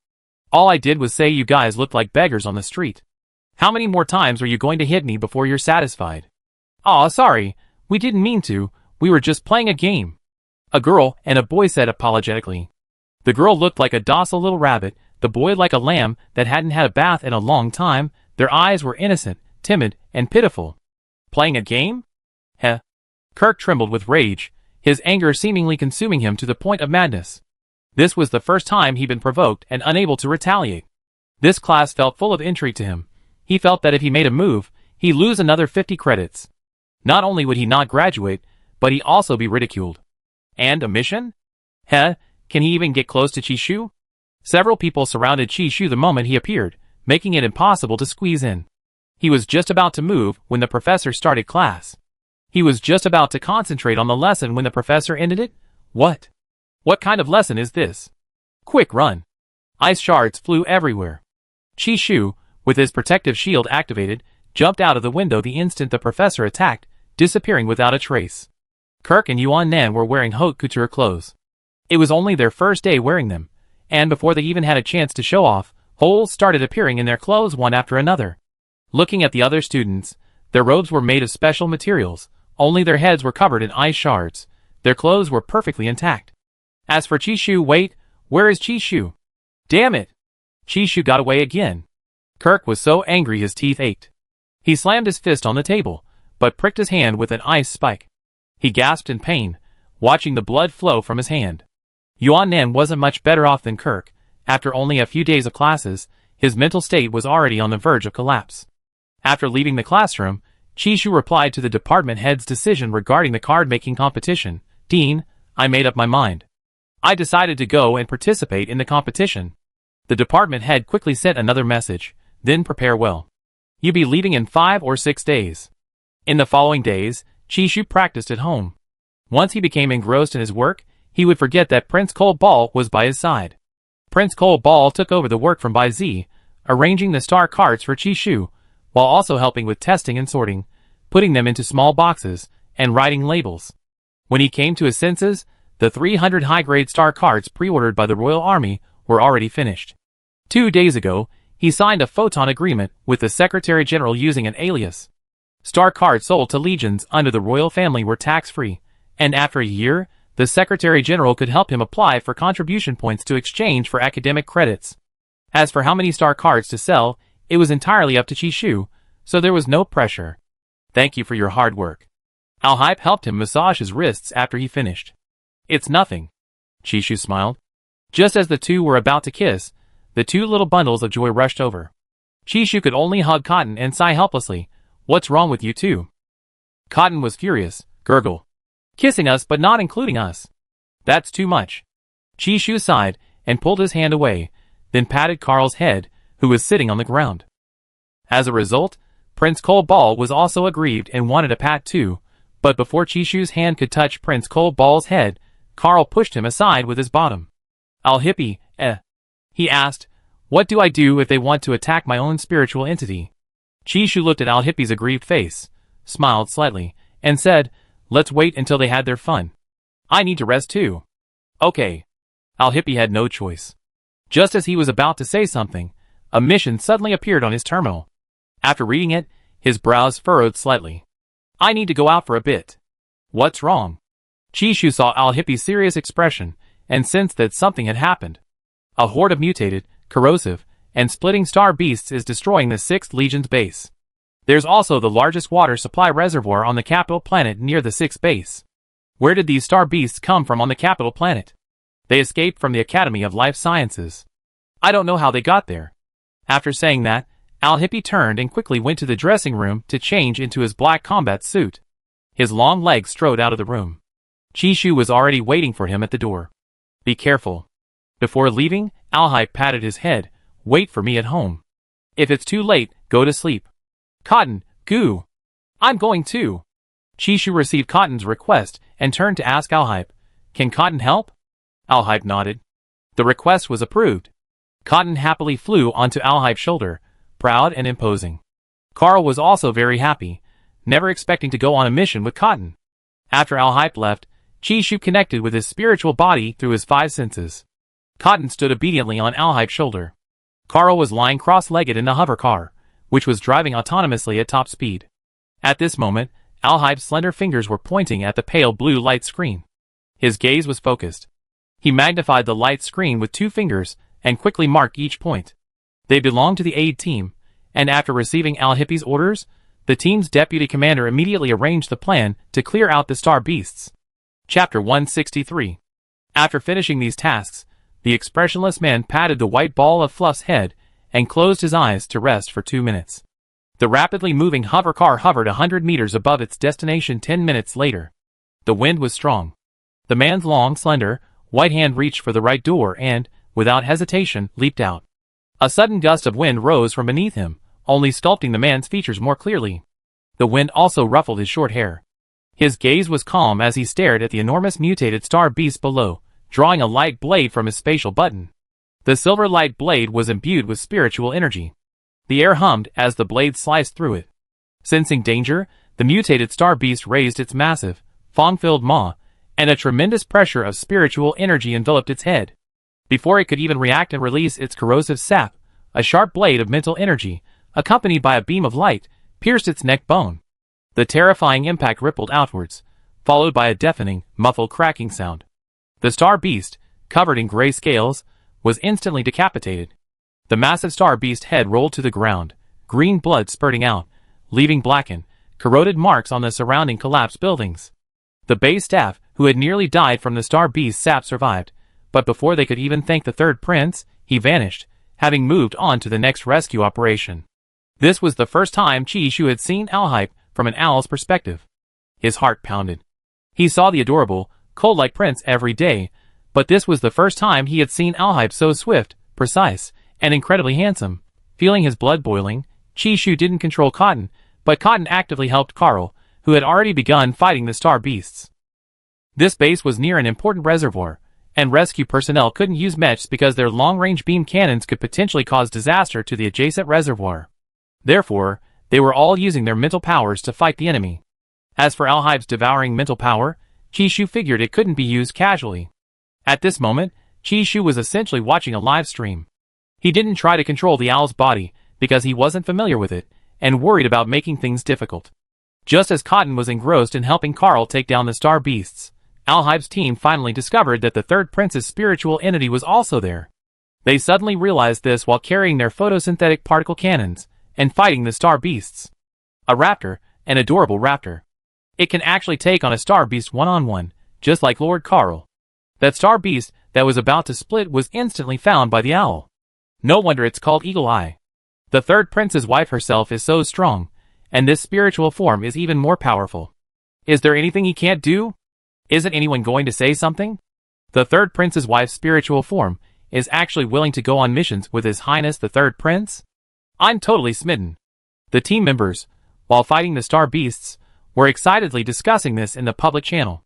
All I did was say you guys looked like beggars on the street. How many more times are you going to hit me before you're satisfied? Aw, sorry, we didn't mean to, we were just playing a game. A girl and a boy said apologetically. The girl looked like a docile little rabbit, the boy like a lamb that hadn't had a bath in a long time. Their eyes were innocent, timid, and pitiful. Playing a game? Heh. Kirk trembled with rage, his anger seemingly consuming him to the point of madness. This was the first time he'd been provoked and unable to retaliate. This class felt full of intrigue to him. He felt that if he made a move, he'd lose another 50 credits. Not only would he not graduate, but he'd also be ridiculed. And a mission? Heh, can he even get close to Chishu? Several people surrounded Chishu the moment he appeared, making it impossible to squeeze in. He was just about to move when the professor started class. He was just about to concentrate on the lesson when the professor ended it. What? What kind of lesson is this? Quick, run. Ice shards flew everywhere. Chishu, with his protective shield activated, jumped out of the window the instant the professor attacked, disappearing without a trace. Kirk and Yuan Nan were wearing haute couture clothes. It was only their first day wearing them, and before they even had a chance to show off, holes started appearing in their clothes one after another. Looking at the other students, their robes were made of special materials, only their heads were covered in ice shards. Their clothes were perfectly intact. As for Chishu, wait, where is Chishu? Damn it! Chishu got away again. Kirk was so angry his teeth ached. He slammed his fist on the table, but pricked his hand with an ice spike. He gasped in pain, watching the blood flow from his hand. Yuan Nan wasn't much better off than Kirk. After only a few days of classes, his mental state was already on the verge of collapse. After leaving the classroom, Chishu replied to the department head's decision regarding the card-making competition. Dean, I made up my mind. I decided to go and participate in the competition. The department head quickly sent another message. Then prepare well. You'll be leaving in 5 or 6 days. In the following days, Chishu practiced at home. Once he became engrossed in his work, he would forget that Prince Cole Ball was by his side. Prince Cole Ball took over the work from Bai Zi, arranging the star cards for Chishu, while also helping with testing and sorting, putting them into small boxes, and writing labels. When he came to his senses, the 300 high-grade star cards pre-ordered by the Royal Army were already finished. 2 days ago, he signed a photon agreement with the Secretary General using an alias. Star cards sold to legions under the royal family were tax-free, and after a year, the Secretary General could help him apply for contribution points to exchange for academic credits. As for how many star cards to sell, it was entirely up to Chishu, so there was no pressure. Thank you for your hard work. Al-Hype helped him massage his wrists after he finished. It's nothing. Chishu smiled. Just as the two were about to kiss, the two little bundles of joy rushed over. Chishu could only hug Cotton and sigh helplessly. What's wrong with you two? Cotton was furious. Gurgle. Kissing us but not including us. That's too much. Chishu sighed and pulled his hand away, then patted Carl's head, who was sitting on the ground. As a result, Prince Kolbal was also aggrieved and wanted a pat too, but before Chishu's hand could touch Prince Kolbal's head, Carl pushed him aside with his bottom. Al-Hippie, he asked, what do I do if they want to attack my own spiritual entity? Chishu looked at Al-Hippie's aggrieved face, smiled slightly, and said, let's wait until they had their fun. I need to rest too. Okay. Al-Hippie had no choice. Just as he was about to say something, a mission suddenly appeared on his terminal. After reading it, his brows furrowed slightly. I need to go out for a bit. What's wrong? Chishu saw Al-Hippie's serious expression and sensed that something had happened. A horde of mutated, corrosive, and splitting star beasts is destroying the 6th Legion's base. There's also the largest water supply reservoir on the capital planet near the 6th base. Where did these star beasts come from on the capital planet? They escaped from the Academy of Life Sciences. I don't know how they got there. After saying that, Al-Hippie turned and quickly went to the dressing room to change into his black combat suit. His long legs strode out of the room. Chishu was already waiting for him at the door. Be careful. Before leaving, Al-Hype patted his head. Wait for me at home. If it's too late, go to sleep. Cotton, goo. I'm going too. Chishu received Cotton's request and turned to ask Al-Hype, can Cotton help? Al-Hype nodded. The request was approved. Cotton happily flew onto Al-Hype's shoulder, proud and imposing. Carl was also very happy, never expecting to go on a mission with Cotton. After Al-Hype left, Chishu connected with his spiritual body through his 5 senses. Cotton stood obediently on Al-Hype's shoulder. Carl was lying cross-legged in the hover car, which was driving autonomously at top speed. At this moment, Al-Hype's slender fingers were pointing at the pale blue light screen. His gaze was focused. He magnified the light screen with 2 fingers and quickly marked each point. They belonged to the aid team, and after receiving Al-Hippie's orders, the team's deputy commander immediately arranged the plan to clear out the star beasts. Chapter 163. After finishing these tasks, the expressionless man patted the white ball of Fluff's head and closed his eyes to rest for 2 minutes. The rapidly moving hover car hovered 100 meters above its destination 10 minutes later. The wind was strong. The man's long, slender, white hand reached for the right door and, without hesitation, leaped out. A sudden gust of wind rose from beneath him, only sculpting the man's features more clearly. The wind also ruffled his short hair. His gaze was calm as he stared at the enormous mutated star beast below, drawing a light blade from his spatial button. The silver light blade was imbued with spiritual energy. The air hummed as the blade sliced through it. Sensing danger, the mutated star beast raised its massive, fong-filled maw, and a tremendous pressure of spiritual energy enveloped its head. Before it could even react and release its corrosive sap, a sharp blade of mental energy, accompanied by a beam of light, pierced its neck bone. The terrifying impact rippled outwards, followed by a deafening, muffled cracking sound. The star beast, covered in gray scales, was instantly decapitated. The massive star beast head rolled to the ground, green blood spurting out, leaving blackened, corroded marks on the surrounding collapsed buildings. The base staff, who had nearly died from the star beast's sap, survived, but before they could even thank the third prince, he vanished, having moved on to the next rescue operation. This was the first time Chishu had seen Al-Hype from an owl's perspective. His heart pounded. He saw the adorable, cold-like prince every day, but this was the first time he had seen Al-Hype so swift, precise, and incredibly handsome. Feeling his blood boiling, Chishu didn't control Cotton, but Cotton actively helped Carl, who had already begun fighting the star beasts. This base was near an important reservoir, and rescue personnel couldn't use mechs because their long-range beam cannons could potentially cause disaster to the adjacent reservoir. Therefore, they were all using their mental powers to fight the enemy. As for Al-Hype's devouring mental power, Chishu figured it couldn't be used casually. At this moment, Chishu was essentially watching a live stream. He didn't try to control the owl's body because he wasn't familiar with it and worried about making things difficult. Just as Cotton was engrossed in helping Carl take down the star beasts, Al-Hype's team finally discovered that the third prince's spiritual entity was also there. They suddenly realized this while carrying their photosynthetic particle cannons and fighting the star beasts. A raptor, an adorable raptor. It can actually take on a star beast one-on-one, just like Lord Carl. That star beast that was about to split was instantly found by the owl. No wonder it's called Eagle Eye. The third prince's wife herself is so strong, and this spiritual form is even more powerful. Is there anything he can't do? Isn't anyone going to say something? The third prince's wife's spiritual form is actually willing to go on missions with His Highness the third prince? I'm totally smitten. The team members, while fighting the star beasts, were excitedly discussing this in the public channel.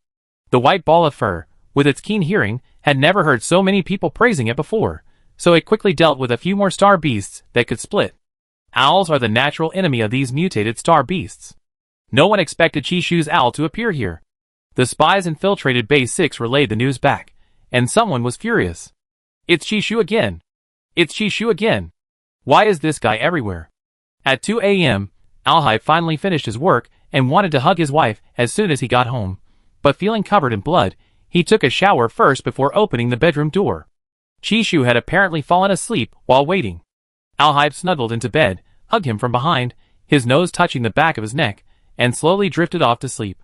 The white ball of fur, with its keen hearing, had never heard so many people praising it before, so it quickly dealt with a few more star beasts that could split. Owls are the natural enemy of these mutated star beasts. No one expected Chishu's owl to appear here. The spies infiltrated Base 6 relayed the news back, and someone was furious. It's Chishu again. It's Chishu again. Why is this guy everywhere? At 2 a.m., Alhype finally finished his work and wanted to hug his wife as soon as he got home, but feeling covered in blood, he took a shower first before opening the bedroom door. Chishu had apparently fallen asleep while waiting. Alhype snuggled into bed, hugged him from behind, his nose touching the back of his neck, and slowly drifted off to sleep.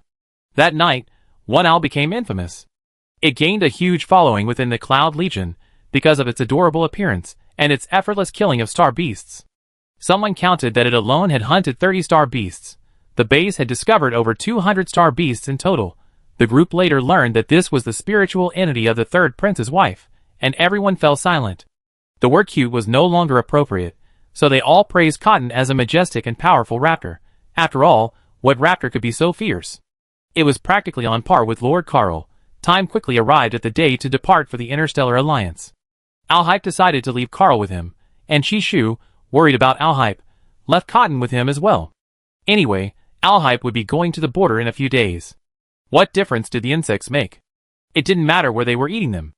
That night, one owl became infamous. It gained a huge following within the Cloud Legion because of its adorable appearance and its effortless killing of star beasts. Someone counted that it alone had hunted 30 star beasts. The base had discovered over 200 star beasts in total. The group later learned that this was the spiritual entity of the third prince's wife, and everyone fell silent. The word cute was no longer appropriate, so they all praised Cotton as a majestic and powerful raptor. After all, what raptor could be so fierce? It was practically on par with Lord Carl. Time quickly arrived at the day to depart for the Interstellar Alliance. Alhype decided to leave Carl with him, and Chishu, worried about Alhype, left Cotton with him as well. Anyway, Alhype would be going to the border in a few days. What difference did the insects make? It didn't matter where they were eating them.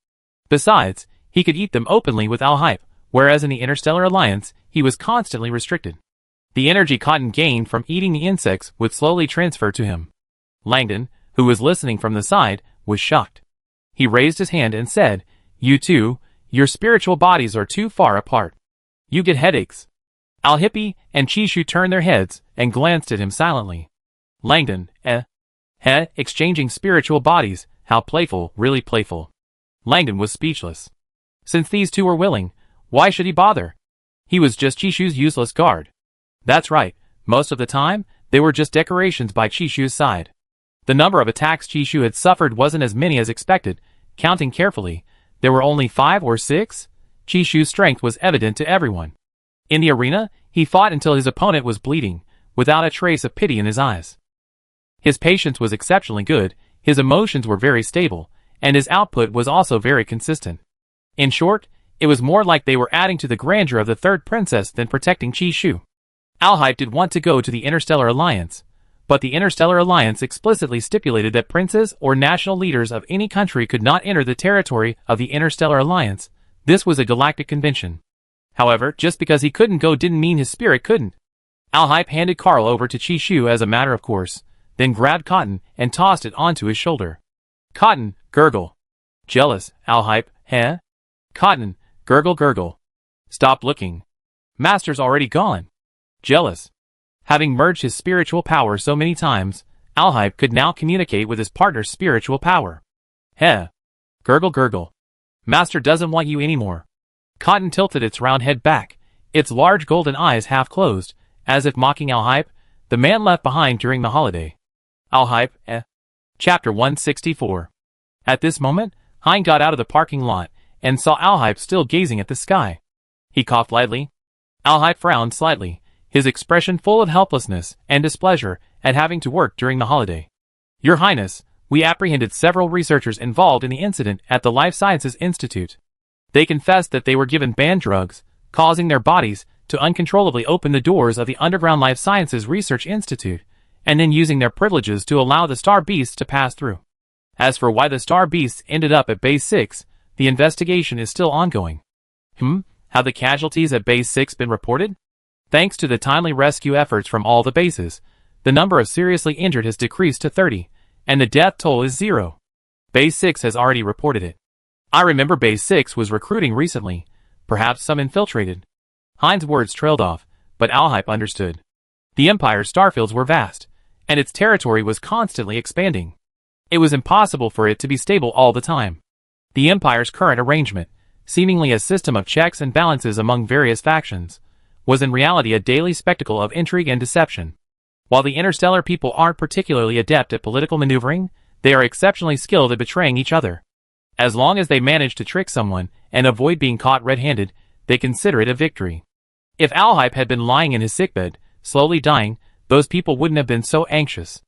Besides, he could eat them openly with Alhype, whereas in the Interstellar Alliance, he was constantly restricted. The energy Cotton gained from eating the insects would slowly transfer to him. Langdon, who was listening from the side, was shocked. He raised his hand and said, "You two, your spiritual bodies are too far apart. You get headaches." Alhype and Chishu turned their heads and glanced at him silently. Langdon, exchanging spiritual bodies, how playful, really playful. Langdon was speechless. Since these two were willing, why should he bother? He was just Chishu's useless guard. That's right, most of the time, they were just decorations by Chishu's side. The number of attacks Chishu had suffered wasn't as many as expected. Counting carefully, there were only 5 or 6. Chishu's strength was evident to everyone. In the arena, he fought until his opponent was bleeding, without a trace of pity in his eyes. His patience was exceptionally good, his emotions were very stable, and his output was also very consistent. In short, it was more like they were adding to the grandeur of the third princess than protecting Chishu. Alhype did want to go to the Interstellar Alliance, but the Interstellar Alliance explicitly stipulated that princes or national leaders of any country could not enter the territory of the Interstellar Alliance. This was a galactic convention. However, just because he couldn't go didn't mean his spirit couldn't. Alhype handed Carl over to Chishu as a matter of course, then grabbed Cotton and tossed it onto his shoulder. Cotton, gurgle. Jealous, Alhype, Cotton, gurgle gurgle. Stop looking. Master's already gone. Jealous. Having merged his spiritual power so many times, Alhype could now communicate with his partner's spiritual power. Gurgle gurgle. Master doesn't want you anymore. Cotton tilted its round head back, its large golden eyes half closed, as if mocking Alhype, the man left behind during the holiday. Alhype, Chapter 164. At this moment, Hein got out of the parking lot and saw Alhype still gazing at the sky. He coughed lightly. Alhype frowned slightly, his expression full of helplessness and displeasure at having to work during the holiday. Your Highness, we apprehended several researchers involved in the incident at the Life Sciences Institute. They confessed that they were given banned drugs, causing their bodies to uncontrollably open the doors of the underground Life Sciences Research Institute, and then using their privileges to allow the star beasts to pass through. As for why the star beasts ended up at Base 6, the investigation is still ongoing. Have the casualties at Base 6 been reported? Thanks to the timely rescue efforts from all the bases, the number of seriously injured has decreased to 30, and the death toll is 0. Base 6 has already reported it. I remember Base 6 was recruiting recently, perhaps some infiltrated. Hein's words trailed off, but Alhype understood. The Empire's starfields were vast, and its territory was constantly expanding. It was impossible for it to be stable all the time. The Empire's current arrangement, seemingly a system of checks and balances among various factions, was in reality a daily spectacle of intrigue and deception. While the interstellar people aren't particularly adept at political maneuvering, they are exceptionally skilled at betraying each other. As long as they manage to trick someone and avoid being caught red-handed, they consider it a victory. If Alhype had been lying in his sickbed, slowly dying, those people wouldn't have been so anxious.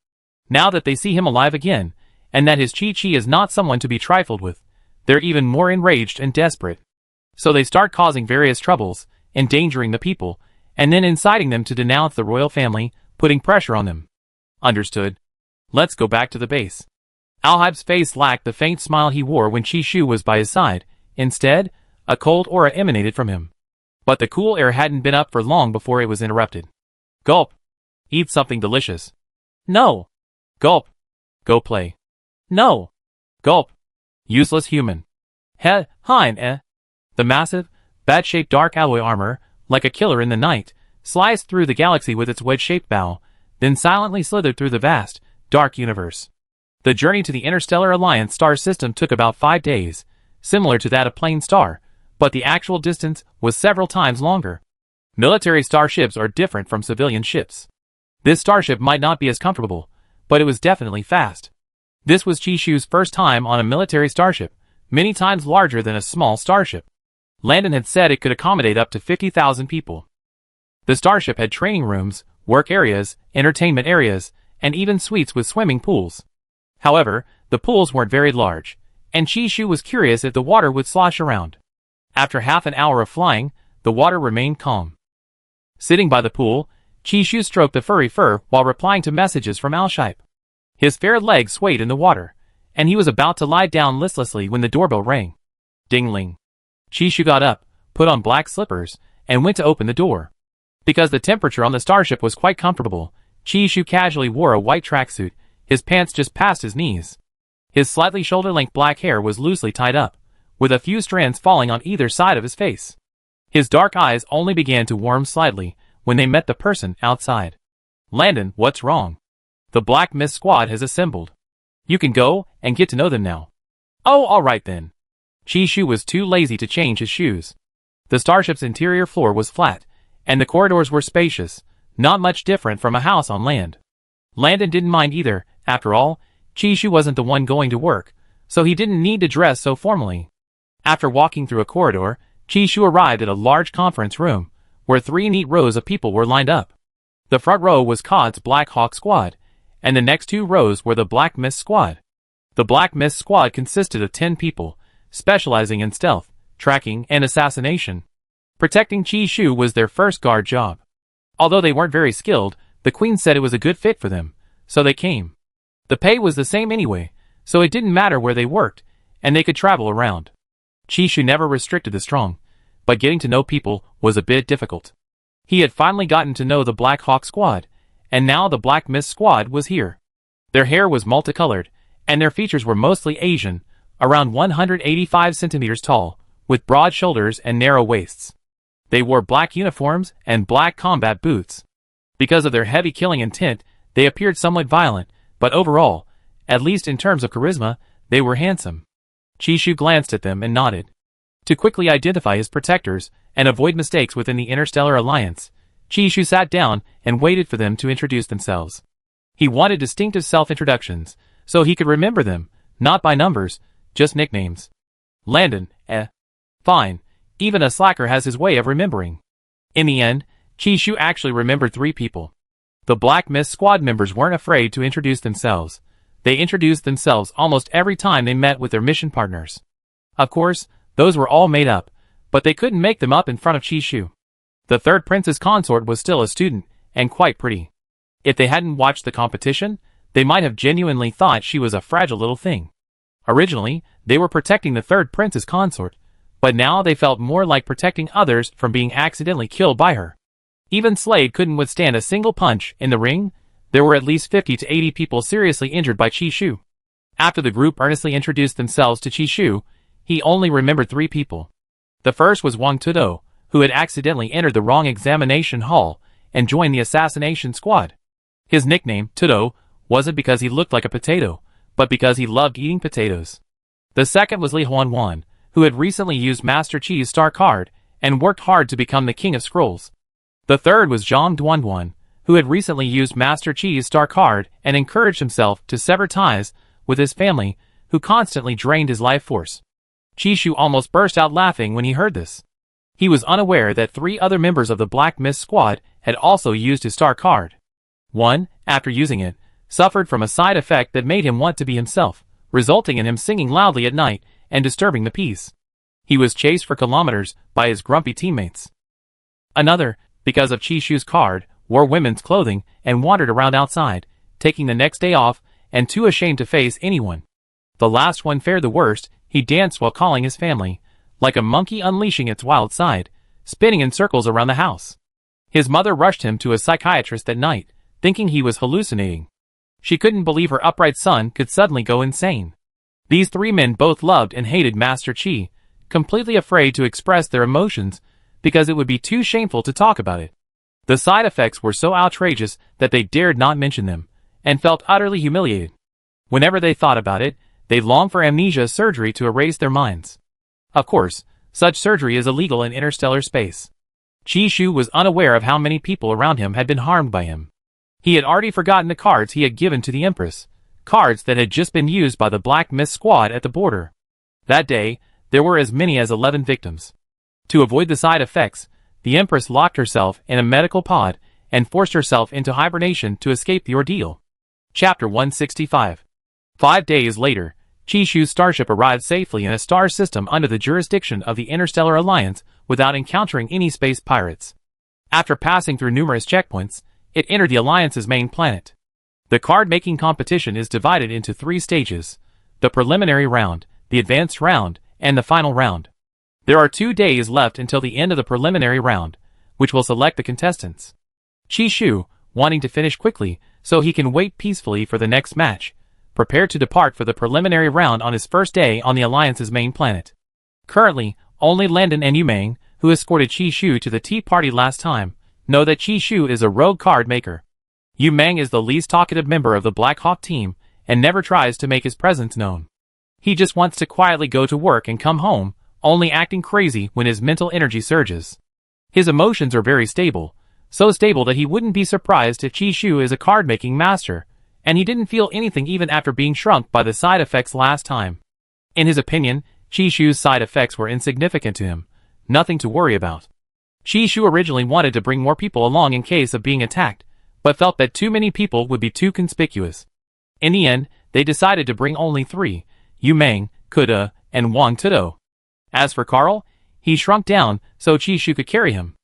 Now that they see him alive again, and that his Chi-Chi is not someone to be trifled with, they're even more enraged and desperate. So they start causing various troubles, endangering the people, and then inciting them to denounce the royal family, putting pressure on them. Understood. Let's go back to the base. Alhype's face lacked the faint smile he wore when Chi-Shu was by his side. Instead, a cold aura emanated from him. But the cool air hadn't been up for long before it was interrupted. Gulp. Eat something delicious. No. Gulp. Go play. No. Gulp. Useless human. Hein. The massive, bat-shaped dark alloy armor, like a killer in the night, sliced through the galaxy with its wedge-shaped bow, then silently slithered through the vast, dark universe. The journey to the Interstellar Alliance star system took about 5 days, similar to that of Plane Star, but the actual distance was several times longer. Military starships are different from civilian ships. This starship might not be as comfortable, but it was definitely fast. This was Chi-Shu's first time on a military starship, many times larger than a small starship. Landon had said it could accommodate up to 50,000 people. The starship had training rooms, work areas, entertainment areas, and even suites with swimming pools. However, the pools weren't very large, and Chi-Shu was curious if the water would slosh around. After half an hour of flying, the water remained calm. Sitting by the pool, Chi-Shu stroked the furry fur while replying to messages from Alhype. His fair legs swayed in the water, and he was about to lie down listlessly when the doorbell rang. Ding-ling. Chi-Shu got up, put on black slippers, and went to open the door. Because the temperature on the starship was quite comfortable, Chi-Shu casually wore a white tracksuit, his pants just past his knees. His slightly shoulder-length black hair was loosely tied up, with a few strands falling on either side of his face. His dark eyes only began to warm slightly when they met the person outside. Landon, what's wrong? The Black Mist Squad has assembled. You can go and get to know them now. Oh, alright then. Chi-Shu was too lazy to change his shoes. The starship's interior floor was flat, and the corridors were spacious, not much different from a house on land. Landon didn't mind either. After all, Chi-Shu wasn't the one going to work, so he didn't need to dress so formally. After walking through a corridor, Chi-Shu arrived at a large conference room, where 3 neat rows of people were lined up. The front row was COD's Black Hawk Squad, and the next 2 rows were the Black Mist Squad. The Black Mist Squad consisted of 10 people, specializing in stealth, tracking, and assassination. Protecting Chi-Shu was their first guard job. Although they weren't very skilled, the Queen said it was a good fit for them, so they came. The pay was the same anyway, so it didn't matter where they worked, and they could travel around. Chi-Shu never restricted the strong, but getting to know people was a bit difficult. He had finally gotten to know the Black Hawk Squad, and now the Black Mist Squad was here. Their hair was multicolored, and their features were mostly Asian, around 185 centimeters tall, with broad shoulders and narrow waists. They wore black uniforms and black combat boots. Because of their heavy killing intent, they appeared somewhat violent, but overall, at least in terms of charisma, they were handsome. Chi-Shu glanced at them and nodded. To quickly identify his protectors and avoid mistakes within the Interstellar Alliance, Chi-Shu sat down and waited for them to introduce themselves. He wanted distinctive self-introductions, so he could remember them, not by numbers, just nicknames. Landon, Fine, even a slacker has his way of remembering. In the end, Chi-Shu actually remembered 3 people. The Black Mist Squad members weren't afraid to introduce themselves. They introduced themselves almost every time they met with their mission partners. Of course, those were all made up, but they couldn't make them up in front of Chi-Shu. The 3rd princess consort was still a student, and quite pretty. If they hadn't watched the competition, they might have genuinely thought she was a fragile little thing. Originally, they were protecting the 3rd princess consort, but now they felt more like protecting others from being accidentally killed by her. Even Slade couldn't withstand a single punch in the ring. There were at least 50 to 80 people seriously injured by Chi-Shu. After the group earnestly introduced themselves to Chi-Shu, he only remembered 3 people. The first was Wang Tudo, who had accidentally entered the wrong examination hall and join the assassination squad. His nickname, Tudo, wasn't because he looked like a potato, but because he loved eating potatoes. The second was EP101, who had recently used Master Chi's star card and worked hard to become the King of Scrolls. The third was EP101, who had recently used Master Chi's star card and encouraged himself to sever ties with his family, who constantly drained his life force. Chishu almost burst out laughing when he heard this. He was unaware that 3 other members of the Black Mist squad had also used his star card. One, after using it, suffered from a side effect that made him want to be himself, resulting in him singing loudly at night and disturbing the peace. He was chased for kilometers by his grumpy teammates. Another, because of Chishu's card, wore women's clothing and wandered around outside, taking the next day off and too ashamed to face anyone. The last one fared the worst. He danced while calling his family, like a monkey unleashing its wild side, spinning in circles around the house. His mother rushed him to a psychiatrist that night, thinking he was hallucinating. She couldn't believe her upright son could suddenly go insane. These 3 men both loved and hated Master Chi, completely afraid to express their emotions because it would be too shameful to talk about it. The side effects were so outrageous that they dared not mention them, and felt utterly humiliated. Whenever they thought about it, they longed for amnesia surgery to erase their minds. Of course, such surgery is illegal in interstellar space. Chishu was unaware of how many people around him had been harmed by him. He had already forgotten the cards he had given to the Empress, cards that had just been used by the Black Mist squad at the border. That day, there were as many as 11 victims. To avoid the side effects, the Empress locked herself in a medical pod and forced herself into hibernation to escape the ordeal. Chapter 165. 5 days later, Chishu's starship arrived safely in a star system under the jurisdiction of the Interstellar Alliance without encountering any space pirates. After passing through numerous checkpoints, it entered the Alliance's main planet. The card-making competition is divided into 3 stages: the preliminary round, the advanced round, and the final round. There are 2 days left until the end of the preliminary round, which will select the contestants. Chishu, wanting to finish quickly so he can wait peacefully for the next match, prepared to depart for the preliminary round on his first day on the Alliance's main planet. Currently, only Landon and Yumeng, who escorted Chishu to the tea party last time, know that Chishu is a rogue card maker. Yumeng is the least talkative member of the Black Hawk team and never tries to make his presence known. He just wants to quietly go to work and come home, only acting crazy when his mental energy surges. His emotions are very stable, so stable that he wouldn't be surprised if Chishu is a card-making master, and he didn't feel anything even after being shrunk by the side effects last time. In his opinion, Chishu's side effects were insignificant to him, nothing to worry about. Chishu originally wanted to bring more people along in case of being attacked, but felt that too many people would be too conspicuous. In the end, they decided to bring only 3, Yumeng, Kuda, and Wang Tudo. As for Carl, he shrunk down so Chishu could carry him.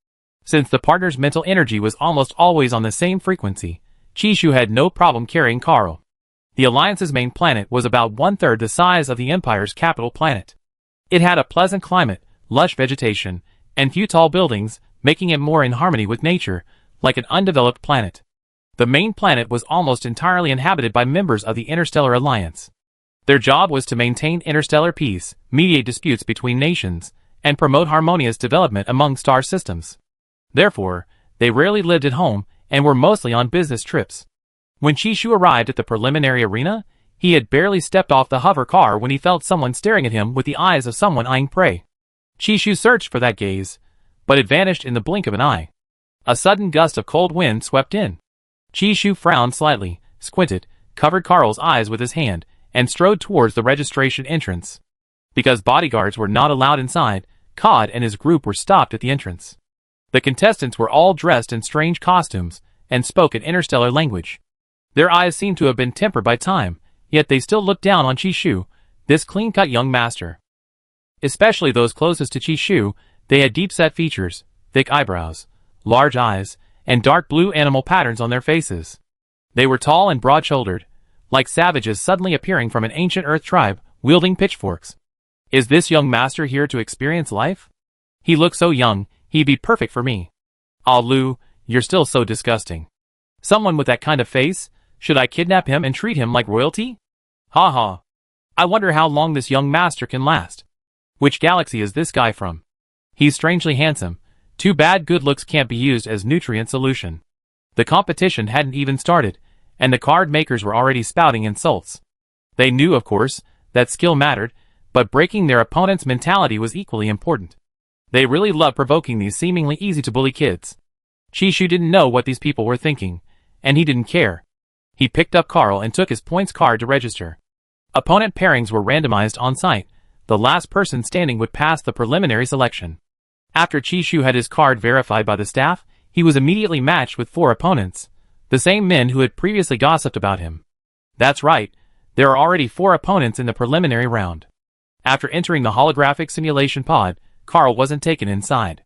Since the partner's mental energy was almost always on the same frequency, Chishu had no problem carrying Carl. The Alliance's main planet was about 1/3 the size of the Empire's capital planet. It had a pleasant climate, lush vegetation, and few tall buildings, making it more in harmony with nature, like an undeveloped planet. The main planet was almost entirely inhabited by members of the Interstellar Alliance. Their job was to maintain interstellar peace, mediate disputes between nations, and promote harmonious development among star systems. Therefore, they rarely lived at home and were mostly on business trips. When Chishu arrived at the preliminary arena, he had barely stepped off the hover car when he felt someone staring at him with the eyes of someone eyeing prey. Chishu searched for that gaze, but it vanished in the blink of an eye. A sudden gust of cold wind swept in. Chishu frowned slightly, squinted, covered Carl's eyes with his hand, and strode towards the registration entrance. Because bodyguards were not allowed inside, Cod and his group were stopped at the entrance. The contestants were all dressed in strange costumes and spoke an interstellar language. Their eyes seemed to have been tempered by time, yet they still looked down on Chishu, this clean-cut young master. Especially those closest to Chishu, they had deep-set features, thick eyebrows, large eyes, and dark blue animal patterns on their faces. They were tall and broad-shouldered, like savages suddenly appearing from an ancient earth tribe, wielding pitchforks. Is this young master here to experience life? He looks so young, he'd be perfect for me. Ah, Lu, you're still so disgusting. Someone with that kind of face? Should I kidnap him and treat him like royalty? Ha ha. I wonder how long this young master can last. Which galaxy is this guy from? He's strangely handsome, Too bad good looks can't be used as nutrient solution. The competition hadn't even started, and the card makers were already spouting insults. They knew, of course, that skill mattered, but breaking their opponent's mentality was equally important. They really loved provoking these seemingly easy-to-bully kids. Chishu didn't know what these people were thinking, and he didn't care. He picked up Carl and took his points card to register. Opponent pairings were randomized on site. The last person standing would pass the preliminary selection. After Chishu had his card verified by the staff, he was immediately matched with 4 opponents, the same men who had previously gossiped about him. That's right, there are already 4 opponents in the preliminary round. After entering the holographic simulation pod, Carl wasn't taken inside.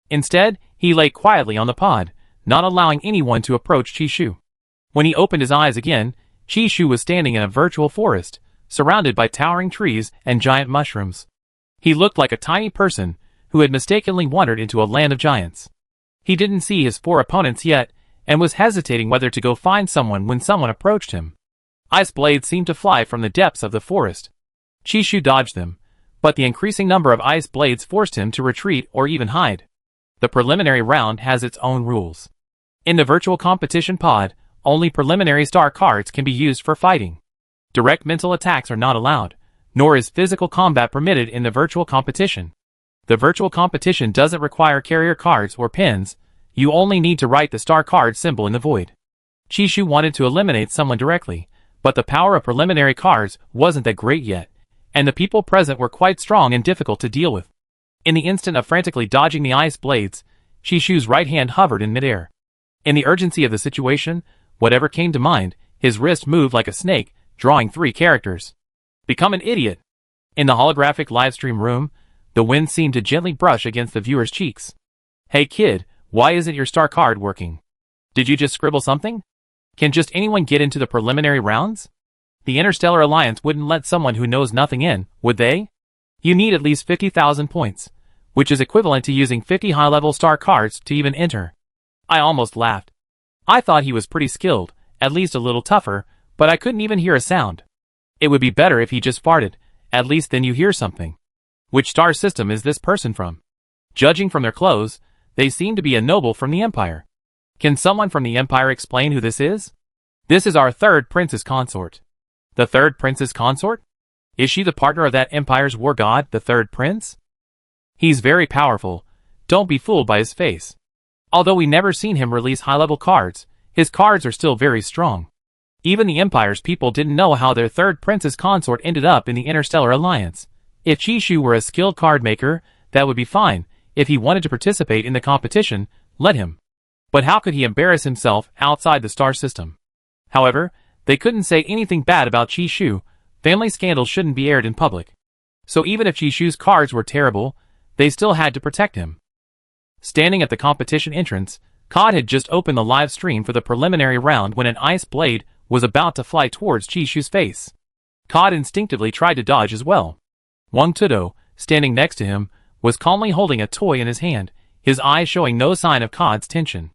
Instead, he lay quietly on the pod, not allowing anyone to approach Chishu. When he opened his eyes again, Chishu was standing in a virtual forest, surrounded by towering trees and giant mushrooms. He looked like a tiny person who had mistakenly wandered into a land of giants. He didn't see his 4 opponents yet, and was hesitating whether to go find someone when someone approached him. Ice blades seemed to fly from the depths of the forest. Chishu dodged them, but the increasing number of ice blades forced him to retreat or even hide. The preliminary round has its own rules. In the virtual competition pod, only preliminary star cards can be used for fighting. Direct mental attacks are not allowed, nor is physical combat permitted in the virtual competition. The virtual competition doesn't require carrier cards or pins. You only need to write the star card symbol in the void. Chishu wanted to eliminate someone directly, but the power of preliminary cards wasn't that great yet, and the people present were quite strong and difficult to deal with. In the instant of frantically dodging the ice blades, Chishu's right hand hovered in midair. In the urgency of the situation, whatever came to mind, his wrist moved like a snake, drawing 3 characters. Become an idiot. In the holographic livestream room, the wind seemed to gently brush against the viewer's cheeks. Hey kid, why isn't your star card working? Did you just scribble something? Can just anyone get into the preliminary rounds? The Interstellar Alliance wouldn't let someone who knows nothing in, would they? You need at least 50,000 points, which is equivalent to using 50 high-level star cards to even enter. I almost laughed. I thought he was pretty skilled, at least a little tougher, but I couldn't even hear a sound. It would be better if he just farted, at least then you hear something. Which star system is this person from? Judging from their clothes, they seem to be a noble from the Empire. Can someone from the Empire explain who this is? This is our 3rd princess consort. The 3rd princess consort? Is she the partner of that Empire's war god, the 3rd prince? He's very powerful. Don't be fooled by his face. Although we never seen him release high-level cards, his cards are still very strong. Even the Empire's people didn't know how their 3rd princess consort ended up in the Interstellar Alliance. If Chishu were a skilled card maker, that would be fine. If he wanted to participate in the competition, let him. But how could he embarrass himself outside the star system? However, they couldn't say anything bad about Chishu. Family scandals shouldn't be aired in public. So even if Chishu's cards were terrible, they still had to protect him. Standing at the competition entrance, Cod had just opened the live stream for the preliminary round when an ice blade was about to fly towards Chishu's face. Cod instinctively tried to dodge as well. Wang Tudo, standing next to him, was calmly holding a toy in his hand, his eyes showing no sign of Cod's tension.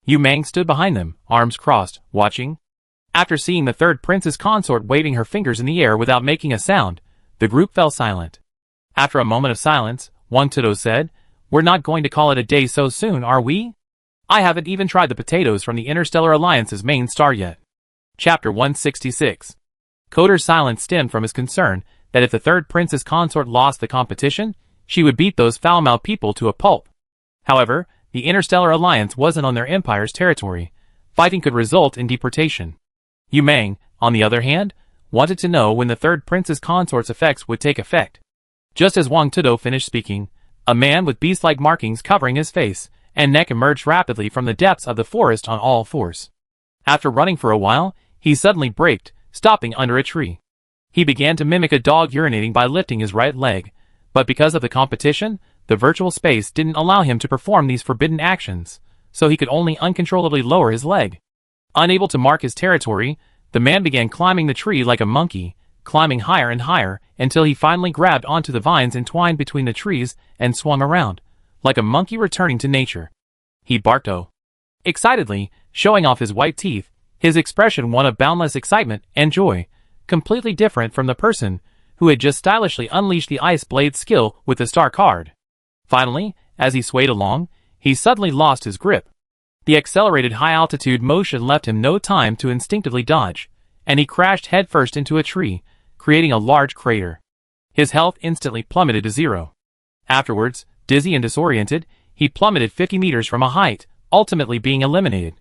Yu Mang stood behind them, arms crossed, watching. After seeing the 3rd princess consort waving her fingers in the air without making a sound, the group fell silent. After a moment of silence, Wang Tudo said, "We're not going to call it a day so soon, are we? I haven't even tried the potatoes from the Interstellar Alliance's main star yet." Chapter 166. Coder's silence stemmed from his concern that if the 3rd princess consort lost the competition, she would beat those foul-mouthed people to a pulp. However, the Interstellar Alliance wasn't on their empire's territory. Fighting could result in deportation. Yu Mang, on the other hand, wanted to know when the 3rd princess consort's effects would take effect. Just as Wang Tudo finished speaking, a man with beast-like markings covering his face and neck emerged rapidly from the depths of the forest on all fours. After running for a while, he suddenly braked, stopping under a tree. He began to mimic a dog urinating by lifting his right leg, but because of the competition, the virtual space didn't allow him to perform these forbidden actions, so he could only uncontrollably lower his leg. Unable to mark his territory, the man began climbing the tree like a monkey, climbing higher and higher until he finally grabbed onto the vines entwined between the trees and swung around, like a monkey returning to nature. He barked excitedly, showing off his white teeth, his expression one of boundless excitement and joy, completely different from the person who had just stylishly unleashed the ice blade skill with the star card. Finally, as he swayed along, he suddenly lost his grip. The accelerated high-altitude motion left him no time to instinctively dodge, and he crashed headfirst into a tree, creating a large crater. His health instantly plummeted to zero. Afterwards, dizzy and disoriented, he plummeted 50 meters from a height, ultimately being eliminated.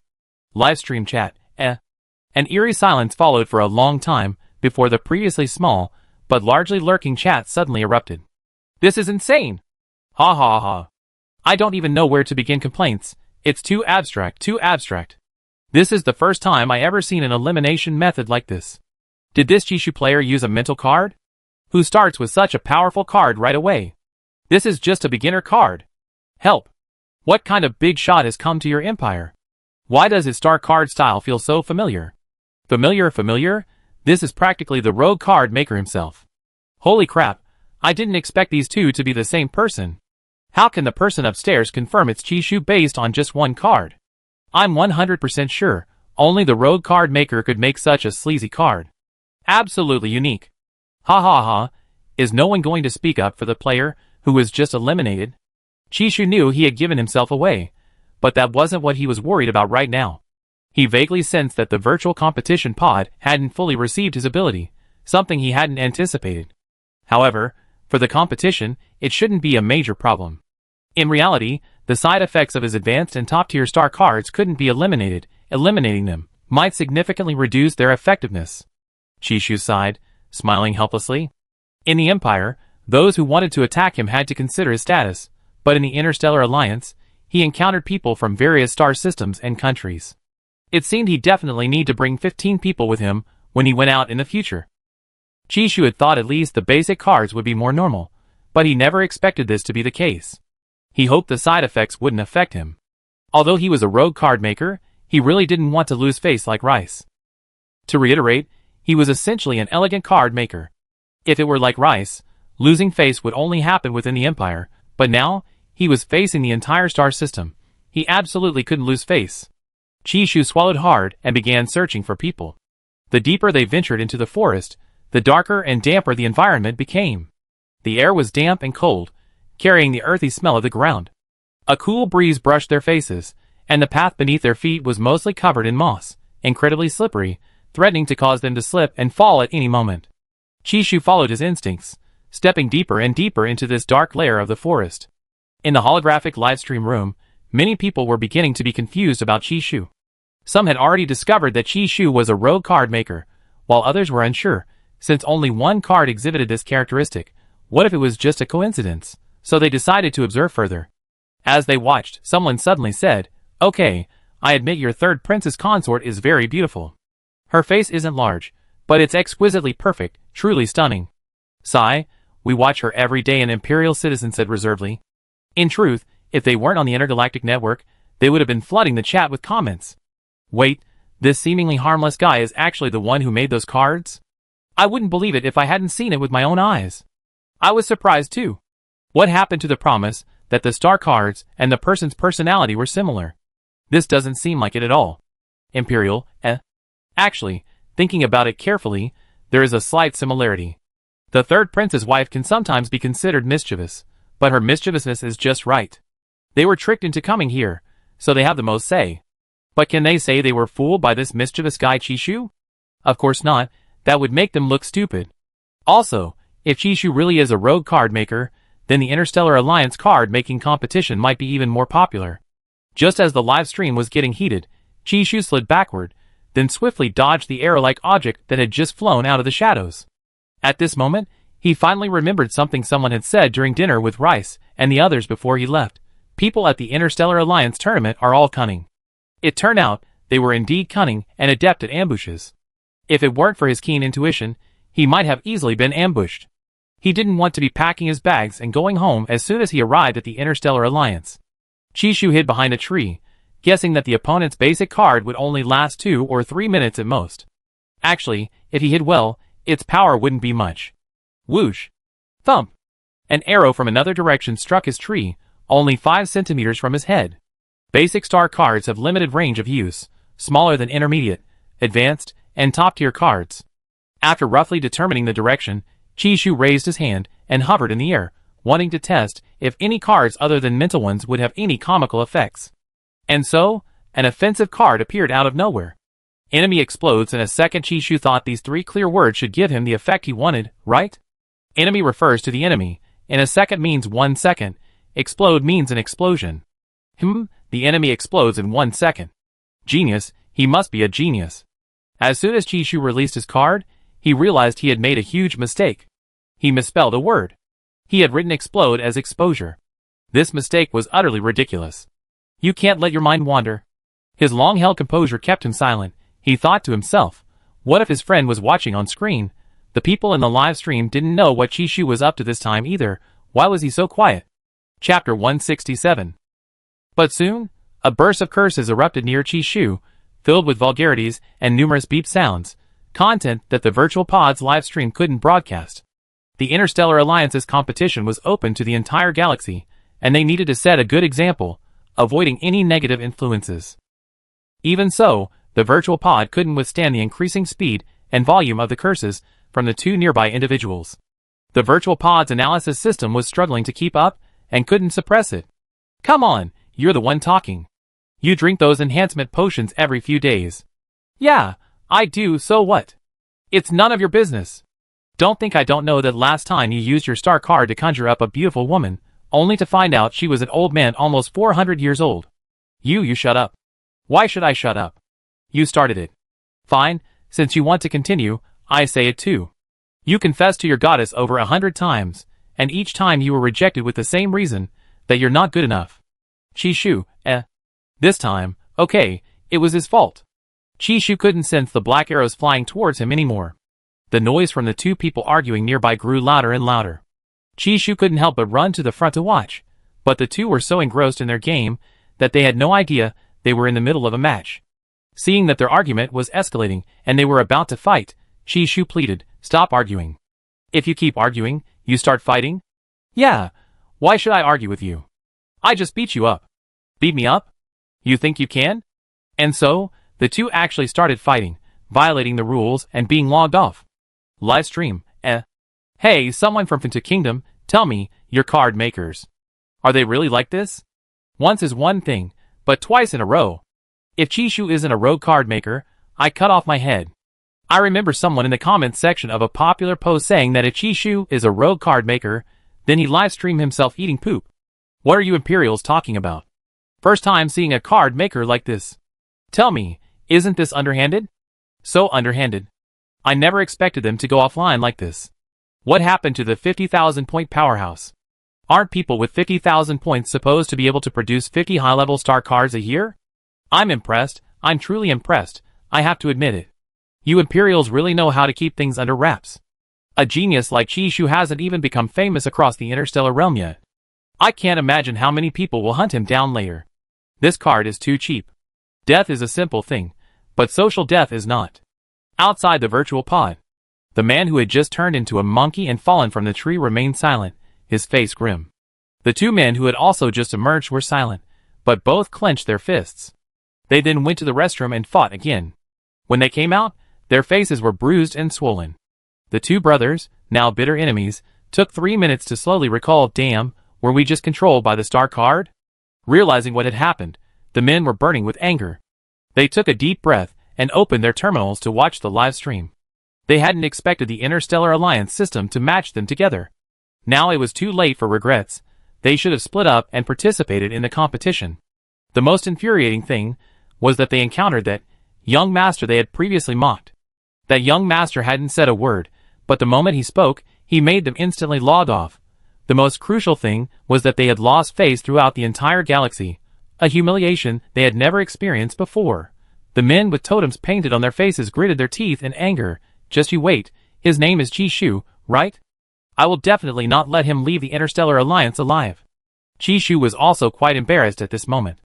Livestream chat, An eerie silence followed for a long time before the previously small, but largely lurking chat suddenly erupted. This is insane! Ha ha ha. I don't even know where to begin complaints. It's too abstract, too abstract. This is the first time I ever seen an elimination method like this. Did this Chishu player use a mental card? Who starts with such a powerful card right away? This is just a beginner card. Help! What kind of big shot has come to your empire? Why does his star card style feel so familiar? Familiar? This is practically the rogue card maker himself. Holy crap, I didn't expect these two to be the same person. How can the person upstairs confirm it's Chishu based on just one card? I'm 100% sure only the rogue card maker could make such a sleazy card. Absolutely unique. Ha ha ha, is no one going to speak up for the player who was just eliminated? Chishu knew he had given himself away, but that wasn't what he was worried about right now. He vaguely sensed that the virtual competition pod hadn't fully received his ability, something he hadn't anticipated. However, for the competition, it shouldn't be a major problem. In reality, the side effects of his advanced and top-tier star cards couldn't be eliminated. Eliminating them might significantly reduce their effectiveness. Chishu sighed, smiling helplessly. In the Empire, those who wanted to attack him had to consider his status, but in the Interstellar Alliance, he encountered people from various star systems and countries. It seemed he'd definitely need to bring 15 people with him when he went out in the future. Chishu had thought at least the basic cards would be more normal, but he never expected this to be the case. He hoped the side effects wouldn't affect him. Although he was a rogue card maker, he really didn't want to lose face like Rice. To reiterate, he was essentially an elegant card maker. If it were like Rice, losing face would only happen within the Empire, but now, he was facing the entire star system. He absolutely couldn't lose face. Chishu swallowed hard and began searching for people. The deeper they ventured into the forest, the darker and damper the environment became. The air was damp and cold, carrying the earthy smell of the ground. A cool breeze brushed their faces, and the path beneath their feet was mostly covered in moss, incredibly slippery, threatening to cause them to slip and fall at any moment. Chishu followed his instincts, stepping deeper and deeper into this dark layer of the forest. In the holographic livestream room, many people were beginning to be confused about Chishu. Some had already discovered that Chishu was a rogue card maker, while others were unsure, since only one card exhibited this characteristic. What if it was just a coincidence? So they decided to observe further. As they watched, someone suddenly said, "Okay, I admit your third princess consort is very beautiful. Her face isn't large, but it's exquisitely perfect, truly stunning." "Sigh, we watch her every day," an Imperial citizen said reservedly. In truth, if they weren't on the intergalactic network, they would have been flooding the chat with comments. Wait, this seemingly harmless guy is actually the one who made those cards? I wouldn't believe it if I hadn't seen it with my own eyes. I was surprised too. What happened to the promise that the star cards and the person's personality were similar? This doesn't seem like it at all. Imperial, Actually, thinking about it carefully, there is a slight similarity. The third prince's wife can sometimes be considered mischievous, but her mischievousness is just right. They were tricked into coming here, so they have the most say. But can they say they were fooled by this mischievous guy Chishu? Of course not, that would make them look stupid. Also, if Chishu really is a rogue card maker, then the Interstellar Alliance card-making competition might be even more popular. Just as the live stream was getting heated, Chishu slid backward, then swiftly dodged the arrow-like object that had just flown out of the shadows. At this moment, he finally remembered something someone had said during dinner with Rice and the others before he left. People at the Interstellar Alliance tournament are all cunning. It turned out, they were indeed cunning and adept at ambushes. If it weren't for his keen intuition, he might have easily been ambushed. He didn't want to be packing his bags and going home as soon as he arrived at the Interstellar Alliance. Chishu hid behind a tree, guessing that the opponent's basic card would only last 2 or 3 minutes at most. Actually, if he hid well, its power wouldn't be much. Whoosh! Thump! An arrow from another direction struck his tree, only 5 centimeters from his head. Basic star cards have limited range of use, smaller than intermediate, advanced, and top-tier cards. After roughly determining the direction, Chishu raised his hand and hovered in the air, wanting to test if any cards other than mental ones would have any comical effects. And so, an offensive card appeared out of nowhere. Enemy explodes in a second. Chishu thought these 3 clear words should give him the effect he wanted, right? Enemy refers to the enemy. In a second means 1 second. Explode means an explosion. The enemy explodes in 1 second. Genius, he must be a genius. As soon as Chishu released his card, he realized he had made a huge mistake. He misspelled a word. He had written explode as exposure. This mistake was utterly ridiculous. You can't let your mind wander. His long-held composure kept him silent. He thought to himself, what if his friend was watching on screen? The people in the live stream didn't know what Chishu was up to this time either. Why was he so quiet? Chapter 167. But soon, a burst of curses erupted near Chishu, filled with vulgarities and numerous beep sounds, content that the virtual pod's live stream couldn't broadcast. The Interstellar Alliance's competition was open to the entire galaxy, and they needed to set a good example, avoiding any negative influences. Even so, the virtual pod couldn't withstand the increasing speed and volume of the curses from the 2 nearby individuals. The virtual pod's analysis system was struggling to keep up and couldn't suppress it. Come on, you're the one talking. You drink those enhancement potions every few days. Yeah, I do, so what? It's none of your business. Don't think I don't know that last time you used your star card to conjure up a beautiful woman, only to find out she was an old man almost 400 years old. You shut up. Why should I shut up? You started it. Fine, since you want to continue, I say it too. You confessed to your goddess over 100 times, and each time you were rejected with the same reason, that you're not good enough. Chishu, This time, okay, it was his fault. Chishu couldn't sense the black arrows flying towards him anymore. The noise from the 2 people arguing nearby grew louder and louder. Chishu couldn't help but run to the front to watch, but the 2 were so engrossed in their game that they had no idea they were in the middle of a match. Seeing that their argument was escalating and they were about to fight, Chishu pleaded, stop arguing. If you keep arguing, you start fighting? Yeah, why should I argue with you? I just beat you up. Beat me up? You think you can? And so, the 2 actually started fighting, violating the rules and being logged off. Live stream, Hey, someone from Fanta Kingdom, tell me, your card makers. Are they really like this? Once is one thing, but twice in a row. If Chishu isn't a rogue card maker, I cut off my head. I remember someone in the comments section of a popular post saying that if Chishu is a rogue card maker, then he livestream himself eating poop. What are you Imperials talking about? First time seeing a card maker like this. Tell me, isn't this underhanded? So underhanded. I never expected them to go offline like this. What happened to the 50,000 point powerhouse? Aren't people with 50,000 points supposed to be able to produce 50 high-level star cards a year? I'm impressed, I'm truly impressed, I have to admit it. You Imperials really know how to keep things under wraps. A genius like Chishu hasn't even become famous across the interstellar realm yet. I can't imagine how many people will hunt him down later. This card is too cheap. Death is a simple thing, but social death is not. Outside the virtual pod, the man who had just turned into a monkey and fallen from the tree remained silent, his face grim. The 2 men who had also just emerged were silent, but both clenched their fists. They then went to the restroom and fought again. When they came out, their faces were bruised and swollen. The 2 brothers, now bitter enemies, took 3 minutes to slowly recall, damn, were we just controlled by the star card? Realizing what had happened, the men were burning with anger. They took a deep breath and opened their terminals to watch the live stream. They hadn't expected the Interstellar Alliance system to match them together. Now it was too late for regrets. They should have split up and participated in the competition. The most infuriating thing was that they encountered that young master they had previously mocked. That young master hadn't said a word, but the moment he spoke, he made them instantly log off. The most crucial thing was that they had lost face throughout the entire galaxy, a humiliation they had never experienced before. The men with totems painted on their faces gritted their teeth in anger. Just you wait, his name is Chishu, right? I will definitely not let him leave the Interstellar Alliance alive. Chishu was also quite embarrassed at this moment.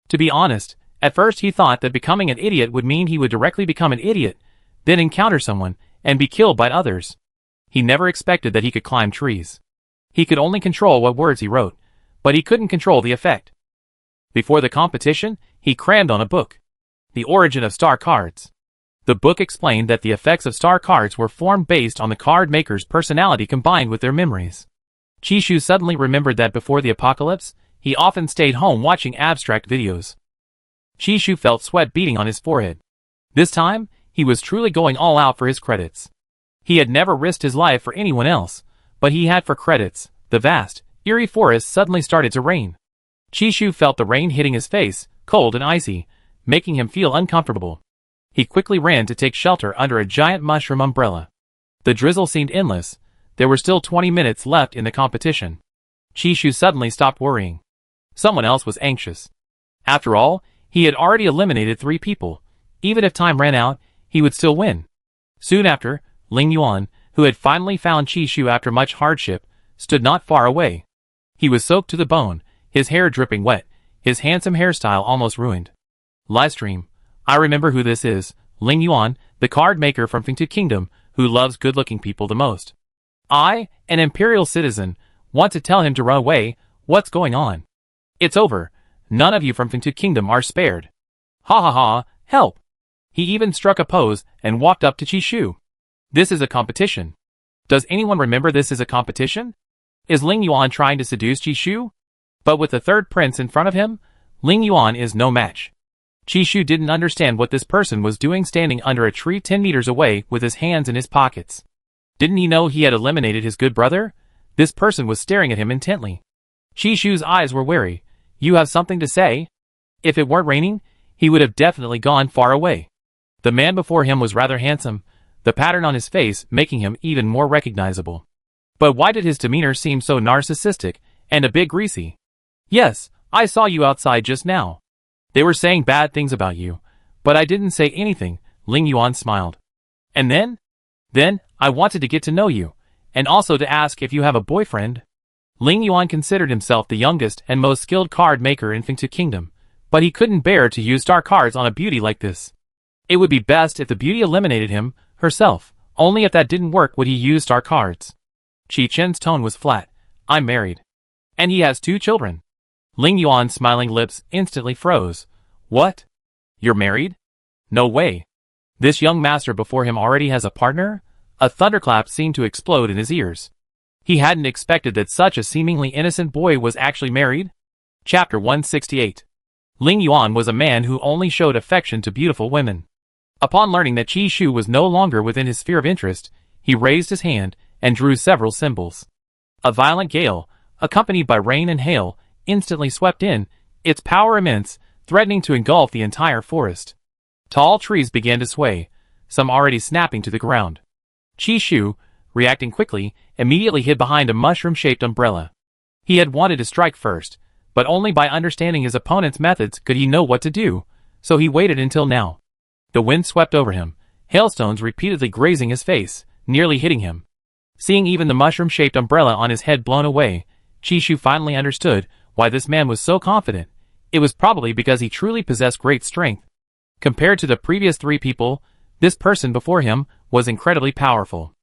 To be honest, at first he thought that becoming an idiot would mean he would directly become an idiot, then encounter someone, and be killed by others. He never expected that he could climb trees. He could only control what words he wrote, but he couldn't control the effect. Before the competition, he crammed on a book. The Origin of Star Cards. The book explained that the effects of star cards were formed based on the card maker's personality combined with their memories. Chishu suddenly remembered that before the apocalypse, he often stayed home watching abstract videos. Chishu felt sweat beating on his forehead. This time, he was truly going all out for his credits. He had never risked his life for anyone else, but he had for credits. The vast, eerie forest suddenly started to rain. Chishu felt the rain hitting his face, cold and icy, making him feel uncomfortable. He quickly ran to take shelter under a giant mushroom umbrella. The drizzle seemed endless. There were still 20 minutes left in the competition. Chishu suddenly stopped worrying. Someone else was anxious. After all, he had already eliminated 3 people. Even if time ran out, he would still win. Soon after, Ling Yuan, who had finally found Chishu after much hardship, stood not far away. He was soaked to the bone, his hair dripping wet, his handsome hairstyle almost ruined. Livestream. I remember who this is, Ling Yuan, the card maker from Fengtu Kingdom, who loves good-looking people the most. I, an imperial citizen, want to tell him to run away. What's going on? It's over. None of you from Fengtu Kingdom are spared. Ha ha ha, help! He even struck a pose and walked up to Chishu. This is a competition. Does anyone remember this is a competition? Is Ling Yuan trying to seduce Chishu? But with the third prince in front of him, Ling Yuan is no match. Chishu didn't understand what this person was doing standing under a tree 10 meters away with his hands in his pockets. Didn't he know he had eliminated his good brother? This person was staring at him intently. Chishu's eyes were wary. You have something to say? If it weren't raining, he would have definitely gone far away. The man before him was rather handsome, the pattern on his face making him even more recognizable. But why did his demeanor seem so narcissistic and a bit greasy? Yes, I saw you outside just now. They were saying bad things about you, but I didn't say anything, Ling Yuan smiled. And then? Then, I wanted to get to know you, and also to ask if you have a boyfriend. Ling Yuan considered himself the youngest and most skilled card maker in Fengtu Kingdom, but he couldn't bear to use star cards on a beauty like this. It would be best if the beauty eliminated him, herself. Only if that didn't work would he use star cards. Qi Chen's tone was flat. I'm married. And he has 2 children. Ling Yuan's smiling lips instantly froze. What? You're married? No way. This young master before him already has a partner? A thunderclap seemed to explode in his ears. He hadn't expected that such a seemingly innocent boy was actually married. Chapter 168. Ling Yuan was a man who only showed affection to beautiful women. Upon learning that Chishu was no longer within his sphere of interest, he raised his hand and drew several symbols. A violent gale, accompanied by rain and hail, instantly swept in, its power immense, threatening to engulf the entire forest. Tall trees began to sway, some already snapping to the ground. Chishu, reacting quickly, immediately hid behind a mushroom-shaped umbrella. He had wanted to strike first, but only by understanding his opponent's methods could he know what to do, so he waited until now. The wind swept over him, hailstones repeatedly grazing his face, nearly hitting him. Seeing even the mushroom-shaped umbrella on his head blown away, Chishu finally understood why this man was so confident. It was probably because he truly possessed great strength. Compared to the previous 3 people, this person before him was incredibly powerful.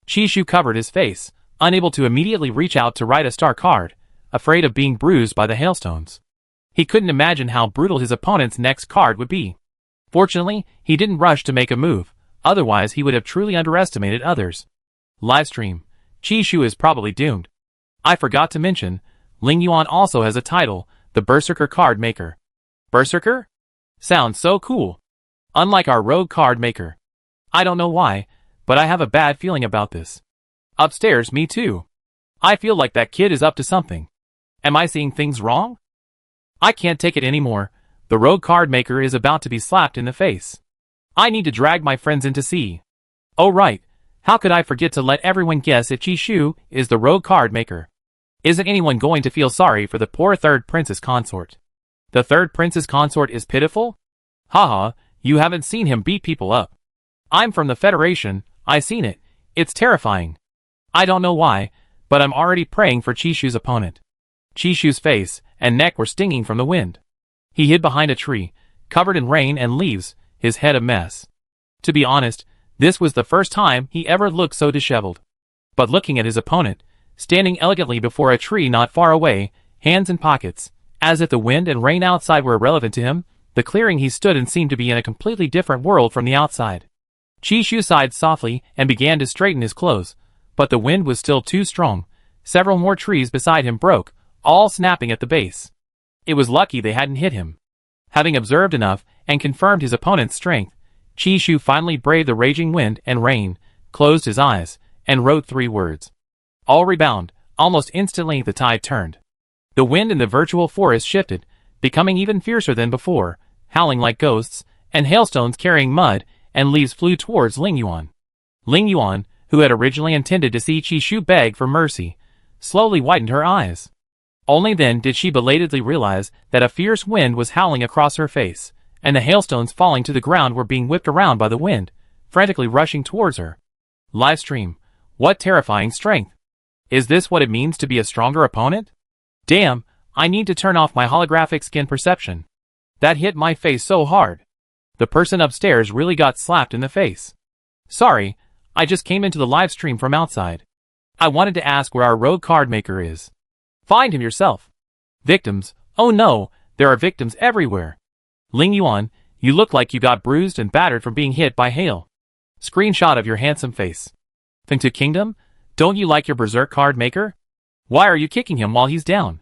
Chishu covered his face, unable to immediately reach out to write a star card, afraid of being bruised by the hailstones. He couldn't imagine how brutal his opponent's next card would be. Fortunately, he didn't rush to make a move, otherwise he would have truly underestimated others. Livestream. Chishu is probably doomed. I forgot to mention, Ling Yuan also has a title, the Berserker Card Maker. Berserker? Sounds so cool. Unlike our rogue card maker. I don't know why, but I have a bad feeling about this. Upstairs, me too. I feel like that kid is up to something. Am I seeing things wrong? I can't take it anymore. The rogue card maker is about to be slapped in the face. I need to drag my friends in to see. Oh right, how could I forget to let everyone guess if Chishu is the rogue card maker? Isn't anyone going to feel sorry for the poor third princess consort? The third princess consort is pitiful? Haha, you haven't seen him beat people up. I'm from the Federation, I seen it. It's terrifying. I don't know why, but I'm already praying for Chishu's opponent. Chishu's face and neck were stinging from the wind. He hid behind a tree, covered in rain and leaves, his head a mess. To be honest, this was the first time he ever looked so disheveled. But looking at his opponent, standing elegantly before a tree not far away, hands in pockets, as if the wind and rain outside were irrelevant to him, the clearing he stood in seemed to be in a completely different world from the outside. Chishu sighed softly and began to straighten his clothes, but the wind was still too strong, Several more trees beside him broke, all snapping at the base. It was lucky they hadn't hit him. Having observed enough and confirmed his opponent's strength, Chishu finally braved the raging wind and rain, closed his eyes, and wrote 3 words. All rebound. Almost instantly the tide turned. The wind in the virtual forest shifted, becoming even fiercer than before, howling like ghosts, and hailstones carrying mud and leaves flew towards Ling Yuan. Ling Yuan, who had originally intended to see Chishu beg for mercy, slowly widened her eyes. Only then did she belatedly realize that a fierce wind was howling across her face, and the hailstones falling to the ground were being whipped around by the wind, frantically rushing towards her. Livestream. What terrifying strength! Is this what it means to be a stronger opponent? Damn, I need to turn off my holographic skin perception. That hit my face so hard. The person upstairs really got slapped in the face. Sorry, I just came into the live stream from outside. I wanted to ask where our rogue card maker is. Find him yourself. Victims. Oh no, there are victims everywhere. Ling Yuan, you look like you got bruised and battered from being hit by hail. Screenshot of your handsome face. Into Kingdom? Don't you like your berserk card maker? Why are you kicking him while he's down?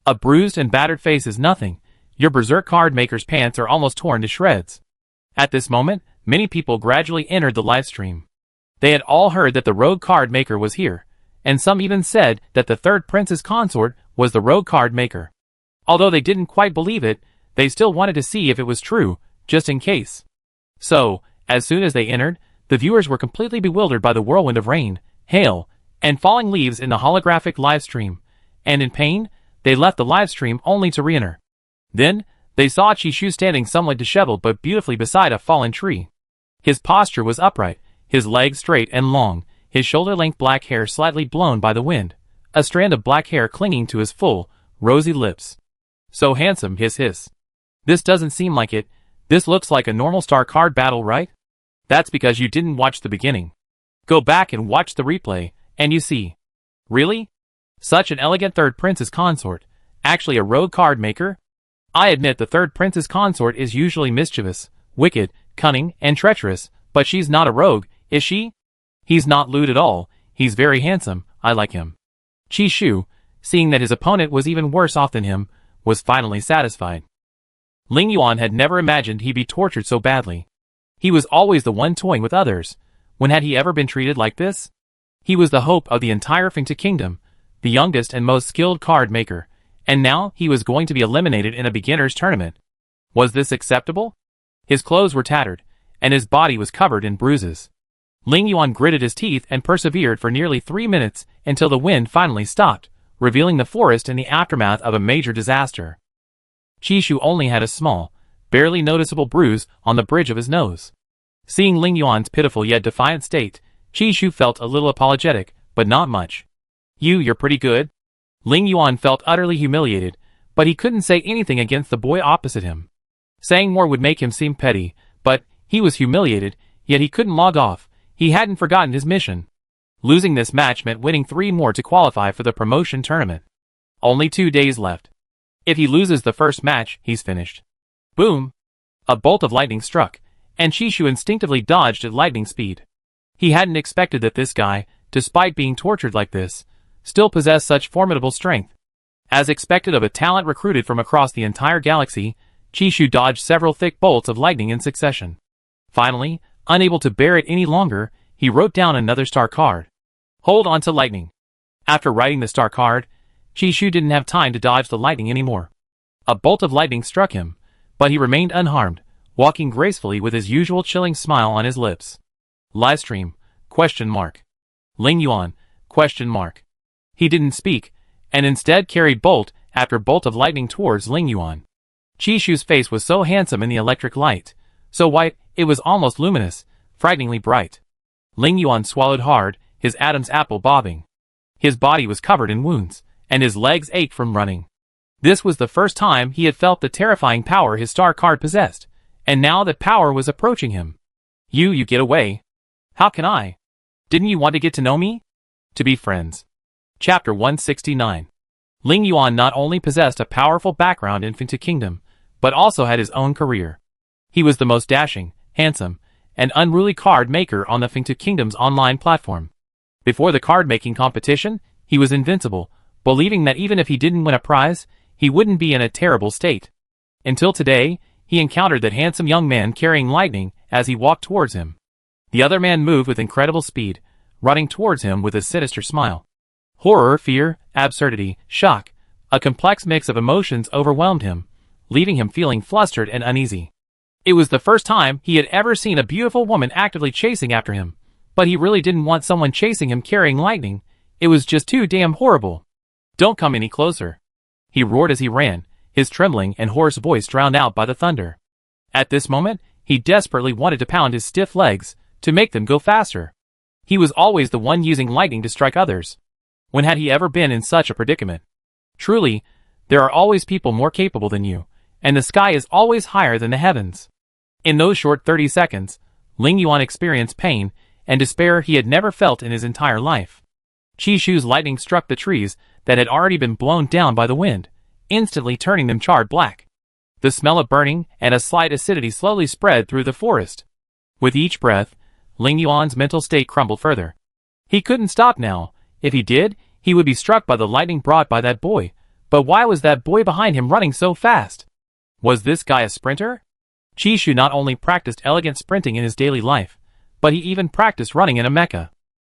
A bruised and battered face is nothing. Your berserk card maker's pants are almost torn to shreds. At this moment, many people gradually entered the livestream. They had all heard that the rogue card maker was here, and some even said that the third prince's consort was the rogue card maker. Although they didn't quite believe it, they still wanted to see if it was true, just in case. So, as soon as they entered, the viewers were completely bewildered by the whirlwind of rain, hail, and falling leaves in the holographic livestream, and in pain, they left the livestream only to re-enter. Then, they saw Chishu standing somewhat disheveled but beautifully beside a fallen tree. His posture was upright, his legs straight and long, his shoulder-length black hair slightly blown by the wind, a strand of black hair clinging to his full, rosy lips. So handsome, hiss. This doesn't seem like it. This looks like a normal star card battle, right? That's because you didn't watch the beginning. Go back and watch the replay, and you see. Really? Such an elegant third prince's consort, actually a rogue card maker? I admit the third prince's consort is usually mischievous, wicked, cunning, and treacherous, but she's not a rogue, is she? He's not lewd at all, he's very handsome, I like him. Chishu, seeing that his opponent was even worse off than him, was finally satisfied. Ling Yuan had never imagined he'd be tortured so badly. He was always the one toying with others. When had he ever been treated like this? He was the hope of the entire Fengta Kingdom, the youngest and most skilled card maker, and now he was going to be eliminated in a beginner's tournament. Was this acceptable? His clothes were tattered, and his body was covered in bruises. Ling Yuan gritted his teeth and persevered for nearly 3 minutes until the wind finally stopped, revealing the forest in the aftermath of a major disaster. Chishu only had a small, barely noticeable bruise on the bridge of his nose. Seeing Ling Yuan's pitiful yet defiant state, Chishu felt a little apologetic, but not much. You're pretty good? Ling Yuan felt utterly humiliated, but he couldn't say anything against the boy opposite him. Saying more would make him seem petty, but he was humiliated, yet he couldn't log off. He hadn't forgotten his mission. Losing this match meant winning 3 more to qualify for the promotion tournament. Only 2 days left. If he loses the first match, he's finished. Boom! A bolt of lightning struck, and Chishu instinctively dodged at lightning speed. He hadn't expected that this guy, despite being tortured like this, still possessed such formidable strength. As expected of a talent recruited from across the entire galaxy, Chishu dodged several thick bolts of lightning in succession. Finally, unable to bear it any longer, he wrote down another star card. Hold on to lightning. After writing the star card, Chishu didn't have time to dodge the lightning anymore. A bolt of lightning struck him, but he remained unharmed, walking gracefully with his usual chilling smile on his lips. Livestream? ? Ling Yuan? ? He didn't speak, and instead carried bolt after bolt of lightning towards Ling Yuan. Chishu's face was so handsome in the electric light, so white it was almost luminous, frighteningly bright. Ling Yuan swallowed hard, his Adam's apple bobbing. His body was covered in wounds, and his legs ached from running. This was the first time he had felt the terrifying power his star card possessed, and now that power was approaching him. You get away. How can I? Didn't you want to get to know me? To be friends. Chapter 169. Ling Yuan not only possessed a powerful background in Fengta Kingdom, but also had his own career. He was the most dashing, handsome, and unruly card maker on the Fengta Kingdom's online platform. Before the card-making competition, He was invincible, believing that even if he didn't win a prize, he wouldn't be in a terrible state. Until today, he encountered that handsome young man carrying lightning as he walked towards him. The other man moved with incredible speed, running towards him with a sinister smile. Horror, fear, absurdity, shock, a complex mix of emotions overwhelmed him, leaving him feeling flustered and uneasy. It was the first time he had ever seen a beautiful woman actively chasing after him, but he really didn't want someone chasing him carrying lightning. It was just too damn horrible. "Don't come any closer," he roared as he ran, his trembling and hoarse voice drowned out by the thunder. At this moment, he desperately wanted to pound his stiff legs to make them go faster. He was always the one using lightning to strike others. When had he ever been in such a predicament? Truly, there are always people more capable than you, and the sky is always higher than the heavens. In those short 30 seconds, Ling Yuan experienced pain and despair he had never felt in his entire life. Qi Shu's lightning struck the trees that had already been blown down by the wind, instantly turning them charred black. The smell of burning and a slight acidity slowly spread through the forest. With each breath, Ling Yuan's mental state crumbled further. He couldn't stop now. If he did, he would be struck by the lightning brought by that boy. But why was that boy behind him running so fast? Was this guy a sprinter? Qi Shu not only practiced elegant sprinting in his daily life, but he even practiced running in a mecha.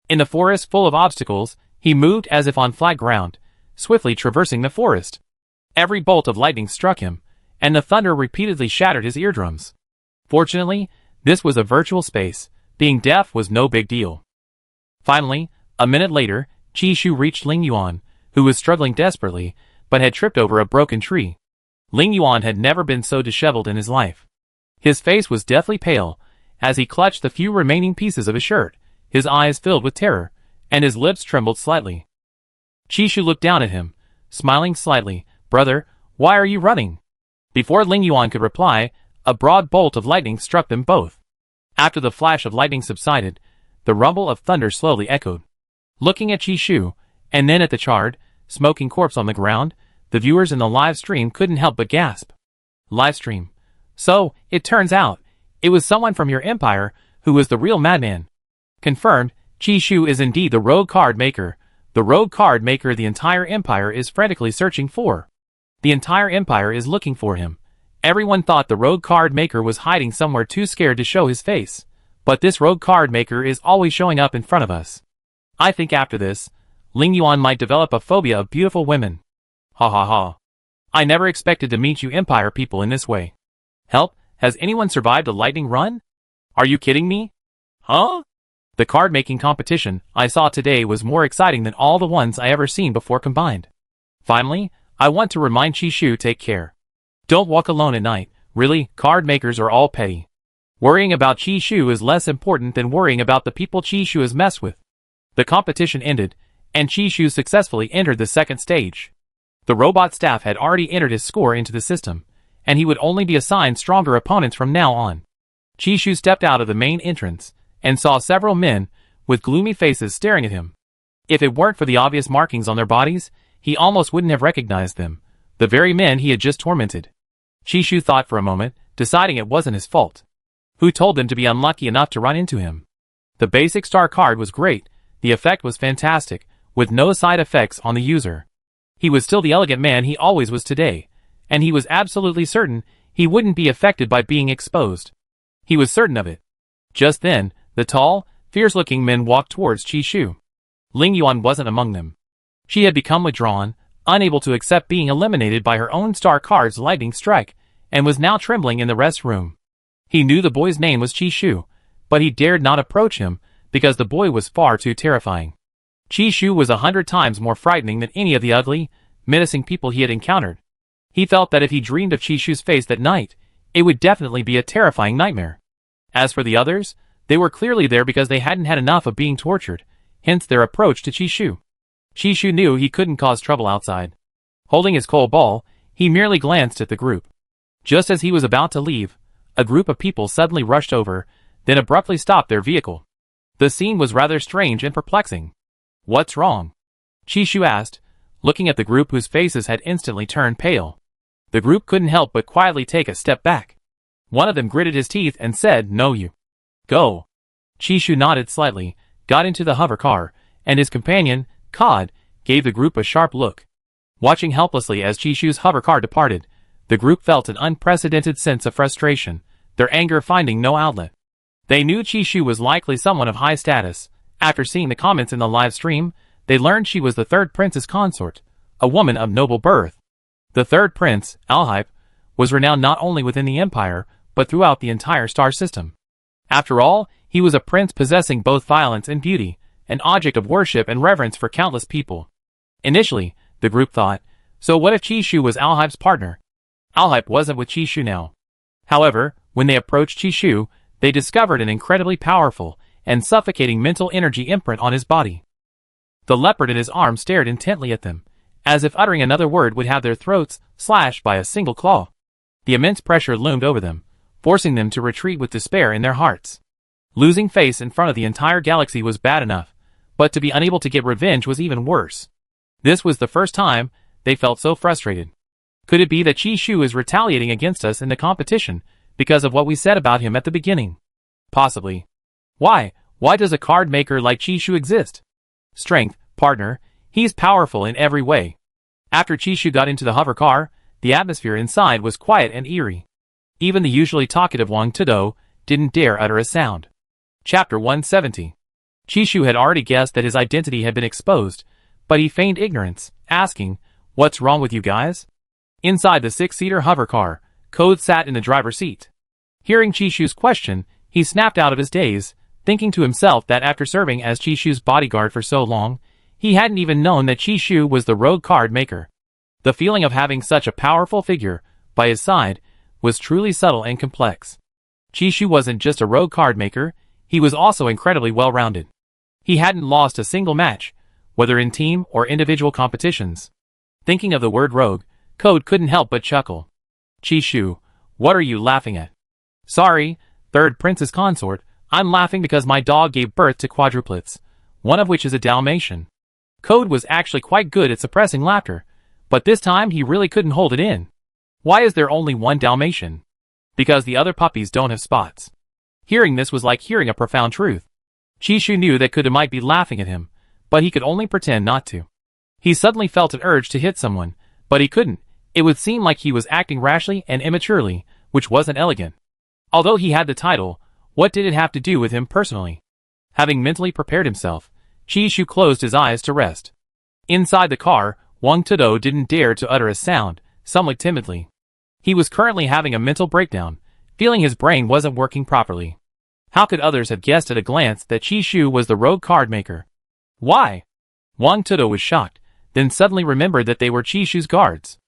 In the forest full of obstacles, he moved as if on flat ground, swiftly traversing the forest. Every bolt of lightning struck him, and the thunder repeatedly shattered his eardrums. Fortunately, this was a virtual space. Being deaf was no big deal. Finally, a minute later, Qi Shu reached Ling Yuan, who was struggling desperately, but had tripped over a broken tree. Ling Yuan had never been so disheveled in his life. His face was deathly pale, as he clutched the few remaining pieces of his shirt, his eyes filled with terror, and his lips trembled slightly. Qi Shu looked down at him, smiling slightly. "Brother, why are you running?" Before Ling Yuan could reply, a broad bolt of lightning struck them both. After the flash of lightning subsided, the rumble of thunder slowly echoed. Looking at Qi Shu, and then at the charred, smoking corpse on the ground, the viewers in the live stream couldn't help but gasp. Live stream. So, it turns out, it was someone from your empire who was the real madman. Confirmed, Qi Shu is indeed the rogue card maker. The rogue card maker the entire empire is frantically searching for. The entire empire is looking for him. Everyone thought the rogue card maker was hiding somewhere too scared to show his face. But this rogue card maker is always showing up in front of us. I think after this, Ling Yuan might develop a phobia of beautiful women. Ha ha ha. I never expected to meet you empire people in this way. Help, has anyone survived a lightning run? Are you kidding me? Huh? The card-making competition I saw today was more exciting than all the ones I ever seen before combined. Finally, I want to remind Qi Shu take care. Don't walk alone at night. Really, card makers are all petty. Worrying about Qi Shu is less important than worrying about the people Qi Shu has messed with. The competition ended, and Qi Shu successfully entered the second stage. The robot staff had already entered his score into the system, and he would only be assigned stronger opponents from now on. Qi Shu stepped out of the main entrance, and saw several men with gloomy faces staring at him. If it weren't for the obvious markings on their bodies, he almost wouldn't have recognized them, the very men he had just tormented. Qi Shu thought for a moment, deciding it wasn't his fault. Who told them to be unlucky enough to run into him? The basic star card was great, the effect was fantastic, with no side effects on the user. He was still the elegant man he always was today, and he was absolutely certain he wouldn't be affected by being exposed. He was certain of it. Just then, the tall, fierce-looking men walked towards Qi Shu. Ling Yuan wasn't among them. She had become withdrawn, unable to accept being eliminated by her own star card's lightning strike, and was now trembling in the rest room. He knew the boy's name was Qi Shu, but he dared not approach him, because the boy was far too terrifying. Qi Shu was 100 times more frightening than any of the ugly, menacing people he had encountered. He felt that if he dreamed of Qi Shu's face that night, it would definitely be a terrifying nightmare. As for the others, they were clearly there because they hadn't had enough of being tortured, hence their approach to Qi Shu. Qi Shu knew he couldn't cause trouble outside. Holding his coal ball, he merely glanced at the group. Just as he was about to leave, a group of people suddenly rushed over, then abruptly stopped their vehicle. The scene was rather strange and perplexing. "What's wrong?" Qi Shu asked, looking at the group whose faces had instantly turned pale. The group couldn't help but quietly take a step back. One of them gritted his teeth and said, "No, you. Go." Qi Shu nodded slightly, got into the hover car, and his companion, Cod, gave the group a sharp look. Watching helplessly as Chishu's hovercar departed, the group felt an unprecedented sense of frustration, their anger finding no outlet. They knew Chishu was likely someone of high status. After seeing the comments in the live stream, they learned she was the third prince's consort, a woman of noble birth. The third prince, Alhype, was renowned not only within the empire, but throughout the entire star system. After all, he was a prince possessing both violence and beauty, an object of worship and reverence for countless people. Initially, the group thought, so what if Chishu was Alhype's partner? Alhype wasn't with Chishu now. However, when they approached Chishu, they discovered an incredibly powerful and suffocating mental energy imprint on his body. The leopard in his arm stared intently at them, as if uttering another word would have their throats slashed by a single claw. The immense pressure loomed over them, forcing them to retreat with despair in their hearts. Losing face in front of the entire galaxy was bad enough, but to be unable to get revenge was even worse. This was the first time they felt so frustrated. Could it be that Chishu is retaliating against us in the competition because of what we said about him at the beginning? Possibly. Why? Why does a card maker like Chishu exist? Strength, partner, he's powerful in every way. After Chishu got into the hovercar, the atmosphere inside was quiet and eerie. Even the usually talkative Wang Tudo didn't dare utter a sound. Chapter 170. Chishu had already guessed that his identity had been exposed, but he feigned ignorance, asking, "What's wrong with you guys?" Inside the six-seater hovercar, Code sat in the driver's seat. Hearing Chishu's question, he snapped out of his daze, thinking to himself that after serving as Chishu's bodyguard for so long, he hadn't even known that Chishu was the rogue card maker. The feeling of having such a powerful figure by his side was truly subtle and complex. Chishu wasn't just a rogue card maker, he was also incredibly well-rounded. He hadn't lost a single match, whether in team or individual competitions. Thinking of the word rogue, Code couldn't help but chuckle. Chishu, what are you laughing at? Sorry, third prince's consort, I'm laughing because my dog gave birth to quadruplets, one of which is a Dalmatian. Code was actually quite good at suppressing laughter, but this time he really couldn't hold it in. Why is there only one Dalmatian? Because the other puppies don't have spots. Hearing this was like hearing a profound truth. Chishu knew that Code might be laughing at him, but he could only pretend not to. He suddenly felt an urge to hit someone, but he couldn't. It would seem like he was acting rashly and immaturely, which wasn't elegant. Although he had the title, what did it have to do with him personally? Having mentally prepared himself, Chishu closed his eyes to rest. Inside the car, Wang Tudo didn't dare to utter a sound, somewhat timidly. He was currently having a mental breakdown, feeling his brain wasn't working properly. How could others have guessed at a glance that Chishu was the rogue card maker? Why? Wang Tudo was shocked, then suddenly remembered that they were Chishu's guards.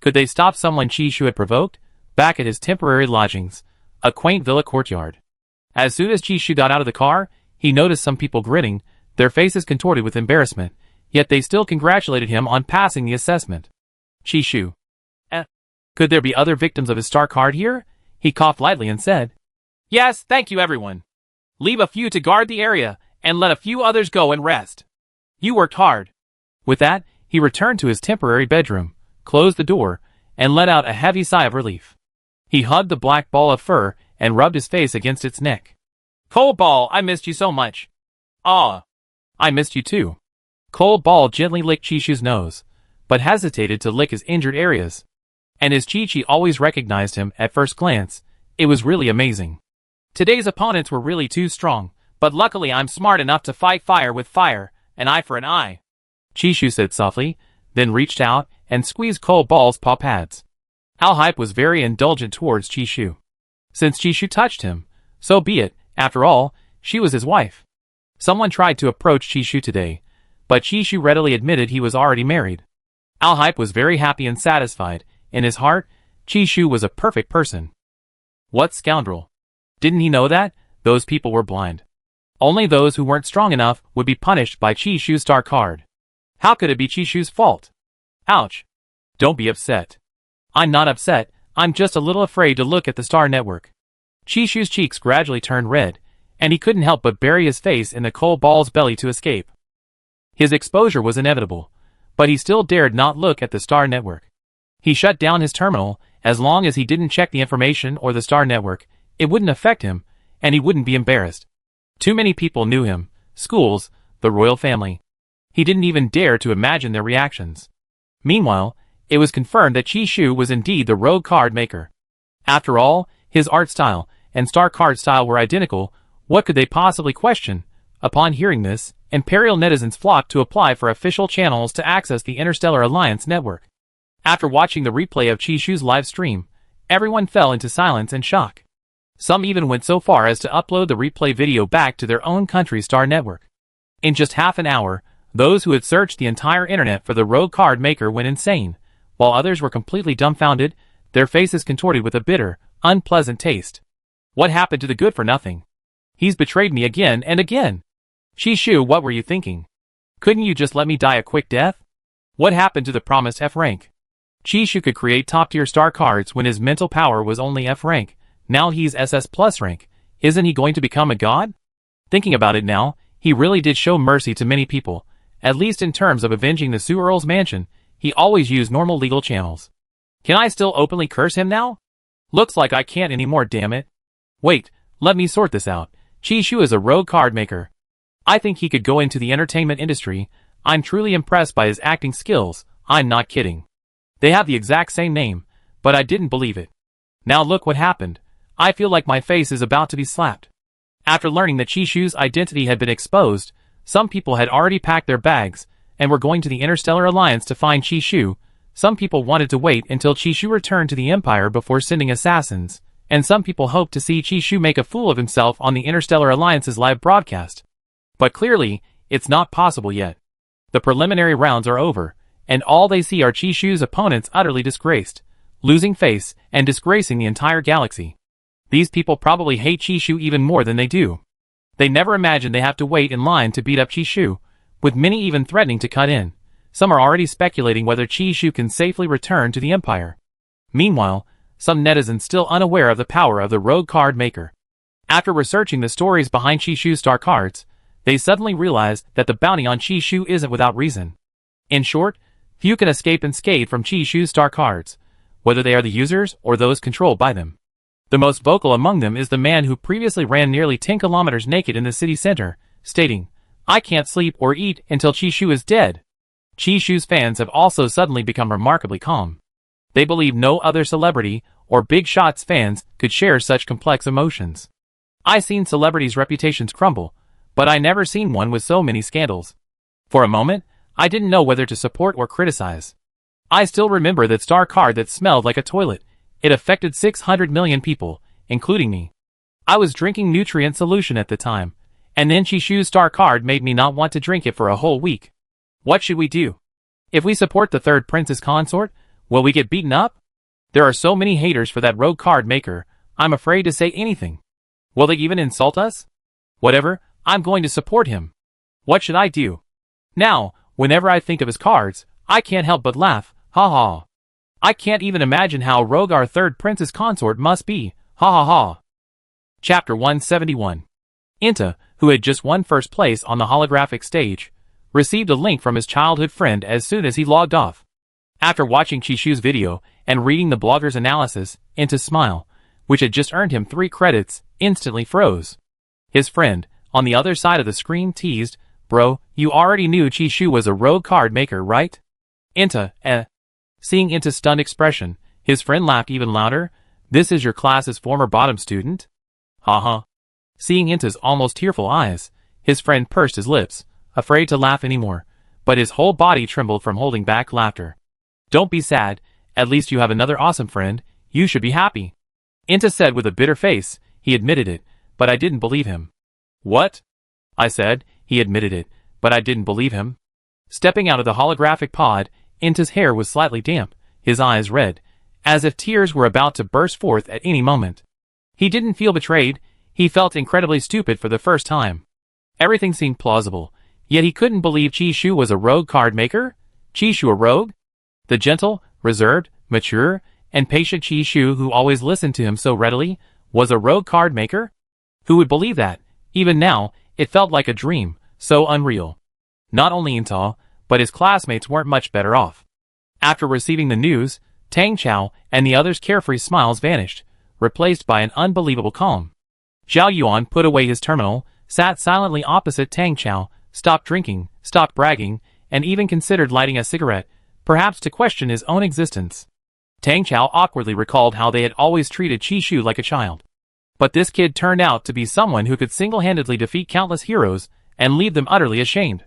Could they stop someone Chishu had provoked? Back at his temporary lodgings, a quaint villa courtyard. As soon as Chishu got out of the car, he noticed some people grinning, their faces contorted with embarrassment, yet they still congratulated him on passing the assessment. Chishu. Could there be other victims of his star card here? He coughed lightly and said, "Yes, thank you everyone. Leave a few to guard the area, and let a few others go and rest. You worked hard." With that, he returned to his temporary bedroom, closed the door, and let out a heavy sigh of relief. He hugged the black ball of fur and rubbed his face against its neck. "Cold Ball, I missed you so much." "Aw, I missed you too." Cold Ball gently licked Chishu's nose, but hesitated to lick his injured areas. And as Chi-Chi always recognized him at first glance, it was really amazing. Today's opponents were really too strong, but luckily I'm smart enough to fight fire with fire, an eye for an eye. Chishu said softly, then reached out and squeezed Cold Ball's paw pads. Alhype was very indulgent towards Chishu. Since Chishu touched him, so be it, after all, she was his wife. Someone tried to approach Chishu today, but Chishu readily admitted he was already married. Alhype was very happy and satisfied. In his heart, Chishu was a perfect person. What scoundrel! Didn't he know that? Those people were blind. Only those who weren't strong enough would be punished by Chishu's star card. How could it be Chishu's fault? Ouch! Don't be upset. I'm not upset, I'm just a little afraid to look at the star network. Chishu's cheeks gradually turned red, and he couldn't help but bury his face in the Cold Ball's belly to escape. His exposure was inevitable, but he still dared not look at the star network. He shut down his terminal. As long as he didn't check the information or the star network, it wouldn't affect him, and he wouldn't be embarrassed. Too many people knew him, schools, the royal family. He didn't even dare to imagine their reactions. Meanwhile, it was confirmed that Chishu was indeed the rogue card maker. After all, his art style and star card style were identical. What could they possibly question? Upon hearing this, Imperial netizens flocked to apply for official channels to access the Interstellar Alliance network. After watching the replay of Chishu's live stream, everyone fell into silence and shock. Some even went so far as to upload the replay video back to their own country's star network. In just half an hour, those who had searched the entire internet for the rogue card maker went insane, while others were completely dumbfounded, their faces contorted with a bitter, unpleasant taste. What happened to the good-for-nothing? He's betrayed me again and again. Chishu, what were you thinking? Couldn't you just let me die a quick death? What happened to the promised F rank? Chishu could create top-tier star cards when his mental power was only F rank. Now he's SS plus rank. Isn't he going to become a god? Thinking about it now, he really did show mercy to many people. At least in terms of avenging the Sioux Earl's mansion, he always used normal legal channels. Can I still openly curse him now? Looks like I can't anymore, damn it. Wait, let me sort this out. Chishu is a rogue card maker. I think he could go into the entertainment industry. I'm truly impressed by his acting skills. I'm not kidding. They have the exact same name, but I didn't believe it. Now look what happened. I feel like my face is about to be slapped. After learning that Chishu's identity had been exposed, some people had already packed their bags and were going to the Interstellar Alliance to find Chishu. Some people wanted to wait until Chishu returned to the Empire before sending assassins, and some people hoped to see Chishu make a fool of himself on the Interstellar Alliance's live broadcast. But clearly, it's not possible yet. The preliminary rounds are over, and all they see are Chishu's opponents utterly disgraced, losing face and disgracing the entire galaxy. These people probably hate Chishu even more than they do. They never imagine they have to wait in line to beat up Chishu, with many even threatening to cut in. Some are already speculating whether Chishu can safely return to the Empire. Meanwhile, some netizens still unaware of the power of the rogue card maker. After researching the stories behind Chishu's star cards, they suddenly realize that the bounty on Chishu isn't without reason. In short, few can escape unscathed from Chishu's star cards, whether they are the users or those controlled by them. The most vocal among them is the man who previously ran nearly 10 kilometers naked in the city center, stating, "I can't sleep or eat until Chishu is dead." Chishu's fans have also suddenly become remarkably calm. They believe no other celebrity or Big Shot's fans could share such complex emotions. I've seen celebrities' reputations crumble, but I never seen one with so many scandals. For a moment, I didn't know whether to support or criticize. I still remember that star card that smelled like a toilet. It affected 600 million people, including me. I was drinking nutrient solution at the time, and then Chishu's star card made me not want to drink it for a whole week. What should we do? If we support the third princess consort, will we get beaten up? There are so many haters for that rogue card maker, I'm afraid to say anything. Will they even insult us? Whatever, I'm going to support him. What should I do? Now, whenever I think of his cards, I can't help but laugh, ha ha. I can't even imagine how rogue our third princess consort must be, ha ha ha. Chapter 171. Inta, who had just won first place on the holographic stage, received a link from his childhood friend as soon as he logged off. After watching Chishu's video and reading the blogger's analysis, Inta's smile, which had just earned him 3 credits, instantly froze. His friend, on the other side of the screen, teased, "Bro, you already knew Chishu was a rogue card maker, right?" Inta, Seeing Inta's stunned expression, his friend laughed even louder. "This is your class's former bottom student?" "Ha." Seeing Inta's almost tearful eyes, his friend pursed his lips, afraid to laugh anymore, but his whole body trembled from holding back laughter. "Don't be sad, at least you have another awesome friend, you should be happy." Inta said with a bitter face. He admitted it, but I didn't believe him. "What?" I said. He admitted it, but I didn't believe him. Stepping out of the holographic pod, Inta's hair was slightly damp, his eyes red, as if tears were about to burst forth at any moment. He didn't feel betrayed, he felt incredibly stupid for the first time. Everything seemed plausible, yet he couldn't believe Chishu was a rogue card maker? Chishu a rogue? The gentle, reserved, mature, and patient Chishu who always listened to him so readily, was a rogue card maker? Who would believe that? Even now, it felt like a dream, so unreal. Not only Inta, but his classmates weren't much better off. After receiving the news, Tang Chao and the others' carefree smiles vanished, replaced by an unbelievable calm. Zhao Yuan put away his terminal, sat silently opposite Tang Chao, stopped drinking, stopped bragging, and even considered lighting a cigarette, perhaps to question his own existence. Tang Chao awkwardly recalled how they had always treated Qi Shu like a child. But this kid turned out to be someone who could single-handedly defeat countless heroes and leave them utterly ashamed.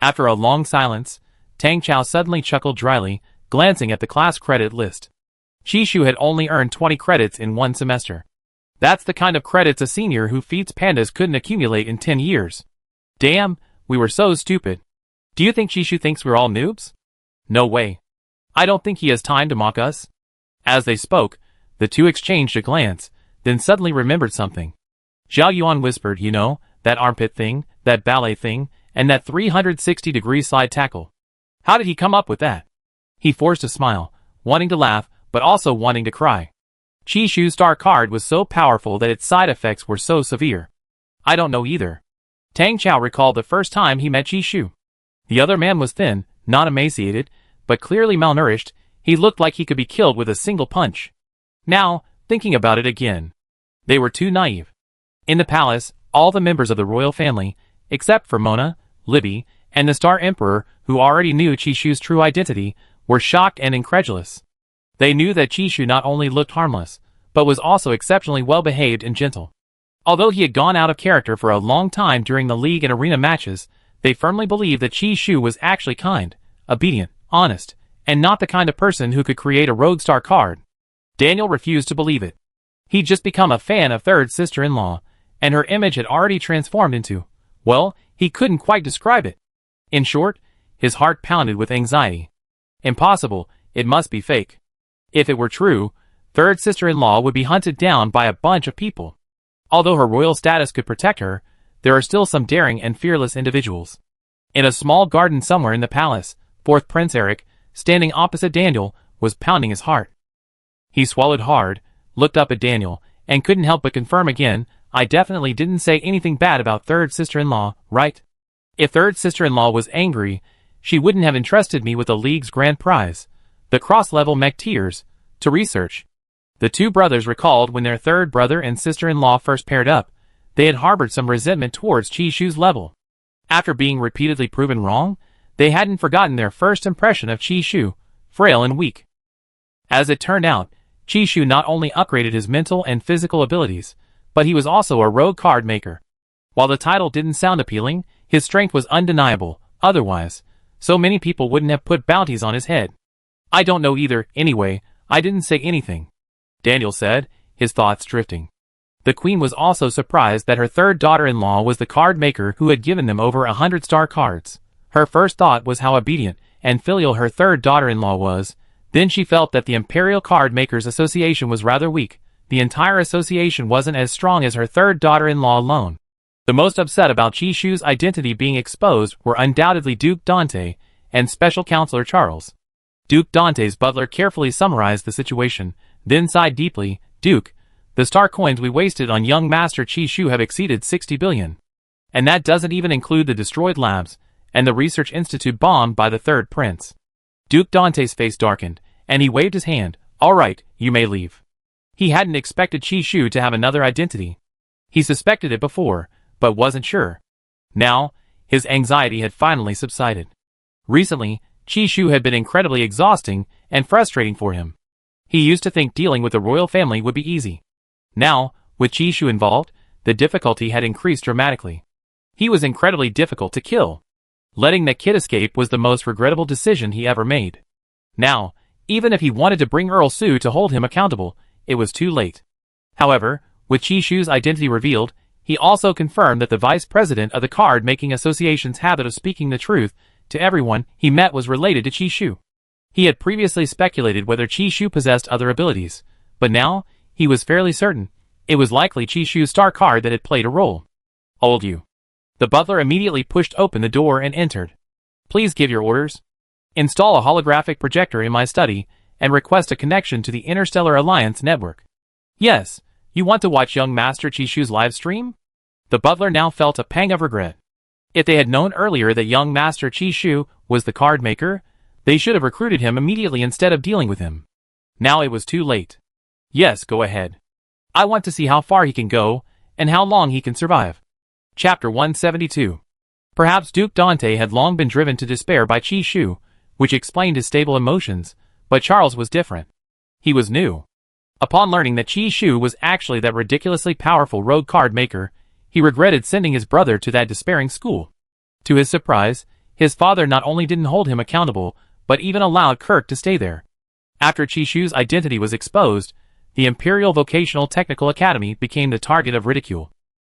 After a long silence, Tang Chao suddenly chuckled dryly, glancing at the class credit list. Qi Shu had only earned 20 credits in one semester. That's the kind of credits a senior who feeds pandas couldn't accumulate in 10 years. Damn, we were so stupid. Do you think Qi Shu thinks we're all noobs? No way. I don't think he has time to mock us. As they spoke, the two exchanged a glance, then suddenly remembered something. Zhao Yuan whispered, you know, that armpit thing, that ballet thing, and that 360-degree slide tackle. How did he come up with that? He forced a smile, wanting to laugh, but also wanting to cry. Qi Shu's star card was so powerful that its side effects were so severe. I don't know either. Tang Chao recalled the first time he met Qi Shu. The other man was thin, not emaciated, but clearly malnourished. He looked like he could be killed with a single punch. Now, thinking about it again, they were too naive. In the palace, all the members of the royal family, except for Mona, Libby, and the Star Emperor, who already knew Qi Shu's true identity, were shocked and incredulous. They knew that Qi Shu not only looked harmless, but was also exceptionally well-behaved and gentle. Although he had gone out of character for a long time during the league and arena matches, they firmly believed that Qi Shu was actually kind, obedient, honest, and not the kind of person who could create a rogue star card. Daniel refused to believe it. He'd just become a fan of third sister-in-law, and her image had already transformed into, well, he couldn't quite describe it. In short, his heart pounded with anxiety. Impossible, it must be fake. If it were true, third sister-in-law would be hunted down by a bunch of people. Although her royal status could protect her, there are still some daring and fearless individuals. In a small garden somewhere in the palace, fourth Prince Eric, standing opposite Daniel, was pounding his heart. He swallowed hard, looked up at Daniel, and couldn't help but confirm again, I definitely didn't say anything bad about third sister-in-law, right? If third sister-in-law was angry, she wouldn't have entrusted me with the league's grand prize, the cross-level mech tiers, to research. The two brothers recalled when their third brother and sister-in-law first paired up, they had harbored some resentment towards Qi Shu's level. After being repeatedly proven wrong, they hadn't forgotten their first impression of Qi Shu, frail and weak. As it turned out, Qi Shu not only upgraded his mental and physical abilities, but he was also a rogue card maker. While the title didn't sound appealing, his strength was undeniable, otherwise, so many people wouldn't have put bounties on his head. I don't know either, anyway, I didn't say anything, Daniel said, his thoughts drifting. The queen was also surprised that her third daughter-in-law was the card maker who had given them over 100 star cards. Her first thought was how obedient and filial her third daughter-in-law was. Then she felt that the Imperial Card Makers Association was rather weak. The entire association wasn't as strong as her third daughter-in-law alone. The most upset about Qi Shu's identity being exposed were undoubtedly Duke Dante and Special Counselor Charles. Duke Dante's butler carefully summarized the situation, then sighed deeply. Duke, the star coins we wasted on young Master Qi Shu have exceeded 60 billion. And that doesn't even include the destroyed labs and the research institute bombed by the third prince. Duke Dante's face darkened, and he waved his hand. All right, you may leave. He hadn't expected Qi Shu to have another identity. He suspected it before, but wasn't sure. Now, his anxiety had finally subsided. Recently, Qi Shu had been incredibly exhausting and frustrating for him. He used to think dealing with the royal family would be easy. Now, with Qi Shu involved, the difficulty had increased dramatically. He was incredibly difficult to kill. Letting the kid escape was the most regrettable decision he ever made. Now, even if he wanted to bring Earl Su to hold him accountable, it was too late. However, with Qi Shu's identity revealed, he also confirmed that the vice president of the card-making association's habit of speaking the truth to everyone he met was related to Qi Shu. He had previously speculated whether Qi Shu possessed other abilities, but now, he was fairly certain, it was likely Qi Shu's star card that had played a role. Old you. The butler immediately pushed open the door and entered. Please give your orders. Install a holographic projector in my study, and request a connection to the Interstellar Alliance network. Yes, you want to watch young Master Qi Shu's live stream? The butler now felt a pang of regret. If they had known earlier that young Master Qi Shu was the card maker, they should have recruited him immediately instead of dealing with him. Now it was too late. Yes, go ahead. I want to see how far he can go, and how long he can survive. Chapter 172. Perhaps Duke Dante had long been driven to despair by Chi Shu, which explained his stable emotions, but Charles was different. He was new. Upon learning that Chi Shu was actually that ridiculously powerful rogue card maker, he regretted sending his brother to that despairing school. To his surprise, his father not only didn't hold him accountable, but even allowed Kirk to stay there. After Chi Shu's identity was exposed, the Imperial Vocational Technical Academy became the target of ridicule.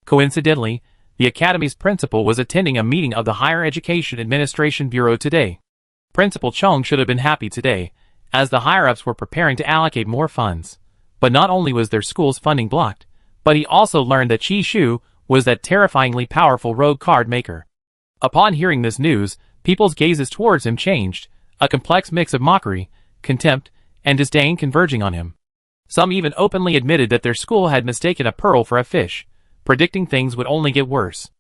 Coincidentally, the academy's principal was attending a meeting of the Higher Education Administration Bureau today. Principal Chung should have been happy today, as the higher-ups were preparing to allocate more funds. But not only was their school's funding blocked, but he also learned that Chi Shu was that terrifyingly powerful rogue card maker. Upon hearing this news, people's gazes towards him changed, a complex mix of mockery, contempt, and disdain converging on him. Some even openly admitted that their school had mistaken a pearl for a fish, predicting things would only get worse.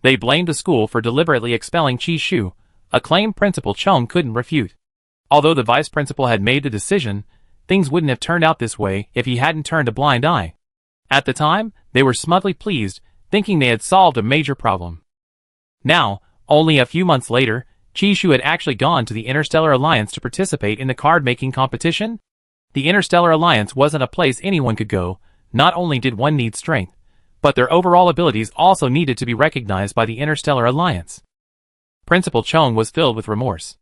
They blamed the school for deliberately expelling Chi Shu, a claim Principal Chung couldn't refute. Although the vice principal had made the decision, things wouldn't have turned out this way if he hadn't turned a blind eye. At the time, they were smugly pleased, thinking they had solved a major problem. Now, only a few months later, Chi Shu had actually gone to the Interstellar Alliance to participate in the card-making competition. The Interstellar Alliance wasn't a place anyone could go. Not only did one need strength, but their overall abilities also needed to be recognized by the Interstellar Alliance. Principal Chung was filled with remorse.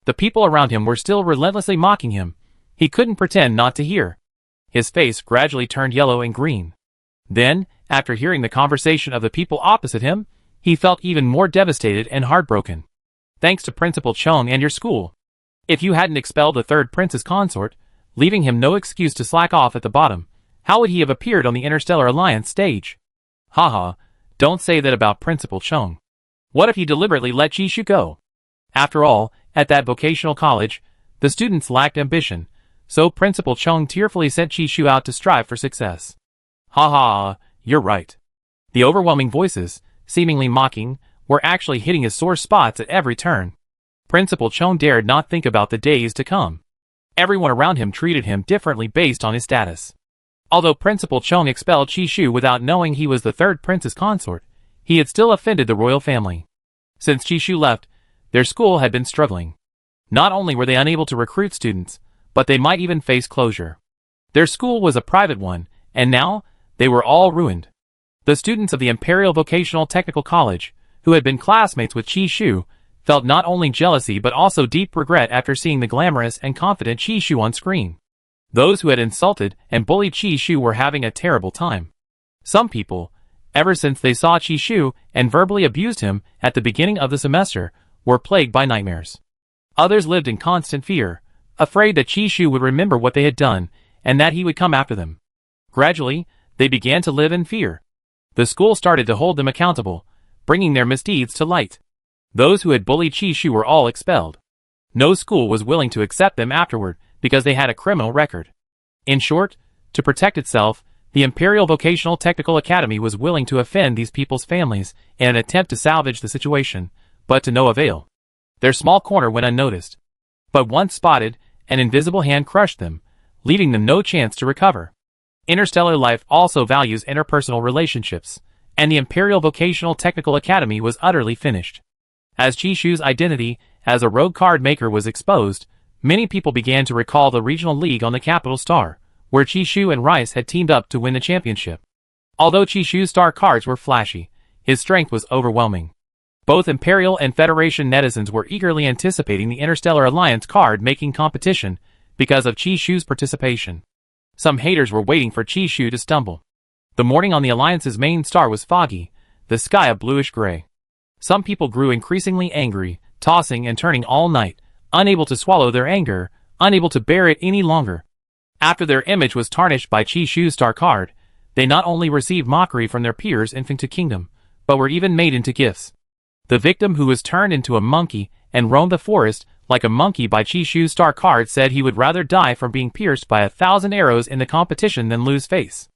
The people around him were still relentlessly mocking him. He couldn't pretend not to hear. His face gradually turned yellow and green. Then, after hearing the conversation of the people opposite him, he felt even more devastated and heartbroken. Thanks to Principal Chung and your school. If you hadn't expelled the third prince's consort, leaving him no excuse to slack off at the bottom, how would he have appeared on the Interstellar Alliance stage? Haha, don't say that about Principal Chung. What if he deliberately let Chi Shu go? After all, at that vocational college, the students lacked ambition, so Principal Chung tearfully sent Chi Shu out to strive for success. Ha, you're right. The overwhelming voices, seemingly mocking, were actually hitting his sore spots at every turn. Principal Chung dared not think about the days to come. Everyone around him treated him differently based on his status. Although Principal Chung expelled Chi Shu without knowing he was the third prince's consort, he had still offended the royal family. Since Chi Shu left, their school had been struggling. Not only were they unable to recruit students, but they might even face closure. Their school was a private one, and now, they were all ruined. The students of the Imperial Vocational Technical College, who had been classmates with Chi Shu, felt not only jealousy but also deep regret after seeing the glamorous and confident Chi Shu on screen. Those who had insulted and bullied Chi Shu were having a terrible time. Some people, ever since they saw Chi Shu and verbally abused him at the beginning of the semester, were plagued by nightmares. Others lived in constant fear, afraid that Chi Shu would remember what they had done and that he would come after them. Gradually, they began to live in fear. The school started to hold them accountable, bringing their misdeeds to light. Those who had bullied Chi Shu were all expelled. No school was willing to accept them afterward because they had a criminal record. In short, to protect itself, the Imperial Vocational Technical Academy was willing to offend these people's families in an attempt to salvage the situation, but to no avail. Their small corner went unnoticed. But once spotted, an invisible hand crushed them, leaving them no chance to recover. Interstellar life also values interpersonal relationships, and the Imperial Vocational Technical Academy was utterly finished. As Chi Shu's identity as a rogue card maker was exposed, many people began to recall the regional league on the Capital Star, where Chi Shu and Rice had teamed up to win the championship. Although Chi Shu's star cards were flashy, his strength was overwhelming. Both Imperial and Federation netizens were eagerly anticipating the Interstellar Alliance card-making competition because of Chi Shu's participation. Some haters were waiting for Chi Shu to stumble. The morning on the Alliance's main star was foggy, the sky a bluish-gray. Some people grew increasingly angry, tossing and turning all night, unable to swallow their anger, unable to bear it any longer. After their image was tarnished by Chi Shu's star card, they not only received mockery from their peers in Fengte Kingdom, but were even made into gifts. The victim who was turned into a monkey and roamed the forest like a monkey by Chi Shu's star card said he would rather die from being pierced by 1,000 arrows in the competition than lose face.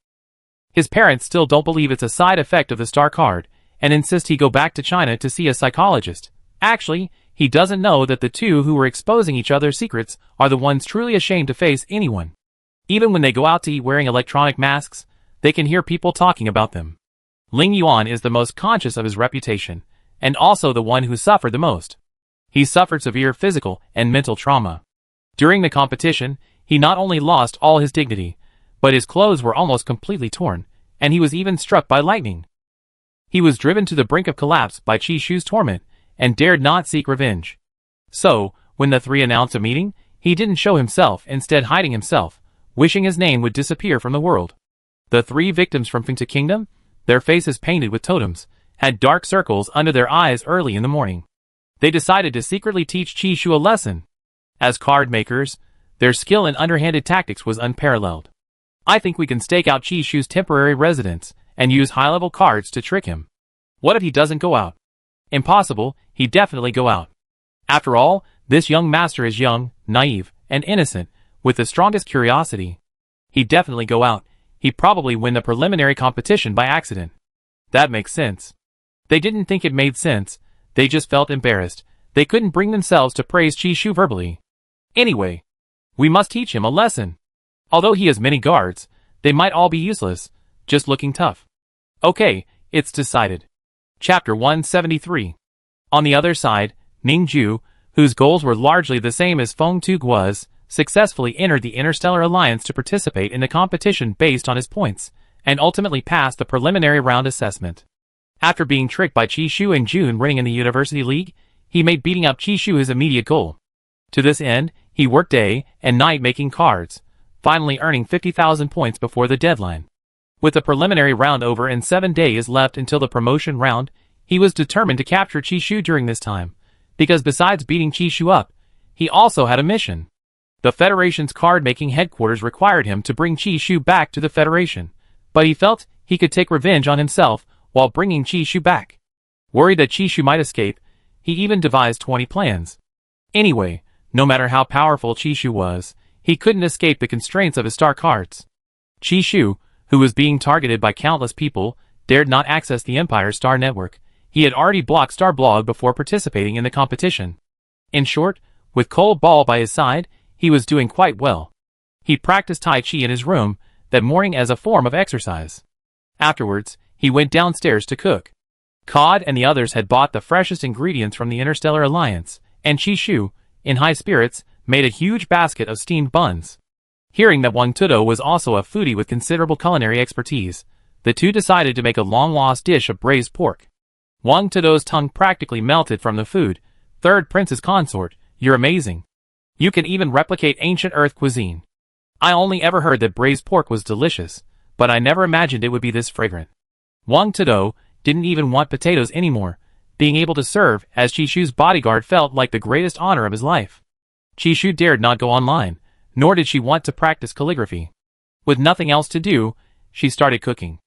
His parents still don't believe it's a side effect of the star card, and insist he go back to China to see a psychologist. Actually, he doesn't know that the two who were exposing each other's secrets are the ones truly ashamed to face anyone. Even when they go out to eat wearing electronic masks, they can hear people talking about them. Ling Yuan is the most conscious of his reputation, and also the one who suffered the most. He suffered severe physical and mental trauma. During the competition, he not only lost all his dignity, but his clothes were almost completely torn, and he was even struck by lightning. He was driven to the brink of collapse by Chishu's torment, and dared not seek revenge. So, when the three announced a meeting, he didn't show himself, instead hiding himself, wishing his name would disappear from the world. The three victims from Fengta Kingdom, their faces painted with totems, had dark circles under their eyes early in the morning. They decided to secretly teach Chishu a lesson. As card makers, their skill in underhanded tactics was unparalleled. I think we can stake out Chishu's temporary residence and use high-level cards to trick him. What if he doesn't go out? Impossible, he'd definitely go out. After all, this young master is young, naive, and innocent, with the strongest curiosity. He'd definitely go out. He'd probably win the preliminary competition by accident. That makes sense. They didn't think it made sense, they just felt embarrassed. They couldn't bring themselves to praise Chishu verbally. Anyway, we must teach him a lesson. Although he has many guards, they might all be useless, just looking tough. Okay, it's decided. Chapter 173. On the other side, Ningju, whose goals were largely the same as Feng Tugua's, successfully entered the Interstellar Alliance to participate in the competition based on his points, and ultimately passed the preliminary round assessment. After being tricked by Chishu and Jun winning in the University League, he made beating up Chishu his immediate goal. To this end, he worked day and night making cards, finally earning 50,000 points before the deadline. With the preliminary round over and 7 days left until the promotion round, he was determined to capture Chishu during this time, because besides beating Chishu up, he also had a mission. The Federation's card-making headquarters required him to bring Chishu back to the Federation, but he felt he could take revenge on himself while bringing Chishu back. Worried that Chishu might escape, he even devised 20 plans. Anyway, no matter how powerful Chishu was, he couldn't escape the constraints of his star cards. Chishu, who was being targeted by countless people, dared not access the Empire Star Network. He had already blocked Star Blog before participating in the competition. In short, with Cold Ball by his side, he was doing quite well. He practiced Tai Chi in his room that morning as a form of exercise. Afterwards, he went downstairs to cook. Cod and the others had bought the freshest ingredients from the Interstellar Alliance, and Chishu, in high spirits, made a huge basket of steamed buns. Hearing that Wang Tudo was also a foodie with considerable culinary expertise, the two decided to make a long-lost dish of braised pork. Wang Tudo's tongue practically melted from the food. Third Prince's consort, you're amazing. You can even replicate ancient Earth cuisine. I only ever heard that braised pork was delicious, but I never imagined it would be this fragrant. Wang Tudo didn't even want potatoes anymore. Being able to serve as Chishu's bodyguard felt like the greatest honor of his life. Chishu dared not go online, nor did she want to practice calligraphy. With nothing else to do, she started cooking.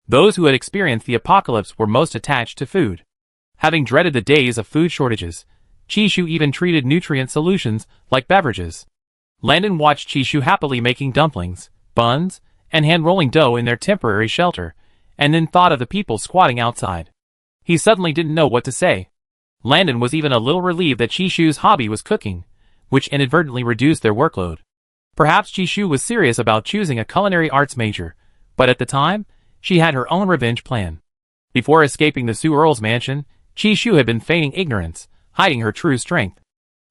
Those who had experienced the apocalypse were most attached to food. Having dreaded the days of food shortages, Chishu even treated nutrient solutions like beverages. Landon watched Chishu happily making dumplings, buns, and hand-rolling dough in their temporary shelter, and then thought of the people squatting outside. He suddenly didn't know what to say. Landon was even a little relieved that Chishu's hobby was cooking, which inadvertently reduced their workload. Perhaps Chishu was serious about choosing a culinary arts major, but at the time, she had her own revenge plan. Before escaping the Su Earl's mansion, Chishu had been feigning ignorance, hiding her true strength.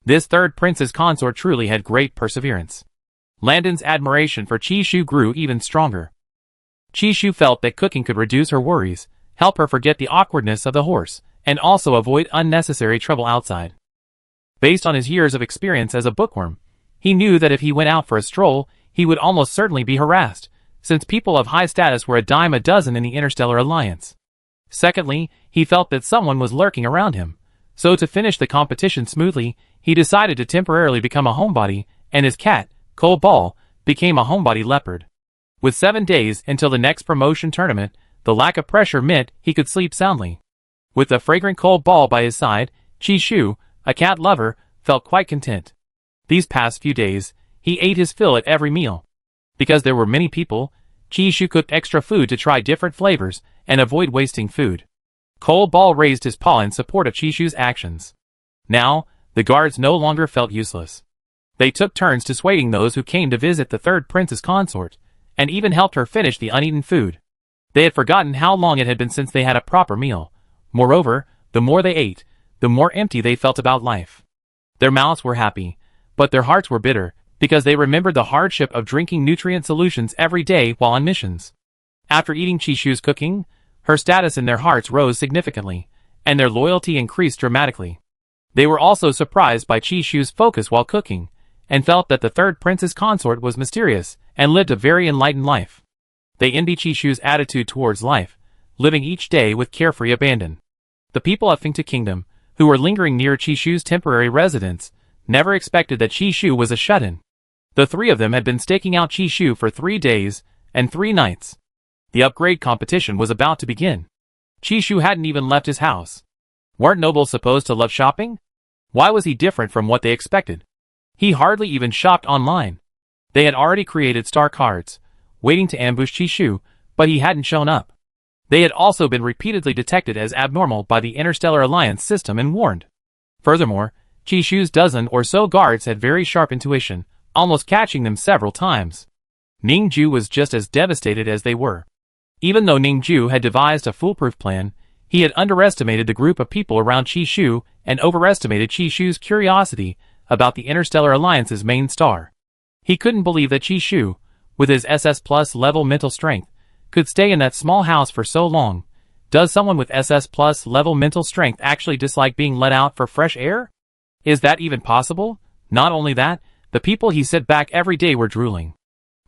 This third prince's consort truly had great perseverance. Landon's admiration for Chishu grew even stronger. Chishu felt that cooking could reduce her worries, help her forget the awkwardness of the horse, and also avoid unnecessary trouble outside. Based on his years of experience as a bookworm, he knew that if he went out for a stroll, he would almost certainly be harassed, since people of high status were a dime a dozen in the Interstellar Alliance. Secondly, he felt that someone was lurking around him, so to finish the competition smoothly, he decided to temporarily become a homebody, and his cat, Cold Ball, became a homebody leopard. With 7 days until the next promotion tournament, the lack of pressure meant he could sleep soundly. With the fragrant Cold Ball by his side, Chishu, a cat lover, felt quite content. These past few days, he ate his fill at every meal. Because there were many people, Chishu cooked extra food to try different flavors and avoid wasting food. Cold Ball raised his paw in support of Chishu's actions. Now, the guards no longer felt useless. They took turns dissuading those who came to visit the third prince's consort, and even helped her finish the uneaten food. They had forgotten how long it had been since they had a proper meal. Moreover, The more they ate, the more empty they felt about life. Their mouths were happy, but their hearts were bitter, because they remembered the hardship of drinking nutrient solutions every day while on missions. After eating Chishu's cooking, her status in their hearts rose significantly, and their loyalty increased dramatically. They were also surprised by Chishu's focus while cooking, and felt that the third prince's consort was mysterious and lived a very enlightened life. They envied Chishu's attitude towards life, living each day with carefree abandon. The people of Fengta Kingdom, who were lingering near Chishu's temporary residence, never expected that Chishu was a shut-in. The three of them had been staking out Chishu for 3 days and 3 nights. The upgrade competition was about to begin. Chishu hadn't even left his house. Weren't nobles supposed to love shopping? Why was he different from what they expected? He hardly even shopped online. They had already created star cards, waiting to ambush Chishu, but he hadn't shown up. They had also been repeatedly detected as abnormal by the Interstellar Alliance system and warned. Furthermore, Chishu's dozen or so guards had very sharp intuition, almost catching them several times. Ningju was just as devastated as they were. Even though Ningju had devised a foolproof plan, he had underestimated the group of people around Chishu and overestimated Chishu's curiosity about the Interstellar Alliance's main star. He couldn't believe that Chishu, with his SS Plus level mental strength, could stay in that small house for so long. Does someone with SS Plus level mental strength actually dislike being let out for fresh air? Is that even possible? Not only that, the people he sent back every day were drooling.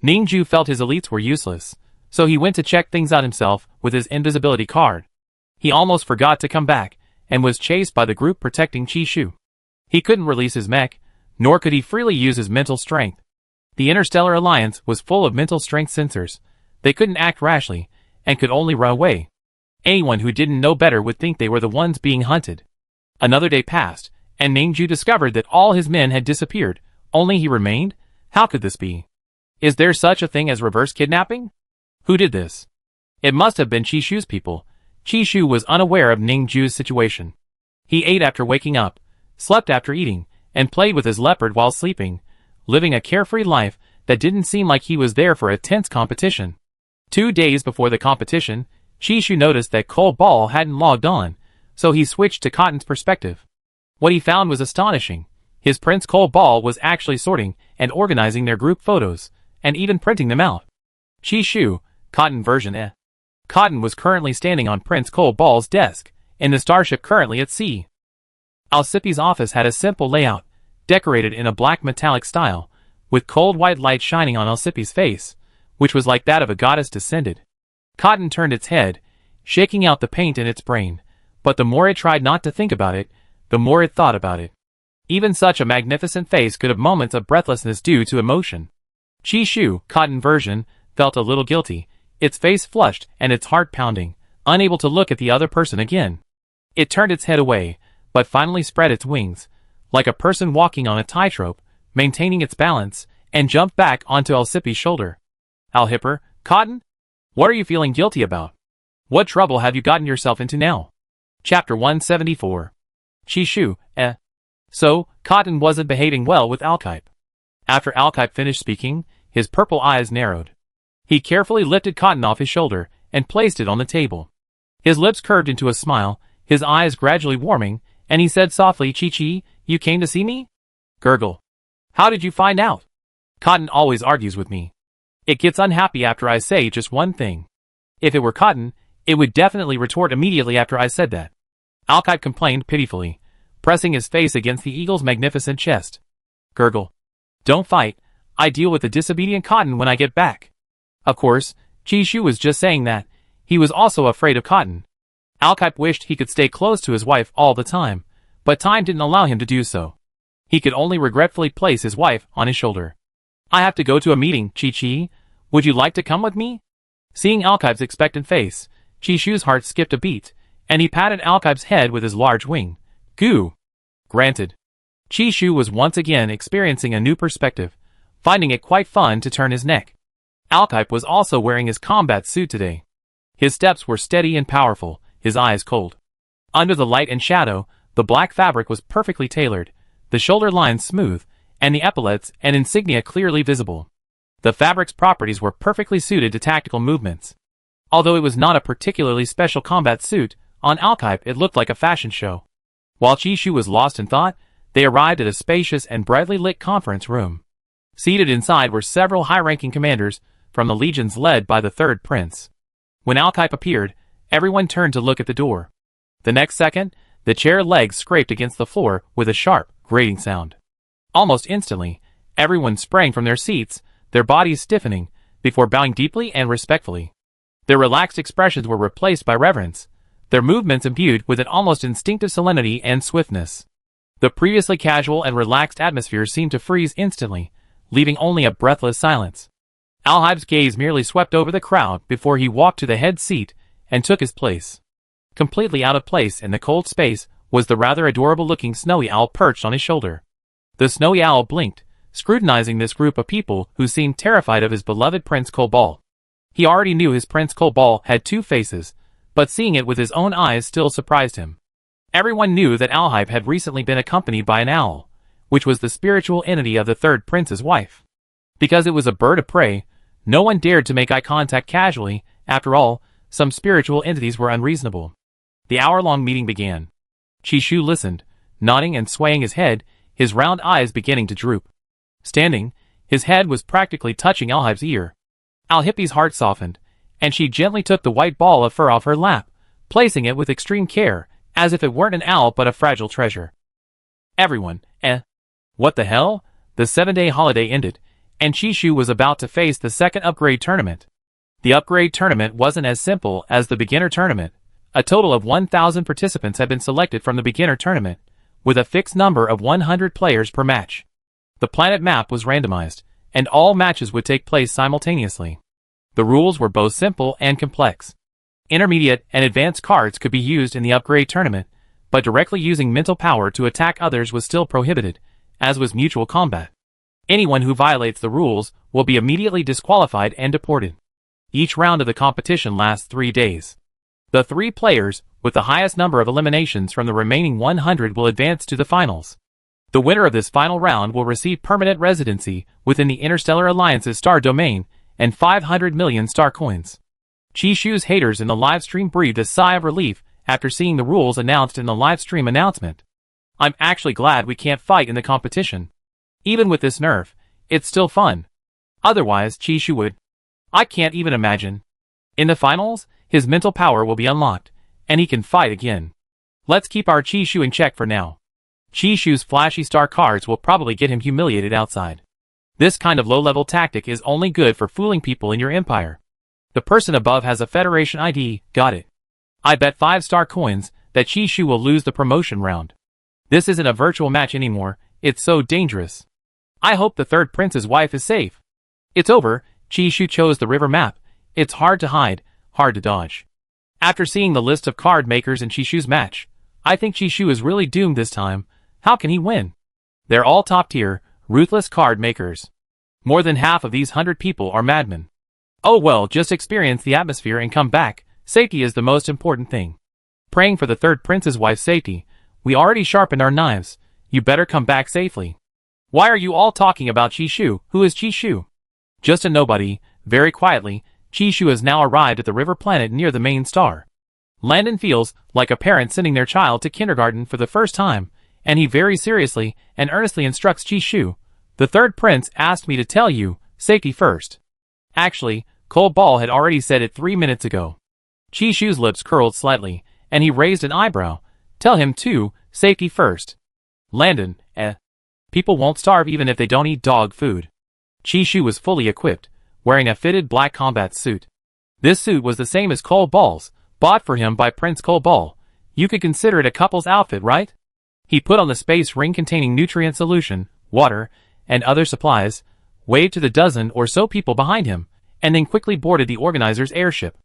Ningju felt his elites were useless, so he went to check things out himself with his invisibility card. He almost forgot to come back, and was chased by the group protecting Chishu. He couldn't release his mech, nor could he freely use his mental strength. The Interstellar Alliance was full of mental strength sensors. They couldn't act rashly, and could only run away. Anyone who didn't know better would think they were the ones being hunted. Another day passed, and Ningju discovered that all his men had disappeared, only he remained? How could this be? Is there such a thing as reverse kidnapping? Who did this? It must have been Chishu's people. Chishu was unaware of Ningju's situation. He ate after waking up, slept after eating, and played with his leopard while sleeping, living a carefree life that didn't seem like he was there for a tense competition. 2 days before the competition, Chishu noticed that Cole Ball hadn't logged on, so he switched to Cotton's perspective. What he found was astonishing. His Prince Cole Ball was actually sorting and organizing their group photos, and even printing them out. Chishu, Cotton version Cotton was currently standing on Prince Cole Ball's desk, in the starship currently at sea. Alcipi's office had a simple layout, decorated in a black metallic style, with cold white light shining on Alcipi's face, which was like that of a goddess descended. Cotton turned its head, shaking out the paint in its brain, but the more it tried not to think about it, the more it thought about it. Even such a magnificent face could have moments of breathlessness due to emotion. Chishu, Cotton version, felt a little guilty, its face flushed and its heart pounding, unable to look at the other person again. It turned its head away, but finally spread its wings, like a person walking on a tightrope, maintaining its balance, and jumped back onto Alcipi's shoulder. Alhipper, Cotton? What are you feeling guilty about? What trouble have you gotten yourself into now? Chapter 174. Chishu, So, Cotton wasn't behaving well with Alkipe. After Alkipe finished speaking, his purple eyes narrowed. He carefully lifted Cotton off his shoulder and placed it on the table. His lips curved into a smile, his eyes gradually warming, and he said softly, Chi-Chi, you came to see me? Gurgle. How did you find out? Cotton always argues with me. It gets unhappy after I say just one thing. If it were Cotton, it would definitely retort immediately after I said that. Alkipe complained pitifully, pressing his face against the eagle's magnificent chest. Gurgle. Don't fight, I deal with the disobedient Cotton when I get back. Of course, Chishu was just saying that. He was also afraid of Cotton. Alkipe wished he could stay close to his wife all the time, but time didn't allow him to do so. He could only regretfully place his wife on his shoulder. I have to go to a meeting, Chi-Chi. Would you like to come with me? Seeing Alkipe's expectant face, Chishu's heart skipped a beat, and he patted Alkipe's head with his large wing. Goo! Granted. Chishu was once again experiencing a new perspective, finding it quite fun to turn his neck. Alkipe was also wearing his combat suit today. His steps were steady and powerful, his eyes cold. Under the light and shadow, the black fabric was perfectly tailored, the shoulder lines smooth, and the epaulets and insignia clearly visible. The fabric's properties were perfectly suited to tactical movements. Although it was not a particularly special combat suit, On Alkipe it looked like a fashion show. While Chishu was lost in thought, they arrived at a spacious and brightly lit conference room. Seated inside were several high-ranking commanders from the legions led by the third prince. When Alkipe appeared, everyone turned to look at the door. The next second, the chair legs scraped against the floor with a sharp, grating sound. Almost instantly, everyone sprang from their seats, their bodies stiffening, before bowing deeply and respectfully. Their relaxed expressions were replaced by reverence, their movements imbued with an almost instinctive solemnity and swiftness. The previously casual and relaxed atmosphere seemed to freeze instantly, leaving only a breathless silence. Alkipe's gaze merely swept over the crowd before he walked to the head seat and took his place. Completely out of place in the cold space was the rather adorable-looking snowy owl perched on his shoulder. The snowy owl blinked, scrutinizing this group of people who seemed terrified of his beloved Prince Cobalt. He already knew his Prince Cobalt had two faces, but seeing it with his own eyes still surprised him. Everyone knew that Alkipe had recently been accompanied by an owl, which was the spiritual entity of the third prince's wife. Because it was a bird of prey, no one dared to make eye contact casually. After all, some spiritual entities were unreasonable. The hour-long meeting began. Chishu listened, nodding and swaying his head, his round eyes beginning to droop. Standing, his head was practically touching Alkipe's ear. Alkipe's heart softened, and she gently took the white ball of fur off her lap, placing it with extreme care, as if it weren't an owl but a fragile treasure. Everyone, what the hell? The 7-day holiday ended, and Chishu was about to face the second upgrade tournament. The upgrade tournament wasn't as simple as the beginner tournament. A total of 1,000 participants had been selected from the beginner tournament, with a fixed number of 100 players per match. The planet map was randomized, and all matches would take place simultaneously. The rules were both simple and complex. Intermediate and advanced cards could be used in the upgrade tournament, but directly using mental power to attack others was still prohibited, as was mutual combat. Anyone who violates the rules will be immediately disqualified and deported. Each round of the competition lasts 3 days. The 3 players with the highest number of eliminations from the remaining 100 will advance to the finals. The winner of this final round will receive permanent residency within the Interstellar Alliance's star domain and 500 million star coins. Chishu's haters in the livestream breathed a sigh of relief after seeing the rules announced in the livestream announcement. I'm actually glad we can't fight in the competition. Even with this nerf, it's still fun. Otherwise, Chishu would. I can't even imagine. In the finals, his mental power will be unlocked, and he can fight again. Let's keep our Chishu in check for now. Chishu's flashy star cards will probably get him humiliated outside. This kind of low-level tactic is only good for fooling people in your empire. The person above has a Federation ID, got it. I bet 5 star coins that Chishu will lose the promotion round. This isn't a virtual match anymore, it's so dangerous. I hope the third prince's wife is safe. It's over, Chishu chose the river map. It's hard to hide, hard to dodge. After seeing the list of card makers in Chishu's match, I think Chishu is really doomed this time. How can he win? They're all top-tier, ruthless card makers. More than half of these 100 people are madmen. Oh well, just experience the atmosphere and come back. Safety is the most important thing. Praying for the third prince's wife's safety. We already sharpened our knives. You better come back safely. Why are you all talking about Chishu? Who is Chishu? Just a nobody. Very quietly, Chishu has now arrived at the river planet near the main star. Landon feels like a parent sending their child to kindergarten for the first time, and he very seriously and earnestly instructs Chishu. The third prince asked me to tell you, safety first. Actually, Cobalt had already said it 3 minutes ago. Chishu's lips curled slightly, and he raised an eyebrow. Tell him too, safety first. Landon, people won't starve even if they don't eat dog food. Chishu was fully equipped, wearing a fitted black combat suit. This suit was the same as Cobalt's, bought for him by Prince Cobalt. You could consider it a couple's outfit, right? He put on the space ring containing nutrient solution, water, and other supplies, waved to the dozen or so people behind him, and then quickly boarded the organizer's airship.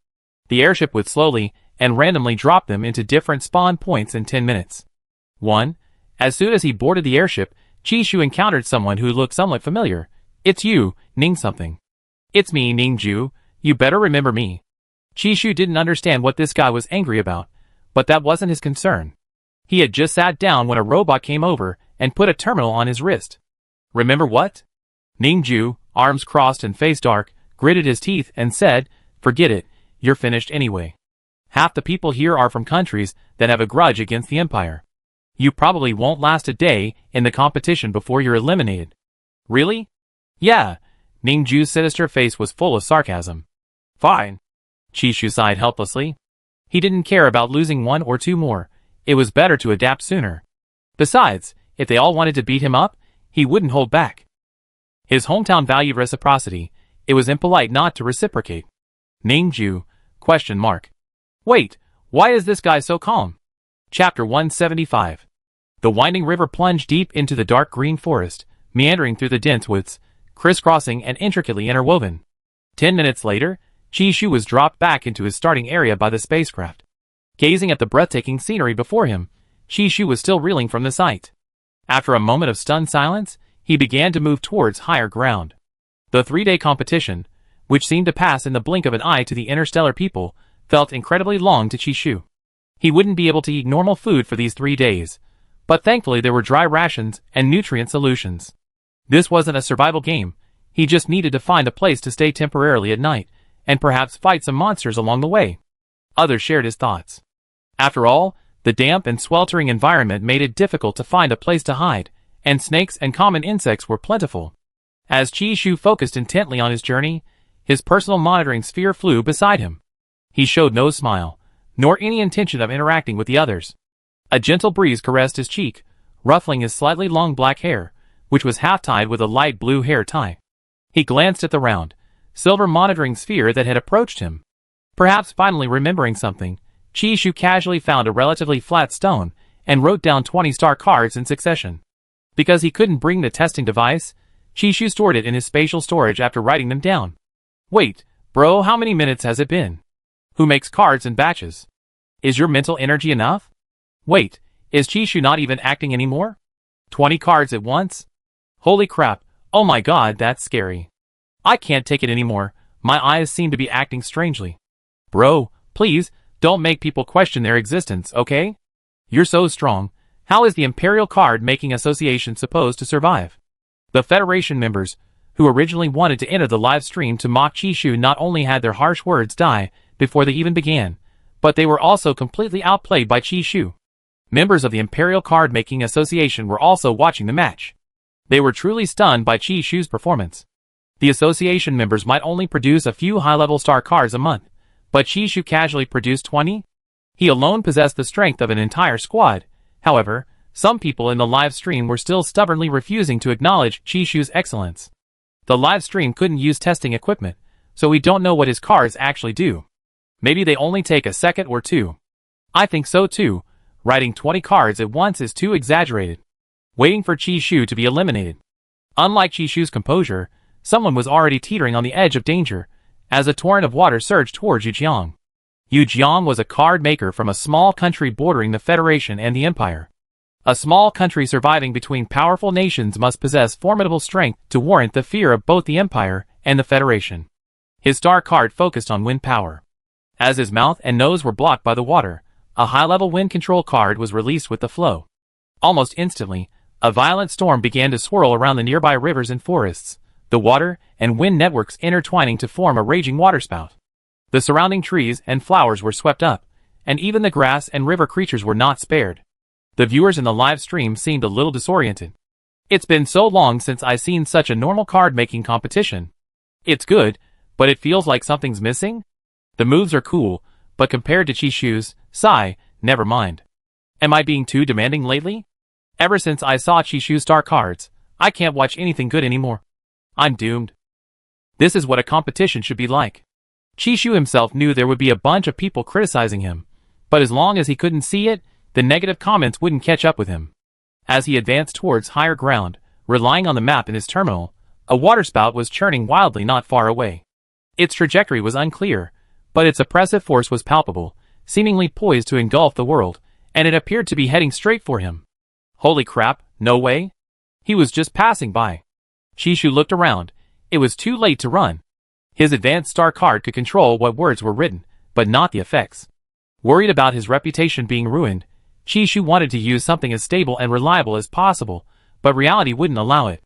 The airship would slowly and randomly drop them into different spawn points in 10 minutes. 1. As soon as he boarded the airship, Chishu encountered someone who looked somewhat familiar. It's you, Ning something. It's me, Ning Ju. You better remember me. Chishu didn't understand what this guy was angry about, but that wasn't his concern. He had just sat down when a robot came over and put a terminal on his wrist. Remember what? Ning Ju, arms crossed and face dark, gritted his teeth and said, forget it, you're finished anyway. Half the people here are from countries that have a grudge against the Empire. You probably won't last a day in the competition before you're eliminated. Really? Yeah. Ningju's sinister face was full of sarcasm. Fine. Chishu sighed helplessly. He didn't care about losing one or two more. It was better to adapt sooner. Besides, if they all wanted to beat him up, he wouldn't hold back. His hometown valued reciprocity. It was impolite not to reciprocate. Ningju? ? Wait, why is this guy so calm? Chapter 175. The winding river plunged deep into the dark green forest, meandering through the dense woods, crisscrossing and intricately interwoven. 10 minutes later, Chishu was dropped back into his starting area by the spacecraft. Gazing at the breathtaking scenery before him, Chishu was still reeling from the sight. After a moment of stunned silence, he began to move towards higher ground. The 3-day competition, which seemed to pass in the blink of an eye to the interstellar people, felt incredibly long to Chishu. He wouldn't be able to eat normal food for these 3 days, but thankfully there were dry rations and nutrient solutions. This wasn't a survival game. He just needed to find a place to stay temporarily at night, and perhaps fight some monsters along the way. Others shared his thoughts. After all, the damp and sweltering environment made it difficult to find a place to hide, and snakes and common insects were plentiful. As Chishu focused intently on his journey, his personal monitoring sphere flew beside him. He showed no smile, nor any intention of interacting with the others. A gentle breeze caressed his cheek, ruffling his slightly long black hair, which was half-tied with a light blue hair tie. He glanced at the round, silver monitoring sphere that had approached him. Perhaps finally remembering something, Chishu casually found a relatively flat stone and wrote down 20 star cards in succession. Because he couldn't bring the testing device, Chishu stored it in his spatial storage after writing them down. Wait, bro, how many minutes has it been? Who makes cards in batches? Is your mental energy enough? Wait, is Chishu not even acting anymore? 20 cards at once? Holy crap, oh my god, that's scary. I can't take it anymore, my eyes seem to be acting strangely. Bro, please, don't make people question their existence, okay? You're so strong, how is the Imperial Card Making Association supposed to survive? The Federation members, who originally wanted to enter the live stream to mock Chishu, not only had their harsh words die before they even began, but they were also completely outplayed by Chishu. Members of the Imperial Card Making Association were also watching the match. They were truly stunned by Chishu's performance. The association members might only produce a few high-level star cards a month, but Chishu casually produced 20? He alone possessed the strength of an entire squad. However, some people in the live stream were still stubbornly refusing to acknowledge Chishu's excellence. The live stream couldn't use testing equipment, so we don't know what his cards actually do. Maybe they only take a second or two. I think so too. Writing 20 cards at once is too exaggerated. Waiting for Chishu to be eliminated. Unlike Chishu's composure, someone was already teetering on the edge of danger, as a torrent of water surged towards Yujiang. Yujiang was a card maker from a small country bordering the Federation and the Empire. A small country surviving between powerful nations must possess formidable strength to warrant the fear of both the Empire and the Federation. His star card focused on wind power. As his mouth and nose were blocked by the water, a high-level wind control card was released with the flow. Almost instantly, a violent storm began to swirl around the nearby rivers and forests, the water and wind networks intertwining to form a raging waterspout. The surrounding trees and flowers were swept up, and even the grass and river creatures were not spared. The viewers in the live stream seemed a little disoriented. It's been so long since I've seen such a normal card-making competition. It's good, but it feels like something's missing? The moves are cool, but compared to Chishu's, sigh, never mind. Am I being too demanding lately? Ever since I saw Chishu's star cards, I can't watch anything good anymore. I'm doomed. This is what a competition should be like. Chishu himself knew there would be a bunch of people criticizing him, but as long as he couldn't see it, the negative comments wouldn't catch up with him. As he advanced towards higher ground, relying on the map in his terminal, a waterspout was churning wildly not far away. Its trajectory was unclear, but its oppressive force was palpable, seemingly poised to engulf the world, and it appeared to be heading straight for him. Holy crap, no way? He was just passing by. Chishu looked around. It was too late to run. His advanced star card could control what words were written, but not the effects. Worried about his reputation being ruined, Chishu wanted to use something as stable and reliable as possible, but reality wouldn't allow it.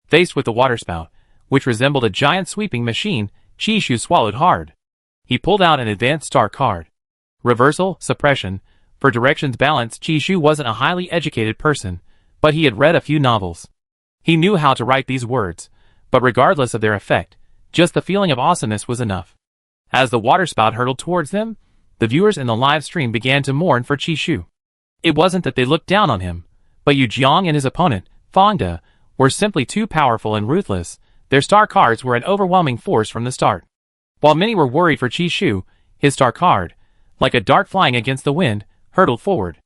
Faced with the waterspout, which resembled a giant sweeping machine, Chishu swallowed hard. He pulled out an advanced star card. Reversal, suppression, for directions balance. Chishu wasn't a highly educated person, but he had read a few novels. He knew how to write these words, but regardless of their effect, just the feeling of awesomeness was enough. As the waterspout hurtled towards them, the viewers in the live stream began to mourn for Chishu. It wasn't that they looked down on him, but Yu Jiang and his opponent, Fangda, were simply too powerful and ruthless. Their star cards were an overwhelming force from the start. While many were worried for Chishu, his star card, like a dart flying against the wind, hurtled forward.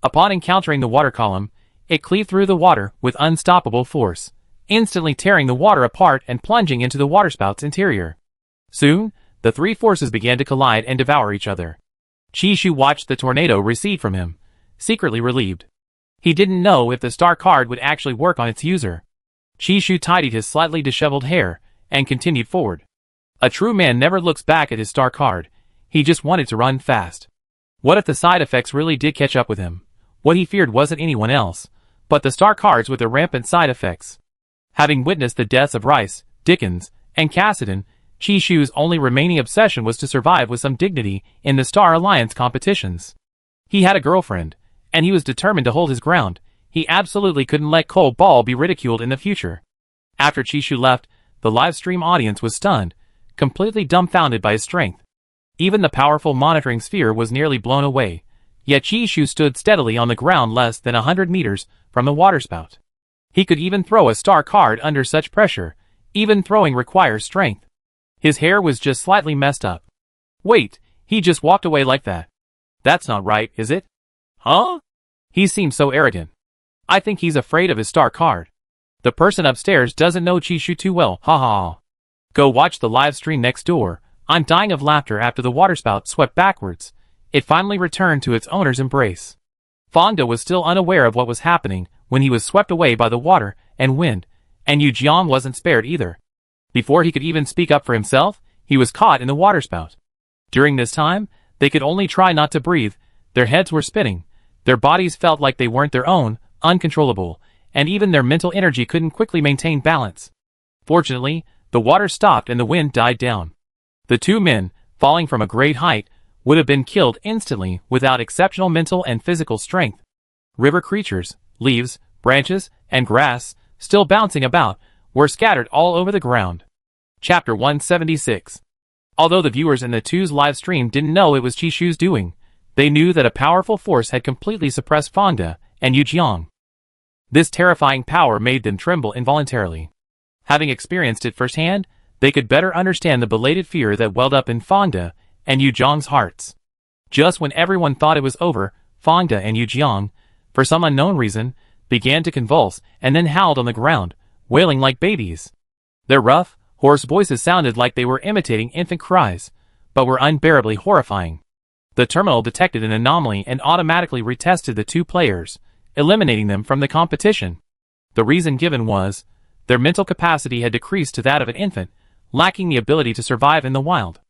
Upon encountering the water column, it cleaved through the water with unstoppable force, instantly tearing the water apart and plunging into the waterspout's interior. Soon, the three forces began to collide and devour each other. Chishu watched the tornado recede from him, secretly relieved. He didn't know if the star card would actually work on its user. Chishu tidied his slightly disheveled hair and continued forward. A true man never looks back at his star card. He just wanted to run fast. What if the side effects really did catch up with him? What he feared wasn't anyone else, but the star cards with their rampant side effects. Having witnessed the deaths of Rice, Dickens, and Cassidy, Chishu's only remaining obsession was to survive with some dignity in the Star Alliance competitions. He had a girlfriend, and he was determined to hold his ground. He absolutely couldn't let Cole Ball be ridiculed in the future. After Chishu left, the live stream audience was stunned, completely dumbfounded by his strength. Even the powerful monitoring sphere was nearly blown away, yet Chishu stood steadily on the ground less than 100 meters from the waterspout. He could even throw a star card under such pressure. Even throwing requires strength. His hair was just slightly messed up. Wait, he just walked away like that. That's not right, is it? Huh? He seems so arrogant. I think he's afraid of his star card. The person upstairs doesn't know Chishu too well, haha. Go watch the live stream next door. I'm dying of laughter after the waterspout swept backwards. It finally returned to its owner's embrace. Fangda was still unaware of what was happening when he was swept away by the water and wind, and Yu Jiang wasn't spared either. Before he could even speak up for himself, he was caught in the waterspout. During this time, they could only try not to breathe. Their heads were spinning. Their bodies felt like they weren't their own, uncontrollable, and even their mental energy couldn't quickly maintain balance. Fortunately, the water stopped and the wind died down. The two men, falling from a great height, would have been killed instantly without exceptional mental and physical strength. River creatures, leaves, branches, and grass, still bouncing about, were scattered all over the ground. Chapter 176. Although the viewers in the two's live stream didn't know it was Chishu's doing, they knew that a powerful force had completely suppressed Fangda and Yu Jiang. This terrifying power made them tremble involuntarily. Having experienced it firsthand, they could better understand the belated fear that welled up in Fangda and Yu Jiang's hearts. Just when everyone thought it was over, Fangda and Yu Jiang, for some unknown reason, began to convulse and then howled on the ground, wailing like babies. Their rough, hoarse voices sounded like they were imitating infant cries, but were unbearably horrifying. The terminal detected an anomaly and automatically retested the two players, eliminating them from the competition. The reason given was, their mental capacity had decreased to that of an infant, lacking the ability to survive in the wild.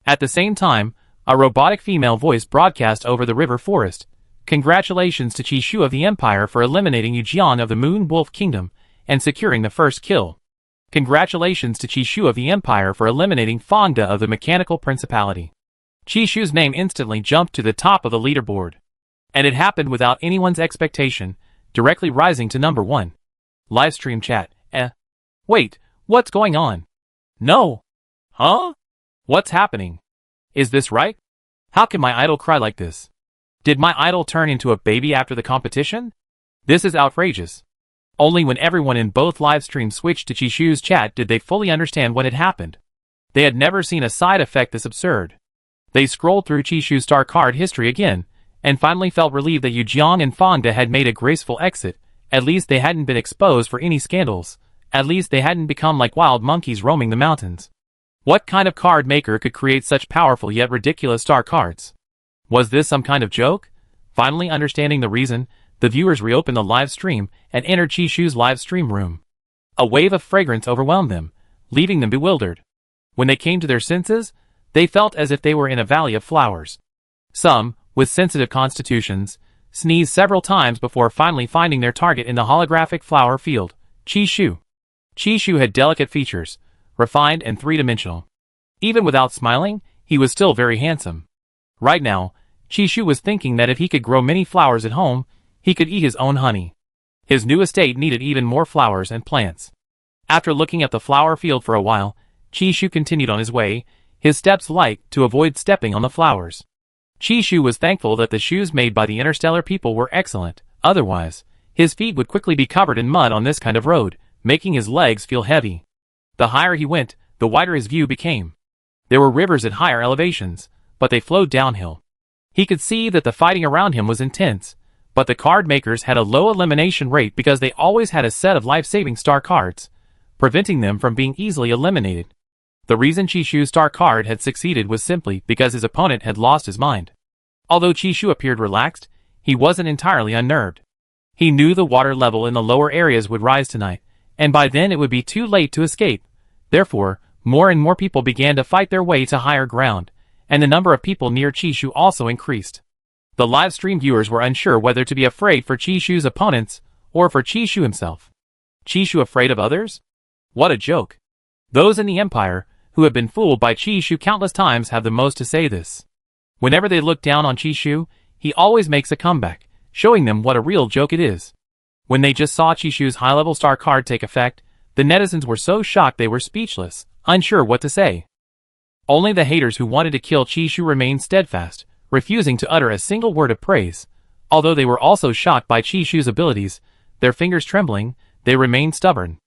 At the same time, a robotic female voice broadcast over the river forest. Congratulations to Chishu of the Empire for eliminating Yu Jiang of the Moon Wolf Kingdom and securing the first kill. Congratulations to Chishu of the Empire for eliminating Fangda of the Mechanical Principality. Chishu's name instantly jumped to the top of the leaderboard. And it happened without anyone's expectation, directly rising to number 1. Livestream chat. Wait, what's going on? No. Huh? What's happening? Is this right? How can my idol cry like this? Did my idol turn into a baby after the competition? This is outrageous. Only when everyone in both live streams switched to Chishu's chat did they fully understand what had happened. They had never seen a side effect this absurd. They scrolled through Chishu's star card history again, and finally felt relieved that Yu Jiang and Fangda had made a graceful exit. At least they hadn't been exposed for any scandals. At least they hadn't become like wild monkeys roaming the mountains. What kind of card maker could create such powerful yet ridiculous star cards? Was this some kind of joke? Finally understanding the reason, the viewers reopened the live stream and entered Chishu's live stream room. A wave of fragrance overwhelmed them, leaving them bewildered. When they came to their senses, they felt as if they were in a valley of flowers. Some, with sensitive constitutions, sneezed several times before finally finding their target in the holographic flower field, Chishu. Chishu had delicate features, refined and three-dimensional. Even without smiling, he was still very handsome. Right now, Chishu was thinking that if he could grow many flowers at home, he could eat his own honey. His new estate needed even more flowers and plants. After looking at the flower field for a while, Chishu continued on his way, his steps light to avoid stepping on the flowers. Chishu was thankful that the shoes made by the interstellar people were excellent, otherwise, his feet would quickly be covered in mud on this kind of road, making his legs feel heavy. The higher he went, the wider his view became. There were rivers at higher elevations, but they flowed downhill. He could see that the fighting around him was intense, but the card makers had a low elimination rate because they always had a set of life-saving star cards, preventing them from being easily eliminated. The reason Chishu's star card had succeeded was simply because his opponent had lost his mind. Although Chishu appeared relaxed, he wasn't entirely unnerved. He knew the water level in the lower areas would rise tonight, and by then it would be too late to escape. Therefore, more and more people began to fight their way to higher ground, and the number of people near Chishu also increased. The live stream viewers were unsure whether to be afraid for Chishu's opponents or for Chishu himself. Chishu afraid of others? What a joke. Those in the Empire, who have been fooled by Chishu countless times, have the most to say this. Whenever they look down on Chishu, he always makes a comeback, showing them what a real joke it is. When they just saw Chishu's high-level star card take effect, the netizens were so shocked they were speechless, unsure what to say. Only the haters who wanted to kill Chishu remained steadfast, refusing to utter a single word of praise. Although they were also shocked by Chishu's abilities, their fingers trembling, they remained stubborn.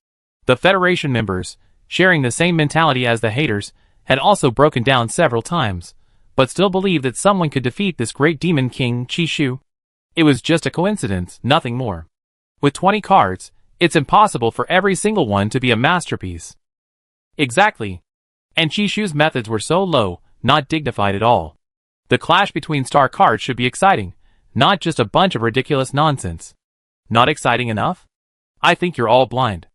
The Federation members, sharing the same mentality as the haters, had also broken down several times, but still believed that someone could defeat this great demon king, Chishu. It was just a coincidence, nothing more. With 20 cards, it's impossible for every single one to be a masterpiece. Exactly. And Chishu's methods were so low, not dignified at all. The clash between star cards should be exciting, not just a bunch of ridiculous nonsense. Not exciting enough? I think you're all blind.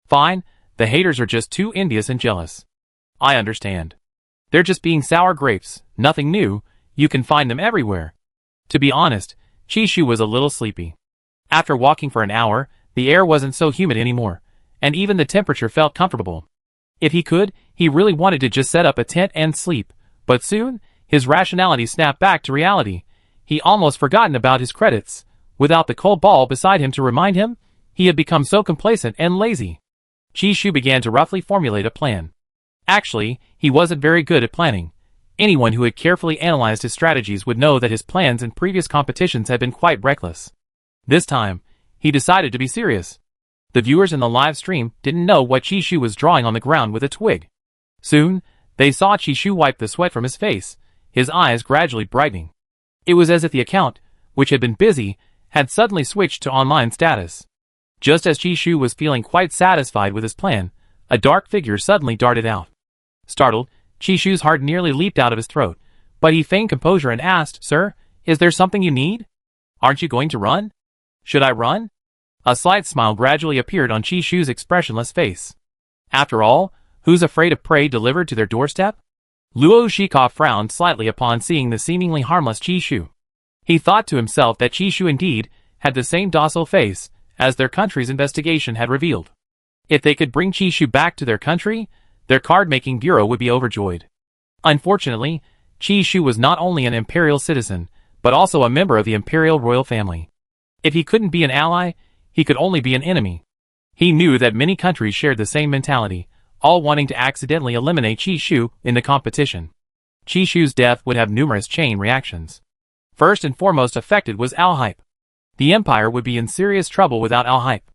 Fine, the haters are just too envious and jealous. I understand. They're just being sour grapes, nothing new, you can find them everywhere. To be honest, Chishu was a little sleepy. After walking for an hour, the air wasn't so humid anymore, and even the temperature felt comfortable. If he could, he really wanted to just set up a tent and sleep, but soon, his rationality snapped back to reality. He almost forgotten about his credits. Without the cold ball beside him to remind him, he had become so complacent and lazy. Chishu began to roughly formulate a plan. Actually, he wasn't very good at planning. Anyone who had carefully analyzed his strategies would know that his plans in previous competitions had been quite reckless. This time, he decided to be serious. The viewers in the live stream didn't know what Chishu was drawing on the ground with a twig. Soon, they saw Chishu wipe the sweat from his face, his eyes gradually brightening. It was as if the account, which had been busy, had suddenly switched to online status. Just as Chishu was feeling quite satisfied with his plan, a dark figure suddenly darted out. Startled, Chishu's heart nearly leaped out of his throat, but he feigned composure and asked, "Sir, is there something you need? Aren't you going to run?" "Should I run?" A slight smile gradually appeared on Chishu's expressionless face. After all, who's afraid of prey delivered to their doorstep? Luo Shika frowned slightly upon seeing the seemingly harmless Chishu. He thought to himself that Chishu indeed had the same docile face as their country's investigation had revealed. If they could bring Chishu back to their country, their card-making bureau would be overjoyed. Unfortunately, Chishu was not only an imperial citizen, but also a member of the imperial royal family. If he couldn't be an ally, he could only be an enemy. He knew that many countries shared the same mentality, all wanting to accidentally eliminate Chishu in the competition. Chishu's death would have numerous chain reactions. First and foremost affected was Al-Hype. The Empire would be in serious trouble without Al-Hype.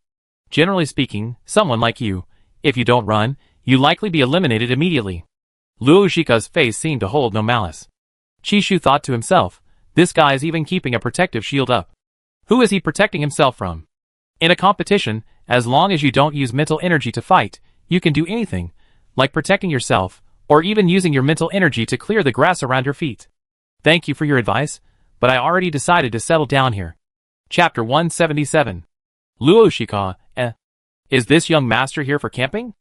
Generally speaking, someone like you, if you don't run, you likely be eliminated immediately. Luo Shika's face seemed to hold no malice. Chishu thought to himself, this guy's even keeping a protective shield up. Who is he protecting himself from? In a competition, as long as you don't use mental energy to fight, you can do anything, like protecting yourself, or even using your mental energy to clear the grass around your feet. Thank you for your advice, but I already decided to settle down here. Chapter 177. Luo Shika, Is this young master here for camping?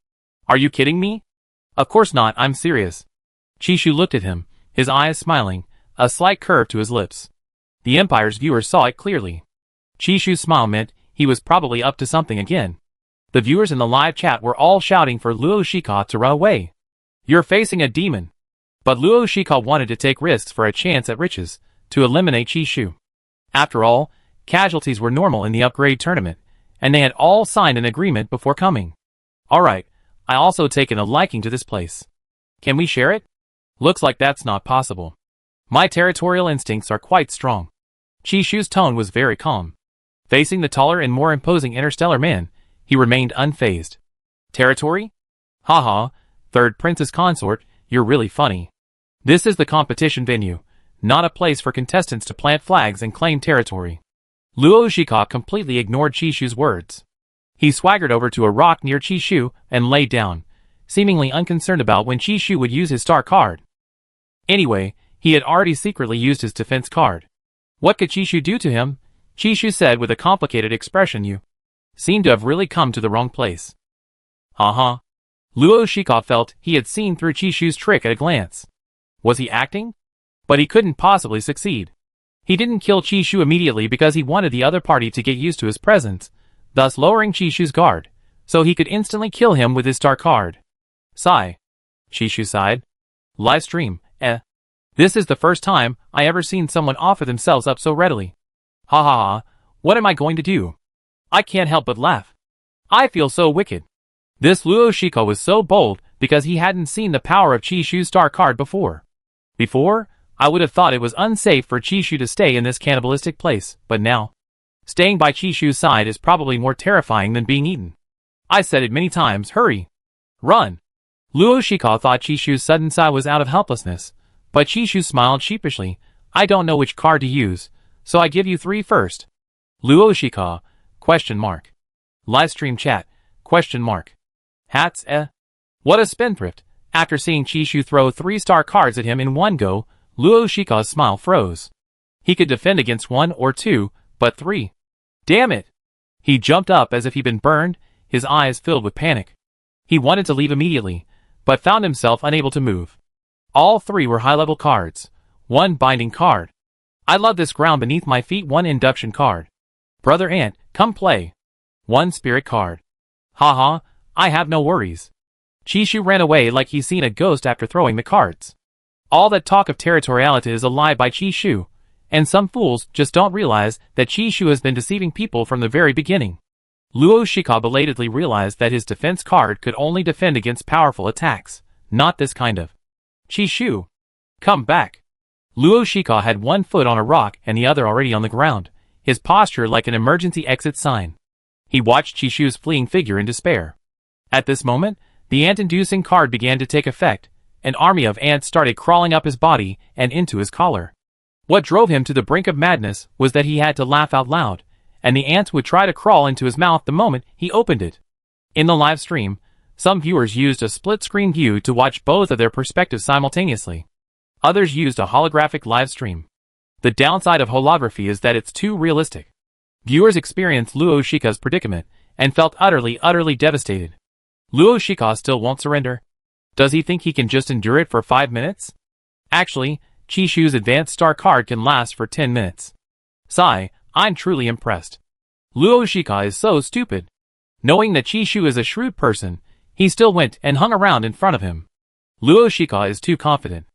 Are you kidding me? Of course not, I'm serious. Chishu looked at him, his eyes smiling, a slight curve to his lips. The Empire's viewers saw it clearly. Chishu's smile meant he was probably up to something again. The viewers in the live chat were all shouting for Luo Shika to run away. You're facing a demon. But Luo Shika wanted to take risks for a chance at riches, to eliminate Chishu. After all, casualties were normal in the upgrade tournament, and they had all signed an agreement before coming. Alright, I also taken a liking to this place. Can we share it? Looks like that's not possible. My territorial instincts are quite strong. Chishu's tone was very calm. Facing the taller and more imposing interstellar man, he remained unfazed. Territory? Haha, third princess consort, you're really funny. This is the competition venue, not a place for contestants to plant flags and claim territory. Luo Shika completely ignored Chishu's words. He swaggered over to a rock near Chishu and lay down, seemingly unconcerned about when Chishu would use his star card. Anyway, he had already secretly used his defense card. What could Chishu do to him? Chishu said with a complicated expression. You seem to have really come to the wrong place. Luo Shika felt he had seen through Chishu's trick at a glance. Was he acting? But he couldn't possibly succeed. He didn't kill Chishu immediately because he wanted the other party to get used to his presence, thus lowering Chishu's guard, so he could instantly kill him with his star card. Sigh. Chishu sighed. Livestream, This is the first time I ever seen someone offer themselves up so readily. What am I going to do? I can't help but laugh. I feel so wicked. This Luo Shika was so bold because he hadn't seen the power of Chishu's star card before. I would have thought it was unsafe for Chishu to stay in this cannibalistic place, but now, staying by Chishu's side is probably more terrifying than being eaten. I said it many times, hurry. Run. Luo Shika thought Chishu's sudden sigh was out of helplessness, but Chishu smiled sheepishly. I don't know which card to use, so I give you 3 first. Luo Shika, ? Livestream chat, ? Hats, What a spendthrift. After seeing Chishu throw 3 star cards at him in one go, Luo Shika's smile froze. He could defend against 1 or 2, but 3. Damn it! He jumped up as if he'd been burned, his eyes filled with panic. He wanted to leave immediately, but found himself unable to move. All 3 were high-level cards. 1 binding card. I love this ground beneath my feet. 1 induction card. Brother Ant, come play. 1 spirit card. I have no worries. Chishu ran away like he's seen a ghost after throwing the cards. All that talk of territoriality is a lie by Chishu, and some fools just don't realize that Chishu has been deceiving people from the very beginning. Luo Shika belatedly realized that his defense card could only defend against powerful attacks, not this kind of. Chishu, come back. Luo Shika had 1 foot on a rock and the other already on the ground, his posture like an emergency exit sign. He watched Chishu's fleeing figure in despair. At this moment, the ant-inducing card began to take effect. An army of ants started crawling up his body and into his collar. What drove him to the brink of madness was that he had to laugh out loud, and the ants would try to crawl into his mouth the moment he opened it. In the live stream, some viewers used a split-screen view to watch both of their perspectives simultaneously. Others used a holographic live stream. The downside of holography is that it's too realistic. Viewers experienced Luo Shika's predicament and felt utterly devastated. Luo Shika still won't surrender. Does he think he can just endure it for 5 minutes? Actually, Chishu's advanced star card can last for 10 minutes. Sigh, I'm truly impressed. Luo Shika is so stupid. Knowing that Chishu is a shrewd person, he still went and hung around in front of him. Luo Shika is too confident.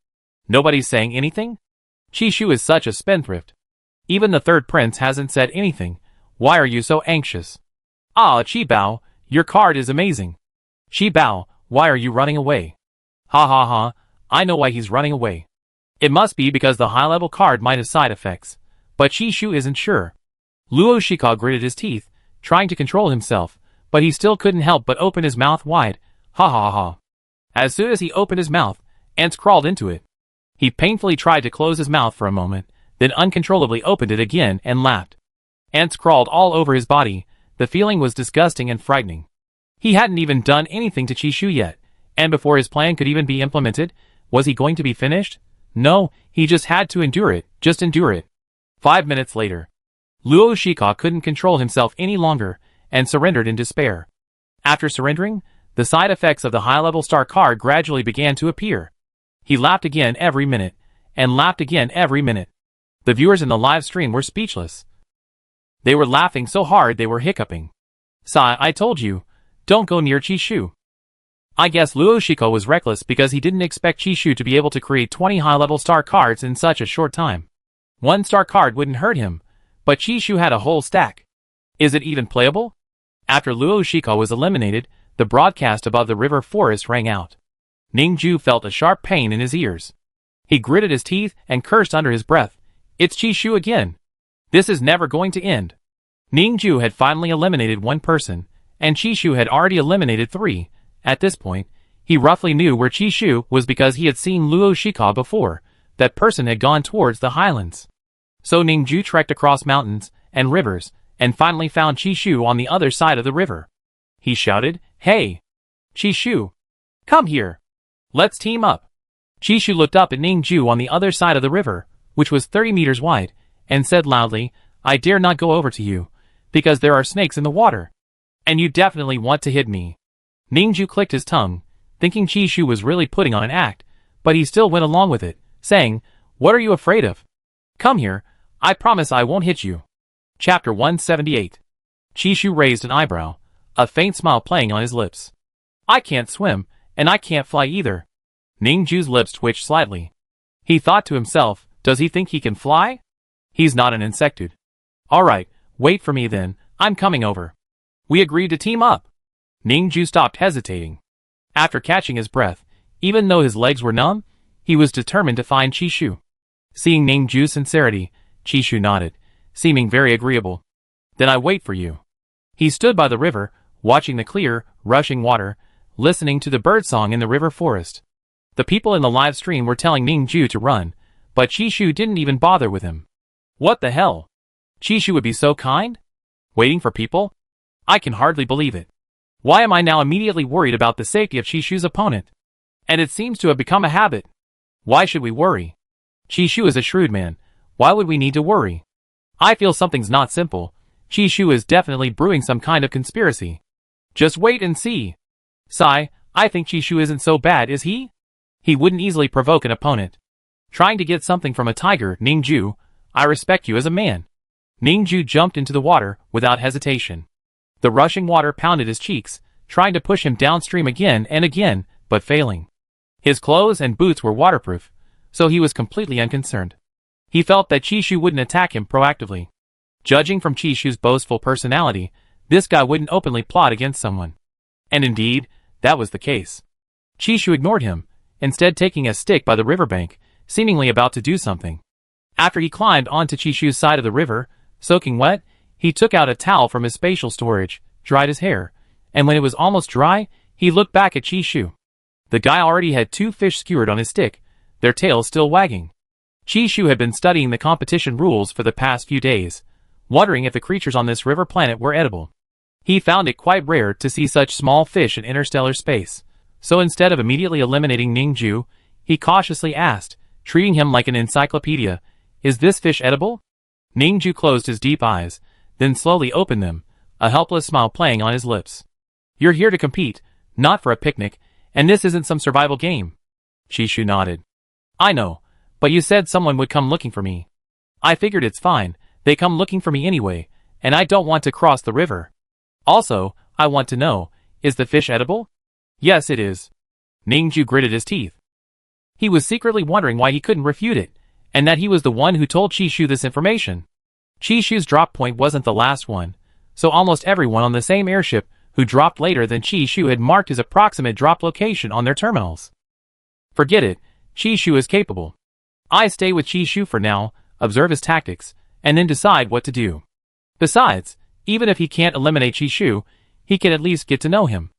Nobody's saying anything? Chishu is such a spendthrift. Even the third prince hasn't said anything. Why are you so anxious? Qibao, your card is amazing. Qibao, why are you running away? I know why he's running away. It must be because the high-level card might have side effects, but Chishu isn't sure. Luo Shika gritted his teeth, trying to control himself, but he still couldn't help but open his mouth wide. As soon as he opened his mouth, ants crawled into it. He painfully tried to close his mouth for a moment, then uncontrollably opened it again and laughed. Ants crawled all over his body. The feeling was disgusting and frightening. He hadn't even done anything to Chishu yet, and before his plan could even be implemented, was he going to be finished? No, he just had to endure it, just endure it. 5 minutes later, Luo Shika couldn't control himself any longer, and surrendered in despair. After surrendering, the side effects of the high-level star card gradually began to appear. He laughed again every minute, and laughed again every minute. The viewers in the live stream were speechless. They were laughing so hard they were hiccuping. Sigh, I told you, don't go near Chishu. I guess Luo Shika was reckless because he didn't expect Chishu to be able to create 20 high-level star cards in such a short time. 1-star card wouldn't hurt him, but Chishu had a whole stack. Is it even playable? After Luo Shika was eliminated, the broadcast above the river forest rang out. Ningju felt a sharp pain in his ears. He gritted his teeth and cursed under his breath. It's Chishu again. This is never going to end. Ningju had finally eliminated one person, and Chishu had already eliminated 3. At this point, he roughly knew where Chishu was because he had seen Luo Shika before. That person had gone towards the highlands. So Ningju trekked across mountains and rivers, and finally found Chishu on the other side of the river. He shouted, "Hey! Chishu! Come here! Let's team up!" Chishu looked up at Ningju on the other side of the river, which was 30 meters wide, and said loudly, "I dare not go over to you, because there are snakes in the water. And you definitely want to hit me." Ningju clicked his tongue, thinking Chishu was really putting on an act, but he still went along with it, saying, "What are you afraid of? Come here, I promise I won't hit you." Chapter 178. Chishu raised an eyebrow, a faint smile playing on his lips. "I can't swim, and I can't fly either." Ningju's lips twitched slightly. He thought to himself, does he think he can fly? He's not an insectoid. Alright, wait for me then, I'm coming over. We agreed to team up. Ningju stopped hesitating. After catching his breath, even though his legs were numb, he was determined to find Chishu. Seeing Ningju's sincerity, Chishu nodded, seeming very agreeable. "Then I wait for you." He stood by the river, watching the clear, rushing water, listening to the birdsong in the river forest. The people in the live stream were telling Ningju to run, but Chishu didn't even bother with him. What the hell? Chishu would be so kind? Waiting for people? I can hardly believe it. Why am I now immediately worried about the safety of Chishu's opponent? And it seems to have become a habit. Why should we worry? Chishu is a shrewd man. Why would we need to worry? I feel something's not simple. Chishu is definitely brewing some kind of conspiracy. Just wait and see. Sigh, I think Chishu isn't so bad, is he? He wouldn't easily provoke an opponent. Trying to get something from a tiger, Ningju, I respect you as a man. Ningju jumped into the water without hesitation. The rushing water pounded his cheeks, trying to push him downstream again and again, but failing. His clothes and boots were waterproof, so he was completely unconcerned. He felt that Chishu wouldn't attack him proactively. Judging from Chishu's boastful personality, this guy wouldn't openly plot against someone. And indeed, that was the case. Chishu ignored him, instead taking a stick by the riverbank, seemingly about to do something. After he climbed onto Chishu's side of the river, soaking wet, he took out a towel from his spatial storage, dried his hair, and when it was almost dry, he looked back at Chishu. The guy already had 2 fish skewered on his stick, their tails still wagging. Chishu had been studying the competition rules for the past few days, wondering if the creatures on this river planet were edible. He found it quite rare to see such small fish in interstellar space, so instead of immediately eliminating Ningju, he cautiously asked, treating him like an encyclopedia, "Is this fish edible?" Ningju closed his deep eyes, then slowly opened them, a helpless smile playing on his lips. "You're here to compete, not for a picnic, and this isn't some survival game." Chishu nodded. "I know, but you said someone would come looking for me. I figured it's fine, they come looking for me anyway, and I don't want to cross the river. Also, I want to know, is the fish edible?" "Yes, it is." Ningju gritted his teeth. He was secretly wondering why he couldn't refute it, and that he was the one who told Chishu this information. Chishu's drop point wasn't the last one, so almost everyone on the same airship who dropped later than Chishu had marked his approximate drop location on their terminals. Forget it, Chishu is capable. I stay with Chishu for now, observe his tactics, and then decide what to do. Besides, even if he can't eliminate Chishu, he can at least get to know him.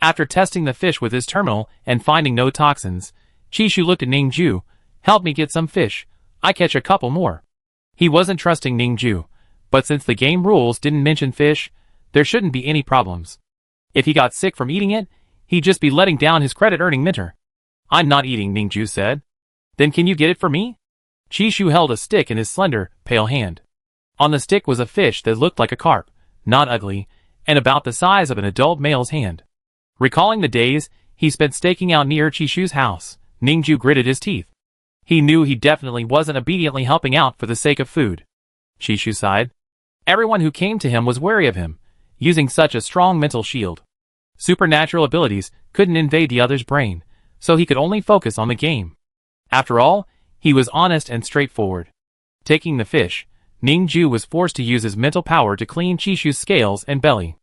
After testing the fish with his terminal and finding no toxins, Chishu looked at Ningju. "Help me get some fish, I catch a couple more." He wasn't trusting Ningju, but since the game rules didn't mention fish, there shouldn't be any problems. If he got sick from eating it, he'd just be letting down his credit-earning mentor. "I'm not eating," Ningju said. "Then can you get it for me?" Chishu held a stick in his slender, pale hand. On the stick was a fish that looked like a carp, not ugly, and about the size of an adult male's hand. Recalling the days he spent staking out near Chishu's house, Ningju gritted his teeth. He knew he definitely wasn't obediently helping out for the sake of food. Chishu sighed. Everyone who came to him was wary of him, using such a strong mental shield. Supernatural abilities couldn't invade the other's brain, so he could only focus on the game. After all, he was honest and straightforward. Taking the fish, Ningju was forced to use his mental power to clean Chishu's scales and belly.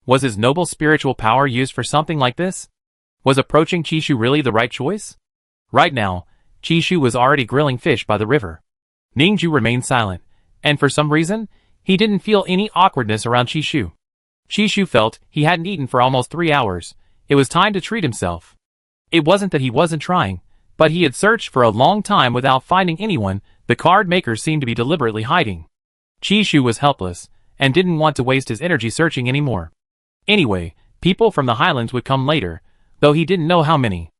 Was his noble spiritual power used for something like this? Was approaching Chishu really the right choice? Right now, Chishu was already grilling fish by the river. Ningju remained silent, and for some reason, he didn't feel any awkwardness around Chishu. Chishu felt he hadn't eaten for almost 3 hours. It was time to treat himself. It wasn't that he wasn't trying, but he had searched for a long time without finding anyone. The card makers seemed to be deliberately hiding. Chishu was helpless, and didn't want to waste his energy searching anymore. Anyway, people from the highlands would come later, though he didn't know how many.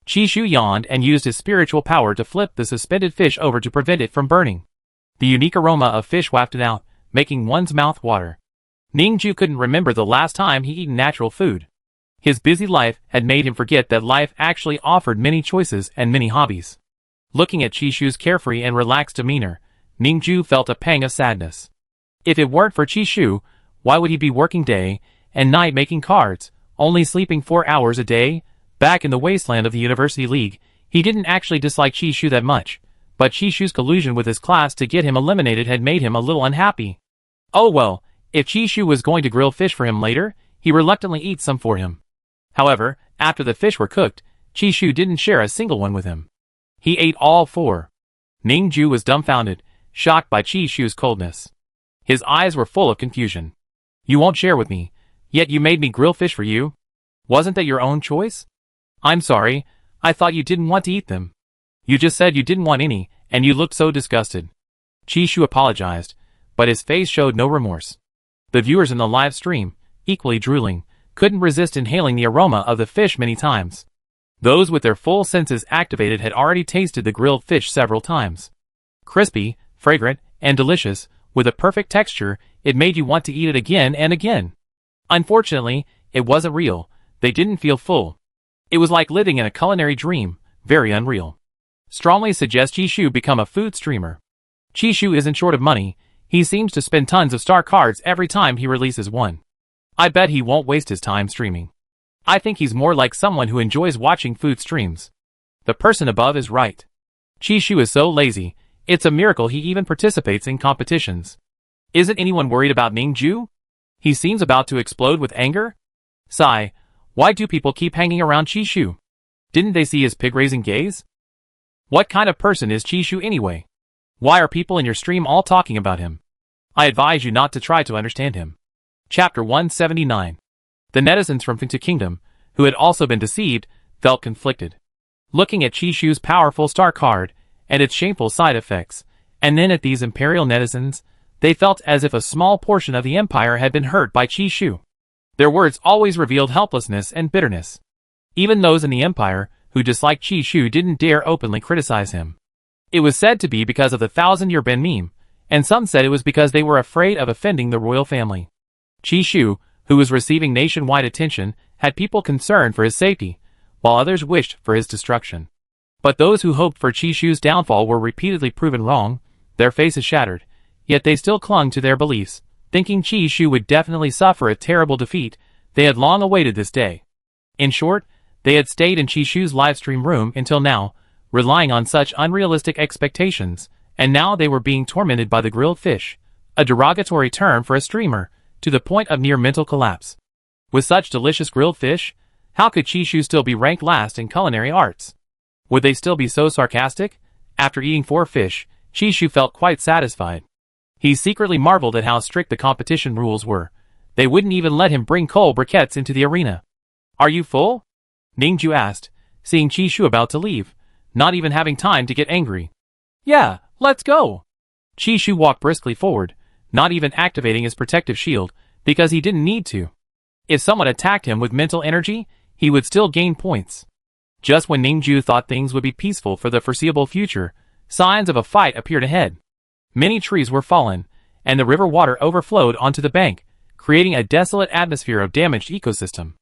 Chishu yawned and used his spiritual power to flip the suspended fish over to prevent it from burning. The unique aroma of fish wafted out, making one's mouth water. Ningju couldn't remember the last time he eaten natural food. His busy life had made him forget that life actually offered many choices and many hobbies. Looking at Chishu's carefree and relaxed demeanor, Ningju felt a pang of sadness. If it weren't for Chishu, why would he be working day and night making cards, only sleeping 4 hours a day? Back in the wasteland of the University League, he didn't actually dislike Chishu that much, but Chishu's collusion with his class to get him eliminated had made him a little unhappy. Oh well, if Chishu was going to grill fish for him later, he reluctantly eats some for him. However, after the fish were cooked, Chishu didn't share a single one with him. He ate all 4. Ningju was dumbfounded, shocked by Chishu's coldness. His eyes were full of confusion. You won't share with me, yet you made me grill fish for you? Wasn't that your own choice? I'm sorry, I thought you didn't want to eat them. You just said you didn't want any, and you looked so disgusted. Chishu apologized, but his face showed no remorse. The viewers in the live stream, equally drooling, couldn't resist inhaling the aroma of the fish many times. Those with their full senses activated had already tasted the grilled fish several times. Crispy, fragrant, and delicious, with a perfect texture, it made you want to eat it again and again. Unfortunately, it wasn't real. They didn't feel full. It was like living in a culinary dream, very unreal. Strongly suggest Chishu become a food streamer. Chishu isn't short of money. He seems to spend tons of star cards every time he releases one. I bet he won't waste his time streaming. I think he's more like someone who enjoys watching food streams. The person above is right. Chishu is so lazy, it's a miracle he even participates in competitions. Isn't anyone worried about Ningju? He seems about to explode with anger? Sigh, why do people keep hanging around Chishu? Didn't they see his pig-raising gaze? What kind of person is Chishu anyway? Why are people in your stream all talking about him? I advise you not to try to understand him. Chapter 179. The netizens from Fintu Kingdom, who had also been deceived, felt conflicted. Looking at Chishu's powerful star card, and its shameful side effects, and then at these imperial netizens, they felt as if a small portion of the empire had been hurt by Chishu. Their words always revealed helplessness and bitterness. Even those in the empire, who disliked Chishu, didn't dare openly criticize him. It was said to be because of the 1,000-year Ben meme, and some said it was because they were afraid of offending the royal family. Chishu, who was receiving nationwide attention, had people concerned for his safety, while others wished for his destruction. But those who hoped for Chishu's downfall were repeatedly proven wrong, their faces shattered, yet they still clung to their beliefs, thinking Chishu would definitely suffer a terrible defeat. They had long awaited this day. In short, they had stayed in Chishu's livestream room until now, relying on such unrealistic expectations, and now they were being tormented by the grilled fish, a derogatory term for a streamer, to the point of near mental collapse. With such delicious grilled fish, how could Chishu still be ranked last in culinary arts? Would they still be so sarcastic? After eating 4 fish, Chishu felt quite satisfied. He secretly marveled at how strict the competition rules were. They wouldn't even let him bring cold briquettes into the arena. Are you full? Ningju asked, seeing Chishu about to leave, not even having time to get angry. Yeah, let's go. Chishu walked briskly forward, not even activating his protective shield, because he didn't need to. If someone attacked him with mental energy, he would still gain points. Just when Ningju thought things would be peaceful for the foreseeable future, signs of a fight appeared ahead. Many trees were fallen, and the river water overflowed onto the bank, creating a desolate atmosphere of damaged ecosystem.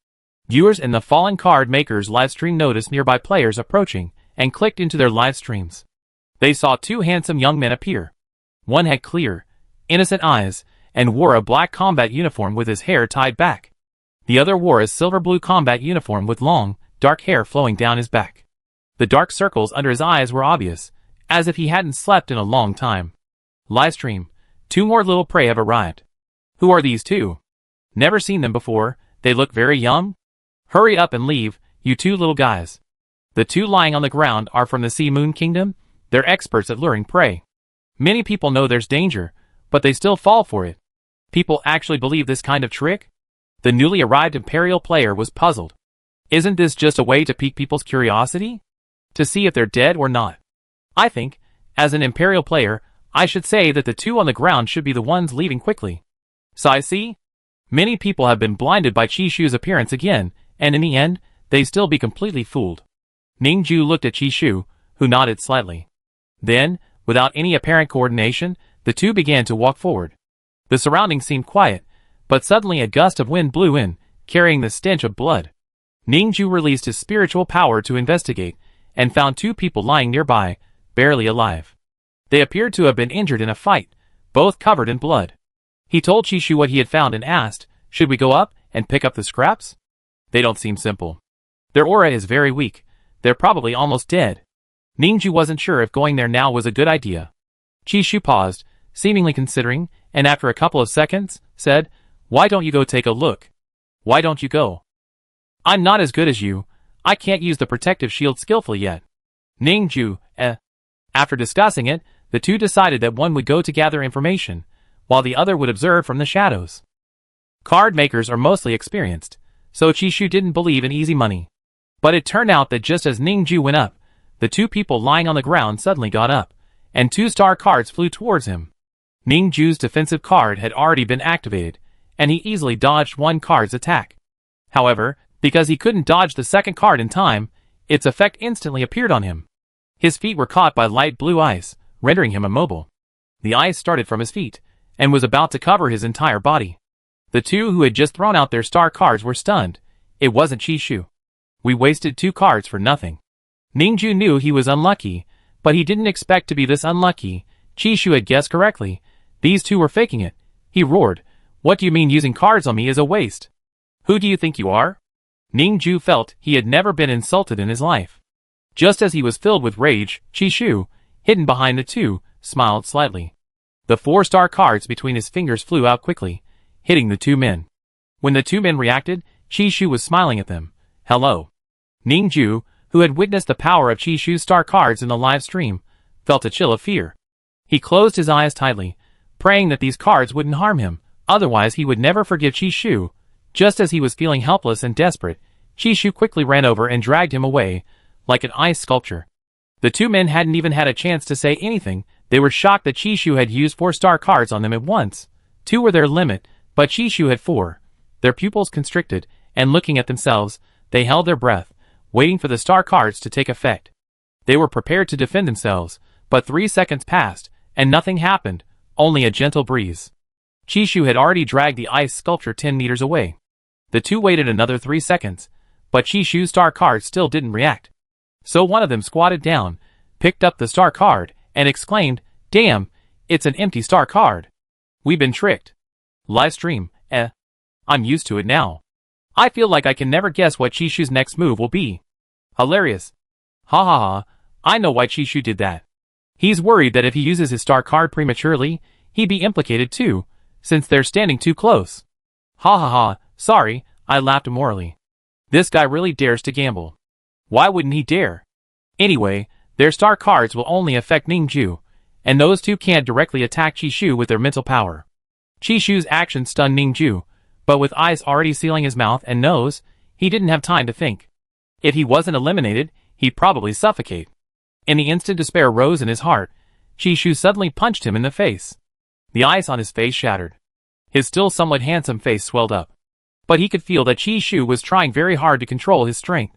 Viewers in the Fallen Card Makers livestream noticed nearby players approaching, and clicked into their live streams. They saw 2 handsome young men appear. One had clear, innocent eyes, and wore a black combat uniform with his hair tied back. The other wore a silver-blue combat uniform with long, dark hair flowing down his back. The dark circles under his eyes were obvious, as if he hadn't slept in a long time. Livestream. 2 more little prey have arrived. Who are these 2? Never seen them before, they look very young? Hurry up and leave, you 2 little guys. The 2 lying on the ground are from the Sea Moon Kingdom. They're experts at luring prey. Many people know there's danger, but they still fall for it. People actually believe this kind of trick? The newly arrived Imperial player was puzzled. Isn't this just a way to pique people's curiosity? To see if they're dead or not? I think, as an Imperial player, I should say that the 2 on the ground should be the ones leaving quickly. So I see? Many people have been blinded by Chishu's appearance again, and in the end, they still be completely fooled. Ningju looked at Chishu, who nodded slightly. Then, without any apparent coordination, the 2 began to walk forward. The surroundings seemed quiet, but suddenly a gust of wind blew in, carrying the stench of blood. Ningju released his spiritual power to investigate, and found 2 people lying nearby, barely alive. They appeared to have been injured in a fight, both covered in blood. He told Chishu what he had found and asked, should we go up and pick up the scraps? They don't seem simple. Their aura is very weak. They're probably almost dead. Ningju wasn't sure if going there now was a good idea. Chishu paused, seemingly considering, and after a couple of seconds, said, why don't you go take a look? Why don't you go? I'm not as good as you. I can't use the protective shield skillfully yet. Ningju, After discussing it, the 2 decided that one would go to gather information, while the other would observe from the shadows. Card makers are mostly experienced, so Chishu didn't believe in easy money. But it turned out that just as Ningju went up, the 2 people lying on the ground suddenly got up, and 2 star cards flew towards him. Ningju's defensive card had already been activated, and he easily dodged one card's attack. However, because he couldn't dodge the second card in time, its effect instantly appeared on him. His feet were caught by light blue ice, rendering him immobile. The ice started from his feet, and was about to cover his entire body. The 2 who had just thrown out their star cards were stunned. It wasn't Chishu. We wasted 2 cards for nothing. Ningju knew he was unlucky, but he didn't expect to be this unlucky. Chishu had guessed correctly. These 2 were faking it. He roared, what do you mean using cards on me is a waste? Who do you think you are? Ningju felt he had never been insulted in his life. Just as he was filled with rage, Chishu, hidden behind the 2, smiled slightly. The 4 star cards between his fingers flew out quickly, hitting the 2 men. When the 2 men reacted, Chishu was smiling at them. Hello. Ningju, who had witnessed the power of Chishu's star cards in the live stream, felt a chill of fear. He closed his eyes tightly, praying that these cards wouldn't harm him, otherwise he would never forgive Chishu. Just as he was feeling helpless and desperate, Chishu quickly ran over and dragged him away, like an ice sculpture. The 2 men hadn't even had a chance to say anything. They were shocked that Chishu had used 4 star cards on them at once. 2 were their limit, but Chishu had 4. Their pupils constricted, and looking at themselves, they held their breath, waiting for the star cards to take effect. They were prepared to defend themselves, but 3 seconds passed, and nothing happened, only a gentle breeze. Chishu had already dragged the ice sculpture 10 meters away. The 2 waited another 3 seconds, but Chishu's star card still didn't react. So one of them squatted down, picked up the star card, and exclaimed, damn, it's an empty star card. We've been tricked. Livestream, I'm used to it now. I feel like I can never guess what Chishu's next move will be. Hilarious. Ha ha ha, I know why Chishu did that. He's worried that if he uses his star card prematurely, he'd be implicated too, since they're standing too close. Ha ha ha, sorry, I laughed immorally. This guy really dares to gamble. Why wouldn't he dare? Anyway, their star cards will only affect Ningju, and those 2 can't directly attack Chishu with their mental power. Chishu's action stunned Ningju, but with ice already sealing his mouth and nose, he didn't have time to think. If he wasn't eliminated, he'd probably suffocate. In the instant despair rose in his heart, Chishu suddenly punched him in the face. The ice on his face shattered. His still somewhat handsome face swelled up. But he could feel that Chishu was trying very hard to control his strength.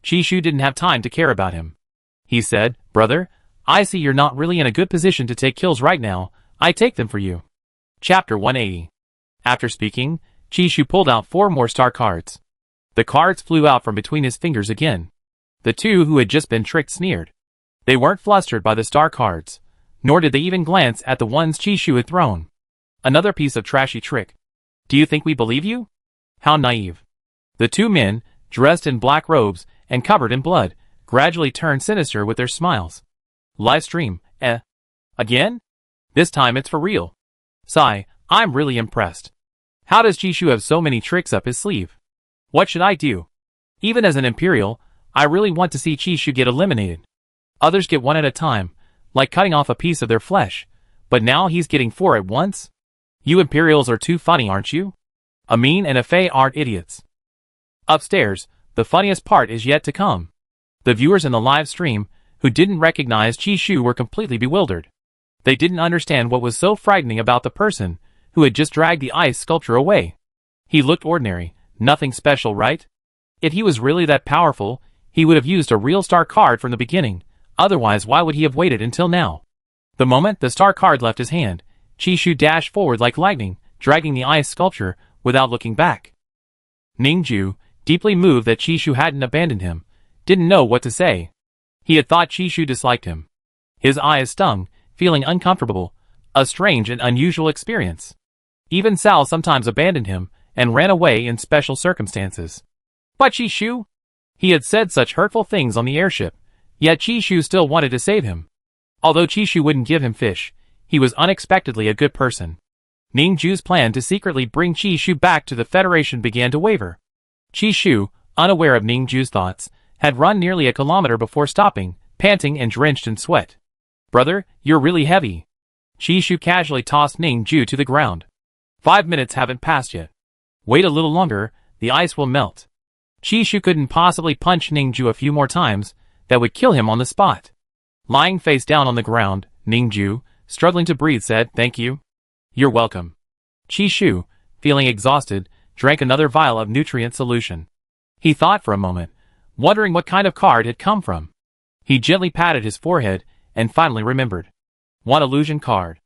Chishu didn't have time to care about him. He said, brother, I see you're not really in a good position to take kills right now. I take them for you. Chapter 180. After speaking, Chishu pulled out 4 more star cards. The cards flew out from between his fingers again. The 2 who had just been tricked sneered. They weren't flustered by the star cards, nor did they even glance at the ones Chishu had thrown. Another piece of trashy trick. Do you think we believe you? How naive. The 2 men, dressed in black robes and covered in blood, gradually turned sinister with their smiles. Livestream, again? This time it's for real. Sigh, I'm really impressed. How does Chishu have so many tricks up his sleeve? What should I do? Even as an Imperial, I really want to see Chishu get eliminated. Others get one at a time, like cutting off a piece of their flesh, but now he's getting 4 at once? You Imperials are too funny, aren't you? Amin and Afei aren't idiots. Upstairs, the funniest part is yet to come. The viewers in the live stream, who didn't recognize Chishu, were completely bewildered. They didn't understand what was so frightening about the person who had just dragged the ice sculpture away. He looked ordinary, nothing special, right? If he was really that powerful, he would have used a real star card from the beginning, otherwise why would he have waited until now? The moment the star card left his hand, Chishu dashed forward like lightning, dragging the ice sculpture without looking back. Ningju, deeply moved that Chishu hadn't abandoned him, didn't know what to say. He had thought Chishu disliked him. His eyes stung, feeling uncomfortable, a strange and unusual experience. Even Sal sometimes abandoned him and ran away in special circumstances. But Chishu? He had said such hurtful things on the airship, yet Chishu still wanted to save him. Although Chishu wouldn't give him fish, he was unexpectedly a good person. Ningju's plan to secretly bring Chishu back to the Federation began to waver. Chishu, unaware of Ningju's thoughts, had run nearly a kilometer before stopping, panting and drenched in sweat. Brother, you're really heavy. Chishu casually tossed Ningju to the ground. 5 minutes haven't passed yet. Wait a little longer, the ice will melt. Chishu couldn't possibly punch Ningju a few more times, that would kill him on the spot. Lying face down on the ground, Ningju, struggling to breathe, said, "Thank you." "You're welcome." Chishu, feeling exhausted, drank another vial of nutrient solution. He thought for a moment, wondering what kind of card had come from. He gently patted his forehead, and finally remembered. One illusion card.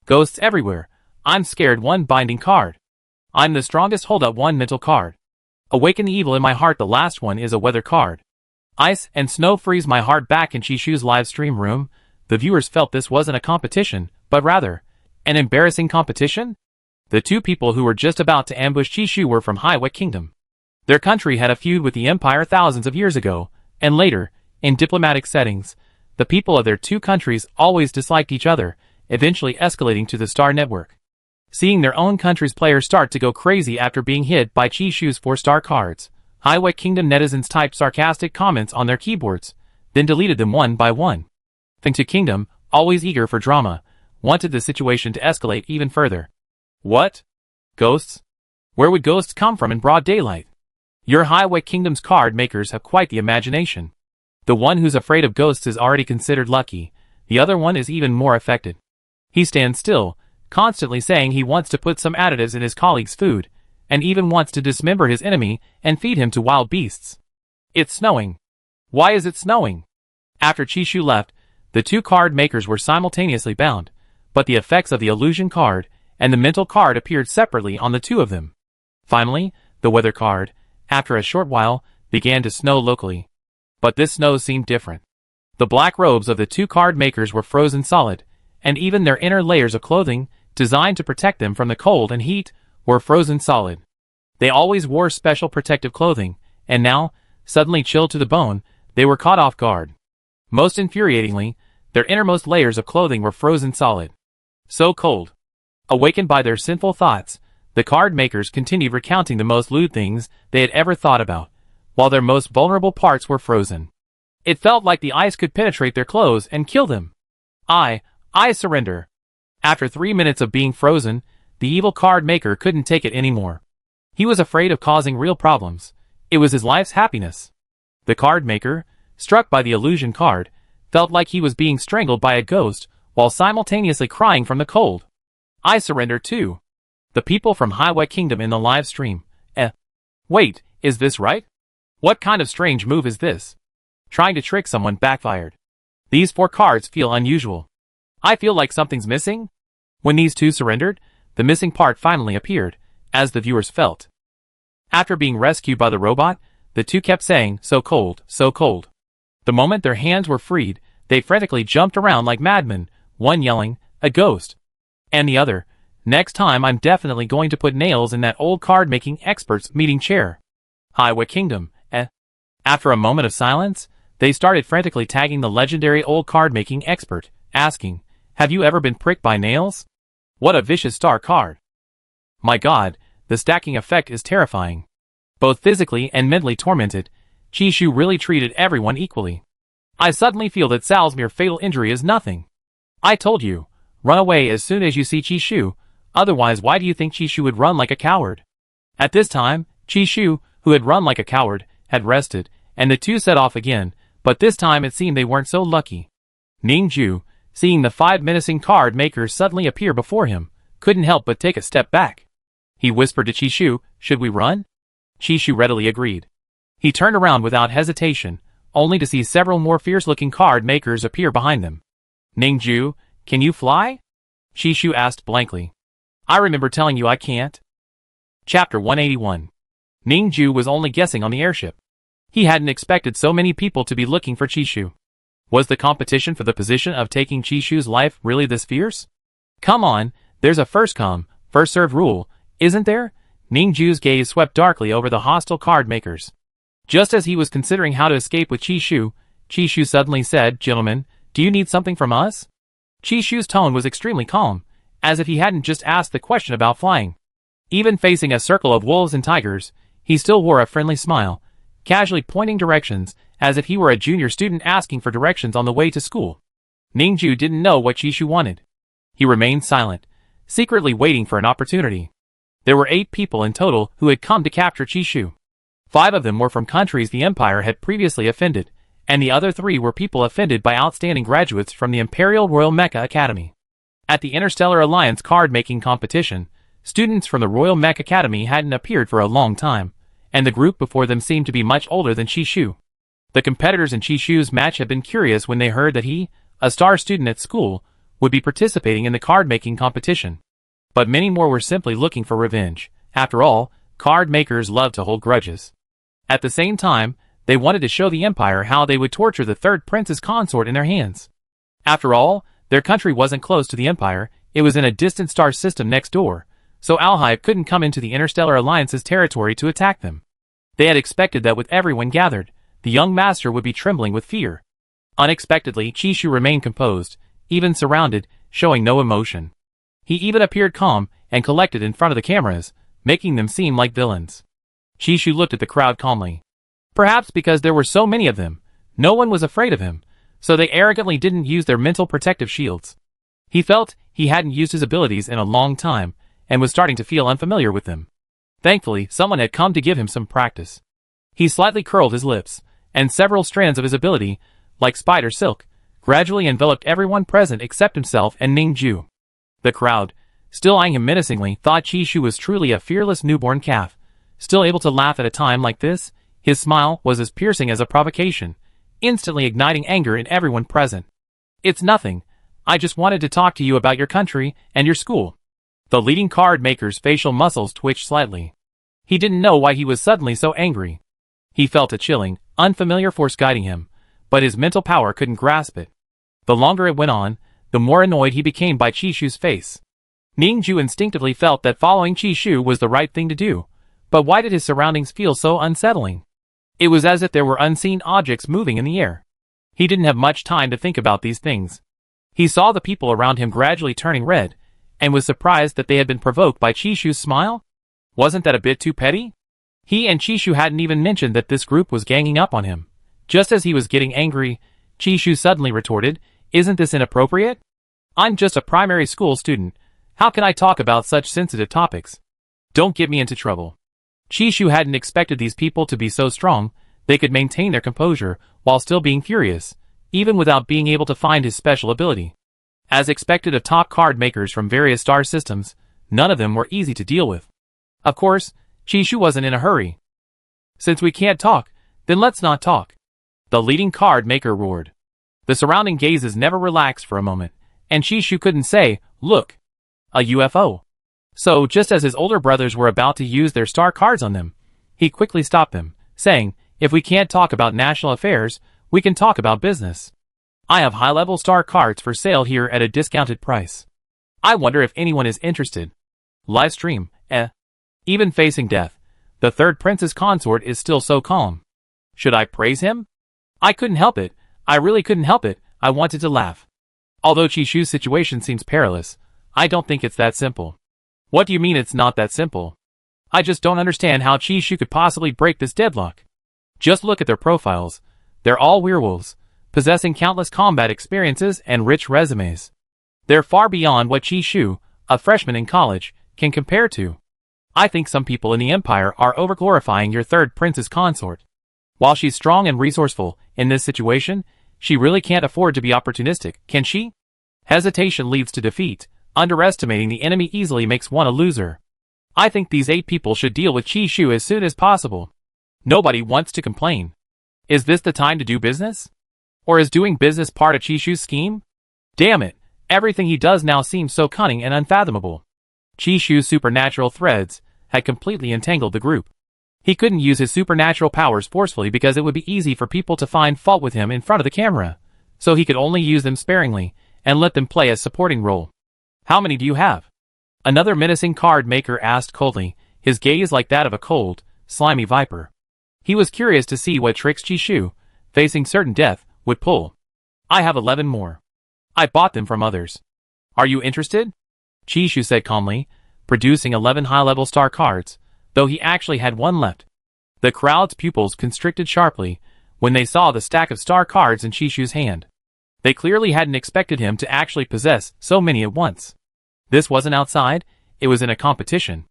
Ghosts everywhere. I'm scared. One binding card. I'm the strongest. Hold up. One mental card. Awaken the evil in my heart. The last one is a weather card. Ice and snow freeze my heart. Back in Chishu's live stream room, the viewers felt this wasn't a competition, but rather, an embarrassing competition? The two people who were just about to ambush Chishu were from Highway Kingdom. Their country had a feud with the Empire thousands of years ago, and later, in diplomatic settings, the people of their two countries always disliked each other, eventually escalating to the Star Network. Seeing their own country's players start to go crazy after being hit by Chishu's 4-star cards, Highway Kingdom netizens typed sarcastic comments on their keyboards, then deleted them one by one. To Kingdom, always eager for drama, wanted the situation to escalate even further. What? Ghosts? Where would ghosts come from in broad daylight? Your Highway Kingdom's card makers have quite the imagination. The one who's afraid of ghosts is already considered lucky, the other one is even more affected. He stands still, constantly saying he wants to put some additives in his colleague's food, and even wants to dismember his enemy and feed him to wild beasts. It's snowing. Why is it snowing? After Chishu left, the two card makers were simultaneously bound, but the effects of the illusion card and the mental card appeared separately on the two of them. Finally, the weather card, after a short while, began to snow locally. But this snow seemed different. The black robes of the two card makers were frozen solid, and even their inner layers of clothing, designed to protect them from the cold and heat, were frozen solid. They always wore special protective clothing, and now, suddenly chilled to the bone, they were caught off guard. Most infuriatingly, their innermost layers of clothing were frozen solid. So cold. Awakened by their sinful thoughts, the card makers continued recounting the most lewd things they had ever thought about, while their most vulnerable parts were frozen. It felt like the ice could penetrate their clothes and kill them. I surrender. After 3 minutes of being frozen, the evil card maker couldn't take it anymore. He was afraid of causing real problems. It was his life's happiness. The card maker, struck by the illusion card, felt like he was being strangled by a ghost while simultaneously crying from the cold. I surrender too. The people from Highway Kingdom in the live stream. Wait, is this right? What kind of strange move is this? Trying to trick someone backfired. These 4 cards feel unusual. I feel like something's missing. When these two surrendered, the missing part finally appeared, as the viewers felt. After being rescued by the robot, the two kept saying, "So cold, so cold." The moment their hands were freed, they frantically jumped around like madmen, one yelling, "A ghost!" and the other, "Next time I'm definitely going to put nails in that old card-making expert's meeting chair." Highway Kingdom, After a moment of silence, they started frantically tagging the legendary old card-making expert, asking, Have you ever been pricked by nails? What a vicious star card. My god, the stacking effect is terrifying. Both physically and mentally tormented, Chishu really treated everyone equally. I suddenly feel that Sal's mere fatal injury is nothing. I told you, run away as soon as you see Chishu, otherwise why do you think Chishu would run like a coward? At this time, Chishu, who had run like a coward, had rested, and the two set off again, but this time it seemed they weren't so lucky. Ningju, seeing the 5 menacing card makers suddenly appear before him, couldn't help but take a step back. He whispered to Chishu, "Should we run?" Chishu readily agreed. He turned around without hesitation, only to see several more fierce-looking card makers appear behind them. "Ningju, can you fly?" Chishu asked blankly. "I remember telling you I can't." Chapter 181. Ningju was only guessing on the airship. He hadn't expected so many people to be looking for Chishu. Was the competition for the position of taking Chishu's life really this fierce? Come on, there's a first come, first served rule, isn't there? Ningju's gaze swept darkly over the hostile card makers. Just as he was considering how to escape with Chishu, Chishu suddenly said, "Gentlemen, do you need something from us?" Chishu's tone was extremely calm, as if he hadn't just asked the question about flying. Even facing a circle of wolves and tigers, he still wore a friendly smile, casually pointing directions, as if he were a junior student asking for directions on the way to school. Ningju didn't know what Chishu wanted. He remained silent, secretly waiting for an opportunity. There were 8 people in total who had come to capture Chishu. 5 of them were from countries the Empire had previously offended, and the other 3 were people offended by outstanding graduates from the Imperial Royal Mecha Academy. At the Interstellar Alliance card-making competition, students from the Royal Mech Academy hadn't appeared for a long time, and the group before them seemed to be much older than Chishu. The competitors in Chishu's match had been curious when they heard that he, a star student at school, would be participating in the card-making competition. But many more were simply looking for revenge. After all, card makers love to hold grudges. At the same time, they wanted to show the Empire how they would torture the third prince's consort in their hands. After all, their country wasn't close to the Empire, it was in a distant star system next door, so Alhive couldn't come into the Interstellar Alliance's territory to attack them. They had expected that with everyone gathered, the young master would be trembling with fear. Unexpectedly, Chishu remained composed, even surrounded, showing no emotion. He even appeared calm and collected in front of the cameras, making them seem like villains. Chishu looked at the crowd calmly. Perhaps because there were so many of them, no one was afraid of him, so they arrogantly didn't use their mental protective shields. He felt he hadn't used his abilities in a long time, and was starting to feel unfamiliar with them. Thankfully, someone had come to give him some practice. He slightly curled his lips, and several strands of his ability, like spider silk, gradually enveloped everyone present except himself and Ningju. The crowd, still eyeing him menacingly, thought Chishu was truly a fearless newborn calf, still able to laugh at a time like this. His smile was as piercing as a provocation, instantly igniting anger in everyone present. "It's nothing. I just wanted to talk to you about your country and your school." The leading card maker's facial muscles twitched slightly. He didn't know why he was suddenly so angry. He felt a chilling, unfamiliar force guiding him, but his mental power couldn't grasp it. The longer it went on, the more annoyed he became by Chishu's face. Ningju instinctively felt that following Chishu was the right thing to do, but why did his surroundings feel so unsettling? It was as if there were unseen objects moving in the air. He didn't have much time to think about these things. He saw the people around him gradually turning red, and was surprised that they had been provoked by Chishu's smile. Wasn't that a bit too petty? He and Chishu hadn't even mentioned that this group was ganging up on him. Just as he was getting angry, Chishu suddenly retorted, "Isn't this inappropriate? I'm just a primary school student. How can I talk about such sensitive topics? Don't get me into trouble." Chishu hadn't expected these people to be so strong. They could maintain their composure while still being furious, even without being able to find his special ability. As expected of top card makers from various star systems, none of them were easy to deal with. Of course, Chishu wasn't in a hurry. "Since we can't talk, then let's not talk," the leading card maker roared. The surrounding gazes never relaxed for a moment, and Chishu couldn't say, "Look, a UFO." So, just as his older brothers were about to use their star cards on them, he quickly stopped them, saying, "If we can't talk about national affairs, we can talk about business. I have high-level star cards for sale here at a discounted price. I wonder if anyone is interested. Live stream, eh?" Even facing death, the third prince's consort is still so calm. Should I praise him? I couldn't help it. I really couldn't help it. I wanted to laugh. Although Chishu's situation seems perilous, I don't think it's that simple. What do you mean it's not that simple? I just don't understand how Chishu could possibly break this deadlock. Just look at their profiles. They're all werewolves, possessing countless combat experiences and rich resumes. They're far beyond what Chishu, a freshman in college, can compare to. I think some people in the Empire are overglorifying your third prince's consort. While she's strong and resourceful, in this situation, she really can't afford to be opportunistic, can she? Hesitation leads to defeat. Underestimating the enemy easily makes one a loser. I think these 8 people should deal with Chishu as soon as possible. Nobody wants to complain. Is this the time to do business? Or is doing business part of Chishu's scheme? Damn it, everything he does now seems so cunning and unfathomable. Chishu's supernatural threads had completely entangled the group. He couldn't use his supernatural powers forcefully because it would be easy for people to find fault with him in front of the camera, so he could only use them sparingly and let them play a supporting role. How many do you have? Another menacing card maker asked coldly, his gaze like that of a cold, slimy viper. He was curious to see what tricks Chishu, facing certain death, would pull. I have 11 more. I bought them from others. Are you interested? Chishu said calmly, producing 11 high-level star cards, though he actually had one left. The crowd's pupils constricted sharply when they saw the stack of star cards in Chishu's hand. They clearly hadn't expected him to actually possess so many at once. This wasn't outside, it was in a competition.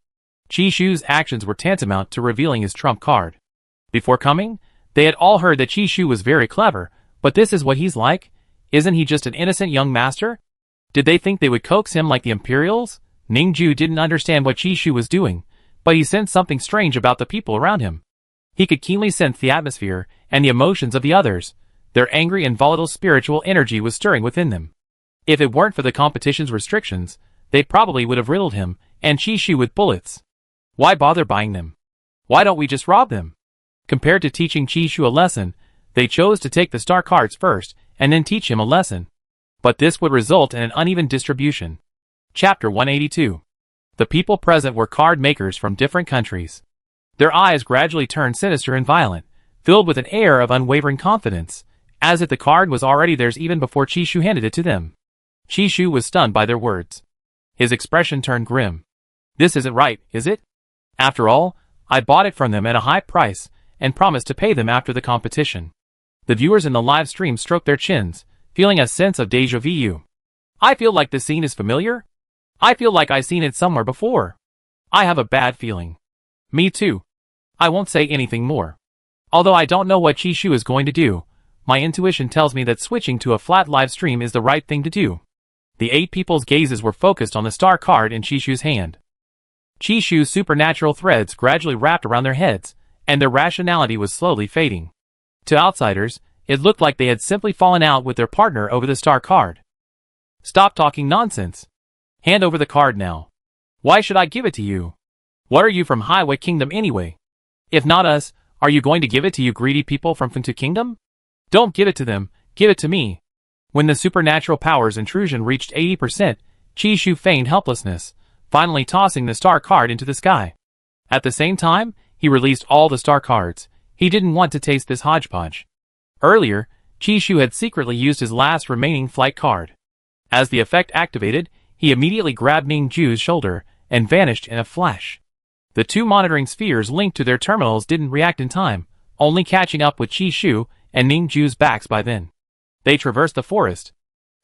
Chishu's actions were tantamount to revealing his trump card. Before coming, they had all heard that Chishu was very clever, but this is what he's like? Isn't he just an innocent young master? Did they think they would coax him like the Imperials? Ningju didn't understand what Chishu was doing, but he sensed something strange about the people around him. He could keenly sense the atmosphere and the emotions of the others. Their angry and volatile spiritual energy was stirring within them. If it weren't for the competition's restrictions, they probably would have riddled him and Chishu with bullets. Why bother buying them? Why don't we just rob them? Compared to teaching Chishu a lesson, they chose to take the star cards first and then teach him a lesson. But this would result in an uneven distribution. Chapter 182. The people present were card makers from different countries. Their eyes gradually turned sinister and violent, filled with an air of unwavering confidence, as if the card was already theirs even before Chishu handed it to them. Chishu was stunned by their words. His expression turned grim. This isn't right, is it? After all, I bought it from them at a high price and promised to pay them after the competition. The viewers in the live stream stroked their chins, feeling a sense of déjà vu. I feel like this scene is familiar. I feel like I've seen it somewhere before. I have a bad feeling. Me too. I won't say anything more. Although I don't know what Chishu is going to do, my intuition tells me that switching to a flat live stream is the right thing to do. The 8 people's gazes were focused on the star card in Chishu's hand. Chishu's supernatural threads gradually wrapped around their heads, and their rationality was slowly fading. To outsiders, it looked like they had simply fallen out with their partner over the star card. Stop talking nonsense. Hand over the card now. Why should I give it to you? What are you from Highway Kingdom anyway? If not us, are you going to give it to you greedy people from Funtu Kingdom? Don't give it to them, give it to me. When the supernatural power's intrusion reached 80%, Chishu feigned helplessness, finally tossing the star card into the sky. At the same time, he released all the star cards. He didn't want to taste this hodgepodge. Earlier, Chishu had secretly used his last remaining flight card. As the effect activated, he immediately grabbed Ningju's shoulder and vanished in a flash. The 2 monitoring spheres linked to their terminals didn't react in time, only catching up with Chishu and Ningju's backs by then. They traversed the forest.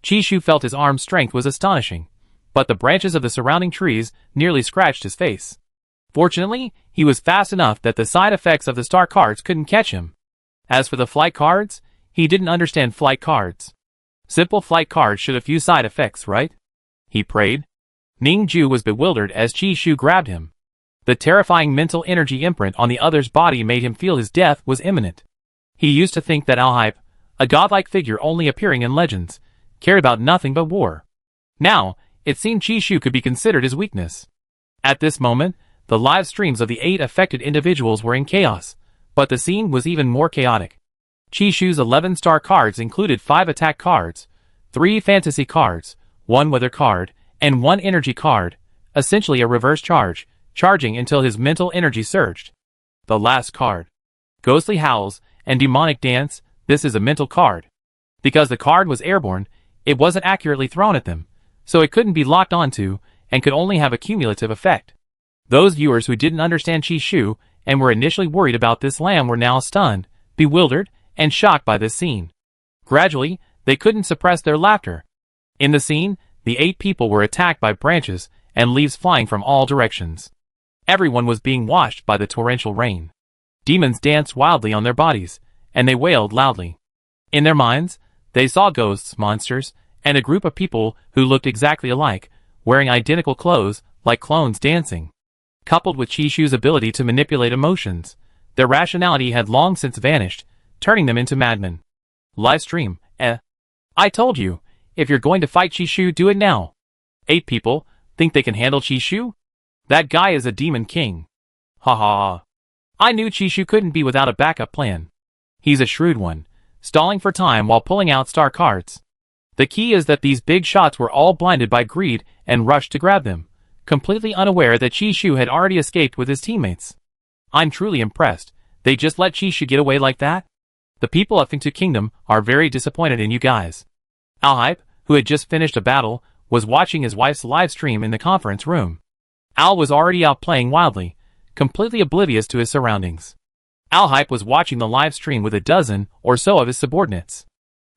Chishu felt his arm's strength was astonishing, but the branches of the surrounding trees nearly scratched his face. Fortunately, he was fast enough that the side effects of the star cards couldn't catch him. As for the flight cards, he didn't understand flight cards. Simple flight cards should have few side effects, right? He prayed. Ningju was bewildered as Chishu grabbed him. The terrifying mental energy imprint on the other's body made him feel his death was imminent. He used to think that Alhype, a godlike figure only appearing in legends, cared about nothing but war. Now, it seemed Chishu could be considered his weakness. At this moment, the live streams of the 8 affected individuals were in chaos, but the scene was even more chaotic. Chishu's 11 star cards included 5 attack cards, 3 fantasy cards, 1 weather card, and 1 energy card, essentially a reverse charge, charging until his mental energy surged. The last card. Ghostly Howls and Demonic Dance, this is a mental card. Because the card was airborne, It wasn't accurately thrown at them, so it couldn't be locked onto, and could only have a cumulative effect. Those viewers who didn't understand Chishu and were initially worried about this lamb were now stunned, bewildered, and shocked by this scene. Gradually, they couldn't suppress their laughter. In the scene, the 8 people were attacked by branches and leaves flying from all directions. Everyone was being washed by the torrential rain. Demons danced wildly on their bodies, and they wailed loudly. In their minds, they saw ghosts, monsters, and a group of people who looked exactly alike, wearing identical clothes, like clones dancing. Coupled with Chishu's ability to manipulate emotions, their rationality had long since vanished, turning them into madmen. Livestream, I told you, if you're going to fight Chishu, do it now. 8 people think they can handle Chishu? That guy is a demon king. Ha ha. I knew Chishu couldn't be without a backup plan. He's a shrewd one, stalling for time while pulling out star cards. The key is that these big shots were all blinded by greed and rushed to grab them, completely unaware that Chishu had already escaped with his teammates. I'm truly impressed. They just let Chishu get away like that? The people of Fengtu Kingdom are very disappointed in you guys. Alhype, who had just finished a battle, was watching his wife's live stream in the conference room. Al was already out playing wildly, completely oblivious to his surroundings. Alhype was watching the live stream with a dozen or so of his subordinates.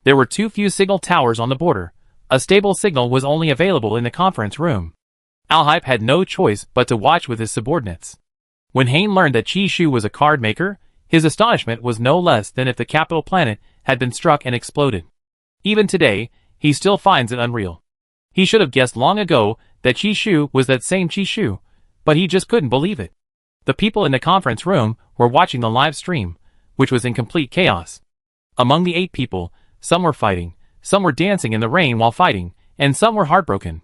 There were too few signal towers on the border. A stable signal was only available in the conference room. Alhype had no choice but to watch with his subordinates. When Hain learned that Chishu was a card maker, his astonishment was no less than if the capital planet had been struck and exploded. Even today, he still finds it unreal. He should have guessed long ago that Chishu was that same Chishu, but he just couldn't believe it. The people in the conference room were watching the live stream, which was in complete chaos. Among the 8 people, some were fighting, some were dancing in the rain while fighting, and some were heartbroken.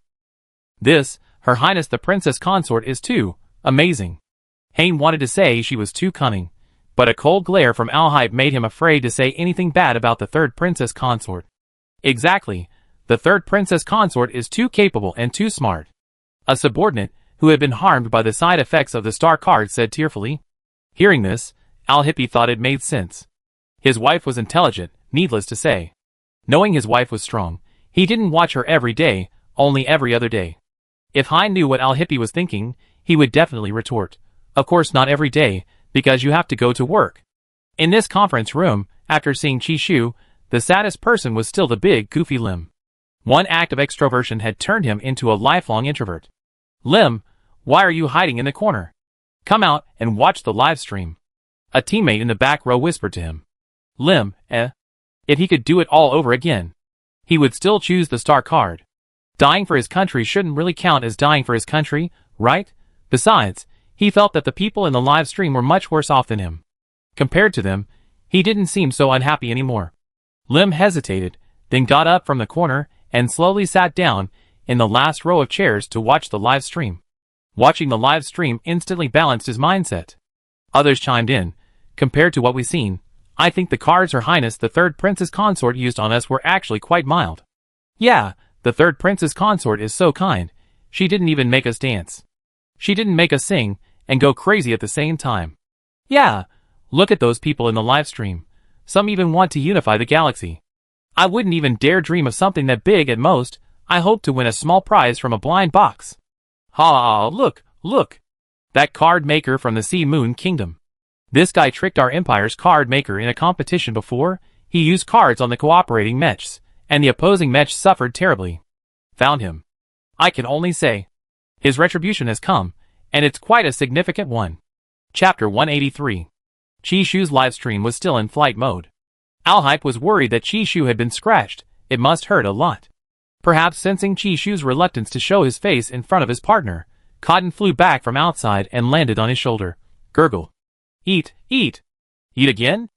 This, Her Highness the Princess Consort, is too amazing. Hain wanted to say she was too cunning, but a cold glare from Alhype made him afraid to say anything bad about the 3rd Princess Consort. Exactly, the 3rd Princess Consort is too capable and too smart. A subordinate, who had been harmed by the side effects of the star card, said tearfully. Hearing this, Alhype thought it made sense. His wife was intelligent, needless to say. Knowing his wife was strong, he didn't watch her every day, only every other day. If Hain knew what Alhype was thinking, he would definitely retort. Of course not every day, because you have to go to work. In this conference room, after seeing Chishu, the saddest person was still the big, goofy Lim. One act of extroversion had turned him into a lifelong introvert. Lim, why are you hiding in the corner? Come out and watch the live stream. A teammate in the back row whispered to him. Lim, if he could do it all over again, he would still choose the star card. Dying for his country shouldn't really count as dying for his country, right? Besides, he felt that the people in the live stream were much worse off than him. Compared to them, he didn't seem so unhappy anymore. Lim hesitated, then got up from the corner and slowly sat down in the last row of chairs to watch the live stream. Watching the live stream instantly balanced his mindset. Others chimed in. Compared to what we've seen, I think the cards Her Highness the 3rd Princess Consort used on us were actually quite mild. Yeah, the 3rd Princess Consort is so kind. She didn't even make us dance. She didn't make us sing and go crazy at the same time. Yeah, look at those people in the live stream. Some even want to unify the galaxy. I wouldn't even dare dream of something that big. At most, I hope to win a small prize from a blind box. Ha, look, look. That card maker from the Sea Moon Kingdom. This guy tricked our Empire's card maker in a competition before. He used cards on the cooperating mechs, and the opposing mech suffered terribly. Found him. I can only say, his retribution has come, and it's quite a significant one. Chapter 183. Chishu's livestream was still in flight mode. Alhype was worried that Chishu had been scratched. It must hurt a lot. Perhaps sensing Chishu's reluctance to show his face in front of his partner, Cotton flew back from outside and landed on his shoulder. Gurgle. Eat, eat. Eat again?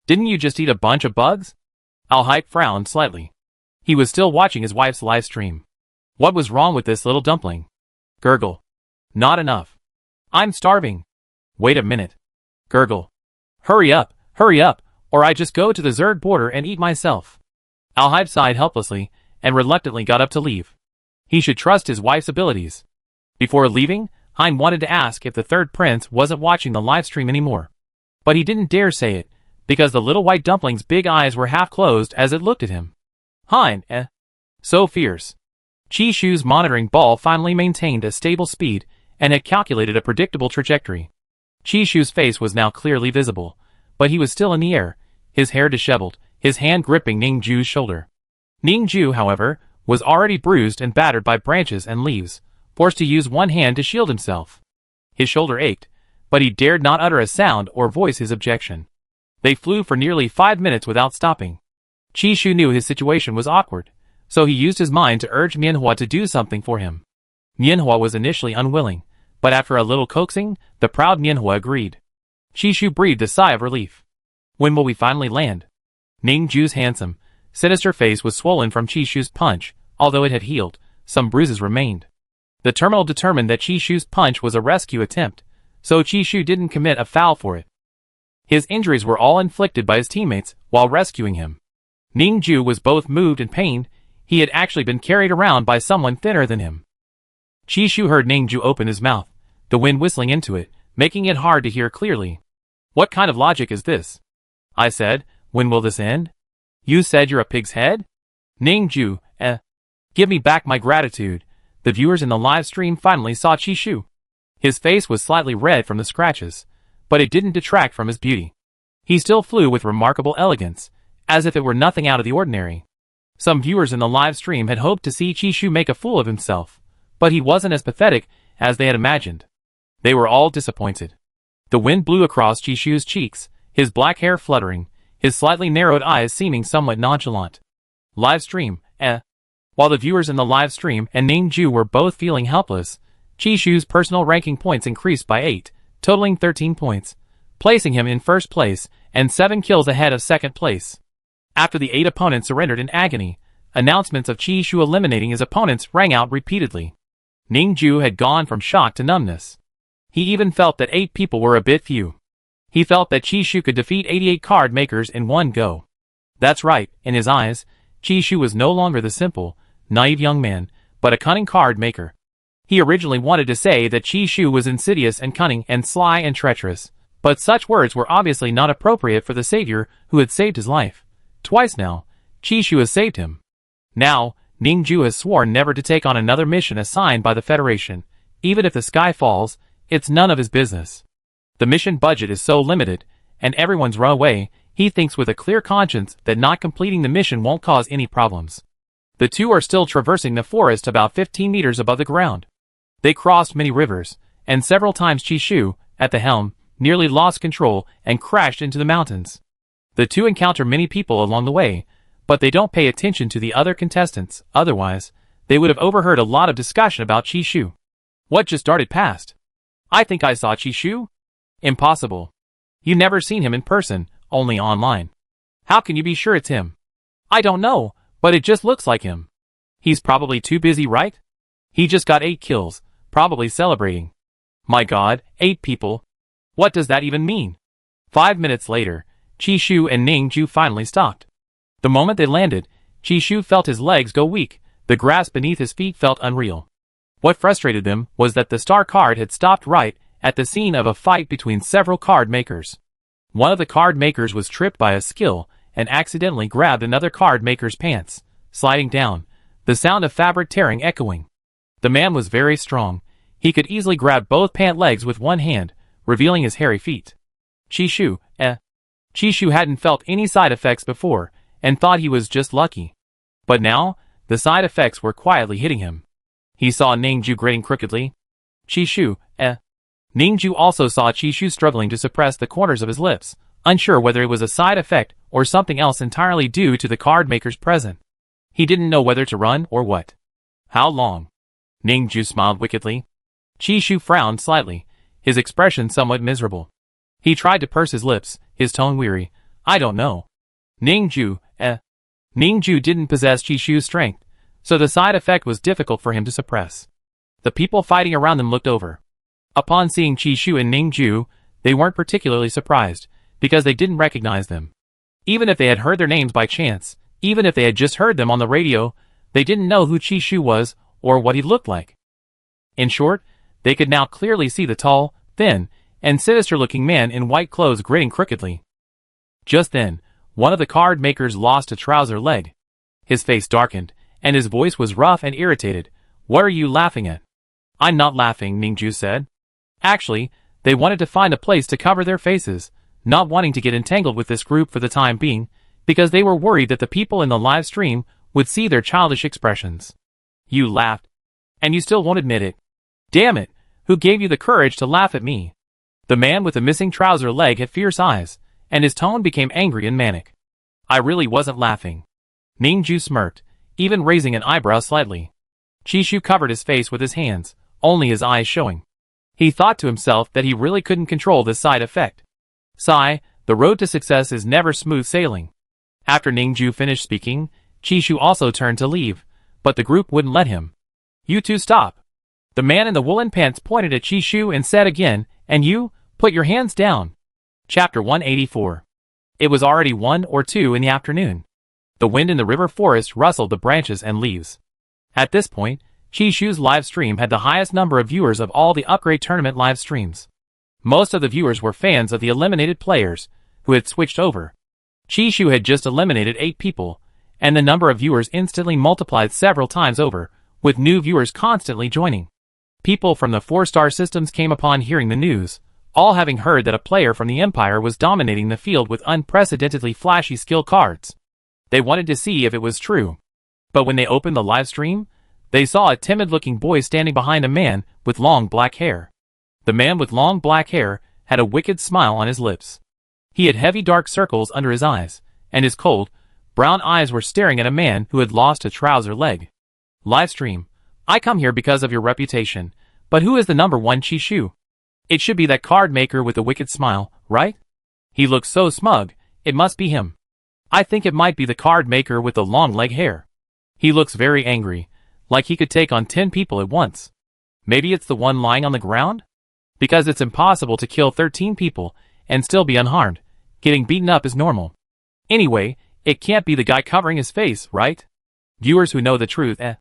Didn't you just eat a bunch of bugs? Alhype frowned slightly. He was still watching his wife's live stream. What was wrong with this little dumpling? Gurgle. Not enough. I'm starving. Wait a minute. Gurgle. Hurry up, or I just go to the Zerg border and eat myself. Alhype sighed helplessly and reluctantly got up to leave. He should trust his wife's abilities. Before leaving, Hein wanted to ask if the 3rd prince wasn't watching the live stream anymore. But he didn't dare say it, because the little white dumpling's big eyes were half closed as it looked at him. Hein, So fierce. Chishu's monitoring ball finally maintained a stable speed and had calculated a predictable trajectory. Chishu's face was now clearly visible, but he was still in the air, his hair disheveled, his hand gripping Ningju's shoulder. Ningju, however, was already bruised and battered by branches and leaves, forced to use one hand to shield himself. His shoulder ached, but he dared not utter a sound or voice his objection. They flew for nearly 5 minutes without stopping. Chishu knew his situation was awkward, so he used his mind to urge Mianhua to do something for him. Mianhua was initially unwilling, but after a little coaxing, the proud Mianhua agreed. Chishu breathed a sigh of relief. When will we finally land? Ningju's handsome, sinister face was swollen from Chishu's punch. Although it had healed, some bruises remained. The terminal determined that Chishu's punch was a rescue attempt, so Chishu didn't commit a foul for it. His injuries were all inflicted by his teammates while rescuing him. Ningju was both moved and pained. He had actually been carried around by someone thinner than him. Chishu heard Ningju open his mouth, the wind whistling into it, making it hard to hear clearly. What kind of logic is this? I said, when will this end? You said you're a pig's head? Ningju, give me back my gratitude. The viewers in the live stream finally saw Chishu. His face was slightly red from the scratches, but it didn't detract from his beauty. He still flew with remarkable elegance, as if it were nothing out of the ordinary. Some viewers in the live stream had hoped to see Chishu make a fool of himself, but he wasn't as pathetic as they had imagined. They were all disappointed. The wind blew across Chishu's cheeks, his black hair fluttering, his slightly narrowed eyes seeming somewhat nonchalant. Live stream, While the viewers in the live stream and Ningju were both feeling helpless, Chishu's personal ranking points increased by 8, totaling 13 points, placing him in first place and 7 kills ahead of second place. After the 8 opponents surrendered in agony, announcements of Chishu eliminating his opponents rang out repeatedly. Ningju had gone from shock to numbness. He even felt that 8 people were a bit few. He felt that Chishu could defeat 88 card makers in one go. That's right, in his eyes, Chishu was no longer the simple, naive young man, but a cunning card maker. He originally wanted to say that Chishu was insidious and cunning and sly and treacherous, but such words were obviously not appropriate for the savior who had saved his life. Twice now, Chishu has saved him. Now, Ningju has sworn never to take on another mission assigned by the Federation. Even if the sky falls, it's none of his business. The mission budget is so limited, and everyone's run away, he thinks with a clear conscience that not completing the mission won't cause any problems. The two are still traversing the forest about 15 meters above the ground. They crossed many rivers, and several times Chishu, at the helm, nearly lost control and crashed into the mountains. The two encounter many people along the way, but they don't pay attention to the other contestants, otherwise, they would have overheard a lot of discussion about Chishu. What just darted past? I think I saw Chishu? Impossible. You never seen him in person, only online. How can you be sure it's him? I don't know, but it just looks like him. He's probably too busy, right? He just got 8 kills, probably celebrating. My god, 8 people. What does that even mean? 5 minutes later, Chishu and Ningju finally stopped. The moment they landed, Chishu felt his legs go weak, the grass beneath his feet felt unreal. What frustrated them was that the star card had stopped right at the scene of a fight between several card makers. One of the card makers was tripped by a skill and accidentally grabbed another card maker's pants, sliding down, the sound of fabric tearing echoing. The man was very strong. He could easily grab both pant legs with one hand, revealing his hairy feet. Chishu hadn't felt any side effects before, and thought he was just lucky. But now, the side effects were quietly hitting him. He saw Ningju grinning crookedly. Chishu, Ningju also saw Chishu struggling to suppress the corners of his lips, unsure whether it was a side effect or something else entirely due to the card makers present. He didn't know whether to run or what. How long? Ningju smiled wickedly. Chishu frowned slightly, his expression somewhat miserable. He tried to purse his lips, his tone weary. I don't know. Ningju didn't possess Chishu's strength, so the side effect was difficult for him to suppress. The people fighting around them looked over. Upon seeing Chishu and Ningju, they weren't particularly surprised, because they didn't recognize them. Even if they had heard their names by chance, even if they had just heard them on the radio, they didn't know who Chishu was or what he looked like. In short, they could now clearly see the tall, thin, and sinister-looking man in white clothes grinning crookedly. Just then, one of the card makers lost a trouser leg. His face darkened, and his voice was rough and irritated. "What are you laughing at?" "I'm not laughing," Ningju said. Actually, they wanted to find a place to cover their faces, not wanting to get entangled with this group for the time being, because they were worried that the people in the live stream would see their childish expressions. "You laughed. And you still won't admit it. Damn it, who gave you the courage to laugh at me?" The man with the missing trouser leg had fierce eyes, and his tone became angry and manic. "I really wasn't laughing." Ningju smirked, even raising an eyebrow slightly. Chishu covered his face with his hands, only his eyes showing. He thought to himself that he really couldn't control this side effect. Sigh, the road to success is never smooth sailing. After Ningju finished speaking, Chishu also turned to leave, but the group wouldn't let him. "You two stop." The man in the woolen pants pointed at Chishu and said again, "And you, put your hands down." Chapter 184. It was already 1 or 2 in the afternoon. The wind in the river forest rustled the branches and leaves. At this point, Chishu's live stream had the highest number of viewers of all the Upgrade Tournament live streams. Most of the viewers were fans of the eliminated players, who had switched over. Chishu had just eliminated 8 people, and the number of viewers instantly multiplied several times over, with new viewers constantly joining. People from the 4-star systems came upon hearing the news, all having heard that a player from the Empire was dominating the field with unprecedentedly flashy skill cards. They wanted to see if it was true. But when they opened the live stream, they saw a timid-looking boy standing behind a man with long black hair. The man with long black hair had a wicked smile on his lips. He had heavy dark circles under his eyes, and his cold, brown eyes were staring at a man who had lost a trouser leg. "Livestream, I come here because of your reputation, but who is the number 1 Chishu? It should be that card maker with the wicked smile, right? He looks so smug, it must be him. I think it might be the card maker with the long leg hair. He looks very angry, like he could take on 10 people at once. Maybe it's the one lying on the ground? Because it's impossible to kill 13 people and still be unharmed. Getting beaten up is normal. Anyway, it can't be the guy covering his face, right? Viewers who know the truth, eh?"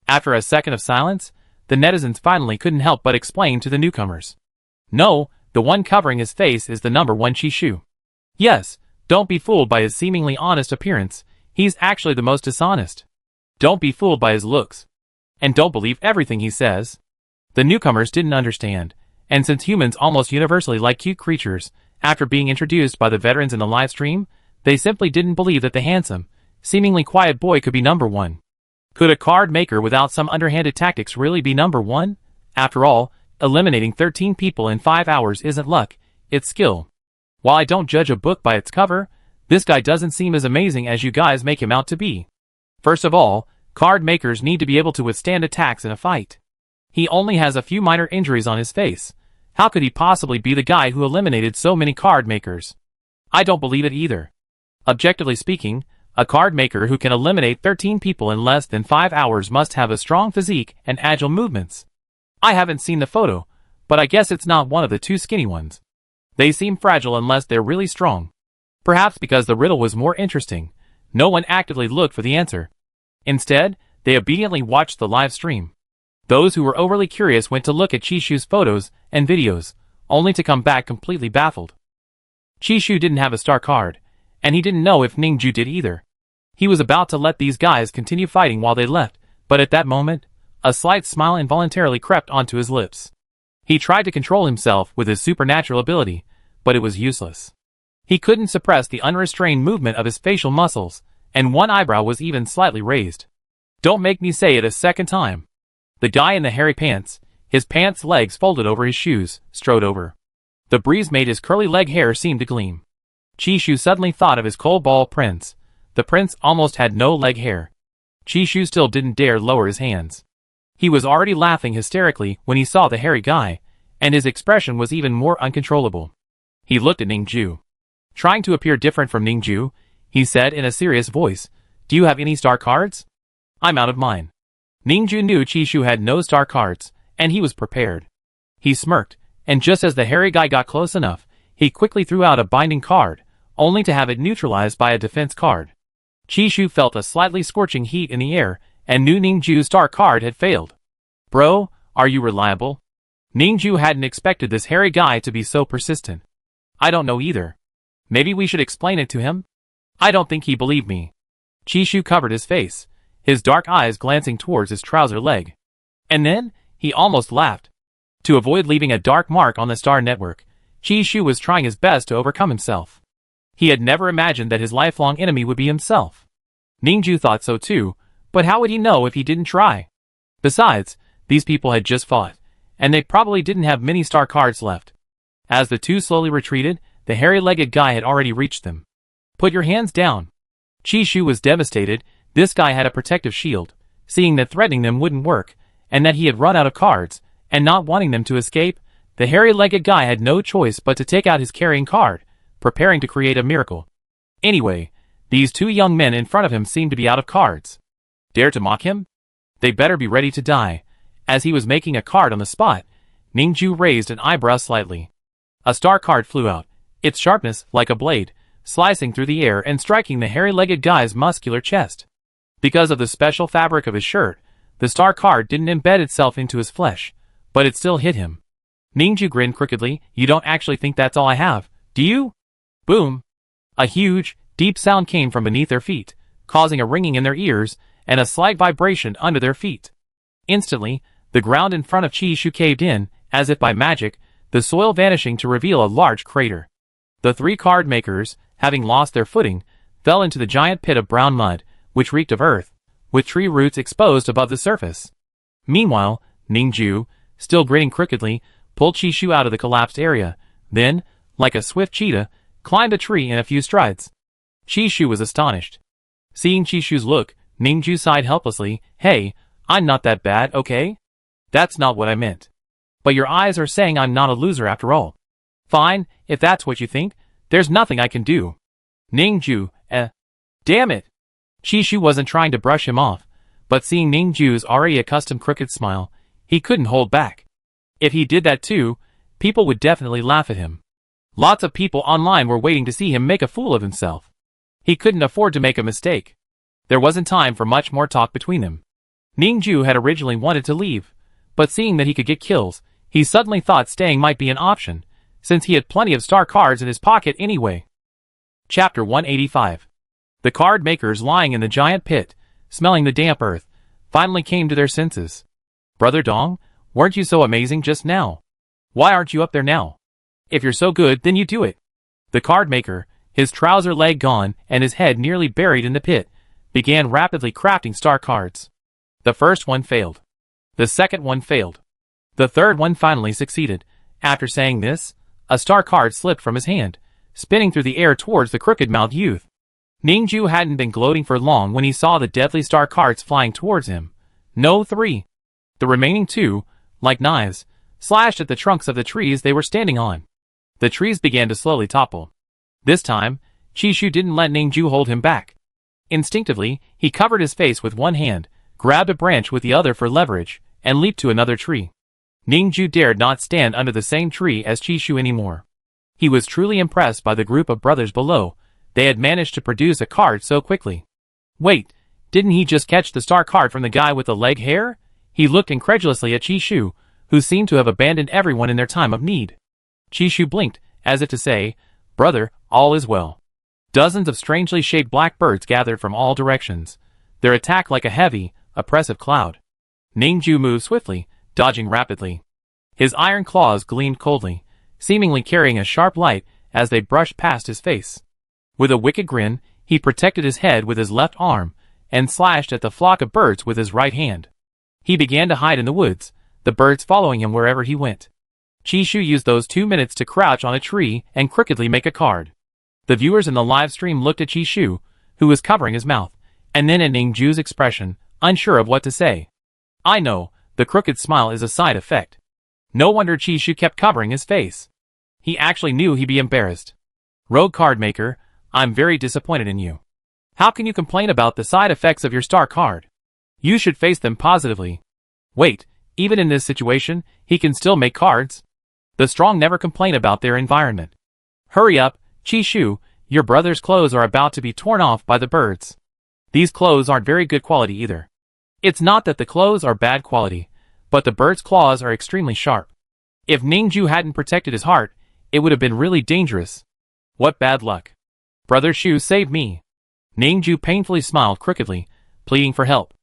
After a second of silence, the netizens finally couldn't help but explain to the newcomers. "No, the one covering his face is the number 1 Chishu. Yes, don't be fooled by his seemingly honest appearance, he's actually the most dishonest. Don't be fooled by his looks. And don't believe everything he says." The newcomers didn't understand, and since humans almost universally like cute creatures, after being introduced by the veterans in the live stream, they simply didn't believe that the handsome, seemingly quiet boy could be number 1. Could a card maker without some underhanded tactics really be number 1? After all, eliminating 13 people in 5 hours isn't luck, it's skill. While I don't judge a book by its cover, this guy doesn't seem as amazing as you guys make him out to be. First of all, card makers need to be able to withstand attacks in a fight. He only has a few minor injuries on his face. How could he possibly be the guy who eliminated so many card makers? I don't believe it either. Objectively speaking, a card maker who can eliminate 13 people in less than 5 hours must have a strong physique and agile movements. I haven't seen the photo, but I guess it's not one of the 2 skinny ones. They seem fragile unless they're really strong. Perhaps because the riddle was more interesting, no one actively looked for the answer. Instead, they obediently watched the live stream. Those who were overly curious went to look at Chishu's photos and videos, only to come back completely baffled. Chishu didn't have a star card, and he didn't know if Ningju did either. He was about to let these guys continue fighting while they left, but at that moment, a slight smile involuntarily crept onto his lips. He tried to control himself with his supernatural ability, but it was useless. He couldn't suppress the unrestrained movement of his facial muscles, and one eyebrow was even slightly raised. Don't make me say it a second time. The guy in the hairy pants, his pants legs folded over his shoes, strode over. The breeze made his curly leg hair seem to gleam. Chishu suddenly thought of his Cobalt prince. The prince almost had no leg hair. Chishu still didn't dare lower his hands. He was already laughing hysterically when he saw the hairy guy, and his expression was even more uncontrollable. He looked at Ningju. Trying to appear different from Ningju, he said in a serious voice, "Do you have any star cards?" "I'm out of mine." Ningju knew Chishu had no star cards, and he was prepared. He smirked, and just as the hairy guy got close enough, he quickly threw out a binding card, only to have it neutralized by a defense card. Chishu felt a slightly scorching heat in the air, and knew Ningju's star card had failed. "Bro, are you reliable?" Ningju hadn't expected this hairy guy to be so persistent. "I don't know either. Maybe we should explain it to him?" "I don't think he believed me." Chishu covered his face, his dark eyes glancing towards his trouser leg. And then, he almost laughed. To avoid leaving a dark mark on the star network, Chi-Shu was trying his best to overcome himself. He had never imagined that his lifelong enemy would be himself. Ningju thought so too, but how would he know if he didn't try? Besides, these people had just fought, and they probably didn't have many star cards left. As the two slowly retreated, the hairy-legged guy had already reached them. "Put your hands down." Chi-Shu was devastated. This guy had a protective shield, seeing that threatening them wouldn't work, and that he had run out of cards, and not wanting them to escape, the hairy-legged guy had no choice but to take out his carrying card, preparing to create a miracle. Anyway, these two young men in front of him seemed to be out of cards. Dare to mock him? They better be ready to die. As he was making a card on the spot, Ningju raised an eyebrow slightly. A star card flew out, its sharpness like a blade, slicing through the air and striking the hairy-legged guy's muscular chest. Because of the special fabric of his shirt, the star card didn't embed itself into his flesh, but it still hit him. Ningju grinned crookedly. "You don't actually think that's all I have, do you?" Boom! A huge, deep sound came from beneath their feet, causing a ringing in their ears and a slight vibration under their feet. Instantly, the ground in front of Chi-Shu caved in, as if by magic, the soil vanishing to reveal a large crater. The three card makers, having lost their footing, fell into the giant pit of brown mud, which reeked of earth, with tree roots exposed above the surface. Meanwhile, Ningju, still grinning crookedly, pulled Chi-Shu out of the collapsed area, then, like a swift cheetah, climbed a tree in a few strides. Chi-Shu was astonished. Seeing Chi-Shu's look, Ningju sighed helplessly. "Hey, I'm not that bad, okay? That's not what I meant. But your eyes are saying I'm not a loser after all. Fine, if that's what you think, there's nothing I can do." Ningju, damn it! Chi-Shu wasn't trying to brush him off, but seeing Ningju's already accustomed crooked smile, he couldn't hold back. If he did that too, people would definitely laugh at him. Lots of people online were waiting to see him make a fool of himself. He couldn't afford to make a mistake. There wasn't time for much more talk between them. Ningju had originally wanted to leave, but seeing that he could get kills, he suddenly thought staying might be an option, since he had plenty of star cards in his pocket anyway. Chapter 185. The card makers lying in the giant pit, smelling the damp earth, finally came to their senses. "Brother Dong, weren't you so amazing just now? Why aren't you up there now? If you're so good, then you do it." The card maker, his trouser leg gone and his head nearly buried in the pit, began rapidly crafting star cards. The first one failed. The second one failed. The third one finally succeeded. After saying this, a star card slipped from his hand, spinning through the air towards the crooked-mouthed youth. Ningju hadn't been gloating for long when he saw the deadly star cards flying towards him. No, 3. The remaining 2, like knives, slashed at the trunks of the trees they were standing on. The trees began to slowly topple. This time, Chi-Shu didn't let Ningju hold him back. Instinctively, he covered his face with one hand, grabbed a branch with the other for leverage, and leaped to another tree. Ningju dared not stand under the same tree as Chi-Shu anymore. He was truly impressed by the group of brothers below. They had managed to produce a card so quickly. Wait, didn't he just catch the star card from the guy with the leg hair? He looked incredulously at Chi-Shu, who seemed to have abandoned everyone in their time of need. Chi-Shu blinked, as if to say, "Brother, all is well." Dozens of strangely shaped black birds gathered from all directions, their attack like a heavy, oppressive cloud. Ningju moved swiftly, dodging rapidly. His iron claws gleamed coldly, seemingly carrying a sharp light as they brushed past his face. With a wicked grin, he protected his head with his left arm, and slashed at the flock of birds with his right hand. He began to hide in the woods, the birds following him wherever he went. Chi-Shu used those 2 minutes to crouch on a tree and crookedly make a card. The viewers in the live stream looked at Chi-Shu, who was covering his mouth, and then at Ningju's expression, unsure of what to say. I know, the crooked smile is a side effect. No wonder Chi-Shu kept covering his face. He actually knew he'd be embarrassed. Rogue card maker, I'm very disappointed in you. How can you complain about the side effects of your star card? You should face them positively. Wait, even in this situation, he can still make cards. The strong never complain about their environment. Hurry up, Chi-Shu, your brother's clothes are about to be torn off by the birds. These clothes aren't very good quality either. It's not that the clothes are bad quality, but the bird's claws are extremely sharp. If Ningju hadn't protected his heart, it would have been really dangerous. What bad luck. Brother Shu saved me. Ningju painfully smiled crookedly, pleading for help.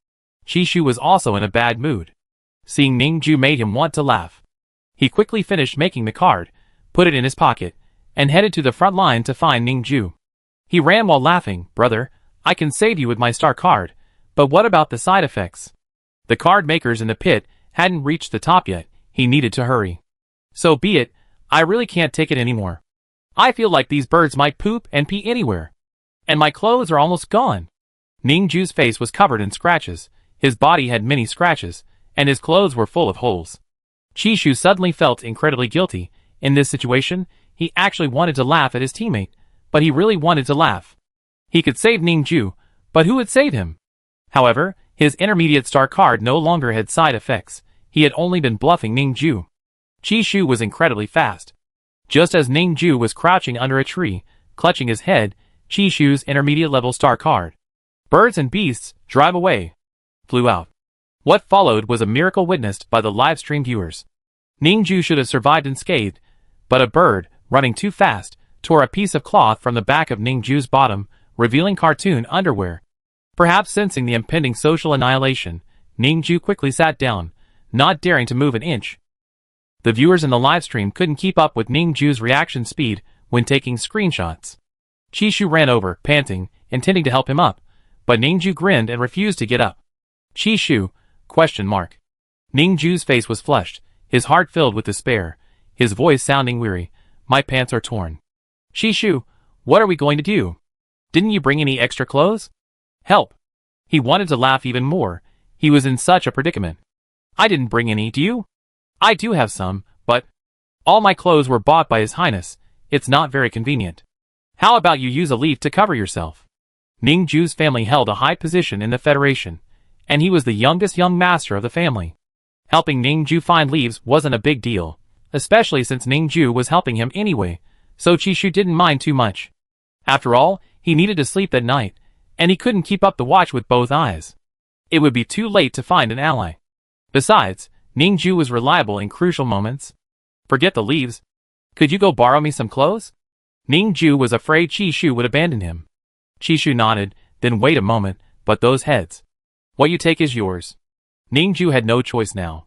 Chishu was also in a bad mood. Seeing Ningju made him want to laugh. He quickly finished making the card, put it in his pocket, and headed to the front line to find Ningju. He ran while laughing. "Brother, I can save you with my star card, but what about the side effects?" The card makers in the pit hadn't reached the top yet. He needed to hurry. "So be it, I really can't take it anymore. I feel like these birds might poop and pee anywhere. And my clothes are almost gone." Ningju's face was covered in scratches, his body had many scratches, and his clothes were full of holes. Chishu suddenly felt incredibly guilty. In this situation, he actually wanted to laugh at his teammate, but he really wanted to laugh. He could save Ningju, but who would save him? However, his intermediate star card no longer had side effects. He had only been bluffing Ningju. Chishu was incredibly fast. Just as Ningju was crouching under a tree, clutching his head, Chishu's intermediate level star card, "Birds and beasts, drive away," flew out. What followed was a miracle witnessed by the live stream viewers. Ningju should have survived unscathed, but a bird, running too fast, tore a piece of cloth from the back of Ningju's bottom, revealing cartoon underwear. Perhaps sensing the impending social annihilation, Ningju quickly sat down, not daring to move an inch. The viewers in the livestream couldn't keep up with Ningju's reaction speed when taking screenshots. Chishu ran over, panting, intending to help him up, but Ningju grinned and refused to get up. "Chishu?" ? Ningju's face was flushed, his heart filled with despair, his voice sounding weary. "My pants are torn." "Chishu, what are we going to do? Didn't you bring any extra clothes? Help!" He wanted to laugh even more. He was in such a predicament. "I didn't bring any, do you?" "I do have some, but all my clothes were bought by His Highness. It's not very convenient. How about you use a leaf to cover yourself?" Ningju's family held a high position in the Federation, and he was the youngest young master of the family. Helping Ningju find leaves wasn't a big deal, especially since Ningju was helping him anyway, so Chishu didn't mind too much. After all, he needed to sleep that night, and he couldn't keep up the watch with both eyes. It would be too late to find an ally. Besides, Ningju was reliable in crucial moments. "Forget the leaves. Could you go borrow me some clothes?" Ningju was afraid Chishu would abandon him. Chishu nodded, then wait a moment, "But those heads. What you take is yours." Ningju had no choice now.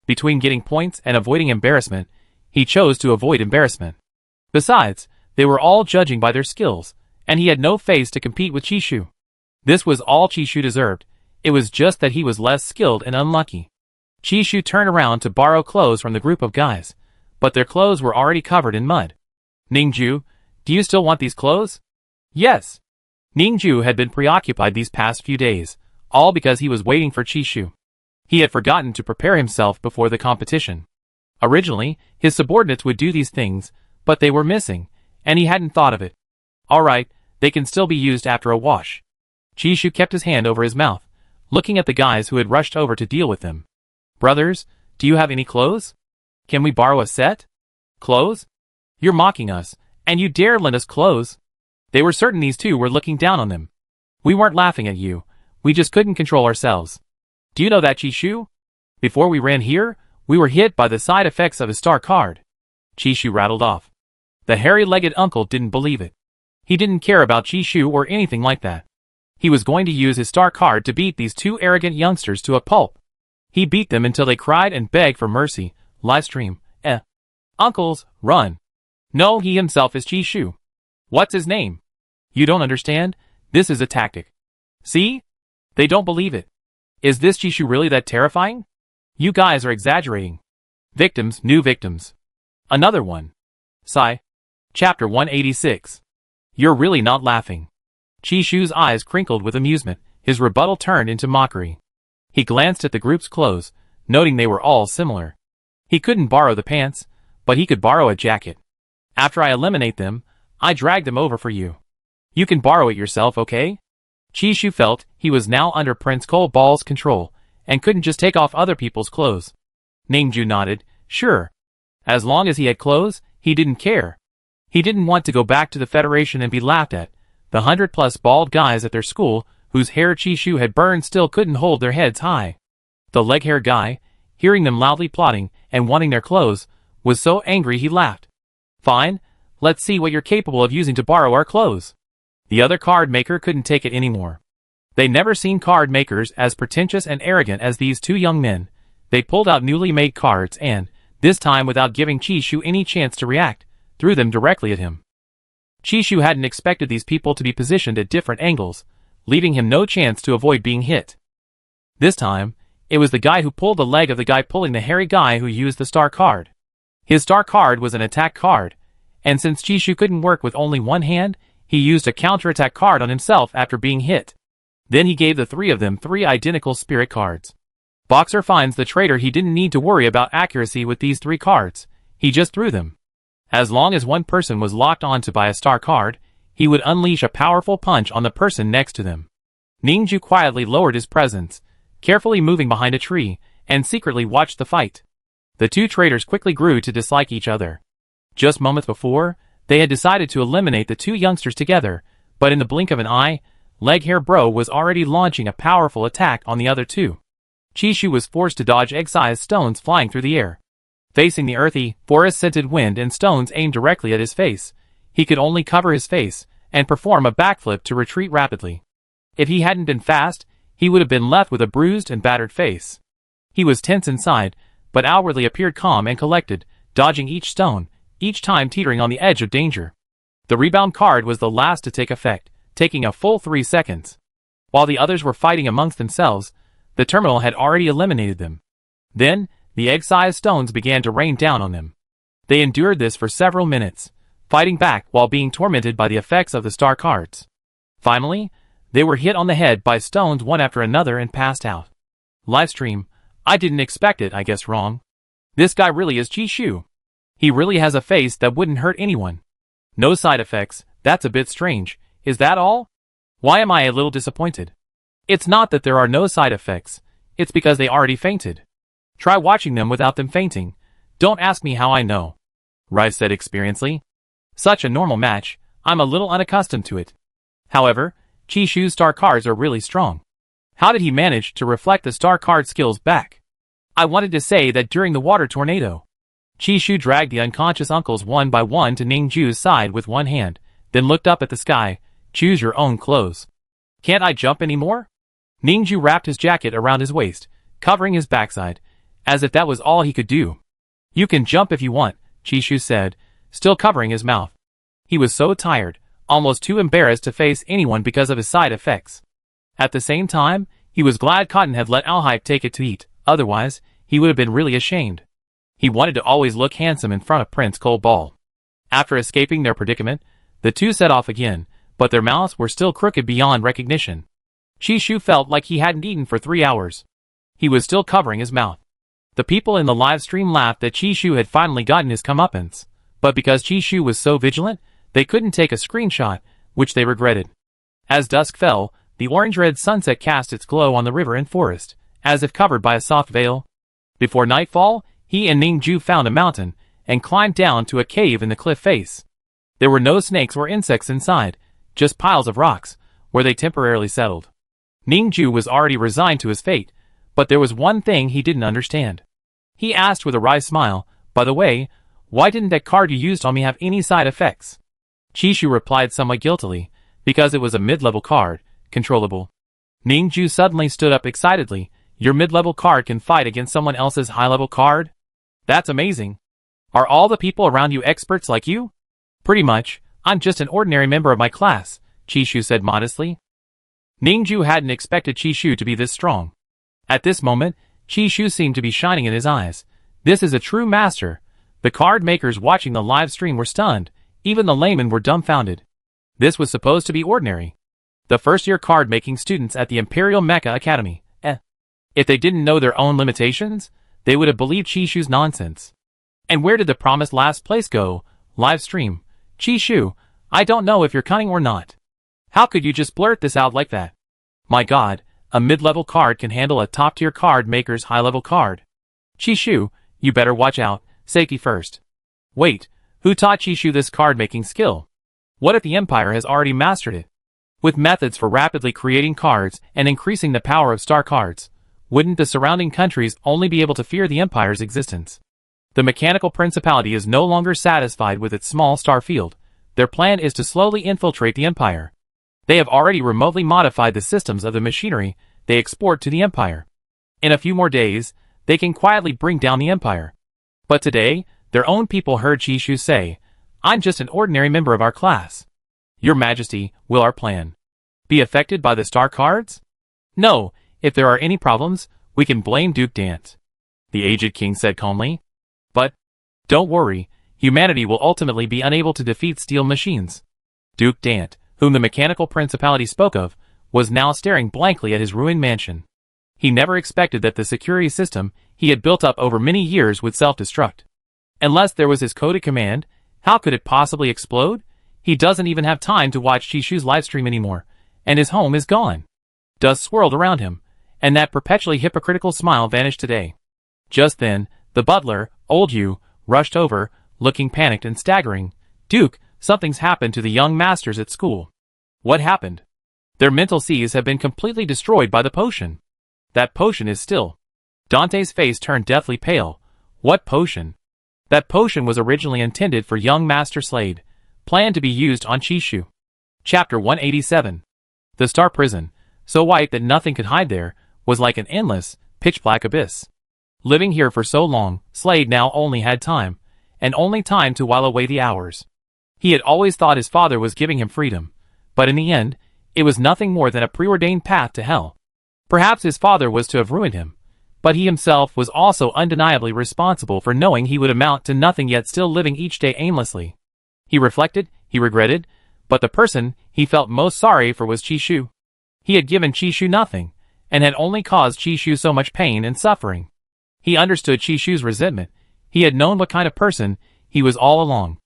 Between getting points and avoiding embarrassment, he chose to avoid embarrassment. Besides, they were all judging by their skills, and he had no face to compete with Chishu. This was all Chishu deserved. It was just that he was less skilled and unlucky. Chishu turned around to borrow clothes from the group of guys, but their clothes were already covered in mud. "Ningju, do you still want these clothes?" "Yes." Ningju had been preoccupied these past few days, all because he was waiting for Chishu. He had forgotten to prepare himself before the competition. Originally, his subordinates would do these things, but they were missing, and he hadn't thought of it. "Alright, they can still be used after a wash." Chishu kept his hand over his mouth, looking at the guys who had rushed over to deal with him. "Brothers, do you have any clothes? Can we borrow a set?" "Clothes? You're mocking us, and you dare lend us clothes?" They were certain these two were looking down on them. "We weren't laughing at you, we just couldn't control ourselves. Do you know that, Chishu? Before we ran here, we were hit by the side effects of his star card." Chishu rattled off. The hairy-legged uncle didn't believe it. He didn't care about Chishu or anything like that. He was going to use his star card to beat these two arrogant youngsters to a pulp. He beat them until they cried and begged for mercy. Livestream. Uncles, run. No, he himself is Chishu. What's his name? You don't understand? This is a tactic. See? They don't believe it. Is this Chishu really that terrifying? You guys are exaggerating. Victims, new victims. Another one. Sigh. Chapter 186. You're really not laughing. Chishu's eyes crinkled with amusement, his rebuttal turned into mockery. He glanced at the group's clothes, noting they were all similar. He couldn't borrow the pants, but he could borrow a jacket. After I eliminate them, I drag them over for you. You can borrow it yourself, okay? Chishu felt he was now under Prince Ball's control, and couldn't just take off other people's clothes. Ningju nodded, sure. As long as he had clothes, he didn't care. He didn't want to go back to the Federation and be laughed at. The 100+ bald guys at their school, whose hair Chishu had burned, still couldn't hold their heads high. The leg-hair guy, hearing them loudly plotting and wanting their clothes, was so angry he laughed. Fine, let's see what you're capable of using to borrow our clothes. The other card maker couldn't take it anymore. They never seen card makers as pretentious and arrogant as these two young men. They pulled out newly made cards and, this time without giving Chishu any chance to react, threw them directly at him. Chishu hadn't expected these people to be positioned at different angles, leaving him no chance to avoid being hit. This time, it was the guy who pulled the leg of the guy pulling the hairy guy who used the star card. His star card was an attack card, and since Chishu couldn't work with only one hand, he used a counterattack card on himself after being hit. Then he gave the three of them three identical spirit cards. Boxer finds the traitor he didn't need to worry about accuracy with these three cards, he just threw them. As long as one person was locked onto by a star card, he would unleash a powerful punch on the person next to them. Ningju quietly lowered his presence, carefully moving behind a tree, and secretly watched the fight. The two traitors quickly grew to dislike each other. Just moments before, they had decided to eliminate the two youngsters together, but in the blink of an eye, Leg Hair Bro was already launching a powerful attack on the other two. Chishu was forced to dodge egg-sized stones flying through the air. Facing the earthy, forest-scented wind and stones aimed directly at his face, he could only cover his face and perform a backflip to retreat rapidly. If he hadn't been fast, he would have been left with a bruised and battered face. He was tense inside, but outwardly appeared calm and collected, dodging each stone, each time teetering on the edge of danger. The rebound card was the last to take effect, taking a full 3 seconds. While the others were fighting amongst themselves, the terminal had already eliminated them. Then, the egg-sized stones began to rain down on them. They endured this for several minutes, fighting back while being tormented by the effects of the star cards. Finally, they were hit on the head by stones one after another and passed out. Livestream, I didn't expect it, I guess wrong. This guy really is Chishu. He really has a face that wouldn't hurt anyone. No side effects, that's a bit strange, is that all? Why am I a little disappointed? It's not that there are no side effects, it's because they already fainted. Try watching them without them fainting. Don't ask me how I know. Rice said experiencedly. Such a normal match, I'm a little unaccustomed to it. However, Chishu's star cards are really strong. How did he manage to reflect the star card skills back? I wanted to say that during the water tornado. Chishu dragged the unconscious uncles one by one to Ningju's side with one hand, then looked up at the sky. Choose your own clothes. Can't I jump anymore? Ningju wrapped his jacket around his waist, covering his backside, as if that was all he could do. You can jump if you want, Chishu said, still covering his mouth. He was so tired, almost too embarrassed to face anyone because of his side effects. At the same time, he was glad Cotton had let Alhype take it to eat, otherwise, he would have been really ashamed. He wanted to always look handsome in front of Prince Cobalt. After escaping their predicament, the two set off again, but their mouths were still crooked beyond recognition. Chishu felt like he hadn't eaten for 3 hours. He was still covering his mouth. The people in the live stream laughed that Chishu had finally gotten his comeuppance, but because Chishu was so vigilant, they couldn't take a screenshot, which they regretted. As dusk fell, the orange-red sunset cast its glow on the river and forest, as if covered by a soft veil. Before nightfall, he and Ningju found a mountain, and climbed down to a cave in the cliff face. There were no snakes or insects inside, just piles of rocks, where they temporarily settled. Ningju was already resigned to his fate, but there was one thing he didn't understand. He asked with a wry smile, by the way, why didn't that card you used on me have any side effects? Chishu replied somewhat guiltily, because it was a mid-level card, controllable. Ningju suddenly stood up excitedly. Your mid-level card can fight against someone else's high-level card? That's amazing. Are all the people around you experts like you? Pretty much, I'm just an ordinary member of my class, Chishu said modestly. Ningju hadn't expected Chishu to be this strong. At this moment, Chishu seemed to be shining in his eyes. This is a true master. The card makers watching the live stream were stunned. Even the laymen were dumbfounded. This was supposed to be ordinary. The first-year card-making students at the Imperial Mecha Academy. If they didn't know their own limitations, they would have believed Chishu's nonsense. And where did the promised last place go? Live stream. Chishu, I don't know if you're cunning or not. How could you just blurt this out like that? My god, a mid-level card can handle a top-tier card maker's high-level card. Chishu, you better watch out, safety first. Wait, who taught Chishu this card-making skill? What if the Empire has already mastered it? With methods for rapidly creating cards and increasing the power of star cards, wouldn't the surrounding countries only be able to fear the Empire's existence? The Mechanical Principality is no longer satisfied with its small star field. Their plan is to slowly infiltrate the Empire. They have already remotely modified the systems of the machinery they export to the Empire. In a few more days, they can quietly bring down the Empire. But today, their own people heard Chishu say, "I'm just an ordinary member of our class. Your Majesty, will our plan be affected by the star cards? No, if there are any problems, we can blame Duke Dant," the aged king said calmly. "But don't worry, humanity will ultimately be unable to defeat steel machines." Duke Dant, whom the mechanical principality spoke of, was now staring blankly at his ruined mansion. He never expected that the security system he had built up over many years would self-destruct. Unless there was his coded command, how could it possibly explode? He doesn't even have time to watch Chishu's livestream anymore, and his home is gone. Dust swirled around him, and that perpetually hypocritical smile vanished today. Just then, the butler, old Yu, rushed over, looking panicked and staggering. "Duke, something's happened to the young masters at school." "What happened?" "Their mental seas have been completely destroyed by the potion." "That potion is still..." Dante's face turned deathly pale. "What potion?" "That potion was originally intended for young Master Slade, planned to be used on Chishu." Chapter 187. The Star Prison, so white that nothing could hide there, was like an endless, pitch-black abyss. Living here for so long, Slade now only had time, and only time to while away the hours. He had always thought his father was giving him freedom, but in the end, it was nothing more than a preordained path to hell. Perhaps his father was to have ruined him, but he himself was also undeniably responsible for knowing he would amount to nothing yet still living each day aimlessly. He reflected, he regretted, but the person he felt most sorry for was Chishu. He had given Chishu nothing, and had only caused Chishu so much pain and suffering. He understood Chishu's resentment. He had known what kind of person he was all along.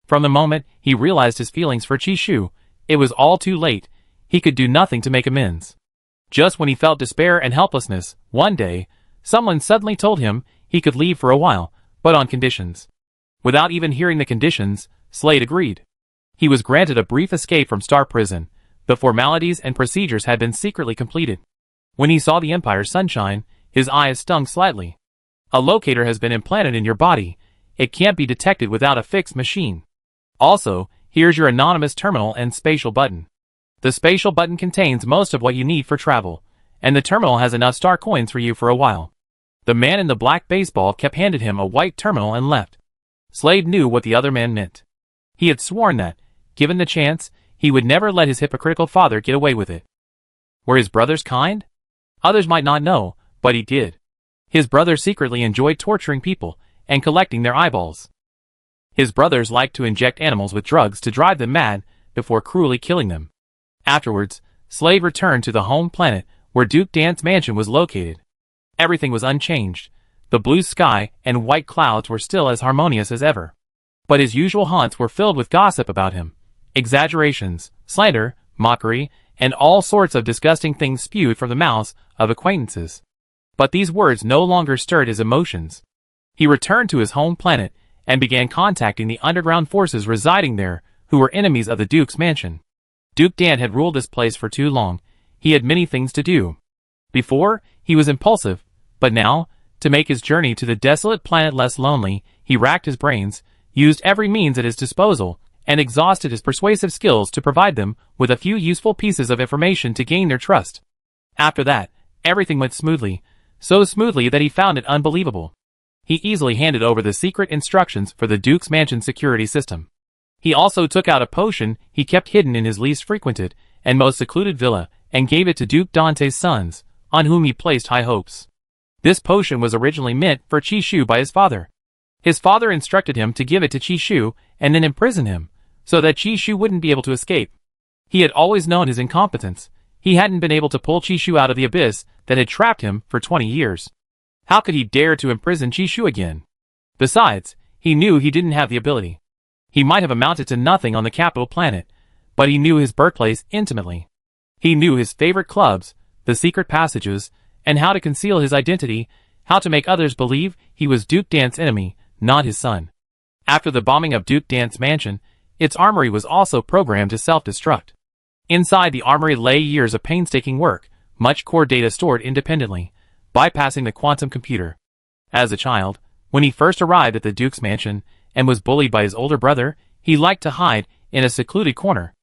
From the moment he realized his feelings for Chishu, it was all too late. He could do nothing to make amends. Just when he felt despair and helplessness, one day, someone suddenly told him he could leave for a while, but on conditions. Without even hearing the conditions, Slade agreed. He was granted a brief escape from Star Prison. The formalities and procedures had been secretly completed. When he saw the Empire's sunshine, his eyes stung slightly. "A locator has been implanted in your body. It can't be detected without a fixed machine. Also, here's your anonymous terminal and spatial button." The spatial button contains most of what you need for travel, and the terminal has enough star coins for you for a while. The man in the black baseball cap handed him a white terminal and left. Slade knew what the other man meant. He had sworn that, given the chance, he would never let his hypocritical father get away with it. Were his brothers kind? Others might not know, but he did. His brothers secretly enjoyed torturing people and collecting their eyeballs. His brothers liked to inject animals with drugs to drive them mad before cruelly killing them. Afterwards, Slade returned to the home planet where Duke Dant's mansion was located. Everything was unchanged. The blue sky and white clouds were still as harmonious as ever. But his usual haunts were filled with gossip about him. Exaggerations, slander, mockery, and all sorts of disgusting things spewed from the mouths of acquaintances. But these words no longer stirred his emotions. He returned to his home planet and began contacting the underground forces residing there who were enemies of the Duke's mansion. Duke Dant had ruled this place for too long. He had many things to do. Before, he was impulsive, but now, to make his journey to the desolate planet less lonely, he racked his brains, used every means at his disposal, and exhausted his persuasive skills to provide them with a few useful pieces of information to gain their trust. After that, everything went smoothly, so smoothly that he found it unbelievable. He easily handed over the secret instructions for the Duke's mansion security system. He also took out a potion he kept hidden in his least frequented and most secluded villa and gave it to Duke Dante's sons, on whom he placed high hopes. This potion was originally meant for Chishu by his father. His father instructed him to give it to Chishu and then imprison him, so that Chishu wouldn't be able to escape. He had always known his incompetence. He hadn't been able to pull Chishu out of the abyss that had trapped him for 20 years. How could he dare to imprison Chishu again? Besides, he knew he didn't have the ability. He might have amounted to nothing on the capital planet, but he knew his birthplace intimately. He knew his favorite clubs, the secret passages, and how to conceal his identity, how to make others believe he was Duke Dant's enemy, not his son. After the bombing of Duke Dant's mansion, its armory was also programmed to self-destruct. Inside the armory lay years of painstaking work, much core data stored independently, bypassing the quantum computer. As a child, when he first arrived at the Duke's mansion and was bullied by his older brother, he liked to hide in a secluded corner.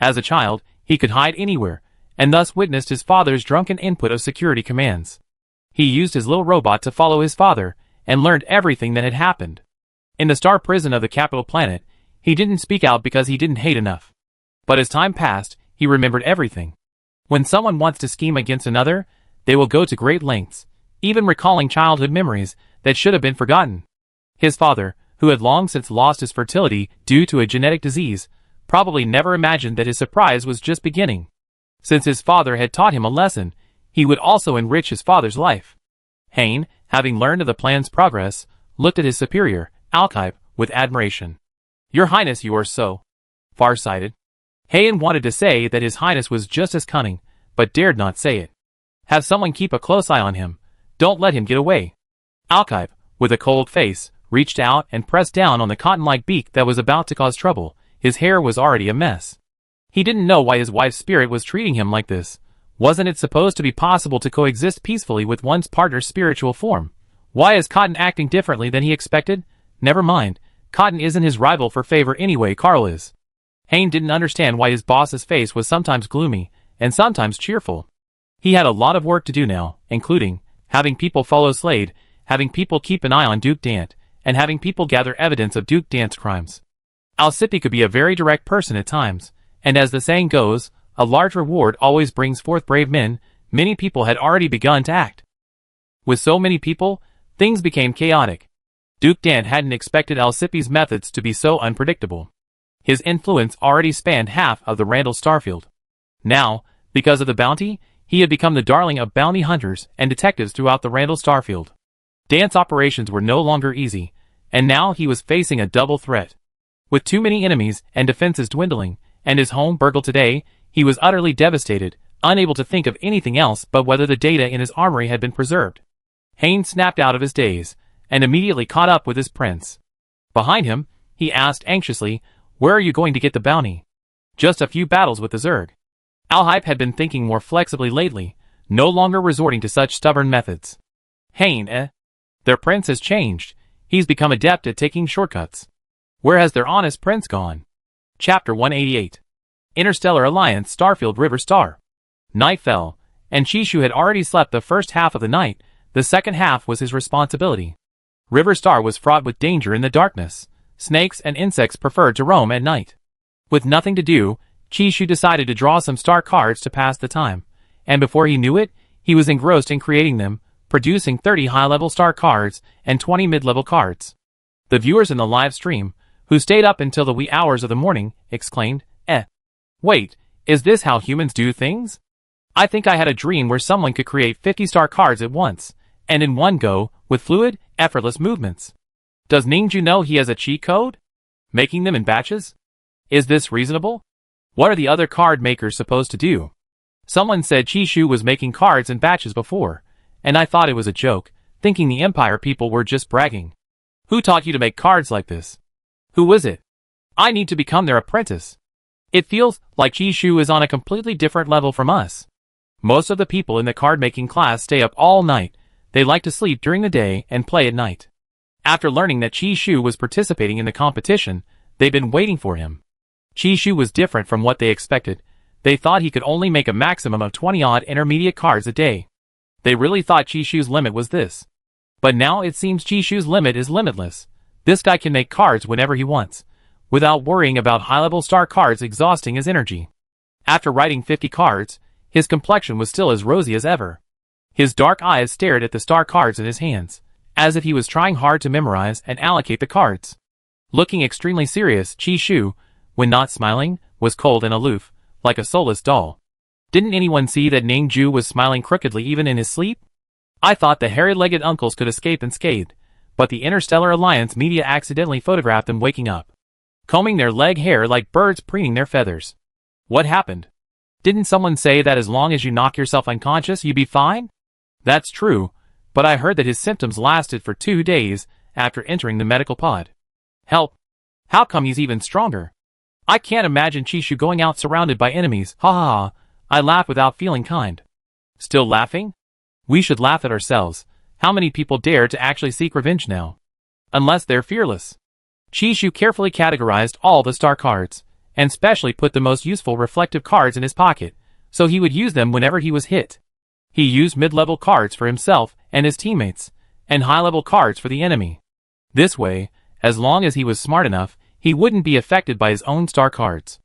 As a child, He could hide anywhere, and thus witnessed his father's drunken input of security commands. He used his little robot to follow his father, and learned everything that had happened. In the star prison of the capital planet, he didn't speak out because he didn't hate enough. But as time passed, he remembered everything. When someone wants to scheme against another, they will go to great lengths, even recalling childhood memories that should have been forgotten. His father, who had long since lost his fertility due to a genetic disease, probably never imagined that his surprise was just beginning. Since his father had taught him a lesson, he would also enrich his father's life. Hain, having learned of the plan's progress, looked at his superior, Alkipe, with admiration. "Your Highness, you are so far-sighted." Hain wanted to say that his Highness was just as cunning, but dared not say it. "Have someone keep a close eye on him. Don't let him get away." Alkipe, with a cold face, reached out and pressed down on the cotton-like beak that was about to cause trouble. His hair was already a mess. He didn't know why his wife's spirit was treating him like this. Wasn't it supposed to be possible to coexist peacefully with one's partner's spiritual form? Why is Cotton acting differently than he expected? Never mind, Cotton isn't his rival for favor anyway, Carl is. Hain didn't understand why his boss's face was sometimes gloomy, and sometimes cheerful. He had a lot of work to do now, including having people follow Slade, having people keep an eye on Duke Dant, and having people gather evidence of Duke Dant's crimes. Alcippe could be a very direct person at times, and as the saying goes, a large reward always brings forth brave men. Many people had already begun to act. With so many people, things became chaotic. Duke Dant hadn't expected Alcippe's methods to be so unpredictable. His influence already spanned half of the Randall Starfield. Now, because of the bounty, he had become the darling of bounty hunters and detectives throughout the Randall Starfield. Dant's operations were no longer easy, and now he was facing a double threat. With too many enemies and defenses dwindling, and his home burgled today, he was utterly devastated, unable to think of anything else but whether the data in his armory had been preserved. Hain snapped out of his daze, and immediately caught up with his prince. Behind him, he asked anxiously, "Where are you going to get the bounty?" "Just a few battles with the Zerg." Alhipe had been thinking more flexibly lately, no longer resorting to such stubborn methods. Hain, Their prince has changed. He's become adept at taking shortcuts. Where has their honest prince gone? Chapter 188. Interstellar Alliance Starfield River Star. Night fell, and Chishu had already slept the first half of the night. The second half was his responsibility. River Star was fraught with danger in the darkness. Snakes and insects preferred to roam at night. With nothing to do, Chishu decided to draw some star cards to pass the time, and before he knew it, he was engrossed in creating them, producing 30 high-level star cards and 20 mid-level cards. The viewers in the live stream, who stayed up until the wee hours of the morning, exclaimed, Wait, is this how humans do things? I think I had a dream where someone could create 50 star cards at once, and in one go, with fluid, effortless movements. Does Ningju know he has a cheat code? Making them in batches? Is this reasonable? What are the other card makers supposed to do? Someone said Chishu was making cards in batches before, and I thought it was a joke, thinking the Empire people were just bragging. Who taught you to make cards like this? Who was it? I need to become their apprentice. It feels like Chishu is on a completely different level from us. Most of the people in the card-making class stay up all night. They like to sleep during the day and play at night. After learning that Chishu was participating in the competition, they've been waiting for him. Chishu was different from what they expected. They thought he could only make a maximum of 20-odd intermediate cards a day. They really thought Chishu's limit was this. But now it seems Chishu's limit is limitless. This guy can make cards whenever he wants, without worrying about high-level star cards exhausting his energy. After writing 50 cards, his complexion was still as rosy as ever. His dark eyes stared at the star cards in his hands, as if he was trying hard to memorize and allocate the cards. Looking extremely serious, Chishu, when not smiling, was cold and aloof, like a soulless doll. Didn't anyone see that Ningju was smiling crookedly even in his sleep? I thought the hairy-legged uncles could escape unscathed, but the Interstellar Alliance media accidentally photographed them waking up, combing their leg hair like birds preening their feathers. What happened? Didn't someone say that as long as you knock yourself unconscious, you'd be fine? That's true, but I heard that his symptoms lasted for 2 days after entering the medical pod. Help! How come he's even stronger? I can't imagine Chishu going out surrounded by enemies. Ha ha ha. I laughed without feeling kind. Still laughing? We should laugh at ourselves. How many people dare to actually seek revenge now? Unless they're fearless. Chishu carefully categorized all the star cards, and specially put the most useful reflective cards in his pocket, so he would use them whenever he was hit. He used mid-level cards for himself and his teammates, and high-level cards for the enemy. This way, as long as he was smart enough, he wouldn't be affected by his own star cards.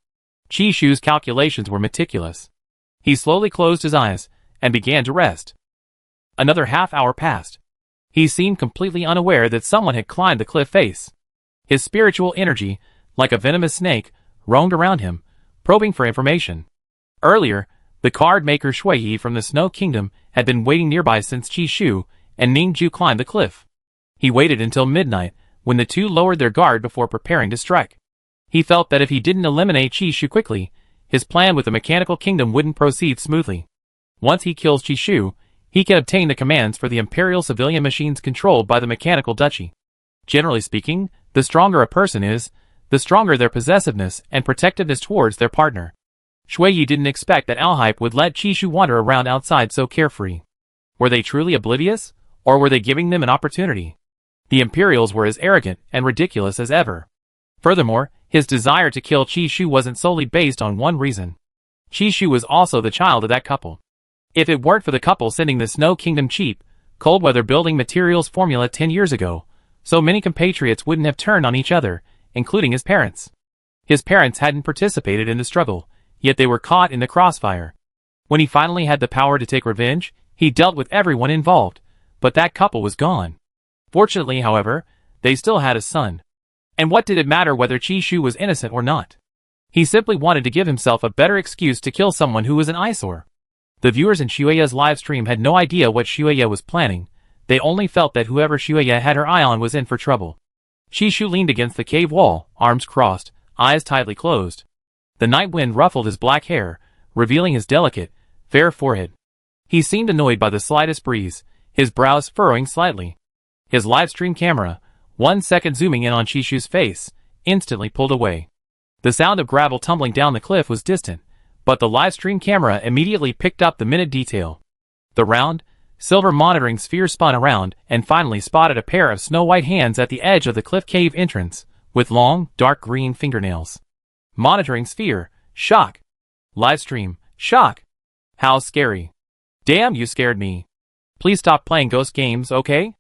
Chishu's calculations were meticulous. He slowly closed his eyes and began to rest. Another half-hour passed. He seemed completely unaware that someone had climbed the cliff face. His spiritual energy, like a venomous snake, roamed around him, probing for information. Earlier, the card maker Shui from the Snow Kingdom had been waiting nearby since Chishu and Ningju climbed the cliff. He waited until midnight, when the two lowered their guard before preparing to strike. He felt that if he didn't eliminate Chishu quickly, his plan with the Mechanical Kingdom wouldn't proceed smoothly. Once he kills Chishu, he can obtain the commands for the Imperial civilian machines controlled by the Mechanical Duchy. Generally speaking, the stronger a person is, the stronger their possessiveness and protectiveness towards their partner. Shui didn't expect that Alhype would let Chishu wander around outside so carefree. Were they truly oblivious, or were they giving them an opportunity? The Imperials were as arrogant and ridiculous as ever. Furthermore, his desire to kill Chishu wasn't solely based on one reason. Chishu was also the child of that couple. If it weren't for the couple sending the Snow Kingdom cheap, cold-weather building materials formula 10 years ago, so many compatriots wouldn't have turned on each other, including his parents. His parents hadn't participated in the struggle, yet they were caught in the crossfire. When he finally had the power to take revenge, he dealt with everyone involved, but that couple was gone. Fortunately, however, they still had a son. And what did it matter whether Chishu was innocent or not? He simply wanted to give himself a better excuse to kill someone who was an eyesore. The viewers in Shueia's live stream had no idea what Shueia was planning. They only felt that whoever Shueia had her eye on was in for trouble. Chishu leaned against the cave wall, arms crossed, eyes tightly closed. The night wind ruffled his black hair, revealing his delicate, fair forehead. He seemed annoyed by the slightest breeze, his brows furrowing slightly. His livestream camera, 1 second zooming in on Chishu's face, instantly pulled away. The sound of gravel tumbling down the cliff was distant, but the livestream camera immediately picked up the minute detail. The round, silver monitoring sphere spun around and finally spotted a pair of snow-white hands at the edge of the cliff cave entrance, with long, dark green fingernails. Monitoring sphere, shock. Livestream, shock. How scary. Damn, you scared me. Please stop playing ghost games, okay?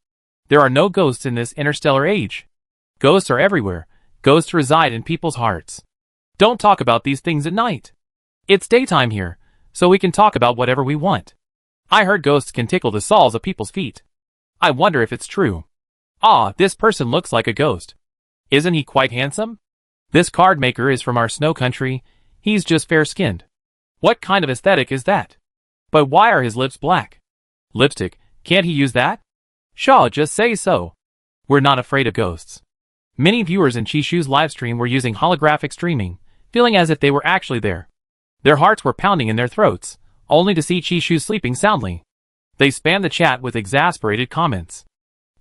There are no ghosts in this interstellar age. Ghosts are everywhere. Ghosts reside in people's hearts. Don't talk about these things at night. It's daytime here, so we can talk about whatever we want. I heard ghosts can tickle the soles of people's feet. I wonder if it's true. Ah, this person looks like a ghost. Isn't he quite handsome? This card maker is from our snow country. He's just fair-skinned. What kind of aesthetic is that? But why are his lips black? Lipstick, can't he use that? Shaw, just say so. We're not afraid of ghosts. Many viewers in Chishu's livestream were using holographic streaming, feeling as if they were actually there. Their hearts were pounding in their throats, only to see Chishu sleeping soundly. They spammed the chat with exasperated comments.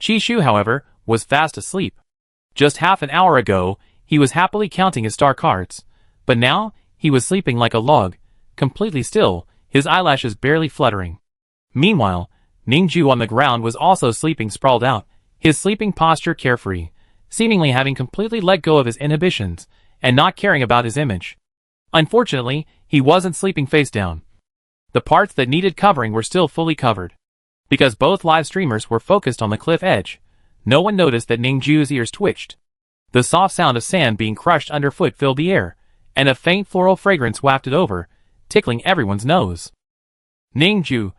Chishu, however, was fast asleep. Just half an hour ago, he was happily counting his star cards, but now, he was sleeping like a log, completely still, his eyelashes barely fluttering. Meanwhile, Ningju on the ground was also sleeping sprawled out, his sleeping posture carefree, seemingly having completely let go of his inhibitions, and not caring about his image. Unfortunately, he wasn't sleeping face down. The parts that needed covering were still fully covered. Because both live streamers were focused on the cliff edge, no one noticed that Ningju's ears twitched. The soft sound of sand being crushed underfoot filled the air, and a faint floral fragrance wafted over, tickling everyone's nose. Ningju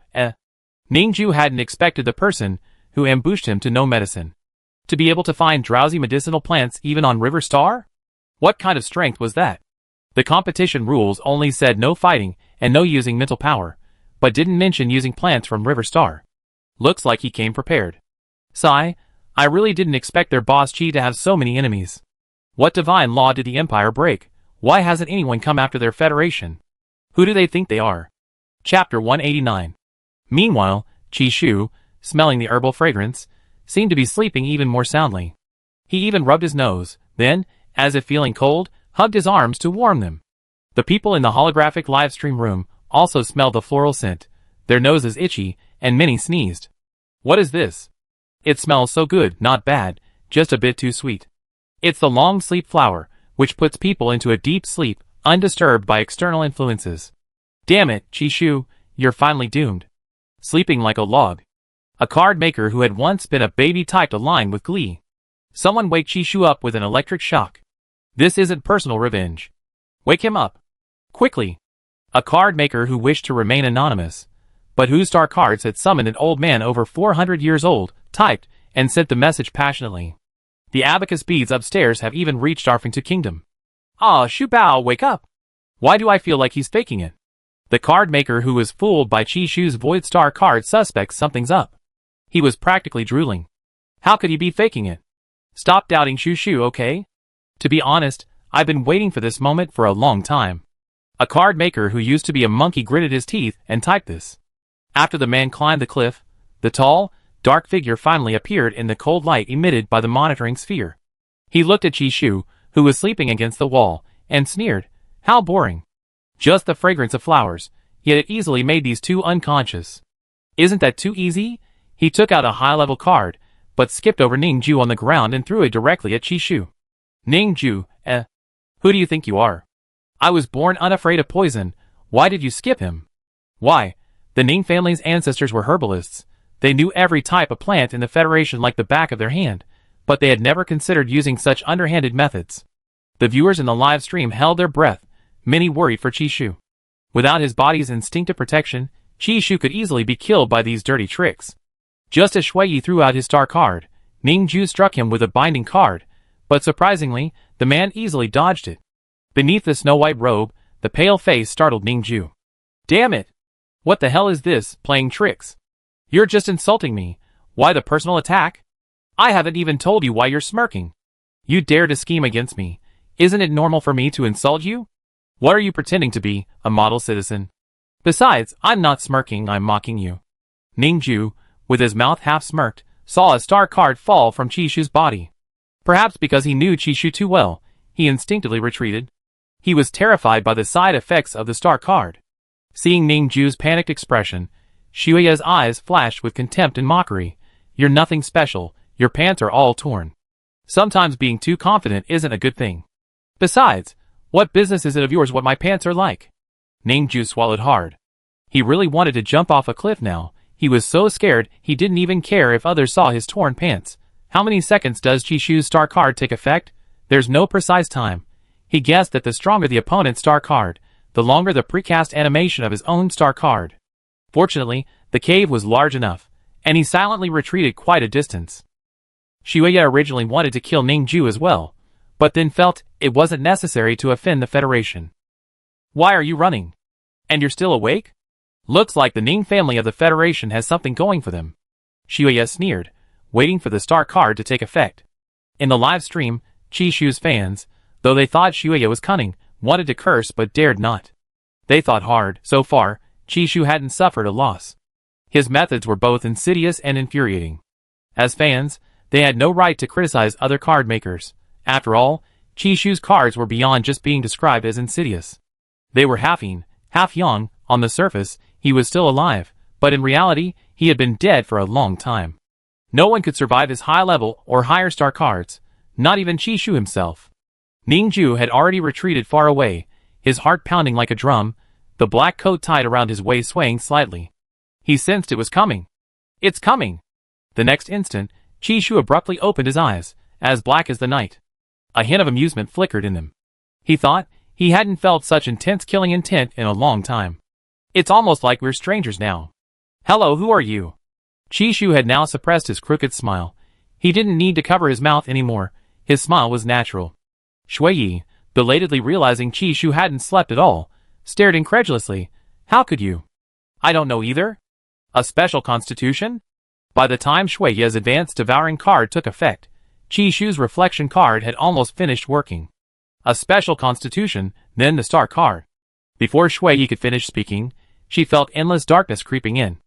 hadn't expected the person who ambushed him to know medicine. To be able to find drowsy medicinal plants even on River Star? What kind of strength was that? The competition rules only said no fighting and no using mental power, but didn't mention using plants from River Star. Looks like he came prepared. Sigh, I really didn't expect their boss Chi to have so many enemies. What divine law did the Empire break? Why hasn't anyone come after their federation? Who do they think they are? Chapter 189. Meanwhile, Chishu, smelling the herbal fragrance, seemed to be sleeping even more soundly. He even rubbed his nose, then, as if feeling cold, hugged his arms to warm them. The people in the holographic livestream room also smelled the floral scent, their noses itchy, and many sneezed. What is this? It smells so good, not bad, just a bit too sweet. It's the long sleep flower, which puts people into a deep sleep, undisturbed by external influences. Damn it, Chishu, you're finally doomed. Sleeping like a log. A card maker who had once been a baby typed a line with glee. Someone wake Chishu up with an electric shock. This isn't personal revenge. Wake him up. Quickly. A card maker who wished to remain anonymous, but whose star cards had summoned an old man over 400 years old, typed, and sent the message passionately. The abacus beads upstairs have even reached Arfington Kingdom. Ah, Shu Bao, wake up! Why do I feel like he's faking it? The card maker who was fooled by Chishu's void star card suspects something's up. He was practically drooling. How could he be faking it? Stop doubting Shu, okay? To be honest, I've been waiting for this moment for a long time. A card maker who used to be a monkey gritted his teeth and typed this. After the man climbed the cliff, the tall, dark figure finally appeared in the cold light emitted by the monitoring sphere. He looked at Chishu, who was sleeping against the wall, and sneered, "How boring. Just the fragrance of flowers, yet it easily made these two unconscious. Isn't that too easy?" He took out a high-level card, but skipped over Ningju on the ground and threw it directly at Chishu. Ningju, who do you think you are? I was born unafraid of poison. Why did you skip him? Why, the Ning family's ancestors were herbalists. They knew every type of plant in the Federation like the back of their hand, but they had never considered using such underhanded methods. The viewers in the live stream held their breath, many worried for Chishu. Without his body's instinctive protection, Chishu could easily be killed by these dirty tricks. Just as Shui Yi threw out his star card, Ningju struck him with a binding card, but surprisingly, the man easily dodged it. Beneath the snow-white robe, the pale face startled Ningju. Damn it! What the hell is this, playing tricks? You're just insulting me. Why the personal attack? I haven't even told you why you're smirking. You dare to scheme against me. Isn't it normal for me to insult you? What are you pretending to be, a model citizen? Besides, I'm not smirking, I'm mocking you. Ningju, with his mouth half smirked, saw a star card fall from Chishu's body. Perhaps because he knew Chishu too well, he instinctively retreated. He was terrified by the side effects of the star card. Seeing Ningju's panicked expression, Shuya's eyes flashed with contempt and mockery. You're nothing special, your pants are all torn. Sometimes being too confident isn't a good thing. Besides, what business is it of yours what my pants are like? Ningju swallowed hard. He really wanted to jump off a cliff now. He was so scared he didn't even care if others saw his torn pants. How many seconds does Chishu's star card take effect? There's no precise time. He guessed that the stronger the opponent's star card, the longer the precast animation of his own star card. Fortunately, the cave was large enough, and he silently retreated quite a distance. Shuya originally wanted to kill Ningju as well, but then felt it wasn't necessary to offend the Federation. Why are you running? And you're still awake? Looks like the Ning family of the Federation has something going for them. Shuya sneered, waiting for the star card to take effect. In the live stream, Chishu's fans, though they thought Shuya was cunning, wanted to curse but dared not. They thought hard. So far, Chishu hadn't suffered a loss. His methods were both insidious and infuriating. As fans, they had no right to criticize other card makers. After all, Chishu's cards were beyond just being described as insidious. They were half-yin, half-yang. On the surface, he was still alive, but in reality, he had been dead for a long time. No one could survive his high-level or higher star cards, not even Chishu himself. Ningju had already retreated far away, his heart pounding like a drum, the black coat tied around his waist swaying slightly. He sensed it was coming. It's coming! The next instant, Chishu abruptly opened his eyes, as black as the night. A hint of amusement flickered in them. He thought he hadn't felt such intense killing intent in a long time. It's almost like we're strangers now. Hello, who are you? Chishu had now suppressed his crooked smile. He didn't need to cover his mouth anymore. His smile was natural. Shui Yi, belatedly realizing Chishu hadn't slept at all, stared incredulously. How could you? I don't know either. A special constitution? By the time Shui Yi's advanced devouring card took effect, Chishu's reflection card had almost finished working. A special constitution, then the star card. Before Shui Yi could finish speaking, she felt endless darkness creeping in.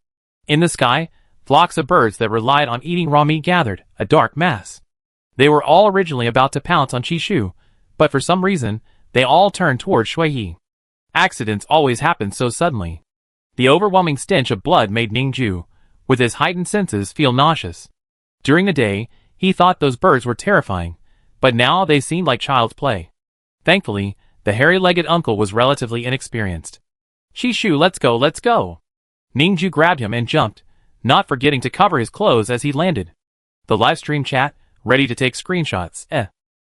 In the sky, flocks of birds that relied on eating raw meat gathered, a dark mass. They were all originally about to pounce on Chishu, but for some reason, they all turned toward Shui Yi. Accidents always happen so suddenly. The overwhelming stench of blood made Ningju, with his heightened senses, feel nauseous. During the day, he thought those birds were terrifying, but now they seemed like child's play. Thankfully, the hairy-legged uncle was relatively inexperienced. "Chishu, let's go, let's go!" Ningju grabbed him and jumped, not forgetting to cover his clothes as he landed. The livestream chat, ready to take screenshots.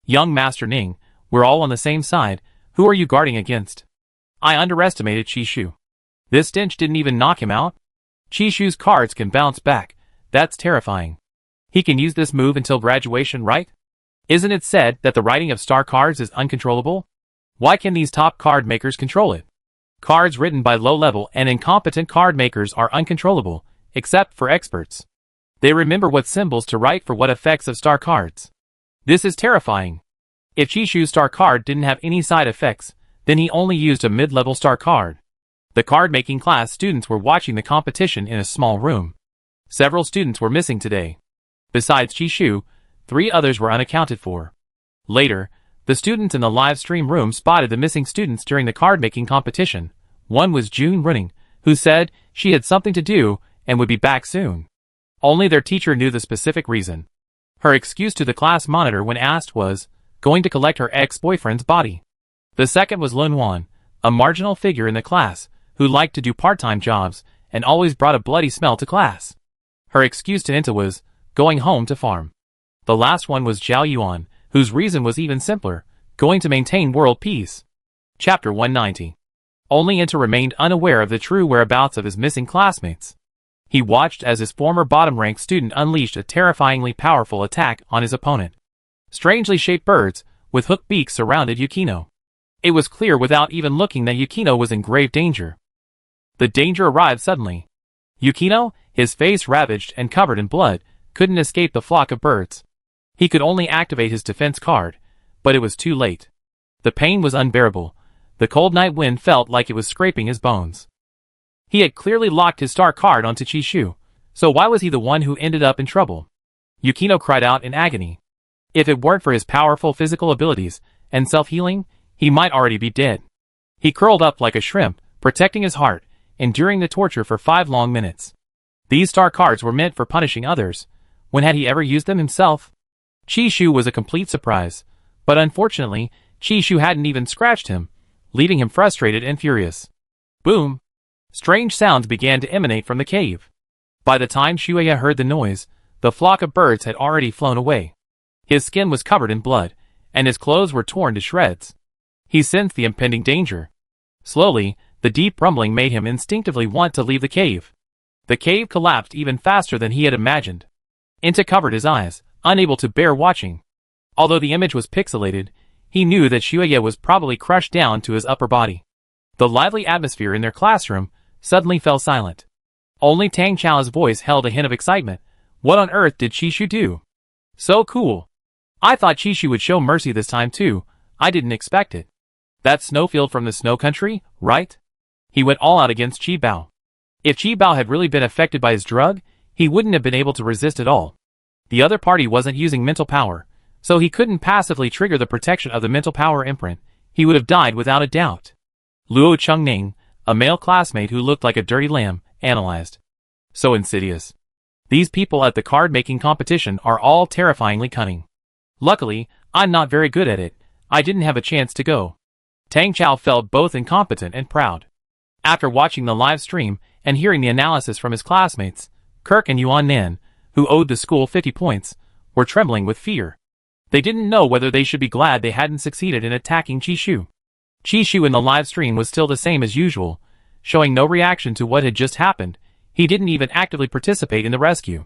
Young Master Ning, we're all on the same side. Who are you guarding against? I underestimated Chishu. This stench didn't even knock him out? Chishu's cards can bounce back. That's terrifying. He can use this move until graduation, right? Isn't it said that the writing of star cards is uncontrollable? Why can these top card makers control it? Cards written by low-level and incompetent card makers are uncontrollable, except for experts. They remember what symbols to write for what effects of star cards. This is terrifying. If Chishu's star card didn't have any side effects, then he only used a mid-level star card. The card-making class students were watching the competition in a small room. Several students were missing today. Besides Chishu, 3 others were unaccounted for. Later, the students in the live stream room spotted the missing students during the card-making competition. One was June Running, who said she had something to do and would be back soon. Only their teacher knew the specific reason. Her excuse to the class monitor when asked was going to collect her ex-boyfriend's body. The second was Lun Wan, a marginal figure in the class who liked to do part-time jobs and always brought a bloody smell to class. Her excuse to Inta was going home to farm. The last one was Zhao Yuan, whose reason was even simpler, going to maintain world peace. Chapter 190. Only Inta remained unaware of the true whereabouts of his missing classmates. He watched as his former bottom-ranked student unleashed a terrifyingly powerful attack on his opponent. Strangely shaped birds, with hooked beaks surrounded Yukino. It was clear without even looking that Yukino was in grave danger. The danger arrived suddenly. Yukino, his face ravaged and covered in blood, couldn't escape the flock of birds. He could only activate his defense card, but it was too late. The pain was unbearable. The cold night wind felt like it was scraping his bones. He had clearly locked his star card onto Chishu, so why was he the one who ended up in trouble? Yukino cried out in agony. If it weren't for his powerful physical abilities and self-healing, he might already be dead. He curled up like a shrimp, protecting his heart, enduring the torture for 5 long minutes. These star cards were meant for punishing others. When had he ever used them himself? Chishu was a complete surprise, but unfortunately, Chishu hadn't even scratched him, leaving him frustrated and furious. Boom! Strange sounds began to emanate from the cave. By the time Shuya heard the noise, the flock of birds had already flown away. His skin was covered in blood, and his clothes were torn to shreds. He sensed the impending danger. Slowly, the deep rumbling made him instinctively want to leave the cave. The cave collapsed even faster than he had imagined. Inta covered his eyes, unable to bear watching. Although the image was pixelated, he knew that Shuya was probably crushed down to his upper body. The lively atmosphere in their classroom suddenly fell silent. Only Tang Chao's voice held a hint of excitement. What on earth did Chishu do? So cool. I thought Chishu would show mercy this time too. I didn't expect it. That snowfield from the snow country, right? He went all out against Qi Bao. If Qi Bao had really been affected by his drug, he wouldn't have been able to resist at all. The other party wasn't using mental power, so he couldn't passively trigger the protection of the mental power imprint. He would have died without a doubt. Luo Chengning, a male classmate who looked like a dirty lamb, analyzed. So insidious. These people at the card-making competition are all terrifyingly cunning. Luckily, I'm not very good at it. I didn't have a chance to go. Tang Chao felt both incompetent and proud. After watching the live stream and hearing the analysis from his classmates, Kirk and Yuan Nan, who owed the school 50 points, were trembling with fear. They didn't know whether they should be glad they hadn't succeeded in attacking Chishu. Chishu in the live stream was still the same as usual, showing no reaction to what had just happened. He didn't even actively participate in the rescue.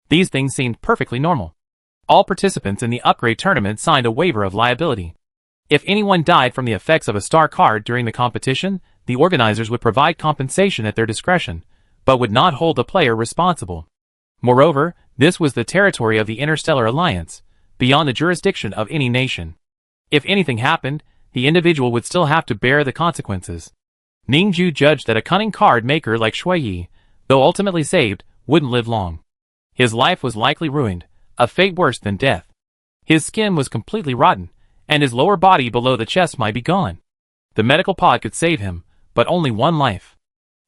These things seemed perfectly normal. All participants in the upgrade tournament signed a waiver of liability. If anyone died from the effects of a star card during the competition, the organizers would provide compensation at their discretion, but would not hold the player responsible. Moreover, this was the territory of the Interstellar Alliance, beyond the jurisdiction of any nation. If anything happened, the individual would still have to bear the consequences. Ningju judged that a cunning card maker like Shui Yi, though ultimately saved, wouldn't live long. His life was likely ruined, a fate worse than death. His skin was completely rotten, and his lower body below the chest might be gone. The medical pod could save him, but only one life.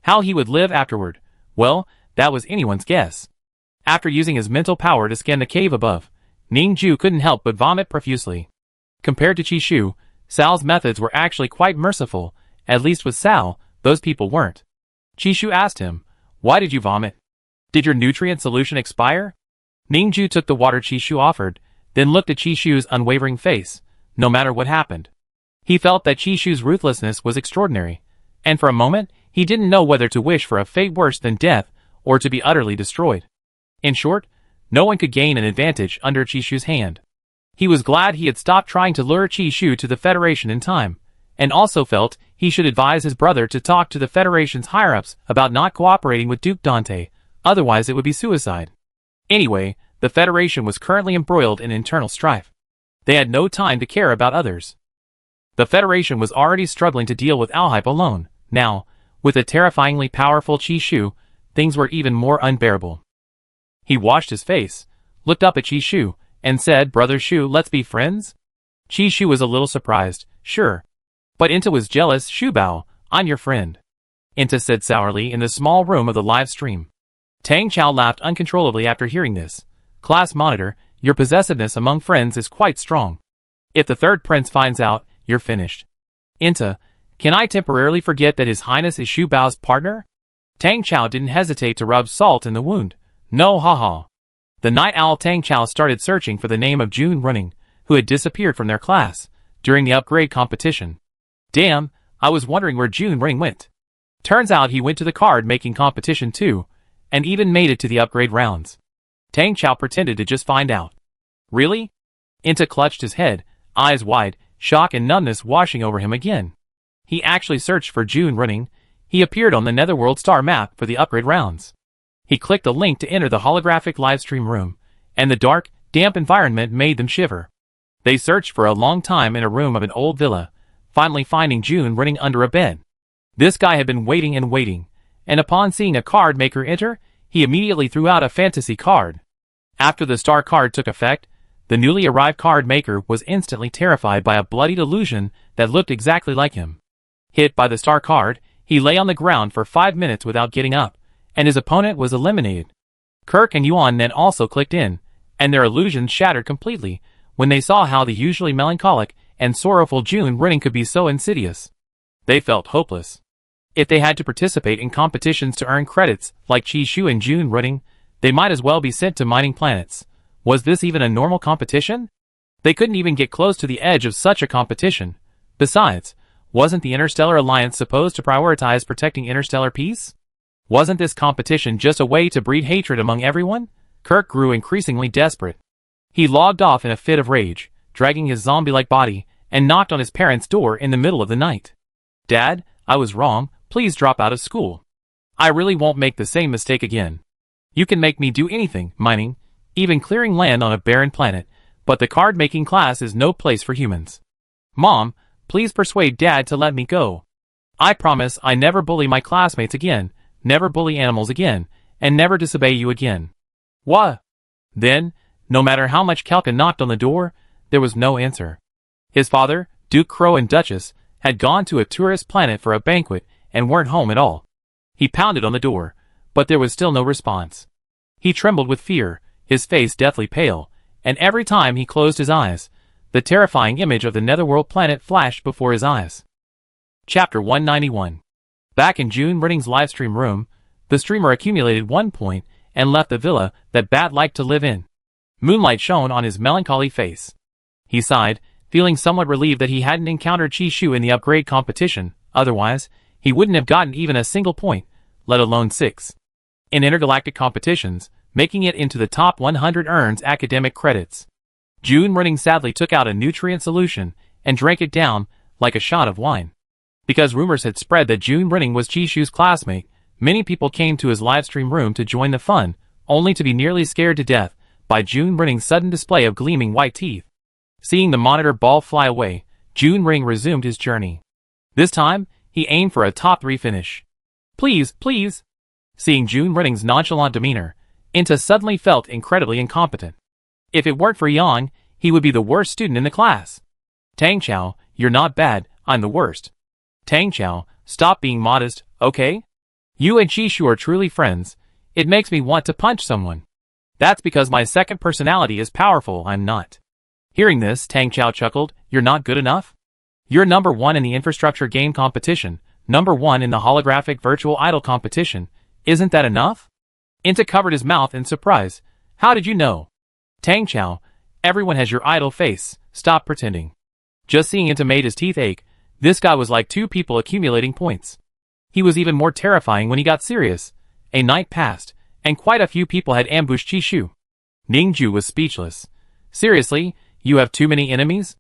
How he would live afterward, well, that was anyone's guess. After using his mental power to scan the cave above, Ningju couldn't help but vomit profusely. Compared to Chishu, Sal's methods were actually quite merciful, at least with Sal, those people weren't. Chishu asked him, "Why did you vomit? Did your nutrient solution expire?" Ningju took the water Chishu offered, then looked at Chishu's unwavering face, no matter what happened. He felt that Chishu's ruthlessness was extraordinary, and for a moment, he didn't know whether to wish for a fate worse than death or to be utterly destroyed. In short, no one could gain an advantage under Chishu's hand. He was glad he had stopped trying to lure Chishu to the Federation in time, and also felt he should advise his brother to talk to the Federation's higher-ups about not cooperating with Duke Dante, otherwise it would be suicide. Anyway, the Federation was currently embroiled in internal strife. They had no time to care about others. The Federation was already struggling to deal with Alhype alone. Now, with a terrifyingly powerful Chishu, things were even more unbearable. He washed his face, looked up at Chishu, and said, "Brother Shu, let's be friends?" Chishu was a little surprised. "Sure." But Inta was jealous. "Shubao, I'm your friend," Inta said sourly in the small room of the live stream. Tang Chao laughed uncontrollably after hearing this. "Class monitor, your possessiveness among friends is quite strong. If the third prince finds out, you're finished." "Inta, can I temporarily forget that His Highness is Shu Bao's partner?" Tang Chao didn't hesitate to rub salt in the wound. "No, haha." The night owl Tang Chao started searching for the name of June Running, who had disappeared from their class during the upgrade competition. "Damn, I was wondering where June Running went." Turns out he went to the card-making competition too, and even made it to the upgrade rounds. Tang Chao pretended to just find out. "Really?" Inta clutched his head, eyes wide, shock and numbness washing over him again. He actually searched for June Running. He appeared on the Netherworld star map for the upgrade rounds. He clicked the link to enter the holographic livestream room, and the dark, damp environment made them shiver. They searched for a long time in a room of an old villa, finally finding June Running under a bed. This guy had been waiting and waiting, and upon seeing a card maker enter, he immediately threw out a fantasy card. After the star card took effect, the newly arrived card maker was instantly terrified by a bloodied illusion that looked exactly like him. Hit by the star card, he lay on the ground for 5 minutes without getting up, and his opponent was eliminated. Kirk and Yuan then also clicked in, and their illusions shattered completely when they saw how the usually melancholic and sorrowful June Running could be so insidious. They felt hopeless. If they had to participate in competitions to earn credits like Chishu and June Running, they might as well be sent to mining planets. Was this even a normal competition? They couldn't even get close to the edge of such a competition. Besides, wasn't the Interstellar Alliance supposed to prioritize protecting interstellar peace? Wasn't this competition just a way to breed hatred among everyone? Kirk grew increasingly desperate. He logged off in a fit of rage, dragging his zombie-like body, and knocked on his parents' door in the middle of the night. "Dad, I was wrong. Please drop out of school. I really won't make the same mistake again. You can make me do anything, mining, even clearing land on a barren planet, but the card-making class is no place for humans. Mom, please persuade Dad to let me go. I promise I never bully my classmates again, never bully animals again, and never disobey you again." "What?" Then, no matter how much Kelka knocked on the door, there was no answer. His father, Duke Crow and Duchess, had gone to a tourist planet for a banquet and weren't home at all. He pounded on the door, but there was still no response. He trembled with fear, his face deathly pale, and every time he closed his eyes, the terrifying image of the Netherworld planet flashed before his eyes. Chapter 191. Back in June Running's livestream room, the streamer accumulated 1 point and left the villa that Bat liked to live in. Moonlight shone on his melancholy face. He sighed, feeling somewhat relieved that he hadn't encountered Chishu in the upgrade competition. Otherwise, he wouldn't have gotten even a single point, let alone 6. In intergalactic competitions, making it into the top 100 earns academic credits. June Running sadly took out a nutrient solution and drank it down like a shot of wine. Because rumors had spread that June Running was Chishu's classmate, many people came to his livestream room to join the fun, only to be nearly scared to death by June Running's sudden display of gleaming white teeth. Seeing the monitor ball fly away, June Running resumed his journey. This time, he aimed for a top 3 finish. "Please, please." Seeing June Running's nonchalant demeanor, Inta suddenly felt incredibly incompetent. If it weren't for Yang, he would be the worst student in the class. "Tang Chao, you're not bad, I'm the worst." "Tang Chao, stop being modest, okay? You and Chishu are truly friends. It makes me want to punch someone." "That's because my second personality is powerful, I'm not." Hearing this, Tang Chao chuckled, "You're not good enough?" You're number 1 in the infrastructure game competition, number 1 in the holographic virtual idol competition. Isn't that enough? Inta covered his mouth in surprise. How did you know? Tang Chao, everyone has your idol face, stop pretending. Just seeing Inta made his teeth ache. This guy was like two people accumulating points. He was even more terrifying when he got serious. A night passed, and quite a few people had ambushed Chishu. Ningju was speechless. Seriously, you have too many enemies?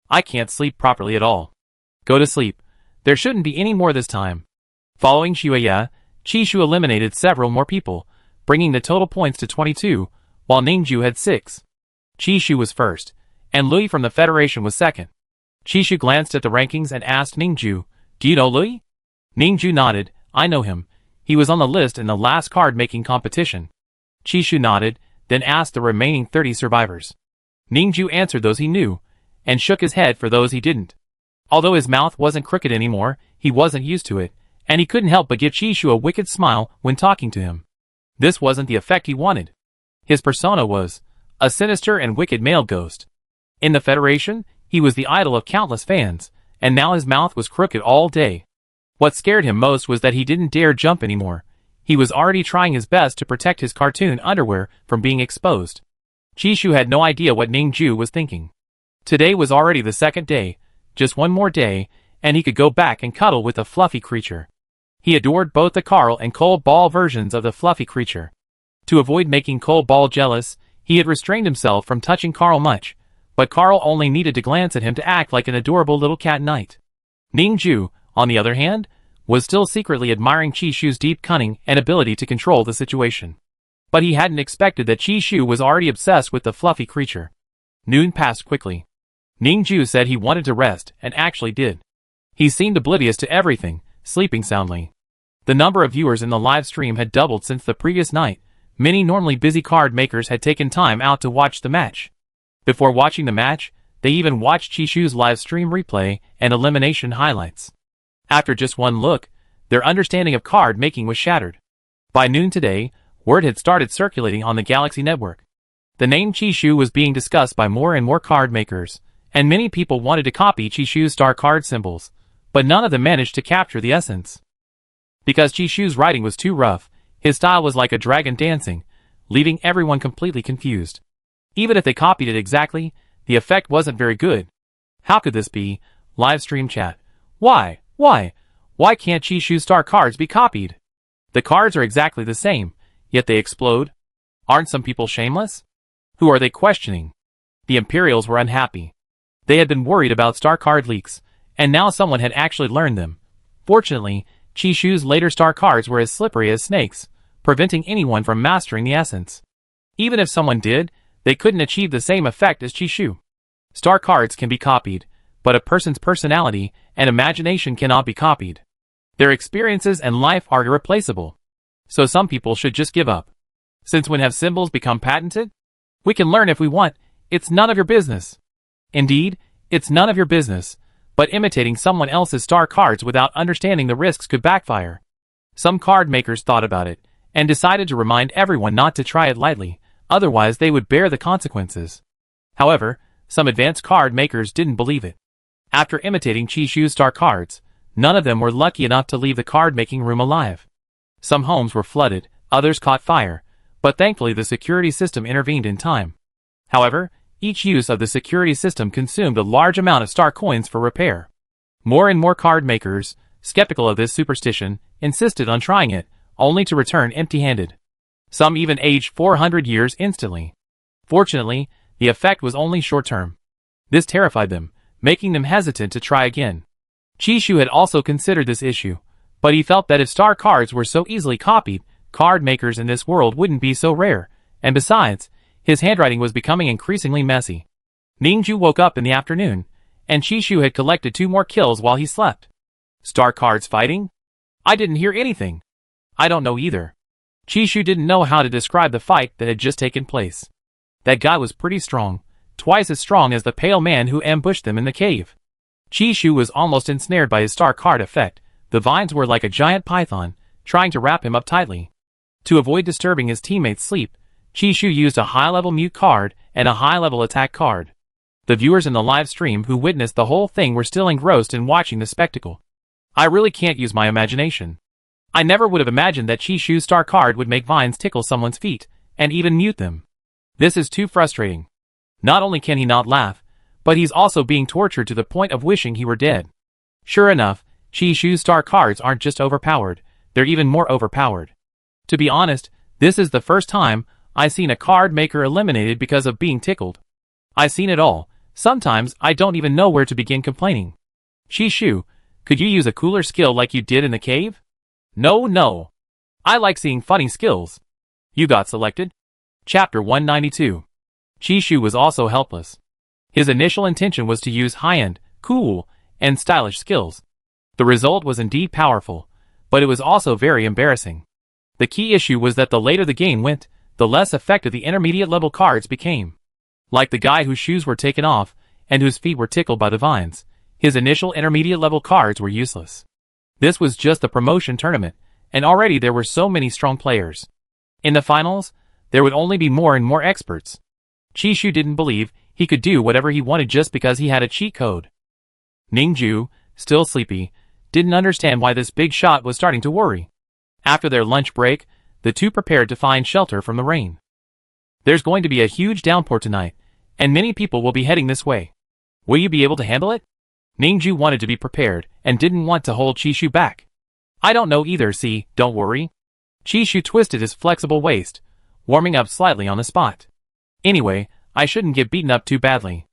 I can't sleep properly at all. Go to sleep. There shouldn't be any more this time. Following Shuya, Chishu eliminated several more people, bringing the total points to 22, while Ningju had 6. Chishu was first, and Lui from the Federation was second. Chishu glanced at the rankings and asked Ningju, "Do you know Lui?" Ningju nodded. "I know him. He was on the list in the last card-making competition." Chishu nodded, then asked the remaining 30 survivors. Ningju answered those he knew, and shook his head for those he didn't. Although his mouth wasn't crooked anymore, he wasn't used to it, and he couldn't help but give Chishu a wicked smile when talking to him. This wasn't the effect he wanted. His persona was a sinister and wicked male ghost. In the Federation, he was the idol of countless fans, and now his mouth was crooked all day. What scared him most was that he didn't dare jump anymore. He was already trying his best to protect his cartoon underwear from being exposed. Chishu had no idea what Ningju was thinking. Today was already the second day, just one more day, and he could go back and cuddle with the fluffy creature. He adored both the Carl and Cole Ball versions of the fluffy creature. To avoid making Cole Ball jealous, he had restrained himself from touching Carl much, but Carl only needed to glance at him to act like an adorable little cat knight. Ningju, on the other hand, was still secretly admiring Chishu's deep cunning and ability to control the situation. But he hadn't expected that Chishu was already obsessed with the fluffy creature. Noon passed quickly. Ningju said he wanted to rest, and actually did. He seemed oblivious to everything, sleeping soundly. The number of viewers in the live stream had doubled since the previous night. Many normally busy card makers had taken time out to watch the match. Before watching the match, they even watched Chishu's live stream replay and elimination highlights. After just one look, their understanding of card making was shattered. By noon today, word had started circulating on the Galaxy network. The name Chishu was being discussed by more and more card makers, and many people wanted to copy Chishu's star card symbols, but none of them managed to capture the essence. Because Chishu's writing was too rough, his style was like a dragon dancing, leaving everyone completely confused. Even if they copied it exactly, the effect wasn't very good. How could this be? Live stream chat. Why can't Chishu's star cards be copied? The cards are exactly the same, yet they explode. Aren't some people shameless? Who are they questioning? The Imperials were unhappy. They had been worried about star card leaks, and now someone had actually learned them. Fortunately, Chishu's later star cards were as slippery as snakes, preventing anyone from mastering the essence. Even if someone did, they couldn't achieve the same effect as Chishu. Star cards can be copied, but a person's personality and imagination cannot be copied. Their experiences and life are irreplaceable. So some people should just give up. Since when have symbols become patented? We can learn if we want. It's none of your business. Indeed, it's none of your business, but imitating someone else's star cards without understanding the risks could backfire. Some card makers thought about it, and decided to remind everyone not to try it lightly, otherwise they would bear the consequences. However, some advanced card makers didn't believe it. After imitating Chishu's star cards, none of them were lucky enough to leave the card-making room alive. Some homes were flooded, others caught fire, but thankfully the security system intervened in time. However, each use of the security system consumed a large amount of star coins for repair. More and more card makers, skeptical of this superstition, insisted on trying it, only to return empty-handed. Some even aged 400 years instantly. Fortunately, the effect was only short-term. This terrified them, making them hesitant to try again. Chishu had also considered this issue, but he felt that if star cards were so easily copied, card makers in this world wouldn't be so rare, and besides, his handwriting was becoming increasingly messy. Ningju woke up in the afternoon, and Chishu had collected 2 more kills while he slept. Star cards fighting? I didn't hear anything. I don't know either. Chishu didn't know how to describe the fight that had just taken place. That guy was pretty strong, twice as strong as the pale man who ambushed them in the cave. Chishu was almost ensnared by his star card effect. The vines were like a giant python, trying to wrap him up tightly. To avoid disturbing his teammates' sleep, Chishu used a high-level mute card and a high-level attack card. The viewers in the live stream who witnessed the whole thing were still engrossed in watching the spectacle. I really can't use my imagination. I never would have imagined that Chishu's star card would make vines tickle someone's feet, and even mute them. This is too frustrating. Not only can he not laugh, but he's also being tortured to the point of wishing he were dead. Sure enough, Chishu's star cards aren't just overpowered, they're even more overpowered. To be honest, this is the first time I've seen a card maker eliminated because of being tickled. I've seen it all. Sometimes I don't even know where to begin complaining. Chishu, could you use a cooler skill like you did in the cave? No. I like seeing funny skills. You got selected. Chapter 192. Chishu was also helpless. His initial intention was to use high-end, cool, and stylish skills. The result was indeed powerful, but it was also very embarrassing. The key issue was that the later the game went, the less effective the intermediate level cards became. Like the guy whose shoes were taken off, and whose feet were tickled by the vines, his initial intermediate level cards were useless. This was just the promotion tournament, and already there were so many strong players. In the finals, there would only be more and more experts. Chishu didn't believe he could do whatever he wanted just because he had a cheat code. Ningju, still sleepy, didn't understand why this big shot was starting to worry. After their lunch break, the two prepared to find shelter from the rain. There's going to be a huge downpour tonight, and many people will be heading this way. Will you be able to handle it? Ningju wanted to be prepared and didn't want to hold Chishu back. I don't know either, see, don't worry. Chishu twisted his flexible waist, warming up slightly on the spot. Anyway, I shouldn't get beaten up too badly.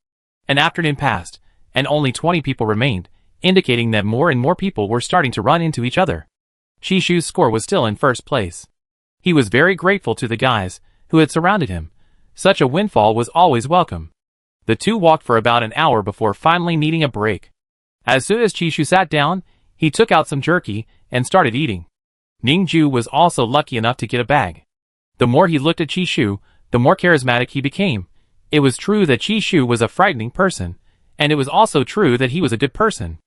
An afternoon passed, and only 20 people remained, indicating that more and more people were starting to run into each other. Chishu's score was still in first place. He was very grateful to the guys who had surrounded him. Such a windfall was always welcome. The two walked for about an hour before finally needing a break. As soon as Chishu sat down, he took out some jerky and started eating. Ningju was also lucky enough to get a bag. The more he looked at Chishu, the more charismatic he became. It was true that Chishu was a frightening person, and it was also true that he was a good person.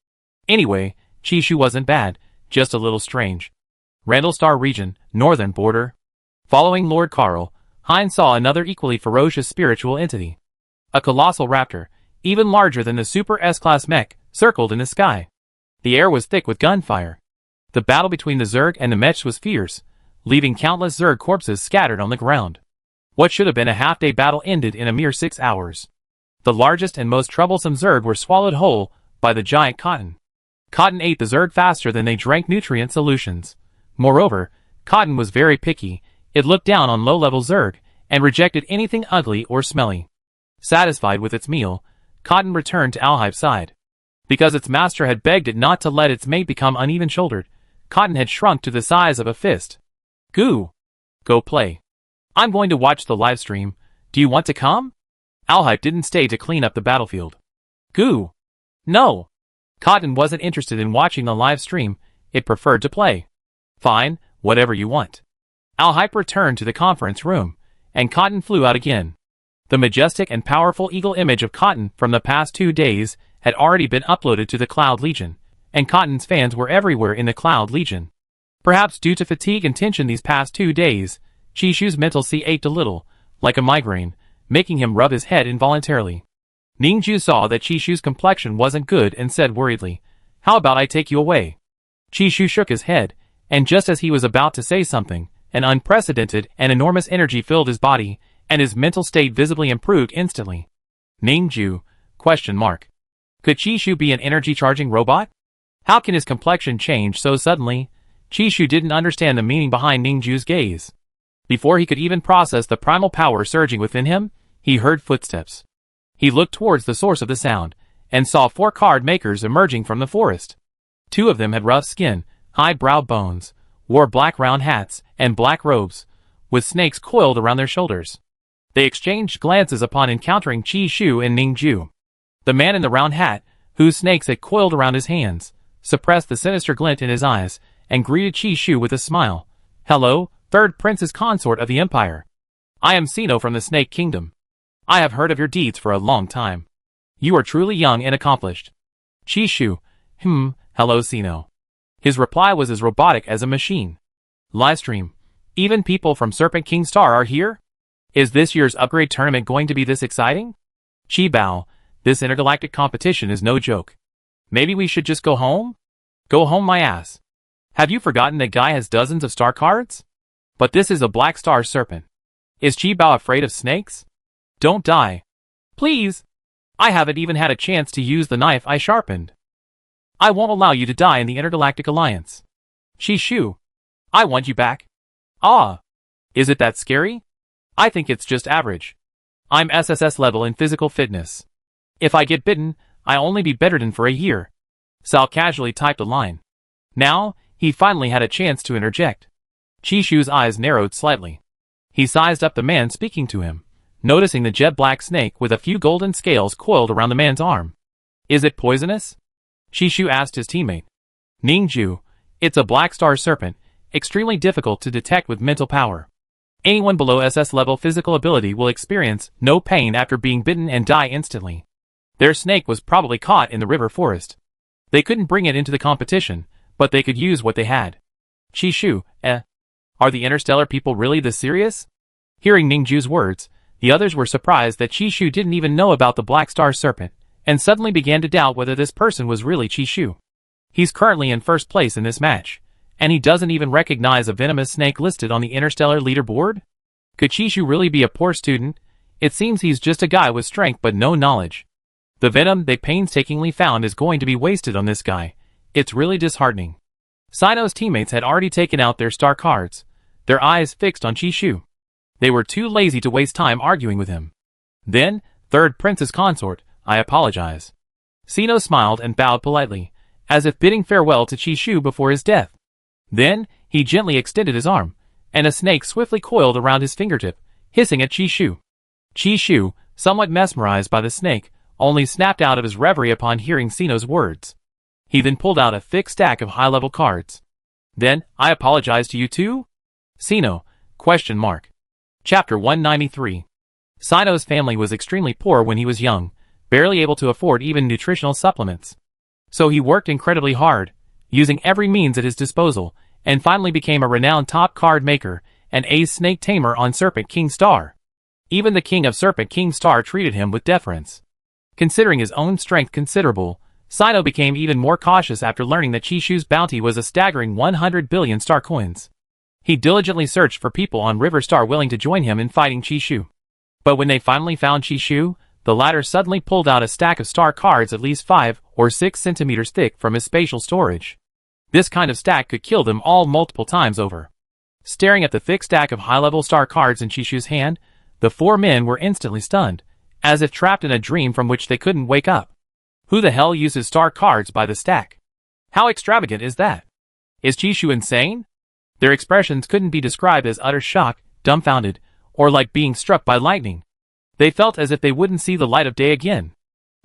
Anyway, Chishu wasn't bad, just a little strange. Randallstar region, northern border. Following Lord Carl, Heinz saw another equally ferocious spiritual entity. A colossal raptor, even larger than the Super S-Class mech, circled in the sky. The air was thick with gunfire. The battle between the Zerg and the mechs was fierce, leaving countless Zerg corpses scattered on the ground. What should have been a half-day battle ended in a mere 6 hours. The largest and most troublesome Zerg were swallowed whole by the giant Cotton. Cotton ate the Zerg faster than they drank nutrient solutions. Moreover, Cotton was very picky. It looked down on low-level Zerg and rejected anything ugly or smelly. Satisfied with its meal, Cotton returned to Alhype's side. Because its master had begged it not to let its mate become uneven-shouldered, Cotton had shrunk to the size of a fist. Goo! Go play. I'm going to watch the live stream. Do you want to come? Alhype didn't stay to clean up the battlefield. Goo! No! Cotton wasn't interested in watching the live stream, it preferred to play. Fine, whatever you want. Alhype returned to the conference room, and Cotton flew out again. The majestic and powerful eagle image of Cotton from the past 2 days had already been uploaded to the Cloud Legion, and Cotton's fans were everywhere in the Cloud Legion. Perhaps due to fatigue and tension these past 2 days, Chishu's mental sea ached a little, like a migraine, making him rub his head involuntarily. Ningju saw that Chishu's complexion wasn't good and said worriedly, "How about I take you away?" Chishu shook his head, and just as he was about to say something, an unprecedented and enormous energy filled his body, and his mental state visibly improved instantly. Ningju? ? Could Chishu be an energy-charging robot? How can his complexion change so suddenly? Chishu didn't understand the meaning behind Ningju's gaze. Before he could even process the primal power surging within him, he heard footsteps. He looked towards the source of the sound, and saw 4 card makers emerging from the forest. 2 of them had rough skin, high-browed bones, wore black round hats, and black robes, with snakes coiled around their shoulders. They exchanged glances upon encountering Chishu and Ningju. The man in the round hat, whose snakes had coiled around his hands, suppressed the sinister glint in his eyes, and greeted Chishu with a smile. "Hello, third princess consort of the Empire. I am Sino from the Snake Kingdom. I have heard of your deeds for a long time. You are truly young and accomplished." Chishu, hello Sino. His reply was as robotic as a machine. Livestream. Even people from Serpent King Star are here? Is this year's upgrade tournament going to be this exciting? Chi Bao, This intergalactic competition is no joke. Maybe we should just go home? Go home my ass. Have you forgotten that guy has dozens of star cards? But this is a black star serpent. Is Chi Bao afraid of snakes? Don't die. Please. I haven't even had a chance to use the knife I sharpened. I won't allow you to die in the Intergalactic Alliance. Shishu. I want you back. Ah. Is it that scary? I think it's just average. I'm SSS level in physical fitness. If I get bitten, I'll only be bedridden for a year. Sal casually typed a line. Now, he finally had a chance to interject. Chishu's eyes narrowed slightly. He sized up the man speaking to him, noticing the jet black snake with a few golden scales coiled around the man's arm. Is it poisonous? Chishu asked his teammate. Ningju, it's a black star serpent, extremely difficult to detect with mental power. Anyone below SS level physical ability will experience no pain after being bitten and die instantly. Their snake was probably caught in the river forest. They couldn't bring it into the competition, but they could use what they had. Chishu, Are the interstellar people really this serious? Hearing Ningju's words, the others were surprised that Chishu didn't even know about the black star serpent, and suddenly began to doubt whether this person was really Chishu. He's currently in first place in this match, and he doesn't even recognize a venomous snake listed on the interstellar leaderboard? Could Chishu really be a poor student? It seems he's just a guy with strength but no knowledge. The venom they painstakingly found is going to be wasted on this guy. It's really disheartening. Sino's teammates had already taken out their star cards, their eyes fixed on Chishu. They were too lazy to waste time arguing with him. Then, third princess consort, I apologize. Sino smiled and bowed politely, as if bidding farewell to Chishu before his death. Then, he gently extended his arm, and a snake swiftly coiled around his fingertip, hissing at Chishu. Chishu, somewhat mesmerized by the snake, only snapped out of his reverie upon hearing Sino's words. He then pulled out a thick stack of high-level cards. Then, I apologize to you too? Sino, ? Chapter 193. Sino's family was extremely poor when he was young, barely able to afford even nutritional supplements. So he worked incredibly hard, using every means at his disposal, and finally became a renowned top card maker and ace snake tamer on Serpent King Star. Even the king of Serpent King Star treated him with deference. Considering his own strength considerable, Sino became even more cautious after learning that Chishu's bounty was a staggering 100 billion star coins. He diligently searched for people on River Star willing to join him in fighting Chishu. But when they finally found Chishu, the latter suddenly pulled out a stack of star cards at least 5 or 6 centimeters thick from his spatial storage. This kind of stack could kill them all multiple times over. Staring at the thick stack of high-level star cards in Chishu's hand, the four men were instantly stunned, as if trapped in a dream from which they couldn't wake up. Who the hell uses star cards by the stack? How extravagant is that? Is Chishu insane? Their expressions couldn't be described as utter shock, dumbfounded, or like being struck by lightning. They felt as if they wouldn't see the light of day again.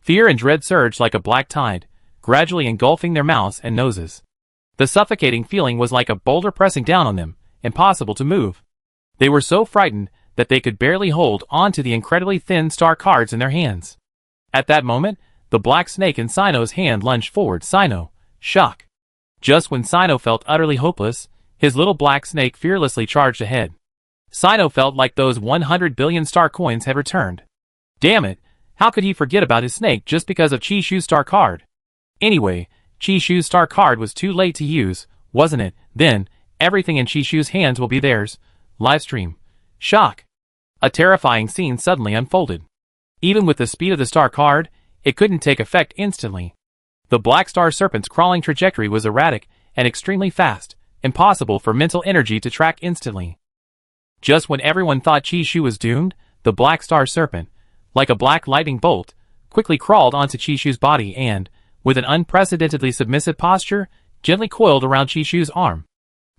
Fear and dread surged like a black tide, gradually engulfing their mouths and noses. The suffocating feeling was like a boulder pressing down on them, impossible to move. They were so frightened that they could barely hold on to the incredibly thin star cards in their hands. At that moment, the black snake in Sino's hand lunged forward. Sino, shock. Just when Sino felt utterly hopeless, his little black snake fearlessly charged ahead. Sino felt like those 100 billion star coins had returned. Damn it, how could he forget about his snake just because of Chishu's star card? Anyway, Chishu's star card was too late to use, wasn't it? Then, everything in Chishu's hands will be theirs. Livestream. Shock. A terrifying scene suddenly unfolded. Even with the speed of the star card, it couldn't take effect instantly. The black star serpent's crawling trajectory was erratic and extremely fast, impossible for mental energy to track instantly. Just when everyone thought Chishu was doomed, the black star serpent, like a black lightning bolt, quickly crawled onto Chishu's body and, with an unprecedentedly submissive posture, gently coiled around Chishu's arm.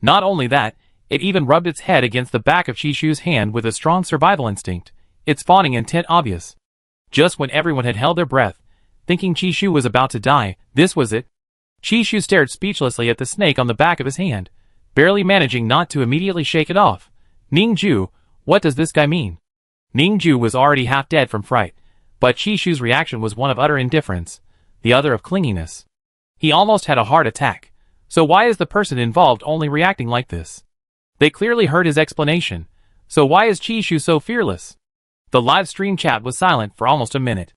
Not only that, it even rubbed its head against the back of Chishu's hand with a strong survival instinct, its fawning intent obvious. Just when everyone had held their breath, thinking Chishu was about to die, this was it. Chishu stared speechlessly at the snake on the back of his hand, barely managing not to immediately shake it off. Ningju, what does this guy mean? Ningju was already half dead from fright, but Chishu's reaction was one of utter indifference, the other of clinginess. He almost had a heart attack, so why is the person involved only reacting like this? They clearly heard his explanation, so why is Chishu so fearless? The live stream chat was silent for almost a minute.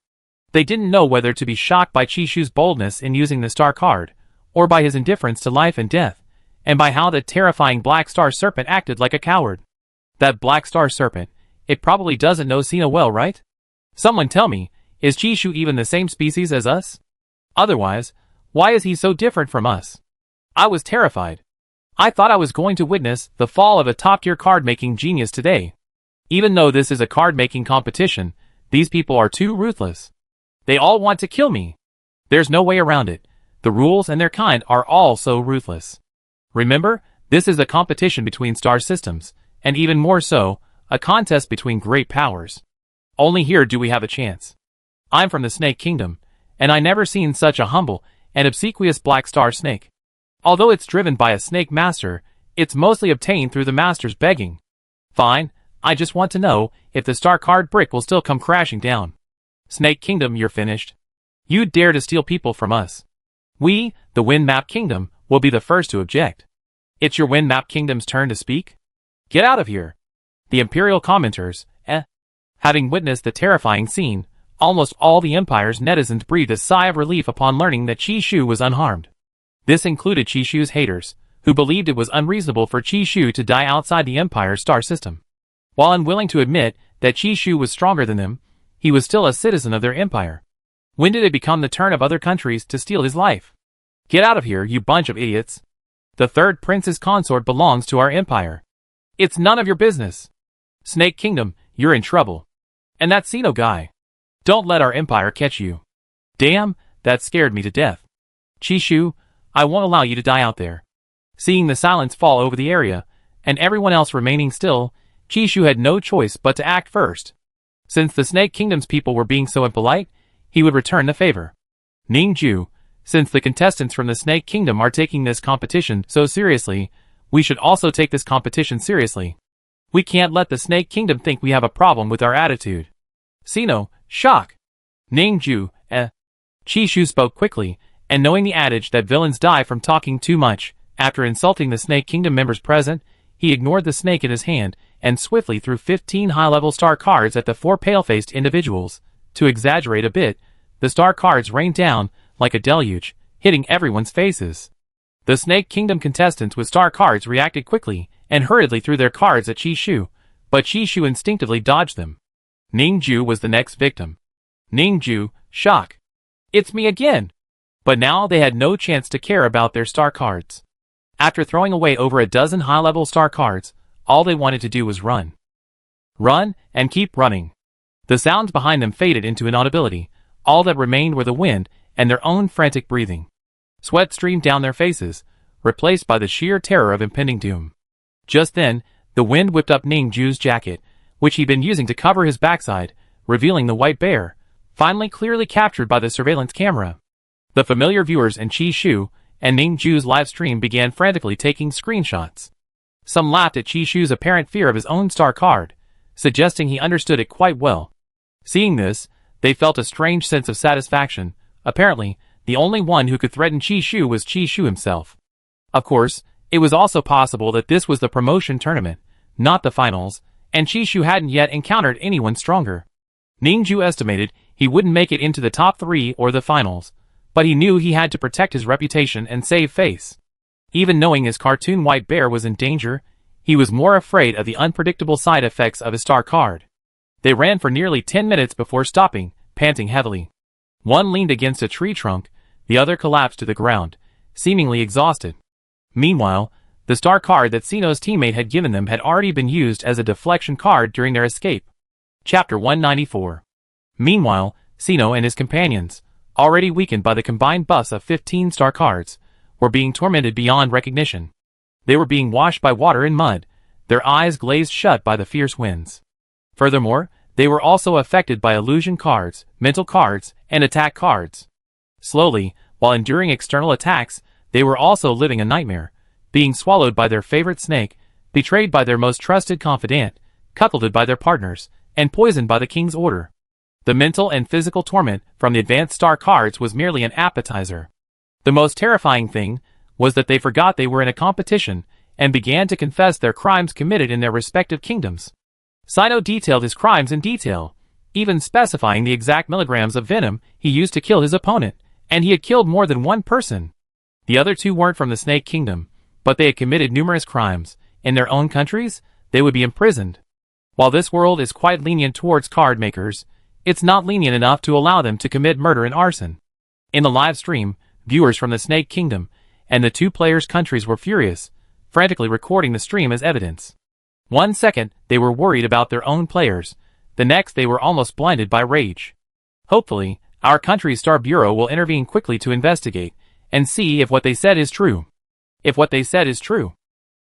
They didn't know whether to be shocked by Chishu's boldness in using the star card, or by his indifference to life and death, and by how that terrifying Black Star Serpent acted like a coward. That Black Star Serpent, it probably doesn't know Sino well, right? Someone tell me, is Chishu even the same species as us? Otherwise, why is he so different from us? I was terrified. I thought I was going to witness the fall of a top-tier card-making genius today. Even though this is a card-making competition, these people are too ruthless. They all want to kill me. There's no way around it. The rules and their kind are all so ruthless. Remember, this is a competition between star systems, and even more so, a contest between great powers. Only here do we have a chance. I'm from the Snake Kingdom, and I never seen such a humble and obsequious black star snake. Although it's driven by a snake master, it's mostly obtained through the master's begging. Fine, I just want to know if the star card brick will still come crashing down. Snake Kingdom, you're finished. You dare to steal people from us. We, the Wind Map Kingdom, will be the first to object. It's your Wind Map Kingdom's turn to speak? Get out of here. The Imperial commenters, having witnessed the terrifying scene, almost all the Empire's netizens breathed a sigh of relief upon learning that Chishu was unharmed. This included Chishu's haters, who believed it was unreasonable for Chishu to die outside the Empire's star system. While unwilling to admit that Chishu was stronger than them, he was still a citizen of their empire. When did it become the turn of other countries to steal his life? Get out of here, you bunch of idiots. The third prince's consort belongs to our empire. It's none of your business. Snake Kingdom, you're in trouble. And that Sino guy. Don't let our empire catch you. Damn, that scared me to death. Chishu, I won't allow you to die out there. Seeing the silence fall over the area, and everyone else remaining still, Chishu had no choice but to act first. Since the Snake Kingdom's people were being so impolite, he would return the favor. Ningju, since the contestants from the Snake Kingdom are taking this competition so seriously, we should also take this competition seriously. We can't let the Snake Kingdom think we have a problem with our attitude. Sino, shock. Ningju, Chishu spoke quickly, and knowing the adage that villains die from talking too much, after insulting the Snake Kingdom members present, he ignored the snake in his hand and swiftly threw 15 high-level star cards at the 4 pale-faced individuals. To exaggerate a bit, the star cards rained down like a deluge, hitting everyone's faces. The Snake Kingdom contestants with star cards reacted quickly and hurriedly threw their cards at Chishu, but Chishu instinctively dodged them. Ningju was the next victim. Ningju, shock. It's me again! But now they had no chance to care about their star cards. After throwing away over a dozen high-level star cards, all they wanted to do was run. Run, and keep running. The sounds behind them faded into inaudibility. All that remained were the wind and their own frantic breathing. Sweat streamed down their faces, replaced by the sheer terror of impending doom. Just then, the wind whipped up Ningju's jacket, which he'd been using to cover his backside, revealing the white bear, finally clearly captured by the surveillance camera. The familiar viewers in Chishu and Ningju's live stream began frantically taking screenshots. Some laughed at Chishu's apparent fear of his own star card, suggesting he understood it quite well. Seeing this, they felt a strange sense of satisfaction. Apparently, the only one who could threaten Chishu was Chishu himself. Of course, it was also possible that this was the promotion tournament, not the finals, and Chishu hadn't yet encountered anyone stronger. Ningju estimated he wouldn't make it into the top 3 or the finals, but he knew he had to protect his reputation and save face. Even knowing his cartoon white bear was in danger, he was more afraid of the unpredictable side effects of his star card. They ran for nearly 10 minutes before stopping, panting heavily. One leaned against a tree trunk, the other collapsed to the ground, seemingly exhausted. Meanwhile, the star card that Sino's teammate had given them had already been used as a deflection card during their escape. Chapter 194. Meanwhile, Sino and his companions, already weakened by the combined buffs of 15 star cards, were being tormented beyond recognition. They were being washed by water and mud, their eyes glazed shut by the fierce winds. Furthermore, they were also affected by illusion cards, mental cards, and attack cards. Slowly, while enduring external attacks, they were also living a nightmare, being swallowed by their favorite snake, betrayed by their most trusted confidant, cuckolded by their partners, and poisoned by the king's order. The mental and physical torment from the advanced star cards was merely an appetizer. The most terrifying thing was that they forgot they were in a competition and began to confess their crimes committed in their respective kingdoms. Sino detailed his crimes in detail, even specifying the exact milligrams of venom he used to kill his opponent, and he had killed more than one person. The other two weren't from the Snake Kingdom, but they had committed numerous crimes. In their own countries, they would be imprisoned. While this world is quite lenient towards card makers, it's not lenient enough to allow them to commit murder and arson. In the live stream, viewers from the Snake Kingdom and the two players' countries were furious, frantically recording the stream as evidence. 1 second, they were worried about their own players. The next, they were almost blinded by rage. Hopefully, our country's Star Bureau will intervene quickly to investigate and see if what they said is true. If what they said is true,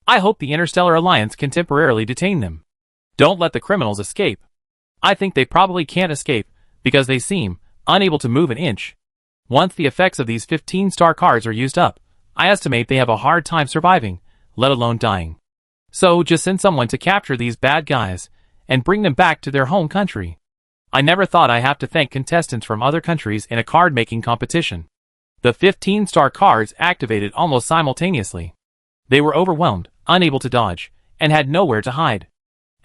I hope the Interstellar Alliance can temporarily detain them. Don't let the criminals escape. I think they probably can't escape, because they seem unable to move an inch. Once the effects of these 15-star cards are used up, I estimate they have a hard time surviving, let alone dying. So just send someone to capture these bad guys and bring them back to their home country. I never thought I'd have to thank contestants from other countries in a card-making competition. The 15-star cards activated almost simultaneously. They were overwhelmed, unable to dodge, and had nowhere to hide.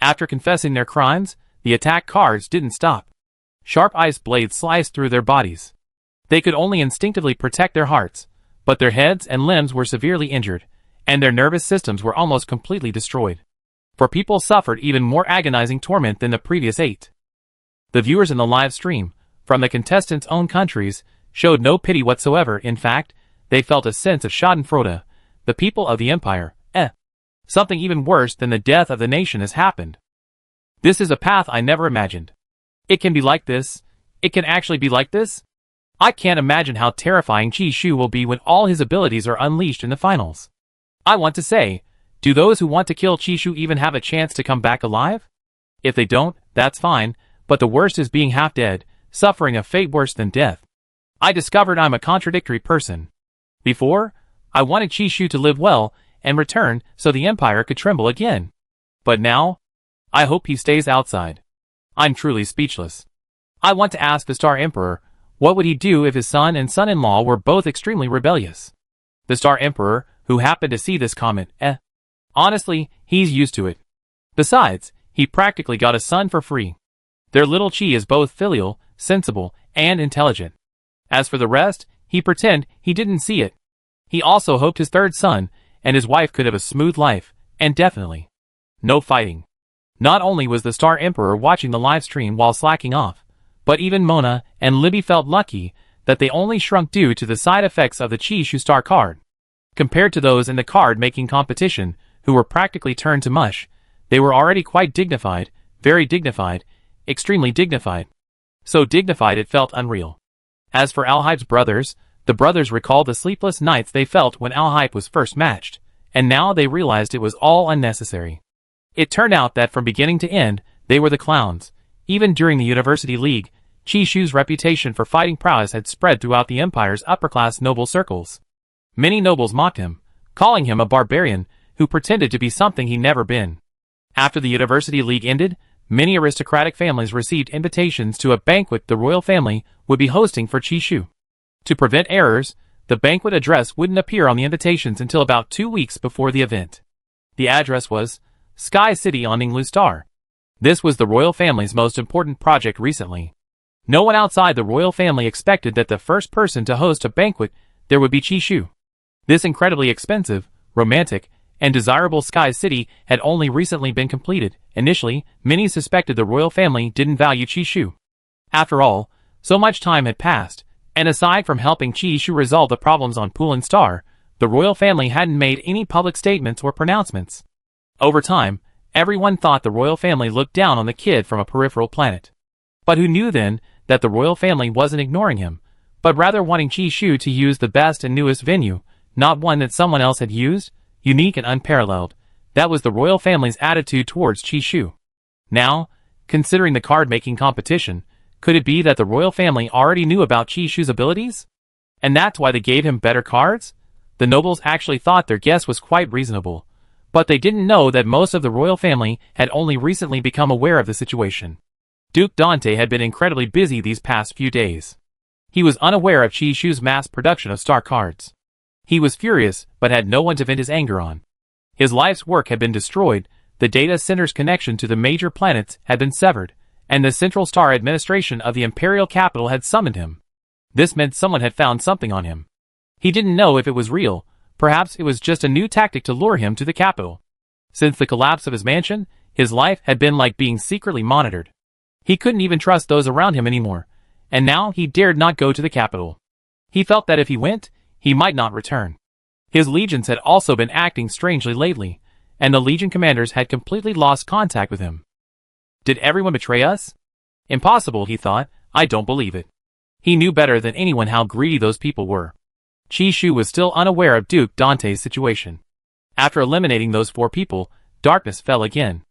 After confessing their crimes, the attack cards didn't stop. Sharp ice blades sliced through their bodies. They could only instinctively protect their hearts, but their heads and limbs were severely injured, and their nervous systems were almost completely destroyed. For people suffered even more agonizing torment than the previous 8. The viewers in the live stream, from the contestants' own countries, showed no pity whatsoever. In fact, they felt a sense of schadenfreude. The people of the Empire, something even worse than the death of the nation has happened. This is a path I never imagined. It can be like this. It can actually be like this. I can't imagine how terrifying Chi Shu will be when all his abilities are unleashed in the finals. I want to say, do those who want to kill Chi Shu even have a chance to come back alive? If they don't, that's fine, but the worst is being half dead, suffering a fate worse than death. I discovered I'm a contradictory person. Before, I wanted Chi Shu to live well and return so the Empire could tremble again. But now, I hope he stays outside. I'm truly speechless. I want to ask the Star Emperor, what would he do if his son and son-in-law were both extremely rebellious? The Star Emperor, who happened to see this comment, honestly, he's used to it. Besides, he practically got a son for free. Their little Chi is both filial, sensible, and intelligent. As for the rest, he pretend he didn't see it. He also hoped his third son and his wife could have a smooth life, and definitely no fighting. Not only was the Star Emperor watching the live stream while slacking off, but even Mona and Libby felt lucky that they only shrunk due to the side effects of the Chi Shu Star card. Compared to those in the card-making competition, who were practically turned to mush, they were already quite dignified, very dignified, extremely dignified. So dignified it felt unreal. As for Al-Hype's brothers, the brothers recalled the sleepless nights they felt when Al-Hype was first matched, and now they realized it was all unnecessary. It turned out that from beginning to end, they were the clowns. Even during the University League, Chi Shu's reputation for fighting prowess had spread throughout the Empire's upper-class noble circles. Many nobles mocked him, calling him a barbarian who pretended to be something he never been. After the University League ended, many aristocratic families received invitations to a banquet the royal family would be hosting for Chi Shu. To prevent errors, the banquet address wouldn't appear on the invitations until about 2 weeks before the event. The address was Sky City on Ninglu Star. This was the royal family's most important project recently. No one outside the royal family expected that the first person to host a banquet there would be Chi Shu. This incredibly expensive, romantic, and desirable Sky City had only recently been completed. Initially, many suspected the royal family didn't value Chi Shu. After all, so much time had passed, and aside from helping Chi Shu resolve the problems on Poolin Star, the royal family hadn't made any public statements or pronouncements. Over time, everyone thought the royal family looked down on the kid from a peripheral planet. But who knew then that the royal family wasn't ignoring him, but rather wanting Chi Shu to use the best and newest venue, not one that someone else had used, unique and unparalleled. That was the royal family's attitude towards Chi Shu. Now, considering the card-making competition, could it be that the royal family already knew about Chi Shu's abilities? And that's why they gave him better cards? The nobles actually thought their guess was quite reasonable, but they didn't know that most of the royal family had only recently become aware of the situation. Duke Dante had been incredibly busy these past few days. He was unaware of Chi Shu's mass production of star cards. He was furious, but had no one to vent his anger on. His life's work had been destroyed, the data center's connection to the major planets had been severed, and the Central Star Administration of the Imperial Capital had summoned him. This meant someone had found something on him. He didn't know if it was real, perhaps it was just a new tactic to lure him to the capital. Since the collapse of his mansion, his life had been like being secretly monitored. He couldn't even trust those around him anymore, and now he dared not go to the capital. He felt that if he went, he might not return. His legions had also been acting strangely lately, and the legion commanders had completely lost contact with him. Did everyone betray us? Impossible, he thought. I don't believe it. He knew better than anyone how greedy those people were. Chi Shu was still unaware of Duke Dante's situation. After eliminating those 4 people, darkness fell again.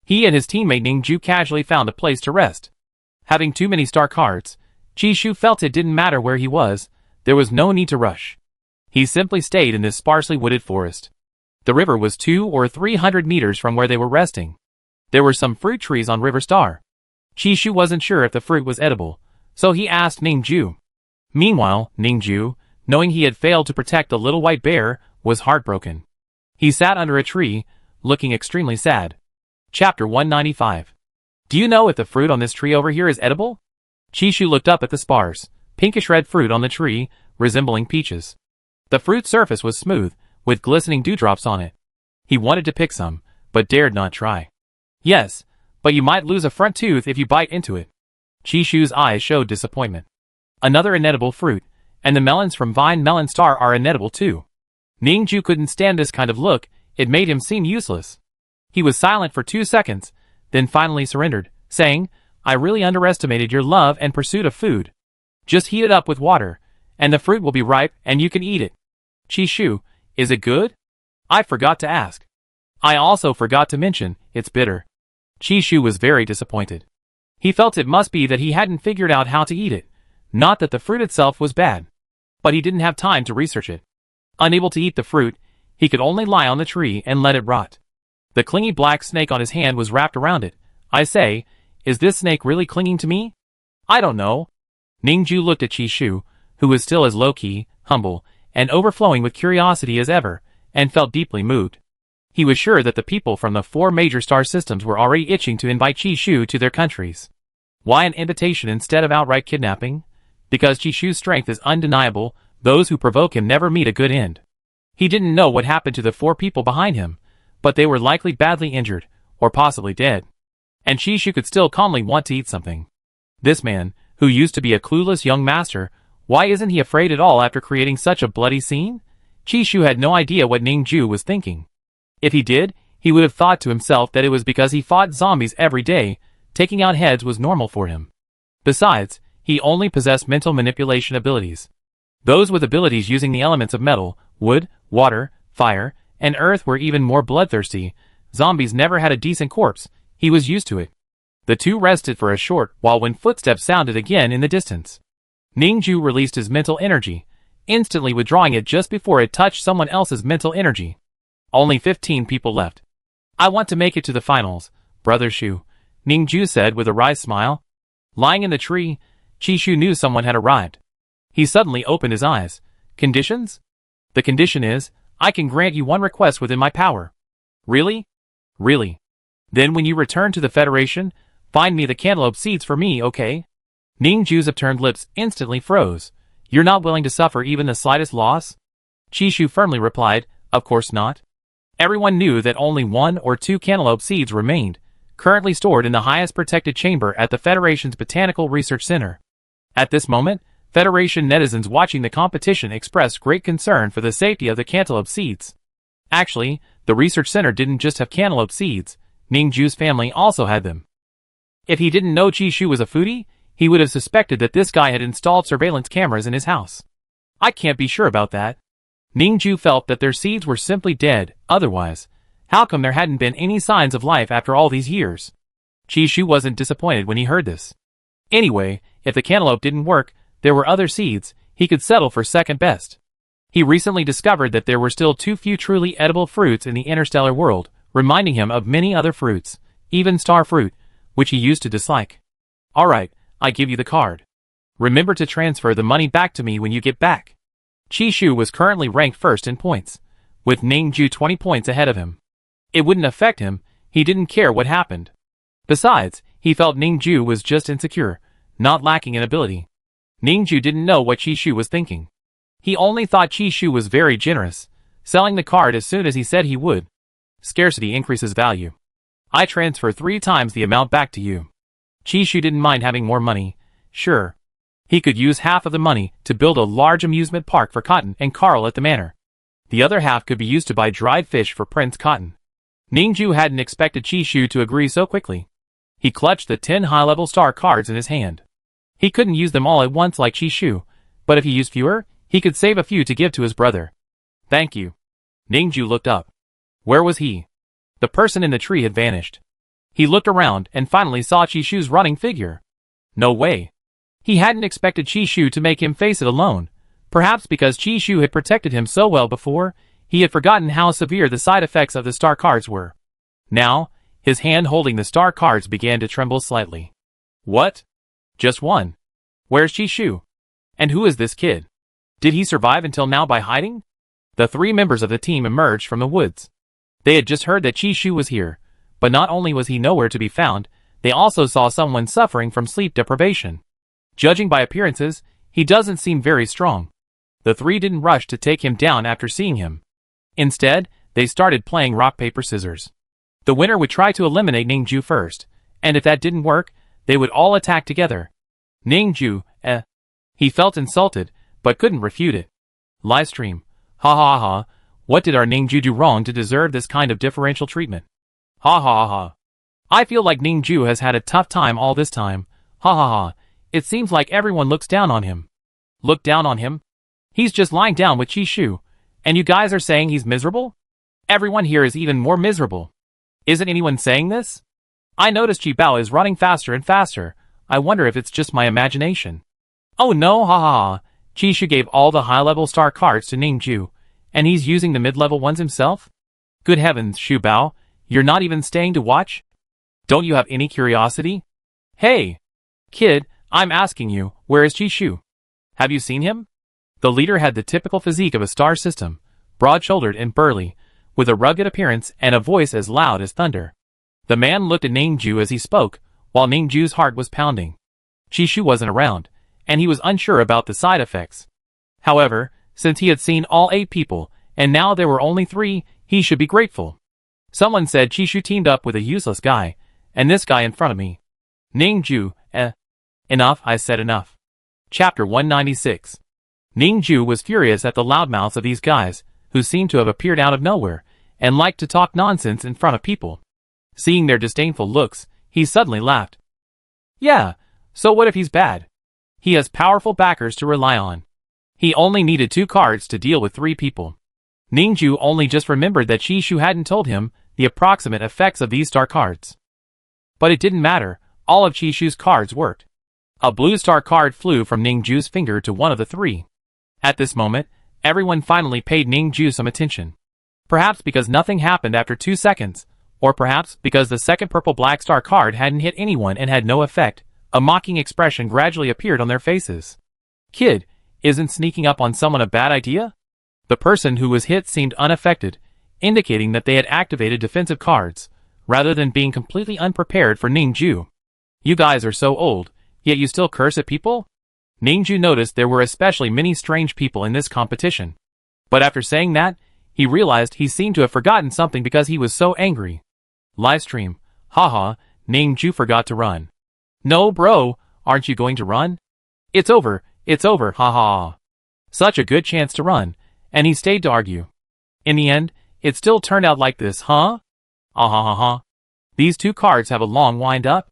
He and his teammate Ning Ju casually found a place to rest. Having too many star cards, Chi Shu felt it didn't matter where he was, there was no need to rush. He simply stayed in this sparsely wooded forest. The river was 200 or 300 meters from where they were resting. There were some fruit trees on River Star. Chi Shu wasn't sure if the fruit was edible, so he asked Ning Ju. Meanwhile, Ning Ju, knowing he had failed to protect the little white bear, was heartbroken. He sat under a tree, looking extremely sad. Chapter 195. Do you know if the fruit on this tree over here is edible? Chi Shu looked up at the sparse, pinkish red fruit on the tree, resembling peaches. The fruit's surface was smooth, with glistening dewdrops on it. He wanted to pick some, but dared not try. Yes, but you might lose a front tooth if you bite into it. Chi Shu's eyes showed disappointment. Another inedible fruit, and the melons from Vine Melon Star are inedible too. Ning Ju couldn't stand this kind of look, it made him seem useless. He was silent for 2 seconds, then finally surrendered, saying, I really underestimated your love and pursuit of food. Just heat it up with water, and the fruit will be ripe and you can eat it. Chi Shu, is it good? I forgot to ask. I also forgot to mention, it's bitter. Chi Shu was very disappointed. He felt it must be that he hadn't figured out how to eat it, not that the fruit itself was bad. But he didn't have time to research it. Unable to eat the fruit, he could only lie on the tree and let it rot. The clingy black snake on his hand was wrapped around it. I say, is this snake really clinging to me? I don't know. Ning Ju looked at Chi Shu, who was still as low-key, humble, and overflowing with curiosity as ever, and felt deeply moved. He was sure that the people from the 4 major star systems were already itching to invite Chi Shu to their countries. Why an invitation instead of outright kidnapping? Because Chi Shu's strength is undeniable, those who provoke him never meet a good end. He didn't know what happened to the 4 people behind him, but they were likely badly injured, or possibly dead. And Chi Shu could still calmly want to eat something. This man, who used to be a clueless young master, why isn't he afraid at all after creating such a bloody scene? Chi Shu had no idea what Ning Ju was thinking. If he did, he would have thought to himself that it was because he fought zombies every day, taking out heads was normal for him. Besides, he only possessed mental manipulation abilities. Those with abilities using the elements of metal, wood, water, fire, and earth were even more bloodthirsty. Zombies never had a decent corpse, he was used to it. The 2 rested for a short while when footsteps sounded again in the distance. Ning Ju released his mental energy, instantly withdrawing it just before it touched someone else's mental energy. Only 15 people left. I want to make it to the finals, Brother Shu, Ning Ju said with a wry smile. Lying in the tree, Chi Shu knew someone had arrived. He suddenly opened his eyes. Conditions? The condition is, I can grant you 1 request within my power. Really? Really? Then when you return to the Federation, find me the cantaloupe seeds for me, okay? Ning Ju's upturned lips instantly froze. You're not willing to suffer even the slightest loss? Chi Shu firmly replied, of course not. Everyone knew that only 1 or 2 cantaloupe seeds remained, currently stored in the highest protected chamber at the Federation's Botanical Research Center. At this moment, Federation netizens watching the competition expressed great concern for the safety of the cantaloupe seeds. Actually, the research center didn't just have cantaloupe seeds, Ning Ju's family also had them. If he didn't know Chi Shu was a foodie, he would have suspected that this guy had installed surveillance cameras in his house. I can't be sure about that. Ning Ju felt that their seeds were simply dead, otherwise, how come there hadn't been any signs of life after all these years? Chi Shu wasn't disappointed when he heard this. Anyway, if the cantaloupe didn't work, there were other seeds, he could settle for second best. He recently discovered that there were still too few truly edible fruits in the interstellar world, reminding him of many other fruits, even star fruit, which he used to dislike. Alright, I give you the card. Remember to transfer the money back to me when you get back. Chi Shu was currently ranked first in points, with Ning Ju 20 points ahead of him. It wouldn't affect him, he didn't care what happened. Besides, He felt Ningju was just insecure, not lacking in ability. Ningju didn't know what Chishu was thinking. He only thought Chishu was very generous, selling the card as soon as he said he would. Scarcity increases value. I transfer 3 times the amount back to you. Chishu didn't mind having more money, sure. He could use half of the money to build a large amusement park for Cotton and Carl at the manor. The other half could be used to buy dried fish for Prince Cotton. Ningju hadn't expected Chishu to agree so quickly. He clutched the 10 high-level star cards in his hand. He couldn't use them all at once like Chishu, but if he used fewer, he could save a few to give to his brother. Thank you. Ningju looked up. Where was he? The person in the tree had vanished. He looked around and finally saw Chishu's running figure. No way. He hadn't expected Chishu to make him face it alone. Perhaps because Chishu had protected him so well before, he had forgotten how severe the side effects of the star cards were. Now, his hand holding the star cards began to tremble slightly. What? Just one. Where's Chishu? And who is this kid? Did he survive until now by hiding? The 3 members of the team emerged from the woods. They had just heard that Chishu was here, but not only was he nowhere to be found, they also saw someone suffering from sleep deprivation. Judging by appearances, he doesn't seem very strong. The 3 didn't rush to take him down after seeing him. Instead, they started playing rock, paper, scissors. The winner would try to eliminate Ningju first, and if that didn't work, they would all attack together. Ningju, He felt insulted, but couldn't refute it. Livestream. Ha ha ha. What did our Ningju do wrong to deserve this kind of differential treatment? Ha ha ha. I feel like Ningju has had a tough time all this time. Ha ha ha. It seems like everyone looks down on him. Look down on him? He's just lying down with Chishu, and you guys are saying he's miserable? Everyone here is even more miserable. Isn't anyone saying this? I noticed Bao is running faster and faster. I wonder if it's just my imagination. Oh no, ha ha ha. Chishu gave all the high-level star cards to Ningju, and he's using the mid-level ones himself? Good heavens, Bao, you're not even staying to watch? Don't you have any curiosity? Hey! Kid, I'm asking you, where is Chishu? Have you seen him? The leader had the typical physique of a star system, broad-shouldered and burly, with a rugged appearance and a voice as loud as thunder. The man looked at Ningju as he spoke, while Ningju's heart was pounding. Chishu wasn't around, and he was unsure about the side effects. However, since he had seen all 8 people, and now there were only 3, he should be grateful. Someone said Chishu teamed up with a useless guy, and this guy in front of me. Ningju, Enough, I said enough. Chapter 196. Ningju was furious at the loudmouths of these guys, who seemed to have appeared out of nowhere, and liked to talk nonsense in front of people. Seeing their disdainful looks, he suddenly laughed. Yeah, so what if he's bad? He has powerful backers to rely on. He only needed 2 cards to deal with 3 people. Ningju only just remembered that Chishu hadn't told him the approximate effects of these star cards. But it didn't matter, all of Chishu's cards worked. A blue star card flew from Ningju's finger to one of the 3. At this moment, everyone finally paid Ningju some attention. Perhaps because nothing happened after 2 seconds, or perhaps because the second purple-black star card hadn't hit anyone and had no effect, a mocking expression gradually appeared on their faces. Kid, isn't sneaking up on someone a bad idea? The person who was hit seemed unaffected, indicating that they had activated defensive cards, rather than being completely unprepared for Ningju. You guys are so old, yet you still curse at people? Ningju noticed there were especially many strange people in this competition. But after saying that, he realized he seemed to have forgotten something because he was so angry. Livestream. Haha, Ningju forgot to run. No bro, aren't you going to run? It's over, haha. Such a good chance to run, and he stayed to argue. In the end, it still turned out like this, huh? Ah. These 2 cards have a long wind-up?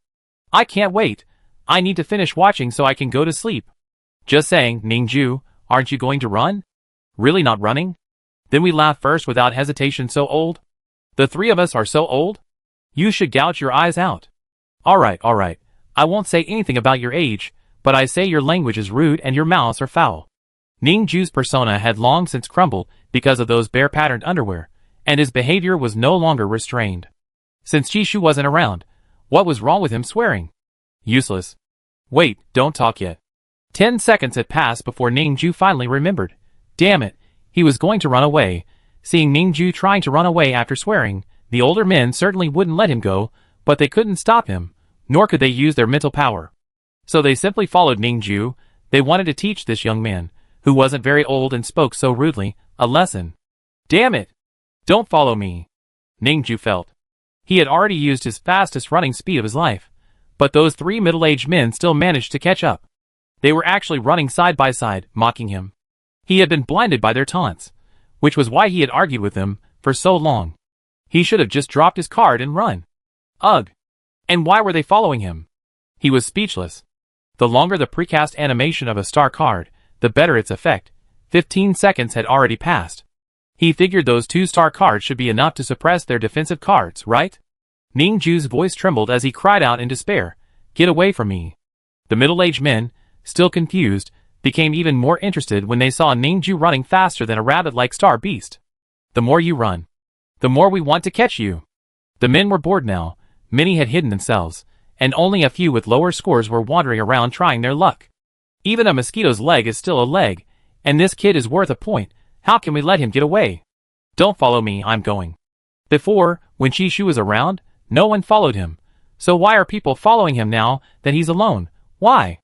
I can't wait. I need to finish watching so I can go to sleep. Just saying, Ningju, aren't you going to run? Really not running? Then we laugh first without hesitation. So old? The 3 of us are so old? You should gouge your eyes out. Alright. I won't say anything about your age, but I say your language is rude and your mouths are foul. Ningju's persona had long since crumbled because of those bear-patterned underwear, and his behavior was no longer restrained. Since Chishu wasn't around, what was wrong with him swearing? Useless. Wait, don't talk yet. 10 seconds had passed before Ningju finally remembered. Damn it, he was going to run away. Seeing Ningju trying to run away after swearing, the older men certainly wouldn't let him go, but they couldn't stop him. nor could they use their mental power. So they simply followed Ningju. They wanted to teach this young man, who wasn't very old and spoke so rudely, a lesson. Damn it! Don't follow me, Ningju felt. He had already used his fastest running speed of his life, but those three middle-aged men still managed to catch up. They were actually running side by side, mocking him. He had been blinded by their taunts, which was why he had argued with them for so long. He should have just dropped his card and run. Ugh! And why were they following him? He was speechless. The longer the precast animation of a star card, the better its effect. 15 seconds had already passed. He figured those 2 star cards should be enough to suppress their defensive cards, right? Ningju's voice trembled as he cried out in despair, "Get away from me!" The middle-aged men, still confused, became even more interested when they saw Ningju running faster than a rabbit-like star beast. "The more you run, the more we want to catch you." The men were bored now. Many had hidden themselves, and only a few with lower scores were wandering around trying their luck. Even a mosquito's leg is still a leg, and this kid is worth a point. How can we let him get away? Don't follow me, I'm going. Before, when Chishu was around, no one followed him. So why are people following him now that he's alone? Why?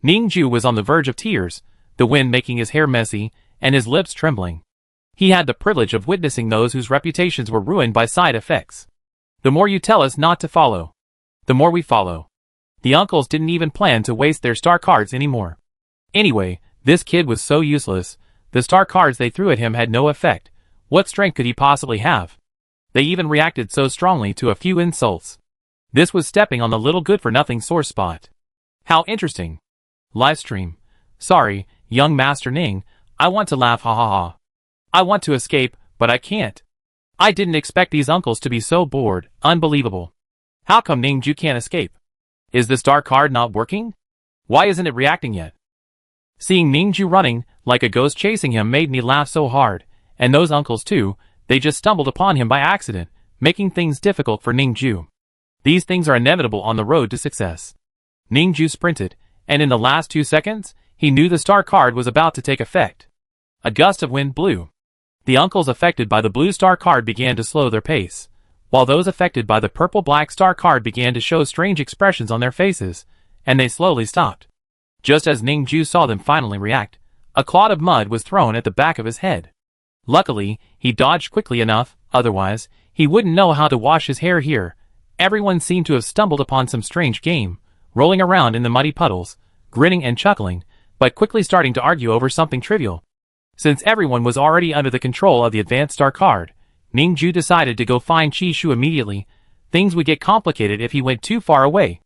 Ningju was on the verge of tears, the wind making his hair messy, and his lips trembling. He had the privilege of witnessing those whose reputations were ruined by side effects. The more you tell us not to follow, the more we follow. The uncles didn't even plan to waste their star cards anymore. Anyway, this kid was so useless. The star cards they threw at him had no effect. What strength could he possibly have? They even reacted so strongly to a few insults. This was stepping on the little good-for-nothing sore spot. How interesting. Livestream. Sorry, young Master Ning, I want to laugh, ha ha ha. I want to escape, but I can't. I didn't expect these uncles to be so bored, unbelievable. How come Ningju can't escape? Is the star card not working? Why isn't it reacting yet? Seeing Ningju running, like a ghost chasing him made me laugh so hard, and those uncles too, they just stumbled upon him by accident, making things difficult for Ningju. These things are inevitable on the road to success. Ningju sprinted, and in the last 2 seconds, he knew the star card was about to take effect. A gust of wind blew. The uncles affected by the blue star card began to slow their pace, while those affected by the purple-black star card began to show strange expressions on their faces, and they slowly stopped. Just as Ningju saw them finally react, a clod of mud was thrown at the back of his head. Luckily, he dodged quickly enough, otherwise, he wouldn't know how to wash his hair here. Everyone seemed to have stumbled upon some strange game, rolling around in the muddy puddles, grinning and chuckling, but quickly starting to argue over something trivial. Since everyone was already under the control of the advanced star card, Ningju decided to go find Chishu immediately. Things would get complicated if he went too far away.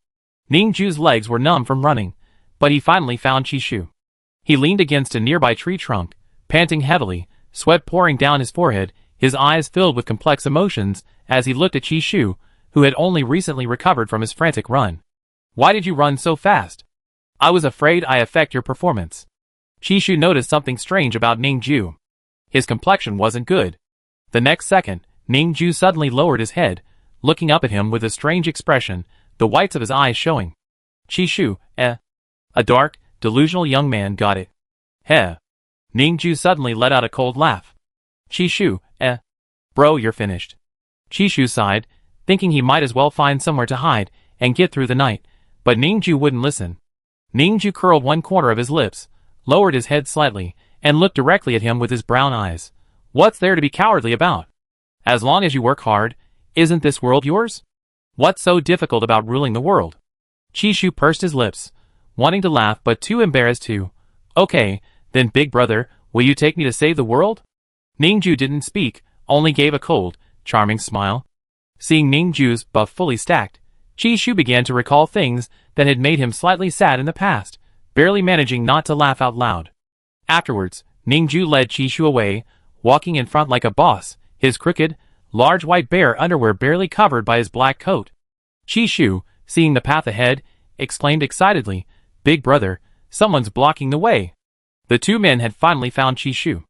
Ningju's legs were numb from running, but he finally found Chishu. He leaned against a nearby tree trunk, panting heavily, sweat pouring down his forehead, his eyes filled with complex emotions as he looked at Chishu, who had only recently recovered from his frantic run. "Why did you run so fast? I was afraid I affect your performance." Chishu noticed something strange about Ningju. His complexion wasn't good. The next second, Ningju suddenly lowered his head, looking up at him with a strange expression, the whites of his eyes showing. "Chishu, eh?" A dark, delusional young man got it. "Heh." Ningju suddenly let out a cold laugh. "Chishu, eh? Bro, you're finished." Chishu sighed, thinking he might as well find somewhere to hide and get through the night, but Ningju wouldn't listen. Ningju curled one corner of his lips, lowered his head slightly, and looked directly at him with his brown eyes. "What's there to be cowardly about? As long as you work hard, isn't this world yours? What's so difficult about ruling the world?" Chishu pursed his lips, wanting to laugh but too embarrassed to. "Okay, then big brother, will you take me to save the world?" Ningju didn't speak, only gave a cold, charming smile. Seeing Ningju's buff fully stacked, Chishu began to recall things that had made him slightly sad in the past, barely managing not to laugh out loud. Afterwards, Ningju led Chishu away, walking in front like a boss, his crooked, large white bear underwear barely covered by his black coat. Chishu, seeing the path ahead, exclaimed excitedly, "Big brother, someone's blocking the way." The two men had finally found Chishu.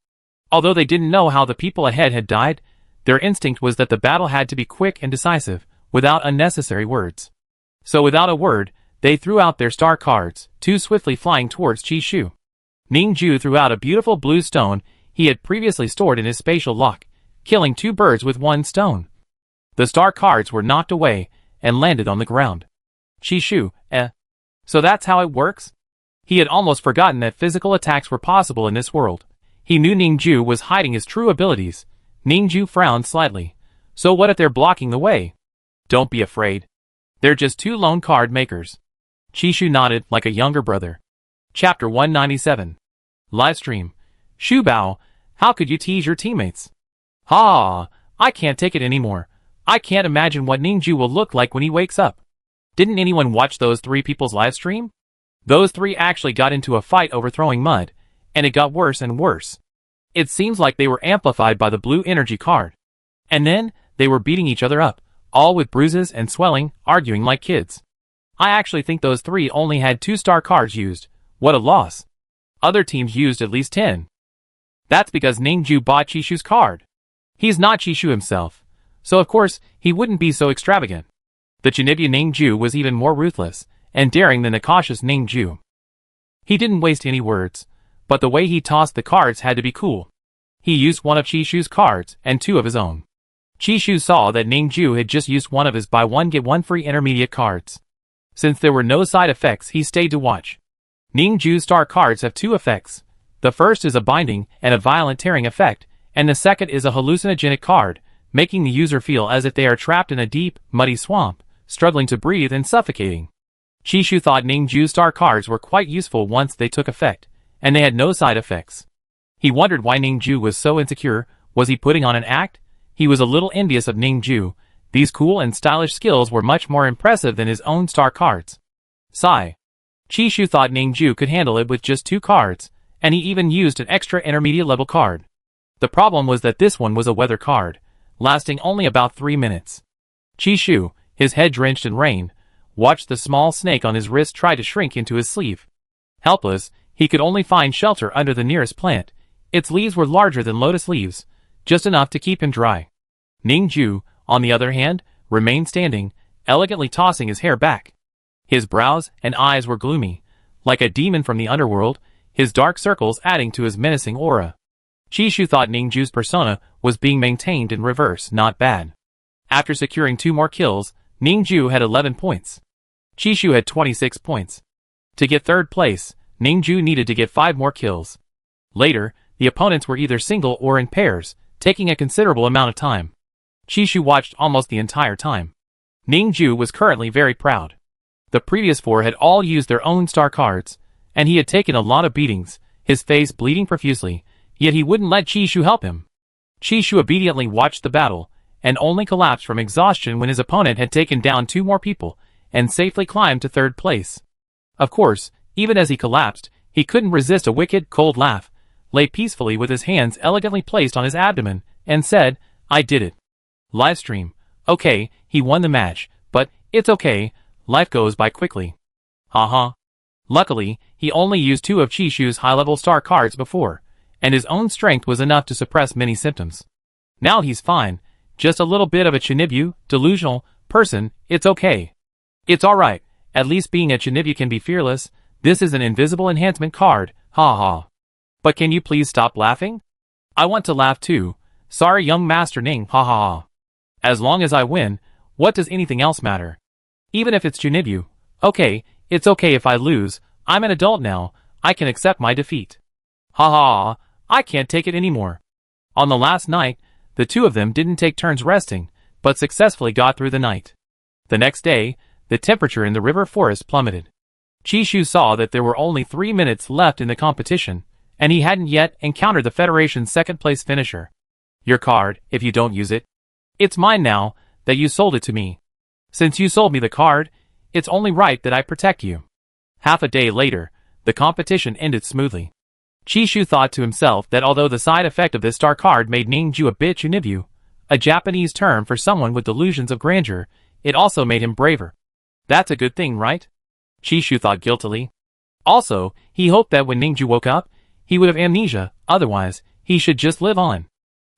Although they didn't know how the people ahead had died, their instinct was that the battle had to be quick and decisive, without unnecessary words. So without a word, they threw out their star cards, too swiftly flying towards Chishu. Ningju threw out a beautiful blue stone he had previously stored in his spatial lock, killing 2 birds with 1 stone. The star cards were knocked away and landed on the ground. Chishu, So that's how it works? He had almost forgotten that physical attacks were possible in this world. He knew Ningju was hiding his true abilities. Ningju frowned slightly. So what if they're blocking the way? Don't be afraid. They're just two lone card makers. Chishu nodded like a younger brother. Chapter 197. Livestream. Shubao, how could you tease your teammates? Ha! I can't take it anymore. I can't imagine what Ningju will look like when he wakes up. Didn't anyone watch those three people's livestream? Those three actually got into a fight over throwing mud, and it got worse and worse. It seems like they were amplified by the blue energy card. And then, they were beating each other up, all with bruises and swelling, arguing like kids. I actually think those three only had 2-star cards used. What a loss. Other teams used at least 10. That's because Ningju bought Chishu's card. He's not Chishu himself, so of course, he wouldn't be so extravagant. The Chinibya Ningju was even more ruthless and daring than the cautious Ningju. He didn't waste any words, but the way he tossed the cards had to be cool. He used one of Chishu's cards and 2 of his own. Chishu saw that Ningju had just used one of his buy one get one free intermediate cards. Since there were no side effects, he stayed to watch. Ningju's star cards have 2 effects. The first is a binding and a violent tearing effect, and the second is a hallucinogenic card, making the user feel as if they are trapped in a deep, muddy swamp, struggling to breathe and suffocating. Chishu thought Ningju's star cards were quite useful once they took effect, and they had no side effects. He wondered why Ningju was so insecure. Was he putting on an act? He was a little envious of Ningju. These cool and stylish skills were much more impressive than his own star cards. Sigh. Chishu thought Ningju could handle it with just 2 cards, and he even used an extra intermediate level card. The problem was that this one was a weather card, lasting only about 3 minutes. Chishu, his head drenched in rain, watched the small snake on his wrist try to shrink into his sleeve. Helpless, he could only find shelter under the nearest plant. Its leaves were larger than lotus leaves, just enough to keep him dry. Ningju, on the other hand, remained standing, elegantly tossing his hair back. His brows and eyes were gloomy, like a demon from the underworld, his dark circles adding to his menacing aura. Chishu thought Ningju's persona was being maintained in reverse, not bad. After securing 2 more kills, Ningju had 11 points. Chishu had 26 points. To get 3rd place, Ningju needed to get 5 more kills. Later, the opponents were either single or in pairs, taking a considerable amount of time. Chishu watched almost the entire time. Ningju was currently very proud. The previous 4 had all used their own star cards, and he had taken a lot of beatings, his face bleeding profusely, yet he wouldn't let Chishu help him. Chishu obediently watched the battle, and only collapsed from exhaustion when his opponent had taken down 2 more people, and safely climbed to 3rd place. Of course, even as he collapsed, he couldn't resist a wicked, cold laugh, lay peacefully with his hands elegantly placed on his abdomen, and said, "I did it." Livestream. Okay, he won the match, but it's okay, life goes by quickly. Haha. Luckily, he only used 2 of Chishu's high-level star cards before, and his own strength was enough to suppress many symptoms. Now he's fine, just a little bit of a Chinibya, delusional, person, it's okay. It's alright, at least being a Chinibya can be fearless. This is an invisible enhancement card, ha. But can you please stop laughing? I want to laugh too. Sorry young Master Ning, ha. As long as I win, what does anything else matter? Even if it's Chinibya. Okay, it's okay if I lose, I'm an adult now, I can accept my defeat. Ha, I can't take it anymore. On the last night, the 2 of them didn't take turns resting, but successfully got through the night. The next day, the temperature in the river forest plummeted. Chishu saw that there were only 3 minutes left in the competition, and he hadn't yet encountered the Federation's 2nd place finisher. Your card, if you don't use it. It's mine now, that you sold it to me. Since you sold me the card, it's only right that I protect you. Half a day later, the competition ended smoothly. Chishu thought to himself that although the side effect of this star card made Ningju a bit Chinibya, a Japanese term for someone with delusions of grandeur, it also made him braver. That's a good thing, right? Chishu thought guiltily. Also, he hoped that when Ningju woke up, he would have amnesia, otherwise, he should just live on.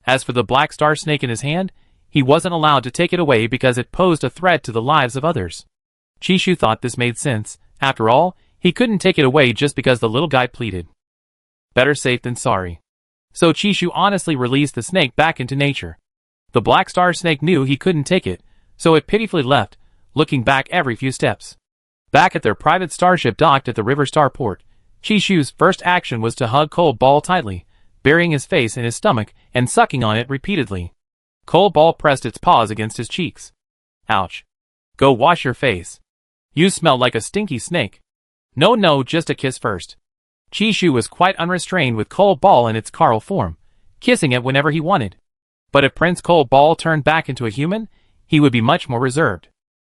As for the black star snake in his hand, he wasn't allowed to take it away because it posed a threat to the lives of others. Chishu thought this made sense. After all, he couldn't take it away just because the little guy pleaded. Better safe than sorry. So Chishu honestly released the snake back into nature. The black star snake knew he couldn't take it, so it pitifully left, looking back every few steps. Back at their private starship docked at the River Star port, Chishu's first action was to hug Cold Ball tightly, burying his face in his stomach and sucking on it repeatedly. Cold Ball pressed its paws against his cheeks. Ouch. Go wash your face. You smell like a stinky snake. No, just a kiss first. Chishu was quite unrestrained with Cold Ball in its Carl form, kissing it whenever he wanted. But if Prince Cold Ball turned back into a human, he would be much more reserved.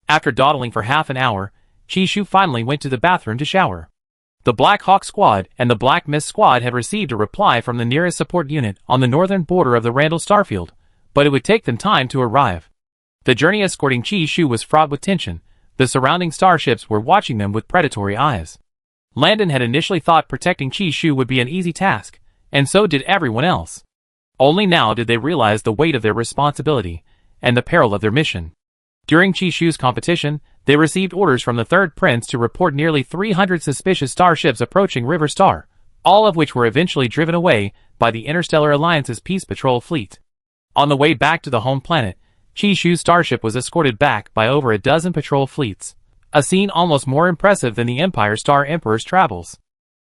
After dawdling for half an hour, Chishu finally went to the bathroom to shower. The Black Hawk Squad and the Black Mist Squad had received a reply from the nearest support unit on the northern border of the Randall Starfield, but it would take them time to arrive. The journey escorting Chishu was fraught with tension. The surrounding starships were watching them with predatory eyes. Landon had initially thought protecting Chishu would be an easy task, and so did everyone else. Only now did they realize the weight of their responsibility and the peril of their mission. During Chishu's competition, they received orders from the Third Prince to report nearly 300 suspicious starships approaching River Star, all of which were eventually driven away by the Interstellar Alliance's Peace Patrol fleet. On the way back to the home planet, Chishu's starship was escorted back by over a dozen patrol fleets, a scene almost more impressive than the Empire Star Emperor's travels.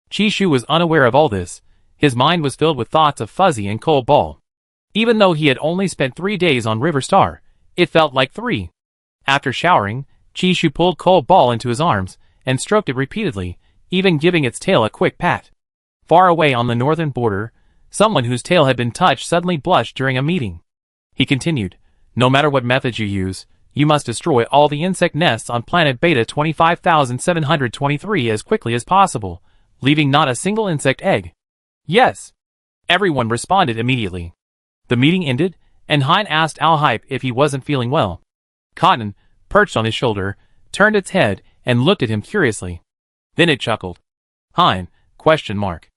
Chishu was unaware of all this. His mind was filled with thoughts of Fuzzy and Cold Ball. Even though he had only spent 3 days on River Star, it felt like 3. After showering, Chishu pulled Cold Ball into his arms and stroked it repeatedly, even giving its tail a quick pat. Far away on the northern border, someone whose tail had been touched suddenly blushed during a meeting. He continued, "No matter what methods you use, you must destroy all the insect nests on planet Beta 25723 as quickly as possible, leaving not a single insect egg." "Yes." Everyone responded immediately. The meeting ended, and Hein asked Al-Hype if he wasn't feeling well. Cotton, perched on his shoulder, turned its head and looked at him curiously. Then it chuckled. "Hein? Question mark."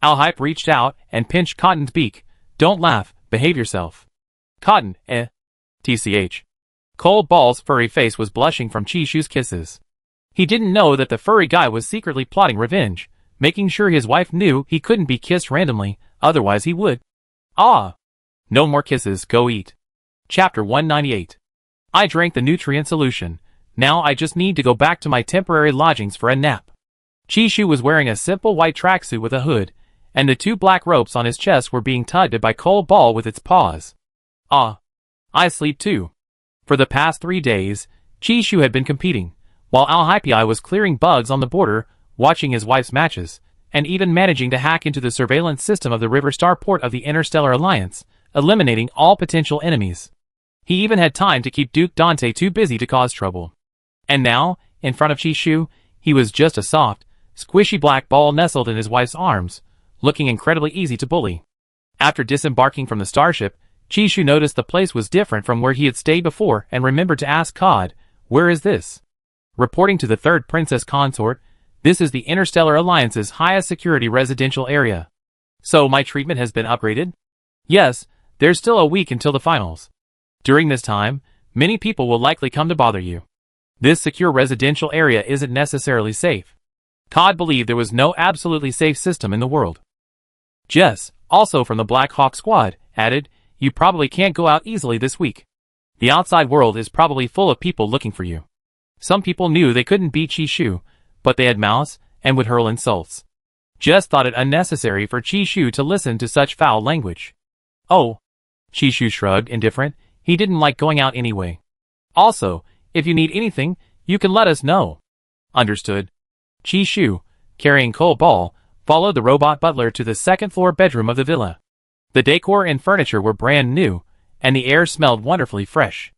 Al-Hype reached out and pinched Cotton's beak. "Don't laugh, behave yourself." Cotton, TCH. Cold Ball's furry face was blushing from Chishu's kisses. He didn't know that the furry guy was secretly plotting revenge, making sure his wife knew he couldn't be kissed randomly, otherwise he would. Ah! No more kisses, go eat. Chapter 198. I drank the nutrient solution. Now I just need to go back to my temporary lodgings for a nap. Chishu was wearing a simple white tracksuit with a hood, and the 2 black ropes on his chest were being tugged at by Cold Ball with its paws. Ah! I sleep too. For the past 3 days, Chishu had been competing, while Al-Hypei was clearing bugs on the border, watching his wife's matches, and even managing to hack into the surveillance system of the River Star port of the Interstellar Alliance, eliminating all potential enemies. He even had time to keep Duke Dante too busy to cause trouble. And now, in front of Chishu, he was just a soft, squishy black ball nestled in his wife's arms, looking incredibly easy to bully. After disembarking from the starship, Chishu noticed the place was different from where he had stayed before and remembered to ask Cod, "Where is this?" Reporting to the Third Princess Consort, "This is the Interstellar Alliance's highest security residential area." "So my treatment has been upgraded?" "Yes, there's still a week until the finals. During this time, many people will likely come to bother you. This secure residential area isn't necessarily safe." Cod believed there was no absolutely safe system in the world. Jess, also from the Black Hawk Squad, added, "You probably can't go out easily this week. The outside world is probably full of people looking for you." Some people knew they couldn't beat Chishu, but they had mouths and would hurl insults. Jess thought it unnecessary for Chishu to listen to such foul language. "Oh." Chishu shrugged, indifferent. He didn't like going out anyway. "Also, if you need anything, you can let us know." "Understood." Chishu, carrying Cold Ball, followed the robot butler to the 2nd floor bedroom of the villa. The decor and furniture were brand new, and the air smelled wonderfully fresh.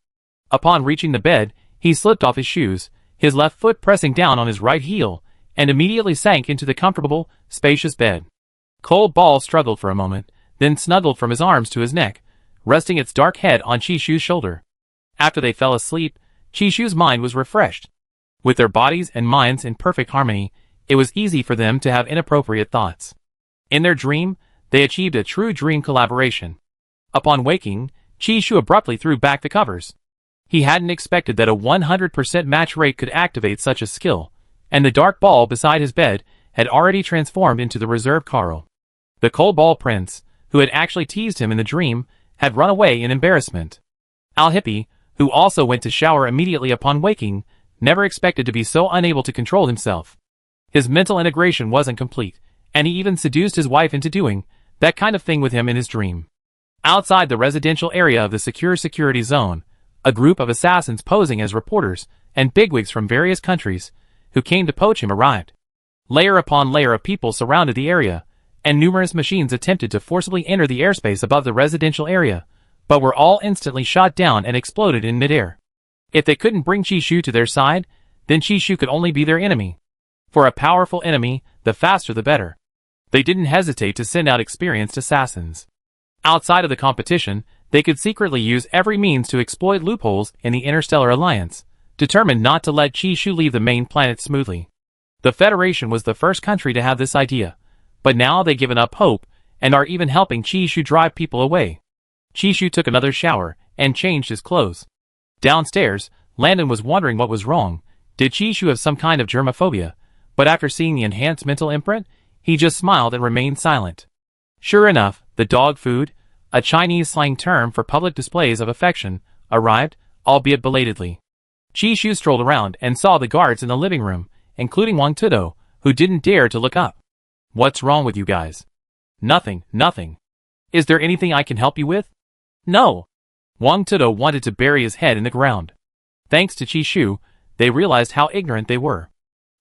Upon reaching the bed, he slipped off his shoes, his left foot pressing down on his right heel, and immediately sank into the comfortable, spacious bed. Cold Ball struggled for a moment, then snuggled from his arms to his neck, resting its dark head on Chishu's shoulder. After they fell asleep, Chishu's mind was refreshed. With their bodies and minds in perfect harmony, it was easy for them to have inappropriate thoughts. In their dream, they achieved a true dream collaboration. Upon waking, Chishu abruptly threw back the covers. He hadn't expected that a 100% match rate could activate such a skill, and the dark ball beside his bed had already transformed into the reserve Carl. The Cold Ball Prince, who had actually teased him in the dream, had run away in embarrassment. Al-Hypei, who also went to shower immediately upon waking, never expected to be so unable to control himself. His mental integration wasn't complete, and he even seduced his wife into doing that kind of thing with him in his dream. Outside the residential area of the secure security zone, a group of assassins posing as reporters and bigwigs from various countries who came to poach him arrived. Layer upon layer of people surrounded the area, and numerous machines attempted to forcibly enter the airspace above the residential area, but were all instantly shot down and exploded in midair. If they couldn't bring Chishu to their side, then Chishu could only be their enemy. For a powerful enemy, the faster the better. They didn't hesitate to send out experienced assassins. Outside of the competition, they could secretly use every means to exploit loopholes in the Interstellar Alliance, determined not to let Chishu leave the main planet smoothly. The Federation was the first country to have this idea, but now they've given up hope and are even helping Chishu drive people away. Chishu took another shower and changed his clothes. Downstairs, Landon was wondering what was wrong. Did Chishu have some kind of germophobia? But after seeing the enhanced mental imprint, he just smiled and remained silent. Sure enough, the dog food, a Chinese slang term for public displays of affection, arrived, albeit belatedly. Chishu strolled around and saw the guards in the living room, including Wang Tudo, who didn't dare to look up. What's wrong with you guys? Nothing. Is there anything I can help you with? No. Wang Tudo wanted to bury his head in the ground. Thanks to Chishu, they realized how ignorant they were.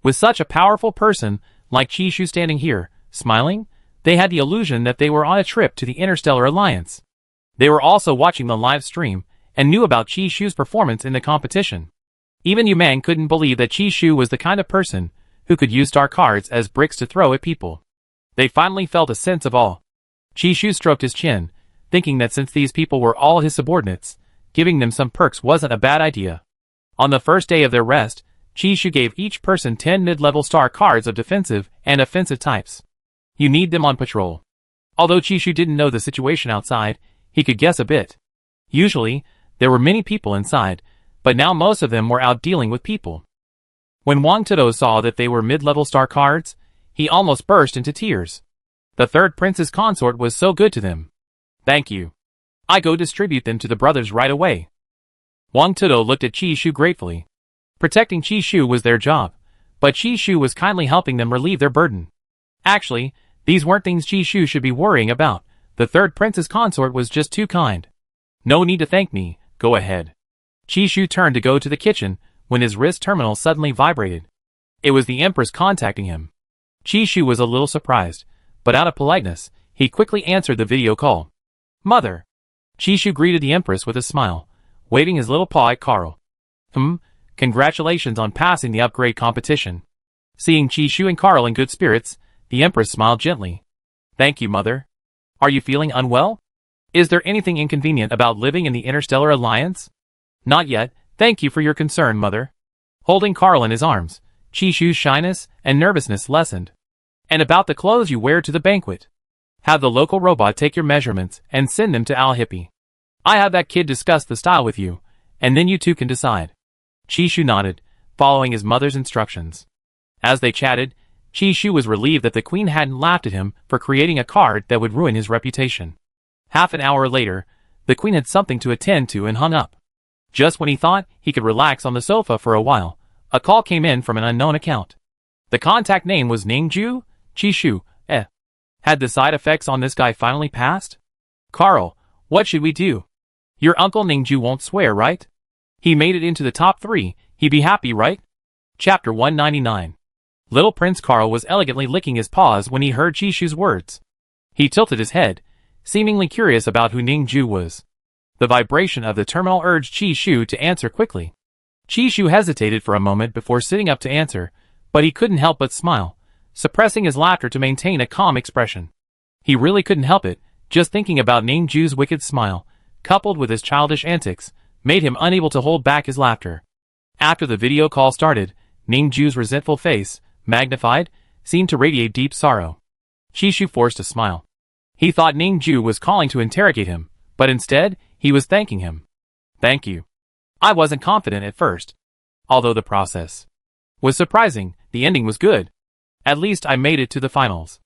With such a powerful person like Chishu standing here, smiling, they had the illusion that they were on a trip to the Interstellar Alliance. They were also watching the live stream and knew about Chishu's performance in the competition. Even Yuman couldn't believe that Chishu was the kind of person who could use star cards as bricks to throw at people. They finally felt a sense of awe. Chishu stroked his chin, thinking that since these people were all his subordinates, giving them some perks wasn't a bad idea. On the first day of their rest, Chishu gave each person 10 mid-level star cards of defensive and offensive types. You need them on patrol. Although Chishu didn't know the situation outside, he could guess a bit. Usually, there were many people inside, but now most of them were out dealing with people. When Wang Tudo saw that they were mid-level star cards, he almost burst into tears. The third prince's consort was so good to them. Thank you. I go distribute them to the brothers right away. Wang Tudo looked at Chishu gratefully. Protecting Chishu was their job, but Chishu was kindly helping them relieve their burden. Actually, these weren't things Chishu should be worrying about. The third prince's consort was just too kind. No need to thank me, go ahead. Chishu turned to go to the kitchen when his wrist terminal suddenly vibrated. It was the Empress contacting him. Chishu was a little surprised, but out of politeness, he quickly answered the video call. Mother. Chishu greeted the Empress with a smile, waving his little paw at Carl. Congratulations on passing the upgrade competition. Seeing Chishu and Carl in good spirits, the Empress smiled gently. Thank you, Mother. Are you feeling unwell? Is there anything inconvenient about living in the Interstellar Alliance? Not yet, thank you for your concern, Mother. Holding Carl in his arms, Chishu's shyness and nervousness lessened. And about the clothes you wear to the banquet. Have the local robot take your measurements and send them to Al Hippie. I have that kid discuss the style with you, and then you two can decide. Chishu nodded, following his mother's instructions. As they chatted, Chishu was relieved that the queen hadn't laughed at him for creating a card that would ruin his reputation. Half an hour later, the queen had something to attend to and hung up. Just when he thought he could relax on the sofa for a while, a call came in from an unknown account. The contact name was Ningju. Chishu, Had the side effects on this guy finally passed? Carl, what should we do? Your uncle Ningju won't swear, right? He made it into the top 3, he'd be happy, right? Chapter 199. Little Prince Carl was elegantly licking his paws when he heard Chishu's words. He tilted his head, seemingly curious about who Ningju was. The vibration of the terminal urged Chishu to answer quickly. Chishu hesitated for a moment before sitting up to answer, but he couldn't help but smile, suppressing his laughter to maintain a calm expression. He really couldn't help it, just thinking about Ningju's wicked smile, coupled with his childish antics, made him unable to hold back his laughter. After the video call started, Ningju's resentful face, magnified, seemed to radiate deep sorrow. Chishu forced a smile. He thought Ningju was calling to interrogate him, but instead, he was thanking him. Thank you. I wasn't confident at first. Although the process was surprising, the ending was good. At least I made it to the finals.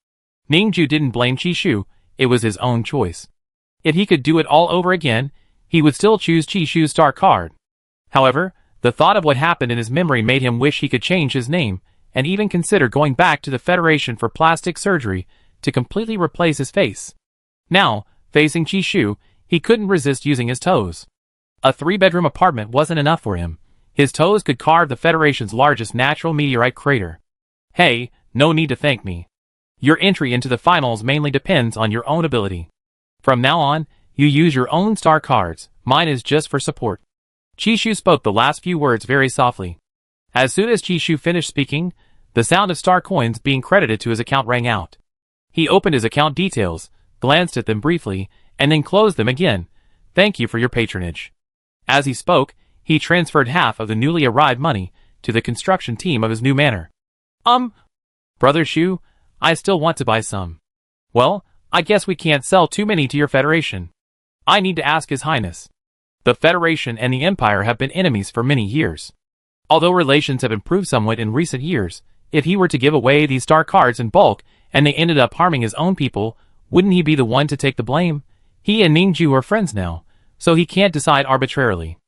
Ningju didn't blame Chishu, it was his own choice. If he could do it all over again, he would still choose Chishu's star card. However, The thought of what happened in his memory made him wish he could change his name, and even consider going back to the Federation for plastic surgery to completely replace his face. Now, facing Chishu, he couldn't resist using his toes. A 3-bedroom apartment wasn't enough for him. His toes could carve the Federation's largest natural meteorite crater. Hey, no need to thank me. Your entry into the finals mainly depends on your own ability. From now on, you use your own star cards, mine is just for support. Chishu spoke the last few words very softly. As soon as Chishu finished speaking, the sound of star coins being credited to his account rang out. He opened his account details, glanced at them briefly, and then closed them again. Thank you for your patronage. As he spoke, he transferred half of the newly arrived money to the construction team of his new manor. Brother Shu, I still want to buy some. Well, I guess we can't sell too many to your Federation. I need to ask His Highness. The Federation and the Empire have been enemies for many years. Although relations have improved somewhat in recent years, if he were to give away these star cards in bulk and they ended up harming his own people, wouldn't he be the one to take the blame? He and Ningju are friends now, so he can't decide arbitrarily.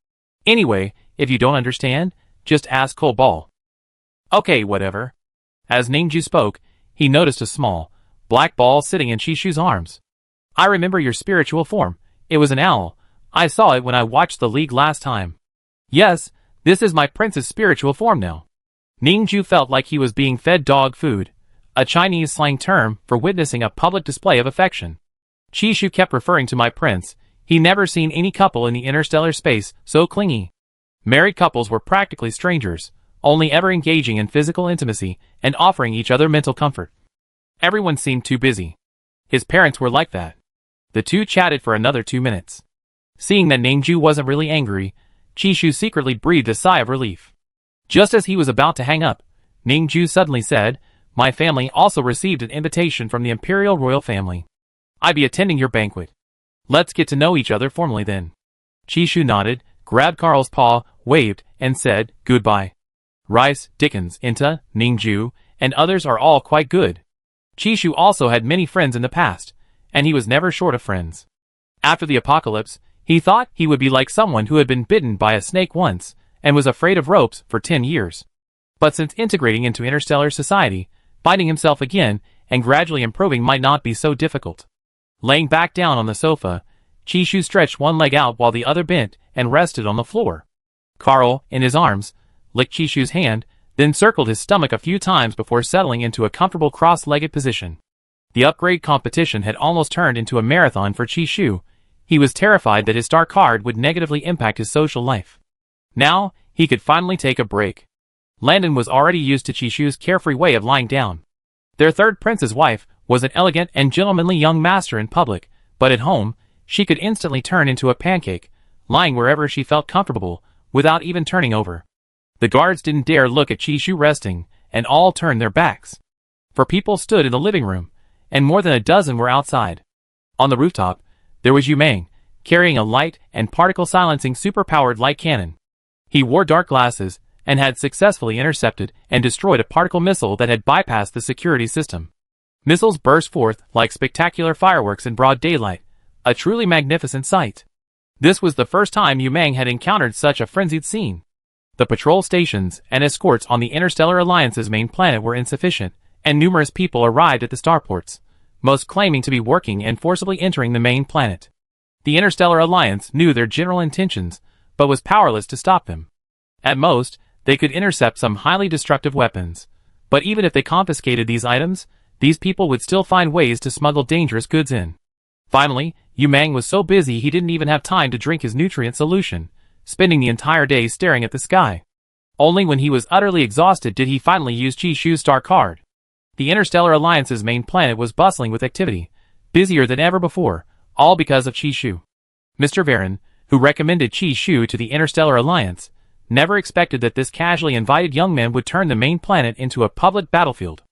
Anyway, if you don't understand, just ask Cole Ball. Okay, whatever. As Ningju spoke, he noticed a small, black ball sitting in Chishu's arms. I remember your spiritual form. It was an owl. I saw it when I watched the league last time. Yes, this is my prince's spiritual form now. Ningju felt like he was being fed dog food, a Chinese slang term for witnessing a public display of affection. Chishu kept referring to my prince. He never seen any couple in the interstellar space so clingy. Married couples were practically strangers, only ever engaging in physical intimacy and offering each other mental comfort. Everyone seemed too busy. His parents were like that. The two chatted for another 2 minutes. Seeing that Ningju wasn't really angry, Chishu secretly breathed a sigh of relief. Just as he was about to hang up, Ningju suddenly said, "My family also received an invitation from the Imperial Royal Family. I'll be attending your banquet. Let's get to know each other formally then." Chishu nodded, grabbed Carl's paw, waved, and said, "Goodbye. Rice, Dickens, Inta, Ningju, and others are all quite good." Chishu also had many friends in the past, and he was never short of friends. After the apocalypse, he thought he would be like someone who had been bitten by a snake once and was afraid of ropes for 10 years. But since integrating into interstellar society, finding himself again and gradually improving might not be so difficult. Laying back down on the sofa, Chishu stretched one leg out while the other bent and rested on the floor. Carl, in his arms, licked Chishu's hand, then circled his stomach a few times before settling into a comfortable cross-legged position. The upgrade competition had almost turned into a marathon for Chishu. He was terrified that his star card would negatively impact his social life. Now, he could finally take a break. Landon was already used to Chishu's carefree way of lying down. Their third prince's wife was an elegant and gentlemanly young master in public, but at home, she could instantly turn into a pancake, lying wherever she felt comfortable, without even turning over. The guards didn't dare look at Chishu resting, and all turned their backs. For people stood in the living room, and more than a dozen were outside. On the rooftop, there was Yu Mang, carrying a light and particle-silencing super-powered light cannon. He wore dark glasses, and had successfully intercepted and destroyed a particle missile that had bypassed the security system. Missiles burst forth like spectacular fireworks in broad daylight, a truly magnificent sight. This was the first time Yu Mang had encountered such a frenzied scene. The patrol stations and escorts on the Interstellar Alliance's main planet were insufficient, and numerous people arrived at the starports, most claiming to be working and forcibly entering the main planet. The Interstellar Alliance knew their general intentions, but was powerless to stop them. At most, they could intercept some highly destructive weapons. But even if they confiscated these items, these people would still find ways to smuggle dangerous goods in. Finally, Yu Mang was so busy he didn't even have time to drink his nutrient solution, spending the entire day staring at the sky. Only when he was utterly exhausted did he finally use Chishu's star card. The Interstellar Alliance's main planet was bustling with activity, busier than ever before, all because of Chishu. Mr. Varen, who recommended Chishu to the Interstellar Alliance, never expected that this casually invited young man would turn the main planet into a public battlefield.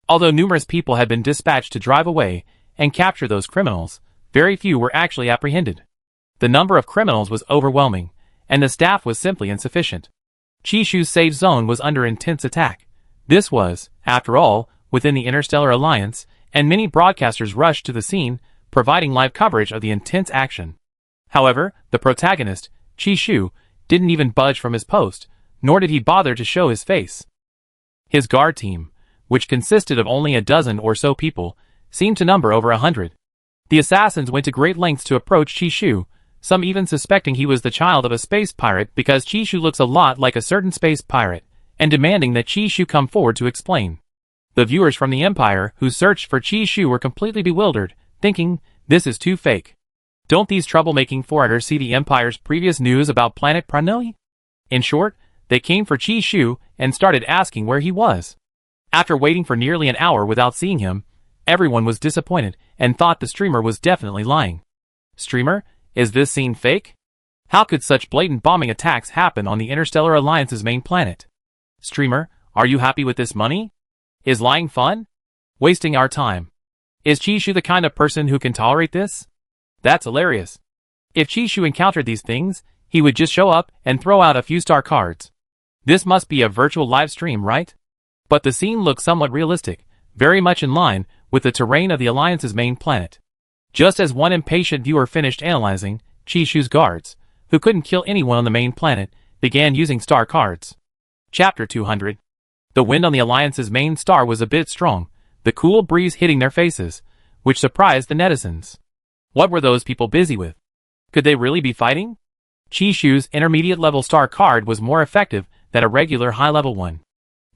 Although numerous people had been dispatched to drive away and capture those criminals, very few were actually apprehended. The number of criminals was overwhelming, and the staff was simply insufficient. Chishu's safe zone was under intense attack. This was, after all, within the Interstellar Alliance, and many broadcasters rushed to the scene, providing live coverage of the intense action. However, the protagonist, Chishu, didn't even budge from his post, nor did he bother to show his face. His guard team, which consisted of only a dozen or so people, seemed to number over 100. The assassins went to great lengths to approach Chishu, some even suspecting he was the child of a space pirate because Chishu looks a lot like a certain space pirate, and demanding that Chishu come forward to explain. The viewers from the Empire who searched for Chishu were completely bewildered, thinking, this is too fake. Don't these troublemaking foreigners see the Empire's previous news about planet Pranili? In short, they came for Chishu and started asking where he was. After waiting for nearly an hour without seeing him, everyone was disappointed and thought the streamer was definitely lying. Streamer, is this scene fake? How could such blatant bombing attacks happen on the Interstellar Alliance's main planet? Streamer, are you happy with this money? Is lying fun? Wasting our time. Is Chishu the kind of person who can tolerate this? That's hilarious. If Chishu encountered these things, he would just show up and throw out a few star cards. This must be a virtual live stream, right? But the scene looks somewhat realistic, very much in line with the terrain of the Alliance's main planet. Just as one impatient viewer finished analyzing, Chishu's guards, who couldn't kill anyone on the main planet, began using star cards. Chapter 200. The wind on the Alliance's main star was a bit strong, the cool breeze hitting their faces, which surprised the netizens. What were those people busy with? Could they really be fighting? Chishu's intermediate-level star card was more effective than a regular high-level one.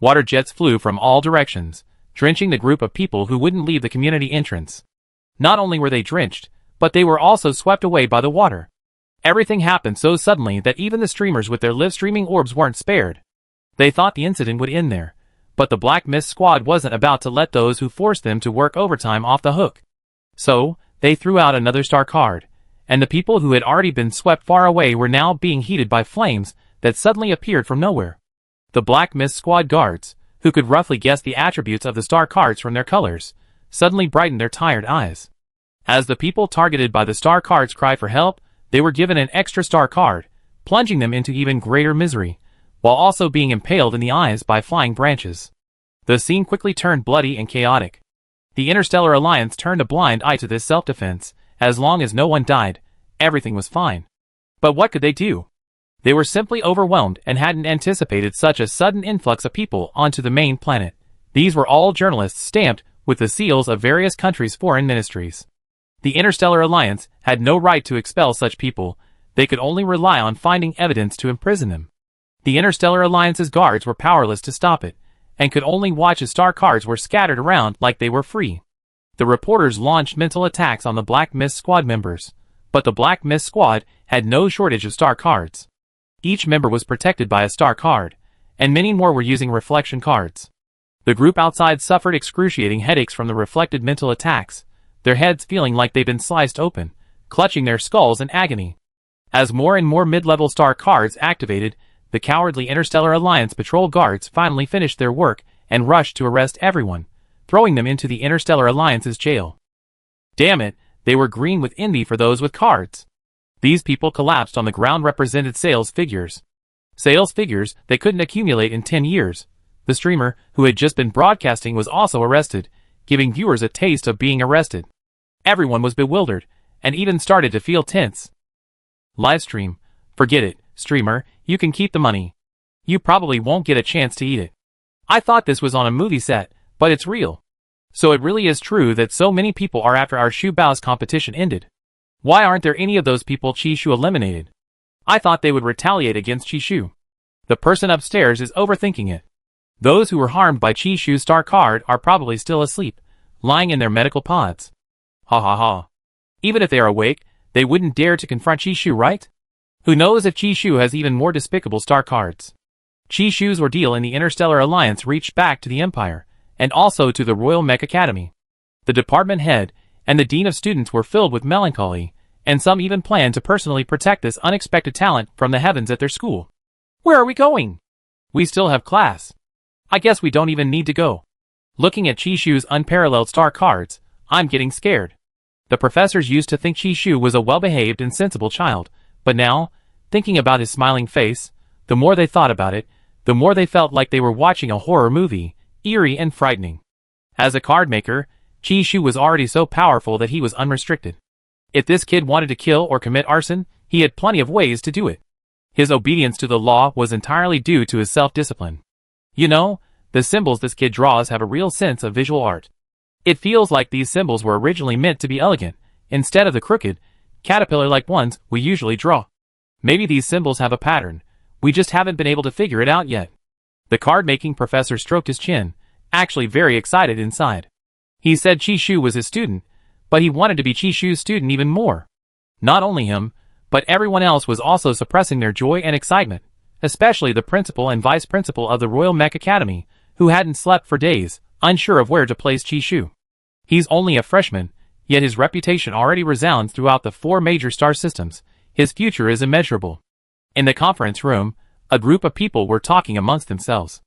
Water jets flew from all directions, drenching the group of people who wouldn't leave the community entrance. Not only were they drenched, but they were also swept away by the water. Everything happened so suddenly that even the streamers with their live-streaming orbs weren't spared. They thought the incident would end there, but the Black Mist Squad wasn't about to let those who forced them to work overtime off the hook. So, they threw out another star card, and the people who had already been swept far away were now being heated by flames that suddenly appeared from nowhere. The Black Mist Squad guards, who could roughly guess the attributes of the star cards from their colors, suddenly brightened their tired eyes. As the people targeted by the star cards cried for help, they were given an extra star card, plunging them into even greater misery, while also being impaled in the eyes by flying branches. The scene quickly turned bloody and chaotic. The Interstellar Alliance turned a blind eye to this self-defense. As long as no one died, everything was fine. But what could they do? They were simply overwhelmed and hadn't anticipated such a sudden influx of people onto the main planet. These were all journalists stamped with the seals of various countries' foreign ministries. The Interstellar Alliance had no right to expel such people. They could only rely on finding evidence to imprison them. The Interstellar Alliance's guards were powerless to stop it, and could only watch as star cards were scattered around like they were free. The reporters launched mental attacks on the Black Mist Squad members, but the Black Mist Squad had no shortage of star cards. Each member was protected by a star card, and many more were using reflection cards. The group outside suffered excruciating headaches from the reflected mental attacks, their heads feeling like they'd been sliced open, clutching their skulls in agony. As more and more mid-level star cards activated, the cowardly Interstellar Alliance patrol guards finally finished their work and rushed to arrest everyone, throwing them into the Interstellar Alliance's jail. Damn it, they were green with envy for those with cards. These people collapsed on the ground represented sales figures. Sales figures they couldn't accumulate in 10 years. The streamer, who had just been broadcasting, was also arrested, giving viewers a taste of being arrested. Everyone was bewildered, and even started to feel tense. Livestream. Forget it, streamer, you can keep the money. You probably won't get a chance to eat it. I thought this was on a movie set, but it's real. So it really is true that so many people are after our Shu Bao's competition ended. Why aren't there any of those people Chishu eliminated? I thought they would retaliate against Chishu. The person upstairs is overthinking it. Those who were harmed by Chishu's star card are probably still asleep, lying in their medical pods. Ha ha ha. Even if they are awake, they wouldn't dare to confront Chishu, right? Who knows if Chishu has even more despicable star cards. Chishu's ordeal in the Interstellar Alliance reached back to the Empire, and also to the Royal Mech Academy. The department head and the dean of students were filled with melancholy, and some even planned to personally protect this unexpected talent from the heavens at their school. Where are we going? We still have class. I guess we don't even need to go. Looking at Chishu's unparalleled star cards, I'm getting scared. The professors used to think Chishu was a well-behaved and sensible child, but now, thinking about his smiling face, the more they thought about it, the more they felt like they were watching a horror movie, eerie and frightening. As a card maker, Chishu was already so powerful that he was unrestricted. If this kid wanted to kill or commit arson, he had plenty of ways to do it. His obedience to the law was entirely due to his self-discipline. You know, the symbols this kid draws have a real sense of visual art. It feels like these symbols were originally meant to be elegant, instead of the crooked, caterpillar-like ones we usually draw. Maybe these symbols have a pattern. We just haven't been able to figure it out yet. The card-making professor stroked his chin, actually very excited inside. He said Chishu was his student, but he wanted to be Chishu's student even more. Not only him, but everyone else was also suppressing their joy and excitement, especially the principal and vice principal of the Royal Mech Academy, who hadn't slept for days, unsure of where to place Chishu. He's only a freshman, yet his reputation already resounds throughout the 4 major star systems. His future is immeasurable. In the conference room, a group of people were talking amongst themselves.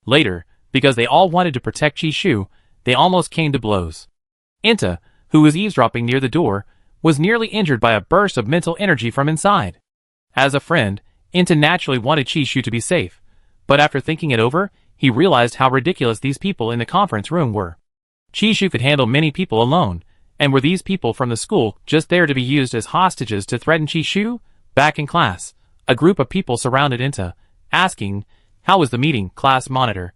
Later, because they all wanted to protect Chishu, they almost came to blows. Inta, who was eavesdropping near the door, was nearly injured by a burst of mental energy from inside. As a friend, Inta naturally wanted Chishu to be safe, but after thinking it over, he realized how ridiculous these people in the conference room were. Chishu could handle many people alone, and were these people from the school just there to be used as hostages to threaten Chishu? Back in class, a group of people surrounded Inta, asking, "How was the meeting, class monitor?"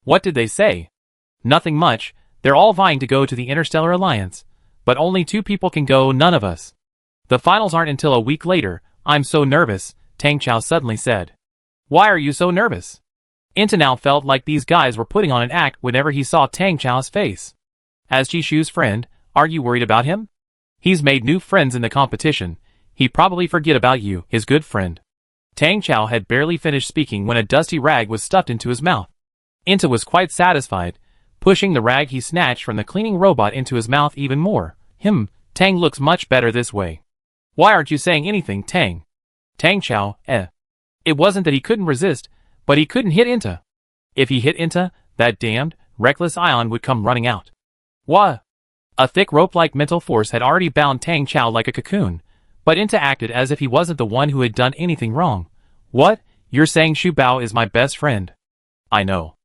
"What did they say?" "Nothing much, they're all vying to go to the Interstellar Alliance, but only 2 people can go, none of us. The finals aren't until a week later. I'm so nervous," Tang Chao suddenly said. "Why are you so nervous?" Inta now felt like these guys were putting on an act whenever he saw Tang Chao's face. As Chishu's friend, are you worried about him? He's made new friends in the competition. He'd probably forget about you, his good friend. Tang Chao had barely finished speaking when a dusty rag was stuffed into his mouth. Inta was quite satisfied, pushing the rag he snatched from the cleaning robot into his mouth even more. Tang looks much better this way. Why aren't you saying anything, Tang? Tang Chao, It wasn't that he couldn't resist, but he couldn't hit Inta. If he hit Inta, that damned, reckless ion would come running out. What? A thick rope-like mental force had already bound Tang Chao like a cocoon, but Inta acted as if he wasn't the one who had done anything wrong. What? You're saying Shu Bao is my best friend? I know.